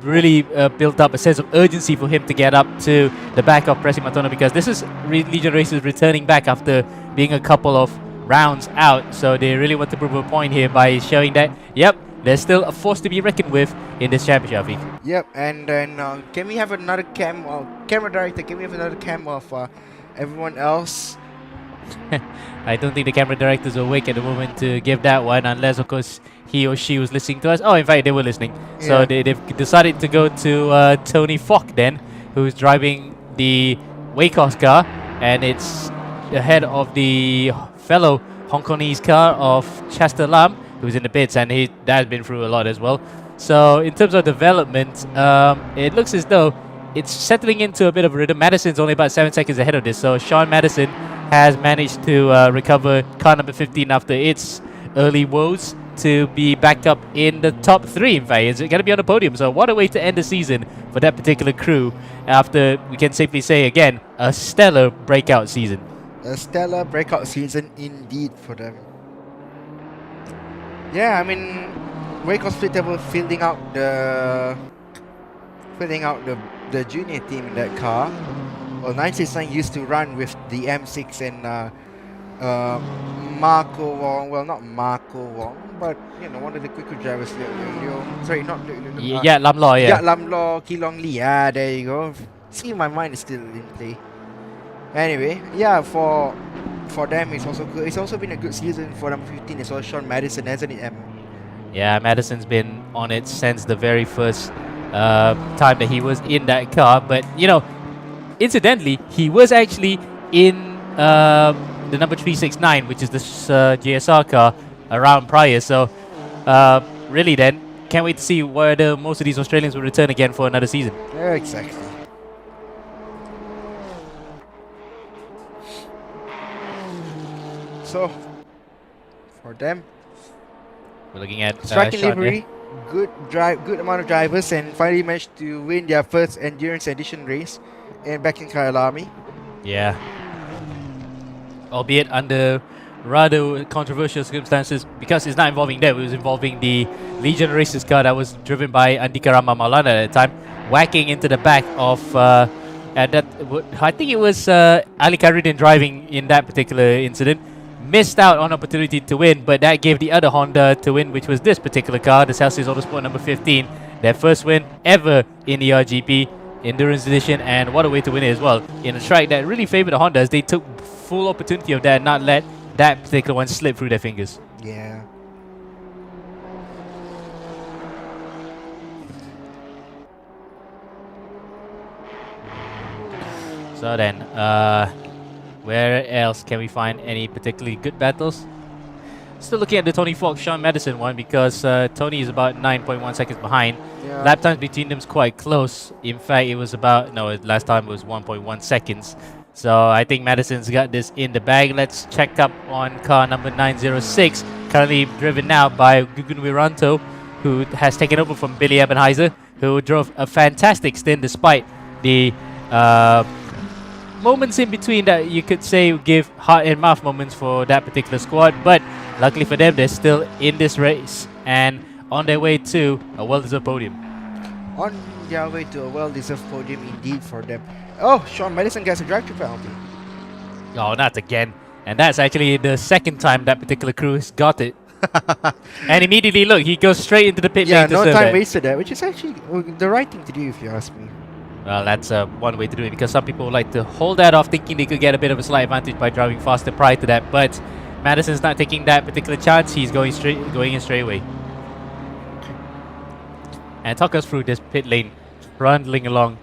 really build up a sense of urgency for him to get up to the back of Presley Martono, because this is Legion Racers returning back after being a couple of rounds out. So they really want to prove a point here by showing that, yep, there's still a force to be reckoned with in this championship. Yep, and then can we have another camera director? Can we have another cam of everyone else? I don't think the camera director's awake at the moment to give that one, unless of course he or she was listening to us. Oh, in fact, they were listening. Yeah. So they've decided to go to Tony Falk then, who's driving the Waycross car, and it's ahead of the fellow Hong Kongese car of Chester Lam, who's in the pits, and that's been through a lot as well. So in terms of development, it looks as though it's settling into a bit of a rhythm. Madison's only about 7 seconds ahead of this, so Sean Madison has managed to recover car number 15 after its early woes to be back up in the top 3. In fact, it's going to be on the podium. So what a way to end the season for that particular crew, after, we can safely say again, a stellar breakout season. A stellar breakout season indeed for them. Yeah, I mean, Waycross Split Table filling out the junior team in that car. Well, 969 used to run with the M6 and Marco Wong. Well, not Marco Wong, but you know, one of the quicker drivers. Sorry, not Yeah, Lam Law, yeah, yeah. Lam Lo, Kilong Lee. Ah, there you go. See, my mind is still in play. Anyway, yeah, for them, it's also good. It's also been a good season for number 15 as well, Sean Madison, hasn't it, Em? Yeah, Madison's been on it since the very first time that he was in that car. But, you know, incidentally, he was actually in the number 369, which is this GSR car, around prior. So, really then, can't wait to see whether most of these Australians will return again for another season. Yeah, exactly. So, for them, We're looking at striking Sean, livery, good amount of drivers, and finally managed to win their first endurance edition race back in Kyalami. Yeah. Albeit under rather controversial circumstances, because it's not involving them, it was involving the Legion Races car that was driven by Andika Rama Maulana at the time, whacking into the back of I think it was Ali Khairuddin driving in that particular incident. Missed out on opportunity to win, but that gave the other Honda to win, which was this particular car, the Celsius Autosport number 15. Their first win ever in the RGP Endurance Edition, and what a way to win it as well. In a track that really favoured the Hondas, they took full opportunity of that and not let that particular one slip through their fingers. Yeah. So then, where else can we find any particularly good battles? Still looking at the Tony Fox, Sean Madison one, because Tony is about 9.1 seconds behind. Yeah. Lap times between them is quite close. In fact, it was about, no, last time it was 1.1 seconds. So I think Madison's got this in the bag. Let's check up on car number 906, currently driven now by Gugun Wiranto, who has taken over from Billy Ebenheiser, who drove a fantastic stint despite the moments in between that you could say give heart and mouth moments for that particular squad. But luckily for them, they're still in this race and on their way to a well-deserved podium. On their way to a well-deserved podium indeed for them. Oh, Sean Madison gets a drive-through penalty. Oh, not again. And that's actually the second time that particular crew has got it. And immediately, look, he goes straight into the pit Yeah, lane to no serve time that. wasted there, which is actually the right thing to do if you ask me. Well, that's one way to do it, because some people like to hold that off thinking they could get a bit of a slight advantage by driving faster prior to that. But Madison's not taking that particular chance. He's going in straight away. And talk us through this pit lane, trundling along.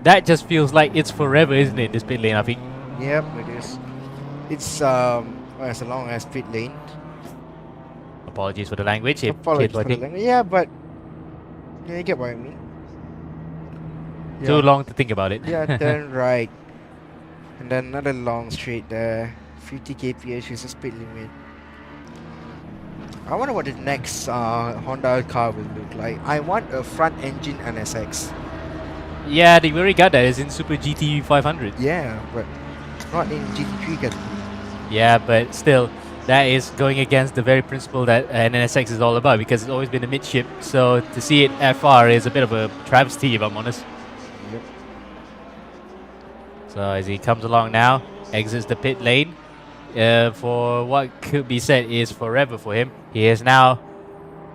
That just feels like it's forever, isn't it, this pit lane, I think? Yep, it is. It's well, as long as pit lane. Apologies for the language. If Apologies kids were for the thinking language. Yeah, but yeah, you get what I mean. too long to think about it. Yeah, turn right. And then another long straight there. 50 kph is the speed limit. I wonder what the next Honda car will look like. I want a front engine NSX. Yeah, they already got that. It's in Super GT 500. Yeah, but not in GT3 category. Yeah, but still, that is going against the very principle that an NSX is all about, because it's always been a midship. So to see it FR is a bit of a travesty, if I'm honest. Yep. So as he comes along now, exits the pit lane for what could be said is forever for him. He is now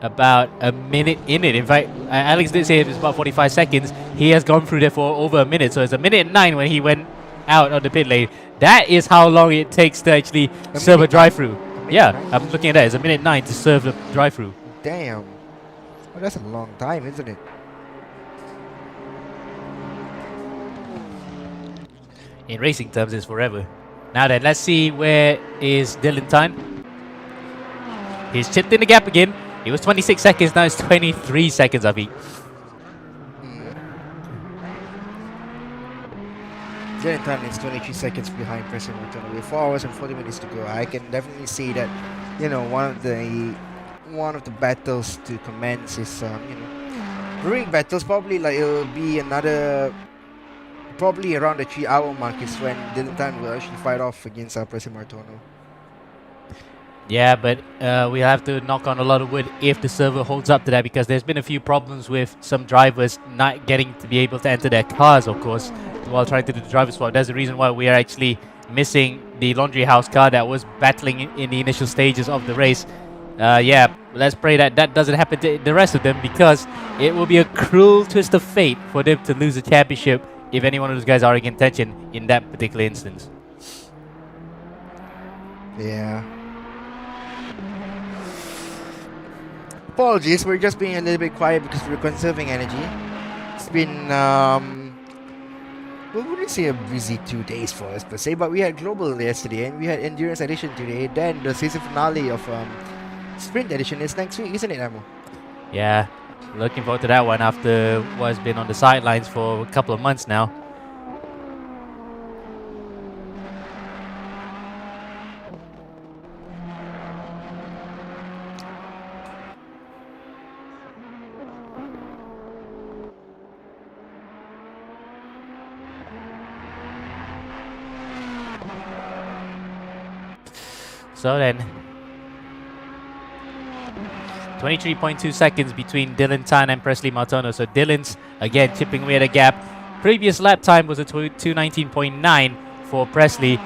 about a minute in it. In fact, Alex did say it's about 45 seconds. He has gone through there for over a minute. So it's a minute and 9 when he went out of the pit lane. That is how long it takes to actually serve a drive-through. Yeah, I'm looking at that. It's a minute 9 to serve the drive-through. Damn. Well, that's a long time, isn't it? In racing terms, it's forever. Now then, let's see where is Dylan Tyne. He's chipped in the gap again. It was 26 seconds, now it's 23 seconds, I think. Dylan Tan is 23 seconds behind President Martino with 4 hours and 40 minutes to go. I can definitely say that, you know, one of the battles to commence is, you know, brewing battles. Probably like it'll be another, probably around the 3-hour mark is when Dylan Tan will actually fight off against President Martino. Yeah, but we have to knock on a lot of wood if the server holds up to that, because there's been a few problems with some drivers not getting to be able to enter their cars, of course, while trying to do the driver swap. That's the reason why we are actually missing the laundry house car that was battling in the initial stages of the race. Yeah, let's pray that that doesn't happen to the rest of them, because it will be a cruel twist of fate for them to lose the championship if any one of those guys are in contention in that particular instance. Yeah. Apologies, we're just being a little bit quiet because we're conserving energy. It's been, we wouldn't say a busy 2 days for us per se, but we had Global yesterday and we had Endurance Edition today. Then the season finale of Sprint Edition is next week, isn't it, Amo? Yeah, looking forward to that one after what's been on the sidelines for a couple of months now. So then, 23.2 seconds between Dylan Tan and Presley Martono. So Dylan's, again, chipping away at a gap. Previous lap time was a 2:19.9 for Presley.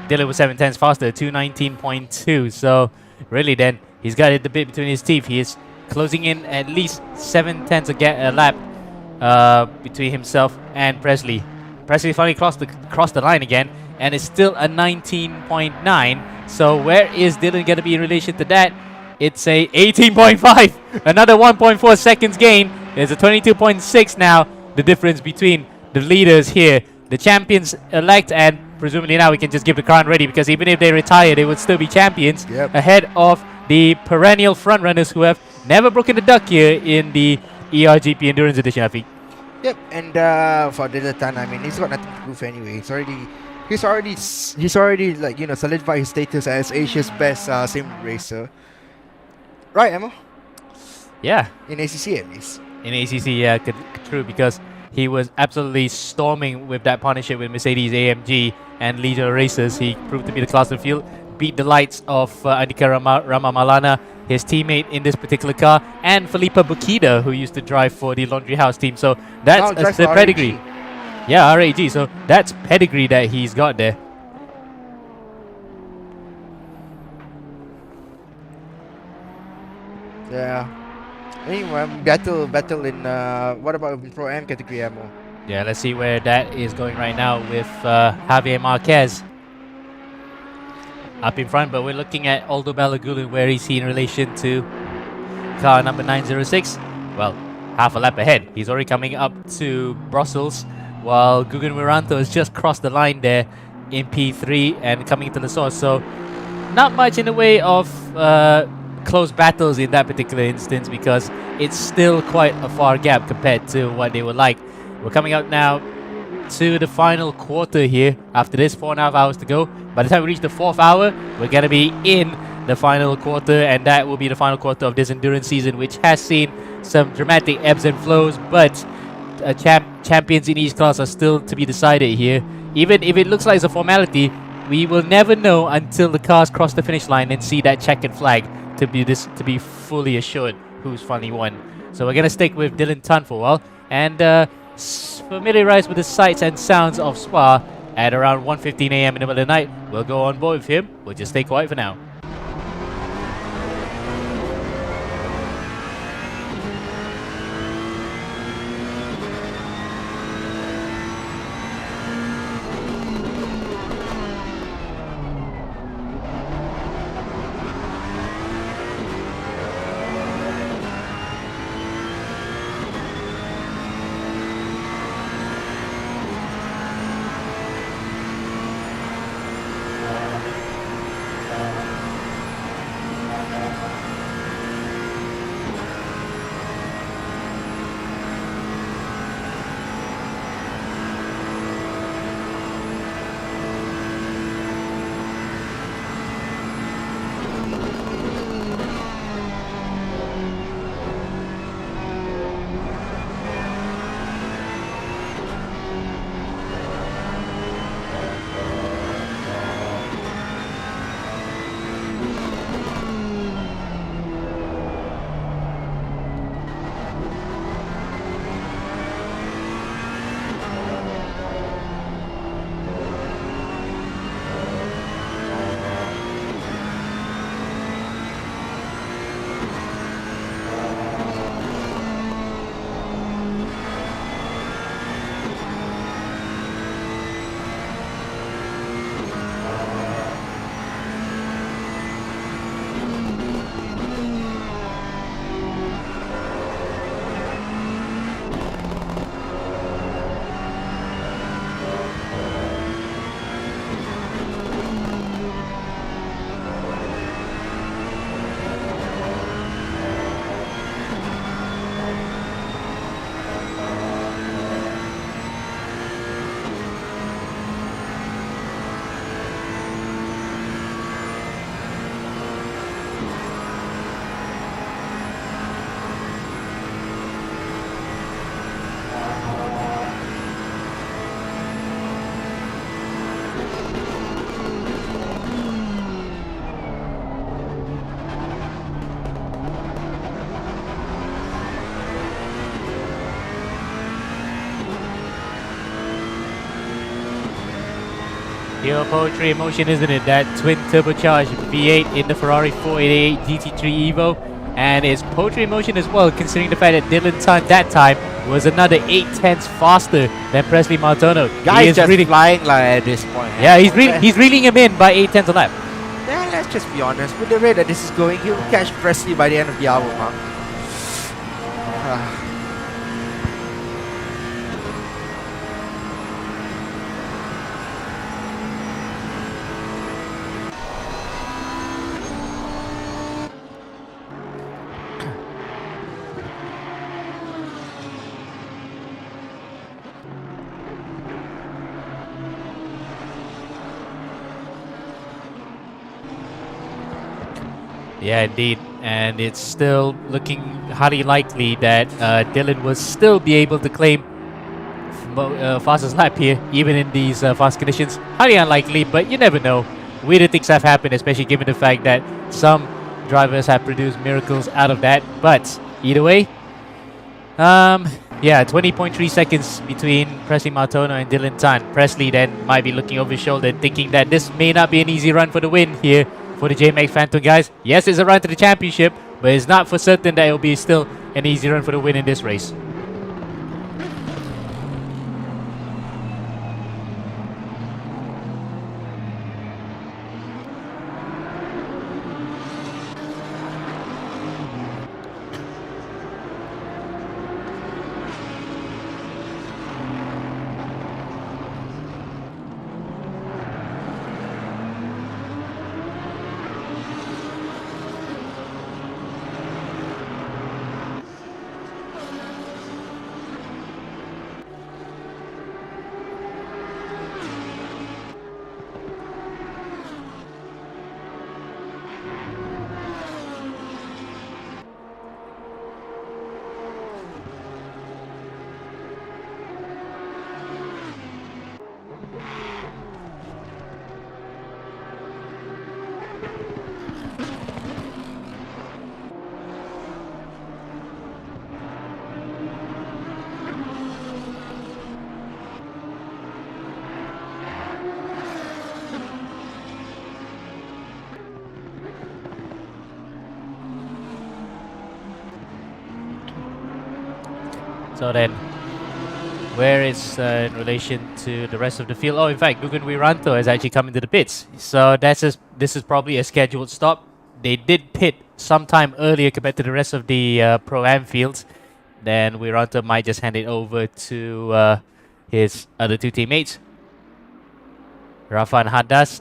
Dylan was 7 tenths faster, 2:19.2. So really then, he's got it a bit between his teeth. He is closing in at least 7 tenths a lap between himself and Presley. Presley finally crossed the line again, and it's still a 19.9. So where is Dylan going to be in relation to that? It's a 18.5. Another 1.4 seconds gain. There's a 22.6 now. The difference between the leaders here, the champions elect, and presumably now we can just give the crown ready, because even if they retire, they would still be champions ahead of the perennial frontrunners who have never broken the duck here in the ERGP Endurance Edition, I think. Yep, and for Dylan Tan, I mean, he's got nothing to prove anyway. He's already like, you know, solidified his status as Asia's best sim racer. Right, Emma? Yeah. In ACC at least. In ACC, yeah, true, because he was absolutely storming with that partnership with Mercedes AMG and Legion Racers. He proved to be the class of the field, beat the likes of Andika Ramamalana, his teammate in this particular car, and Felipe Bukida, who used to drive for the Laundry House team. So that's the pedigree. Yeah, RAG. So that's pedigree that he's got there. Yeah. Anyway, battle in what about Pro Am category, Ammo? Yeah, let's see where that is going right now with Javier Marquez up in front, but we're looking at Aldo Balagulen. Where is he in relation to car number 906? Well, half a lap ahead. He's already coming up to Brussels, while Gugan Wiranto has just crossed the line there in P3 and coming to the source. So not much in the way of close battles in that particular instance, because it's still quite a far gap compared to what they were like. We're coming up now to the final quarter here. After this, 4.5 hours to go. By the time we reach the 4th hour, we're going to be in the final quarter, and that will be the final quarter of this endurance season, which has seen some dramatic ebbs and flows, but champions in each class are still to be decided here. Even if it looks like it's a formality, we will never know until the cars cross the finish line and see that checkered flag to be fully assured who's finally won. So we're going to stick with Dylan Tan for a while and familiarize with the sights and sounds of Spa at around 1:15 a.m. in the middle of the night. We'll go on board with him. We'll just stay quiet for now. Pure poetry emotion, isn't it? That twin turbocharged V8 in the Ferrari 488 GT3 Evo. And it's poetry emotion as well, considering the fact that Dylan Tan that time was another 8/10ths faster than Presley Martono. Guy He is is just really, flying like at this point. yeah, he's reeling him in by 8/10ths a lap. Yeah, let's just be honest. With the rate that this is going, he'll catch Presley by the end of the hour mark. Yeah, indeed. And it's still looking highly likely that Dylan will still be able to claim fastest lap here, even in these fast conditions. Highly unlikely, but you never know. Weirder things have happened, especially given the fact that some drivers have produced miracles out of that. But either way, yeah, 20.3 seconds between Presley Martono and Dylan Tan. Presley then might be looking over his shoulder and thinking that this may not be an easy run for the win here for the JMX Phantom guys. Yes, it's a run to the championship, but it's not for certain that it will be still an easy run for the win in this race. So then, where is in relation to the rest of the field? Oh, in fact, Gugun Wiranto has actually come into the pits. So this is probably a scheduled stop. They did pit sometime earlier compared to the rest of the Pro-Am fields. Then Wiranto might just hand it over to his other two teammates, Rafa Hadas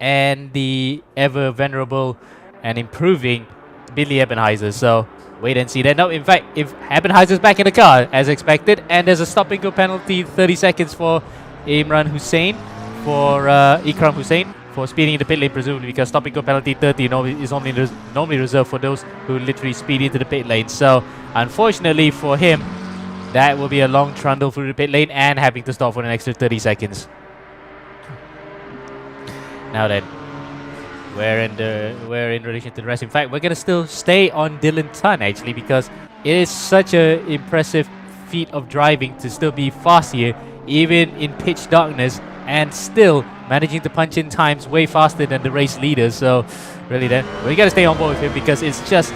and the ever venerable and improving Billy Ebenheiser. So wait and see. Then, no, in fact, if Ebenheiser's back in the car as expected, and there's a stop and go penalty, 30 seconds for Ikram Hussain for speeding in the pit lane, presumably because stop and go penalty 30 is normally reserved for those who literally speed into the pit lane. So unfortunately for him, that will be a long trundle through the pit lane and having to stop for an extra 30 seconds. Now then, where in relation to the rest. In fact, we're gonna still stay on Dylan Tan actually, because it is such a impressive feat of driving to still be fast here, even in pitch darkness, and still managing to punch in times way faster than the race leaders. So really, then we gotta stay on board with him, because it's just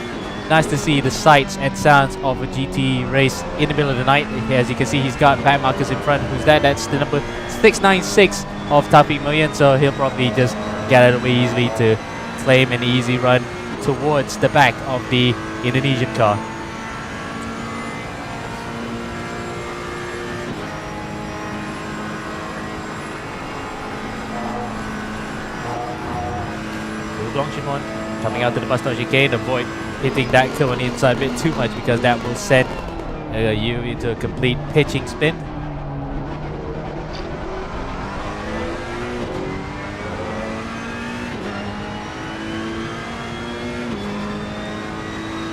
nice to see the sights and sounds of a GT race in the middle of the night. As you can see, he's got back markers in front. Who's that? That's the number 696 of Taufik Million. So he'll probably just get out of the way easily to claim an easy run towards the back of the Indonesian car. Shimon coming out to the bus stop chicane. Avoid hitting that curve on the inside a bit too much, because that will send you into a complete pitching spin.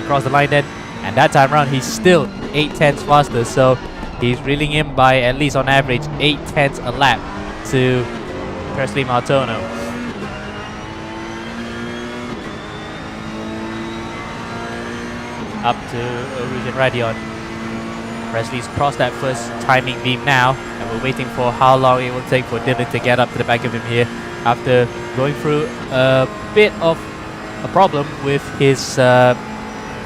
Across the line then, and that time around he's still 8/10ths faster, so he's reeling in by at least on average 8/10ths a lap to Presley Martono. Up to Rouge and Radion. Presley's crossed that first timing beam now, and we're we're waiting for how long it will take for Dylan to get up to the back of him here after going through a bit of a problem with his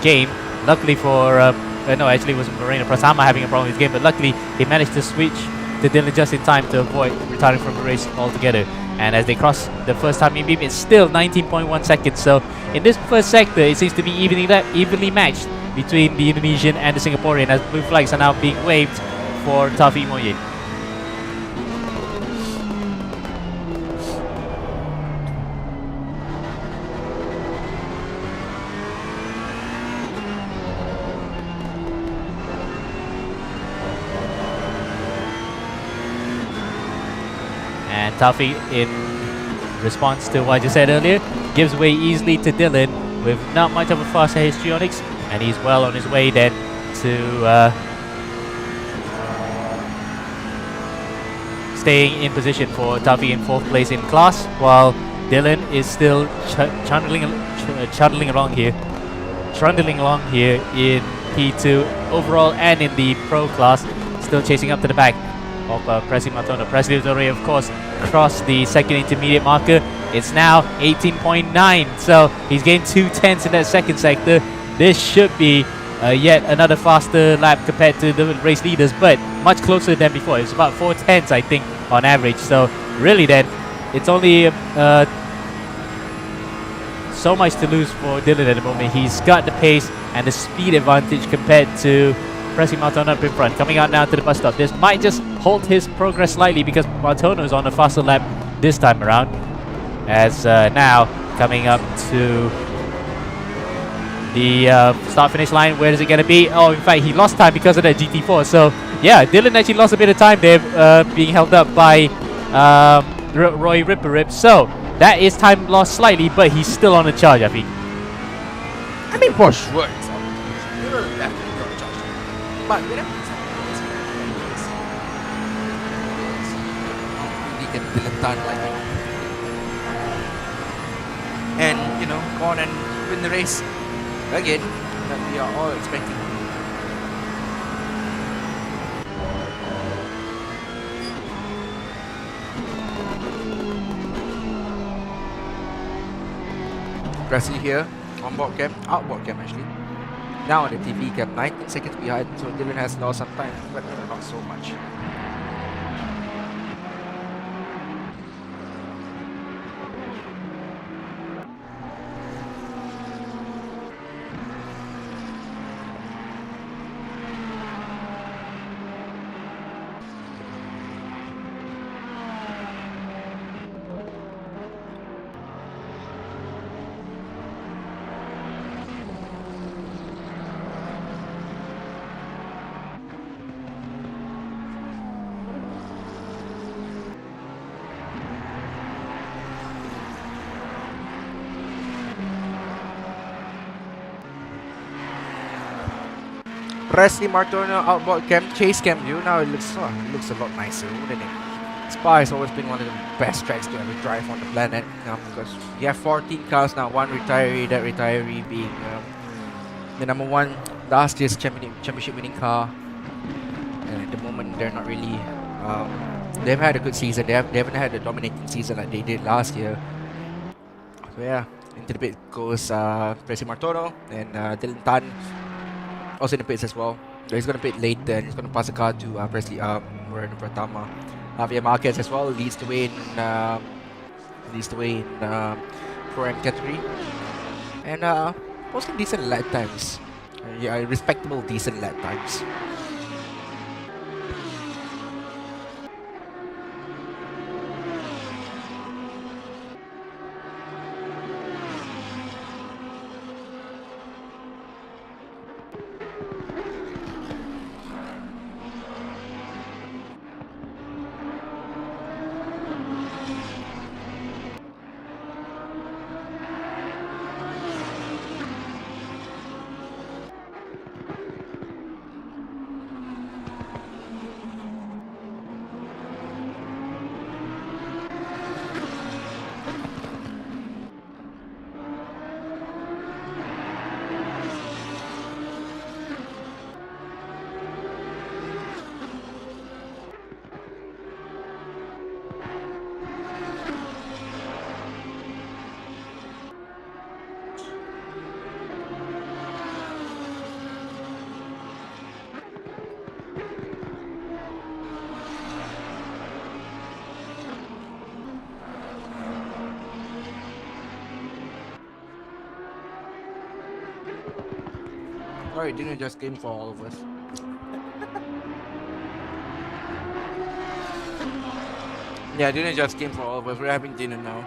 game. Luckily for no, actually it was Moreno Prasama having a problem with his game, but luckily he managed to switch to Dylan just in time to avoid retiring from the race altogether. And as they cross the first timing beam, it's still 19.1 seconds. So in this first sector, it seems to be evenly matched between the Indonesian and the Singaporean, as blue flags are now being waved for Taufik Moye. And Taufik, in response to what I just said earlier, gives way easily to Dylan with not much of a faster histrionics, and he's well on his way then to staying in position for Taufik in 4th place in class, while Dylan is still trundling along here in P2 overall and in the pro class, still chasing up to the back of Presley Matono. Presley has already, of course, crossed the second intermediate marker. It's now 18.9, so he's gained 2/10 in that second sector. This should be yet another faster lap compared to the race leaders, but much closer than before. It's about 4/10, I think, on average. So really then, it's only so much to lose for Dylan at the moment. He's got the pace and the speed advantage compared to Presley Matono up in front. Coming out now to the bus stop. This might just halt his progress slightly because Matono is on a faster lap this time around. As now coming up to the start-finish line. Where is it going to be? Oh, in fact, he lost time because of that GT4. So, yeah, Dylan actually lost a bit of time there being held up by Roy Ripperip. So, that is time lost slightly, but he's still on the charge, I think. I mean, for sure. Definitely on the charge. But, you know, really can Dylan Tan like that. And, you know, go on and win the race again that we are all expecting. Presley here, on-board cam, outboard cam actually. Now on the TV cam, 19 seconds behind, so Dylan has lost some time, but not so much. Presley Martono outboard cam, chase cam view. Now it looks a lot nicer, wouldn't it? Spa has always been one of the best tracks to ever drive on the planet because you have 14 cars now, one retiree, that retiree being the number one last year's championship winning car. And at the moment, they're not really. They've had a good season. They haven't had a dominating season like they did last year. So yeah, into the pit goes Presley Martono and Dylan Tan. Also in the pits as well. So he's going to pit late and he's going to pass the car to Presley Moreno Pratama. Javier Marquez as well leads the way in Pro-Am category. And posting decent lap times. Yeah, respectable decent lap times. Sorry, dinner just came for all of us. Yeah, dinner just came for all of us. We're having dinner now.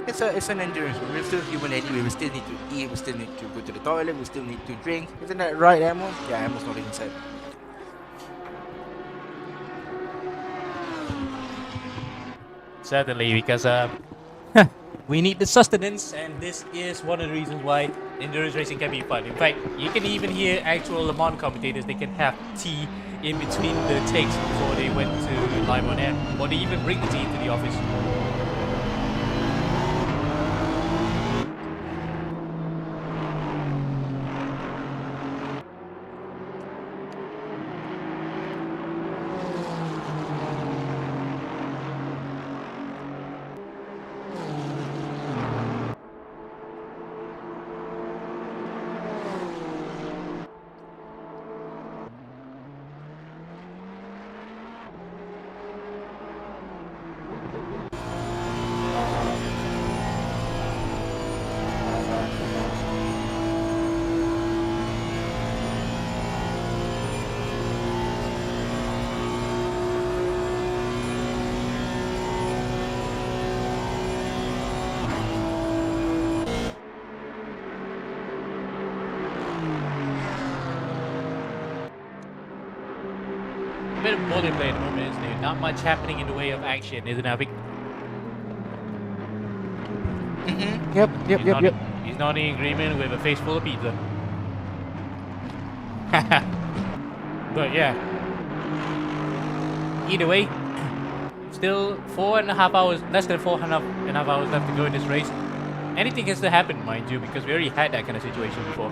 It's an endurance. We're still human anyway. We still need to eat. We still need to go to the toilet. We still need to drink. Isn't that right, Amo? Yeah, Amo's not inside. Certainly, because we need the sustenance, and this is one of the reasons why endurance racing can be fun. In fact, you can even hear actual Le Mans commentators. They can have tea in between the takes before they went to live on air, or they even bring the tea into the office. A bit of bullet play at the moment, isn't it? Not much happening in the way of action, isn't it, Vic? Yep. He's not in agreement with a face full of pizza. But yeah. Either way, still 4.5 hours, less than 4.5 hours left to go in this race. Anything can still happen, mind you, because we already had that kind of situation before.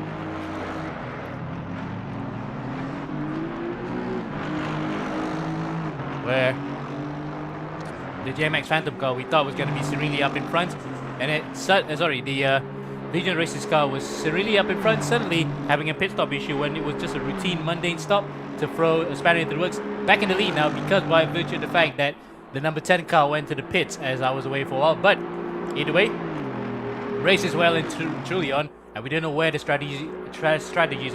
Where the JMX Phantom car we thought was going to be serenely up in front, and the Legion Races car was serenely up in front, suddenly having a pit stop issue when it was just a routine mundane stop to throw a spanner into the works. Back in the lead now because by virtue of the fact that the number 10 car went to the pits as I was away for a while. But either way, race is well and truly on, and we don't know where the strategies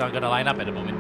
are going to line up at the moment.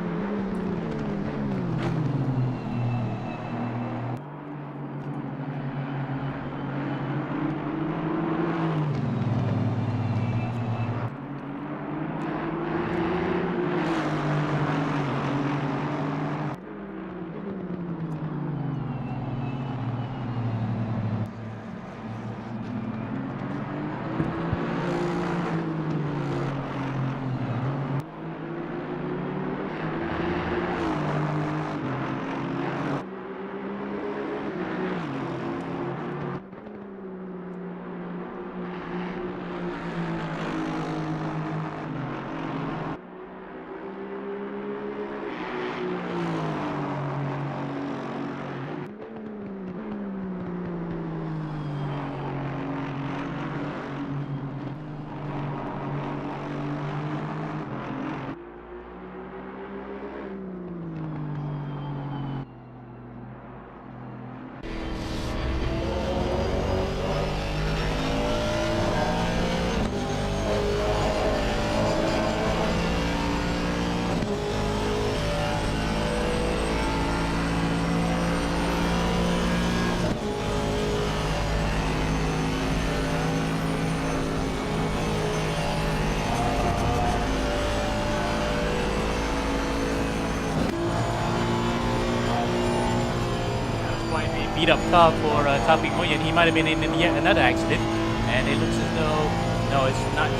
Beat up car for Taufik Moyen. He might have been in yet another accident, and it looks as though no, it's not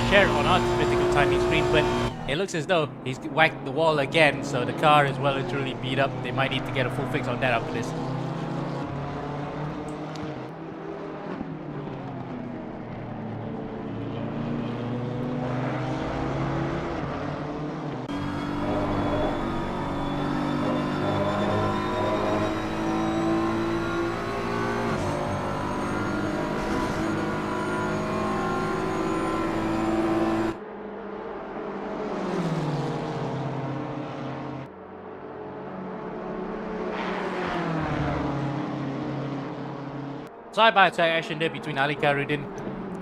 shared on our physical timing screen, but it looks as though he's whacked the wall again, so the car is well and truly beat up. They might need to get a full fix on that after this. Side-by-side action there between Ali Karudin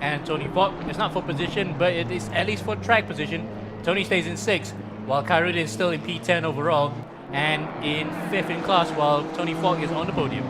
and Tony Falk. It's not for position, but it is at least for track position. Tony stays in 6th, while Kyrudin is still in P10 overall, and in 5th in class, while Tony Falk is on the podium.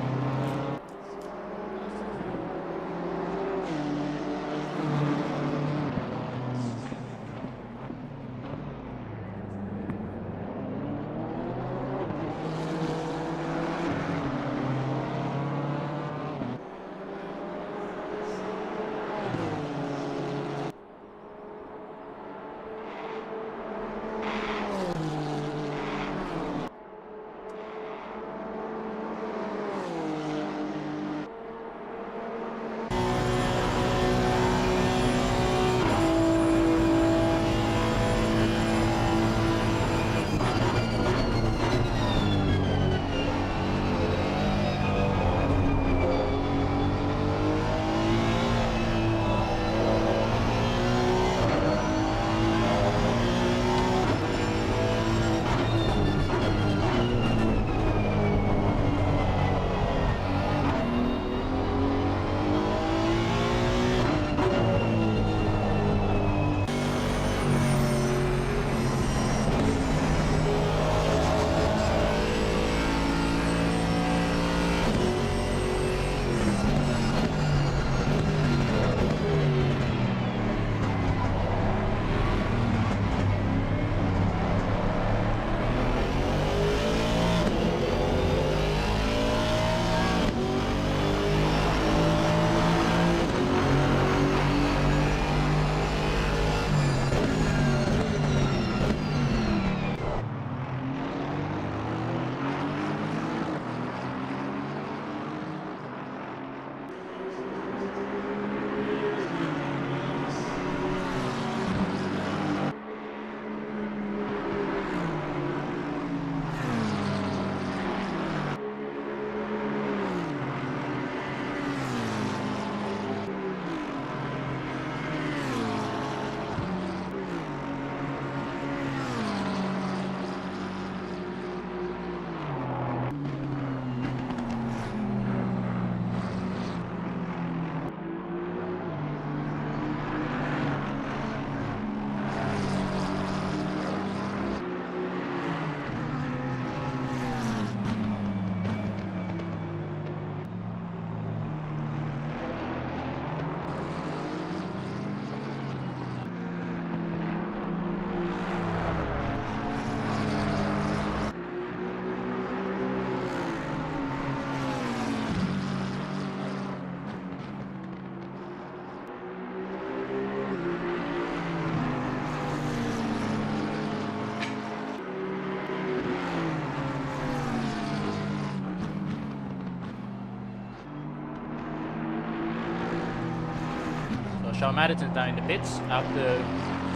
Sean Madison's down in the pits after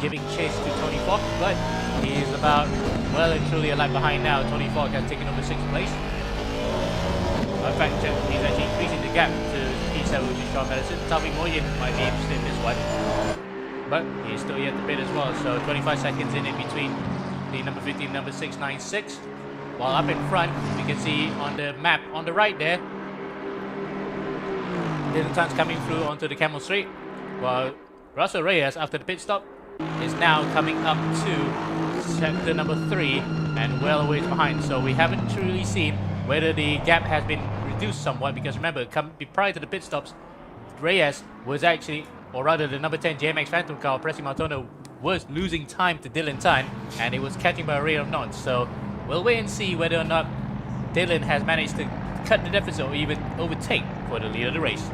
giving chase to Tony Falk, but he's about well and truly a lap behind now. Tony Falk has taken over 6th place. In fact, he's actually increasing the gap to P7, which is Sean Madison. Tavi Moyen might be interested in this one, but he's still yet to pit as well. So 25 seconds in between the number 15 and number 696. While up in front, we can see on the map on the right there, Dylan Tan's coming through onto the Camel Straight, while Russell Reyes, after the pit stop, is now coming up to sector number 3 and well a ways behind. So we haven't truly seen whether the gap has been reduced somewhat, because remember, prior to the pit stops, Reyes was actually, or rather the number 10 JMX Phantom car, Pressy Martono, was losing time to Dylan Tan, and it was catching by a rate of knots. So we'll wait and see whether or not Dylan has managed to cut the deficit or even overtake for the lead of the race.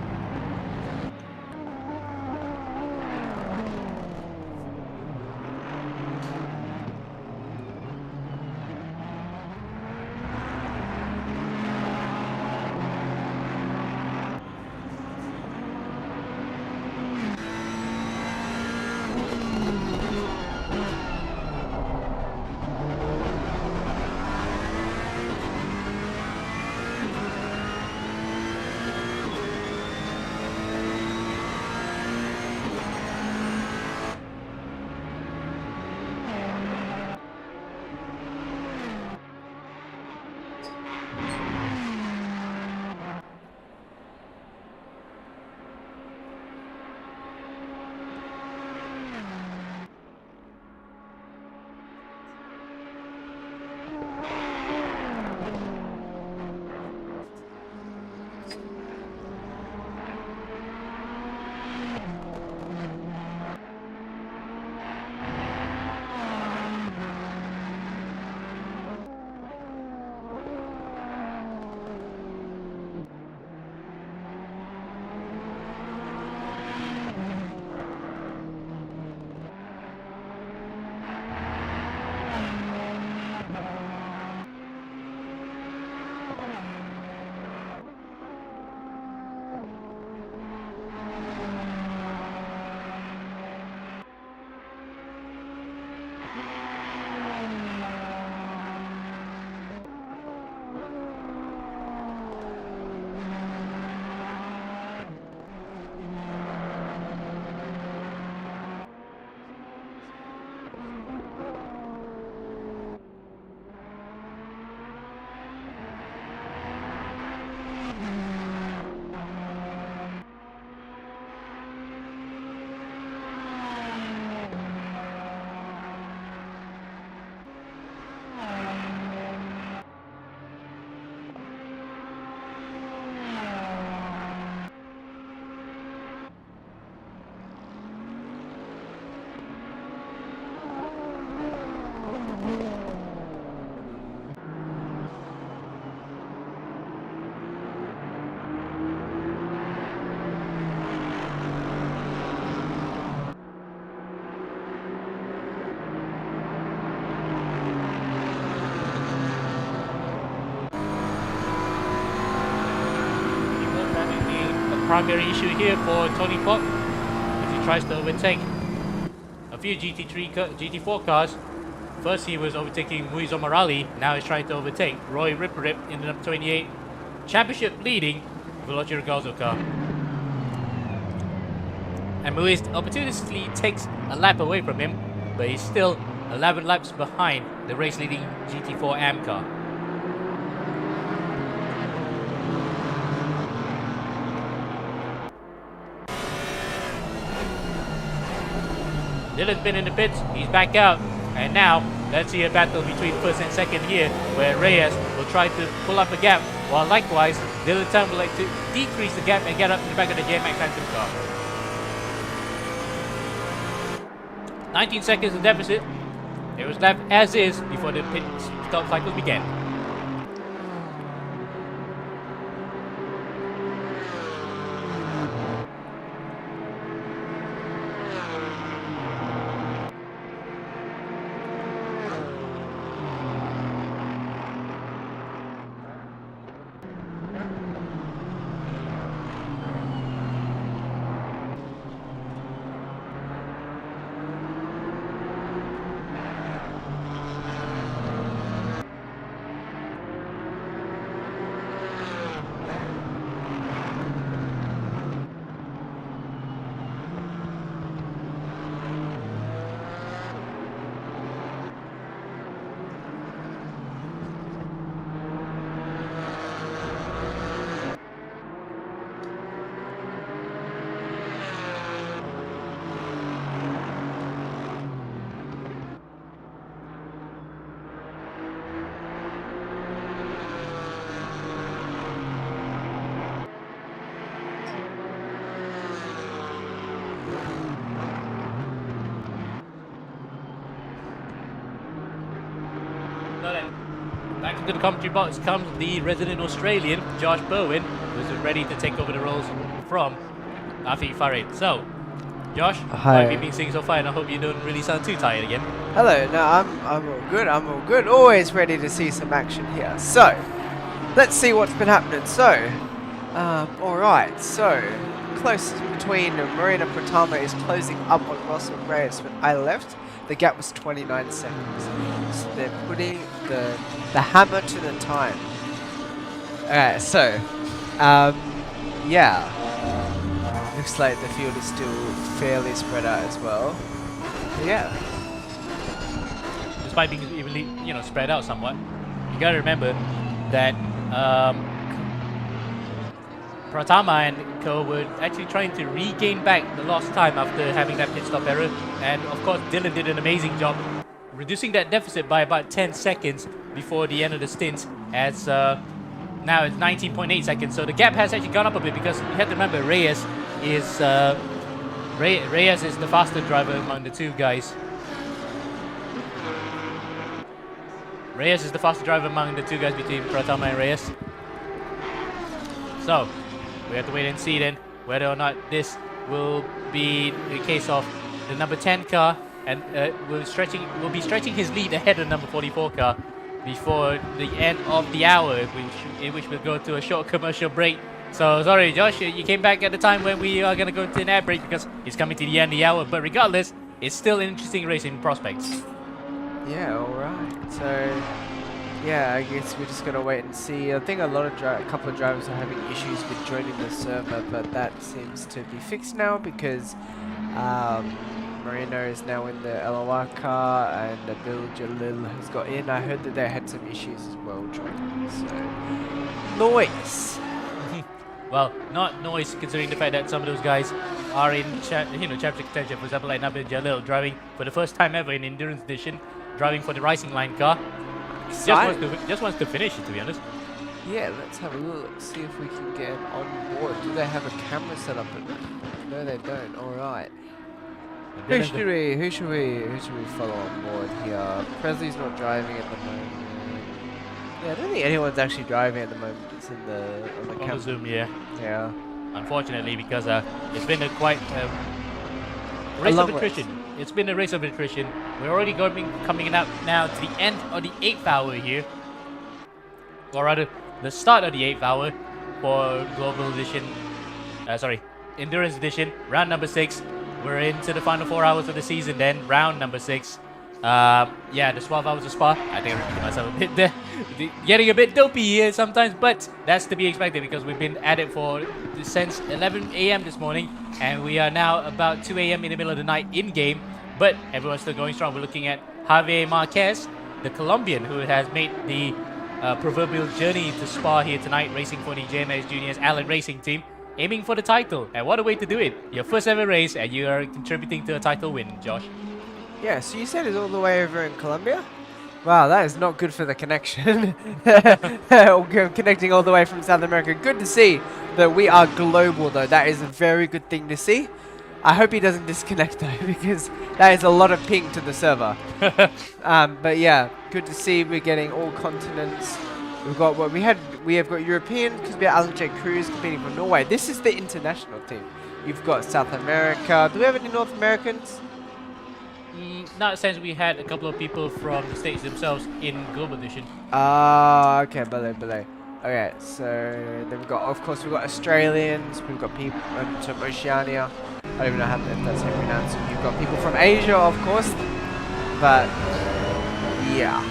primary issue here for Tony Pop as he tries to overtake a few GT4 cars. First he was overtaking Muizo Morali, now he's trying to overtake Roy Ripperip in the number 28 championship leading Veloci Regazzo car. And Muiz opportunistically takes a lap away from him, but he's still 11 laps behind the race leading GT4 AM car. Dylan's been in the pits, he's back out, and now let's see a battle between first and second here, where Reyes will try to pull up a gap, while likewise Dylan Tan will like to decrease the gap and get up to the back of the JMax Phantom car. 19 seconds of deficit. It was left as is before the pit stop cycle began. Back into the commentary box comes the resident Australian, Josh Bowen, who's ready to take over the roles from Afi Farid. So, Josh, Hi. what have you been seeing so far? And I hope you don't really sound too tired again. Hello, no, I'm all good, I'm all good. Always ready to see some action here. So, let's see what's been happening. So, alright, so, closest between Marina Pratama is closing up on Russell Reyes. When I left, the gap was 29 seconds. So they're putting the hammer to the time. Alright, so, yeah. Looks like the field is still fairly spread out as well. But yeah. Despite being evenly, spread out somewhat, you gotta remember that Pratama and co were actually trying to regain back the lost time after having that pit stop error, and of course Dylan did an amazing job reducing that deficit by about 10 seconds before the end of the stint, as now it's 19.8 seconds, so the gap has actually gone up a bit, because you have to remember Reyes is the faster driver among the two guys. Reyes is the faster driver among the two guys between Pratama and Reyes. So, we have to wait and see then whether or not this will be the case of the number 10 car, and will be stretching his lead ahead of the number 44 car before the end of the hour, in which we'll go to a short commercial break. So, sorry Josh, you came back at the time when we are going to go to an air break, because it's coming to the end of the hour, but regardless, it's still an interesting race in prospects. Yeah, alright. So, yeah, I guess we're just gonna wait and see. I think a couple of drivers are having issues with joining the server, but that seems to be fixed now, because Marino is now in the LOR car, and Bill Jalil has got in. I heard that they had some issues as well joining, so noise. Well, not noise, considering the fact that some of those guys are in championship contention. For example, like Nabil Jalil driving for the first time ever in Endurance Edition, driving for the Rising Line car. Just wants to finish it, to be honest. Yeah, let's have a look, see if we can get on board. Do they have a camera set up? No, they don't. All right. Who should we follow on board here? Presley's not driving at the moment. Yeah, I don't think anyone's actually driving at the moment. It's on the camera. Zoom, yeah. Yeah. Unfortunately, because it's been a quite race of attrition. It's been a race of attrition. We're already coming up now to the end of the 8th hour here, or rather, the start of the 8th hour for Global Edition sorry, Endurance Edition, round number 6. We're into the final 4 hours of the season then, round number 6. Yeah, the 12 hours of Spa. I think I repeated myself a bit there. Getting a bit dopey here sometimes, but that's to be expected because we've been at it since 11 a.m. this morning, and we are now about 2 a.m. in the middle of the night in-game, but everyone's still going strong. We're looking at Javier Marquez, the Colombian, who has made the proverbial journey to Spa here tonight, racing for the JMX Juniors Allen Racing team, aiming for the title. And what a way to do it. Your first ever race, and you are contributing to a title win, Josh. Yeah, so you said it's all the way over in Colombia? Wow, that is not good for the connection. Connecting all the way from South America. Good to see that we are global, though. That is a very good thing to see. I hope he doesn't disconnect, though, because that is a lot of ping to the server. But yeah, good to see we're getting all continents. We've got what we have got European, because we have Alan J. Cruz competing from Norway. This is the international team. You've got South America. Do we have any North Americans? Not since we had a couple of people from the States themselves in Global Edition. Ah, okay, belay. Okay, so then we've got, of course, we've got Australians, we've got people from Oceania. I don't even know how that's how you pronounce it. You've got people from Asia, of course, but yeah.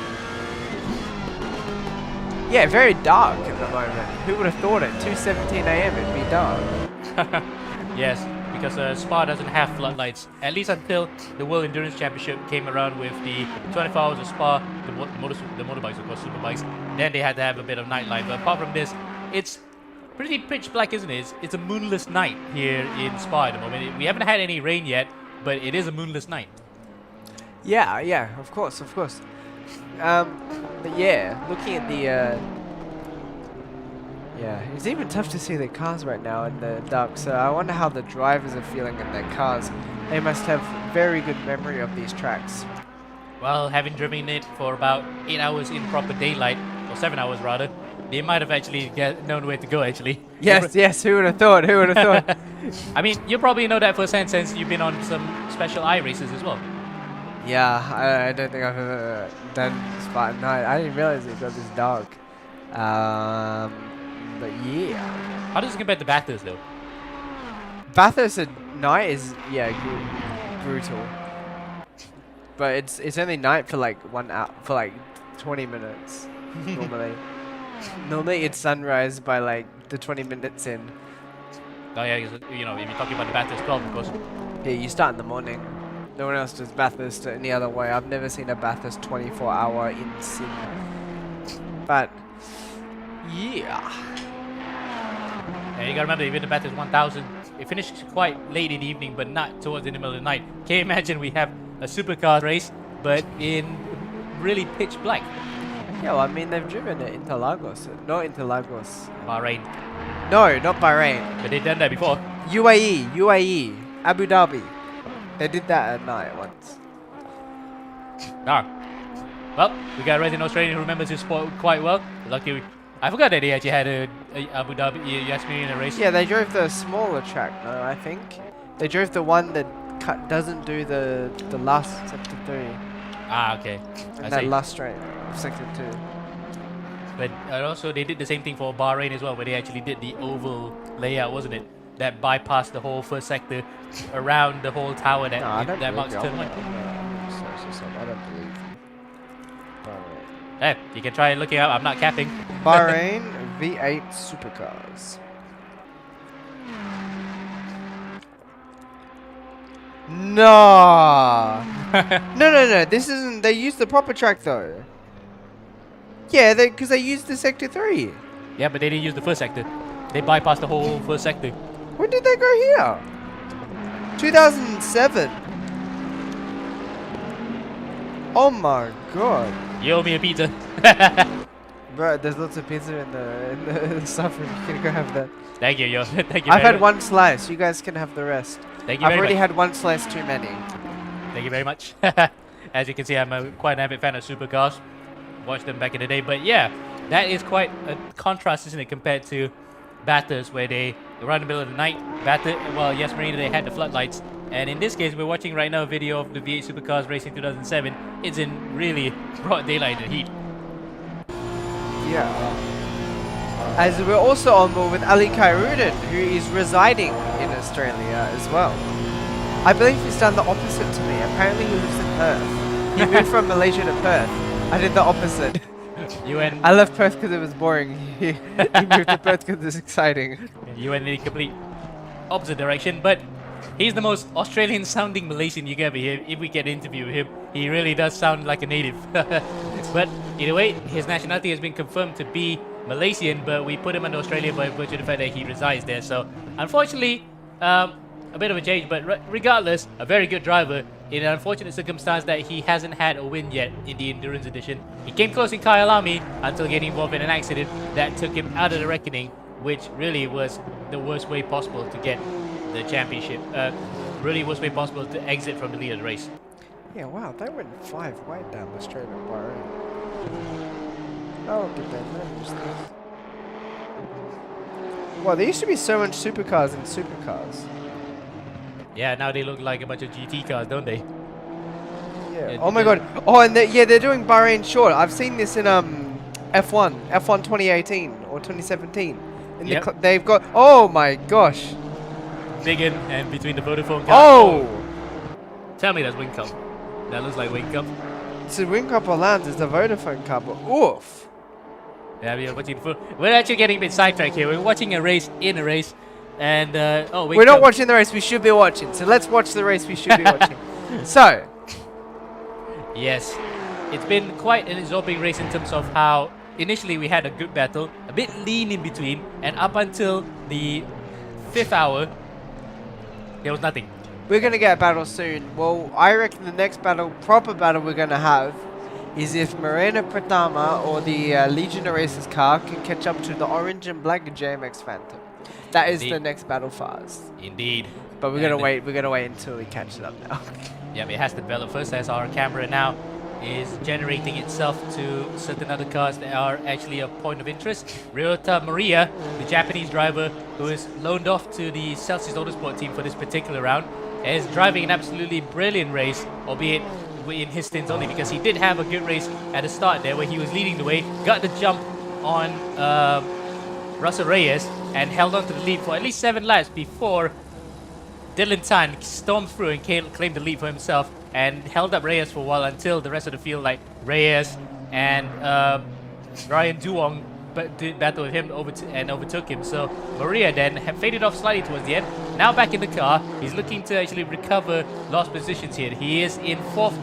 Yeah, very dark at the moment. Who would have thought it? 2:17 a.m. it'd be dark. Yes, because Spa doesn't have floodlights, at least until the World Endurance Championship came around with the 24 hours of Spa, the motorbikes, of course, superbikes. Then they had to have a bit of nightlife. But apart from this, it's pretty pitch black, isn't it? It's a moonless night here in Spa at the moment. We haven't had any rain yet, but it is a moonless night. Yeah, of course. But yeah, looking at the yeah, it's even tough to see the cars right now in the dark, so I wonder how the drivers are feeling in their cars. They must have very good memory of these tracks. Well, having driven it for about 8 hours in proper daylight, or 7 hours rather, they might have actually known where to go actually. Yes, who would have thought? I mean, you probably know that firsthand since you've been on some special iRaces as well. Yeah, I don't think I've ever done Spa at night. I didn't realize it got this dark. But yeah. How does it compare to Bathurst though? Bathurst at night is, yeah, brutal. But it's only night for like 1 hour, for like 20 minutes normally. Normally it's sunrise by like the 20 minutes in. Oh yeah, you know, if you're talking about the Bathurst 12, of course. Yeah, you start in the morning. No one else does Bathurst any other way. I've never seen a Bathurst 24-hour in sim. But yeah. Yeah, you gotta remember, even the Bathurst 1000, it finished quite late in the evening, but not towards the middle of the night. Can you imagine we have a supercar race, but in really pitch black? Yeah, well, I mean, they've driven it into Lagos. Not into Lagos. Bahrain. No, not Bahrain. But they've done that before. UAE, Abu Dhabi. They did that at night once. Ah. Well, we got a resident Australian who remembers his sport quite well. Lucky I forgot that they actually had a Abu Dhabi Yasmin in a race. Yeah, they drove the smaller track, no, I think. They drove the one that doesn't do the last sector 3. Ah, okay. And that last straight of sector 2. But also they did the same thing for Bahrain as well, where they actually did the oval layout, wasn't it? That bypassed the whole first sector around the whole tower that marks turn 1. I don't believe. Hey, you can try looking up. I'm not capping. Bahrain V8 supercars. No. No. This isn't. They used the proper track though. Yeah, because they used the sector 3. Yeah, but they didn't use the first sector. They bypassed the whole first sector. When did they go here? 2007. Oh my god. You owe me a pizza. Bro, there's lots of pizza in the stuff room. You can go have that. Thank you, yo. Thank you. I've had one slice. You guys can have the rest. Thank you I've very already much. had one slice too many. Thank you very much. As you can see, I'm quite an avid fan of supercars. Watched them back in the day. But yeah, that is quite a contrast, isn't it, compared to Bathurst, where they were in the middle of the night. Well, yes, Marina, they had the floodlights. And in this case, we're watching right now a video of the V8 Supercars Racing 2007. It's in really broad daylight and heat. Yeah. As we're also on board with Ali Khairuddin, who is residing in Australia as well. I believe he's done the opposite to me. Apparently he lives in Perth. He moved from Malaysia to Perth. I did the opposite. You went, I left Perth because it was boring. He moved to Perth because it's exciting. you went in the complete opposite direction, but he's the most Australian sounding Malaysian you can ever hear. If we get to interview him, he really does sound like a native. But either way, his nationality has been confirmed to be Malaysian, but we put him under Australia by virtue of the fact that he resides there. So unfortunately, a bit of a change, but regardless, a very good driver in an unfortunate circumstance that he hasn't had a win yet in the Endurance Edition. He came close in Kyalami until getting involved in an accident that took him out of the reckoning, which really was the worst way possible to get the championship. Really worst way possible to exit from the lead of the race. Yeah, wow, they went 5 wide down the straight at Bahrain. Oh, did they manage this? Well, there used to be so much supercars and supercars. Yeah, now they look like a bunch of GT cars, don't they? Yeah. Yeah, Oh my god. Oh, and they're doing Bahrain short. I've seen this in F1 2018 or 2017. Yep. They've got. Oh my gosh. Biggin and between the Vodafone car. Oh. Tell me that's Wing Cup. That looks like Wing Cup. It's a Wing Cup or Lands. It's the Vodafone Cup. But oof. Yeah, we're actually getting a bit sidetracked here. We're watching a race in a race, and We're not watching the race we should be watching. So let's watch the race we should be watching. So. Yes, it's been quite an absorbing race in terms of how initially we had a good battle, a bit lean in between, and up until the 5th hour, there was nothing. We're going to get a battle soon. Well, I reckon the next battle, proper battle we're going to have is if Morena Pratama or the Legion of Races car can catch up to the orange and black JMX Phantom. That is the Indeed. next battle for us. Indeed. But we're going to wait. We're going to wait until we catch it up now. Yeah, it has to develop first, as our camera now is generating itself to certain other cars that are actually a point of interest. Ryota Maria, the Japanese driver who is loaned off to the Celsius Autosport team for this particular round, is driving an absolutely brilliant race, albeit in his stints only, because he did have a good race at the start there where he was leading the way, got the jump on Russell Reyes and held on to the lead for at least 7 laps before Dylan Tan stormed through and claimed the lead for himself and held up Reyes for a while until the rest of the field, like Reyes and Ryan Duong, did battle with him and overtook him. So Maria then faded off slightly towards the end. Now back in the car, he's looking to actually recover lost positions here. He is in 4th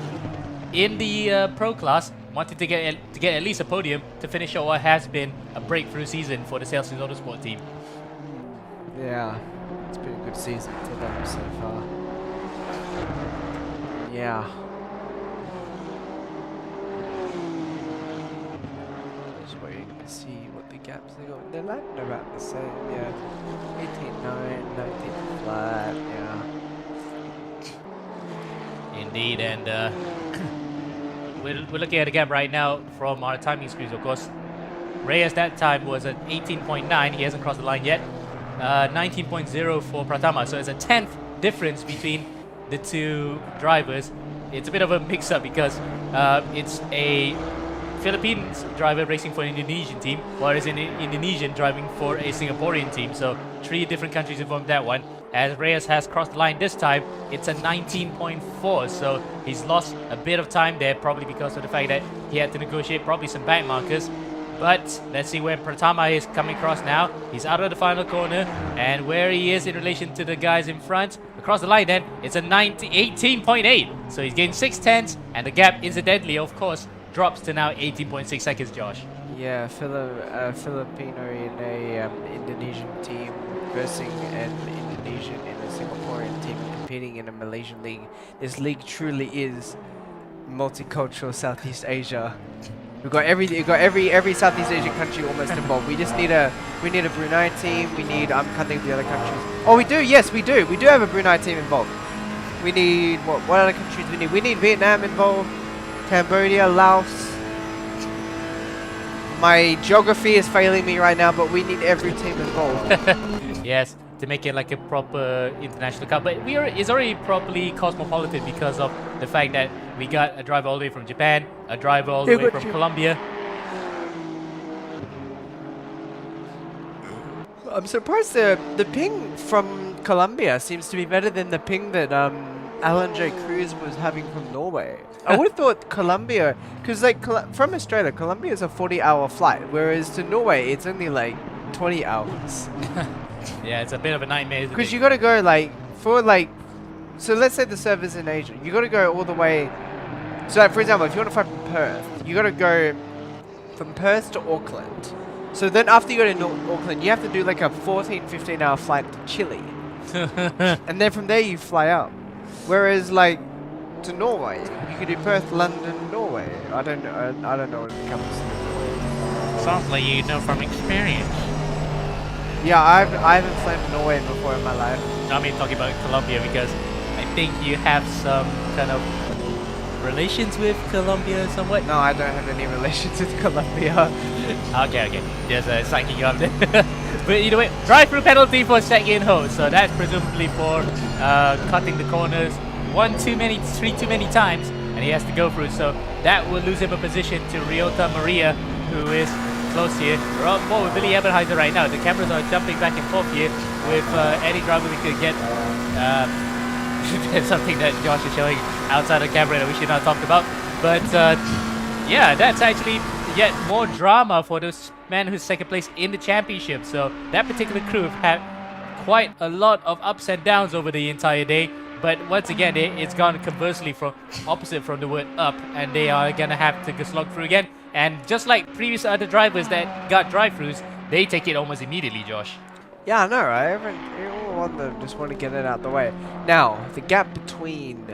in the Pro class, wanting to get at least a podium to finish out what has been a breakthrough season for the Celsius Autosport team. Yeah. It's been a good season for them so far. Yeah. Just waiting to see what the gaps they got. They're landing about the same, yeah. 18.9, 19 flat, yeah. Indeed, and we're looking at a gap right now from our timing screens, of course. Reyes that time was at 18.9. He hasn't crossed the line yet. 19.0 for Pratama. So it's a 10th difference between the two drivers. It's a bit of a mix-up because it's a Philippine driver racing for an Indonesian team, whereas an Indonesian driving for a Singaporean team. So 3 different countries involved in that one. As Reyes has crossed the line this time, it's a 19.4. So he's lost a bit of time there, probably because of the fact that he had to negotiate probably some back markers. But let's see where Pratama is coming across now. He's out of the final corner, and where he is in relation to the guys in front. Across the line then, it's a 18.8. So he's gained 6/10, and the gap, incidentally, of course, drops to now 18.6 seconds, Josh. Yeah, Filipino in a Indonesian team versus an Indonesian in a Singaporean team competing in a Malaysian league. This league truly is multicultural Southeast Asia. We've got every Southeast Asian country almost involved. We just need a Brunei team. We need I can't think of the other countries. Oh, we do. Yes, we do. We do have a Brunei team involved. We need what other countries we need? We need Vietnam involved, Cambodia, Laos. My geography is failing me right now, but we need every team involved. Yes, to make it like a proper international cup. But it's already properly cosmopolitan because of the fact that we got a driver all the way from Japan, a driver all the way from Colombia. I'm surprised the ping from Colombia seems to be better than the ping that Alan J. Cruz was having from Norway. I would have thought Colombia, because like from Australia, Colombia is a 40-hour flight, whereas to Norway it's only like 20 hours. Yeah, it's a bit of a nightmare. Because you got to go like for like, so let's say the server's in Asia, you got to go all the way. So like, for example, if you want to fly from Perth, you got to go from Perth to Auckland. So then after you go to Auckland, you have to do like a 15 hour flight to Chile. And then from there you fly up. Whereas like to Norway, you could do Perth, London, Norway. I don't know when it comes to Sounds like you know from experience. Yeah, I haven't flown to Norway before in my life. I mean, talking about Colombia because I think you have some kind of relations with Colombia somewhat. No, I don't have any relations with Colombia. Okay. Just psyching you up there. But either way, drive-through penalty for second hole. So that's presumably for cutting the corners three too many times, and he has to go through. So that will lose him a position to Ryota Maria, who is close here. We're on board with Billy Eberheiser right now. The cameras are jumping back and forth here with any driver we could get. Something that Josh is showing outside the camera that we should not talk about. But yeah, that's actually yet more drama for this man who's second place in the championship. So that particular crew have had quite a lot of ups and downs over the entire day. But once again, it's gone conversely from opposite from the word up, and they are gonna have to slog through again. And just like previous other drivers that got drive-throughs, they take it almost immediately, Josh. Yeah, I know, right? Everyone just want to get it out the way. Now, the gap between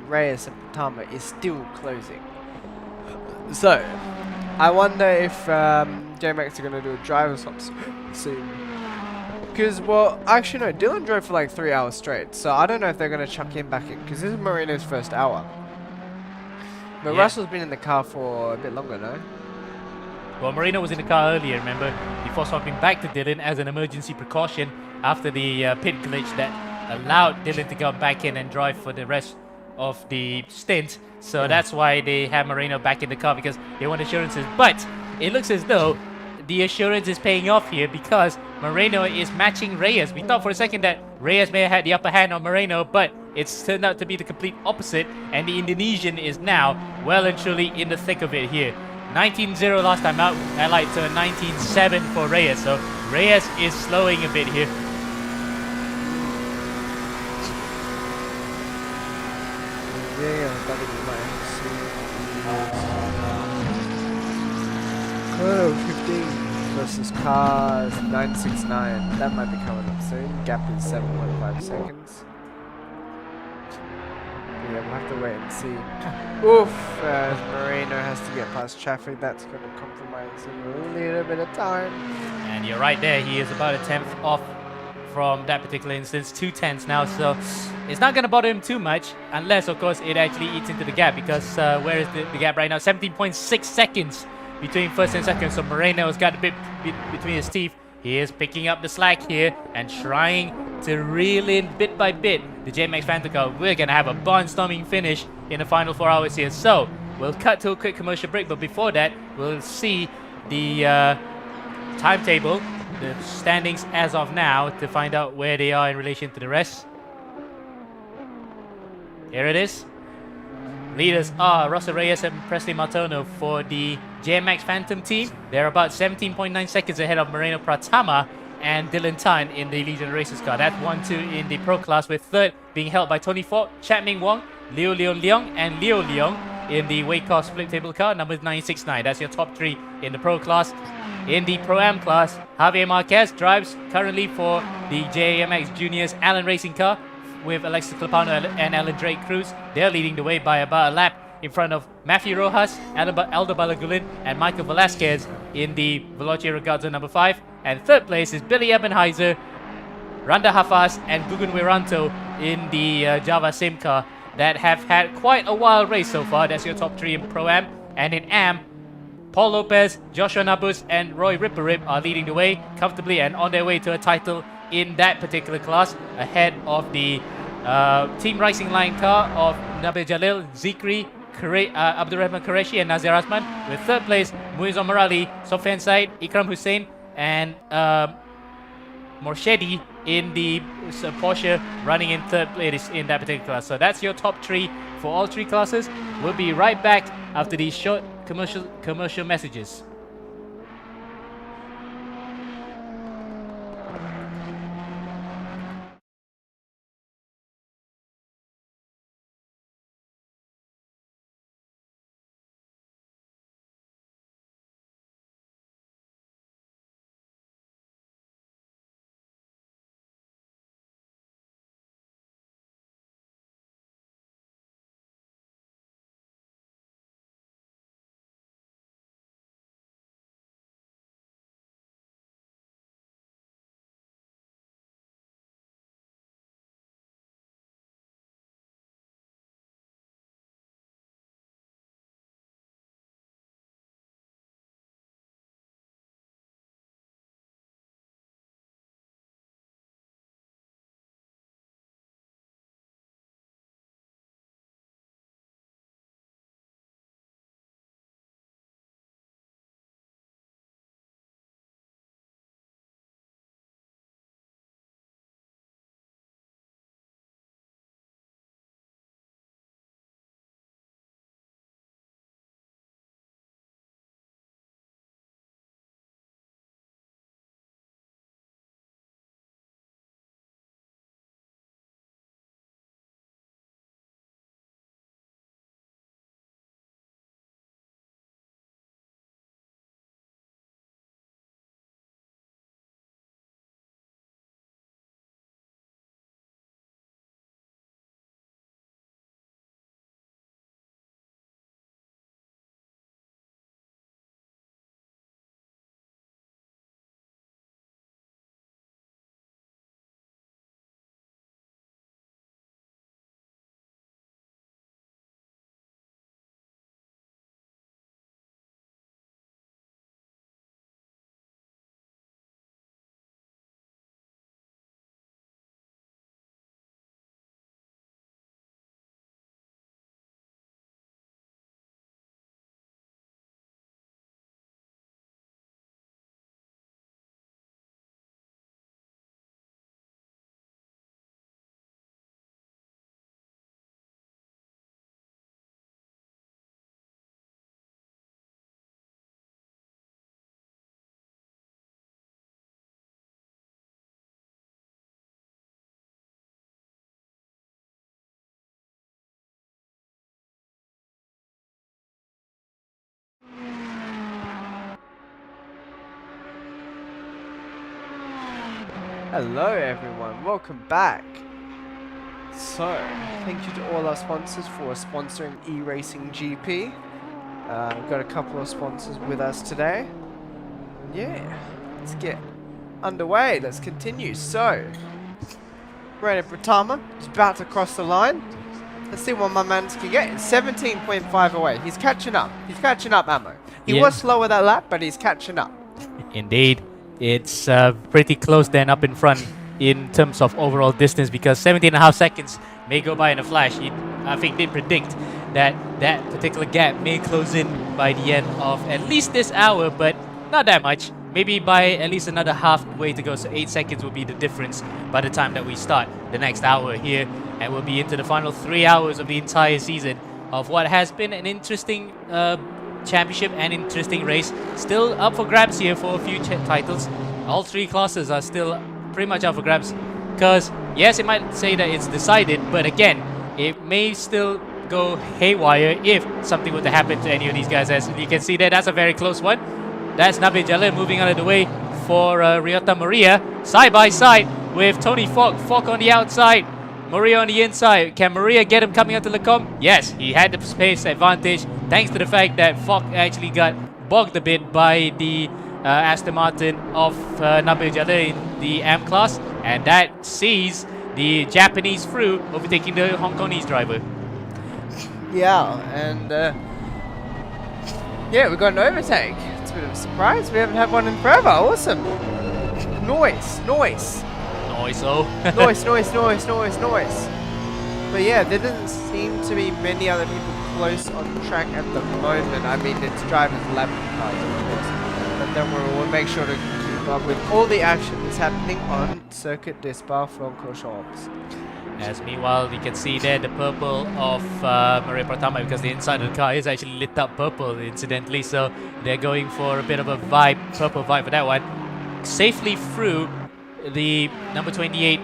Reyes and Tama is still closing. So, I wonder if JMax are going to do a driver swap soon. Because, well, actually no, Dylan drove for like 3 hours straight, so I don't know if they're going to chuck him back in, because this is Marino's first hour. But Yeah. Russell's been in the car for a bit longer, no? Well, Marino was in the car earlier, remember, before swapping back to Dylan as an emergency precaution after the pit glitch that allowed Dylan to go back in and drive for the rest of the stint. So that's why they have Marino back in the car, because they want assurances. But it looks as though the assurance is paying off here, because Moreno is matching Reyes. We thought for a second that Reyes may have had the upper hand on Moreno, but it's turned out to be the complete opposite, and the Indonesian is now well and truly in the thick of it here. 19-0 last time out, allied to a 19-7 for Reyes, so Reyes is slowing a bit here. Oh, 15 versus cars 969. That might be coming up soon. Gap is 7.5 seconds. Yeah, we'll have to wait and see. Oof, Moreno has to get past traffic. That's going to compromise him a little bit of time. And you're right there, he is about a 10th off from that particular instance, 2 tenths now, so it's not going to bother him too much, unless of course it actually eats into the gap, because where is the gap right now? 17.6 seconds between first and second, so Moreno's got a bit between his teeth. He is picking up the slack here and trying to reel in bit by bit the JMax Phantom car. We're going to have a barnstorming finish in the final 4 hours here. So we'll cut to a quick commercial break, but before that, we'll see the timetable, the standings as of now, to find out where they are in relation to the rest. Here it is. Leaders are Russell Reyes and Presley Martono for the JMax Phantom team. They're about 17.9 seconds ahead of Moreno Pratama and Dylan Tan in the Legion Racers car. That's 1-2 in the Pro class, with third being held by Tony Ford, Chat Ming Wong, Liu Leon Leong, and Leo Leong in the weight class split table car, number 969. That's your top 3 in the Pro class. In the Pro-Am class, Javier Marquez drives currently for the JMX Juniors Allen Racing car, with Alexis Clapano and Alan Drake Cruz. They're leading the way by about a lap in front of Matthew Rojas, Aldo Balagulin, and Michael Velasquez in the Veloce Ragazzo number 5. And third place is Billy Ebenheiser, Randa Hafaz, and Gugun Wiranto in the Java Sim car that have had quite a wild race so far. That's your top 3 in Pro-Am. And in Am, Paul Lopez, Joshua Nabus, and Roy Ripperip are leading the way comfortably and on their way to a title in that particular class, ahead of the Team Racing Line car of Nabil Jalil, Zikri, Abdurrahman Qureshi, and Nazir Asman, with third place Muiz Omar Ali, Sofian Said, Ikram Hussein, and Morchetti in the Porsche running in third place in that particular class. So that's your top 3 for all 3 classes. We'll be right back after these short commercial messages. Hello everyone, welcome back. So, thank you to all our sponsors for sponsoring eRacing GP. We've got a couple of sponsors with us today. Yeah, let's get underway, let's continue. So, Brandon Bratama is about to cross the line. Let's see what my man can get. 17.5 away, he's catching up Ammo. He Yeah. was slower that lap, but he's catching up. Indeed, it's pretty close then up in front in terms of overall distance, because 17.5 seconds may go by in a flash. I think did predict that that particular gap may close in by the end of at least this hour, but not that much. Maybe by at least another halfway to go, so 8 seconds will be the difference by the time that we start the next hour here, and we'll be into the final 3 hours of the entire season of what has been an interesting championship and interesting race. Still up for grabs here for a few titles. All 3 classes are still pretty much up for grabs, because yes, it might say that it's decided, but again, it may still go haywire if something were to happen to any of these guys. As you can see there, that's a very close one. That's Nabil Jalil moving out of the way for Ryota Maria, side by side with Tony Falk. Falk on the outside, Maria on the inside. Can Maria get him coming onto Lecom? Yes, he had the space advantage thanks to the fact that Falk actually got bogged a bit by the Aston Martin of Nabil Jalil in the M class, and that sees the Japanese through, overtaking the Hong Kongese driver. Yeah, and yeah, we got an overtake. It's a bit of a surprise. We haven't had one in forever. Awesome. Noise. Noise, oh. Noise. But yeah, there doesn't seem to be many other people close on track at the moment. I mean, it's drivers' lap cars, of course. But then we'll make sure to keep but with all the action that's happening on Circuit des Spa-Francorchamps. As meanwhile, you can see there the purple of Maria Pratama, because the inside of the car is actually lit up purple, incidentally. So they're going for a bit of a vibe, purple vibe for that one. Safely through the number 28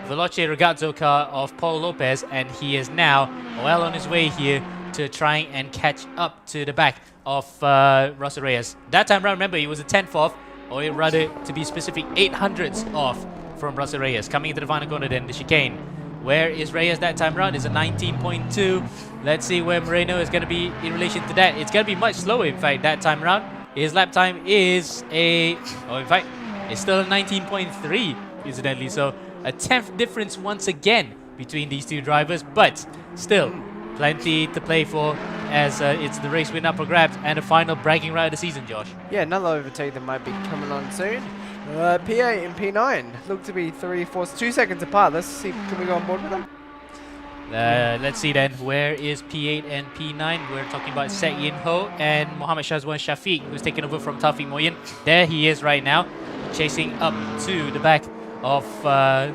Veloce Ragazzo car of Paul Lopez, and he is now well on his way here to trying and catch up to the back of Russell Reyes. That time round, remember, he was a 10th off, or rather to be specific, 800ths off from Russell Reyes. Coming into the final corner then, the chicane. Where is Reyes that time round? Is a 19.2. Let's see where Moreno is going to be in relation to that. It's going to be much slower, in fact, that time round. His lap time is in fact, it's still a 19.3, incidentally. So a 10th difference once again between these two drivers, but still plenty to play for, as it's the race win up for grabs and a final bragging right of the season, Josh. Yeah, another overtake that might be coming on soon. P8 and P9 look to be 2 seconds apart. Let's see, can we go on board with them? Let's see then, where is P8 and P9? We're talking about Sek Yin Ho and Mohammed Shazwan Shafiq, who's taken over from Taufik Moyen. There he is right now, chasing up to the back of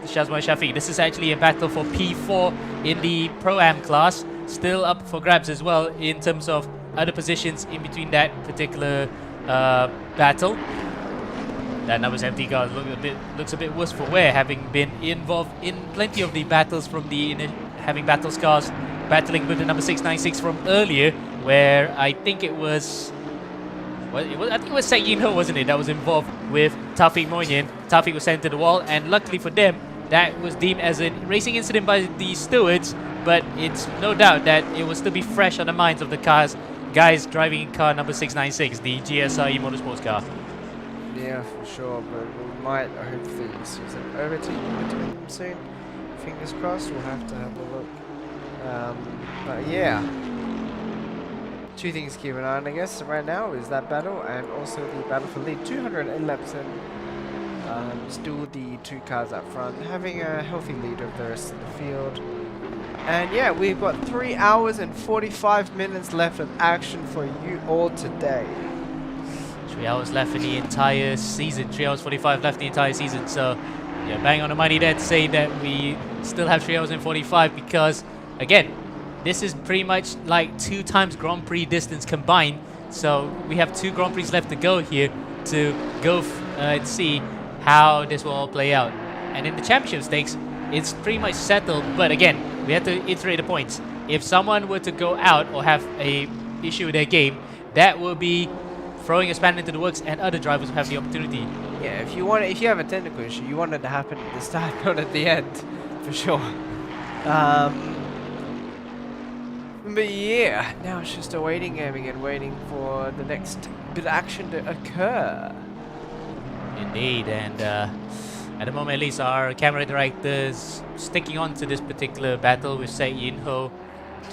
Shazwan Shafiq. This is actually a battle for P4 in the Pro-Am class. Still up for grabs as well in terms of other positions in between that particular battle. That number 70 car looks a bit worse for wear, having been involved in plenty of the battles from the having battle scars, battling with the number 696 from earlier, where I think it was. Well, I think it was Sek Yin Ho, wasn't it, that was involved with Taufik Moyen. Taufik was sent to the wall, and luckily for them, that was deemed as a racing incident by the stewards, but it's no doubt that it will still be fresh on the minds of the guys driving car number 696, the GSI Motorsports car. Yeah, for sure, but we might hopefully see some overtake between them soon. Fingers crossed, we'll have to have a look. But yeah, two things to keep an eye on, I guess, right now is that battle and also the battle for lead. 208 laps in, still the two cars up front, having a healthy lead of the rest of the field. And yeah, we've got 3 hours and 45 minutes left of action for you all today. 3 hours left in the entire season. 3 hours 45 left in the entire season. So, yeah, bang on the money there to say that we still have 3 hours and 45, because, again, this is pretty much like 2 times Grand Prix distance combined. So we have 2 Grand Prix left to go here to go and see how this will all play out. And in the championship stakes, it's pretty much settled. But again, we have to iterate the points. If someone were to go out or have a issue with their game, that will be throwing a spanner into the works, and other drivers will have the opportunity. Yeah, if you have a technical issue, you want it to happen at the start, not at the end, for sure. But yeah, now it's just a waiting game again, waiting for the next bit of action to occur. Indeed, and at the moment at least our camera director's sticking on to this particular battle with Sek Yin Ho,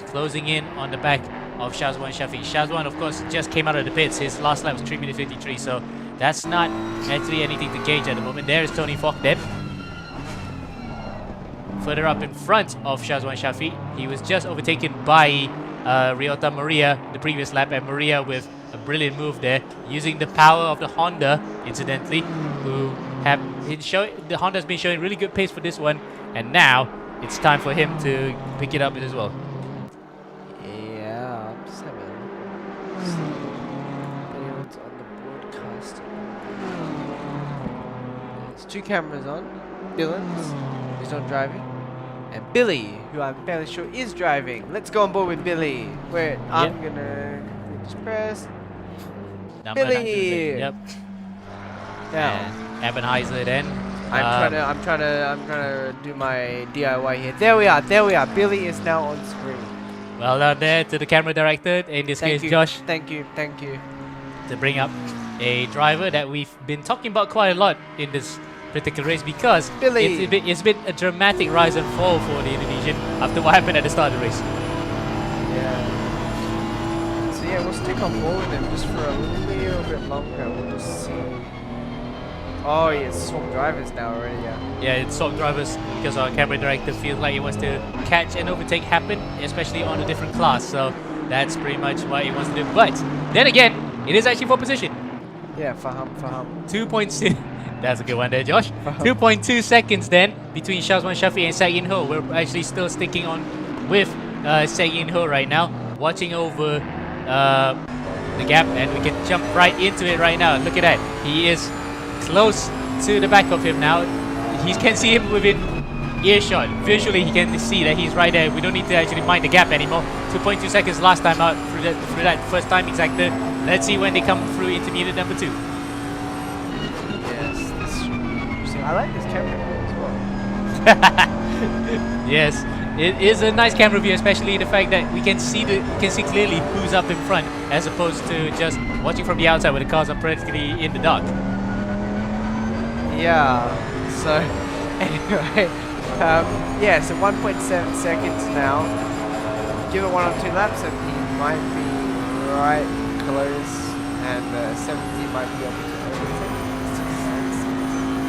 closing in on the back of Shazwan Shafiq. Shazwan, of course, just came out of the pits. His last lap was 3 minutes 53, so that's not actually anything to gauge at the moment. There is Tony Falk then. Further up in front of Shazwan Shafiq, he was just overtaken by Ryota Maria the previous lap, and Maria with a brilliant move there, using the power of the Honda, incidentally, who have the Honda's been showing really good pace for this one, and now it's time for him to pick it up as well. Yeah, I'm just having a look. See if anyone's on the broadcast. There's 2 cameras on. Dylan's, who's not driving, and Billy, who I'm fairly sure is driving. Let's go on board with Billy. Wait, I'm gonna just press Number Billy. 9, yep. Now, Ebenheiser then. I'm trying to do my DIY here. There we are. Billy is now on screen. Well done there to the camera director, in this case Josh, Thank you. to bring up a driver that we've been talking about quite a lot in this particular race, because Billy. it's been a dramatic rise and fall for the Indonesian after what happened at the start of the race. Yeah. So yeah, we'll stick on board with him just for a little bit longer. We'll just see. Oh, yeah, it's swap drivers now already, yeah. Yeah, it's swap drivers because our camera director feels like he wants to catch and overtake happen, especially on a different class. So that's pretty much what he wants to do. But then again, it is actually for position. Yeah, Faham. 2 points in. That's a good one there, Josh. 2.2 seconds then between Shazwan Shafi and Sek Yin Ho. We're actually still sticking on with Sek Yin Ho right now, watching over the gap, and we can jump right into it right now. Look at that. He is close to the back of him now. He can see him within earshot. Visually, he can see that he's right there. We don't need to actually mind the gap anymore. 2.2 seconds last time out through that first timing sector. Let's see when they come through intermediate number 2. Yes, this should be interesting. I like this camera view as well. Yes, it is a nice camera view, especially the fact that we can see clearly who's up in front, as opposed to just watching from the outside where the cars are practically in the dark. Yeah, so anyway, yeah, so 1.7 seconds now. Give it 1 or 2 laps and he might be right close, and 70 might be up to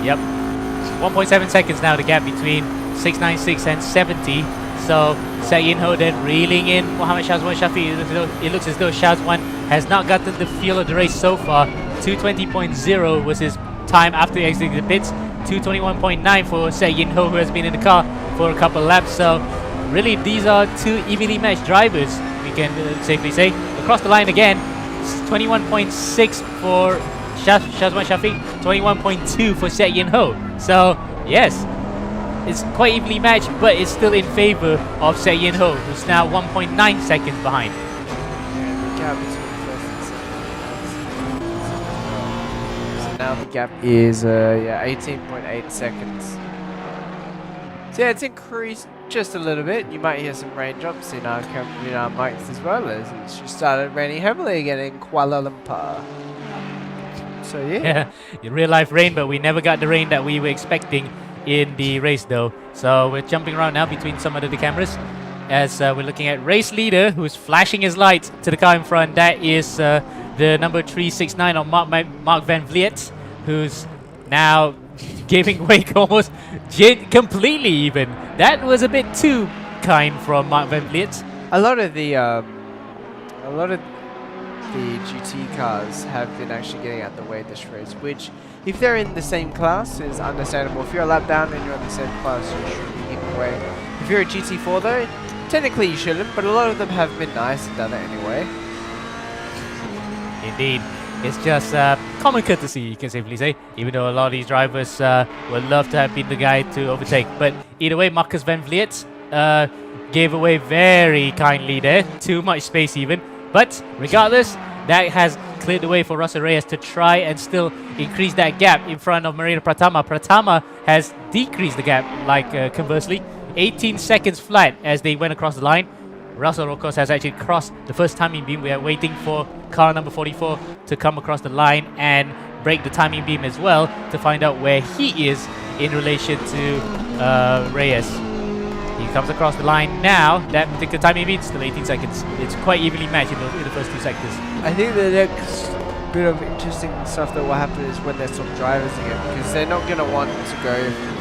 Yep, 1.7 seconds now the gap between 696 and 70. So Sek Yin Ho then reeling in Mohammed Shazwan Shafi. It looks as though Shazwan has not gotten the feel of the race so far. 220.0 was his time after exiting the pits. 221.9 for Sek Yin Ho, who has been in the car for a couple of laps. So really, these are 2 evenly matched drivers, we can safely say. Across the line again, 21.6 for Shazwan Shafi, 21.2 for Sek Yin Ho. So yes, it's quite evenly matched, but it's still in favor of Sek Yin Ho, who's now 1.9 seconds behind. the gap between first and second. So now the gap is 18.8 seconds. So yeah, it's increased just a little bit. You might hear some raindrops in our mics as well, as it's just started raining heavily again in Kuala Lumpur. So yeah. In real life rain, but we never got the rain that we were expecting in the race though. So we're jumping around now between some of the cameras as we're looking at race leader, who's flashing his light to the car in front. That is the number 369 of Mark Van Vliet, who's now giving way almost completely even. That was a bit too kind from Mark Van Vliet. A lot of the GT cars have been actually getting out of the way this race, which if they're in the same class is understandable. If you're a lap down and you're in the same class, you should be giving way. If you're a GT4 though, technically you shouldn't, but a lot of them have been nice and done it anyway. Indeed. It's just common courtesy, you can safely say, even though a lot of these drivers would love to have been the guy to overtake. But either way, Marcus Van Vliet gave away very kindly there, too much space even. But regardless, that has cleared the way for Russell Reyes to try and still increase that gap in front of Marina Pratama. Pratama has decreased the gap, like conversely, 18 seconds flat as they went across the line. Russell, of course, has actually crossed the first timing beam. We are waiting for car number 44 to come across the line and break the timing beam as well to find out where he is in relation to Reyes. He comes across the line now. That particular timing beam is still 18 seconds. It's quite evenly matched in the first 2 sectors. I think the next bit of interesting stuff that will happen is when they swap drivers again, because they're not going to want to go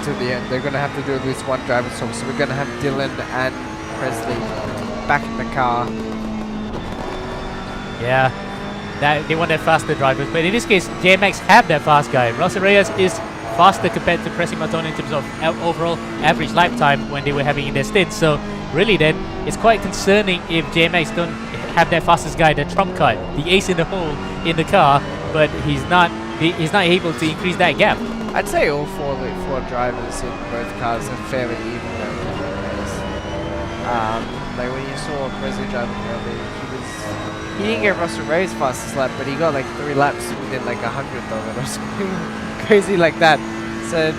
to the end. They're going to have to do at least one driver swap. So we're going to have Dylan and Presley back in the car. Yeah, they want that faster drivers, but in this case, JMX have that fast guy. Russell Reyes is faster compared to Cressy Martone in terms of overall average lap time when they were having in their stints. So really then, it's quite concerning if JMX don't have their fastest guy, the trump card, the ace in the hole in the car, but he's not able to increase that gap. I'd say all four drivers in both cars are fairly even though. Like when you saw Presley driving earlier, he didn't get Russell Reyes fastest lap, but he got like 3 laps within like 100th of it or something crazy like that. So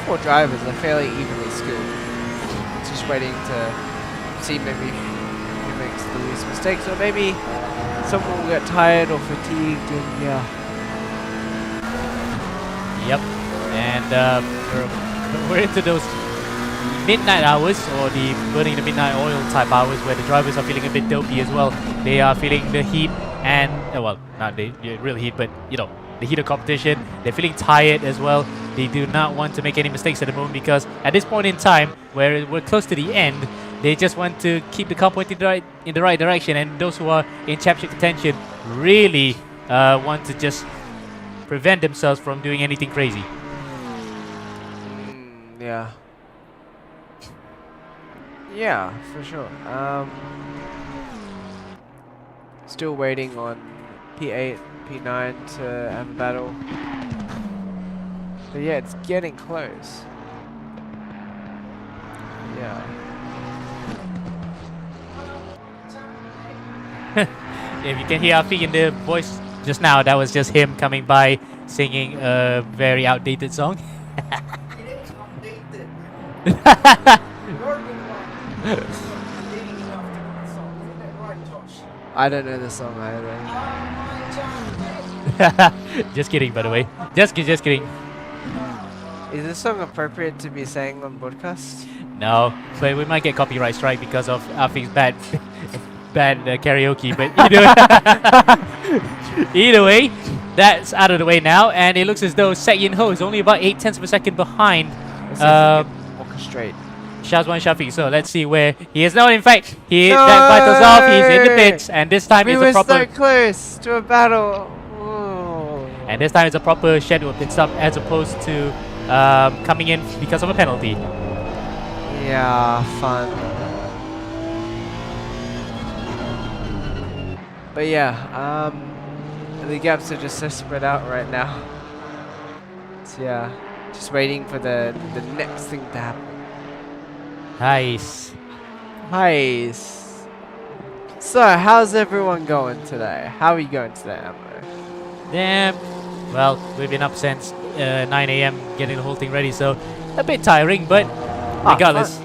all 4 drivers are fairly evenly skilled. Just waiting to see maybe who makes the least mistakes, or maybe someone will get tired or fatigued, and yeah. Yep, and we're into those midnight hours, or the burning the midnight oil type hours, where the drivers are feeling a bit dopey as well. They are feeling the heat and well, not the real heat, but you know, the heat of competition. They're feeling tired as well. They do not want to make any mistakes at the moment, because at this point in time, where we're close to the end, they just want to keep the car pointing in the right direction. And those who are in championship contention really want to just prevent themselves from doing anything crazy. Yeah. Yeah, for sure. Still waiting on P8, P9 to have a battle. But yeah, it's getting close. Yeah. If you can hear Afi in the voice just now, that was just him coming by singing a very outdated song. I don't know the song either. Just kidding, by the way. Just kidding. Is this song appropriate to be sang on broadcast? No, but we might get copyright strike because of Afi's bad karaoke. But either way, that's out of the way now, and it looks as though Sek Yin Ho is only about 0.8 of a second behind Orchestrate. Shazwan Shafiq. So let's see where he is now. In fact, that battle's off. He's in the pits, and this time We it's were a proper. so close to a battle. Oh. And this time it's a proper scheduled pit stop as opposed to coming in because of a penalty. Yeah, fun. But yeah, the gaps are just so spread out right now. So yeah, just waiting for the next thing to happen. Nice. Nice. So, how's everyone going today? How are you going today, Ammo? Damn. Well, we've been up since 9 a.m. getting the whole thing ready, so a bit tiring, but regardless,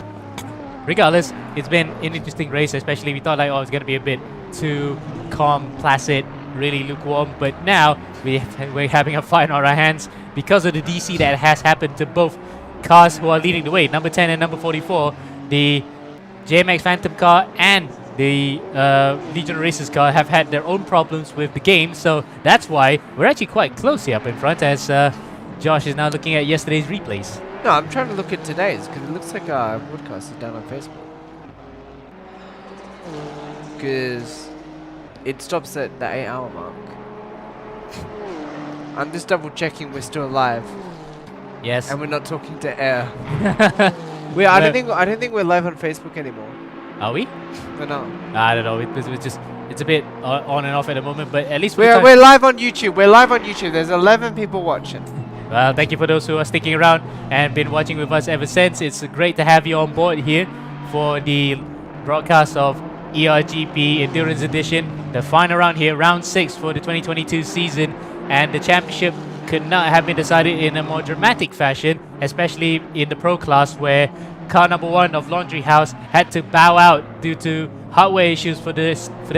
it's been an interesting race. Especially we thought like, oh, it's gonna be a bit too calm, placid, really lukewarm, but now we're having a fight on our hands because of the DC that has happened to both cars who are leading the way, number 10 and number 44, the JMX Phantom car and the Legion Racers car have had their own problems with the game, so that's why we're actually quite close here up in front as Josh is now looking at yesterday's replays. No, I'm trying to look at today's because it looks like our broadcast is down on Facebook. Because it stops at the 8-hour mark. I'm just double checking we're still live Yes. and we're not talking to air. I don't think we're live on Facebook anymore. Are we? We're not. I don't know. It's a bit on and off at the moment, but at least We're live on YouTube. We're live on YouTube. There's 11 people watching. Well, thank you for those who are sticking around and been watching with us ever since. It's great to have you on board here for the broadcast of ERGP Endurance Edition, the final round here, round 6 for the 2022 season, and the championship could not have been decided in a more dramatic fashion, especially in the pro class where car number 1 of Laundry House had to bow out due to hardware issues for their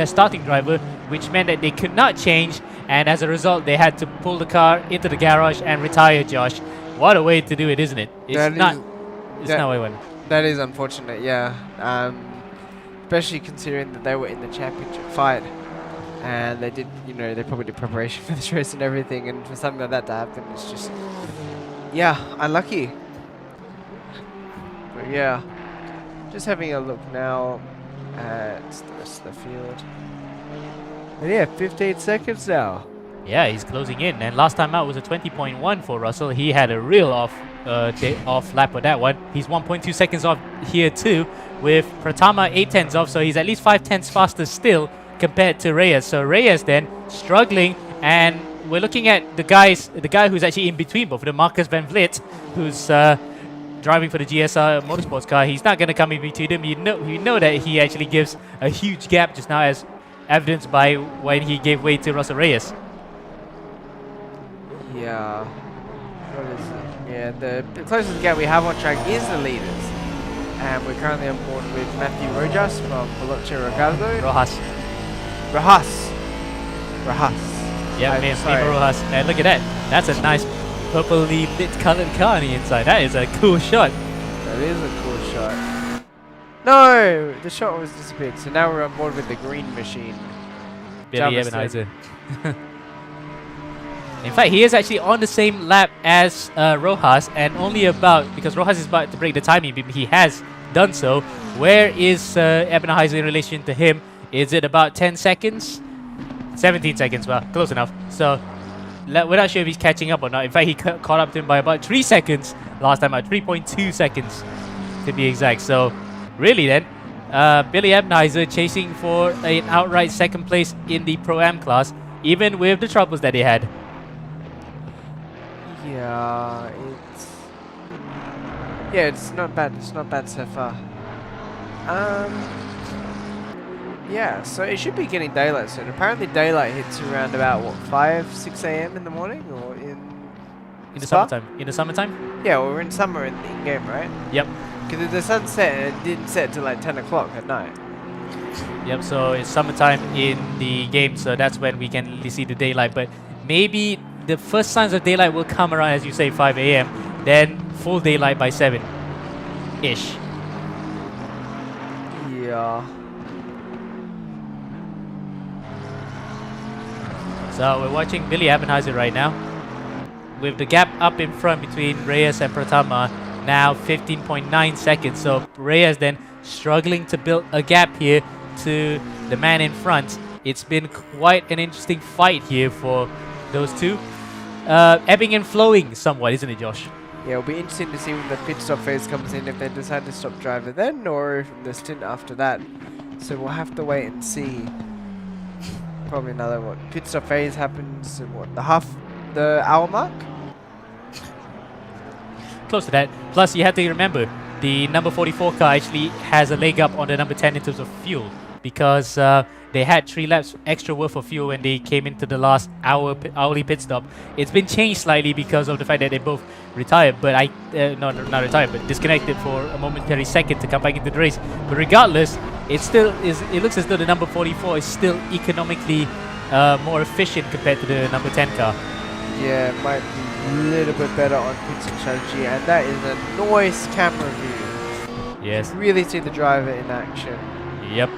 starting driver, which meant that they could not change, and as a result they had to pull the car into the garage and retire. Josh, what a way to do it, isn't it? It's not what I want. That is unfortunate, yeah. Especially considering that they were in the championship fight and they did, they probably did preparation for this race and everything, and for something like that to happen, it's just, yeah, unlucky. But yeah, just having a look now at the rest of the field. And yeah, 15 seconds now. Yeah, he's closing in, and last time out was a 20.1 for Russell. He had a real off lap with that one. He's 1.2 seconds off here too, with Pratama 8/10 off, so he's at least 5/10 faster still compared to Reyes. So Reyes then struggling, and we're looking at the guy who's actually in between both of them, Marcus Van Vliet, who's driving for the GSR Motorsports car. He's not going to come in between them. You know that he actually gives a huge gap just now, as evidenced by when he gave way to Russell Reyes. Yeah. What is it? Yeah, the closest gap we have on track is the leaders. And we're currently on board with Matthew Rojas from Veloce Ricardo. Rojas. Yeah, I'm Mima sorry. Rojas. And look at that. That's a nice purpley lit colored car on the inside. That is a cool shot. That is a cool shot. No! The shot was disappeared. So now we're on board with the green machine. Billy Java Ebenezer. In fact, he is actually on the same lap as Rojas, and only because Rojas is about to break the timing, he has done so. Where is Ebenezer in relation to him? Is it about 10 seconds? 17 seconds, well, close enough. So, we're not sure if he's catching up or not. In fact, he caught up to him by about 3 seconds last time, at 3.2 seconds to be exact. So, really then, Billy Ebenezer chasing for an outright second place in the Pro-Am class, even with the troubles that they had. Yeah, it's not bad. It's not bad so far. Yeah, so it should be getting daylight soon. Apparently daylight hits around about, what, 5, 6 a.m. in the morning, or in In the Spa? summertime. In the summertime? Yeah, well, we're in summer in game, right? Yep. Because the sun set, and it didn't set till like 10 o'clock at night. Yep, so it's summertime in the game, so that's when we can really see the daylight. But maybe the first signs of daylight will come around, as you say, 5 a.m. Then full daylight by 7-ish. Yeah. So we're watching Billy Ebenezer right now, with the gap up in front between Reyes and Pratama, now 15.9 seconds. So Reyes then struggling to build a gap here to the man in front. It's been quite an interesting fight here for those two. Ebbing and flowing somewhat, isn't it, Josh? Yeah, it'll be interesting to see when the pit stop phase comes in, if they decide to stop driver then, or if the stint after that. So we'll have to wait and see. Probably another, what, pit stop phase happens in, what, the hour mark? Close to that. Plus, you have to remember, the number 44 car actually has a leg up on the number 10 in terms of fuel, because they had 3 laps extra worth of fuel when they came into the last hourly pit stop. It's been changed slightly because of the fact that they both retired, but not retired, but disconnected for a momentary second to come back into the race. But regardless, it looks as though the number 44 is still economically more efficient compared to the number 10 car. Yeah, it might be a little bit better on pit stop strategy, and that is a nice camera view. Yes. Really see the driver in action. Yep.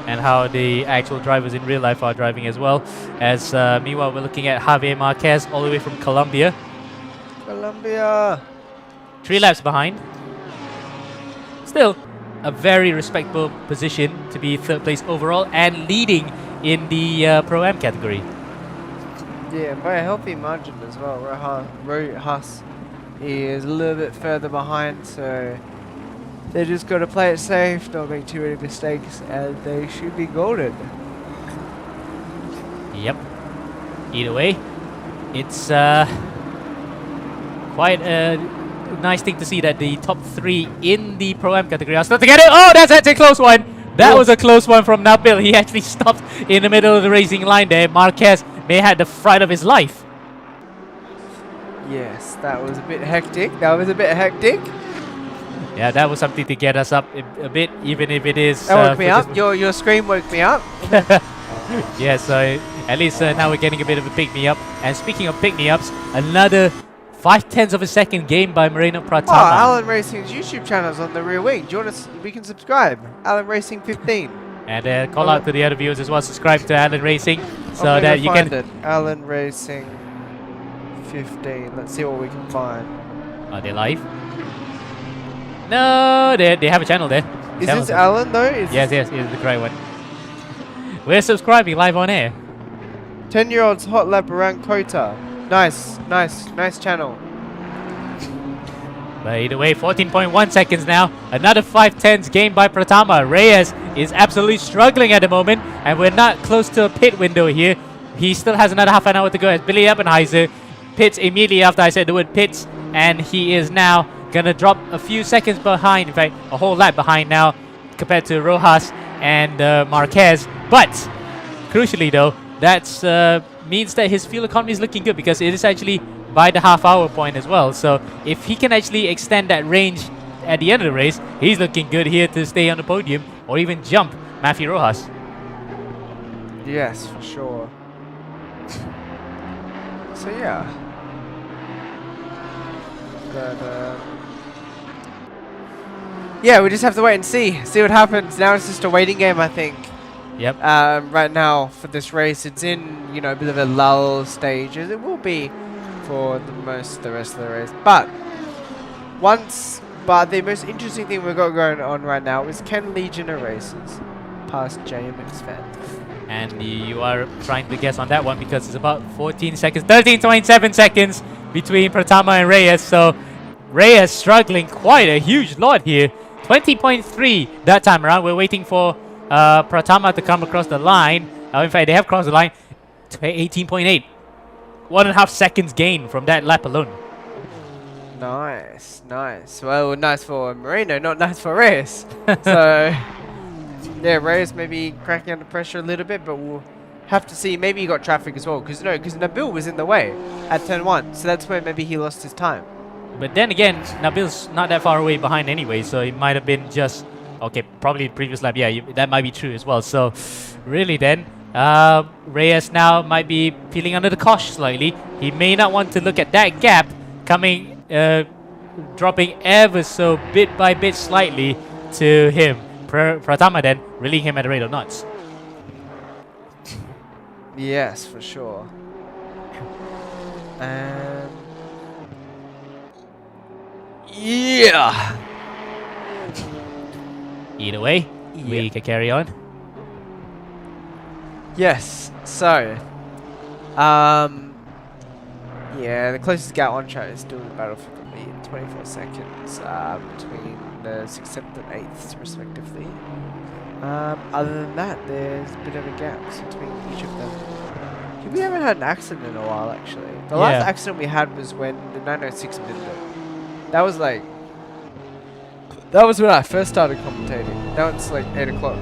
And how the actual drivers in real life are driving as well. As meanwhile, we're looking at Javier Marquez all the way from Colombia. Colombia! 3 laps behind. Still, a very respectable position to be 3rd place overall and leading in the Pro-Am category. Yeah, by a healthy margin as well. Rojas is a little bit further behind, so they just got to play it safe, don't make too many mistakes, and they should be golden. Yep. Either way, it's quite a nice thing to see that the top 3 in the Pro-Am category are still together. Oh, that's a close one. That was a close one from Nabil. He actually stopped in the middle of the racing line there. Marquez may have had the fright of his life. Yes, that was a bit hectic. Yeah, that was something to get us up a bit, even if it is... That woke me up. Your scream woke me up. Yeah, so at least now we're getting a bit of a pick-me-up. And speaking of pick-me-ups, another 0.5 of a second game by Moreno Pratama. Oh, Alan Racing's YouTube channel's on the rear wing. Do you want us? We can subscribe. Alan Racing 15. And call out to the other viewers as well. Subscribe to Alan Racing so that you can... Alan Racing 15. Let's see what we can find. Are they live? No, they have a channel there. Is this Alan though? Yes, it's the correct one. We're subscribing live on air. 10-year-olds hot lap around Kota. Nice channel. But either way, 14.1 seconds now. Another 5/10s game by Pratama. Reyes is absolutely struggling at the moment, and we're not close to a pit window here. He still has another half an hour to go as Billy Ebenezer pits immediately after I said the word pits, and he is now gonna drop a few seconds behind, in fact, a whole lap behind now compared to Rojas and Marquez. But crucially though, that's means that his fuel economy is looking good, because it is actually by the half-hour point as well. So if he can actually extend that range at the end of the race, he's looking good here to stay on the podium or even jump Matthew Rojas. Yes, for sure. So yeah. But, yeah, we just have to wait and see what happens. Now it's just a waiting game, I think. Yep. Right now for this race, it's in, you know, a bit of a lull stage, as it will be for the rest of the race. But the most interesting thing we've got going on right now is, can Legion races? past JMX fan. And you are trying to guess on that one because it's about 14 seconds, 13.7 seconds between Pratama and Reyes. So Reyes struggling quite a huge lot here. 20.3 that time around. We're waiting for Pratama to come across the line. In fact, they have crossed the line. 18.8. 1.5 seconds gain from that lap alone. Nice, nice. Well, nice for Moreno, not nice for Reyes. So, yeah, Reyes maybe cracking under pressure a little bit, but we'll have to see. Maybe he got traffic as well, because Nabil was in the way at turn 1, so that's where maybe he lost his time. But then again, Nabil's not that far away behind anyway, so it might have been just... Okay, probably previous lap, yeah, that might be true as well. So, really then, Reyes now might be feeling under the cosh slightly. He may not want to look at that gap coming... dropping ever so bit by bit slightly to him. Pratama then reeling him at the rate of knots. Yes, for sure. And yeah. Either way, we can carry on. Yes. So, yeah, the closest gap on track is still the battle for the lead. 24 seconds between the 6th, 7th, and 8th, respectively. Other than that, there's a bit of a gap between each of them. We haven't had an accident in a while, actually. The last accident we had was when the 906 Mindo. That was like... That was when I first started commentating. Now it's like 8 o'clock.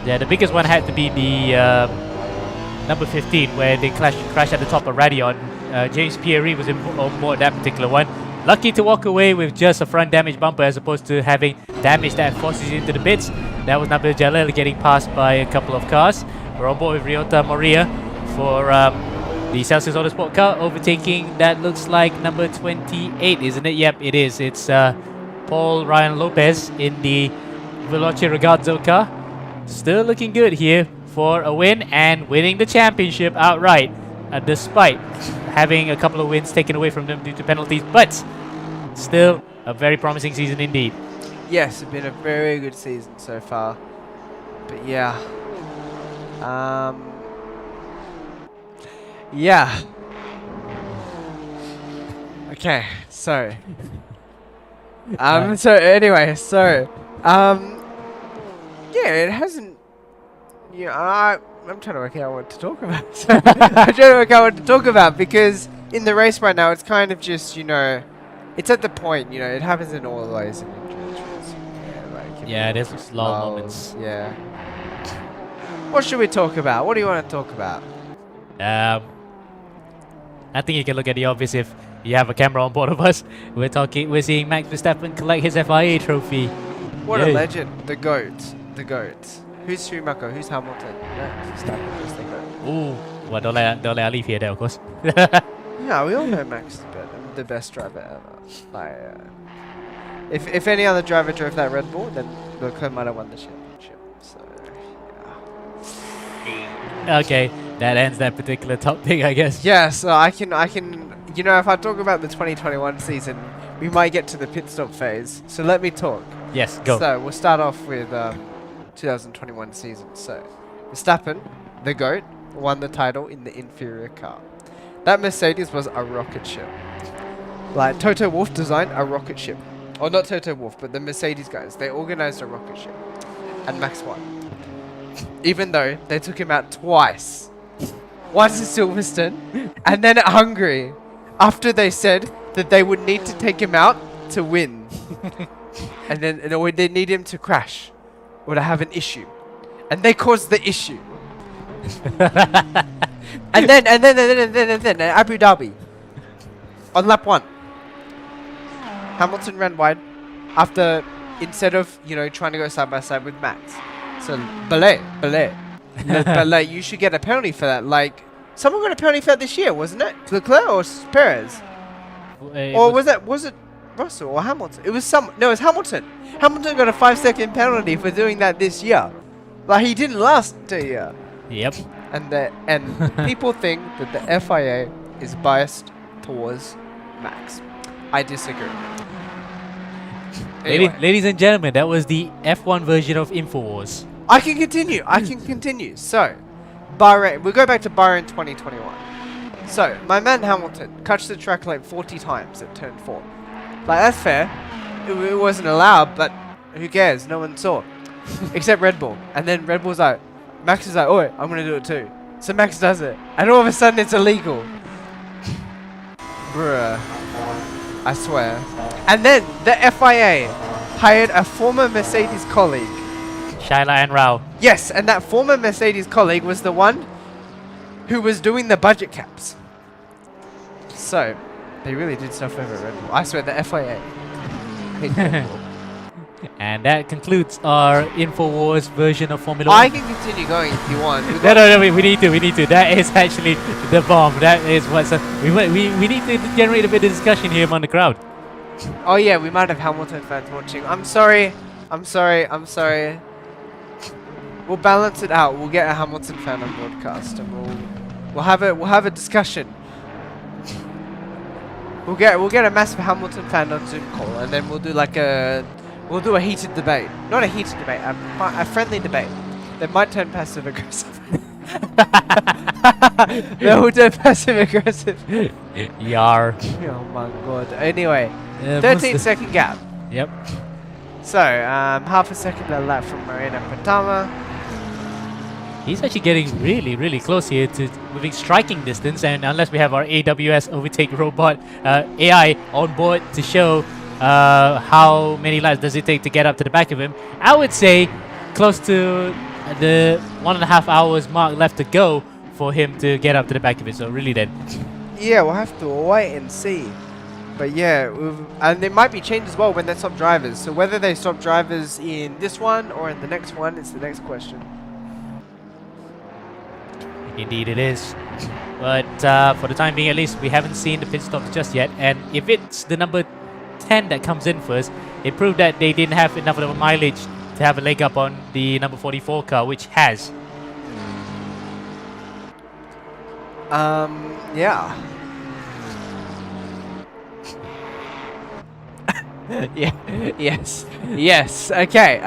Yeah, the biggest one had to be the number 15, where they crashed at the top of Radion. James Pierre was on board that particular one. Lucky to walk away with just a front damage bumper as opposed to having damage that forces you into the pits. That was Nabil Jalal getting passed by a couple of cars. We're on board with Ryota Moria for the Celsius Autosport car, overtaking that looks like number 28, isn't it? Yep, it is. It's Paul Ryan Lopez in the Veloce Ragazzo car. Still looking good here for a win and winning the championship outright, despite having a couple of wins taken away from them due to penalties, but still a very promising season indeed. Yes, it's been a very good season so far. But yeah. Yeah. Okay, so. So anyway, so. Yeah, it hasn't. Yeah, I'm trying to work out what to talk about. I'm trying to work out what to talk about because in the race right now, it's kind of just, it's at the point, it happens in all ways in endurance racing. Yeah, there's slow moments. Yeah. What should we talk about? What do you want to talk about? I think you can look at the obvious if you have a camera on board of us. We're seeing Max Verstappen collect his FIA trophy. What a legend. The GOAT. The GOAT. Who's Schumacher? Who's Hamilton? Max Verstappen is the GOAT. Ooh. Well, don't let her leave here there, of course. Yeah, we all know Max is the best driver ever. If any other driver drove that Red Bull, then Leclerc might have won the championship. So, yeah. Okay, that ends that particular topic, I guess. Yeah, so I can, if I talk about the 2021 season, we might get to the pit stop phase. So let me talk. Yes, go. So we'll start off with 2021 season. So Verstappen, the GOAT, won the title in the inferior car. That Mercedes was a rocket ship. Like Toto Wolff designed a rocket ship. Or not Toto Wolff, but the Mercedes guys. They organized a rocket ship. And Max won. Even though they took him out twice. Once at Silverstone and then at Hungary. After they said that they would need to take him out to win. And then they need him to crash. Or to have an issue. And they caused the issue. and then Abu Dhabi. On lap 1. Hamilton ran wide after, instead of, trying to go side by side with Max. So, belay. But, like, you should get a penalty for that. Like, someone got a penalty for that this year, wasn't it? Leclerc or Perez? Or was it Russell or Hamilton? It was no, it was Hamilton. Hamilton got a 5-second penalty for doing that this year. Like, he didn't last a year. Yep. And people think that the FIA is biased towards Max. I disagree. Anyway. Ladies and gentlemen, that was the F1 version of InfoWars. I can continue. I can continue. So, Bahrain. We'll go back to Bahrain 2021. So, my man Hamilton touched the track like 40 times at turn 4. Like, that's fair. It wasn't allowed, but who cares? No one saw. Except Red Bull. And then Red Bull's like, Max is like, oh, I'm going to do it too. So Max does it. And all of a sudden it's illegal. Bruh. I swear. And then the FIA hired a former Mercedes colleague. Shaila and Rao. Yes, and that former Mercedes colleague was the one who was doing the budget caps. So, they really did stuff over at Red Bull. I swear, the FIA. And that concludes our InfoWars version of Formula I 1. can continue going if you want. No, we need to. That is actually the bomb. That is what's we need to generate a bit of discussion here among the crowd. Oh yeah, we might have Hamilton fans watching. I'm sorry. We'll balance it out. We'll get a Hamilton fan on broadcast, and we'll have a discussion. We'll get a massive Hamilton fan on Zoom call, and then we'll do a heated debate. Not a heated debate, a friendly debate. That might turn passive aggressive. That will turn passive aggressive. Yar. Oh my god. Anyway, Yeah, 13-second gap. Yep. So, half a second a lap from Marina Pratama. He's actually getting really, really close here to within striking distance, and unless we have our AWS overtake robot AI on board to show how many laps does it take to get up to the back of him, I would say close to the 1.5 hours mark left to go for him to get up to the back of it. So really then. Yeah, we'll have to wait and see. But yeah, and there might be change as well when they stop drivers. So whether they stop drivers in this one or in the next one, it's the next question. Indeed it is. But for the time being at least, we haven't seen the pit stops just yet. And if it's the number 10 that comes in first, it proved that they didn't have enough of a mileage to have a leg up on the number 44 car, which has. Yeah. Yeah. Yes. Yes. Okay.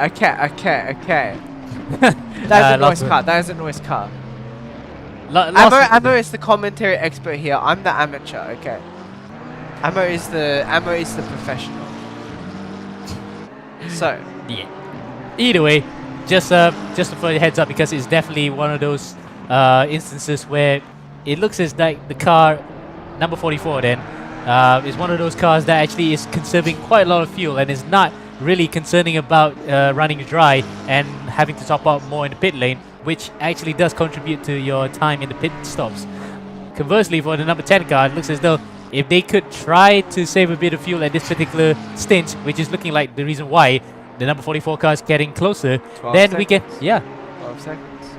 That's a noise car. That is a noise car. Ammo is the commentary expert here. I'm the amateur. Okay. Ammo is the professional. So. Yeah. Either way, just to throw your heads up, because it's definitely one of those instances where it looks as like the car number 44 then is one of those cars that actually is conserving quite a lot of fuel and is not really concerning about running dry and having to top up more in the pit lane, which actually does contribute to your time in the pit stops. Conversely, for the number 10 car, it looks as though if they could try to save a bit of fuel at this particular stint, which is looking like the reason why the number 44 car is getting closer, then seconds. we can, 12 seconds.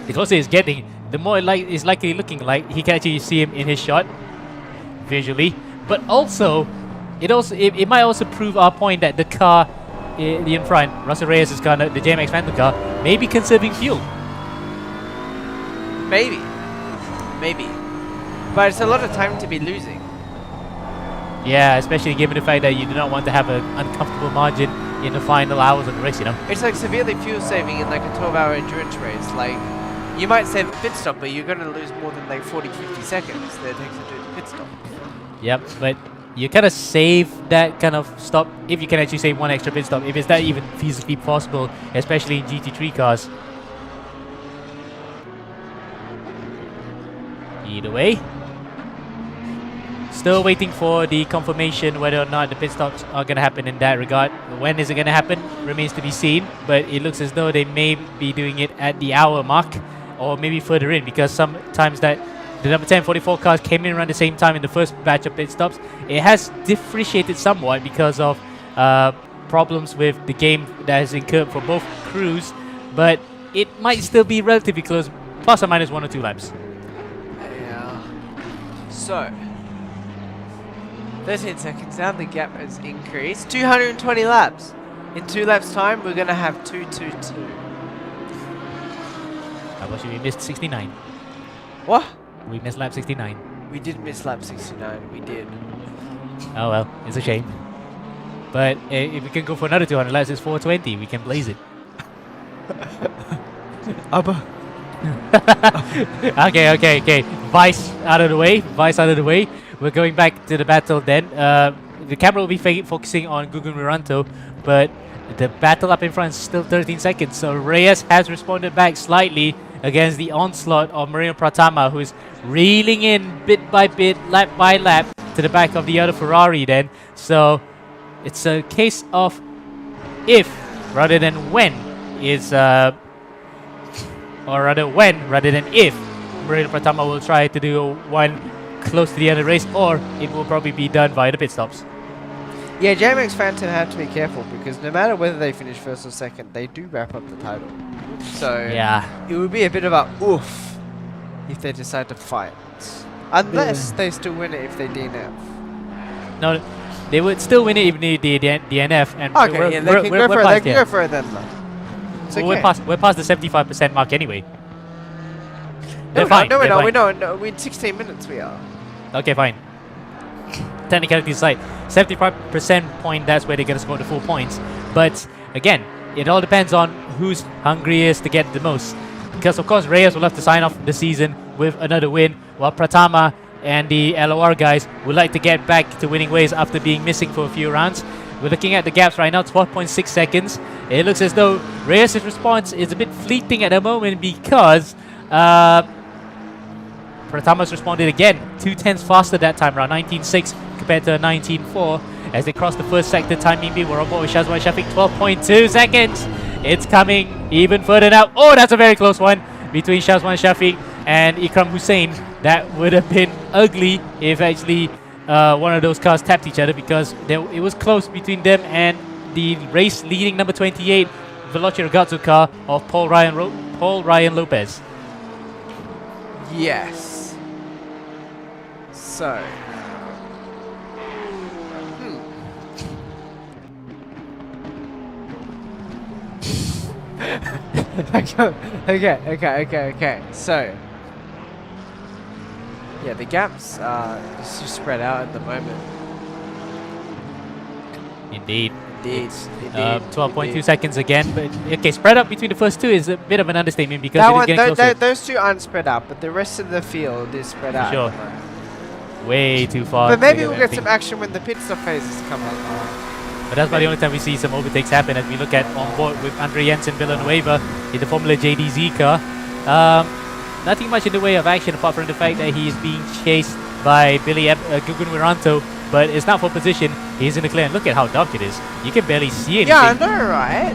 the closer it's getting, the more it's likely looking like he can actually see him in his shot visually. But also, it might also prove our point that the car in front, Russell Reyes' car, the JMX Phantom car, may be conserving fuel. Maybe. But it's a lot of time to be losing. Yeah, especially given the fact that you do not want to have an uncomfortable margin in the final hours of the race, you know. It's like severely fuel saving in like a 12-hour endurance race. Like, you might save a pit stop, but you're going to lose more than like 40-50 seconds that it takes to do the pit stop. Yep, but you kind of save that kind of stop if you can actually save one extra pit stop, if it's that even feasibly possible, especially in GT3 cars. Either way, still waiting for the confirmation whether or not the pit stops are going to happen in that regard. When is it going to happen remains to be seen, but it looks as though they may be doing it at the hour mark or maybe further in, because sometimes that the number 1044 cars came in around the same time in the first batch of pit stops. It has differentiated somewhat because of problems with the game that has incurred for both crews, but it might still be relatively close, plus or minus 1 or 2 laps. Yeah. So, 13 seconds down, the gap has increased. 220 laps. In 2 laps time, we're going to have 222. How about we missed 69? What? We missed lap 69. We did miss lap 69. We did. Oh well, it's a shame. But if we can go for another 200 laps, it's 420. We can blaze it. Abba. Okay. Vice out of the way. Vice out of the way. We're going back to the battle then. The camera will be focusing on Gugun Miranto, but the battle up in front is still 13 seconds. So Reyes has responded back slightly against the onslaught of Marino Pratama, who is reeling in bit by bit, lap by lap, to the back of the other Ferrari then. So it's a case of if rather than when is or rather when rather than if Marino Pratama will try to do one close to the end of the race, or it will probably be done via the pit stops. Yeah, JMX Phantom have to be careful because no matter whether they finish first or second, they do wrap up the title. So Yeah. it would be a bit of a oof if they decide to fight. Unless they still win it if they DNF. No, they would still win it even if they DNF. And Okay, yeah, they can go for it. They can go for it then. It's okay. We're past the 75% mark anyway. No, They're fine. no, they're no, fine. no, we in 16 minutes we are. Okay, fine. Technicality aside, 75% point, that's where they're going to score the full points. But again, it all depends on who's hungriest to get the most. Because of course, Reyes will have to sign off the season with another win, while Pratama and the LOR guys would like to get back to winning ways after being missing for a few rounds. We're looking at the gaps right now, 12.6 seconds. It looks as though Reyes' response is a bit fleeting at the moment because Pratama's responded again, 2/10 faster that time around, 19.6 compared to a 19.4 as they cross the first sector. Timing being, we're on board with Shazwan Shafiq, 12.2 seconds. It's coming even further now. Oh, that's a very close one between Shazwan Shafiq and Ikram Hussain. That would have been ugly if actually one of those cars tapped each other, because it was close between them and the race leading number 28 Veloci Ragazzo car of Paul Ryan Lopez. Yes. So. Okay. So. Yeah, the gaps are just spread out at the moment. Indeed. Indeed. 12.2 seconds again, but okay, spread out between the first two is a bit of an understatement because That it is one, getting closer. those two aren't spread out, but the rest of the field is spread out. Sure. At the moment. Way too far. But maybe to we'll get anything. some action when the pit stop phases come up. But that's about the only time we see some overtakes happen, as we look at on board with Andre Jensen Villanueva in the Formula JDZ car. Nothing much in the way of action apart from the fact that he is being chased by Gugun Miranto, but it's not for position. He's in the clear, and look at how dark it is. You can barely see anything. Yeah, I know, right?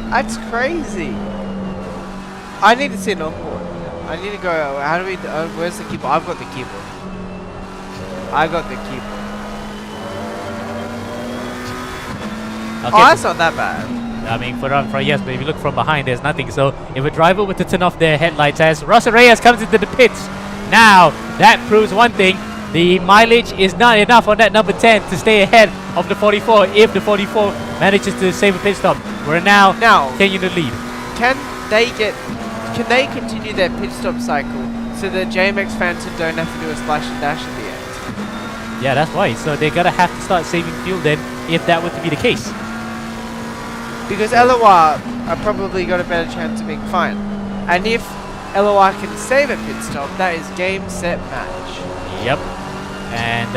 That's crazy. I need to see an onboard. I need to go. How do we? Where's the keyboard? I've got the keyboard. I got the keyboard. Okay, Oh, that's not that bad. I mean, for yes, but if you look from behind, there's nothing. So if a driver were to turn off their headlights as Russell Reyes comes into the pits, now that proves one thing: the mileage is not enough on that number 10 to stay ahead of the 44. If the 44 manages to save a pit stop, we're now 10 unit lead. Can they continue their pit stop cycle so that JMX Phantom don't have to do a splash and dash at the end? Yeah, that's right. So they're gonna have to start saving fuel then, if that were to be the case. Because LOR are probably got a better chance of being fine. And if LOR can save a pit stop, that is game, set, match. Yep. And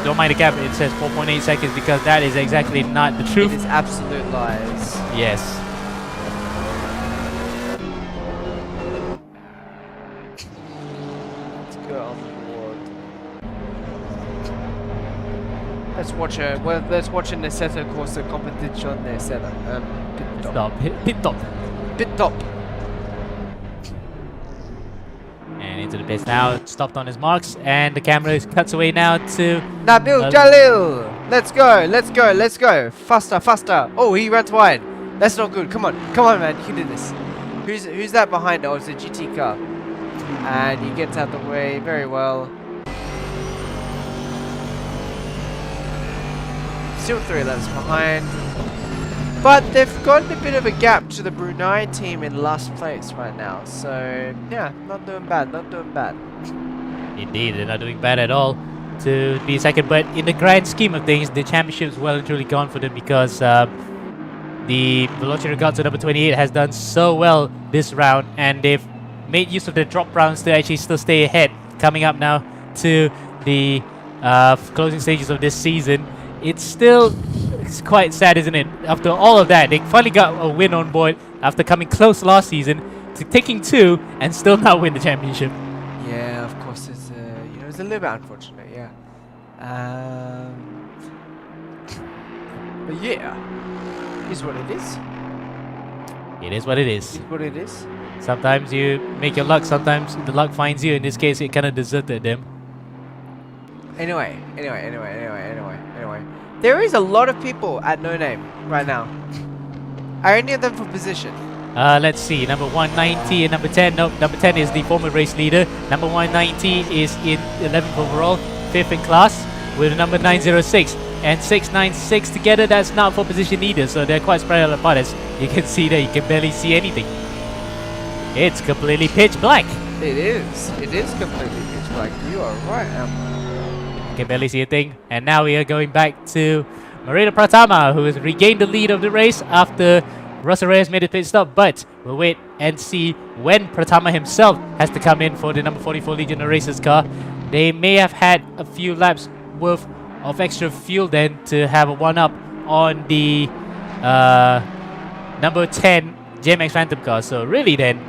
don't mind the gap, it says 4.8 seconds because that is exactly not the truth. It is absolute lies. Yes. Let's go on board. Let's watch a Assetto Corsa Competizione Sella. Pit stop. Pit stop. Pit stop. And into the pits now, stopped on his marks, and the camera cuts away now to Nabil Jalil! Let's go! Faster! Oh, he runs wide. That's not good. Come on, man, you can do this. Who's that behind? Oh, it's a GT car. And he gets out the way very well. Still 3 laps behind. But they've got a bit of a gap to the Brunei team in last place right now. So, yeah, not doing bad. Indeed, they're not doing bad at all to be second. But in the grand scheme of things, the championship's well and truly gone for them because the Veloci Regatta number 28 has done so well this round, and they've made use of the drop rounds to actually still stay ahead. Coming up now to the closing stages of this season, it's quite sad, isn't it? After all of that, they finally got a win on board after coming close last season to taking 2 and still not win the championship. Yeah, of course, it's it's a little bit unfortunate. Yeah. But yeah, is what it is. It is what it is. Is what it is. Sometimes you make your luck, sometimes the luck finds you. In this case, it kind of deserted them. Anyway. There is a lot of people at No Name right now. Are any of them for position? Let's see. Number 190 and number 10. Nope, number 10 is the former race leader. Number 190 is in 11th overall, 5th in class, with number 906 and 696 together. That's not for position either, so they're quite spread out apart. As you can see there, you can barely see anything. It's completely pitch black. It is. It is completely pitch black. You are right, You can barely see a thing. And now we are going back to Marina Pratama, who has regained the lead of the race after Russell Reyes made a pit stop. But we'll wait and see when Pratama himself has to come in for the number 44 Legionnaire Racers car. They may have had a few laps worth of extra fuel then to have a one-up on the number 10 JMX Phantom car. So really then,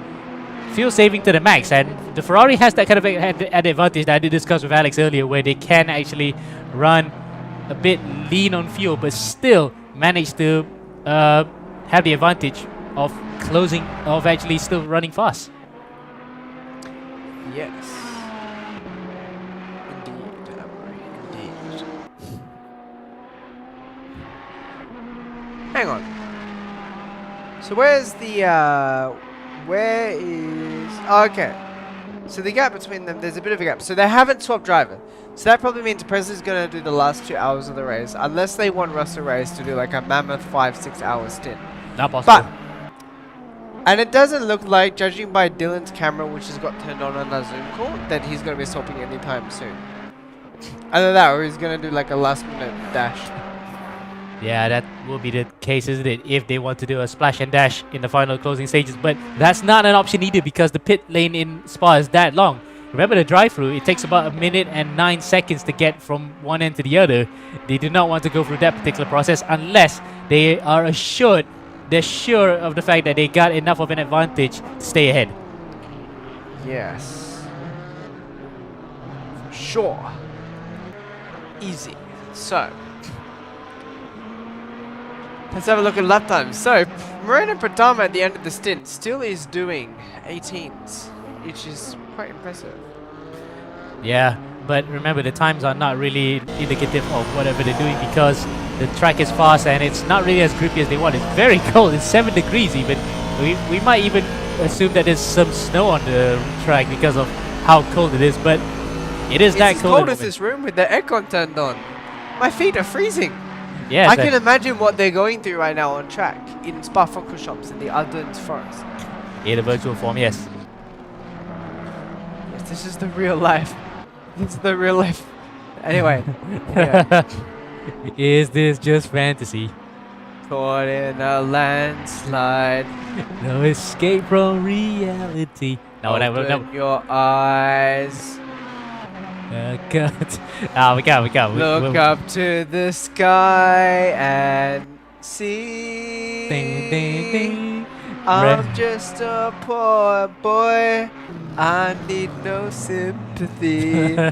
fuel saving to the max, and the Ferrari has that kind of added advantage that I did discuss with Alex earlier, where they can actually run a bit lean on fuel but still manage to have the advantage of actually still running fast. Yes. Indeed, indeed. Hang on. So where's the where is... Oh, okay. So the gap between them, there's a bit of a gap. So they haven't swapped driver. So that probably means Presley's going to do the last 2 hours of the race, unless they want Russell Reyes to do like a mammoth 5-6 hour stint. Not possible. But, and it doesn't look like, judging by Dylan's camera, which has got turned on our Zoom call, that he's going to be swapping anytime soon. Either that, or he's going to do like a last minute dash. Yeah, that will be the case, isn't it? If they want to do a splash and dash in the final closing stages. But that's not an option either, because the pit lane in Spa is that long. Remember the drive-through, it takes about 1 minute and 9 seconds to get from one end to the other. They do not want to go through that particular process unless they are assured, they're sure of the fact that they got enough of an advantage to stay ahead. Yes. For sure. Easy. So, let's have a look at lap times. So, Marina Pratama at the end of the stint still is doing 18s, which is quite impressive. Yeah, but remember the times are not really indicative of whatever they're doing, because the track is fast and it's not really as grippy as they want. It's very cold. It's 7 degrees even. We might even assume that there's some snow on the track because of how cold it is, but it is that It's as cold. cold as this room with the aircon turned on. My feet are freezing. Yeah, I can imagine what they're going through right now on track in Spa-Francorchamps in the Ardennes forest. in a virtual form, yes. Yes, this is the real life. This is the real life. Anyway. Yeah. Is this just fantasy? Caught in a landslide. No escape from reality. No, Open your eyes. we can't. Look up to the sky and see. Ding, ding, ding. I'm just a poor boy. I need no sympathy. Oh,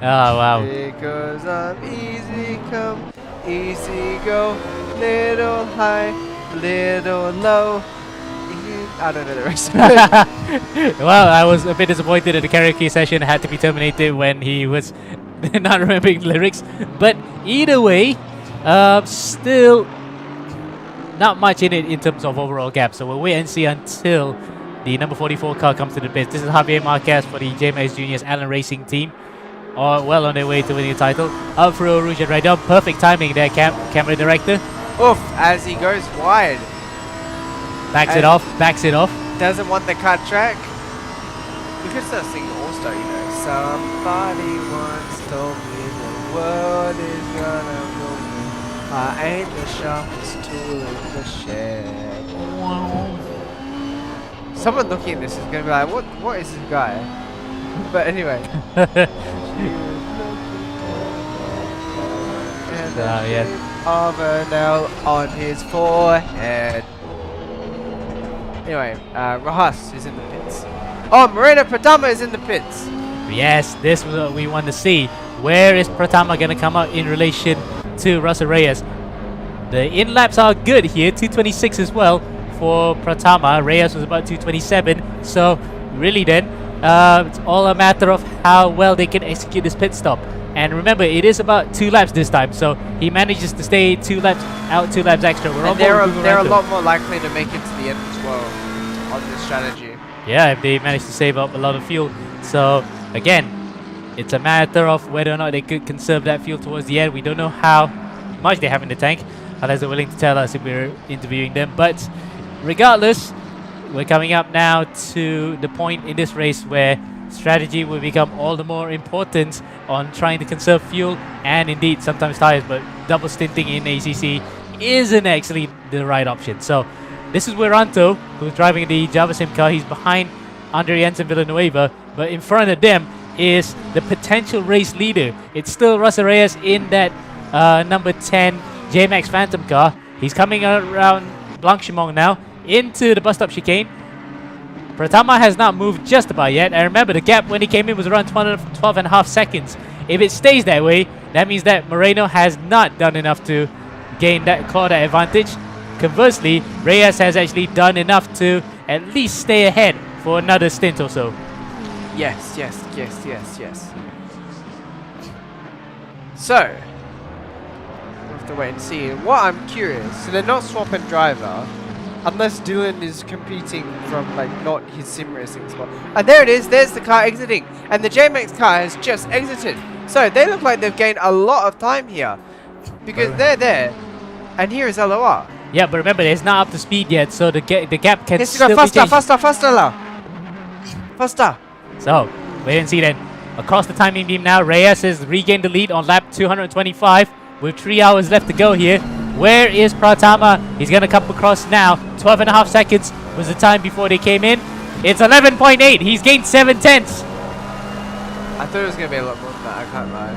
wow. Because I'm easy come, easy go. Little high, little low. I don't know the rest. Well, I was a bit disappointed that the karaoke session had to be terminated when he was not remembering lyrics. But either way, still not much in it in terms of overall gap. So we'll wait and see until the number 44 car comes to the pits. This is Javier Marquez for the JMX Juniors Allen Racing team. Well on their way to winning the title. Up for Rouge and Raidon. Perfect timing there, camera director. Oof, as he goes wide. Backs it off. Doesn't want the cut track. We could start singing All-Star, you know. Somebody once told me the world is gonna go. I ain't the sharpest tool in the shed. Someone looking at this is gonna be like, what is this guy? But anyway. And yes. of a nail on his forehead. Anyway, Rahas is in the pits. Oh, Moreno Pratama is in the pits. Yes, this is what we want to see. Where is Pratama going to come out in relation to Russell Reyes? The in-laps are good here, 226 as well for Pratama. Reyes was about 227. So really then, it's all a matter of how well they can execute this pit stop. And remember, it is about 2 laps this time, so he manages to stay 2 laps out, 2 laps extra. They're a lot more likely to make it to the end as well on this strategy. Yeah, if they manage to save up a lot of fuel. So again, it's a matter of whether or not they could conserve that fuel towards the end. We don't know how much they have in the tank, unless they're willing to tell us if we're interviewing them. But regardless, we're coming up now to the point in this race where strategy will become all the more important on trying to conserve fuel and indeed sometimes tires, but double stinting in ACC isn't actually the right option. So this is Wiranto, who's driving the Java Sim car. He's behind Andre Jensen Villanueva, but in front of them is the potential race leader. It's still Russell Reyes in that number 10 JMax Phantom car. He's coming around Blanchimont now into the bus stop chicane. Pratama has not moved just about yet. And remember, the gap when he came in was around 12 and a half seconds. If it stays that way, that means that Moreno has not done enough to gain that quarter advantage. Conversely, Reyes has actually done enough to at least stay ahead for another stint or so. Yes. So, we'll have to wait and see. What I'm curious, so they're not swapping driver, unless Dylan is competing from like not his sim racing spot. And there it is, there's the car exiting. And the JMX car has just exited. So they look like they've gained a lot of time here. Because they're there. And here is LOR. Yeah, but remember, it's not up to speed yet, so the gap can It's still go be changed. faster. So, wait and see then. Across the timing beam now, Reyes has regained the lead on lap 225 with 3 hours left to go here. Where is Pratama? He's going to come across now. 12 and a half seconds was the time before they came in. It's 11.8. He's gained 7 tenths. I thought it was going to be a lot more than that, I can't lie.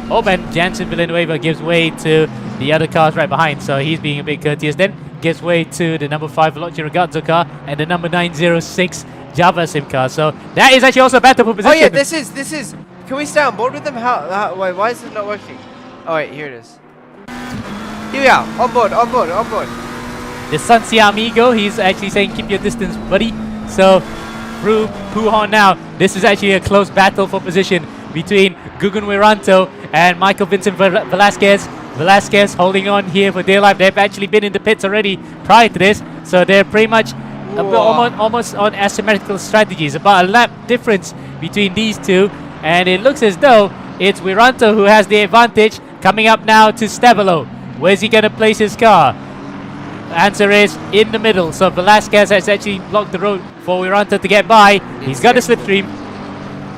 Oh man, Jansen Villanueva gives way to the other cars right behind, so he's being a bit courteous. Then gives way to the number 5 Veloci Ragazzo car and the number 906 Java Sim car. So that is actually also a battle for position. Oh yeah, this is. Can we stay on board with them? Why is it not working? Oh wait, here it is. Here we are, on board. The Sancia Amigo, he's actually saying keep your distance, buddy. So through Pujon now, this is actually a close battle for position between Gugun Wiranto and Michael Vincent Velasquez. Velasquez holding on here for dear life. They've actually been in the pits already prior to this, so they're pretty much a bit almost on asymmetrical strategies. About a lap difference between these two, and it looks as though it's Wiranto who has the advantage. Coming up now to Stevelo. Where's he going to place his car? The answer is in the middle. So Velasquez has actually blocked the road for Wiranto to get by. He's got a slipstream.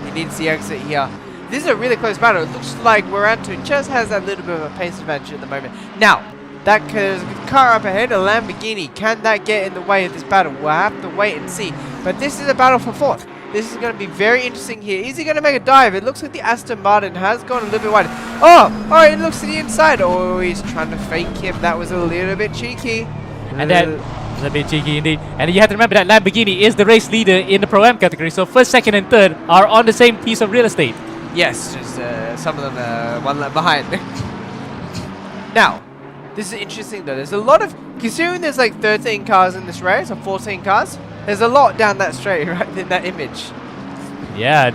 He needs the exit here. This is a really close battle. It looks like Wiranto just has that little bit of a pace advantage at the moment. Now, there's a car up ahead, a Lamborghini. Can that get in the way of this battle? We'll have to wait and see. But this is a battle for 4th. This is going to be very interesting here. Is he going to make a dive? It looks like the Aston Martin has gone a little bit wide. Oh, it looks to the inside. Oh, he's trying to fake him. That was a little bit cheeky. And that was a bit cheeky indeed. And you have to remember that Lamborghini is the race leader in the Pro-Am category. So first, second, and third are on the same piece of real estate. Yes, just some of them one lap behind. Now, this is interesting though. There's a lot of, considering there's like 13 cars in this race, or 14 cars, there's a lot down that straight, right, in that image. Yeah,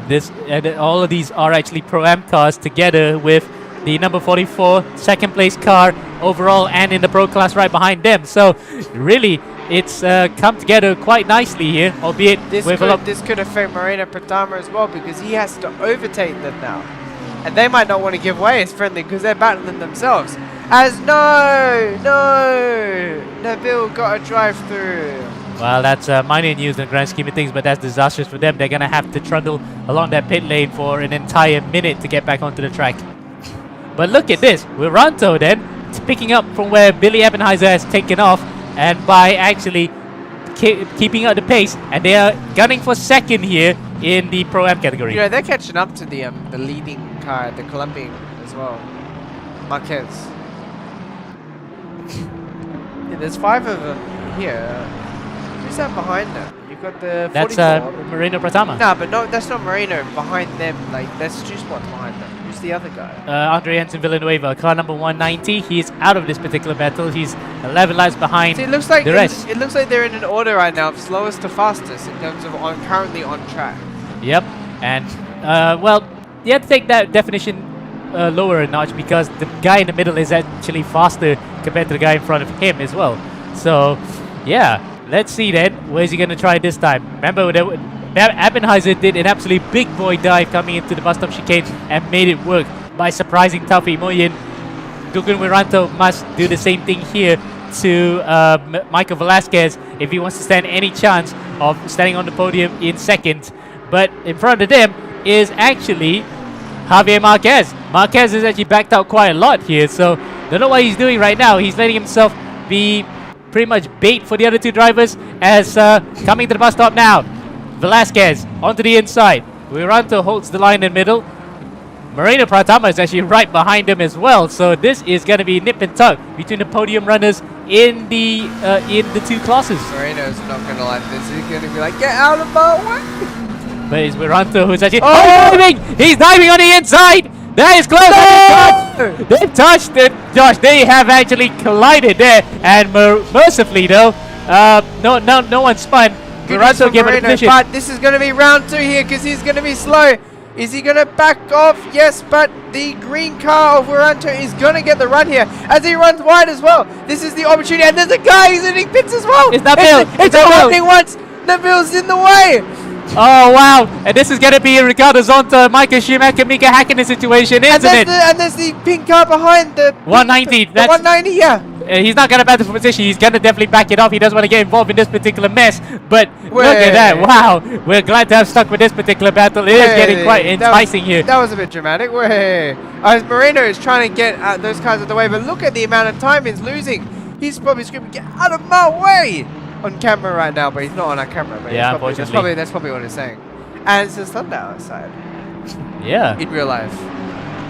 all of these are actually Pro-Am cars together with the number 44 second place car overall and in the Pro class right behind them. So really, it's come together quite nicely here, albeit this with could affect Moreno Pratama as well, because he has to overtake them now. And they might not want to give way as friendly because they're battling themselves. As Nabil got a drive through. Well, that's minor news in the grand scheme of things, but that's disastrous for them. They're going to have to trundle along that pit lane for an entire minute to get back onto the track. But look at this. Wiranto then picking up from where Billy Ebenheiser has taken off, and by actually keeping up the pace, and they are gunning for second here in the Pro-Am category. You know, they're catching up to the leading car, the Colombian as well, Marquez. Yeah, there's 5 of them here. Who's that behind them? You've got the 44. That's Moreno Pratama. No, but no, that's not Moreno. Behind them, like, that's 2 spots behind them. Who's the other guy? Andre Jensen Villanueva, car number 190. He's out of this particular battle. He's 11 laps behind See, it looks like the rest. It looks like they're in an order right now of slowest to fastest in terms of currently on track. Yep, and well, you have to take that definition lower a notch because the guy in the middle is actually faster compared to the guy in front of him as well. So, yeah, let's see then. Where's he going to try this time? Remember, Ebenheiser did an absolute big boy dive coming into the bus stop chicane and made it work by surprising Taufik Moyin. Gugun Wiranto must do the same thing here to Michael Velasquez if he wants to stand any chance of standing on the podium in second. But in front of them is actually Javier Marquez. Marquez has actually backed out quite a lot here, so don't know what he's doing right now. He's letting himself be pretty much bait for the other 2 drivers as coming to the bus stop now. Velasquez onto the inside. Wiranto holds the line in the middle. Moreno Pratama is actually right behind him as well, so this is going to be nip and tuck between the podium runners in the 2 classes. Moreno's not going to like this. He's going to be like, get out of my way. But it's Wiranto who's actually diving! He's diving on the inside! That is close! No! They've touched it, Josh. They have actually collided there, and mercifully though, no one spun. Wiranto gave it a position. But this is going to be round 2 here because he's going to be slow. Is he going to back off? Yes, but the green car of Wiranto is going to get the run here as he runs wide as well. This is the opportunity, and there's a guy who's hitting pits as well. It's Nabil. It's happening once. Nabil's in the way. Oh wow! And this is gonna be a Ricardo Zonta, Micah Schumacher, Mika Hakkinen situation, isn't it? And there's the pink car behind the 190. The That's 190, yeah. he's not gonna battle for position. He's gonna definitely back it off. He doesn't want to get involved in this particular mess. But look at that! Wow, we're glad to have stuck with this particular battle. It is getting quite enticing here. That was a bit dramatic. As Moreno is trying to get those cars out of the way, but look at the amount of time he's losing. He's probably screaming, "Get out of my way!" on camera right now, but he's not on our camera. But Yeah, unfortunately. That's probably what he's saying. And it's just thunder outside. Yeah. In real life.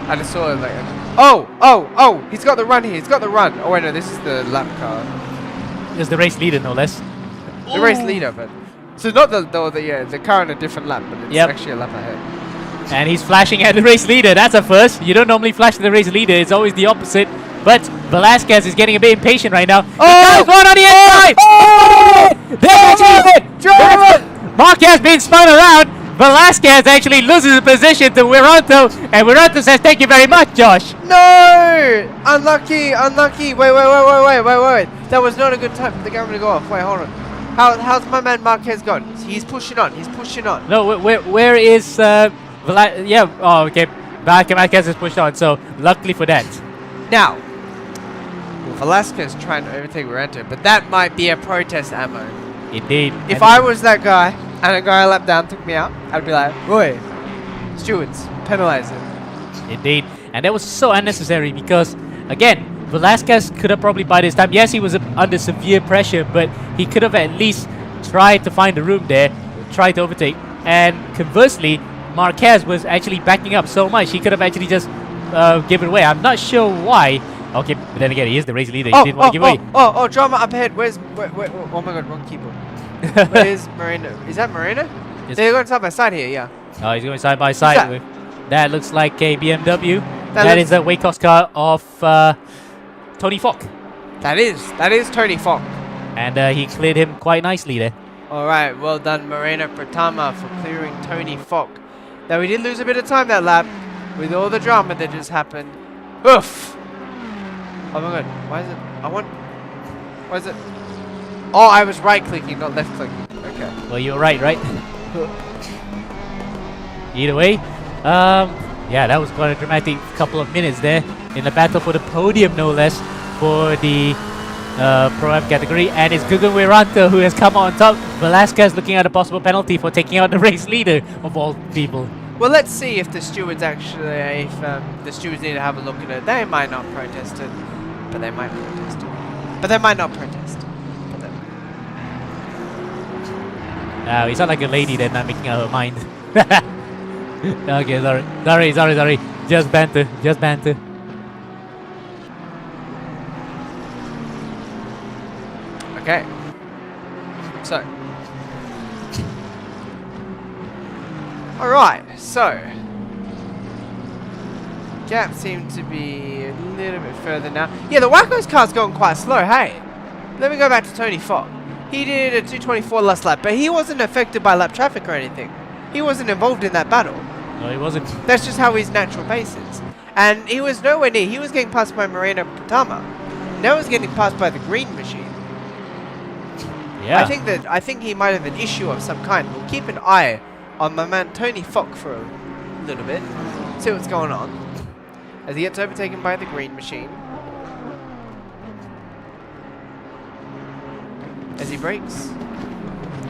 I just saw it like, oh, he's got the run here. He's got the run. Oh wait, no, this is the lap car. It's the race leader, no less. The race leader, but so not the car on a different lap, but it's actually a lap ahead. And he's flashing at the race leader. That's a first. You don't normally flash at the race leader. It's always the opposite. But Velasquez is getting a bit impatient right now. There's one on the inside! There's actually it! Marquez being spun around. Velasquez actually loses the position to Wiranto. And Wiranto says, thank you very much, Josh. No! Unlucky. Wait. That was not a good time for the camera to go off. Wait, hold on. How's my man Marquez gone? He's pushing on. No, where is oh, okay. Marquez is pushed on, so luckily for that. Now, Velasquez trying to overtake Wiranto, but that might be a protest ammo. Indeed. If I was that guy and a guy lap down took me out, I'd be like, "Boy, stewards, penalize him." Indeed. And that was so unnecessary because, again, Velasquez could have probably by this time, yes, he was under severe pressure, but he could have at least tried to find a room there, tried to overtake. And conversely, Marquez was actually backing up so much, he could have actually just given away. I'm not sure why. Okay, but then again, he is the race leader. He didn't want to give away. Oh, drama up ahead. Wait, oh my god, wrong keyboard. Where's Moreno? Is that Moreno? Yes. They're going side by side here, yeah. Oh, he's going side by side. that? With, that looks like a BMW. That looks- is a Waycross car of Tony Falk. That is Tony Falk. And he cleared him quite nicely there. Alright, well done Moreno Pratama for clearing Tony Falk. Now we did lose a bit of time that lap with all the drama that just happened. Oof! Oh my god, why is it? Oh, I was right clicking, not left clicking. Okay. Well, you're right? Either way, yeah, that was quite a dramatic couple of minutes there in the battle for the podium, no less, for the Pro-Am category. And it's Gugun Wiranto who has come on top. Velasquez looking at a possible penalty for taking out the race leader of all people. Well, let's see if the stewards actually, if the stewards need to have a look at it. They might not protest it. but they might protest. But they might not protest. But they might. No, you sound like a lady then not making up her mind. Okay, sorry. Just banter. Okay. So. Alright, so. Gap seems to be a little bit further now. Yeah, the Wacko's car's going quite slow, hey. Let me go back to Tony Fock. He did a 224 last lap, but he wasn't affected by lap traffic or anything. He wasn't involved in that battle. No, he wasn't. That's just how his natural pace is. And he was nowhere near. He was getting passed by Moreno Pratama. Now he's getting passed by the green machine. Yeah. I think he might have an issue of some kind. We'll keep an eye on my man Tony Fock for a little bit. See what's going on. As he gets overtaken by the green machine. As he brakes.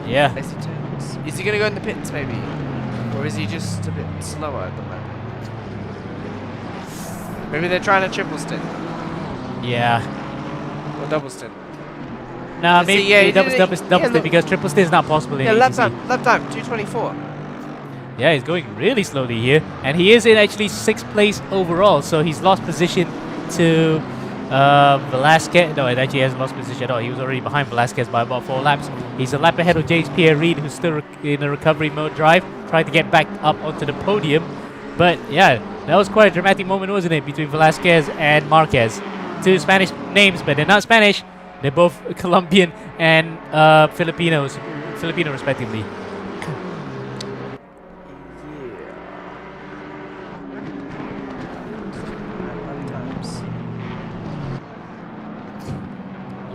Yeah. As he turns. Is he going to go in the pits maybe? Or is he just a bit slower at the moment? Maybe they're trying to triple stint. Yeah. Or double stint. Nah, You see, maybe yeah, he double did it- double yeah, stint look. because triple stint is not possible in Yeah, lap ATC. time, 224. Yeah, he's going really slowly here, and he is in actually 6th place overall. So he's lost position to Velasquez. No, it actually hasn't lost position at all. He was already behind Velasquez by about 4 laps. He's a lap ahead of James Pierre Reid, who's still in a recovery mode drive, trying to get back up onto the podium. But yeah, that was quite a dramatic moment, wasn't it, between Velasquez and Marquez? 2 Spanish names, but they're not Spanish. They're both Colombian and Filipino respectively.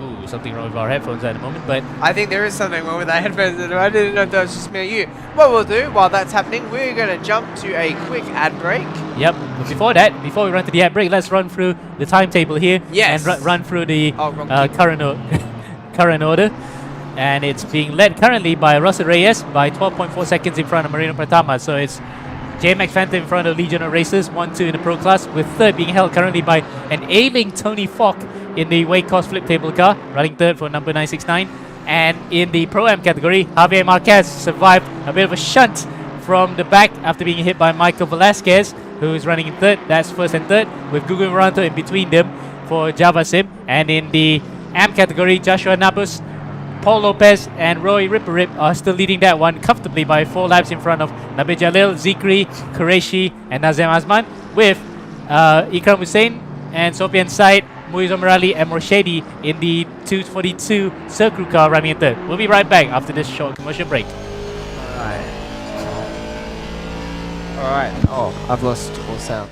Ooh, something wrong with our headphones at the moment, but I think there is something wrong with our headphones. I didn't know that was just me or you. What we'll do while that's happening, we're going to jump to a quick ad break. yep. But before that, before we run to the ad break, let's run through the timetable here Yes. and run through the Oh, wrong current order. And it's being led currently by Russell Reyes by 12.4 seconds in front of Marino Pratama. So it's J-Max Fanta in front of Legion of Racers, 1-2 in the pro class, with 3rd being held currently by an ailing Tony Fock in the weight cost flip table car, running 3rd for number 969. And in the Pro-Am category, Javier Marquez survived a bit of a shunt from the back after being hit by Michael Velasquez, who is running in 3rd. That's 1st and 3rd, with Gugu Moranto in between them for Java Sim. And in the Am category, Joshua Nabus, Paul Lopez and Roy Ripperip are still leading that one comfortably by 4 laps in front of Nabil Jalil, Zikri, Qureshi and Nazem Azman, with Ikram Hussain and Sofian Said, Muiz Omarali and Morshedi in the 242 Circle car running in 3rd. We'll be right back after this short commercial break. Alright. Oh, I've lost all sound.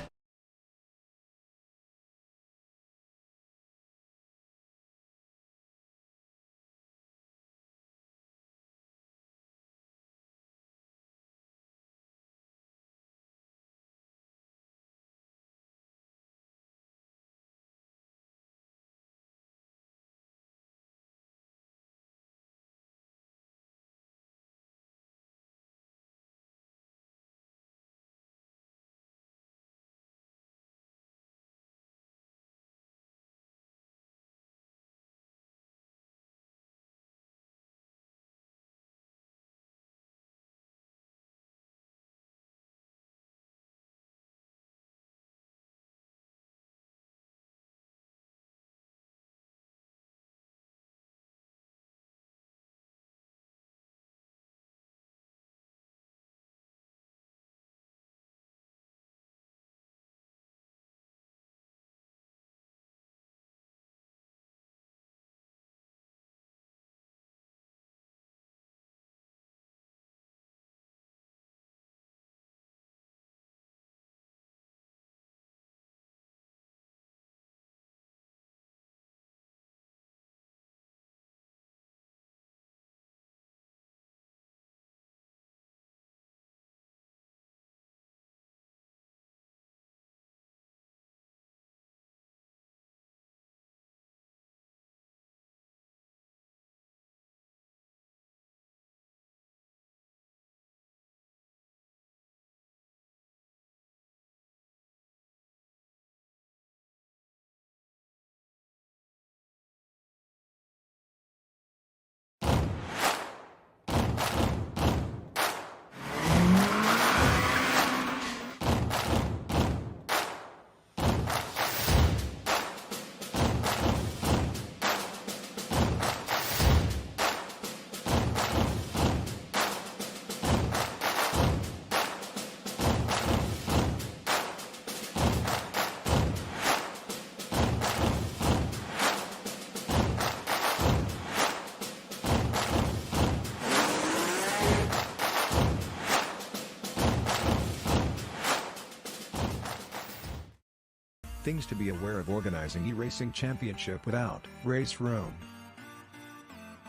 Things to be aware of organizing eRacing Championship without race room.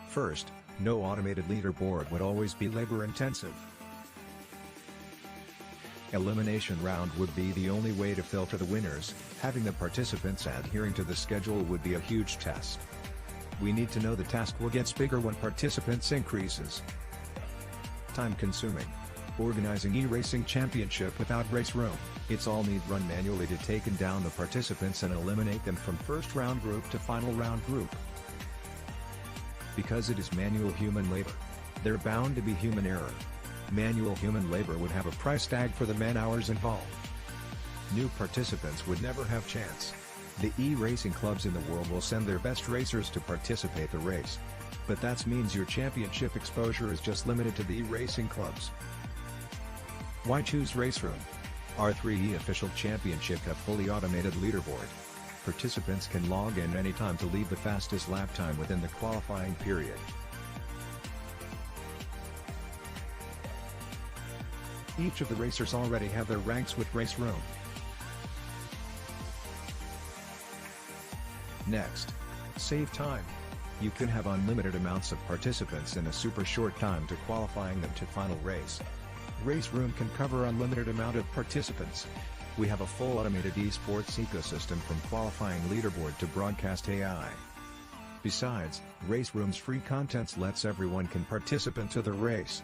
First, no automated leaderboard would always be labor intensive. Elimination round would be the only way to filter the winners. Having the participants adhering to the schedule would be a huge test. We need to know the task will get bigger when participants increases. Time consuming. Organizing eRacing Championship without race room, it's all need run manually to take down the participants and eliminate them from first round group to final round group. Because it is manual human labor, there bound to be human error. Manual human labor would have a price tag for the man-hours involved. New participants would never have chance. The eRacing clubs in the world will send their best racers to participate the race. But that means your championship exposure is just limited to the eRacing clubs. Why choose race room? R3E official championship have fully automated leaderboard. Participants can log in anytime to leave the fastest lap time within the qualifying period. Each of the racers already have their ranks with race room. Next, save time. You can have unlimited amounts of participants in a super short time to qualifying them to final race. Race room can cover unlimited amount of participants. We have a full automated esports ecosystem from qualifying leaderboard to broadcast AI. Besides, race room's free contents lets everyone can participate to the race.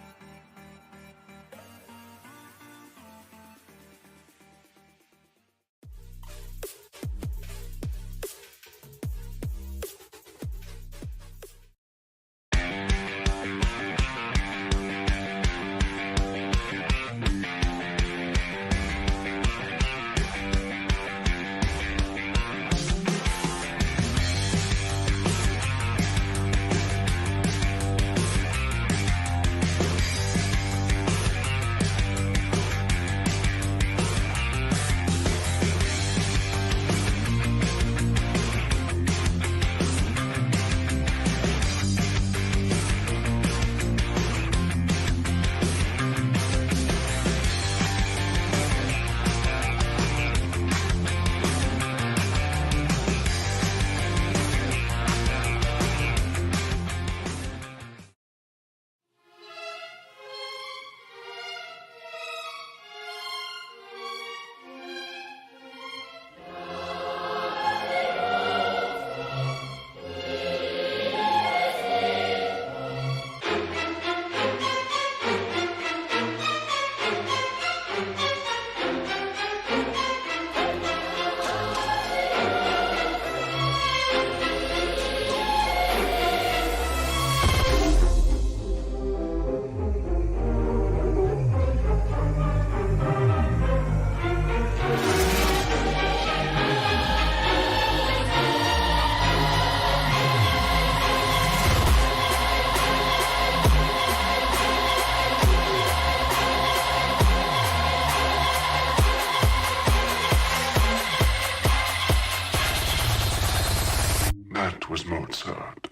That was Mozart.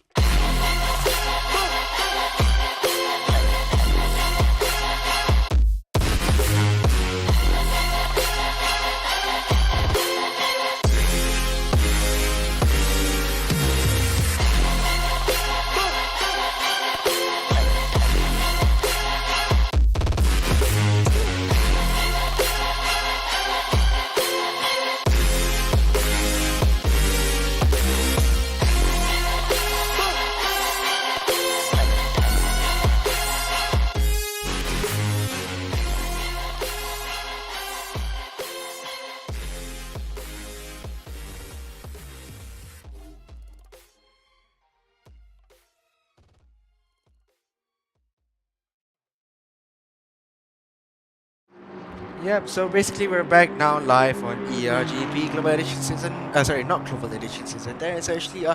Yep, so basically we're back now live on ERGP Global Edition Season... sorry, not Global Edition Season 10, it's actually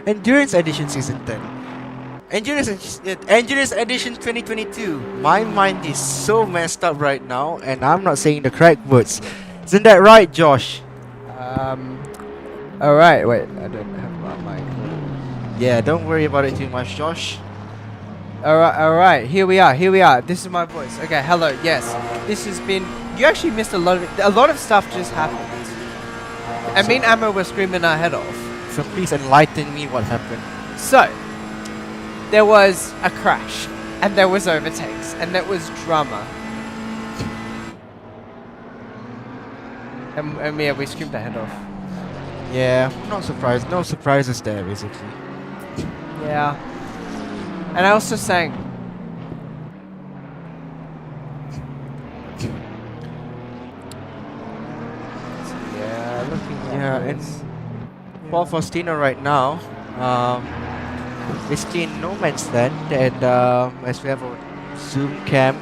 Endurance Edition Season 10. Endurance Edition 2022. My mind is so messed up right now and I'm not saying the correct words. Isn't that right, Josh? Alright, wait, I don't have my mic. Yeah, don't worry about it too much, Josh. Alright, here we are. This is my voice. Okay, hello, yes. This has been... You actually missed a lot of it. A lot of stuff just happened. And me and Ammo were screaming our head off. So please enlighten me what happened. So, there was a crash, and there was overtakes, and there was drama. And yeah, we screamed our head off. Yeah, not surprised. No surprises there, basically. Yeah. And I also sang. Yeah, looking at Yeah, and this. Paul Faustino right now, basically in no man's land, and as we have a zoom cam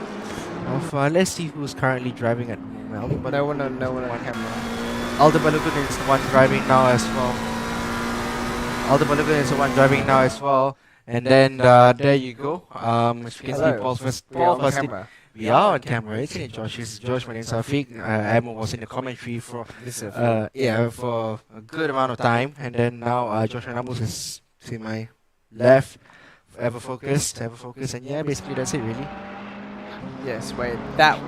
of let's see who's currently driving at No one on camera. Aldo Balogun is the one driving now as well. Aldo Balogun is the one driving now as well. And then there you go. As you can see, Hello. Paul on Faustino. camera. We are on camera, isn't it, Josh? It's Josh, my name's Afiq. Emma was in the commentary for for a good amount of time, and then now Josh Ramos is to my left, ever focused, and yeah, basically that's it, really. Yes, wait. That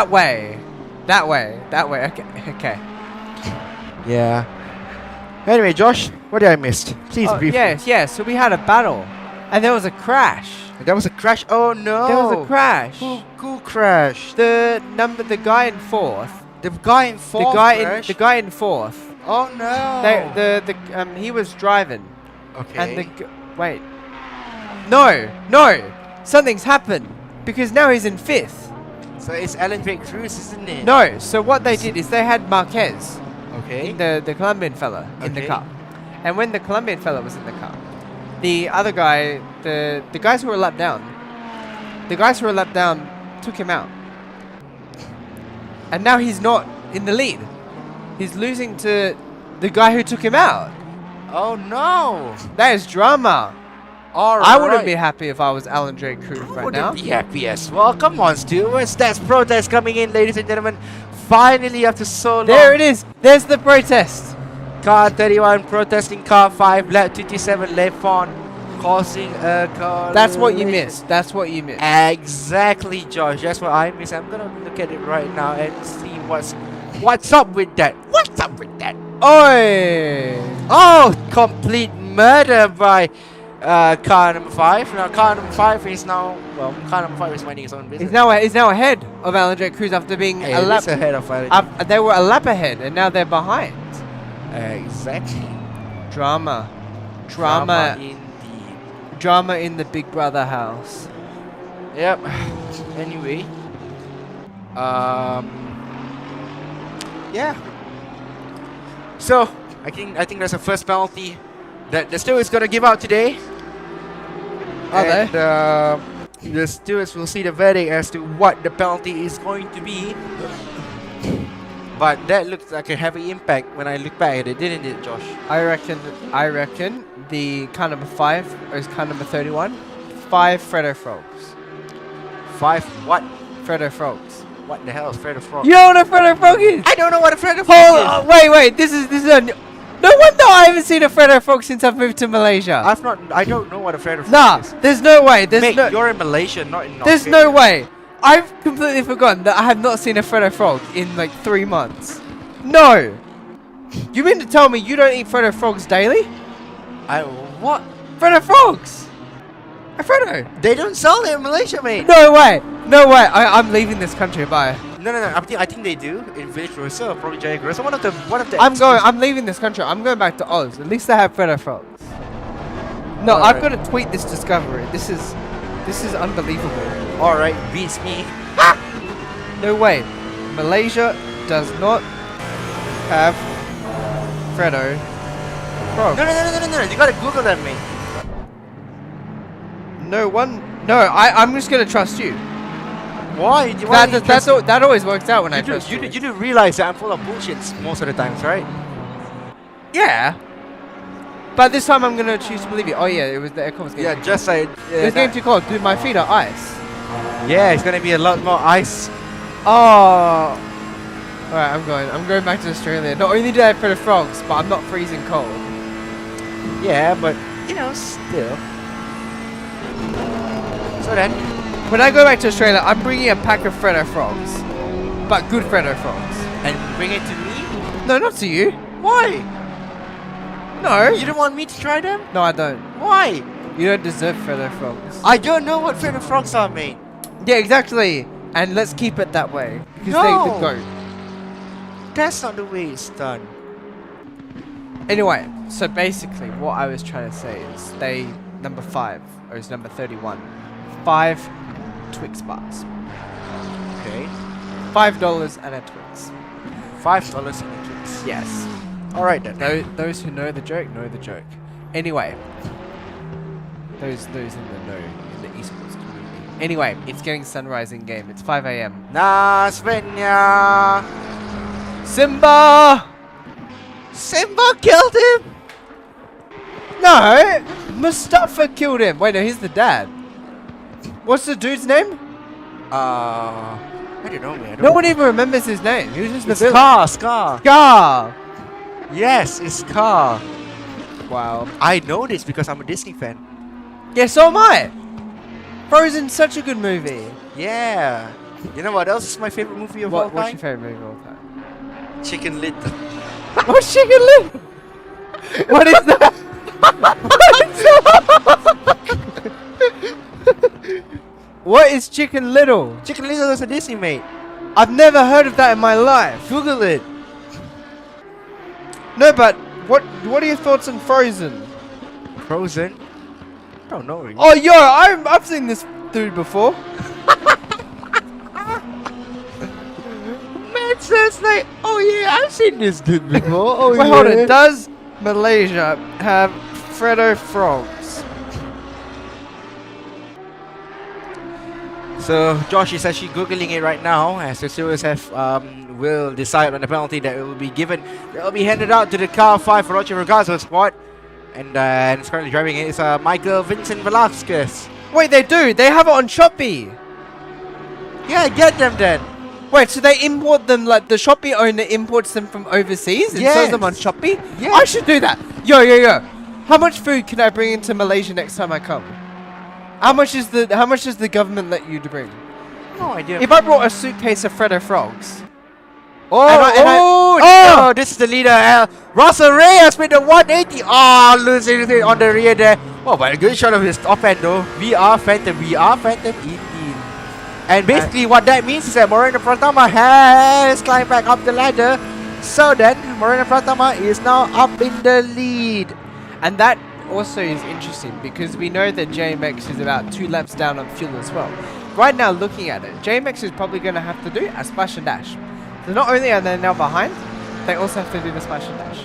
way. Okay. Yeah. Anyway, Josh, what did I miss? Please brief me. Yes. So we had a battle, and there was a crash. There was a crash. Oh no! There was a crash. Who crashed? The guy in fourth. The guy in fourth. The guy in fourth. Oh no! He was driving. Okay. And wait. No. Something's happened because now he's in fifth. So it's Alan Drake Cruz, isn't it? No. So what they did is they had Marquez, Okay. the Colombian fella, in the Okay. car, and when the Colombian fella was in the car, the other guy, the guys who were lapped down, took him out, and now he's not in the lead. He's losing to the guy who took him out. Oh no! That is drama. Alright. I wouldn't be happy if I was Alan Drake Cruz right now. Wouldn't be happy as well. Come on, stewards. That's protest coming in, ladies and gentlemen. Finally, after so long. There it is. There's the protest. Car 31 protesting car 5, lap 27 left on, causing a collision. That's what you missed. That's what you missed. Exactly, Josh. That's what I miss. I'm gonna look at it right now and see what's up with that. What's up with that? Oi! Oh, complete murder by car number 5. Now car number 5 is car number 5 is minding his own business. He's now ahead of Alan Drake Cruz after being Hey, a lap it's ahead of They were a lap ahead, and now they're behind. exactly. Drama Indeed. in the Big Brother house. Yep. Anyway. Yeah. So I think that's the first penalty that the stewards gonna give out today. Are The stewards will see the verdict as to what the penalty is going to be. But that looks like a heavy impact when I look back at it, didn't it, Josh? I reckon the car number 5 is car number 31. 5 Freddo Frogs. 5 what? Freddo Frogs. What the hell is Fred the Frog? You don't know what a Freddo Frog is? I don't know what a Fred the Frog Hold is. on, wait. This is a. No wonder I haven't seen a Freddo Frog since I've moved to Malaysia. I don't know what a Fred the Frog Nah, is. there's no way. Mate, you're in Malaysia, not in There's Australia. no way. I've completely forgotten that I have not seen a Freddo Frog in like 3 months. No. You mean to tell me you don't eat Freddo Frogs daily? What? Freddo Frogs. A Freddo. They don't sell it in Malaysia, mate. No way. I'm leaving this country. Bye. No. I think they do in Village Rosa or probably Jaya Rosa. One of the. I'm leaving this country. I'm going back to Oz. At least they have Freddo Frogs. No, I've got to tweet this discovery. This is unbelievable. All right, beats me. No way. Malaysia does not have Freddo Frogs. No. You gotta Google that, mate. No, I'm just gonna trust you. Why? That always works out when I trust you. You do realize that I'm full of bullshit most of the times, right? Yeah. But this time I'm gonna choose to believe you. Oh yeah, it was the aircon was getting Yeah, too just like. cold. It was getting too cold. Dude, my feet are ice. Yeah, it's gonna be a lot more ice. Oh. Alright, I'm going back to Australia. Not only do I have Freddo Frogs, but I'm not freezing cold. Yeah, but still. So then, When I go back to Australia, I'm bringing a pack of Freddo Frogs. But good Freddo Frogs. and bring it to me. No, not to you. Why? No. You don't want me to try them? No, I don't. Why? You don't deserve feather frogs. I don't know what feather frogs are, mate. Yeah, exactly. And let's keep it that way. Because No. they the goat. That's not the way it's done. Anyway, so basically what I was trying to say is they, number 5, or is number 31, 5 Twix bars. Okay. $5 and a Twix. $5 in the Twix. Yes. Alright then. Those who know the joke know the joke. Anyway, those in the know in the esports community. Anyway, it's getting sunrise in game. It's 5 a.m. Na Svenja! Simba! Simba killed him! No! Mustafa killed him. Wait, no, he's the dad. What's the dude's name? I don't know, man. No one even remembers his name. He was just the It's villain. Scar. Scar! Yes, it's Scar. Wow. I know this because I'm a Disney fan. Yeah, so am I. Frozen's such a good movie. Yeah. You know what else is my favorite movie of all What's time? your favorite movie of all time? Chicken Little. What's Chicken Little? What is that? What is Chicken Little? Chicken Little is a Disney, mate. I've never heard of that in my life. Google it. No, but what are your thoughts on Frozen? Frozen? I don't know. Really. Oh, yo, I've seen this dude before. Man says like, oh yeah, I've seen this dude before. Oh Wait, hold it. Does Malaysia have Freddo frogs? So Josh is actually googling it right now, as the stewards will decide on the penalty that will be given. That will be handed out to the car 5 for Roger Regazo squad, and it's currently driving it is Michael Vincent Velasquez. Wait, they do. They have it on Shopee. Yeah, get them then. Wait, so they import them, like the Shopee owner imports them from overseas and sells them on Yes. Shopee? Yes. I should do that. Yo. How much food can I bring into Malaysia next time I come? How much does the government let you to bring? No idea. If I brought a suitcase of Freddo frogs. Oh, this is the leader. Russell Reyes with the 180. Oh, losing it on the rear there. Oh, but a good shot of his top end though. We are Phantom indeed. And basically what that means is that Moreno Pratama has climbed back up the ladder. So then, Moreno Pratama is now up in the lead. And that also is interesting because we know that JMX is about 2 laps down on fuel as well. Right now, looking at it, JMX is probably going to have to do a splash and dash. So not only are they now behind, they also have to do the splash and dash.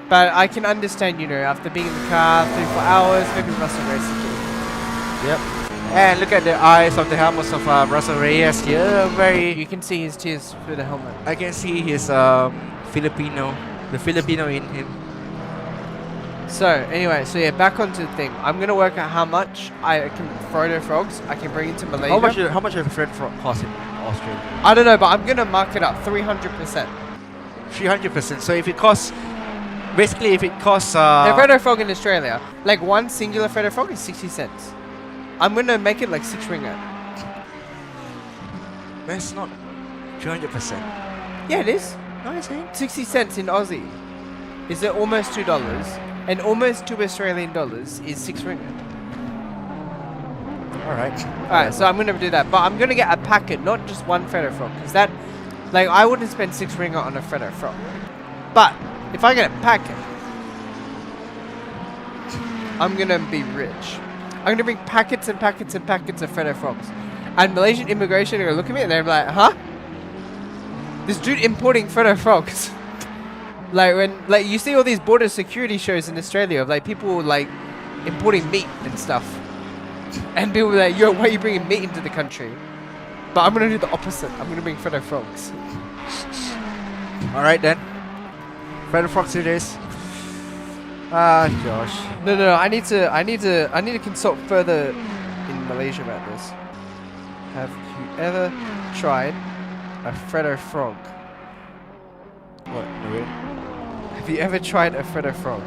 But I can understand, after being in the car 3-4 hours, maybe Russell Reyes. Yep. And look at the eyes of the helmets of Russell Reyes here. You can see his tears through the helmet. I can see his Filipino in him. So anyway, back onto the thing. I'm gonna work out how much I can Frodo frogs I can bring into Malaysia. How much does a Fred Frog cost in Australia? I don't know, but I'm gonna mark it up 300%. 300%. So if it costs, basically if it costs The Freddo frog in Australia, like one singular Freddo frog is 60 cents. I'm gonna make it like 6 ringgit. that's not 300%. Yeah, it is. No, it's ain't. 60 cents in Aussie is it almost $2, and almost $2 Australian is 6 ringgit. Alright, so I'm gonna do that, but I'm gonna get a packet, not just one Freddo frog, because that, like, I wouldn't spend 6 ringgit on a Freddo frog. But if I get a packet, I'm gonna be rich. I'm gonna bring packets and packets and packets of Freddo frogs, and Malaysian immigration are gonna look at me and they're like, huh? This dude importing Freddo frogs. Like you see all these border security shows in Australia of like people like importing meat and stuff, and people are like, yo, why are you bringing meat into the country? But I'm gonna do the opposite. I'm gonna bring Freddo frogs. All right then. Freddo Frogs it is. Josh. No. I need to consult further in Malaysia about this. Have you ever tried a Freddo frog? What? Okay. Have you ever tried a Freddo frog?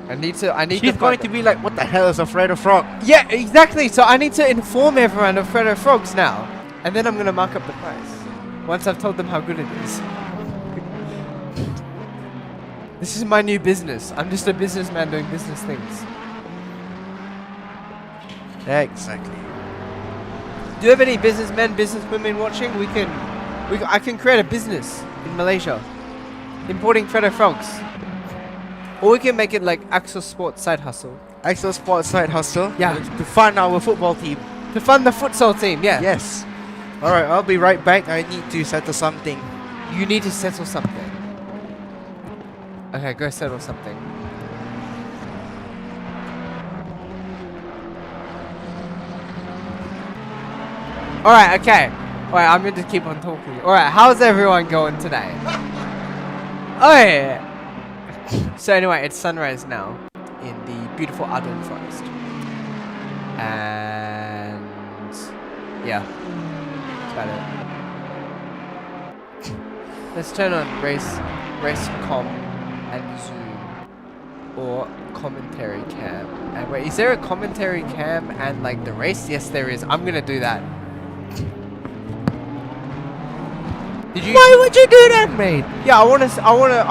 I need She's to going to be like, what the hell is a Freddo Frog? Yeah, exactly. So I need to inform everyone of Freddo frogs now, and then I'm gonna mark up the price once I've told them how good it is. This is my new business. I'm just a businessman doing business things. Exactly. Do you have any businessmen, businesswomen watching? I can create a business in Malaysia, importing feather frogs, or we can make it like Axel Sports side hustle. Axel Sports side hustle. Yeah. To fund our football team. To fund the futsal team, yeah. Yes. Alright, I'll be right back. I need to settle something. You need to settle something. Okay, go settle something. Alright, okay. Alright, I'm going to keep on talking. Alright, how's everyone going today? Oh yeah. So anyway, it's sunrise now in the beautiful Arden Forest. And yeah, that's about it. Let's turn on race com and zoom, or commentary cam. And wait, is there a commentary cam and like the race? Yes, there is. I'm gonna do that. Did you? Why would you do that, mate? Yeah, I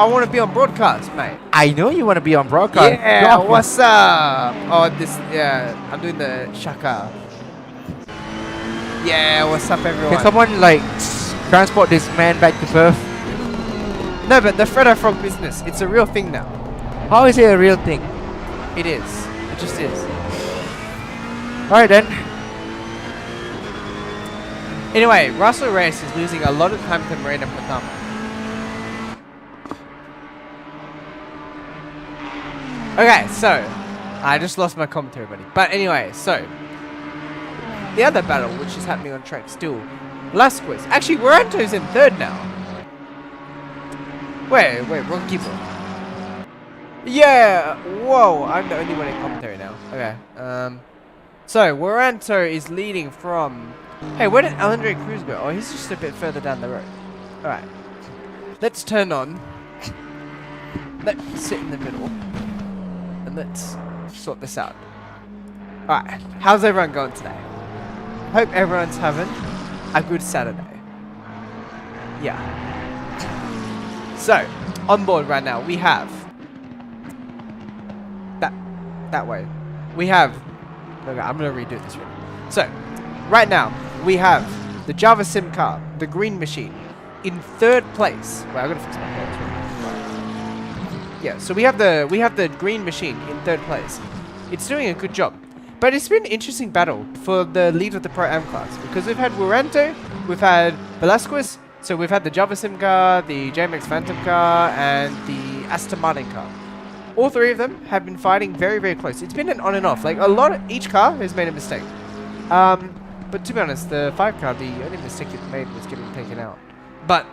wanna be on broadcast, mate. I know you want to be on broadcast. Yeah, Go what's up? Oh, I'm doing the shaka. Yeah, what's up, everyone? Can someone like transport this man back to Perth? No, but the Freddo Frog business, it's a real thing now. How is it a real thing? It is. It just is. Alright then. Anyway, Russell Race is losing a lot of time to Marina Pratama. Okay, so I just lost my commentary, buddy. But anyway, so the other battle, which is happening on track still, Velasquez. Actually, Waranto's in third now. Wait, wrong keyboard. Yeah, whoa, I'm the only one in commentary now. Okay, so Waranto is leading from. Hey, where did Andre Cruz go? Oh, he's just a bit further down the road. All right, let's turn on. Let's sit in the middle. Let's sort this out. Alright, how's everyone going today? Hope everyone's having a good Saturday. Yeah. So, on board right now, we have that way. We have okay, I'm gonna redo this one. So, right now, we have the Java Sim car, the green machine, in third place. Wait, I gotta fix my hands. Yeah, so we have the green machine in third place. It's doing a good job. But it's been an interesting battle for the lead of the Pro Am class, because we've had Waranto, we've had Velasquez, so we've had the Java Sim car, the JMX Phantom car, and the Aston Martin car. All three of them have been fighting very, very close. It's been an on and off. Like, each car has made a mistake. But to be honest, the 5 car, the only mistake it made was getting taken out. But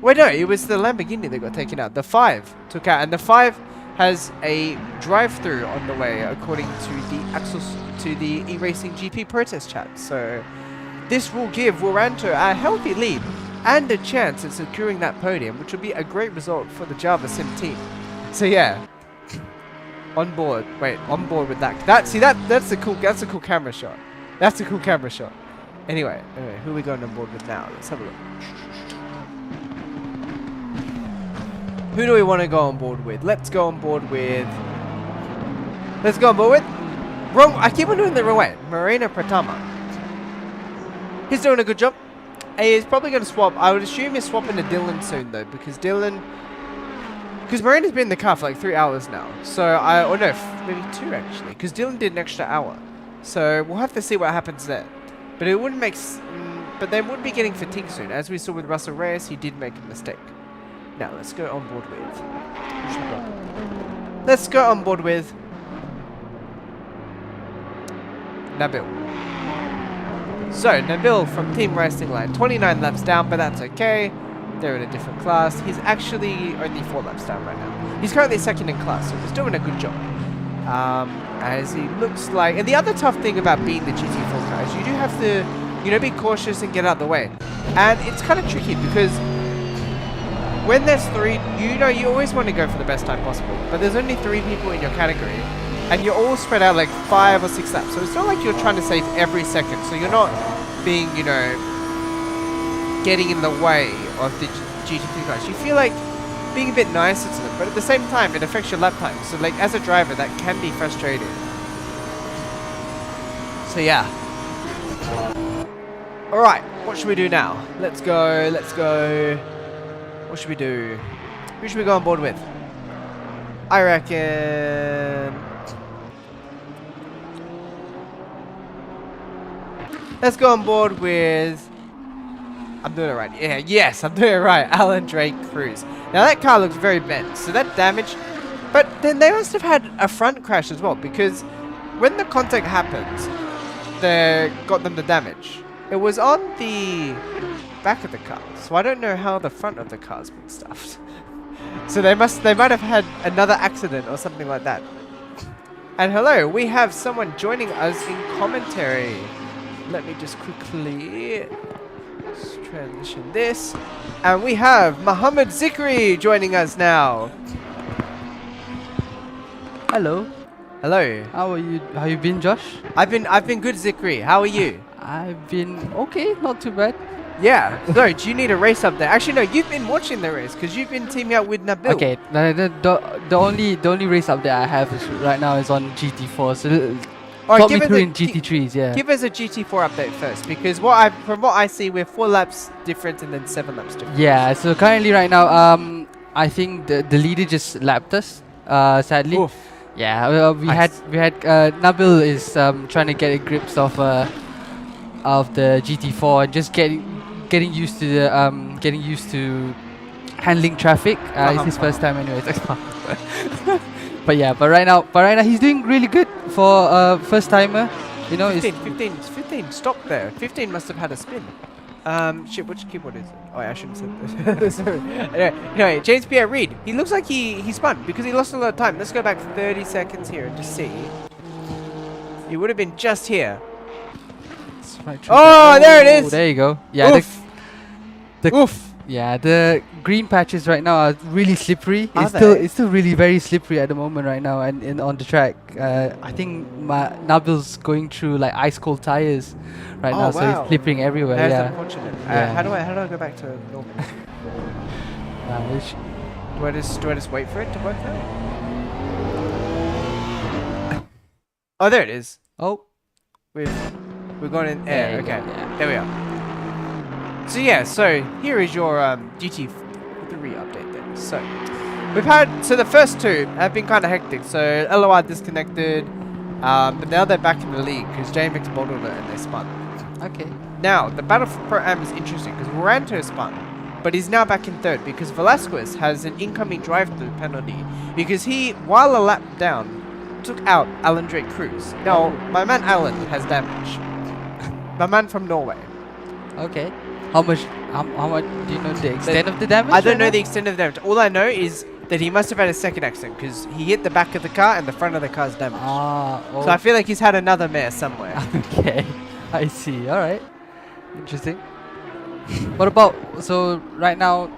wait, no, it was the Lamborghini that got taken out. The 5 took out, and the 5 has a drive-through on the way, according to the eRacing GP protest chat. So this will give Waranto a healthy lead and a chance at securing that podium, which will be a great result for the Java Sim team. So yeah, on board. Wait, on board with that. That's a cool camera shot. That's a cool camera shot. Anyway, who are we going on board with now? Let's have a look. Who do we want to go on board with? Let's go on board with. Wrong. I keep on doing the wrong way. Marina Pratama. He's doing a good job. He's probably going to swap. I would assume he's swapping to Dylan soon though, because Marina's been in the car for like 3 hours now. So maybe 2 actually, because Dylan did an extra hour. So we'll have to see what happens there. But it wouldn't make. But they would be getting fatigued soon, as we saw with Russell Reyes. He did make a mistake. Now let's go on board with. Let's go on board with Nabil. So Nabil from Team Racing Line, 29 laps down, but that's okay. They're in a different class. He's actually only 4 laps down right now. He's currently second in class, so he's doing a good job. As he looks like, and the other tough thing about being the GT4 car is you do have to, be cautious and get out of the way. And it's kind of tricky because when there's 3, you always want to go for the best time possible, but there's only 3 people in your category, and you're all spread out like 5 or 6 laps, so it's not like you're trying to save every second, so you're not being, getting in the way of the GT3 guys. You feel like being a bit nicer to them, but at the same time, it affects your lap time. So like as a driver, that can be frustrating. So yeah. All right, what should we do now? Let's go. Let's go. What should we do? Who should we go on board with? I reckon. Let's go on board with. I'm doing it right. Yeah, yes, I'm doing it right. Alan Drake Cruz. Now that car looks very bent, so that damage. But then they must have had a front crash as well, because when the contact happened, they got them the damage. It was on the back of the car, so I don't know how the front of the car's been stuffed. So they might have had another accident or something like that. And hello, we have someone joining us in commentary. Let me just quickly transition this. And we have Muhammad Zikri joining us now. Hello. Hello. How are you? How you been, Josh? I've been good, Zikri. How are you? I've been okay, not too bad. Yeah. So, do you need a race update? Actually, no. You've been watching the race because you've been teaming up with Nabil. Okay, the only race update I have is right now is on GT4. So Alright, talk me through in GT3s, yeah. Give us a GT4 update first, because from what I see, we're 4 laps different and then 7 laps different. Yeah. So currently, right now, I think the leader just lapped us. Sadly. Oof. Yeah. We had Nabil is trying to get a grips of the GT4 and just getting used to the getting used to handling traffic. It's his first time anyway. But right now he's doing really good for first timer. You know, 15. Stop there. 15 must have had a spin. Shit, which keyboard is it? Oh, I shouldn't have said this. Sorry. Anyway, James Pierre Reid. He looks like he spun because he lost a lot of time. Let's go back 30 seconds here and just see. He would have been just here. Oh, there it is. There you go. Yeah. Oof. Oof. Yeah, the green patches right now are really slippery. Are It's still really very slippery at the moment right now, and on the track. I think Nabil's going through like ice cold tires right now, so he's flipping everywhere. That's yeah. unfortunate. Yeah. How do I go back to normal? Do I just wait for it to work out? Oh, there it is. Oh, We've gone in air. There you Okay, go, yeah. there we are. So yeah, so here is your GT3 update then. So the first 2 have been kind of hectic. So LOR disconnected, but now they're back in the league because JMX bottled it and they spun. okay. Now the battle for Pro Am is interesting because Moranto spun, but he's now back in 3rd because Velasquez has an incoming drive-through penalty because he, while a lap down, took out Alan Drake Cruz. Now my man Alan has damage. My man from Norway. Okay. How much do you know the extent of the damage? I don't right know now? the extent of the damage. All I know is that he must have had a second accident because he hit the back of the car and the front of the car's damaged. Oh. So I feel like he's had another mare somewhere. Okay. I see. All right. Interesting. What about right now,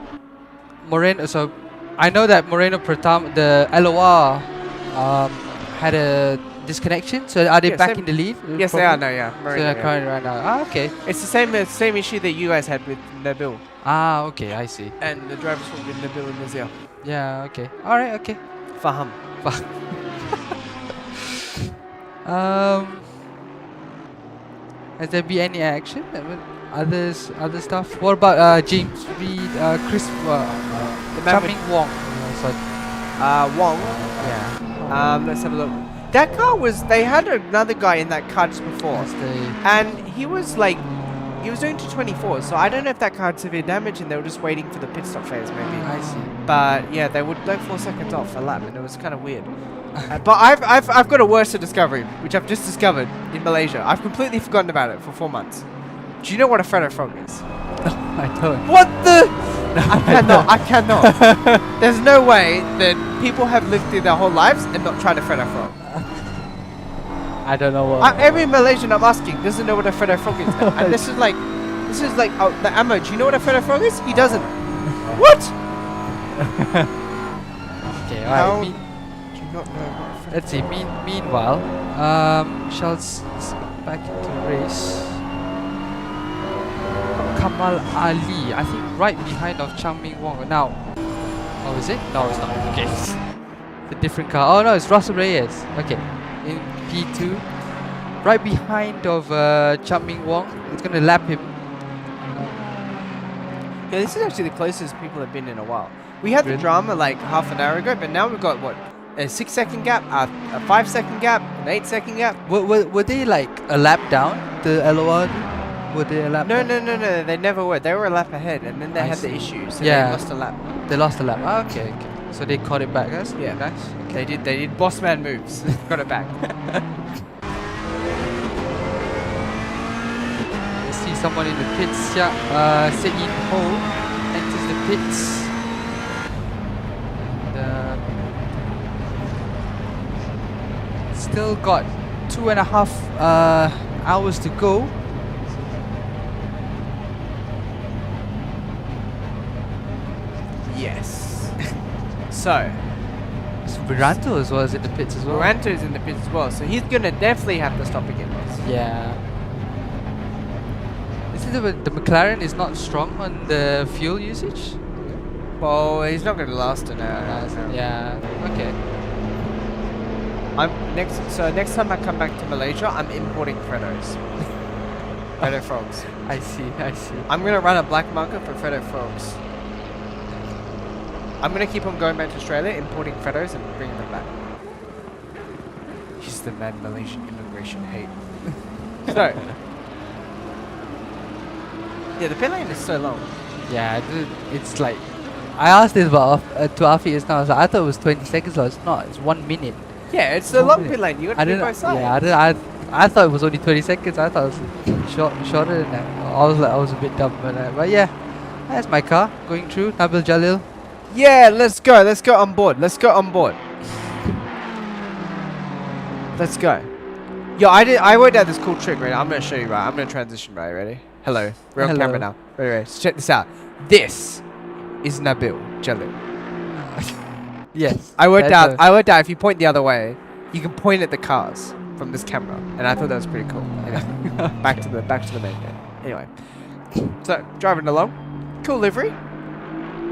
Moreno? So I know that Moreno Pratam, the LOR, had a disconnection. So are they Yeah, back same- in the lead? Yes, they are now. Yeah, So Marino, they're yeah. currently right now. Ah, okay. It's the same issue that you guys had with Nabil Ah, okay. I see. and the drivers from Nabil and Nazir. Yeah. Okay. All right. Okay. Faham. Has there been any action? I mean, other stuff. What about James Reid, Chris, The man Charming Wong? Sorry. Wong. Yeah. Let's have a look. That car was. They had another guy in that car just before, That's the and he was like, he was doing 224. So I don't know if that car had severe damage, and they were just waiting for the pit stop phase, maybe. I see. But yeah, they would like 4 seconds off a lap, and it was kind of weird. But I've got a worse discovery, which I've just discovered in Malaysia. I've completely forgotten about it for 4 months. Do you know what a Freddo frog is? I don't. What the? I cannot. There's no way that people have lived through their whole lives and not tried a Freddo frog. I don't know what. Every Malaysian I'm asking doesn't know what a Freddo frog is. And this is like the ammo. Do you know what a Freddo frog is? He doesn't. What? Okay. How Alright. do you not know what a Freddo Let's see. Meanwhile, shall back into race. Kamal Ali, I think right behind of Chang Ming Wong now. Oh, is it? No, it's not. Okay. It's a different car. Oh no, it's Russell Reyes. Okay. In P2. Right behind of Chan Ming Wong. It's gonna lap him. Yeah, this is actually the closest people have been in a while. We had the Really? drama like half an hour ago, but now we've got what? A 6-second gap, a 5-second gap, an 8-second gap. Were they like a lap down? The LOR? Were they a lap No, down? no, they never were. They were a lap ahead, and then they I had see. the issue, so Yeah. they lost a lap. They lost a lap. Ah, okay. So they caught it back. That's Yeah. nice. They did boss man moves. Got it back. I see someone in the pits. Se-in Ho enters the pits. Still got 2.5 hours to go. Yes. So, Viranto as well as in the pits as well. Moranto's in the pits as well, so he's gonna definitely have to stop again. Yeah. Is it the McLaren is not strong on the fuel usage? Well, he's not gonna last an hour. Yeah. Okay. Next time I come back to Malaysia, I'm importing Freddos. Freddo frogs. I see. I'm gonna run a black market for Freddo frogs. I'm gonna keep on going back to Australia, importing Freddos and bringing them back. He's the man Malaysian immigration hate. So, yeah, the pit lane is so long. Yeah, it's like I asked this about to Afi just now. I was like, I thought it was 20 seconds. No, it's not. It's 1 minute. Yeah, it's a long pit lane. You got to do both sides. Yeah, I thought it was only 20 seconds. I thought it was shorter than that. I was a bit dumb, but yeah, that's my car going through. Nabil Jalil. Yeah, let's go. Let's go on board. Let's go on board. Let's go. Yo, I worked out this cool trick, right? I'm gonna show you, right? I'm gonna transition, right? Ready? Hello. We're on Hello. camera now. Ready? So check this out. This is Nabil Jalil. Yes. I worked that's out if you point the other way, you can point at the cars from this camera, and I thought that was pretty cool. Anyway, back to the main bit. Anyway, so driving along, cool livery.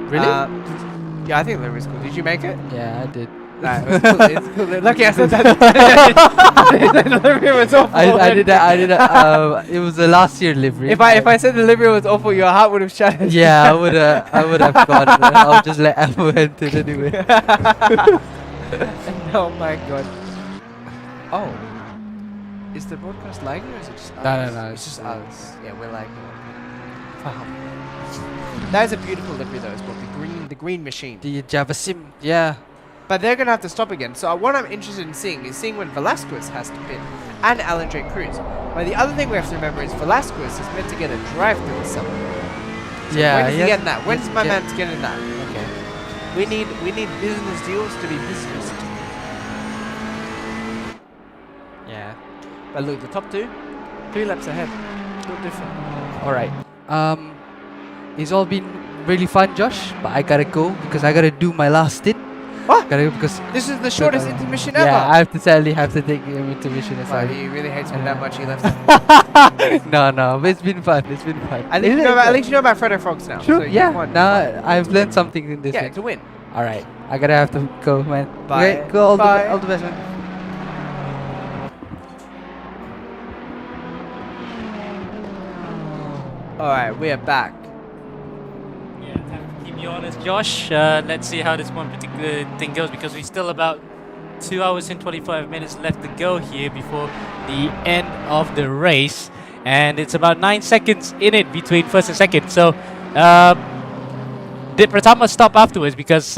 Really? Yeah, I think the livery's cool. Did you make it? Yeah, I did. Nah, it was cool. It's cool. Lucky I said that. The livery was awful. I did that. It was the last year livery. If I said the livery was awful, your heart would have shattered. Yeah, I would have gone. I'll just let Apple enter it anyway. Oh my god. Oh. Is the broadcast lagging or is it just us? No, It's just us. Yeah, we're lagging. Wow. That is a beautiful livery though as well. The green machine. The Java Sim. Yeah. But they're gonna have to stop again. So what I'm interested in seeing is when Velasquez has to pit and Alan Drake Cruz. But the other thing we have to remember is Velasquez is meant to get a drive through the summer. Yeah. When is he getting that? When's he's my get- man getting that? Okay. We need business deals to be business. Yeah. But look, the top 3 laps ahead. Look different. All right. It's all been really fun, Josh. But I gotta go because I gotta do my last stint. What? Gotta go because This is the shortest intermission ever. yeah, I have to sadly have to take him intermission. Wow, he really hates me that much. He left. No, but it's been fun. It's been fun. At least you know about Freddo Frogs now. True. So you Yeah. won. Now I've learned something in this. Yeah, week. to win. All right. I gotta have to go, man. Bye. Okay, go. Bye. All the best, man. All right, we are back. Yeah, time to keep you honest, Josh. Let's see how this one particular thing goes because we still about 2 hours and 25 minutes left to go here before the end of the race, and it's about 9 seconds in it between first and second. So, did Pratama stop afterwards because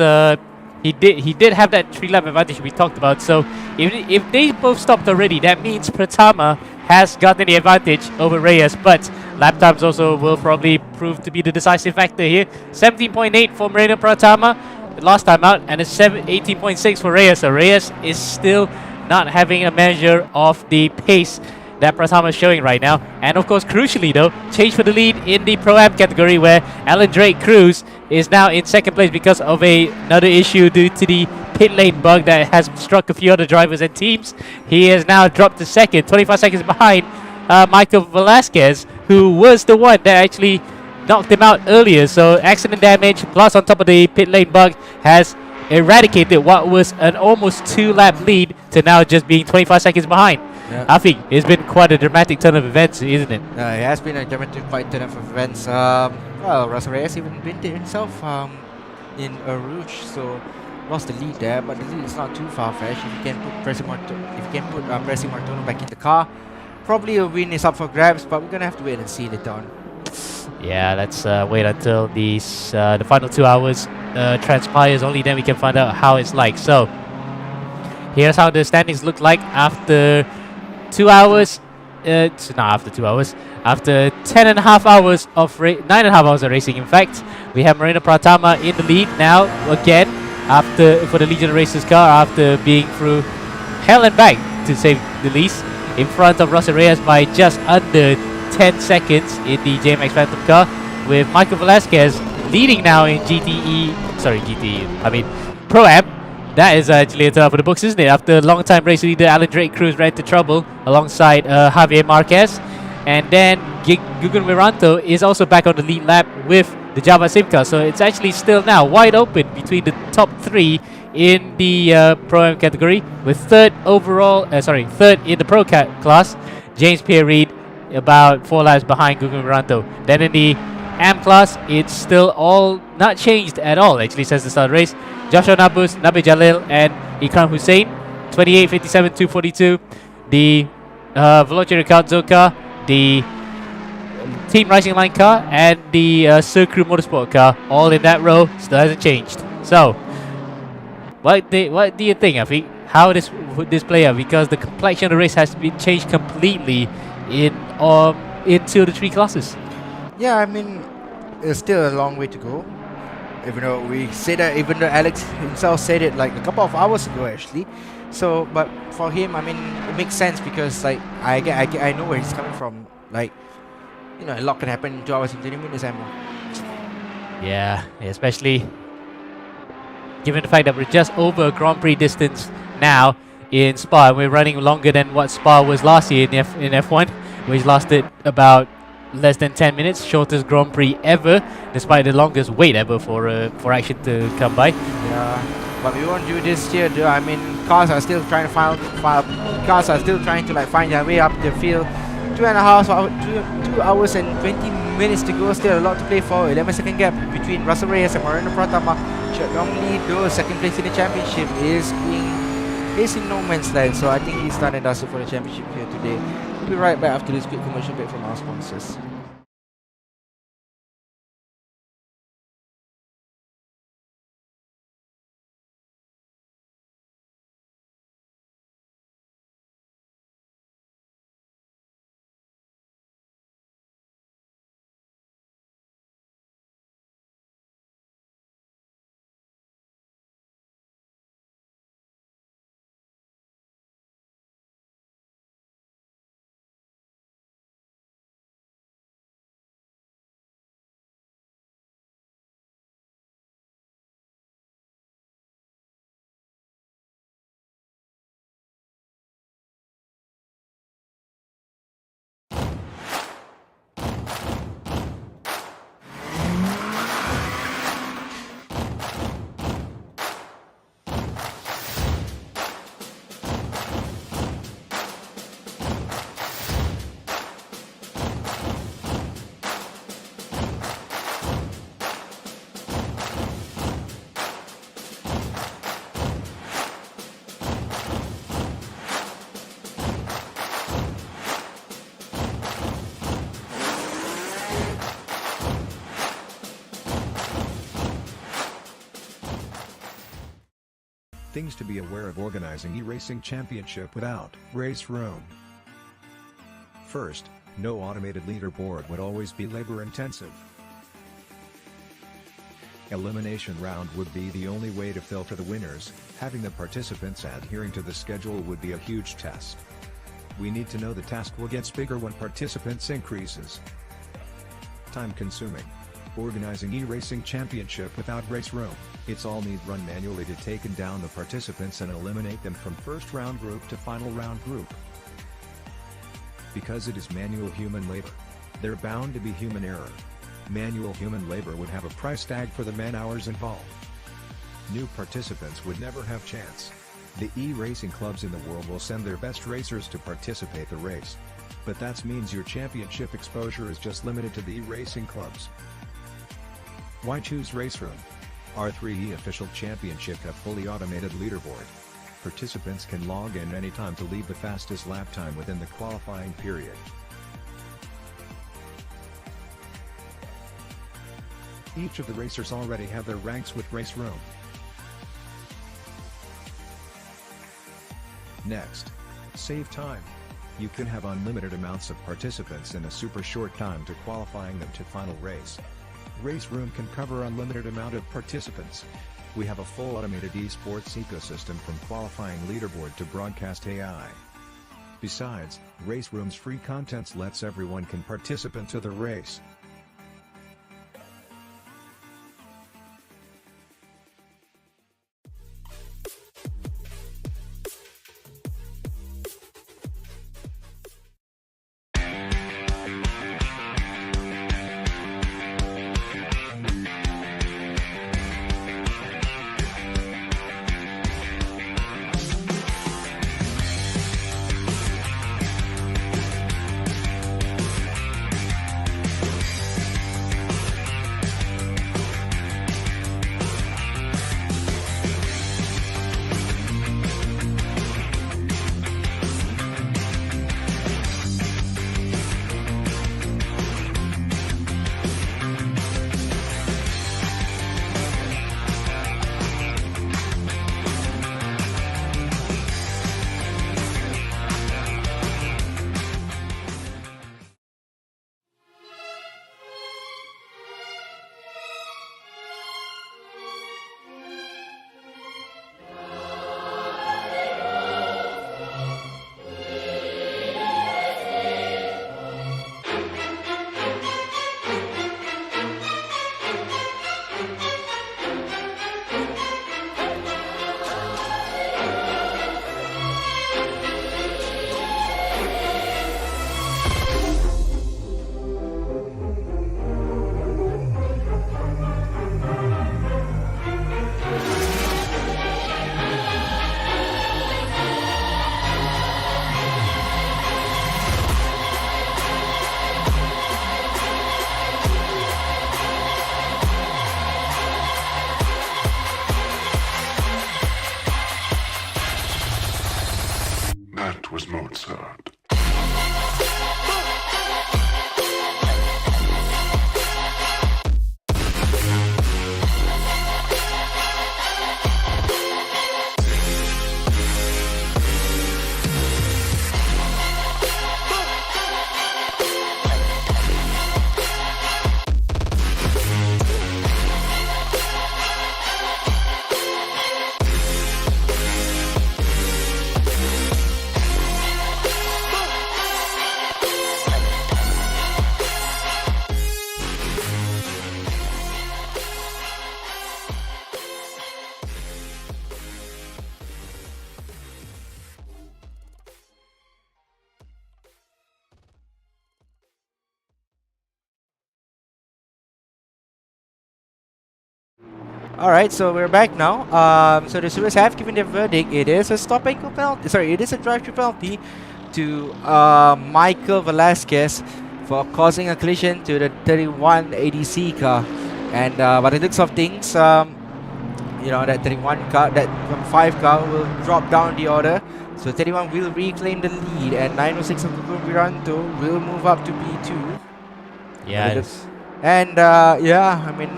he did have that 3-lap advantage we talked about. So, if they both stopped already, that means Pratama has gotten the advantage over Reyes, but lap times also will probably prove to be the decisive factor here. 17.8 for Moreno Pratama last time out, and a 18.6 for Reyes. So Reyes is still not having a measure of the pace that Pratama is showing right now. And of course, crucially though, change for the lead in the Pro-Am category where Alan Drake Cruz is now in second place because of another issue due to the pit lane bug that has struck a few other drivers and teams. He has now dropped to second, 25 seconds behind Michael Velasquez, who was the one that actually knocked him out earlier. So accident damage plus on top of the pit lane bug has eradicated what was an almost 2-lap lead to now just being 25 seconds behind. Yeah. I think it's been quite a dramatic turn of events, isn't it? It has been a dramatic quite turn of events. Well, Russell Reyes even been himself in a Rouge, so lost the lead there, but the lead is not too far-fetched. If you can put Presi Martono back in the car, probably a win is up for grabs, but we're gonna have to wait and see later on. Yeah, let's wait until these the final 2 hours transpires. Only then we can find out how it's like. So here's how the standings look like after 2 hours. Not after 2 hours. After 10.5 hours of 9.5 hours of racing, in fact, we have Moreno Pratama in the lead now again for the Legion Racers car after being through hell and back, to say the least, in front of Russell Reyes by just under 10 seconds in the JMX Phantom car, with Michael Velasquez leading now in Pro-Am. That is actually a turn for the books, isn't it? After long-time race leader Alan Drake Cruz ran into trouble alongside Javier Marquez. And then Gugun Wiranto is also back on the lead lap with the Java Simca. So it's actually still now wide open between the top 3 in the Pro-Am category, with third in the Pro class, James Pierre-Reid, about 4 laps behind Gugun Wiranto. Then in the AM class, it's still all not changed at all, actually, since the start of the race. Joshua Nabus, Nabi Jalil, and Ikram Hussein, 28, 57, 242. The Veloce Ricardo car, the Team Rising Line car, and the Circru Motorsport car, all in that row, still hasn't changed. So, what do you think, Afiq? How would this play out? Because the complexion of the race has been changed completely into the 3 classes. Yeah, I mean, it's still a long way to go. Even though Alex himself said it like a couple of hours ago, actually. So, but for him, I mean, it makes sense because like I know where he's coming from. Like, you know, a lot can happen in 2 hours and 20 minutes and more. Yeah, especially given the fact that we're just over a Grand Prix distance now in Spa, and we're running longer than what Spa was last year in F1, which lasted about less than 10 minutes, shortest Grand Prix ever, despite the longest wait ever for action to come by. Yeah, but we won't do this here. I mean, cars are still trying to find their way up the field. 2 hours and 20 minutes to go. Still a lot to play for. 11-second gap between Russell Reyes and Moreno Pratama. Normally, though, second place in the championship is in no man's land. So I think he's done and dusted for the championship here today. We'll be right back after this quick commercial break from our sponsors. Things to be aware of organizing eRacing Championship without race room. First, no automated leaderboard would always be labor intensive. Elimination round would be the only way to filter the winners. Having the participants adhering to the schedule would be a huge test. We need to know the task will get bigger when participants increases. Time consuming. Organizing eRacing Championship without race room, it's all need run manually to take down the participants and eliminate them from first round group to final round group. Because it is manual human labor, there bound to be human error. Manual human labor would have a price tag for the man-hours involved. New participants would never have chance. The eRacing clubs in the world will send their best racers to participate the race. But that means your championship exposure is just limited to the eRacing clubs. Why choose Race Room? Our 3E official championship have fully automated leaderboard. Participants can log in anytime to leave the fastest lap time within the qualifying period. Each of the racers already have their ranks with Race Room. Next, save time. You can have unlimited amounts of participants in a super short time to qualifying them to final race. Race Room can cover unlimited amount of participants. We have a full automated esports ecosystem from qualifying leaderboard to broadcast AI. Besides, Race Room's free contents lets everyone can participate to the race. That was Mozart. Alright, so we're back now. So the stewards have given their verdict. It is a stopping penalty. Sorry, it is a drive-through penalty to Michael Velasquez for causing a collision to the 31 ADC car. And by the looks of things, you know, that 31 car, that 5 car will drop down the order. So 31 will reclaim the lead, and 906 of Viranto will move up to P2. Yeah, it's And yeah, I mean,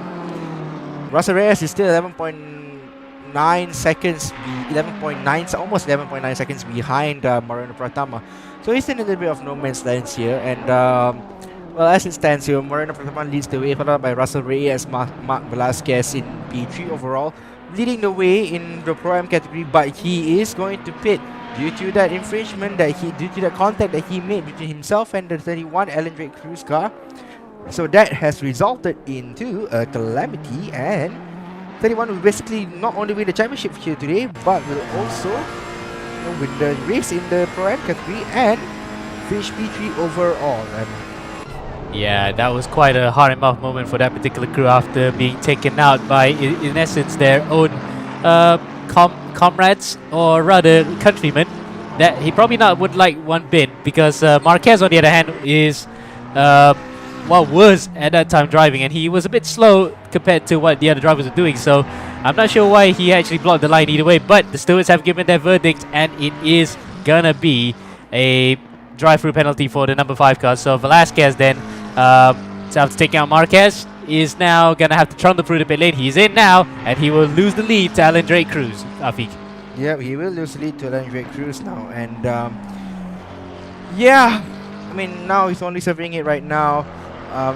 Russell Reyes is still 11.9 seconds, 11.9, almost 11.9 seconds behind Moreno Pratama. So he's in a little bit of no man's land here. And well, as it stands here, Moreno Pratama leads the way, followed by Russell Reyes, Mark Velasquez in P3 overall, leading the way in the Pro-Am category. But he is going to pit due to that infringement due to that contact that he made between himself and the 31 Alan Drake Cruz car. So that has resulted into a calamity, and 31 will basically not only win the championship here today, but will also win the race in the Pro-Am category and finish P3 overall. And Yeah, that was quite a hard mouth moment for that particular crew after being taken out by, in essence, their own comrades, or rather countrymen, that he probably not would like one bit, because Marquez, on the other hand, is was at that time driving, and he was a bit slow compared to what the other drivers were doing. So I'm not sure why he actually blocked the line either way, but the stewards have given their verdict, and it is gonna be a drive-through penalty for the number 5 car. So Velasquez then, after taking out Marquez, is now gonna have to trundle through the pit lane. He's in now, and he will lose the lead to Alan Drake Cruz. Afiq. Yeah, he will lose the lead to Alan Drake Cruz now, and yeah, I mean now he's only surveying it right now.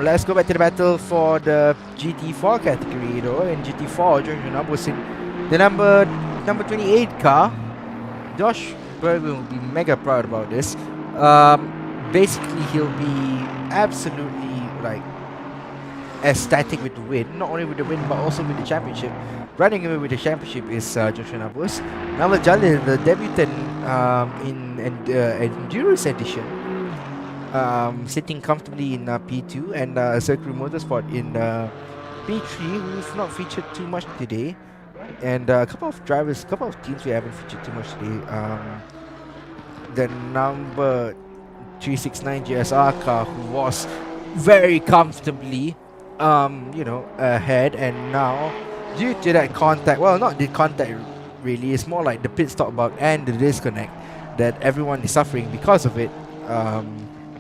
Let's go back to the battle for the GT4 category though. In GT4, Josh Renab was in the number 28 car. Josh Berger will be mega proud about this. Basically, he'll be absolutely like ecstatic with the win. Not only with the win, but also with the championship. Running away with the championship is Josh Renabus. Naval Jalil, the debutant in Endurance Edition. Sitting comfortably in P2, and Circuit Motorsport in P3, who've not featured too much today, and a couple of drivers, a couple of teams we haven't featured too much today. The number 369 GSR car, who was very comfortably, ahead, and now due to that contact, well, not the contact really, it's more like the pit stop bug and the disconnect that everyone is suffering because of it.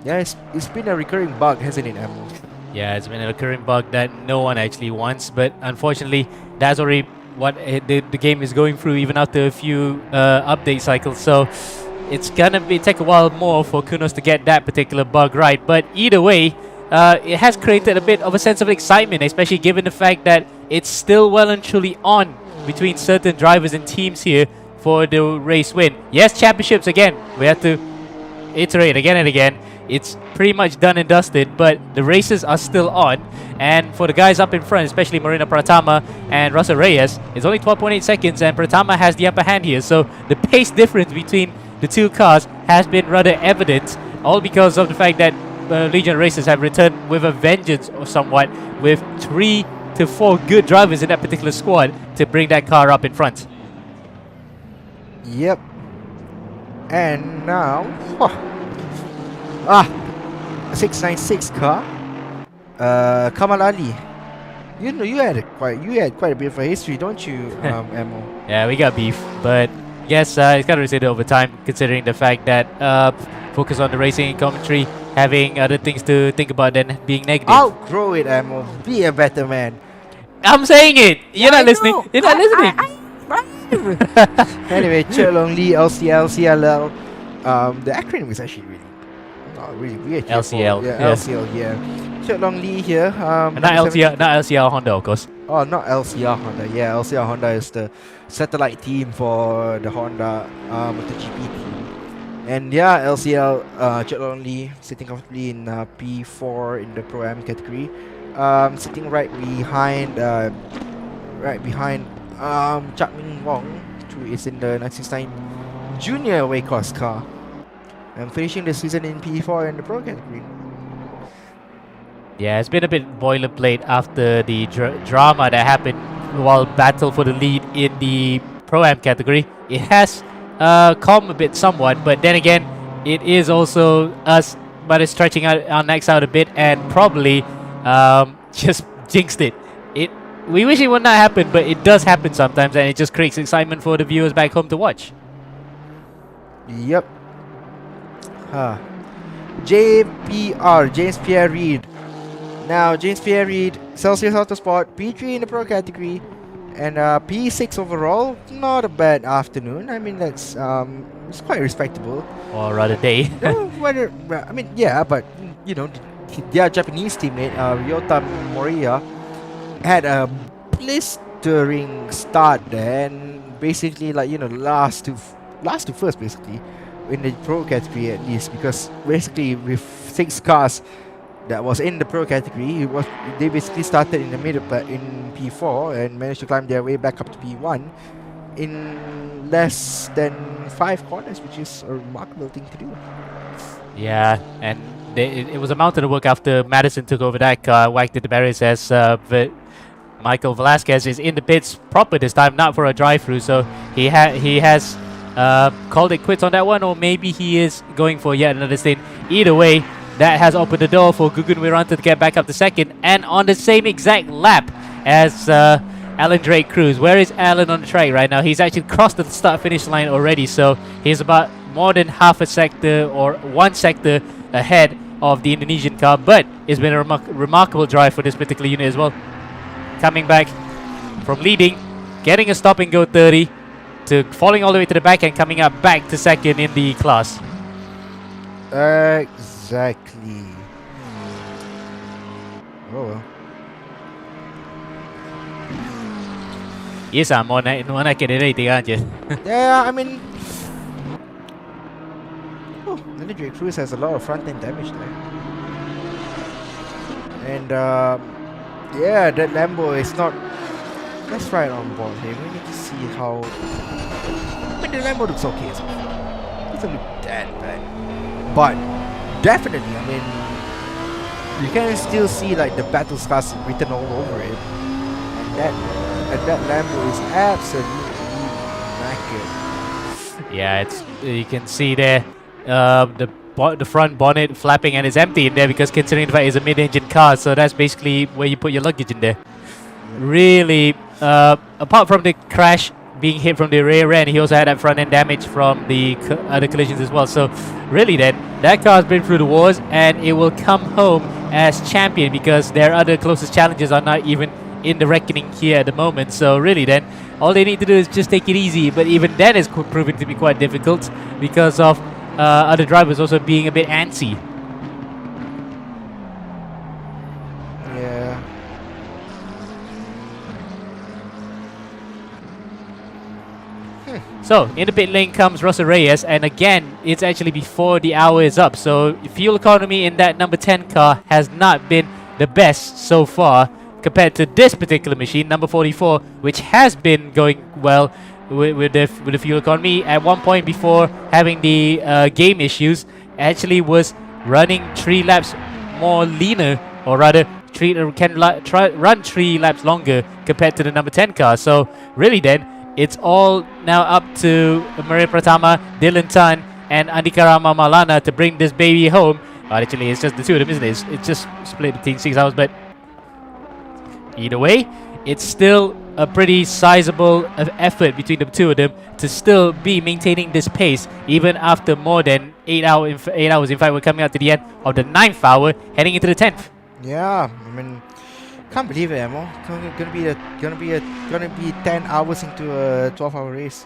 Yeah, it's been a recurring bug, hasn't it, Amo? Yeah, it's been a recurring bug that no one actually wants, but unfortunately, that's already what the game is going through, even after a few update cycles. So it's gonna take a while more for Kunos to get that particular bug right. But either way, it has created a bit of a sense of excitement, especially given the fact that it's still well and truly on between certain drivers and teams here for the race win. Yes, championships again. We have to iterate again and again. It's pretty much done and dusted, but the races are still on. And for the guys up in front, especially Marina Pratama and Russell Reyes, it's only 12.8 seconds, and Pratama has the upper hand here. So the pace difference between the two cars has been rather evident, all because of the fact that Legion Racers have returned with a vengeance, or somewhat, with 3 to 4 good drivers in that particular squad to bring that car up in front. Yep. And now, 696 car. Kamal Ali. You had quite a bit of a history, don't you, Emo? Yeah, we got beef, but yes, it's kind of reset over time, considering the fact that focus on the racing commentary, having other things to think about than being negative. Outgrow it, Emo. Be a better man. I'm saying it. You're not listening. You're not listening. Anyway, Chelong Lee, LCL, CLL. The acronym is actually really weird. LCL. Yeah, Yes. LCL. Yeah. Chelong Lee here. Not LCL Honda, of course. Oh, not LCR Honda. Yeah, LCR Honda is the satellite team for the Honda MotoGP team. And yeah, LCL, Chelong Lee sitting comfortably in P4 in the Pro-Am category. Sitting right behind Chak Ming Wong, who is in the 1969 Junior Waycross car. And finishing the season in P4 in the Pro category. Yeah, it's been a bit boilerplate after the drama that happened while battle for the lead in the Pro-Am category. It has calmed a bit somewhat, but then again, it is also us but it's stretching out our necks out a bit and probably just jinxed it. We wish it would not happen, but it does happen sometimes, and it just creates excitement for the viewers back home to watch. Yep. JPR, James Pierre Reed. Now, James Pierre Reed, Celsius Autosport, P3 in the Pro category, and P6 overall. Not a bad afternoon. I mean, that's it's quite respectable. Or rather day. I mean, yeah, but you know, their Japanese teammate, Ryota Moriya, had a blistering start there, and basically, like, you know, last to first, basically, in the Pro category at least, because basically with 6 cars that was in the Pro category, they basically started in the middle in P4 and managed to climb their way back up to P1 in less than 5 corners, which is a remarkable thing to do. Yeah, and it was a mountain of work after Madison took over that car, whacked at the barriers as Michael Velasquez is in the pits proper this time, not for a drive-through. So he has called it quits on that one, or maybe he is going for yet another stint. Either way, that has opened the door for Gugun Wiranta to get back up to second, and on the same exact lap as Alan Drake Cruz. Where is Alan on the track right now? He's actually crossed the start-finish line already, so he's about more than half a sector or 1 sector ahead of the Indonesian car, but it's been a remarkable drive for this particular unit as well. Coming back from leading, getting a stop and go 30, to falling all the way to the back and coming up back to second in the class. Exactly. Oh well. Yes, I'm more naked than anything, aren't you? Yeah, I mean... Oh, Legendary Cruise has a lot of front-end damage there. And, yeah, that Lambo is not... Let's try it on board here. We need to see how... I mean, the Lambo looks okay as well. It doesn't look that bad. But, definitely, I mean... You can still see, like, the battle scars written all over it. And that Lambo is absolutely knackered. Yeah, it's you can see there the front bonnet flapping, and it's empty in there because considering the fact it's a mid-engine car, so that's basically where you put your luggage in there. Really, apart from the crash being hit from the rear end, he also had that front end damage from the other collisions as well. So really then, that car's been through the wars and it will come home as champion because their other closest challenges are not even in the reckoning here at the moment. So really then, all they need to do is just take it easy, but even then it's proving to be quite difficult because of other drivers also being a bit antsy. Yeah. So in the pit lane comes Rosa Reyes, and again it's actually before the hour is up, so fuel economy in that number 10 car has not been the best so far compared to this particular machine, number 44, which has been going well with the fuel economy. At one point before having the game issues, actually was running 3 laps more leaner, or rather run 3 laps longer compared to the number 10 car. So really then, it's all now up to Maria Pratama, Dylan Tan, and Andika Rama Malana to bring this baby home. But actually, it's just the two of them, isn't it? It's just split between 6 hours, but either way, it's still a pretty sizable effort between the two of them to still be maintaining this pace even after more than 8 hours. In fact, we're coming out to the end of the 9th hour, heading into the 10th. Yeah, I mean, can't believe it, Amo. Gonna be 10 hours into a 12-hour race.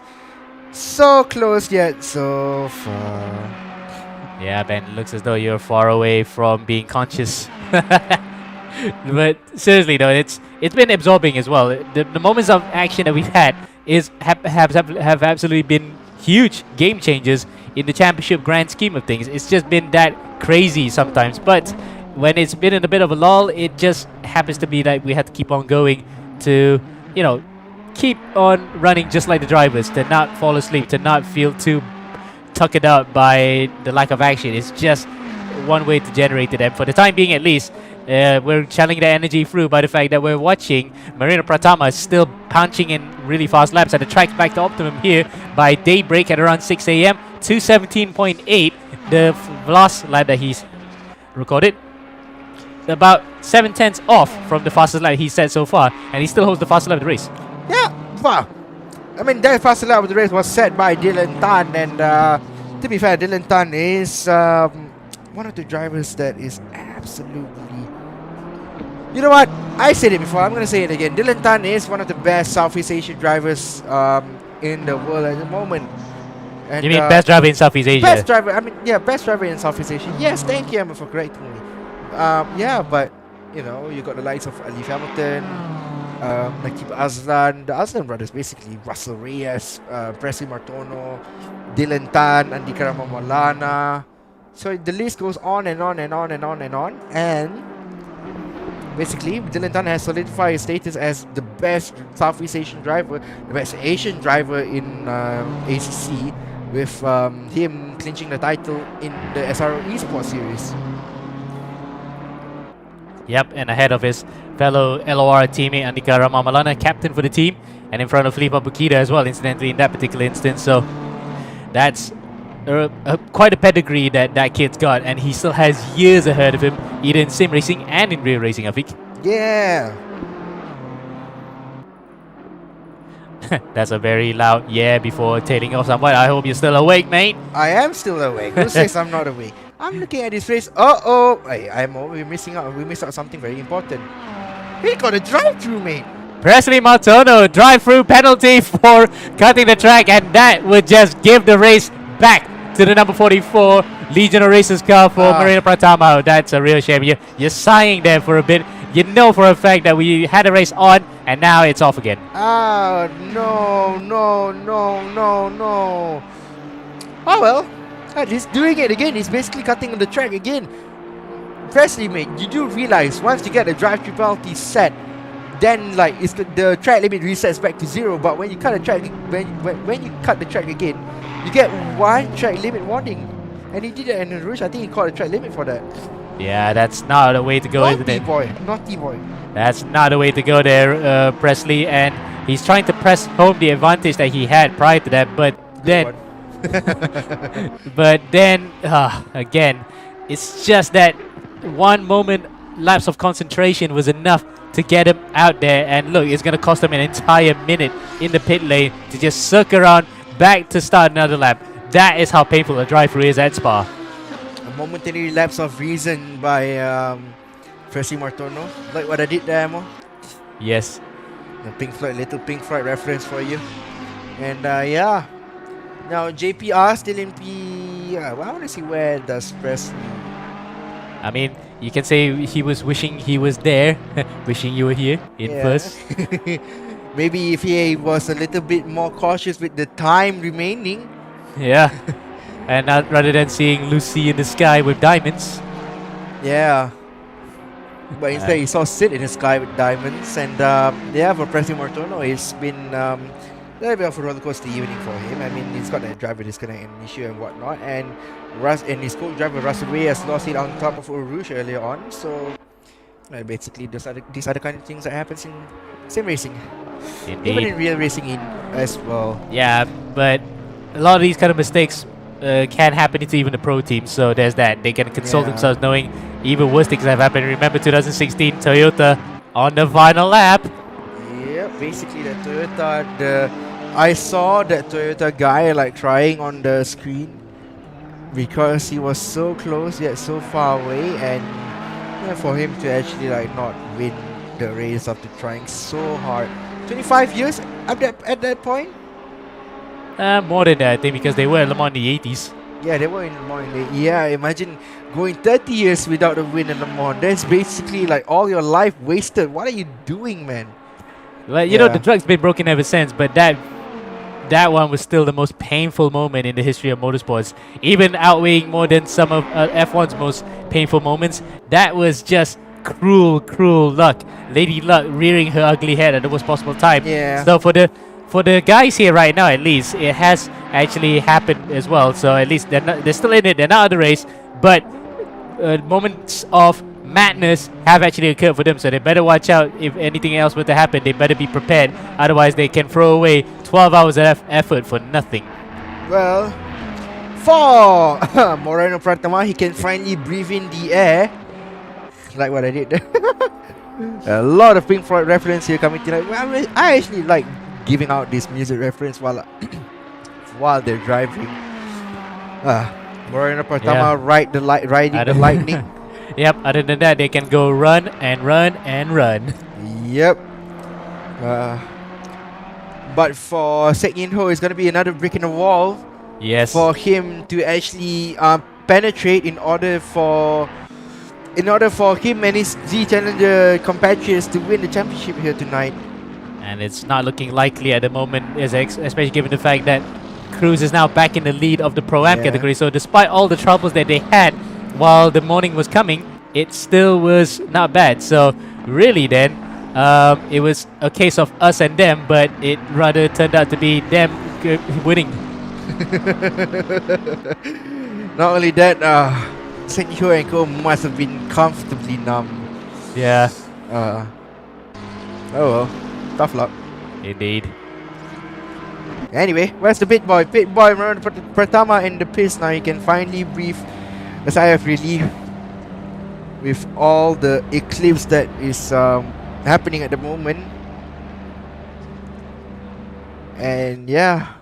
So close yet so far. Yeah, Ben, looks as though you're far away from being conscious. But seriously though, it's been absorbing as well. The moments of action that we've had have absolutely been huge game changers in the championship grand scheme of things. It's just been that crazy sometimes, but when it's been in a bit of a lull, it just happens to be that we had to keep on going to, you know, keep on running just like the drivers, to not fall asleep, to not feel too tuckered out by the lack of action. It's just one way to generate it, and for the time being at least, we're channeling the energy through by the fact that we're watching Marina Pratama still punching in really fast laps, and the track's back to optimum here by daybreak at around 6 a.m. 2:17.8, the last lap that he's recorded. About 7/10 off from the fastest lap he's set so far, and he still holds the fastest lap of the race. Yeah, wow. I mean, that fastest lap of the race was set by Dylan Tan, and to be fair, Dylan Tan is one of the drivers that is absolutely... You know what? I said it before, I'm going to say it again. Dylan Tan is one of the best Southeast Asian drivers in the world at the moment. And, you mean best driver in Southeast Asia? Best driver, I mean, yeah, best driver in Southeast Asia. Yes, thank you, Emma, for correcting me. Yeah, but, you know, you got the likes of Alif Hamilton, Nakib Azlan, the Azlan brothers, basically, Russell Reyes, Presley Martono, Dylan Tan, Andika Ramamalana. So the list goes on and on and on and on and on. And basically, Dylan Tan has solidified his status as the best Southeast Asian driver, the best Asian driver in ACC, with him clinching the title in the SRO Esports Series. Yep, and ahead of his fellow LOR teammate Andika Ramamalana, captain for the team, and in front of Filipa Bukida as well, incidentally, in that particular instance. So that's quite a pedigree that that kid's got, and he still has years ahead of him, either in sim racing and in real racing, I think. Yeah. That's a very loud yeah before tailing off somewhat. I hope you're still awake, mate. I am still awake. Who says I'm not awake? I'm looking at this race. Uh-oh. We're missing out. We missed out something very important. He got a drive-through, mate. Presley Martono, drive-through penalty for cutting the track, and that would just give the race back to the number 44 Legion of Racers car for Marina Pratama. That's a real shame. You're sighing there for a bit. You know for a fact that we had a race on, and now it's off again. Oh, no. Oh, well. He's doing it again. He's basically cutting on the track again. Presley, mate, you do realize once you get the drive-through penalty set, then like the track limit resets back to 0. But when you cut the track, when you cut the track again, you get 1 track limit warning. And he did it in a rush. I think he caught a track limit for that. Yeah, that's not the way to go, isn't it? Naughty boy. That's not the way to go there, Presley. And he's trying to press home the advantage that he had prior to that, but then, again, it's just that one moment lapse of concentration was enough to get him out there. And look, it's going to cost him an entire minute in the pit lane to just circle around back to start another lap. That is how painful a drive-through is at Spa. A momentary lapse of reason by Presley Martono. Like what I did there, Mo. Yes. The little Pink Floyd reference for you. And yeah. Now JPR still in P. I want to see where does Presley. I mean, you can say he was wishing he was there, wishing you were here in first. Maybe if he was a little bit more cautious with the time remaining. Yeah. And rather than seeing Lucy in the sky with diamonds. Yeah. But instead he saw Sid in the sky with diamonds. And yeah, for Presley Martono, it's been a bit of a roller coaster evening for him. I mean, he's got a driver disconnect issue and whatnot. And his co-driver Russell Ray has lost it on top of Rouge earlier on. So basically these are the kind of things that happens in sim racing. Indeed. Even in real racing as well. Yeah, but a lot of these kind of mistakes can happen into even the pro teams, so there's that. They can console themselves knowing even worse things have happened. Remember 2016 Toyota on the final lap. Yeah, basically the Toyota, I saw that Toyota guy like trying on the screen because he was so close yet so far away, and for him to actually like not win the race after trying so hard. 25 years at that point? More than that, I think, because they were at Le Mans in the 80s. Yeah, they were in Le Mans. Yeah, imagine going 30 years without a win in Le Mans. That's basically like all your life wasted. What are you doing, man? Well, you know, the drug's been broken ever since, but that one was still the most painful moment in the history of motorsports. Even outweighing more than some of F1's most painful moments. That was just cruel luck. Lady Luck rearing her ugly head at the worst possible time. Yeah. So for the guys here right now, at least, it has actually happened as well. So at least they're still in it. They're not out of the race, but moments of madness have actually occurred for them. So they better watch out. If anything else were to happen, they better be prepared. Otherwise, they can throw away 12 hours of effort for nothing. Well, for Moreno Pratama, he can finally breathe in the air. Like what I did. A lot of Pink Floyd reference here coming tonight. Well, I actually like giving out this music reference while they're driving. Moreno Pratama riding the lightning. Yep, other than that, they can go run and run and run. Yep. But for Sek Yin Ho, it's going to be another brick in the wall. Yes. For him to actually penetrate in order for him and his Z Challenger compatriots to win the championship here tonight. And it's not looking likely at the moment, especially given the fact that Cruz is now back in the lead of the Pro-Am category. So despite all the troubles that they had while the morning was coming, it still was not bad. So really then, it was a case of us and them, but it rather turned out to be them winning. Not only that, Sek Yin Ho and Co must have been comfortably numb. Yeah, Oh well, tough luck. indeed. Anyway, where's the pit boy? Pit boy, remember Pratama in the pits now. You can finally breathe a sigh of relief with all the eclipse that is happening at the moment. And yeah,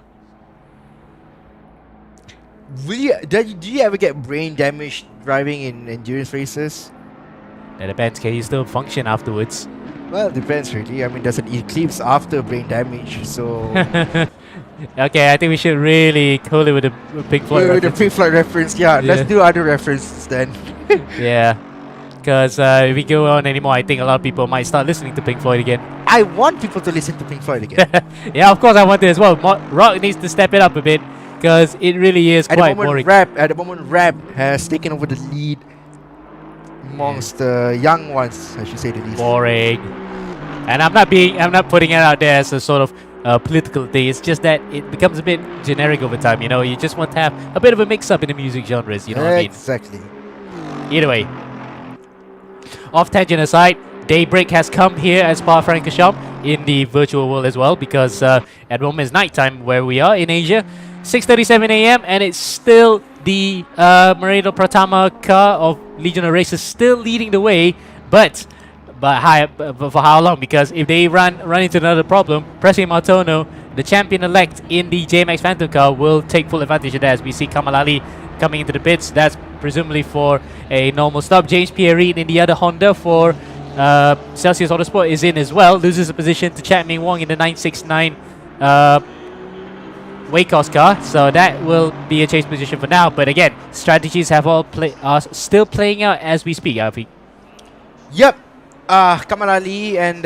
do you ever get brain damage driving in endurance races? That depends. Can you still function afterwards? Well, it depends really. I mean, there's an eclipse after brain damage, so Okay, I think we should really cool it with the Pink Floyd with the reference. Pink Floyd reference, yeah, let's Yeah. do other references then. Yeah, because if we go on anymore, I think a lot of people might start listening to Pink Floyd again. I want people to listen to Pink Floyd again. Yeah, of course I want to as well. Rock needs to step it up a bit because it really is At the quite moment, boring. rap has taken over the lead amongst the young ones, I should say the least. Boring. And I'm not putting it out there as a sort of political thing. It's just that it becomes a bit generic over time. You know, you just want to have a bit of a mix-up in the music genres. You know what I mean? Exactly. Either way. Off tangent aside, daybreak has come here at Spa-Francorchamps in the virtual world as well, because at the moment it's nighttime where we are in Asia. 6:37 a.m. and it's still the Moreno Pratama car of Legionnaire Racers still leading the way, but for how long? Because if they run into another problem, Presley Martono, the champion-elect in the JMX Phantom car, will take full advantage of that as we see Kamal Ali coming into the pits. That's presumably for a normal stop. James Pierre in the other Honda for Celsius Autosport is in as well. Loses a position to Chad Ming Wong in the 969 Waycross car. So that will be a chase position for now. But again, strategies are still playing out as we speak, Alfie. Yep. Kamal Ali and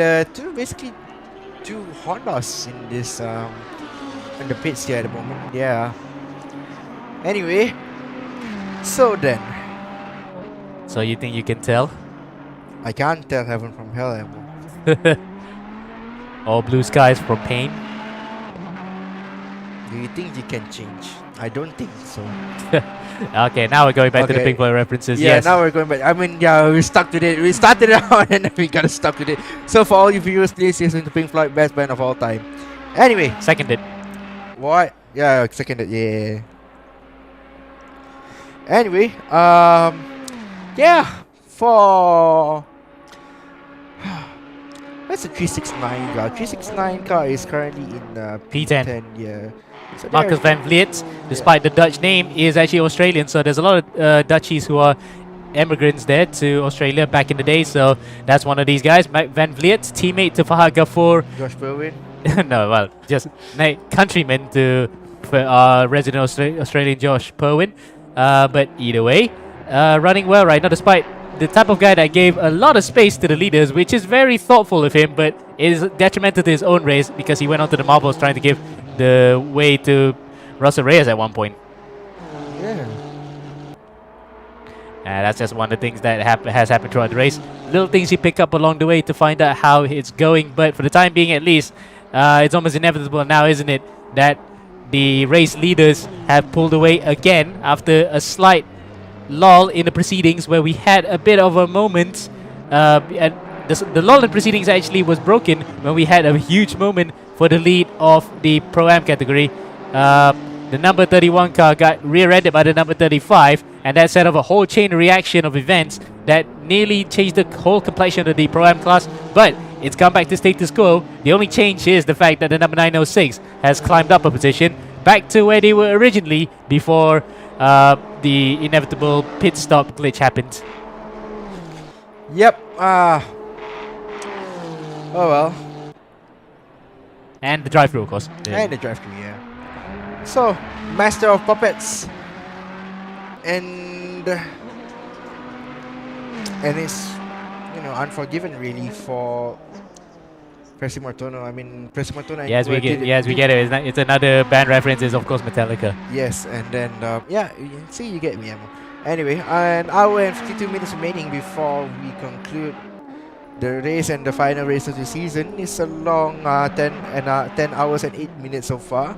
basically two Hondas in this in the pits here at the moment. Yeah. Anyway, so then So you think you can tell? I can't tell heaven from hell anymore. Or blue skies from pain? Do you think you can change? I don't think so. Okay, now we're going back to the Okay. Pink Floyd references. Yeah, Yes. now we're going back. I mean, yeah, we stuck with it. We started it out and then we gotta stuck with it. So for all you viewers, please listen to Pink Floyd, best band of all time. Anyway, Seconded. what? Yeah, seconded. Yeah. Anyway, yeah, for where's the 369 car? 369 car is currently in P10. P10. Yeah. So Marcus there- Van Vliet, despite the Dutch name, is actually Australian. So there's a lot of Dutchies who are immigrants there to Australia back in the day. So that's one of these guys. Van Vliet, teammate to Fahad Ghafoor. Josh Berwin. No, well, just countryman to resident Australian Josh Perwin. But either way, running well right now, despite the type of guy that gave a lot of space to the leaders, which is very thoughtful of him, but it is detrimental to his own race because he went onto the marbles trying to give the way to Russell Reyes at one point. Yeah. That's just one of the things that has happened throughout the race. Little things you pick up along the way to find out how it's going, but for the time being at least, it's almost inevitable now, isn't it, that the race leaders have pulled away again after a slight lull in the proceedings where we had a bit of a moment, and the lull in proceedings actually was broken when we had a huge moment for the lead of the Pro-Am category. The number 31 car got rear-ended by the number 35, and that set off a whole chain reaction of events that nearly changed the whole complexion of the Pro-Am class, but it's come back to status quo. The only change is the fact that the number 906 has climbed up a position back to where they were originally before the inevitable pit stop glitch happened. Yep. Oh well. And the drive-through, of course. And the drive-thru, yeah. So, Master of Puppets, and it's unforgiven really for Percy Martono. I mean, Percy Martono. Yes, we get it. It's another band reference. Is of course Metallica. Yes, and then yeah, you get me, Emma. Anyway, an hour and 52 minutes remaining before we conclude the race and the final race of the season. It's a long 10 hours and 8 minutes so far.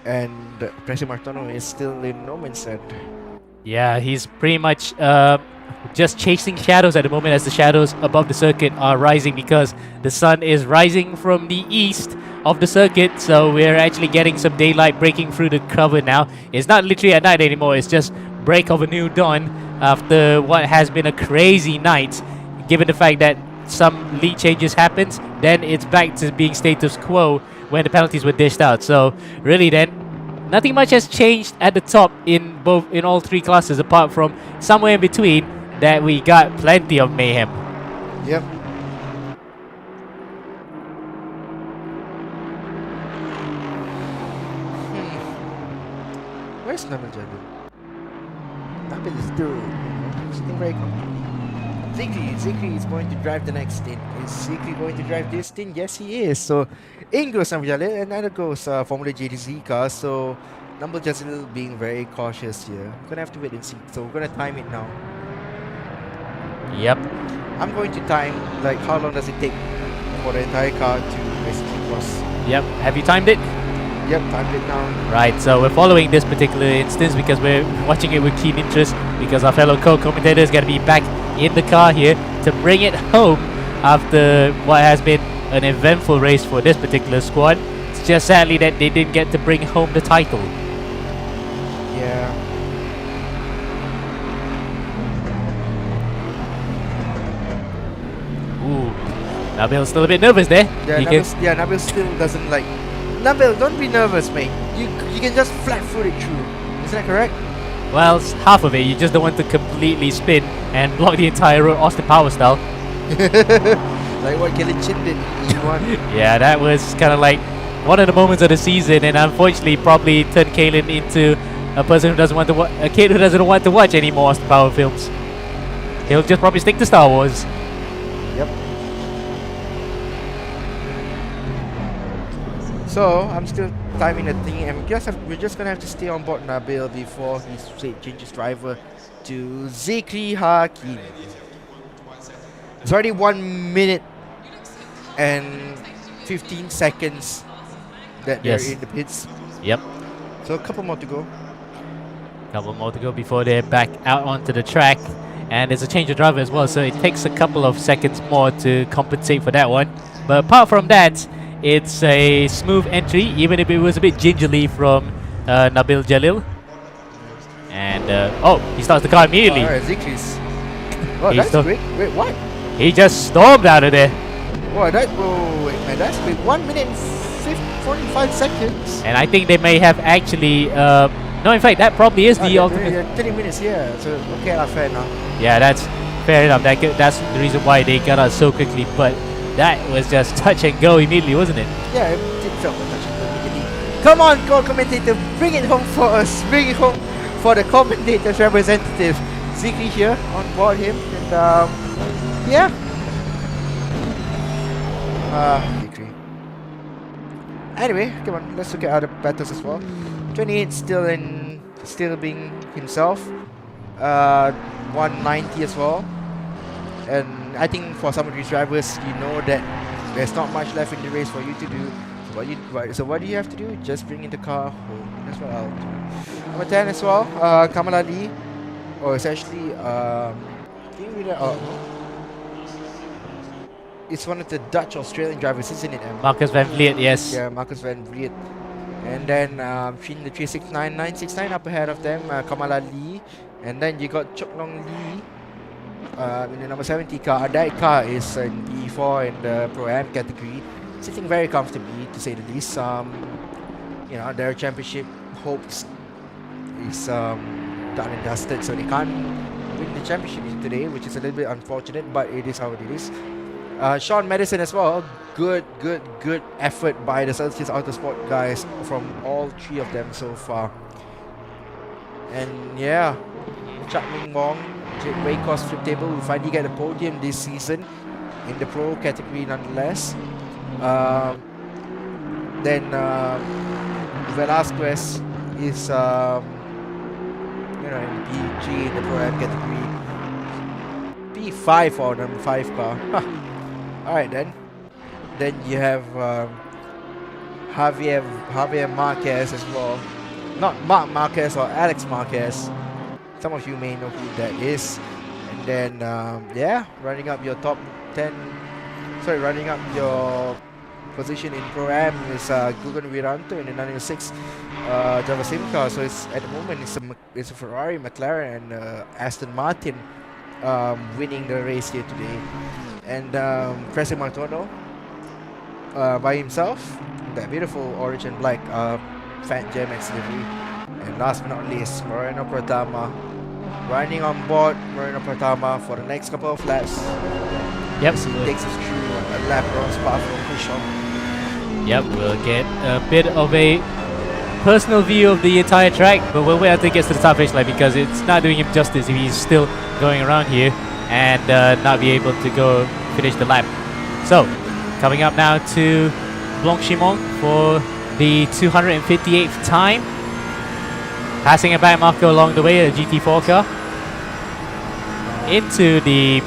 And Percy Martono is still in no man's land. Yeah, he's pretty much just chasing shadows at the moment as the shadows above the circuit are rising because the sun is rising from the east of the circuit. So we're actually getting some daylight breaking through the cover now. It's not literally at night anymore. It's just break of a new dawn after what has been a crazy night. Given the fact that some lead changes happens, then it's back to being status quo when the penalties were dished out. So really then, nothing much has changed at the top in all three classes, apart from somewhere in between that we got plenty of mayhem. Yep. Where's Nabil Jalil? Nabil is still sitting very comfortably. Zikri is going to drive the next stint. Is Zikri going to drive this stint? Yes, he is. So in goes Nabil Jalil, and out goes Formula GT3 car. So Nabil Jalil being very cautious here. We're gonna have to wait and see. So we're gonna time it now. Yep. I'm going to time like how long does it take for the entire car to basically cross. Yep. Have you timed it? Yep, timed it now. Right, so we're following this particular instance because we're watching it with keen interest because our fellow co-commentator is going to be back in the car here to bring it home after what has been an eventful race for this particular squad. It's just sadly that they didn't get to bring home the title. Yeah. Ooh, Nabil's still a bit nervous there. Nabil still doesn't like. Nabil, don't be nervous, mate. You can just flat foot it through. Is that correct? Well, it's half of it. You just don't want to completely spin and block the entire road, Austin Power style. Like what Kelly Chin did in E1. Yeah, that was kind of like one of the moments of the season, and unfortunately, probably turned Kalen into a person who doesn't want to a kid who doesn't want to watch any more Austin Power films. He'll just probably stick to Star Wars. Yep. So I'm still timing the thing, and we're just gonna have to stay on board Nabil before he changes driver to Zikri Hakim. It's already 1 minute and 15 seconds that they're in the pits. Yep. So a couple more to go. Couple more to go before they're back out onto the track. And there's a change of driver as well, so it takes a couple of seconds more to compensate for that one. But apart from that, it's a smooth entry, even if it was a bit gingerly from Nabil Jalil. And, he starts the car immediately. Alright, Zikri's. Oh, that's quick. Wait, what? He just stormed out of there. Wait, man, that's quick. 1 minute and 45 seconds. And I think they may have actually... no, in fact, that probably is the ultimate... Yeah, 30 minutes, yeah. So, okay, fair enough. Yeah, that's fair enough. That's the reason why they got out so quickly. But that was just touch and go immediately, wasn't it? Yeah, it did felt like touch and go immediately. Come on, commentator, bring it home for us. Bring it home for the commentator's representative. Zikri here on board him. And, yeah. Zikri. Anyway, come on, let's look at other battles as well. 28 still being himself. 190 as well. And I think for some of these drivers, you know that there's not much left in the race for you to do. So what do you have to do? Just bring in the car home. That's what I'll do. Number 10 as well. Kamal Ali. Oh, it's actually it's one of the Dutch Australian drivers, isn't it? Marcus Van Vliet, yes. Yeah, Marcus Van Vliet. And then Shin the 369, 969 up ahead of them, Kamal Ali. And then you got Chok Long Lee in the number 70 car. That car is in P4 in the Pro-Am category, sitting very comfortably to say the least. You know, their championship hopes is done and dusted, so they can't win the championship today, which is a little bit unfortunate, but it is how it is. Sean Madison as well. Good effort by the Celsius Autosport guys from all three of them so far. And yeah, Chak Ming Wong, Waycross Flip Table will finally get a podium this season in the pro category nonetheless. Then Velasquez is in P3 in the Pro-Am category. P5 for number 5 car. Alright then. Then you have Javier Marquez as well. Not Mark Marquez or Alex Marquez. Some of you may know who that is. And then, yeah, running up your top 10, running up your position in Pro-Am is Gugan Wiranto in the 906 Java Sim car. So it's at the moment it's a Ferrari, McLaren, and Aston Martin winning the race here today. And Cressy Martono by himself, that beautiful orange and black Fat Jam X livery. And last but not least, Moreno Pratama riding on board Moreno Pratama for the next couple of laps. Yep. Takes us through a lap around Spa from Kushon. Yep, we'll get a bit of a personal view of the entire track, but we'll wait until he gets to the top finish line because it's not doing him justice if he's still going around here and not be able to go finish the lap. So, coming up now to Blanchimont for the 258th time. Passing a back marker along the way, a GT4 car. Into the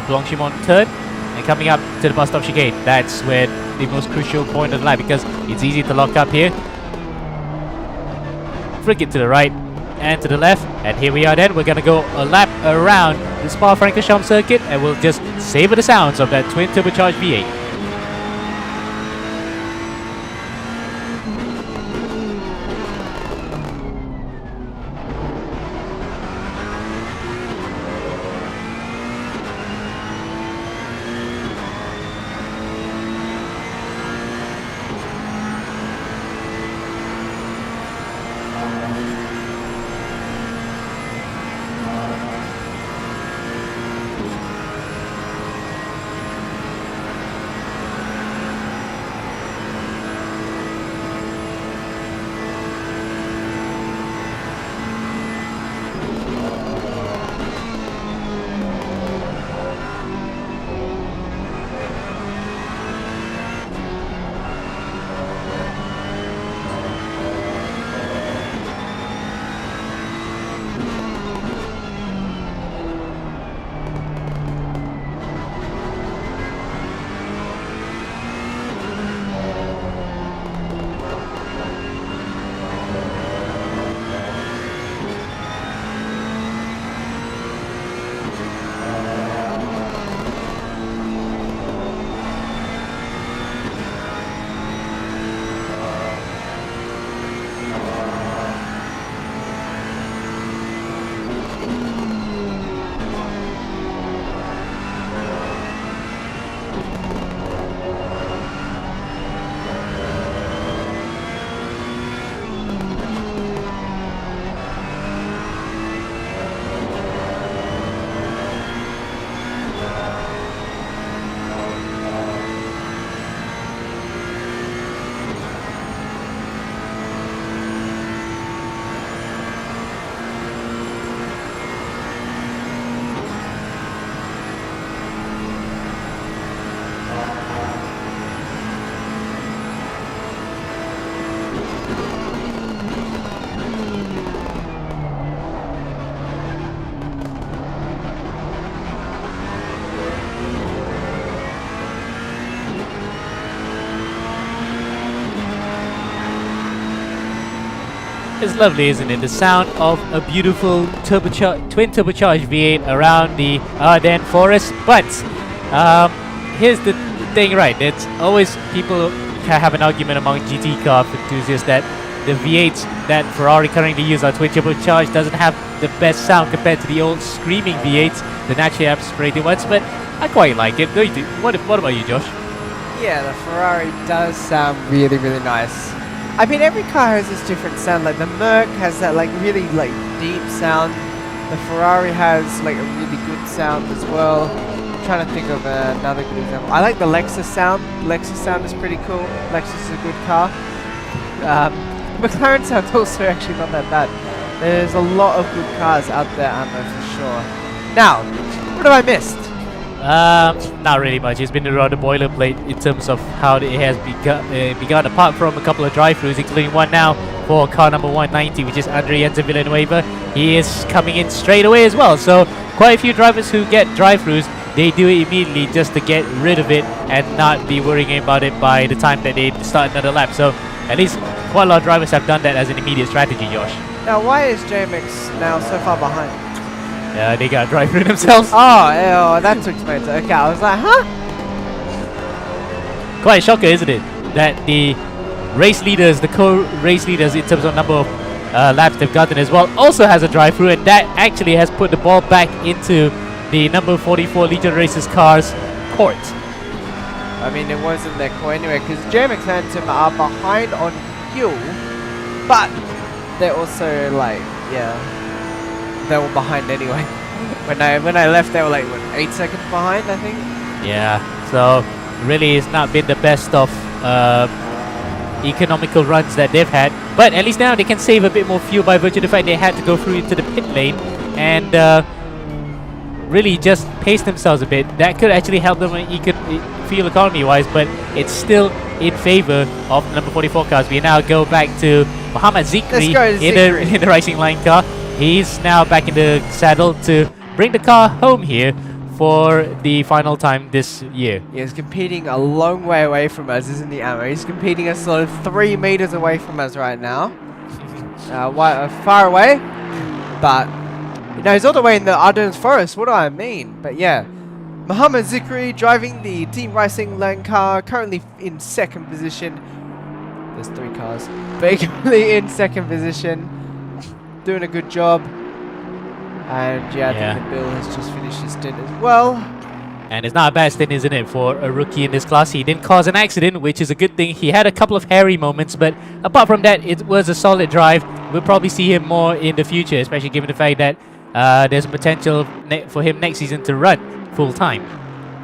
Blanchimont turn and coming up to the bus stop chicane. That's where the most crucial point of the lap because it's easy to lock up here. Flick it to the right and to the left, and here we are then. We're going to go a lap around the Spa-Francorchamps circuit and we'll just savor the sounds of that twin turbocharged V8. It's lovely, isn't it? The sound of a beautiful twin turbocharged V8 around the Ardennes forest. But here's the thing, right? It's always people have an argument among GT car enthusiasts that the V8s that Ferrari currently use are twin turbocharged doesn't have the best sound compared to the old screaming V8s, the naturally aspirated ones. But I quite like it. Don't you think? What about you, Josh? Yeah, the Ferrari does sound really, really nice. I mean, every car has this different sound. Like the Merc has that like really like deep sound. The Ferrari has like a really good sound as well. I'm trying to think of another good example. I like the Lexus sound. Lexus sound is pretty cool. Lexus is a good car. McLaren sound's also actually not that bad. There's a lot of good cars out there, I know for sure. Now, what have I missed? Not really much. It's been around the boilerplate in terms of how it has begun, apart from a couple of drive-throughs, including one now for car number 190, which is Andre Jensen Villanueva. He is coming in straight away as well. So quite a few drivers who get drive-throughs, they do it immediately just to get rid of it and not be worrying about it by the time that they start another lap. So at least quite a lot of drivers have done that as an immediate strategy, Josh. Now, why is JMX now so far behind? Yeah, they got drive through themselves. Oh, that's expensive. Okay, I was like, huh? Quite a shocker, isn't it? That the race leaders, the co-race leaders in terms of number of laps they've gotten as well, also has a drive-through, and that actually has put the ball back into the number 44 Legion Racers car's court. I mean, it wasn't their core anyway, because JMX and Tim are behind on fuel, but they're also like, yeah, they were behind anyway. when I left, they were like, what, 8 seconds behind, I think? Yeah, so really it's not been the best of economical runs that they've had, but at least now they can save a bit more fuel by virtue of the fact they had to go through into the pit lane and really just pace themselves a bit. That could actually help them fuel economy wise, but it's still in favor of the number 44 cars. We now go back to Muhammad Zikri in the racing line car. He's now back in the saddle to bring the car home here for the final time this year. Yeah, he's competing a long way away from us, isn't he, Ammo? He's competing a solid 3 meters away from us right now. Far away, but you know, he's all the way in the Ardennes Forest. What do I mean? But yeah, Muhammad Zikri driving the Team Racing Lane car, currently in 2nd position. There's 3 cars, but currently in 2nd position, doing a good job. And yeah, I think that Bill has just finished his stint as well. And it's not a bad stint, isn't it, for a rookie in this class? He didn't cause an accident, which is a good thing. He had a couple of hairy moments, but apart from that, it was a solid drive. We'll probably see him more in the future, especially given the fact that there's potential for him next season to run full time.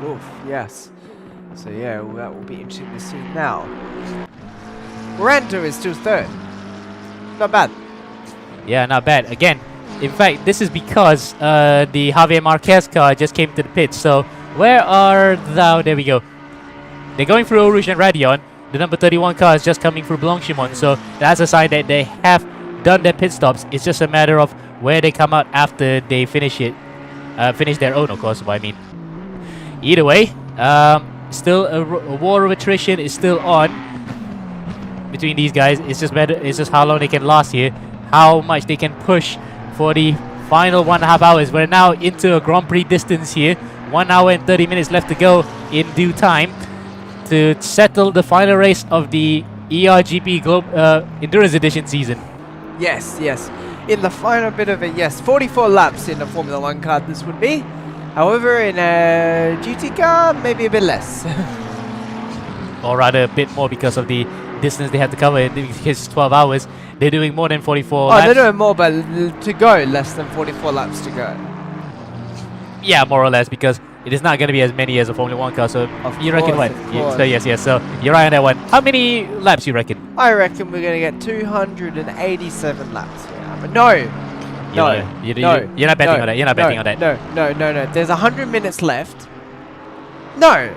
Oof, yes. So yeah, well, that will be interesting to see now. Morando is still 3rd. Not bad. Yeah, not bad. Again, in fact, this is because the Javier Marquez car just came to the pits. So where are thou? There we go. They're going through Eau Rouge and Radion. The number 31 car is just coming through Blanchimont. So that's a sign that they have done their pit stops. It's just a matter of where they come out after they finish it. Finish their own, of course, what I mean. Either way, still a war of attrition is still on between these guys. It's just how long they can last here, how much they can push for the final 1.5 hours. We're now into a Grand Prix distance here. 1 hour and 30 minutes left to go in due time to settle the final race of the ERGP Endurance Edition season. Yes, yes. In the final bit of it, yes. 44 laps in a Formula 1 car this would be. However, in a GT car, maybe a bit less. Or rather a bit more because of the distance they have to cover. In this case, 12 hours. They're doing more than 44 laps. They're doing more, but to go, less than 44 laps to go. Yeah, more or less, because it is not going to be as many as a Formula 1 car. So you reckon what? So yes. So you're right on that one. How many laps you reckon? I reckon we're going to get 287 laps. Yeah, but no. You're not betting on that. You're not betting on that. No. There's 100 minutes left. No.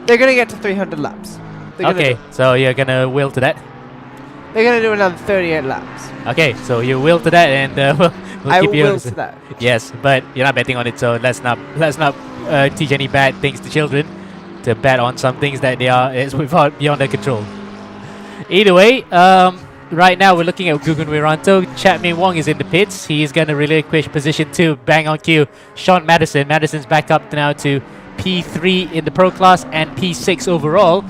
They're going to get to 300 laps. Okay, so you're going to will to that? They're going to do another 38 laps. Okay, so you will to that, and we'll keep you will to that. Yes, but you're not betting on it, so let's not teach any bad things to children to bet on some things that they are beyond their control. Either way, right now we're looking at Gugun Wiranto. Chapman Wong is in the pits. He's going to relinquish position 2, bang on cue. Sean Madison. Madison's back up now to P3 in the Pro class and P6 overall.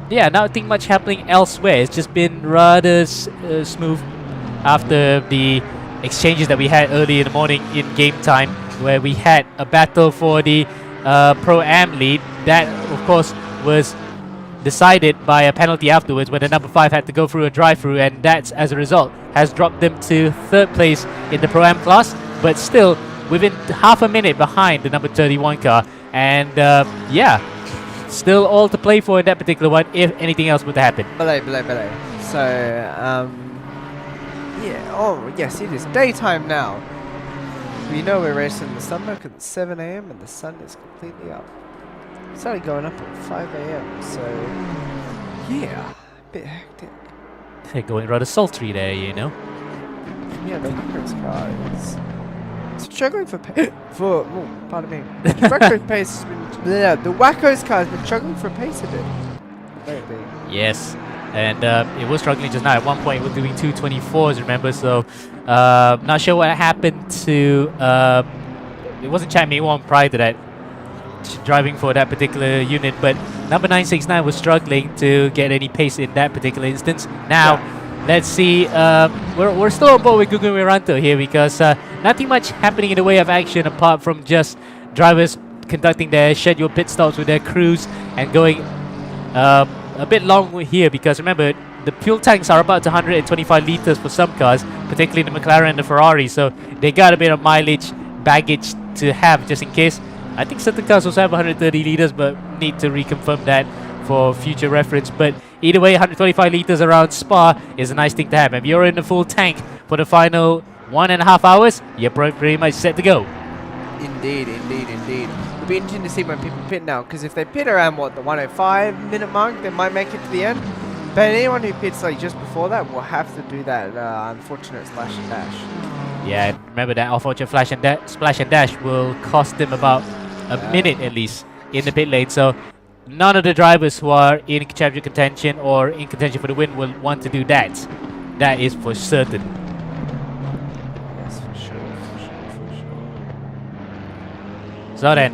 Yeah, nothing much happening elsewhere. It's just been rather smooth after the exchanges that we had early in the morning in game time, where we had a battle for the Pro-Am lead. That, of course, was decided by a penalty afterwards when the number 5 had to go through a drive-through, and that, as a result, has dropped them to 3rd place in the Pro-Am class, but still within half a minute behind the number 31 car. And yeah, still all to play for in that particular one if anything else would happen. Belay. So, yeah, oh yes, it is daytime now. We know we're racing in the summer because it's 7 AM and the sun is completely up. It's only going up at 5 AM, so yeah, a bit hectic. They're going rather sultry there, you know. Yeah, the Wacko's car is struggling for pardon me. The Wacko's pace has been, the Wacko's car has been struggling for pace a bit lately. Yes, And it was struggling just now. At one point, it was doing 224s, remember? So, not sure what happened to... it wasn't Chan Mei Wong prior to that, driving for that particular unit, but number 969 was struggling to get any pace in that particular instance. Now, let's see. We're still on board with Gugun Wiranto here because nothing much happening in the way of action apart from just drivers conducting their scheduled pit stops with their crews and going a bit long here because remember, the fuel tanks are about 125 liters for some cars, particularly the McLaren and the Ferrari, so they got a bit of mileage baggage to have just in case. I think certain cars also have 130 liters, but need to reconfirm that for future reference. But either way, 125 liters around Spa is a nice thing to have. If you're in the full tank for the final 1.5 hours, you're pretty much set to go. Indeed, indeed, indeed. It'll be interesting to see when people pit now, because if they pit around, what, the 105 minute mark, they might make it to the end. But anyone who pits like just before that will have to do that unfortunate splash and dash. Yeah, remember that unfortunate splash and dash will cost them about a minute at least in the pit lane. So none of the drivers who are in championship contention or in contention for the win will want to do that. That is for certain. Yes, for sure, for sure, for sure. So then,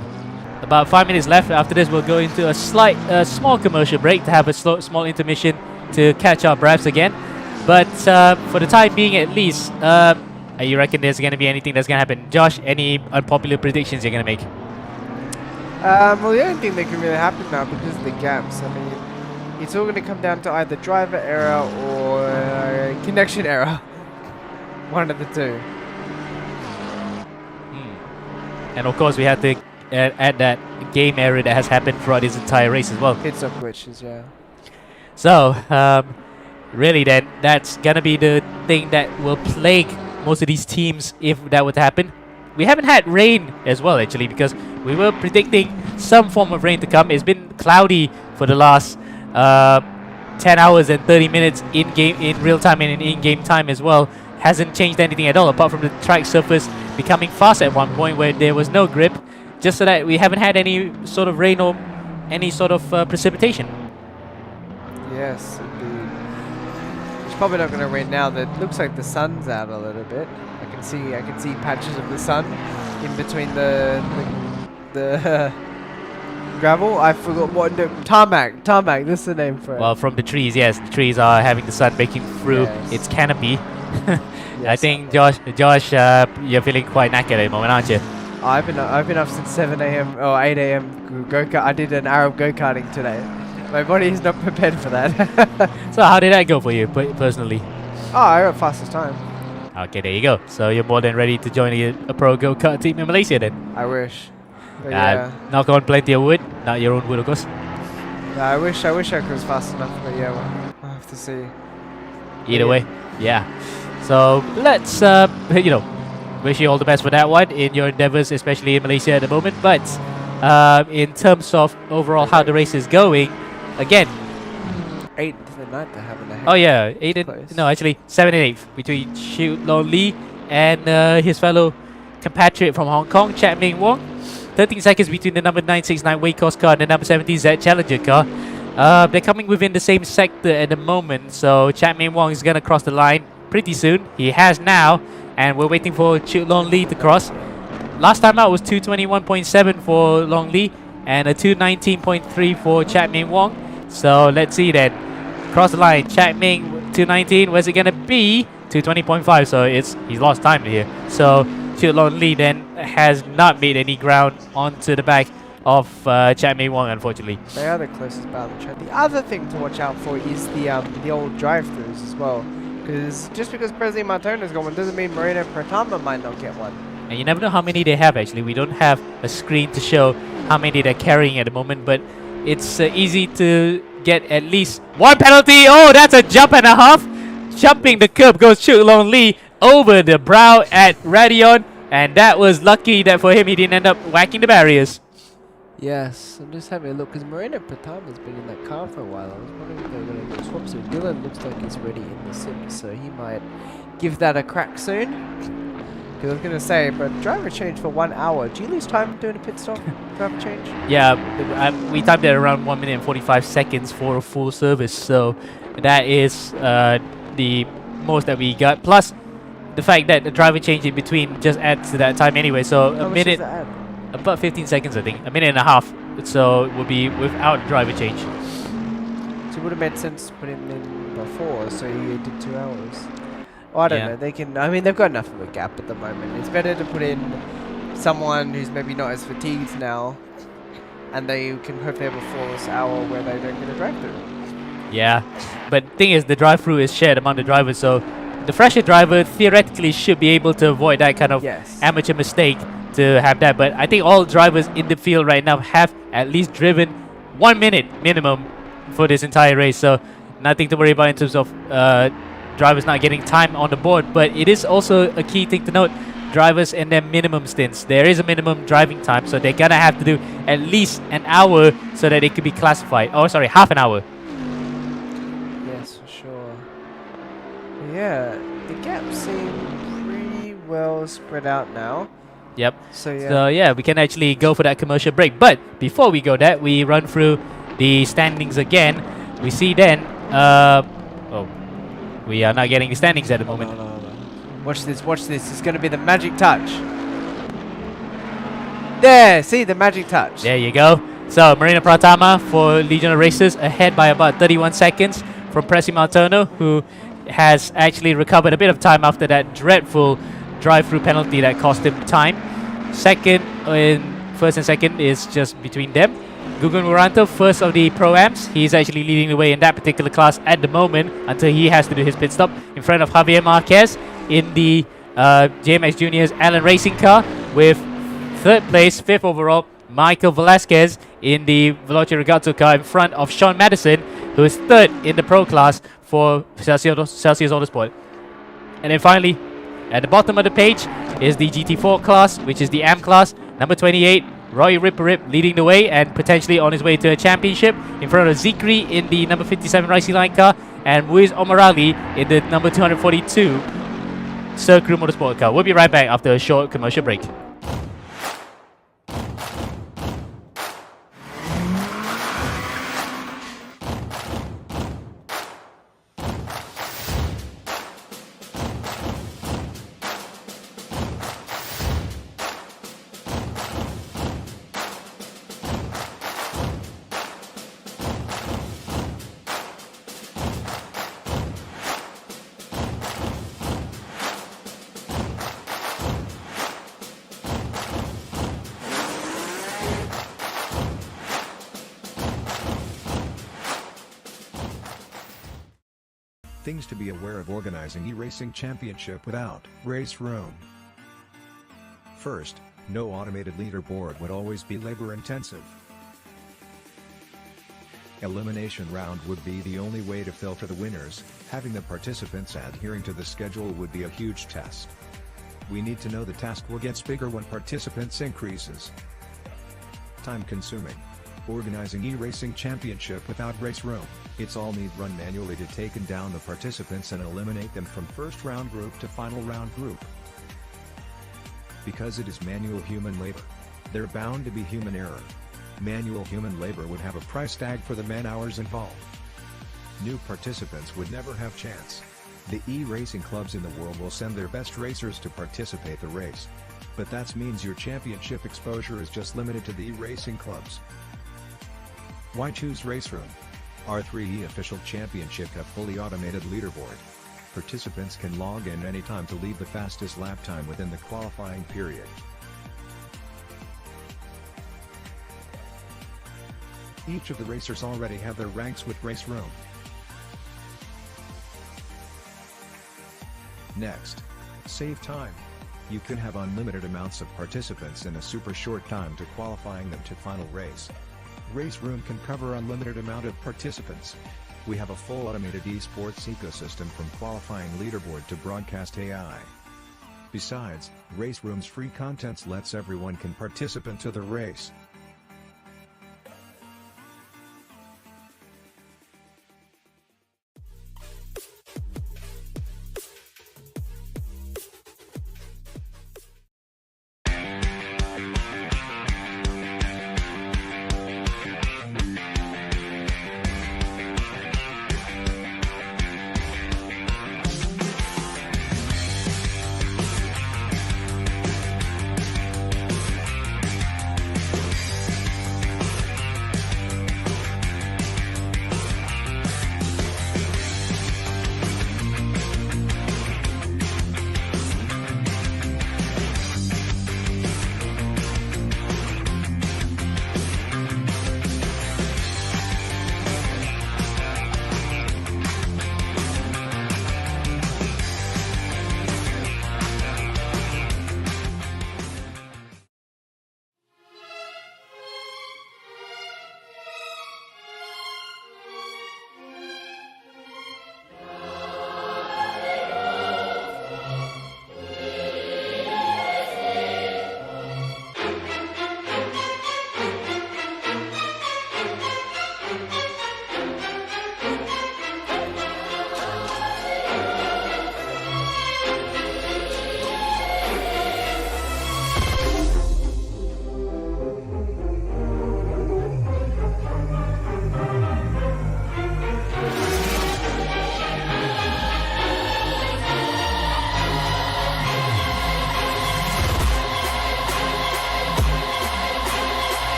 about 5 minutes left. After this, we'll go into a small commercial break to have a small intermission to catch our breaths again. But for the time being, at least, you reckon there's going to be anything that's going to happen? Josh, any unpopular predictions you're going to make? Well, the only thing that can really happen now because of the gaps, I mean, it's all going to come down to either driver error or connection error. One of the two. And of course, we have to add that game error that has happened throughout this entire race as well. Pit stop glitches, yeah. So, really then, that's going to be the thing that will plague most of these teams if that would happen. We haven't had rain as well, actually, because we were predicting some form of rain to come. It's been cloudy for the last 10 hours and 30 minutes in real time and in in-game time as well. Hasn't changed anything at all, apart from the track surface becoming fast at one point where there was no grip, just so that we haven't had any sort of rain or any sort of precipitation. Yes, indeed. It's probably not going to rain now. That looks like the sun's out a little bit. I can see patches of the sun in between the gravel. I forgot what tarmac. Tarmac. That's the name for it. Well, from the trees, yes, the trees are having the sun breaking through its canopy. Yes, I think Josh, you're feeling quite knackered at the moment, aren't you? I've been up since 7 a.m. or 8 a.m. go-kart. I did an Arab go-karting today. My body is not prepared for that. So how did that go for you personally? Oh, I got fastest time. Okay, there you go. So you're more than ready to join a pro go-kart team in Malaysia then? I wish. But yeah. Knock on plenty of wood, not your own wood of course. I wish I was fast enough, but yeah, well, I'll have to see. Either way, yeah. So let's, wish you all the best for that one in your endeavors, especially in Malaysia at the moment. But in terms of overall how the race is going, again, 8th and 9th I haven't had. oh yeah, 7 and 8th between Xiu Lon Lee and his fellow compatriot from Hong Kong, Chan Mei Wong. 13 seconds between the number 969 Waycross car and the number 17 Z Challenger car. They're coming within the same sector at the moment, so Chan Mei Wong is going to cross the line pretty soon. He has now, and we're waiting for Xiu Lon Lee to cross. Last time out was 221.7 for Long Lee and a 219.3 for Chan Mei Wong. So let's see then. Cross the line, Chan Mei 219, where's it going to be? 220.5, so he's lost time here. So Xiu Lon Lee then has not made any ground onto the back of Chan Mei Wong, unfortunately. They are the closest battle track. The other thing to watch out for is the old drive-thrus as well. Because just because Presley Martona's got one doesn't mean Marina Pratama might not get one. And you never know how many they have actually. We don't have a screen to show how many they're carrying at the moment, but it's easy to get at least one penalty. Oh, that's a jump and a half. Jumping the curb goes Xiu Lon Lee over the brow at Radion, and that was lucky that for him he didn't end up whacking the barriers. Yes, I'm just having a look because Marina Pratama's been in that car for a while. I was wondering if they were going to do swaps. So Dylan looks like he's ready in the sim, so he might give that a crack soon. Because I was going to say, but driver change for 1 hour. Do you lose time doing a pit stop? Driver change? Yeah, we timed it around 1 minute and 45 seconds for a full service, so that is the most that we got. Plus, the fact that the driver change in between just adds to that time anyway. So How a much does minute, that add? about 15 seconds, I think, a minute and a half. So it would be without driver change. So it would have made sense to put him in before, so you did 2 hours. Oh, I don't Yeah. know. They can. I mean, they've got enough of a gap at the moment. It's better to put in someone who's maybe not as fatigued now, and they can hopefully have a flawless hour where they don't get a drive-through. Yeah, but thing is, the drive-through is shared among the drivers, so the fresher driver theoretically should be able to avoid that kind of Yes. amateur mistake to have that. But I think all drivers in the field right now have at least driven 1 minute minimum for this entire race, so nothing to worry about in terms of drivers not getting time on the board. But it is also a key thing to note, drivers and their minimum stints. There is a minimum driving time, so they're gonna have to do at least an hour so that it could be classified. Oh, sorry, half an hour. Yes, for sure. Yeah, the gaps seem pretty well spread out now. Yep. So yeah. So yeah, we can actually go for that commercial break. But before we go that, we run through the standings again. We see then, oh, we are not getting the standings at the moment. No. Watch this, watch this. It's going to be the magic touch. There, see the magic touch. There you go. So Marina Pratama for Legionel Racers ahead by about 31 seconds from Presi Maltono, who has actually recovered a bit of time after that dreadful drive-through penalty that cost him time. First and second is just between them. Gugun Muranto, first of the Pro-Ams. He's actually leading the way in that particular class at the moment until he has to do his pit stop in front of Javier Marquez in the JMX Juniors Allen Racing car, with third place, fifth overall, Michael Velasquez in the Veloce Ragazzo car in front of Sean Madison, who is third in the Pro class for Celsius Autosport. And then finally, at the bottom of the page is the GT4 class, which is the AM class, number 28, Roy Ripperip leading the way and potentially on his way to a championship in front of Zikri in the number 57 Ricey Line car and Muiz Omorali in the number 242 Sir Crew Motorsport car. We'll be right back after a short commercial break. Things to be aware of organizing eRacing Championship without race room. First, no automated leaderboard would always be labor intensive. Elimination round would be the only way to filter the winners. Having the participants adhering to the schedule would be a huge test. We need to know the task will get bigger when participants increases. Time consuming. Organizing eRacing Championship without race room, it's all need run manually to take down the participants and eliminate them from first round group to final round group. Because it is manual human labor, there bound to be human error. Manual human labor would have a price tag for the man-hours involved. New participants would never have chance. The e-racing clubs in the world will send their best racers to participate the race. But that means your championship exposure is just limited to the e-racing clubs. Why choose race room? R3E official championship have fully automated leaderboard. Participants can log in anytime to lead the fastest lap time within the qualifying period. Each of the racers already have their ranks with race room. Next, save time. You can have unlimited amounts of participants in a super short time to qualifying them to final race. Race room can cover unlimited amount of participants. We have a full automated esports ecosystem from qualifying leaderboard to broadcast AI. Besides, race room's free contents lets everyone can participate to the race.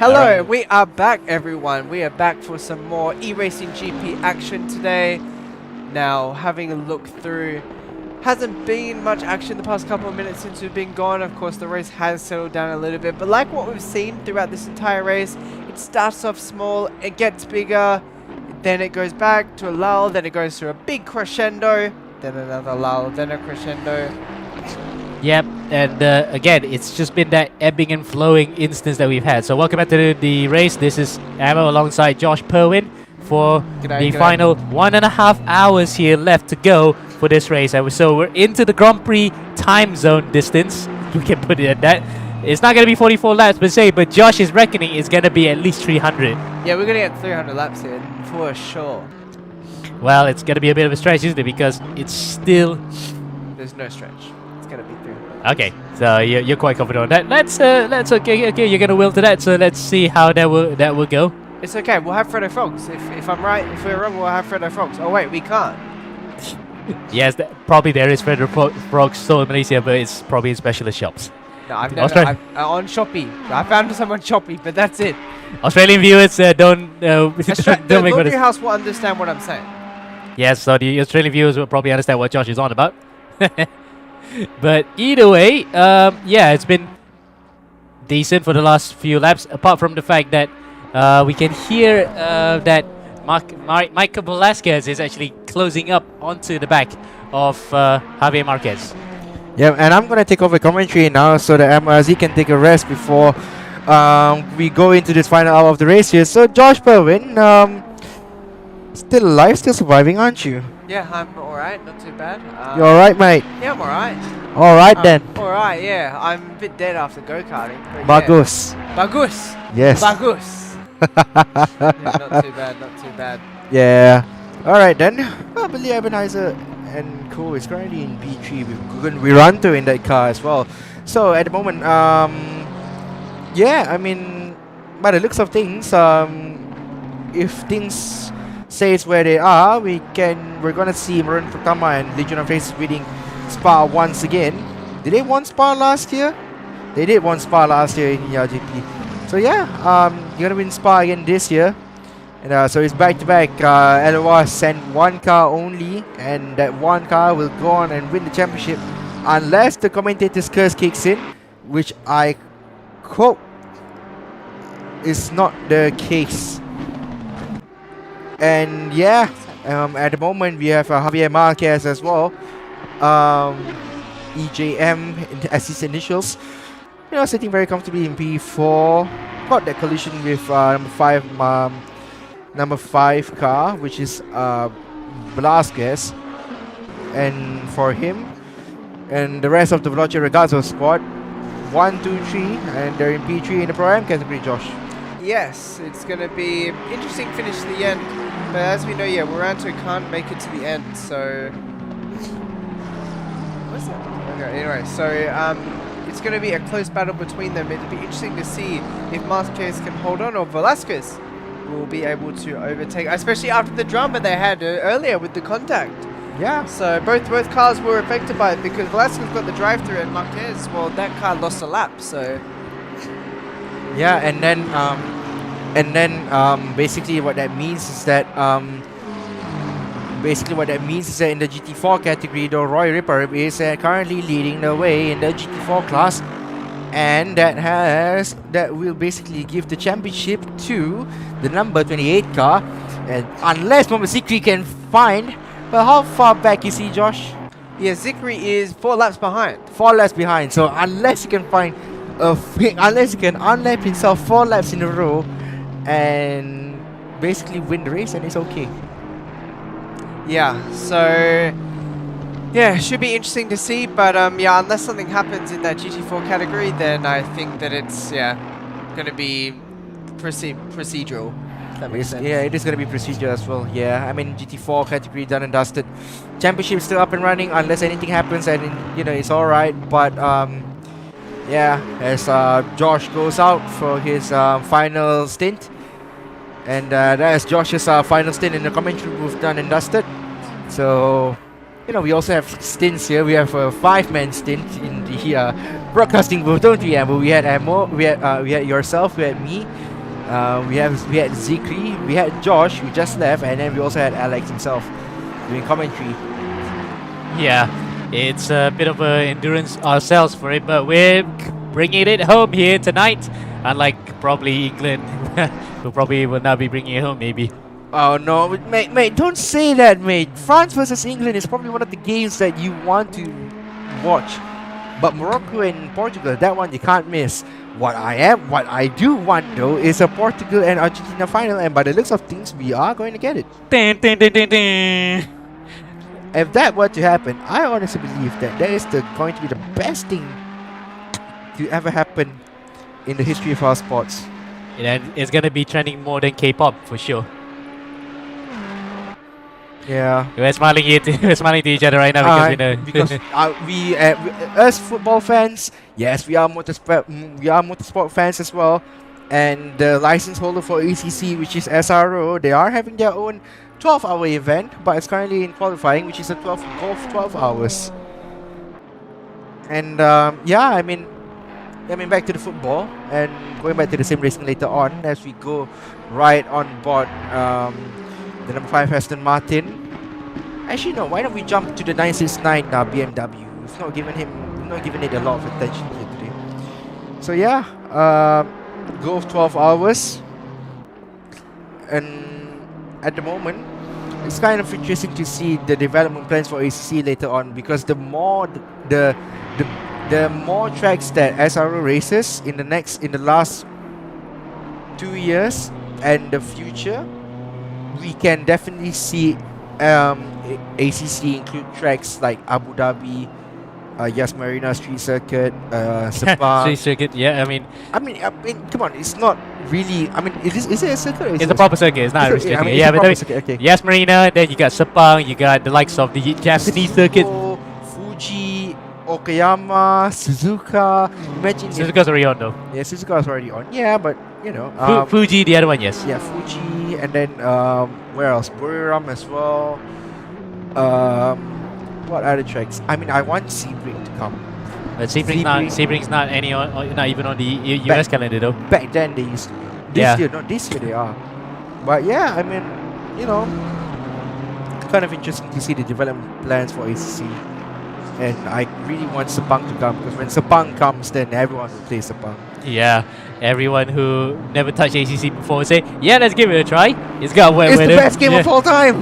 Hello, Alright. we are back, everyone. We are back for some more eRacing GP action today. Now, having a look through, hasn't been much action the past couple of minutes since we've been gone. Of course, the race has settled down a little bit, but like what we've seen throughout this entire race, it starts off small, it gets bigger, then it goes back to a lull, then it goes to a big crescendo, then another lull, then a crescendo. Yep, and again, it's just been that ebbing and flowing instance that we've had. So welcome back to the race. This is Ammo alongside Josh Perwin for G'day, the g'day. final 1.5 hours here left to go for this race. And so we're into the Grand Prix time zone distance. We can put it at that. It's not going to be 44 laps per se, but Josh is reckoning it's going to be at least 300. Yeah, we're going to get 300 laps here, for sure. Well, it's going to be a bit of a stretch, isn't it? Because it's still... There's no stretch. It's going to be 300. Okay, so you're quite confident on that. Let's okay, you're going to will to that. So let's see how that will go. It's okay, we'll have Freddo Frogs. If I'm right, if we're wrong, we'll have Freddo Frogs. Oh wait, we can't. Yes, probably there is Frederick Frogs sold in Malaysia, but it's probably in specialist shops. No, I've Australia. never. On Shopee. I found some on Shopee, but that's it. Australian viewers don't The don't make laundry what house will understand what I'm saying. Yes, so the Australian viewers will probably understand what Josh is on about. But either way, yeah, it's been decent for the last few laps. Apart from the fact that we can hear that Michael Velasquez is actually closing up onto the back of Javier Marquez. Yeah, and I'm gonna take over commentary now so that MRZ can take a rest before we go into this final hour of the race here. So Josh Perwin, still alive, still surviving, aren't you? Yeah, I'm alright, not too bad. You alright, mate? Yeah, I'm alright. Alright then. Alright, yeah. I'm a bit dead after go-karting. but Bagus. Yeah. Bagus. Yes. Bagus. Yeah, not too bad, not too bad. Yeah. Alright then. Well, Billy Ebenezer and Co is currently in P3 with Gugan Wiranto in that car as well. So at the moment, yeah, I mean, by the looks of things, if things stays where they are, we're gonna see Maroon Futama and Legion of Faces winning Spa once again. Did they won Spa last year? They did won Spa last year in GP. So yeah, you're gonna win Spa again this year. And so it's back to back. LOR sent one car only, and that one car will go on and win the championship unless the commentator's curse kicks in, which I hope is not the case. And yeah, at the moment we have Javier Marquez as well, EJM as his initials, you know, sitting very comfortably in P4. Got that collision with number 5 car, which is Velasquez, and for him and the rest of the Veloce Ragazzo squad, 1, 2, 3, and they're in P3 in the Pro-Am category, Josh. Yes, it's going to be interesting finish to the end. But as we know, yeah, Wiranto can't make it to the end, so... What's that? Okay, anyway, so it's going to be a close battle between them. It'll be interesting to see if Marquez can hold on or Velasquez will be able to overtake, especially after the drama they had earlier with the contact. Yeah. So both cars were affected by it because Velasquez got the drive-through and Marquez, well, that car lost a lap, so... Yeah, and then basically what that means is that in the GT4 category, the Roy Ripper is currently leading the way in the GT4 class, and that will basically give the championship to the number 28 car, and unless Mohamed Zikri can find, but how far back is he, Josh? Yeah, Zikri is 4 laps behind. 4 laps behind. So unless he can find unless he can unlap himself 4 laps in a row and basically win the race, and it's okay. Yeah, so yeah, should be interesting to see, but yeah, unless something happens in that GT4 category, then I think that it's going to be procedural. If that makes sense. Yeah, it is going to be procedure as well. Yeah, I mean GT4 category done and dusted. Championship still up and running unless anything happens, and you know it's all right. But yeah, as Josh goes out for his final stint, and that is Josh's final stint in the commentary booth done and dusted. So, you know, we also have stints here. We have a 5-man stint in the broadcasting booth, don't we, Amber? We had Ammo, we had yourself, we had me, We had Zikri, we had Josh who just left, and then we also had Alex himself doing commentary. Yeah, it's a bit of a endurance ourselves for it, but we're bringing it home here tonight. Unlike probably England, who probably will not be bringing it home maybe. Oh no, mate, don't say that, mate. France versus England is probably one of the games that you want to watch. But Morocco and Portugal, that one you can't miss. What I do want though is a Portugal and Argentina final, and by the looks of things, we are going to get it. Dun, dun, dun, dun, dun. If that were to happen, I honestly believe that is going to be the best thing to ever happen in the history of our sports. And it's gonna be trending more than K-pop for sure. Yeah. We're smiling here. We're smiling to each other right now because we know. Because us football fans, yes, we are motorsport fans as well, and the license holder for ACC, which is SRO, they are having their own 12-hour event, but it's currently in qualifying, which is a 12 hours. And yeah, I mean, back to the football and going back to the sim racing later on as we go right on board the number 5 Aston Martin. Actually, no. Why don't we jump to the 969 BMW? We've not given it a lot of attention here today. So yeah, go of 12 hours, and at the moment, it's kind of interesting to see the development plans for ACC later on, because the more tracks that SRO races in the last 2 years and the future, we can definitely see ACC include tracks like Abu Dhabi, Yas Marina Street Circuit, Sepang. Street circuit, yeah. I mean, come on, it's not really. I mean, is it a circuit? Or is it's it a proper circuit. It's not a restricted. it's Yeah, a but proper circuit, okay. Yas Marina, then you got Sepang, you got the likes of the Japanese circuit. Fuji, Okayama, Suzuka. Imagine if- Suzuka's already on though. yeah, Suzuka's already on. Yeah, but you know, Fuji, the other one, yes. yeah, Fuji, and then where else? Buriram as well. What other tracks? I mean, I want Sebring to come. But Sebring's not not even on the US calendar though. Back then they used to. This year they are. But yeah, I mean, you know, kind of interesting to see the development plans for ACC. And I really want Sepang to come, because when Sepang comes, then everyone will play Sepang. Yeah, everyone who never touched ACC before will say, yeah, let's give it a try. It's got wet It's weather. the best game of all time!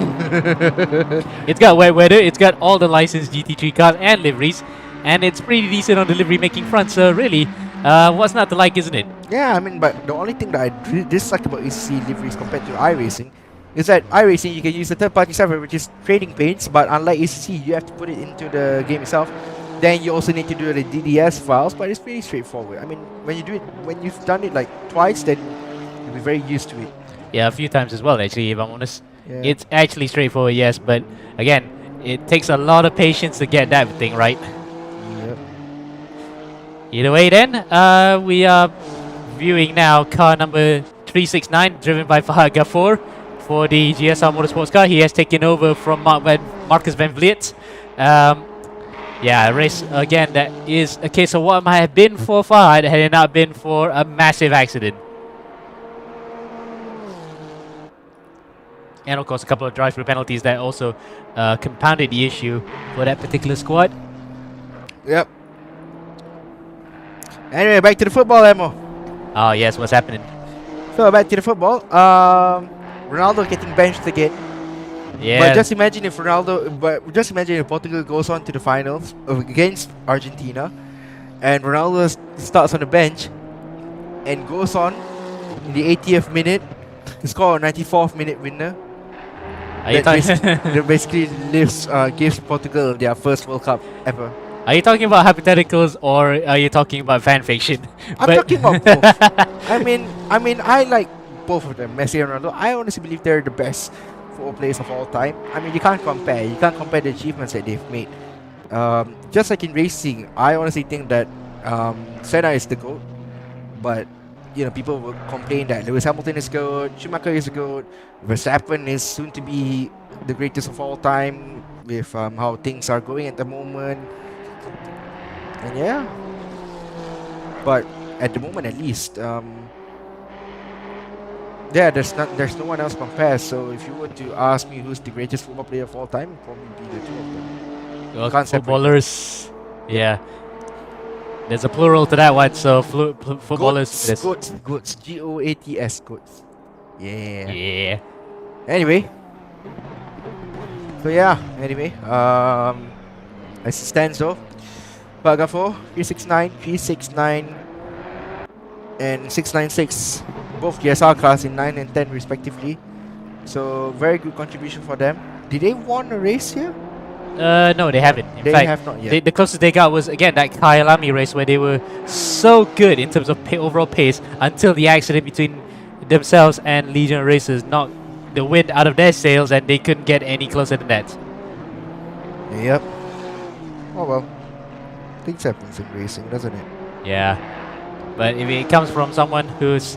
It's got wet weather. It's got all the licensed GT3 cars and liveries, and it's pretty decent on the livery making front. So really, what's not to like, isn't it? Yeah, I mean, but the only thing that I dislike about ACC liveries compared to iRacing is that iRacing, you can use the third-party software, which is trading paints, but unlike ACC, you have to put it into the game itself. Then you also need to do the DDS files, but it's pretty straightforward. I mean, when you've done it like twice, then you'll be very used to it. Yeah, a few times as well, actually, if I'm honest. Yeah. It's actually straightforward, yes, but again, it takes a lot of patience to get that thing right. Yep. Either way then, we are viewing now car number 369, driven by Fahad Ghafour for the GSR Motorsports car. He has taken over from Marcus Van Vliet. Yeah, a race again that is a case of what might have been for Fahad had it not been for a massive accident. And of course a couple of drive-through penalties that also compounded the issue for that particular squad. Yep. Anyway, back to the football, Emo. Oh yes, what's happening? So back to the football. Ronaldo getting benched again. Yeah. But just imagine if Portugal goes on to the finals against Argentina, and Ronaldo starts on the bench and goes on in the 80th minute to score a 94th minute winner. Are you That basically gives Portugal their first World Cup ever. Are you talking about hypotheticals or are you talking about fan fiction? I'm talking about both. I mean, I like both of them, Messi and Ronaldo. I honestly believe they're the best football players of all time. I mean, you can't compare. You can't compare the achievements that they've made. Just like in racing, I honestly think that Senna is the GOAT. But, you know, people will complain that Lewis Hamilton is GOAT, Schumacher is the GOAT, Verstappen is soon to be the greatest of all time with how things are going at the moment. And yeah. But at the moment at least, Yeah, there's no one else compares. So if you were to ask me who's the greatest football player of all time, it'd probably be the two of them. Well, Can't separate them. footballers. Yeah. There's a plural to that one, so footballers. Goats. GOATS, goats. Yeah. Yeah. Anyway. So yeah, anyway. As it stands though, Bagafo 369, and 696, both GSR class in 9 and 10 respectively. So very good contribution for them. Did they won a race here? No, they haven't. In They fact, have not yet. the closest they got was again that Kyalami race where they were so good in terms of overall pace until the accident between themselves and Legion Racers knocked the wind out of their sails and they couldn't get any closer than that. Yep. Oh well. Things happens in racing, doesn't it? Yeah, but if it comes from someone who's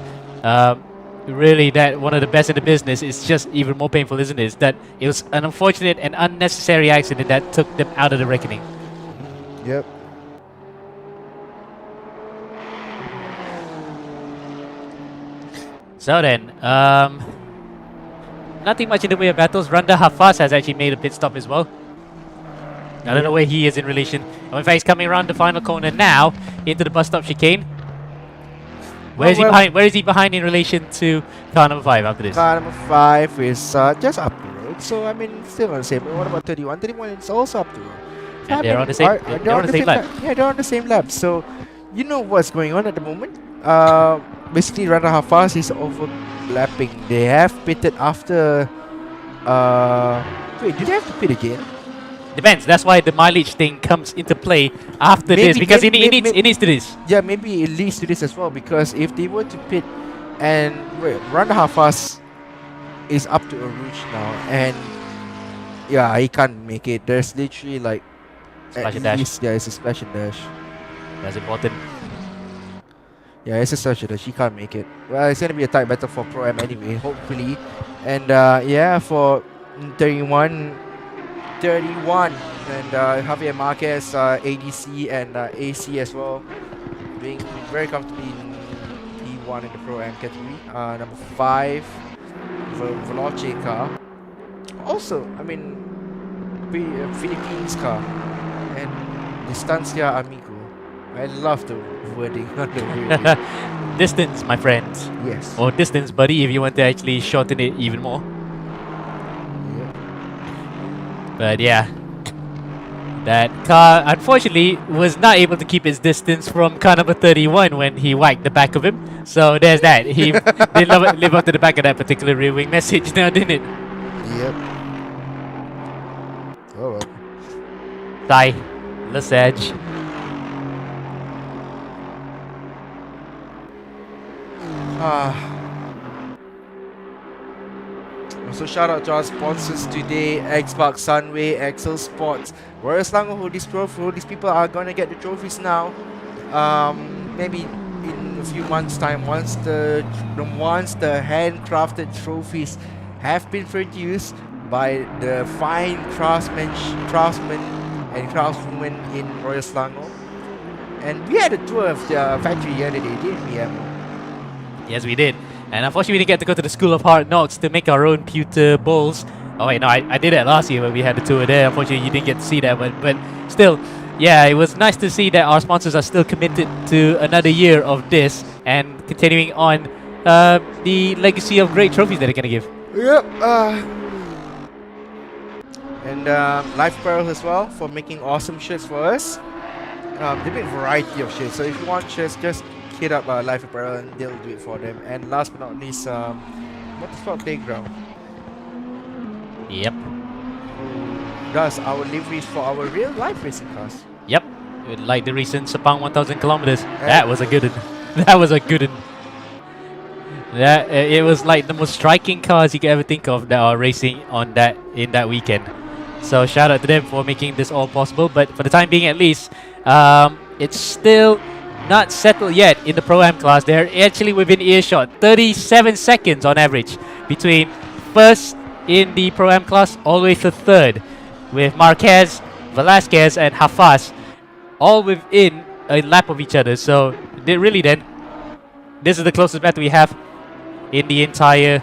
really that one of the best in the business, it's just even more painful, isn't it? It's that it was an unfortunate and unnecessary accident that took them out of the reckoning. Yep. So then, nothing much in the way of battles. Randa Hafaz has actually made a pit stop as well. I don't know where he is in relation. Oh, in fact, he's coming around the final corner now into the bus stop chicane. Where is he behind? Where is he behind in relation to car number 5 after this? Car number 5 is just up the road. So I mean, still on the same. What about 31? 31 is also up the road. So And I they're mean, on the same. They're on the same lap. Yeah, they're on the same lap. So you know what's going on at the moment. Basically, Randa Hafaz is overlapping. They have pitted after. Wait, do they have to pit again? Depends. That's why the mileage thing comes into play after this because it needs to this. Yeah, maybe it leads to this as well because if they were to pit and wait, Randa Hafaz is up to a rouge now and yeah, he can't make it. There's literally like Splash and dash. Yeah, it's a splash and dash. That's important. Yeah, it's a splash and dash. He can't make it. Well, it's gonna be a tight battle for Pro Am anyway, hopefully. And yeah, for 31 and Javier Marquez, ADC and AC as well, being very comfortably in P1 in the Pro Am category. Number 5, Veloce car. Also, I mean, Philippines car and Distancia Amigo. I love the wording on the wording. Distance, my friends. Yes. Or distance, buddy, if you want to actually shorten it even more. But yeah, that car unfortunately was not able to keep its distance from car number 31 when he whacked the back of him. So there's that. He didn't live up to the back of that particular rear wing message now, didn't it? Yep. Oh well. Die. Let's edge. Also shout out to our sponsors today, Xbox, Sunway, Excel Sports. Royal Selangor, who these people are gonna get the trophies now. Maybe in a few months' time, once the handcrafted trophies have been produced by the fine craftsmen and craftswomen in Royal Selangor. And we had a tour of the factory the other day, didn't we, Emma? Yes, we did. And unfortunately, we didn't get to go to the School of Hard Knocks to make our own pewter bowls. Oh wait, no, I did it last year when we had the tour there. Unfortunately, you didn't get to see that, but still, yeah, it was nice to see that our sponsors are still committed to another year of this and continuing on the legacy of great trophies that they're gonna give. Yep. And Life Apparel as well for making awesome shirts for us. They make a variety of shirts, so if you want shirts, just hit up Life Apparel and they'll do it for them. And last but not least, Motorsport Playground. Yep. Who does our liveries for our real life racing cars. Yep. Like the recent Sepang 1000 kilometers. That was a good one. That was a good one. That it was like the most striking cars you could ever think of that are racing on that in that weekend. So shout out to them for making this all possible. But for the time being, at least, it's still not settled yet in the Pro-Am class. They're actually within earshot. 37 seconds on average between first in the Pro-Am class all the way to third, with Marquez, Velasquez, and Hafaz all within a lap of each other. So really then, this is the closest battle we have in the entire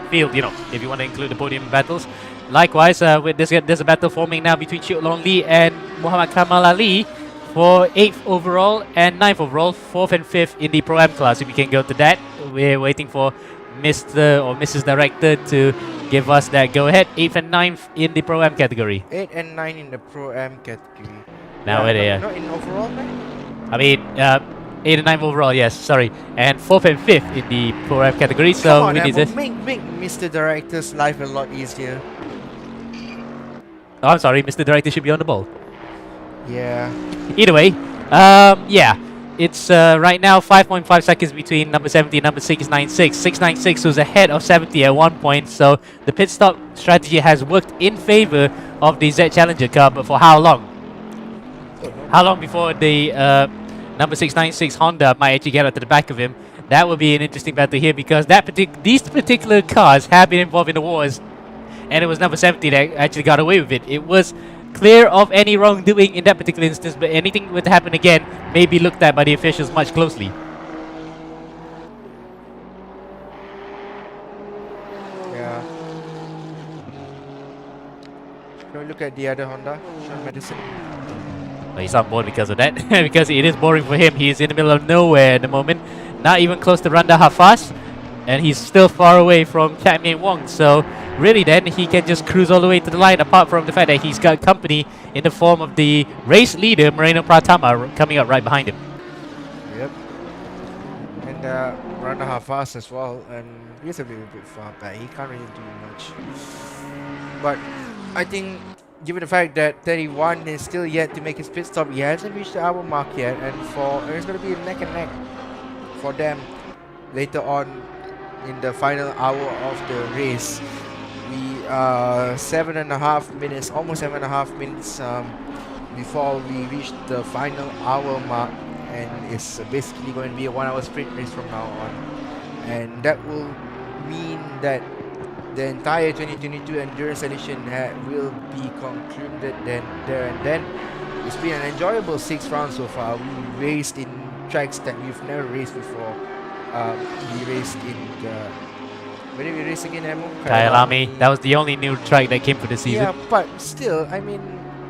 field, you know, if you want to include the podium battles. Likewise, with this, there's a battle forming now between Chio Long Lee and Muhammad Kamal Ali for 8th overall and 9th overall, 4th and 5th in the Pro-Am class. If we can go to that, we're waiting for Mr. or Mrs. Director to give us that go-ahead. 8th and 9th in the Pro-Am category. 8 and 9 in the Pro-Am category. Now where they are. Not in overall, man? I mean, 8 and 9 overall, yes, sorry. And 4th and 5th in the Pro-Am category, Come so on, we need this. make Mr. Director's life a lot easier. Oh, I'm sorry, Mr. Director should be on the ball. Yeah. Either way, yeah. It's right now 5.5 seconds between number 70 and number 696. 696 was ahead of 70 at one point, so the pit stop strategy has worked in favor of the Z Challenger car, but for how long? How long before the number 696 Honda might actually get out to the back of him? That would be an interesting battle here, because these particular cars have been involved in the wars, and it was number 70 that actually got away with it. It was clear of any wrongdoing in that particular instance, but anything would happen again may be looked at by the officials much closely. Yeah. Can we look at the other Honda? Sean Madison. Well, he's on board because of that, because it is boring for him. He is in the middle of nowhere at the moment, not even close to Randa Hafas, and he's still far away from Chapman Wong. So really then he can just cruise all the way to the line, apart from the fact that he's got company in the form of the race leader Moreno Pratama coming up right behind him. Yep. And Randa Hafas as well, and he's a little bit far back. He can't really do much. But I think, given the fact that 31 is still yet to make his pit stop, he hasn't reached the hour mark yet, and it's going to be a neck and neck for them later on in the final hour of the race. We are 7.5 minutes, almost 7.5 minutes before we reach the final hour mark, and it's basically going to be a 1 hour sprint race from now on, and that will mean that the entire 2022 Endurance Edition will be concluded there and then. It's been an enjoyable 6 rounds so far. We raced in tracks that we've never raced before. We raced in the... Where did we race again, Emo? Kyalami, that was the only new track that came for the season. Yeah, but still, I mean,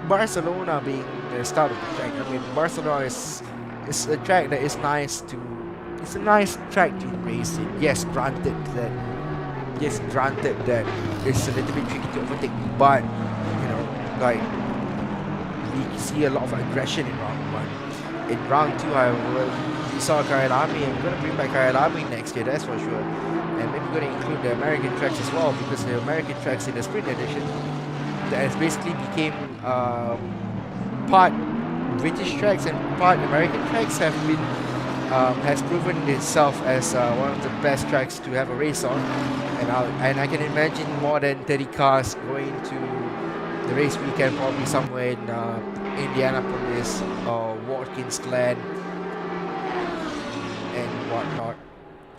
Barcelona being the start of the track, I mean, Barcelona is a track that is nice to... It's a nice track to race in. Yes, granted that it's a little bit tricky to overtake, but you know, like, we see a lot of aggression in round 1. In round 2, however, we saw Kyalami, and we're going to bring back Kyalami next year, that's for sure. And maybe we're going to include the American tracks as well, because the American tracks in the sprint edition that has basically became part British tracks and part American tracks have been has proven itself as one of the best tracks to have a race on, and I can imagine more than 30 cars going to the race weekend, probably somewhere in Indianapolis or Watkins Glen and whatnot.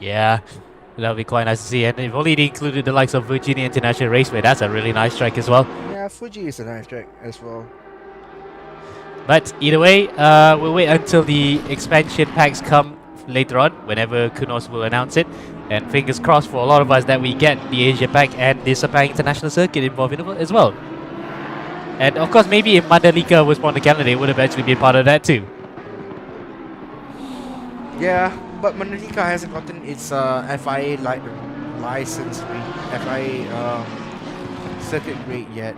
Yeah, that would be quite nice to see. And if only they included the likes of Virginia International Raceway, that's a really nice track as well. Yeah, Fuji is a nice track as well. But either way, we'll wait until the expansion packs come later on, whenever Kunos will announce it. And fingers crossed for a lot of us that we get the Asia pack and the Sepang International Circuit involved in it as well. And of course, maybe if Mandalika was on the calendar, it would have actually been part of that too. Yeah, but Mandalika hasn't gotten its FIA license, FIA circuit grade yet.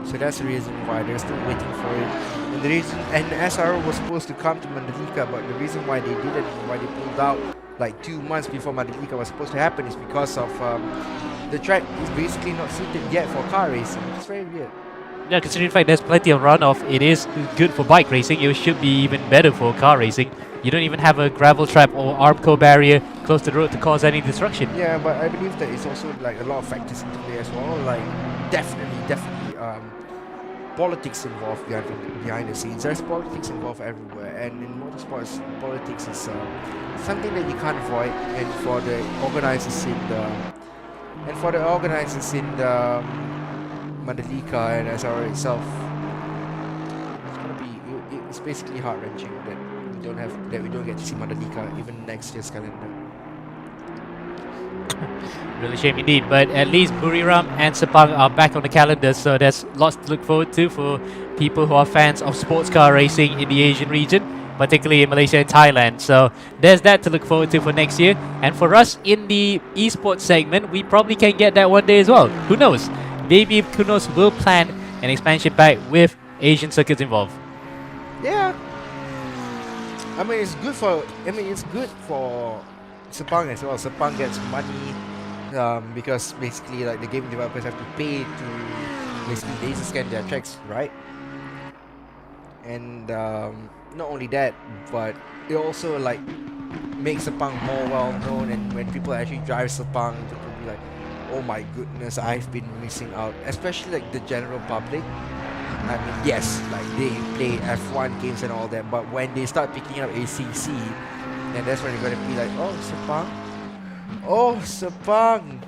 So that's the reason why they're still waiting for it. And the reason, and SRO was supposed to come to Mandalika, but the reason why they didn't, why they pulled out like 2 months before Mandalika was supposed to happen, is because of the track is basically not suited yet for car racing. It's very weird. Yeah, considering the fact there's plenty of runoff, it is good for bike racing. It should be even better for car racing. You don't even have a gravel trap or Armco barrier close to the road to cause any destruction. Yeah, but I believe that it's also like a lot of factors into play as well. Like definitely politics involved behind the scenes. There's politics involved everywhere, and in motorsports, politics is something that you can't avoid. And for the organizers in the Mandalika and SRO itself, it's gonna be it's basically heart wrenching that we don't get to see Mandalika even next year's calendar. Really shame indeed, but at least Buriram and Sepang are back on the calendar, so there's lots to look forward to for people who are fans of sports car racing in the Asian region, particularly in Malaysia and Thailand. So there's that to look forward to for next year. And for us in the esports segment, we probably can get that one day as well. Who knows? Maybe Kunos will plan an expansion pack with Asian circuits involved. Yeah. I mean, it's good for. It's good for Sepang as well. Sepang gets money because basically, like, the game developers have to pay to basically laser scan their tracks, right? And not only that, but it also like makes Sepang more well known. And when people actually drive Sepang, people will be like, "Oh my goodness, I've been missing out." Especially like the general public. I mean, yes, like they play F1 games and all that, but when they start picking up ACC, then that's when they're gonna be like, "Oh, Sepang, oh Sepang."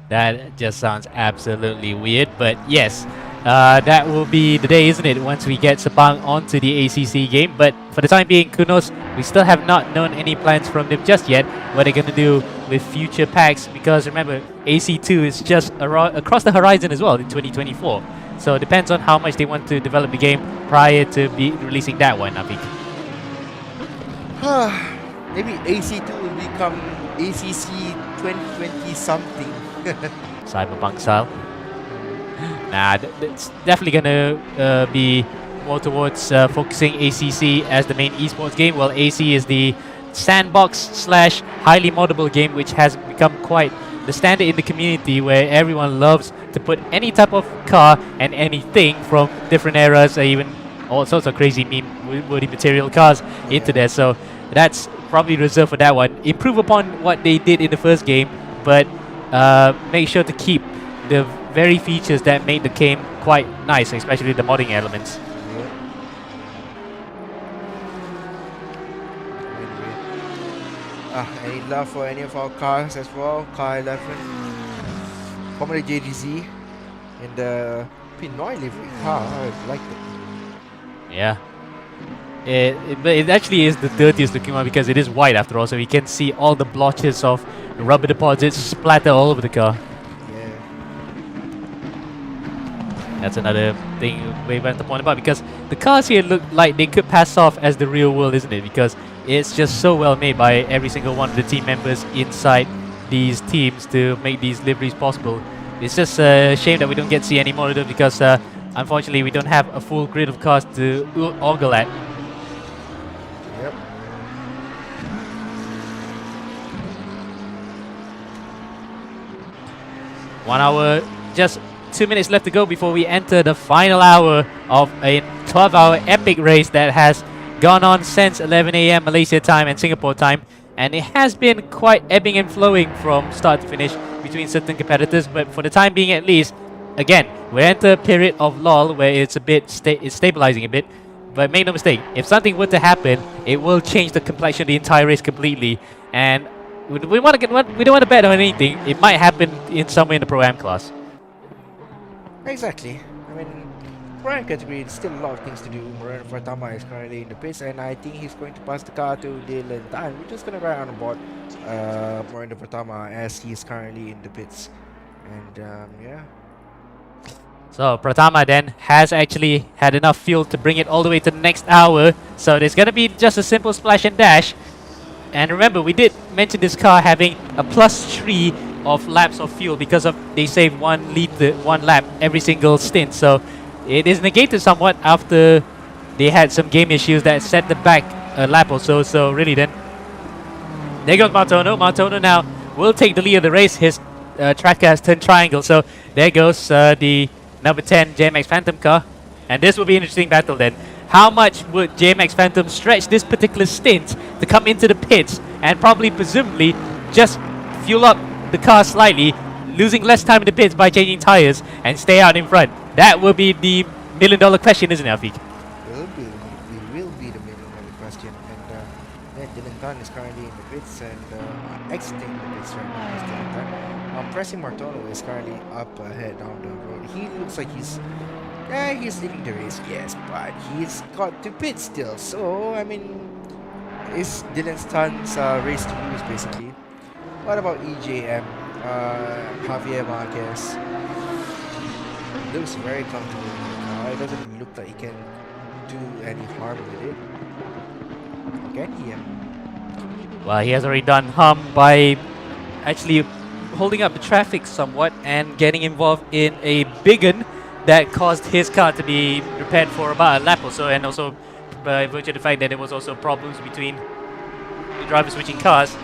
That just sounds absolutely weird, but yes, that will be the day, isn't it, once we get Sepang onto the ACC game. But for the time being, Kunos, we still have not known any plans from them just yet, what they're going to do with future packs, because remember, AC2 is just across the horizon as well in 2024. So it depends on how much they want to develop the game prior to be releasing that one, I think. Maybe AC2 will become ACC 2020 something. Cyberpunk style. Nah, it's definitely gonna be more towards focusing ACC as the main esports game, while AC is the sandbox slash highly moddable game, which has become quite the standard in the community, where everyone loves to put any type of car and anything from different eras, even all sorts of crazy meme-worthy material cars into there. So that's probably reserved for that one. Improve upon what they did in the first game, but make sure to keep the very features that made the game quite nice, especially the modding elements. Any love for any of our cars as well? Car 11, Formula JDZ, and the Pinoy livery car. I like it. Yeah. But it actually is the dirtiest looking one because it is white after all, so you can see all the blotches of rubber deposits splatter all over the car. Yeah. That's another thing we want to point about, because the cars here look like they could pass off as the real world, isn't it? Because it's just so well made by every single one of the team members inside these teams to make these liveries possible. It's just a shame that we don't get to see any more of them, because unfortunately we don't have a full grid of cars to ogle at. Yep. One hour, just 2 minutes left to go before we enter the final hour of a 12-hour epic race that has gone on since 11 a.m. Malaysia time and Singapore time, and it has been quite ebbing and flowing from start to finish between certain competitors. But for the time being, at least, again, we enter a period of lull where it's a bit it's stabilizing a bit. But make no mistake, if something were to happen, it will change the complexion of the entire race completely. And we don't want to bet on anything. It might happen in somewhere in the Pro-Am class. Exactly. I mean, Pro-Am category, there's still a lot of things to do. Moreno Pratama is currently in the pits, and I think he's going to pass the car to Dylan Tan. We're just going to ride on board Moreno Pratama as he's currently in the pits. And yeah. So Pratama then has actually had enough fuel to bring it all the way to the next hour. So there's going to be just a simple splash and dash. And remember, we did mention this car having a +3 of laps of fuel because of they save 1 lap every single stint. So it is negated somewhat after they had some game issues that set them back a lap or so. So really then, there goes Martono. Martono now will take the lead of the race. His tracker has turned triangle. So there goes the number 10 JMX Phantom car. And this will be an interesting battle then. How much would JMX Phantom stretch this particular stint to come into the pits and probably presumably just fuel up the car slightly, losing less time in the pits by changing tires and stay out in front? That will be the million-dollar question, isn't it, Afiq? It will be the million-dollar question. And yeah, Dylan Tan is currently in the pits and exiting the pits right now. Is Dylan Tan. Pressing Martono is currently up ahead down the road. He looks like he's leading the race, yes, but he's got to pit still. So I mean, it's Dylan Tan's race to lose basically. What about EJM? Javier Marquez. Looks very comfortable in the car. It doesn't look like he can do any harm with it. Or can he? Well, he has already done harm by actually holding up the traffic somewhat and getting involved in a big un that caused his car to be repaired for about a lap or so, and also by virtue of the fact that there was also problems between the drivers switching cars.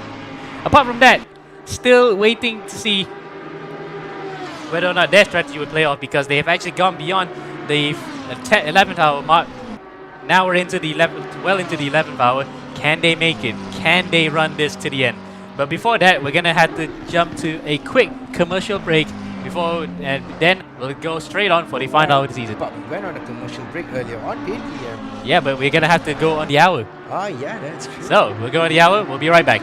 Apart from that, still waiting to see whether or not their strategy would play off, because they have actually gone beyond the 11th hour mark. Now we're into the 11th, well into the 11th hour. Can they make it? Can they run this to the end? But before that, we're gonna have to jump to a quick commercial break before, and then we'll go straight on for the final hour of the season. But we went on a commercial break earlier on, didn't we? Yeah, but we're gonna have to go on the hour. Oh yeah, that's true. So we'll go on the hour. We'll be right back.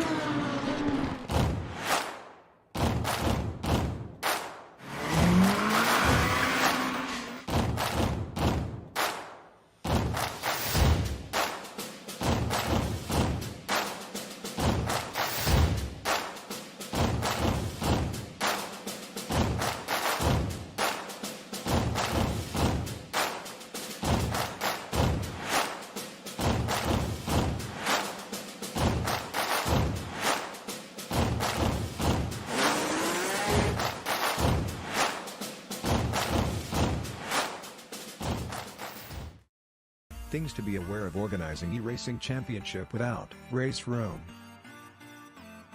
Things to be aware of organizing eRacing Championship without race room.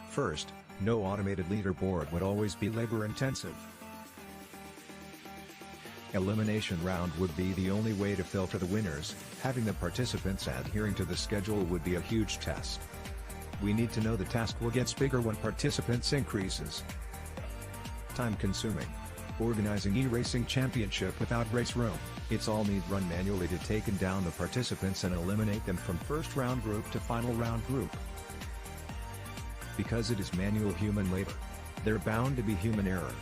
First, no automated leaderboard would always be labor intensive. Elimination round would be the only way to filter the winners. Having the participants adhering to the schedule would be a huge test. We need to know the task will get bigger when participants increases. Time consuming. Organizing eRacing Championship without race room, it's all need run manually to take down the participants and eliminate them from first round group to final round group. Because it is manual human labor, there bound to be human error.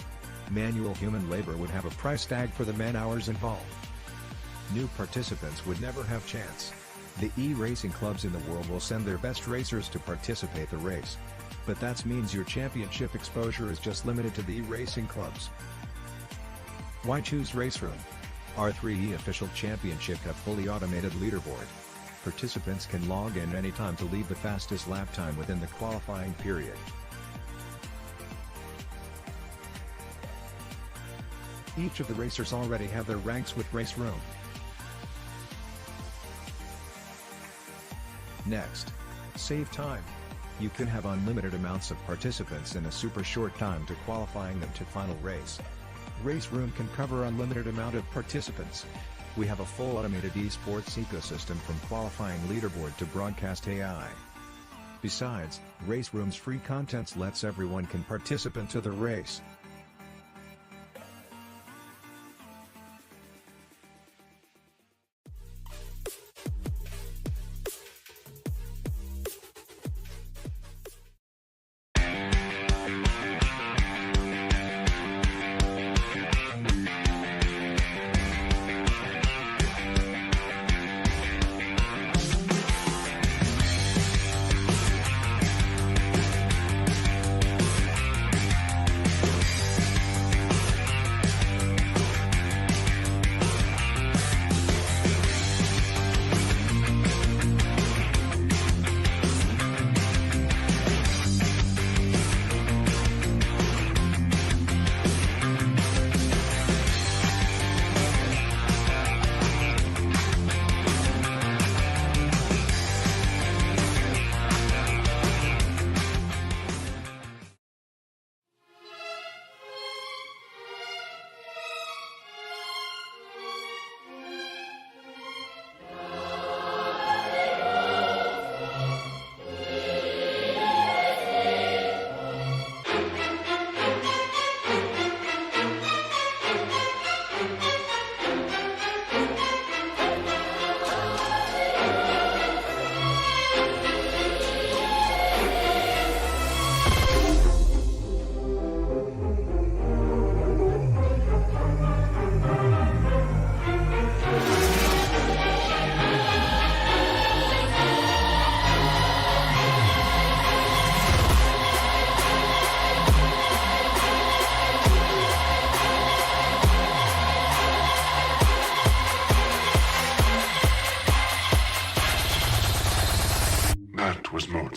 Manual human labor would have a price tag for the man hours involved. New participants would never have chance. The e-racing clubs in the world will send their best racers to participate the race. But that means your championship exposure is just limited to the e-racing clubs. Why choose race room? Our 3E official championship have fully automated leaderboard. Participants can log in anytime to leave the fastest lap time within the qualifying period. Each of the racers already have their ranks with race room. Next, save time. You can have unlimited amounts of participants in a super short time to qualifying them to final race. Race room can cover unlimited amount of participants. We have a full automated esports ecosystem from qualifying leaderboard to broadcast AI. Besides, race room's free contents lets everyone can participate to the race.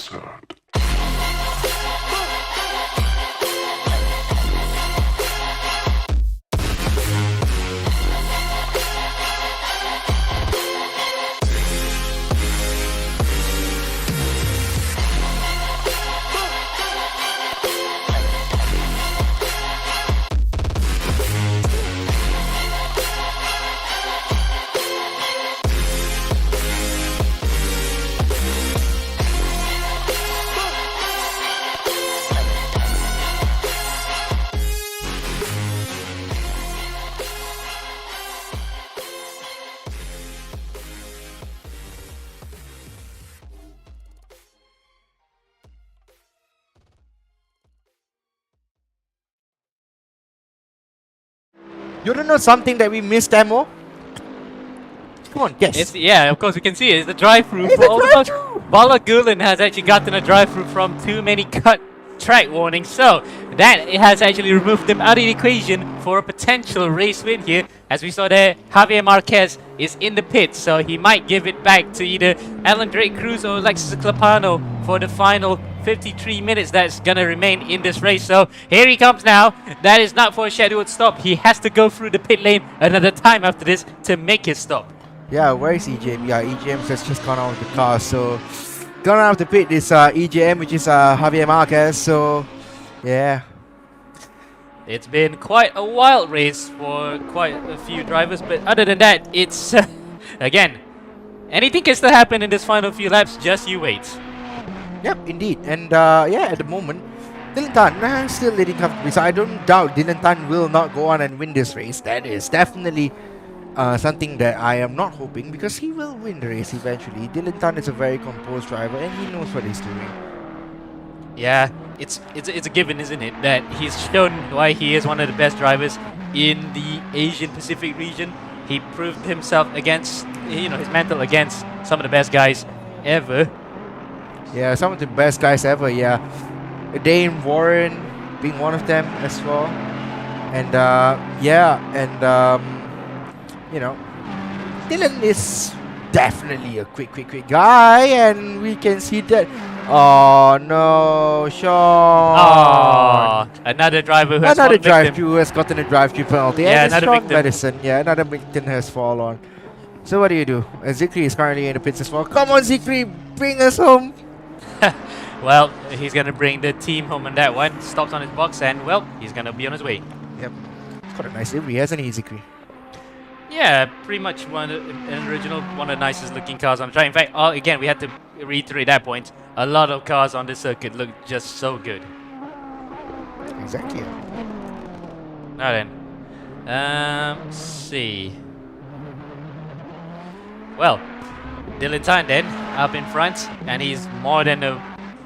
absurd. You don't know something that we missed, Amo? Come on, guess. Yeah, of course we can see it. It's the drive-through. Bala Gulen has actually gotten a drive-through from too many cut track warnings, so that it has actually removed them out of the equation for a potential race win here. As we saw there, Javier Marquez is in the pit, so he might give it back to either Alan Drake Cruz or Alexis Clapano for the final 53 minutes that's gonna remain in this race. So here he comes now. That is not for a scheduled stop. He has to go through the pit lane another time after this to make his stop. Yeah, where is EJM? Yeah, EJM has just gone out of the car. So, gone out of the pit is EJM, which is Javier Marquez. So, yeah. It's been quite a wild race for quite a few drivers, but other than that, it's again, anything can still happen in this final few laps. Just you wait. Yep, indeed. And yeah, at the moment, Dylan Tan still leading comfortably. So I don't doubt Dylan Tan will not go on and win this race. That is definitely something that I am not hoping, because he will win the race eventually. Dylan Tan is a very composed driver and he knows what he's doing. Yeah, it's a given, isn't it, that he's shown why he is one of the best drivers in the Asian Pacific region. He proved himself against, his mantle against some of the best guys ever. Yeah, some of the best guys ever, yeah. Dane Warren being one of them as well. And Dylan is definitely a quick guy, and we can see that. Oh no, Sean! Oh, another driver who has Another fallen victim. drive-through has gotten a drive-through penalty. Yeah, and another Sean victim. Madison. Yeah, another victim has fallen. So what do? Zikri is currently in the pits as well. Come on, Zikri, bring us home. Well, he's going to bring the team home on that one. Stops on his box and, well, he's going to be on his way. Yep. He's got a nice livery, hasn't he, Zikri? Yeah, pretty much an original, one of the nicest looking cars on the track. In fact, again, we had to reiterate that point. A lot of cars on this circuit look just so good. Exactly. Now then, let's see. Well, Dylan Tan then up in front, and he's more than the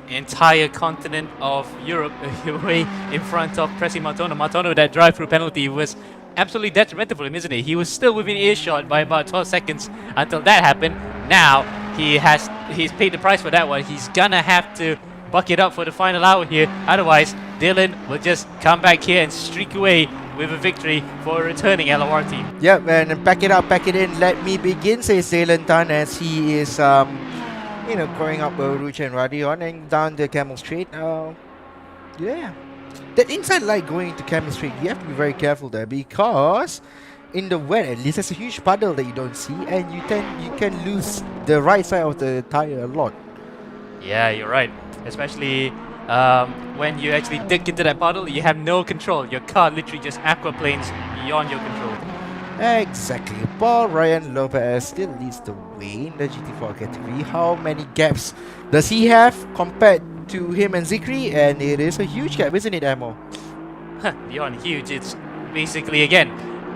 entire continent of Europe away in front of Presi Martono. Martono, that drive-through penalty was absolutely detrimental for him, isn't it? He was still within earshot by about 12 seconds until that happened. Now he's paid the price for that one. He's gonna have to buck it up for the final hour here. Otherwise, Dylan will just come back here and streak away with a victory for a returning LOR team. Yep, and pack it up, pack it in. Let me begin, says Dylan Tan, as he is, going up Rucha and Radion and down the Camel Straight. Yeah. That inside light going to Camel Straight, you have to be very careful there, because in the wet, at least, there's a huge puddle that you don't see, and you can lose the right side of the tire a lot. Yeah, you're right. Especially when you actually dig into that puddle, you have no control. Your car literally just aquaplanes beyond your control. Exactly. Paul Ryan Lopez still leads the way in the GT4 category. How many gaps does he have compared to him and Zikri? And it is a huge gap, isn't it, Amo? Beyond huge. It's basically, again,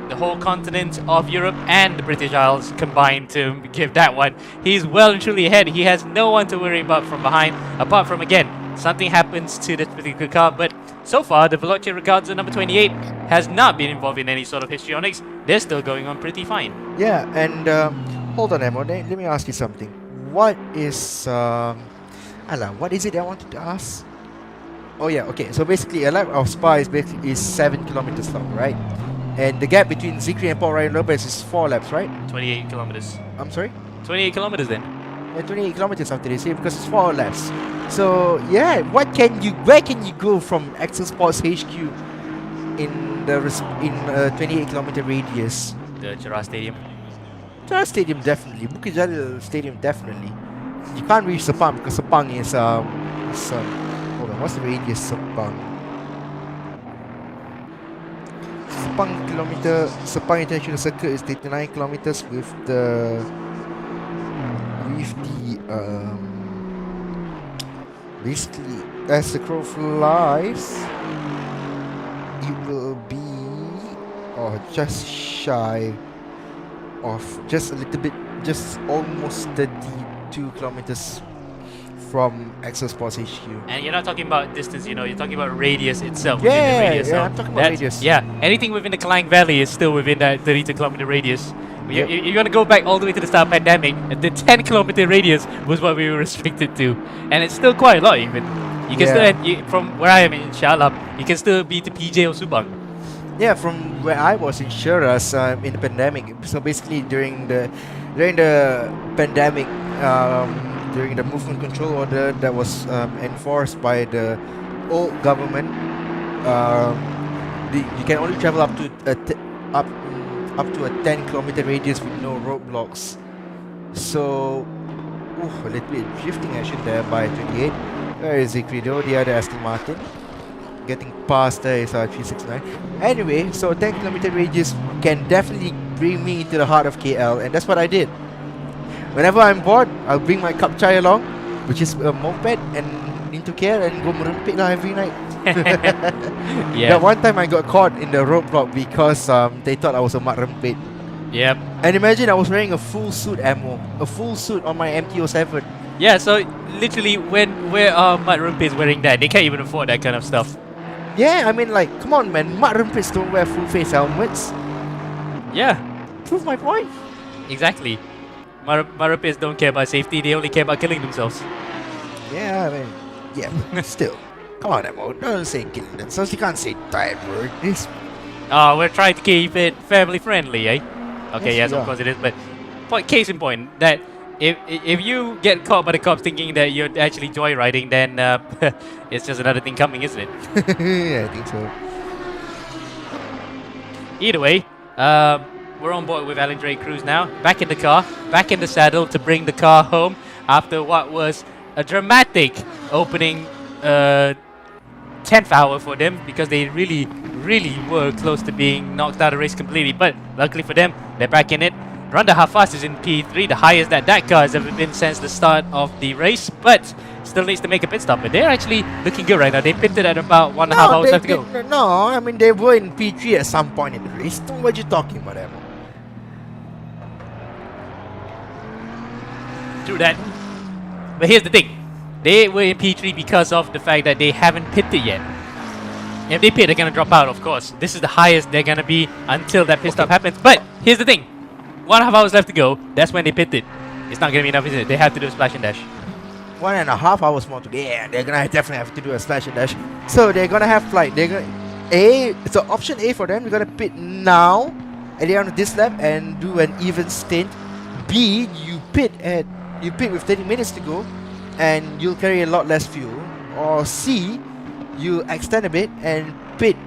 the whole continent of Europe and the British Isles combined to give that one. He's well and truly ahead. He has no one to worry about from behind, apart from, again, something happens to this particular car. But so far, the Veloce Ragazza number 28 has not been involved in any sort of histrionics. They're still going on pretty fine. Yeah, and hold on, Amo. Let me ask you something. What is what is it I wanted to ask? Oh yeah, okay. So basically, a lap of Spa is 7 kilometers long, right? And the gap between Zikri and Paul Ryan Lopez is 4 laps, right? 28 kilometers. I'm sorry? 28 kilometers then. 28 kilometers after this here because it's 4 laps. So yeah, where can you go from Axel Sports HQ in the 28 kilometer radius? The Chera Stadium. Chera Stadium definitely, Bukit Jalil Stadium definitely. You can't reach Sepang because Sepang is hold on, what's the radius Sepang? Sepang International Circuit is 39 kilometers with the basically as the crow flies it will be just shy of just a little bit, just almost 32 kilometers from Axel Sports HQ. And you're not talking about distance, you're talking about radius itself. Yeah, within the radius, yeah, so I'm talking about that's- radius. Yeah, anything within the Klang Valley is still within that 32 kilometer radius. Yep. You're going to go back all the way to the start of the pandemic. The 10 kilometer radius was what we were restricted to. And it's still quite a lot even. You can still, from where I am in Shah Alam, you can still be to PJ or Subang. Yeah, from where I was in Shiraz in the pandemic. So basically during the pandemic, during the movement control order that was enforced by the old government, you can only travel up to a 10 kilometer radius with no roadblocks. So, a little bit drifting action there by 28. Where is Credo, the other Aston Martin? Getting past there is 369. Anyway, so 10 kilometer radius can definitely bring me into the heart of KL, and that's what I did. Whenever I'm bored, I'll bring my cup chai along, which is a moped, and into KL and go merempit lah every night. Yeah. That one time I got caught in the roadblock because they thought I was a mat rempit. Yep. And imagine I was wearing a full suit ammo, a full suit on my MT-07. Yeah, so literally where are Mud Rumpis wearing that? They can't even afford that kind of stuff. Yeah, I mean, like, come on, man. Mud rempits don't wear full face helmets. Yeah, Prove my point. exactly. Mud Rumpis don't care about safety, they only care about killing themselves. Yeah, I mean, yeah, still. Come on, Emo. Don't say killing themselves. You can't say that word. This. Oh, we're trying to keep it family friendly, eh? Okay, Yes, yes, we of are. course it is, but case in point, that if you get caught by the cops thinking that you're actually joyriding, then it's just another thing coming, isn't it? Yeah, I think so. Either way, we're on board with Alan Drake Cruz now. Back in the car, back in the saddle to bring the car home after what was a dramatic opening 10th hour for them, because they really were close to being knocked out of the race completely. But luckily for them, they're back in it. Randa Hafas is in P3, the highest that car has ever been since the start of the race, but still needs to make a pit stop. But they're actually looking good right now. They pitted at about 1.5 hours left to go. No, I mean, they were in P3 at some point in the race. What are you talking about, Emo? True that. But here's the thing. They were in P3 because of the fact that they haven't pitted yet. If they pit, they're going to drop out, of course. This is the highest they're going to be until that pit stop happens. But here's the thing. 1.5 hours left to go. That's when they pitted. It's not going to be enough, is it? They have to do a splash and dash. 1.5 hours more to go. Yeah, they're gonna definitely have to do a slash and dash. So they're gonna have like so option A for them. They're gonna pit now at the end of this lap and do an even stint. B, you pit with 30 minutes to go, and you'll carry a lot less fuel. Or C, you extend a bit and pit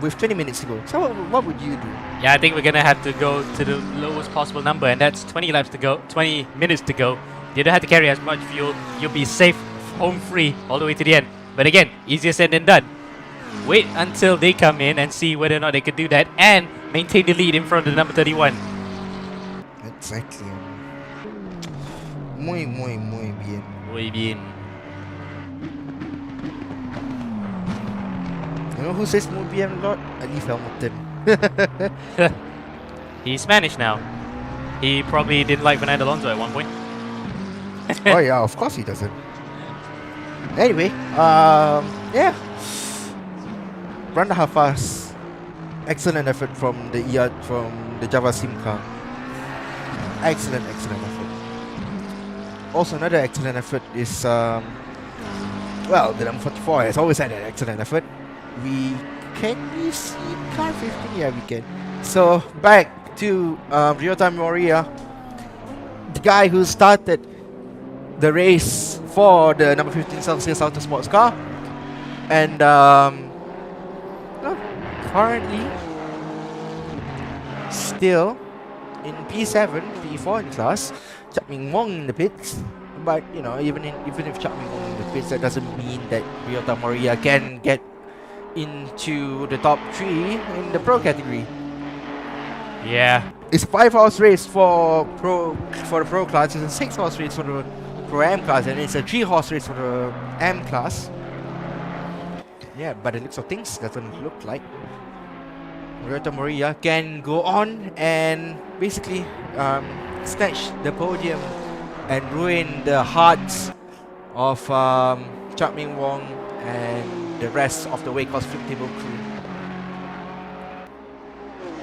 with 20 minutes to go. So what would you do? Yeah, I think we're going to have to go to the lowest possible number, and that's 20 laps to go, 20 minutes to go. You don't have to carry as much fuel. You'll be safe, home free all the way to the end. But again, easier said than done. Wait until they come in and see whether or not they could do that and maintain the lead in front of the number 31. Exactly. Muy bien. Muy bien. You know who says muy bien a lot? Alif Hamilton. He's Spanish now. He probably didn't like Fernando Alonso at one point. Oh yeah, of course he doesn't. Anyway, yeah. Randa Hafas, excellent effort from the Java Sim car. Excellent effort. Also, another excellent effort is the number 44 has always had an excellent effort. Can we see car 15? Yeah, we can. So back to Ryota Moria, the guy who started the race for the number 15 Celsius Auto Sports car. And currently still in P7, P4 in class, Chapmin Wong in the pits. But you know, even if Chapmin Wong in the pits, that doesn't mean that Ryota Morita can get into the top 3 in the pro category. Yeah. It's 5-horse race for the pro class. It's a 6-horse race for the pro M class, and it's a 3-horse race for the M class. Yeah, but the looks of things doesn't look like Ryota Morita can go on and basically snatch the podium and ruin the hearts of Chapmin Wong and the rest of the Wake House Flip Table crew.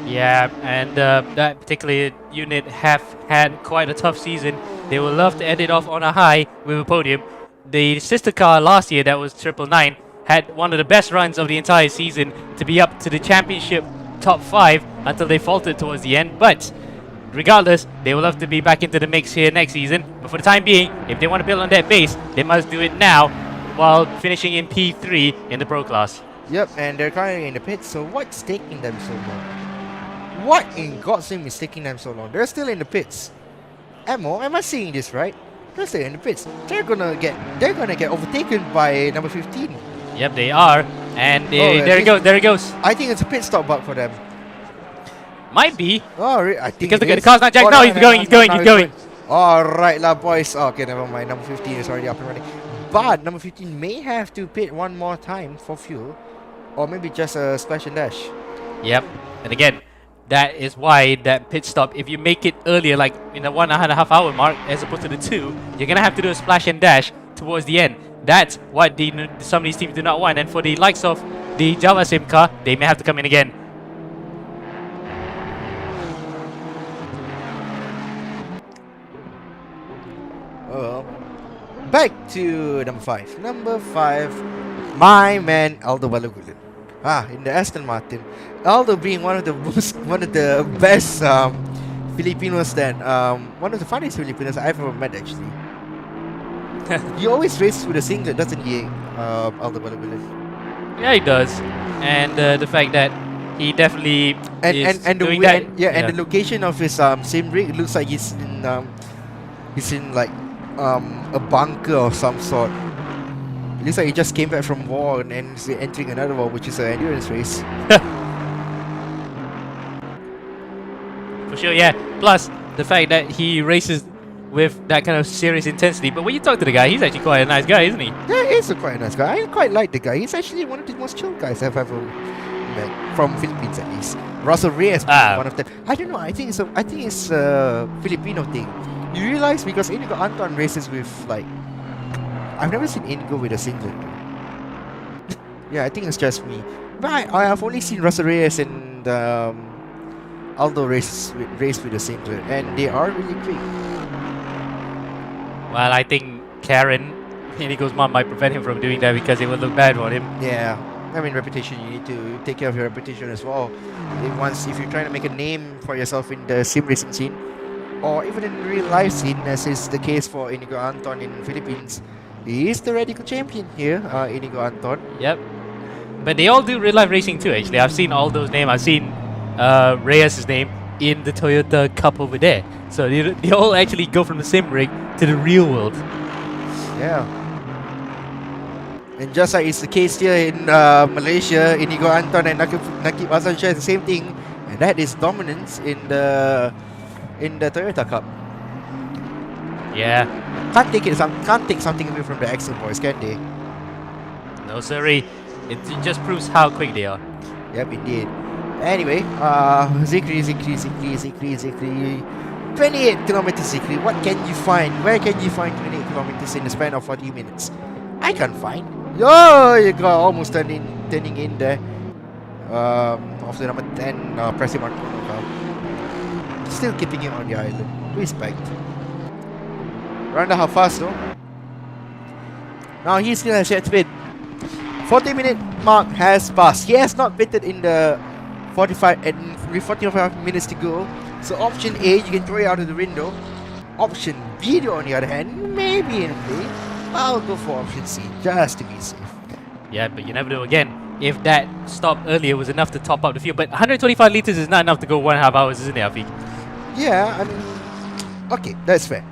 Yeah, and that particular unit have had quite a tough season. They would love to end it off on a high with a podium. The sister car last year, that was 999, had one of the best runs of the entire season to be up to the championship top 5 until they faltered towards the end. But regardless, they will love to be back into the mix here next season. But for the time being, if they want to build on that base, they must do it now while finishing in P3 in the pro class. Yep, and they're currently in the pits, so what's taking them so long? What in God's name is taking them so long? They're still in the pits. Ammo, am I seeing this right? They're still in the pits. They're gonna get overtaken by number 15. Yep, they are. And there it goes. I think it's a pit stop bug for them. Might be. Oh, I think Because it the car's not jacked. No, he's going. Alright lah, boys. Okay, never mind. Number 15 is already up and running. But number 15 may have to pit one more time for fuel. Or maybe just a splash and dash. Yep. And again, that is why that pit stop, if you make it earlier, like in the 1.5 hour mark, as opposed to the 2, you're going to have to do a splash and dash towards the end. That's what some of these teams do not want. And for the likes of the Java Sim car, they may have to come in again. Well, back to number 5. Number 5, my man Aldo Balagulan. In the Aston Martin. Aldo being one of the best Filipinos that one of the funniest Filipinos I've ever met actually. He always races with a singlet, doesn't he, Aldo Balagulan? Yeah, he does. And the fact that he definitely is doing that. And the location of his sim rig, it looks like he's in like a bunker of some sort. It looks like he just came back from war and is entering another war, which is an endurance race. For sure, yeah. Plus, the fact that he races with that kind of serious intensity. But when you talk to the guy, he's actually quite a nice guy, isn't he? Yeah, he's quite a nice guy. I quite like the guy. He's actually one of the most chill guys I've ever met, from Philippines at least. Russell Reyes being one of them. I don't know. I think it's a Filipino thing. You realize because Inigo Anton races with like, I've never seen Inigo with a singlet. Yeah, I think it's just me. But I have only seen Russell Reyes and Aldo race with a singlet, and they are really quick. Well, I think Karen, Inigo's mom, might prevent him from doing that because it would look bad on him. Yeah, I mean reputation. You need to take care of your reputation as well. If you're trying to make a name for yourself in the sim racing scene, or even in the real life scene, as is the case for Inigo Anton in the Philippines, he is the radical champion here, Inigo Anton. Yep. But they all do real life racing too, actually. I've seen all those names. I've seen Reyes' name in the Toyota Cup over there. So they all actually go from the sim rig to the real world. Yeah. And just like it's the case here in Malaysia, Inigo Anton and Nakib Azam share the same thing, and that is dominance in the Toyota Cup. Yeah. Can't take something away from the Axel boys, can they? No siree. It just proves how quick they are. Yep, indeed. Anyway, Zikri. 28 kilometers, Zikri. What can you find? Where can you find 28 kilometers in the span of 40 minutes? I can't find. Yo, you got almost turning in there. Of the number 10, Presi Marcono. Still keeping him on the island. Respect. Randa how fast though? Now he still has yet to bid. 40-minute mark has passed. He has not bidded in the 45 and with 45 minutes to go. So option A, you can throw it out of the window. Option B, on the other hand, maybe in play. I'll go for option C, just to be safe. Yeah, but you never know again. If that stop earlier was enough to top up the fuel, but 125 liters is not enough to go 1.5 hours, isn't it, Afiq? Yeah, I mean, okay, that's fair.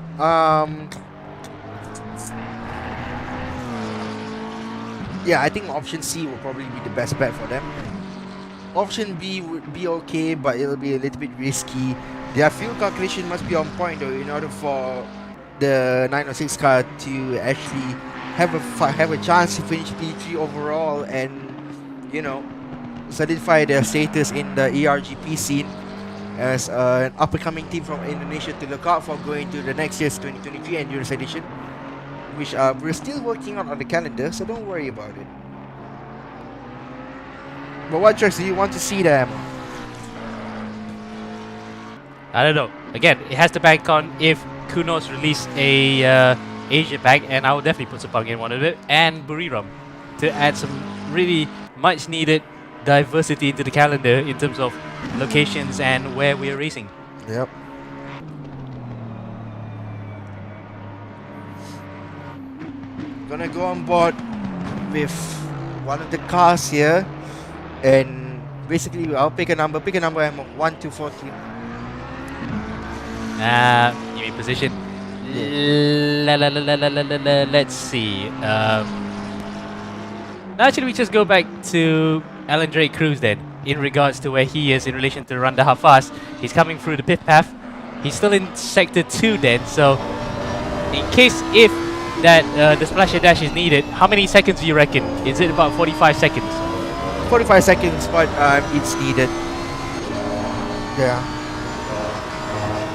Yeah, I think option C will probably be the best bet for them. Option B would be okay, but it'll be a little bit risky. Their fuel calculation must be on point though, in order for the 906 car to actually have a chance to finish P3 overall and, you know, solidify their status in the ERGP scene as an up-and-coming team from Indonesia to look out for going to the next year's 2023 Endurance Edition, which we're still working on the calendar, so don't worry about it. But what tracks do you want to see them? I don't know. Again, it has to bank on if Kunos release a Asia pack, and I will definitely put Sepang in one of it, and Buriram to add some really much needed diversity into the calendar in terms of locations and where we are racing. Yep. Gonna go on board with one of the cars here, and basically I'll pick a number. Pick a number. I'm 1, 2, 4, 3. You mean position? Let's see. Actually, we just go back to Alan Drake Cruz then, in regards to where he is in relation to Randa how fast. He's coming through the pit path. He's still in sector 2 then, so in case if that the splash and dash is needed, how many seconds do you reckon? Is it about 45 seconds? 45 seconds, but it's needed. Yeah.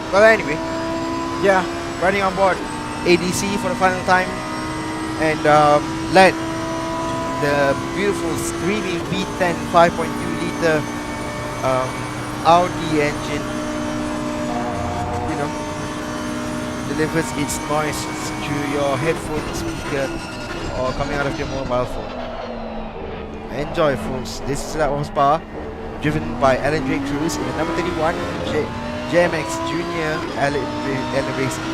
But anyway, yeah, riding on board ADC for the final time, and let the beautiful screaming V10 5.2 liter Audi engine, you know, delivers its noise through your headphone speaker or coming out of your mobile phone. Enjoy, folks. This is that horsepower driven by Alan Drake Cruz in the number 31 JMX Junior Alan Racing.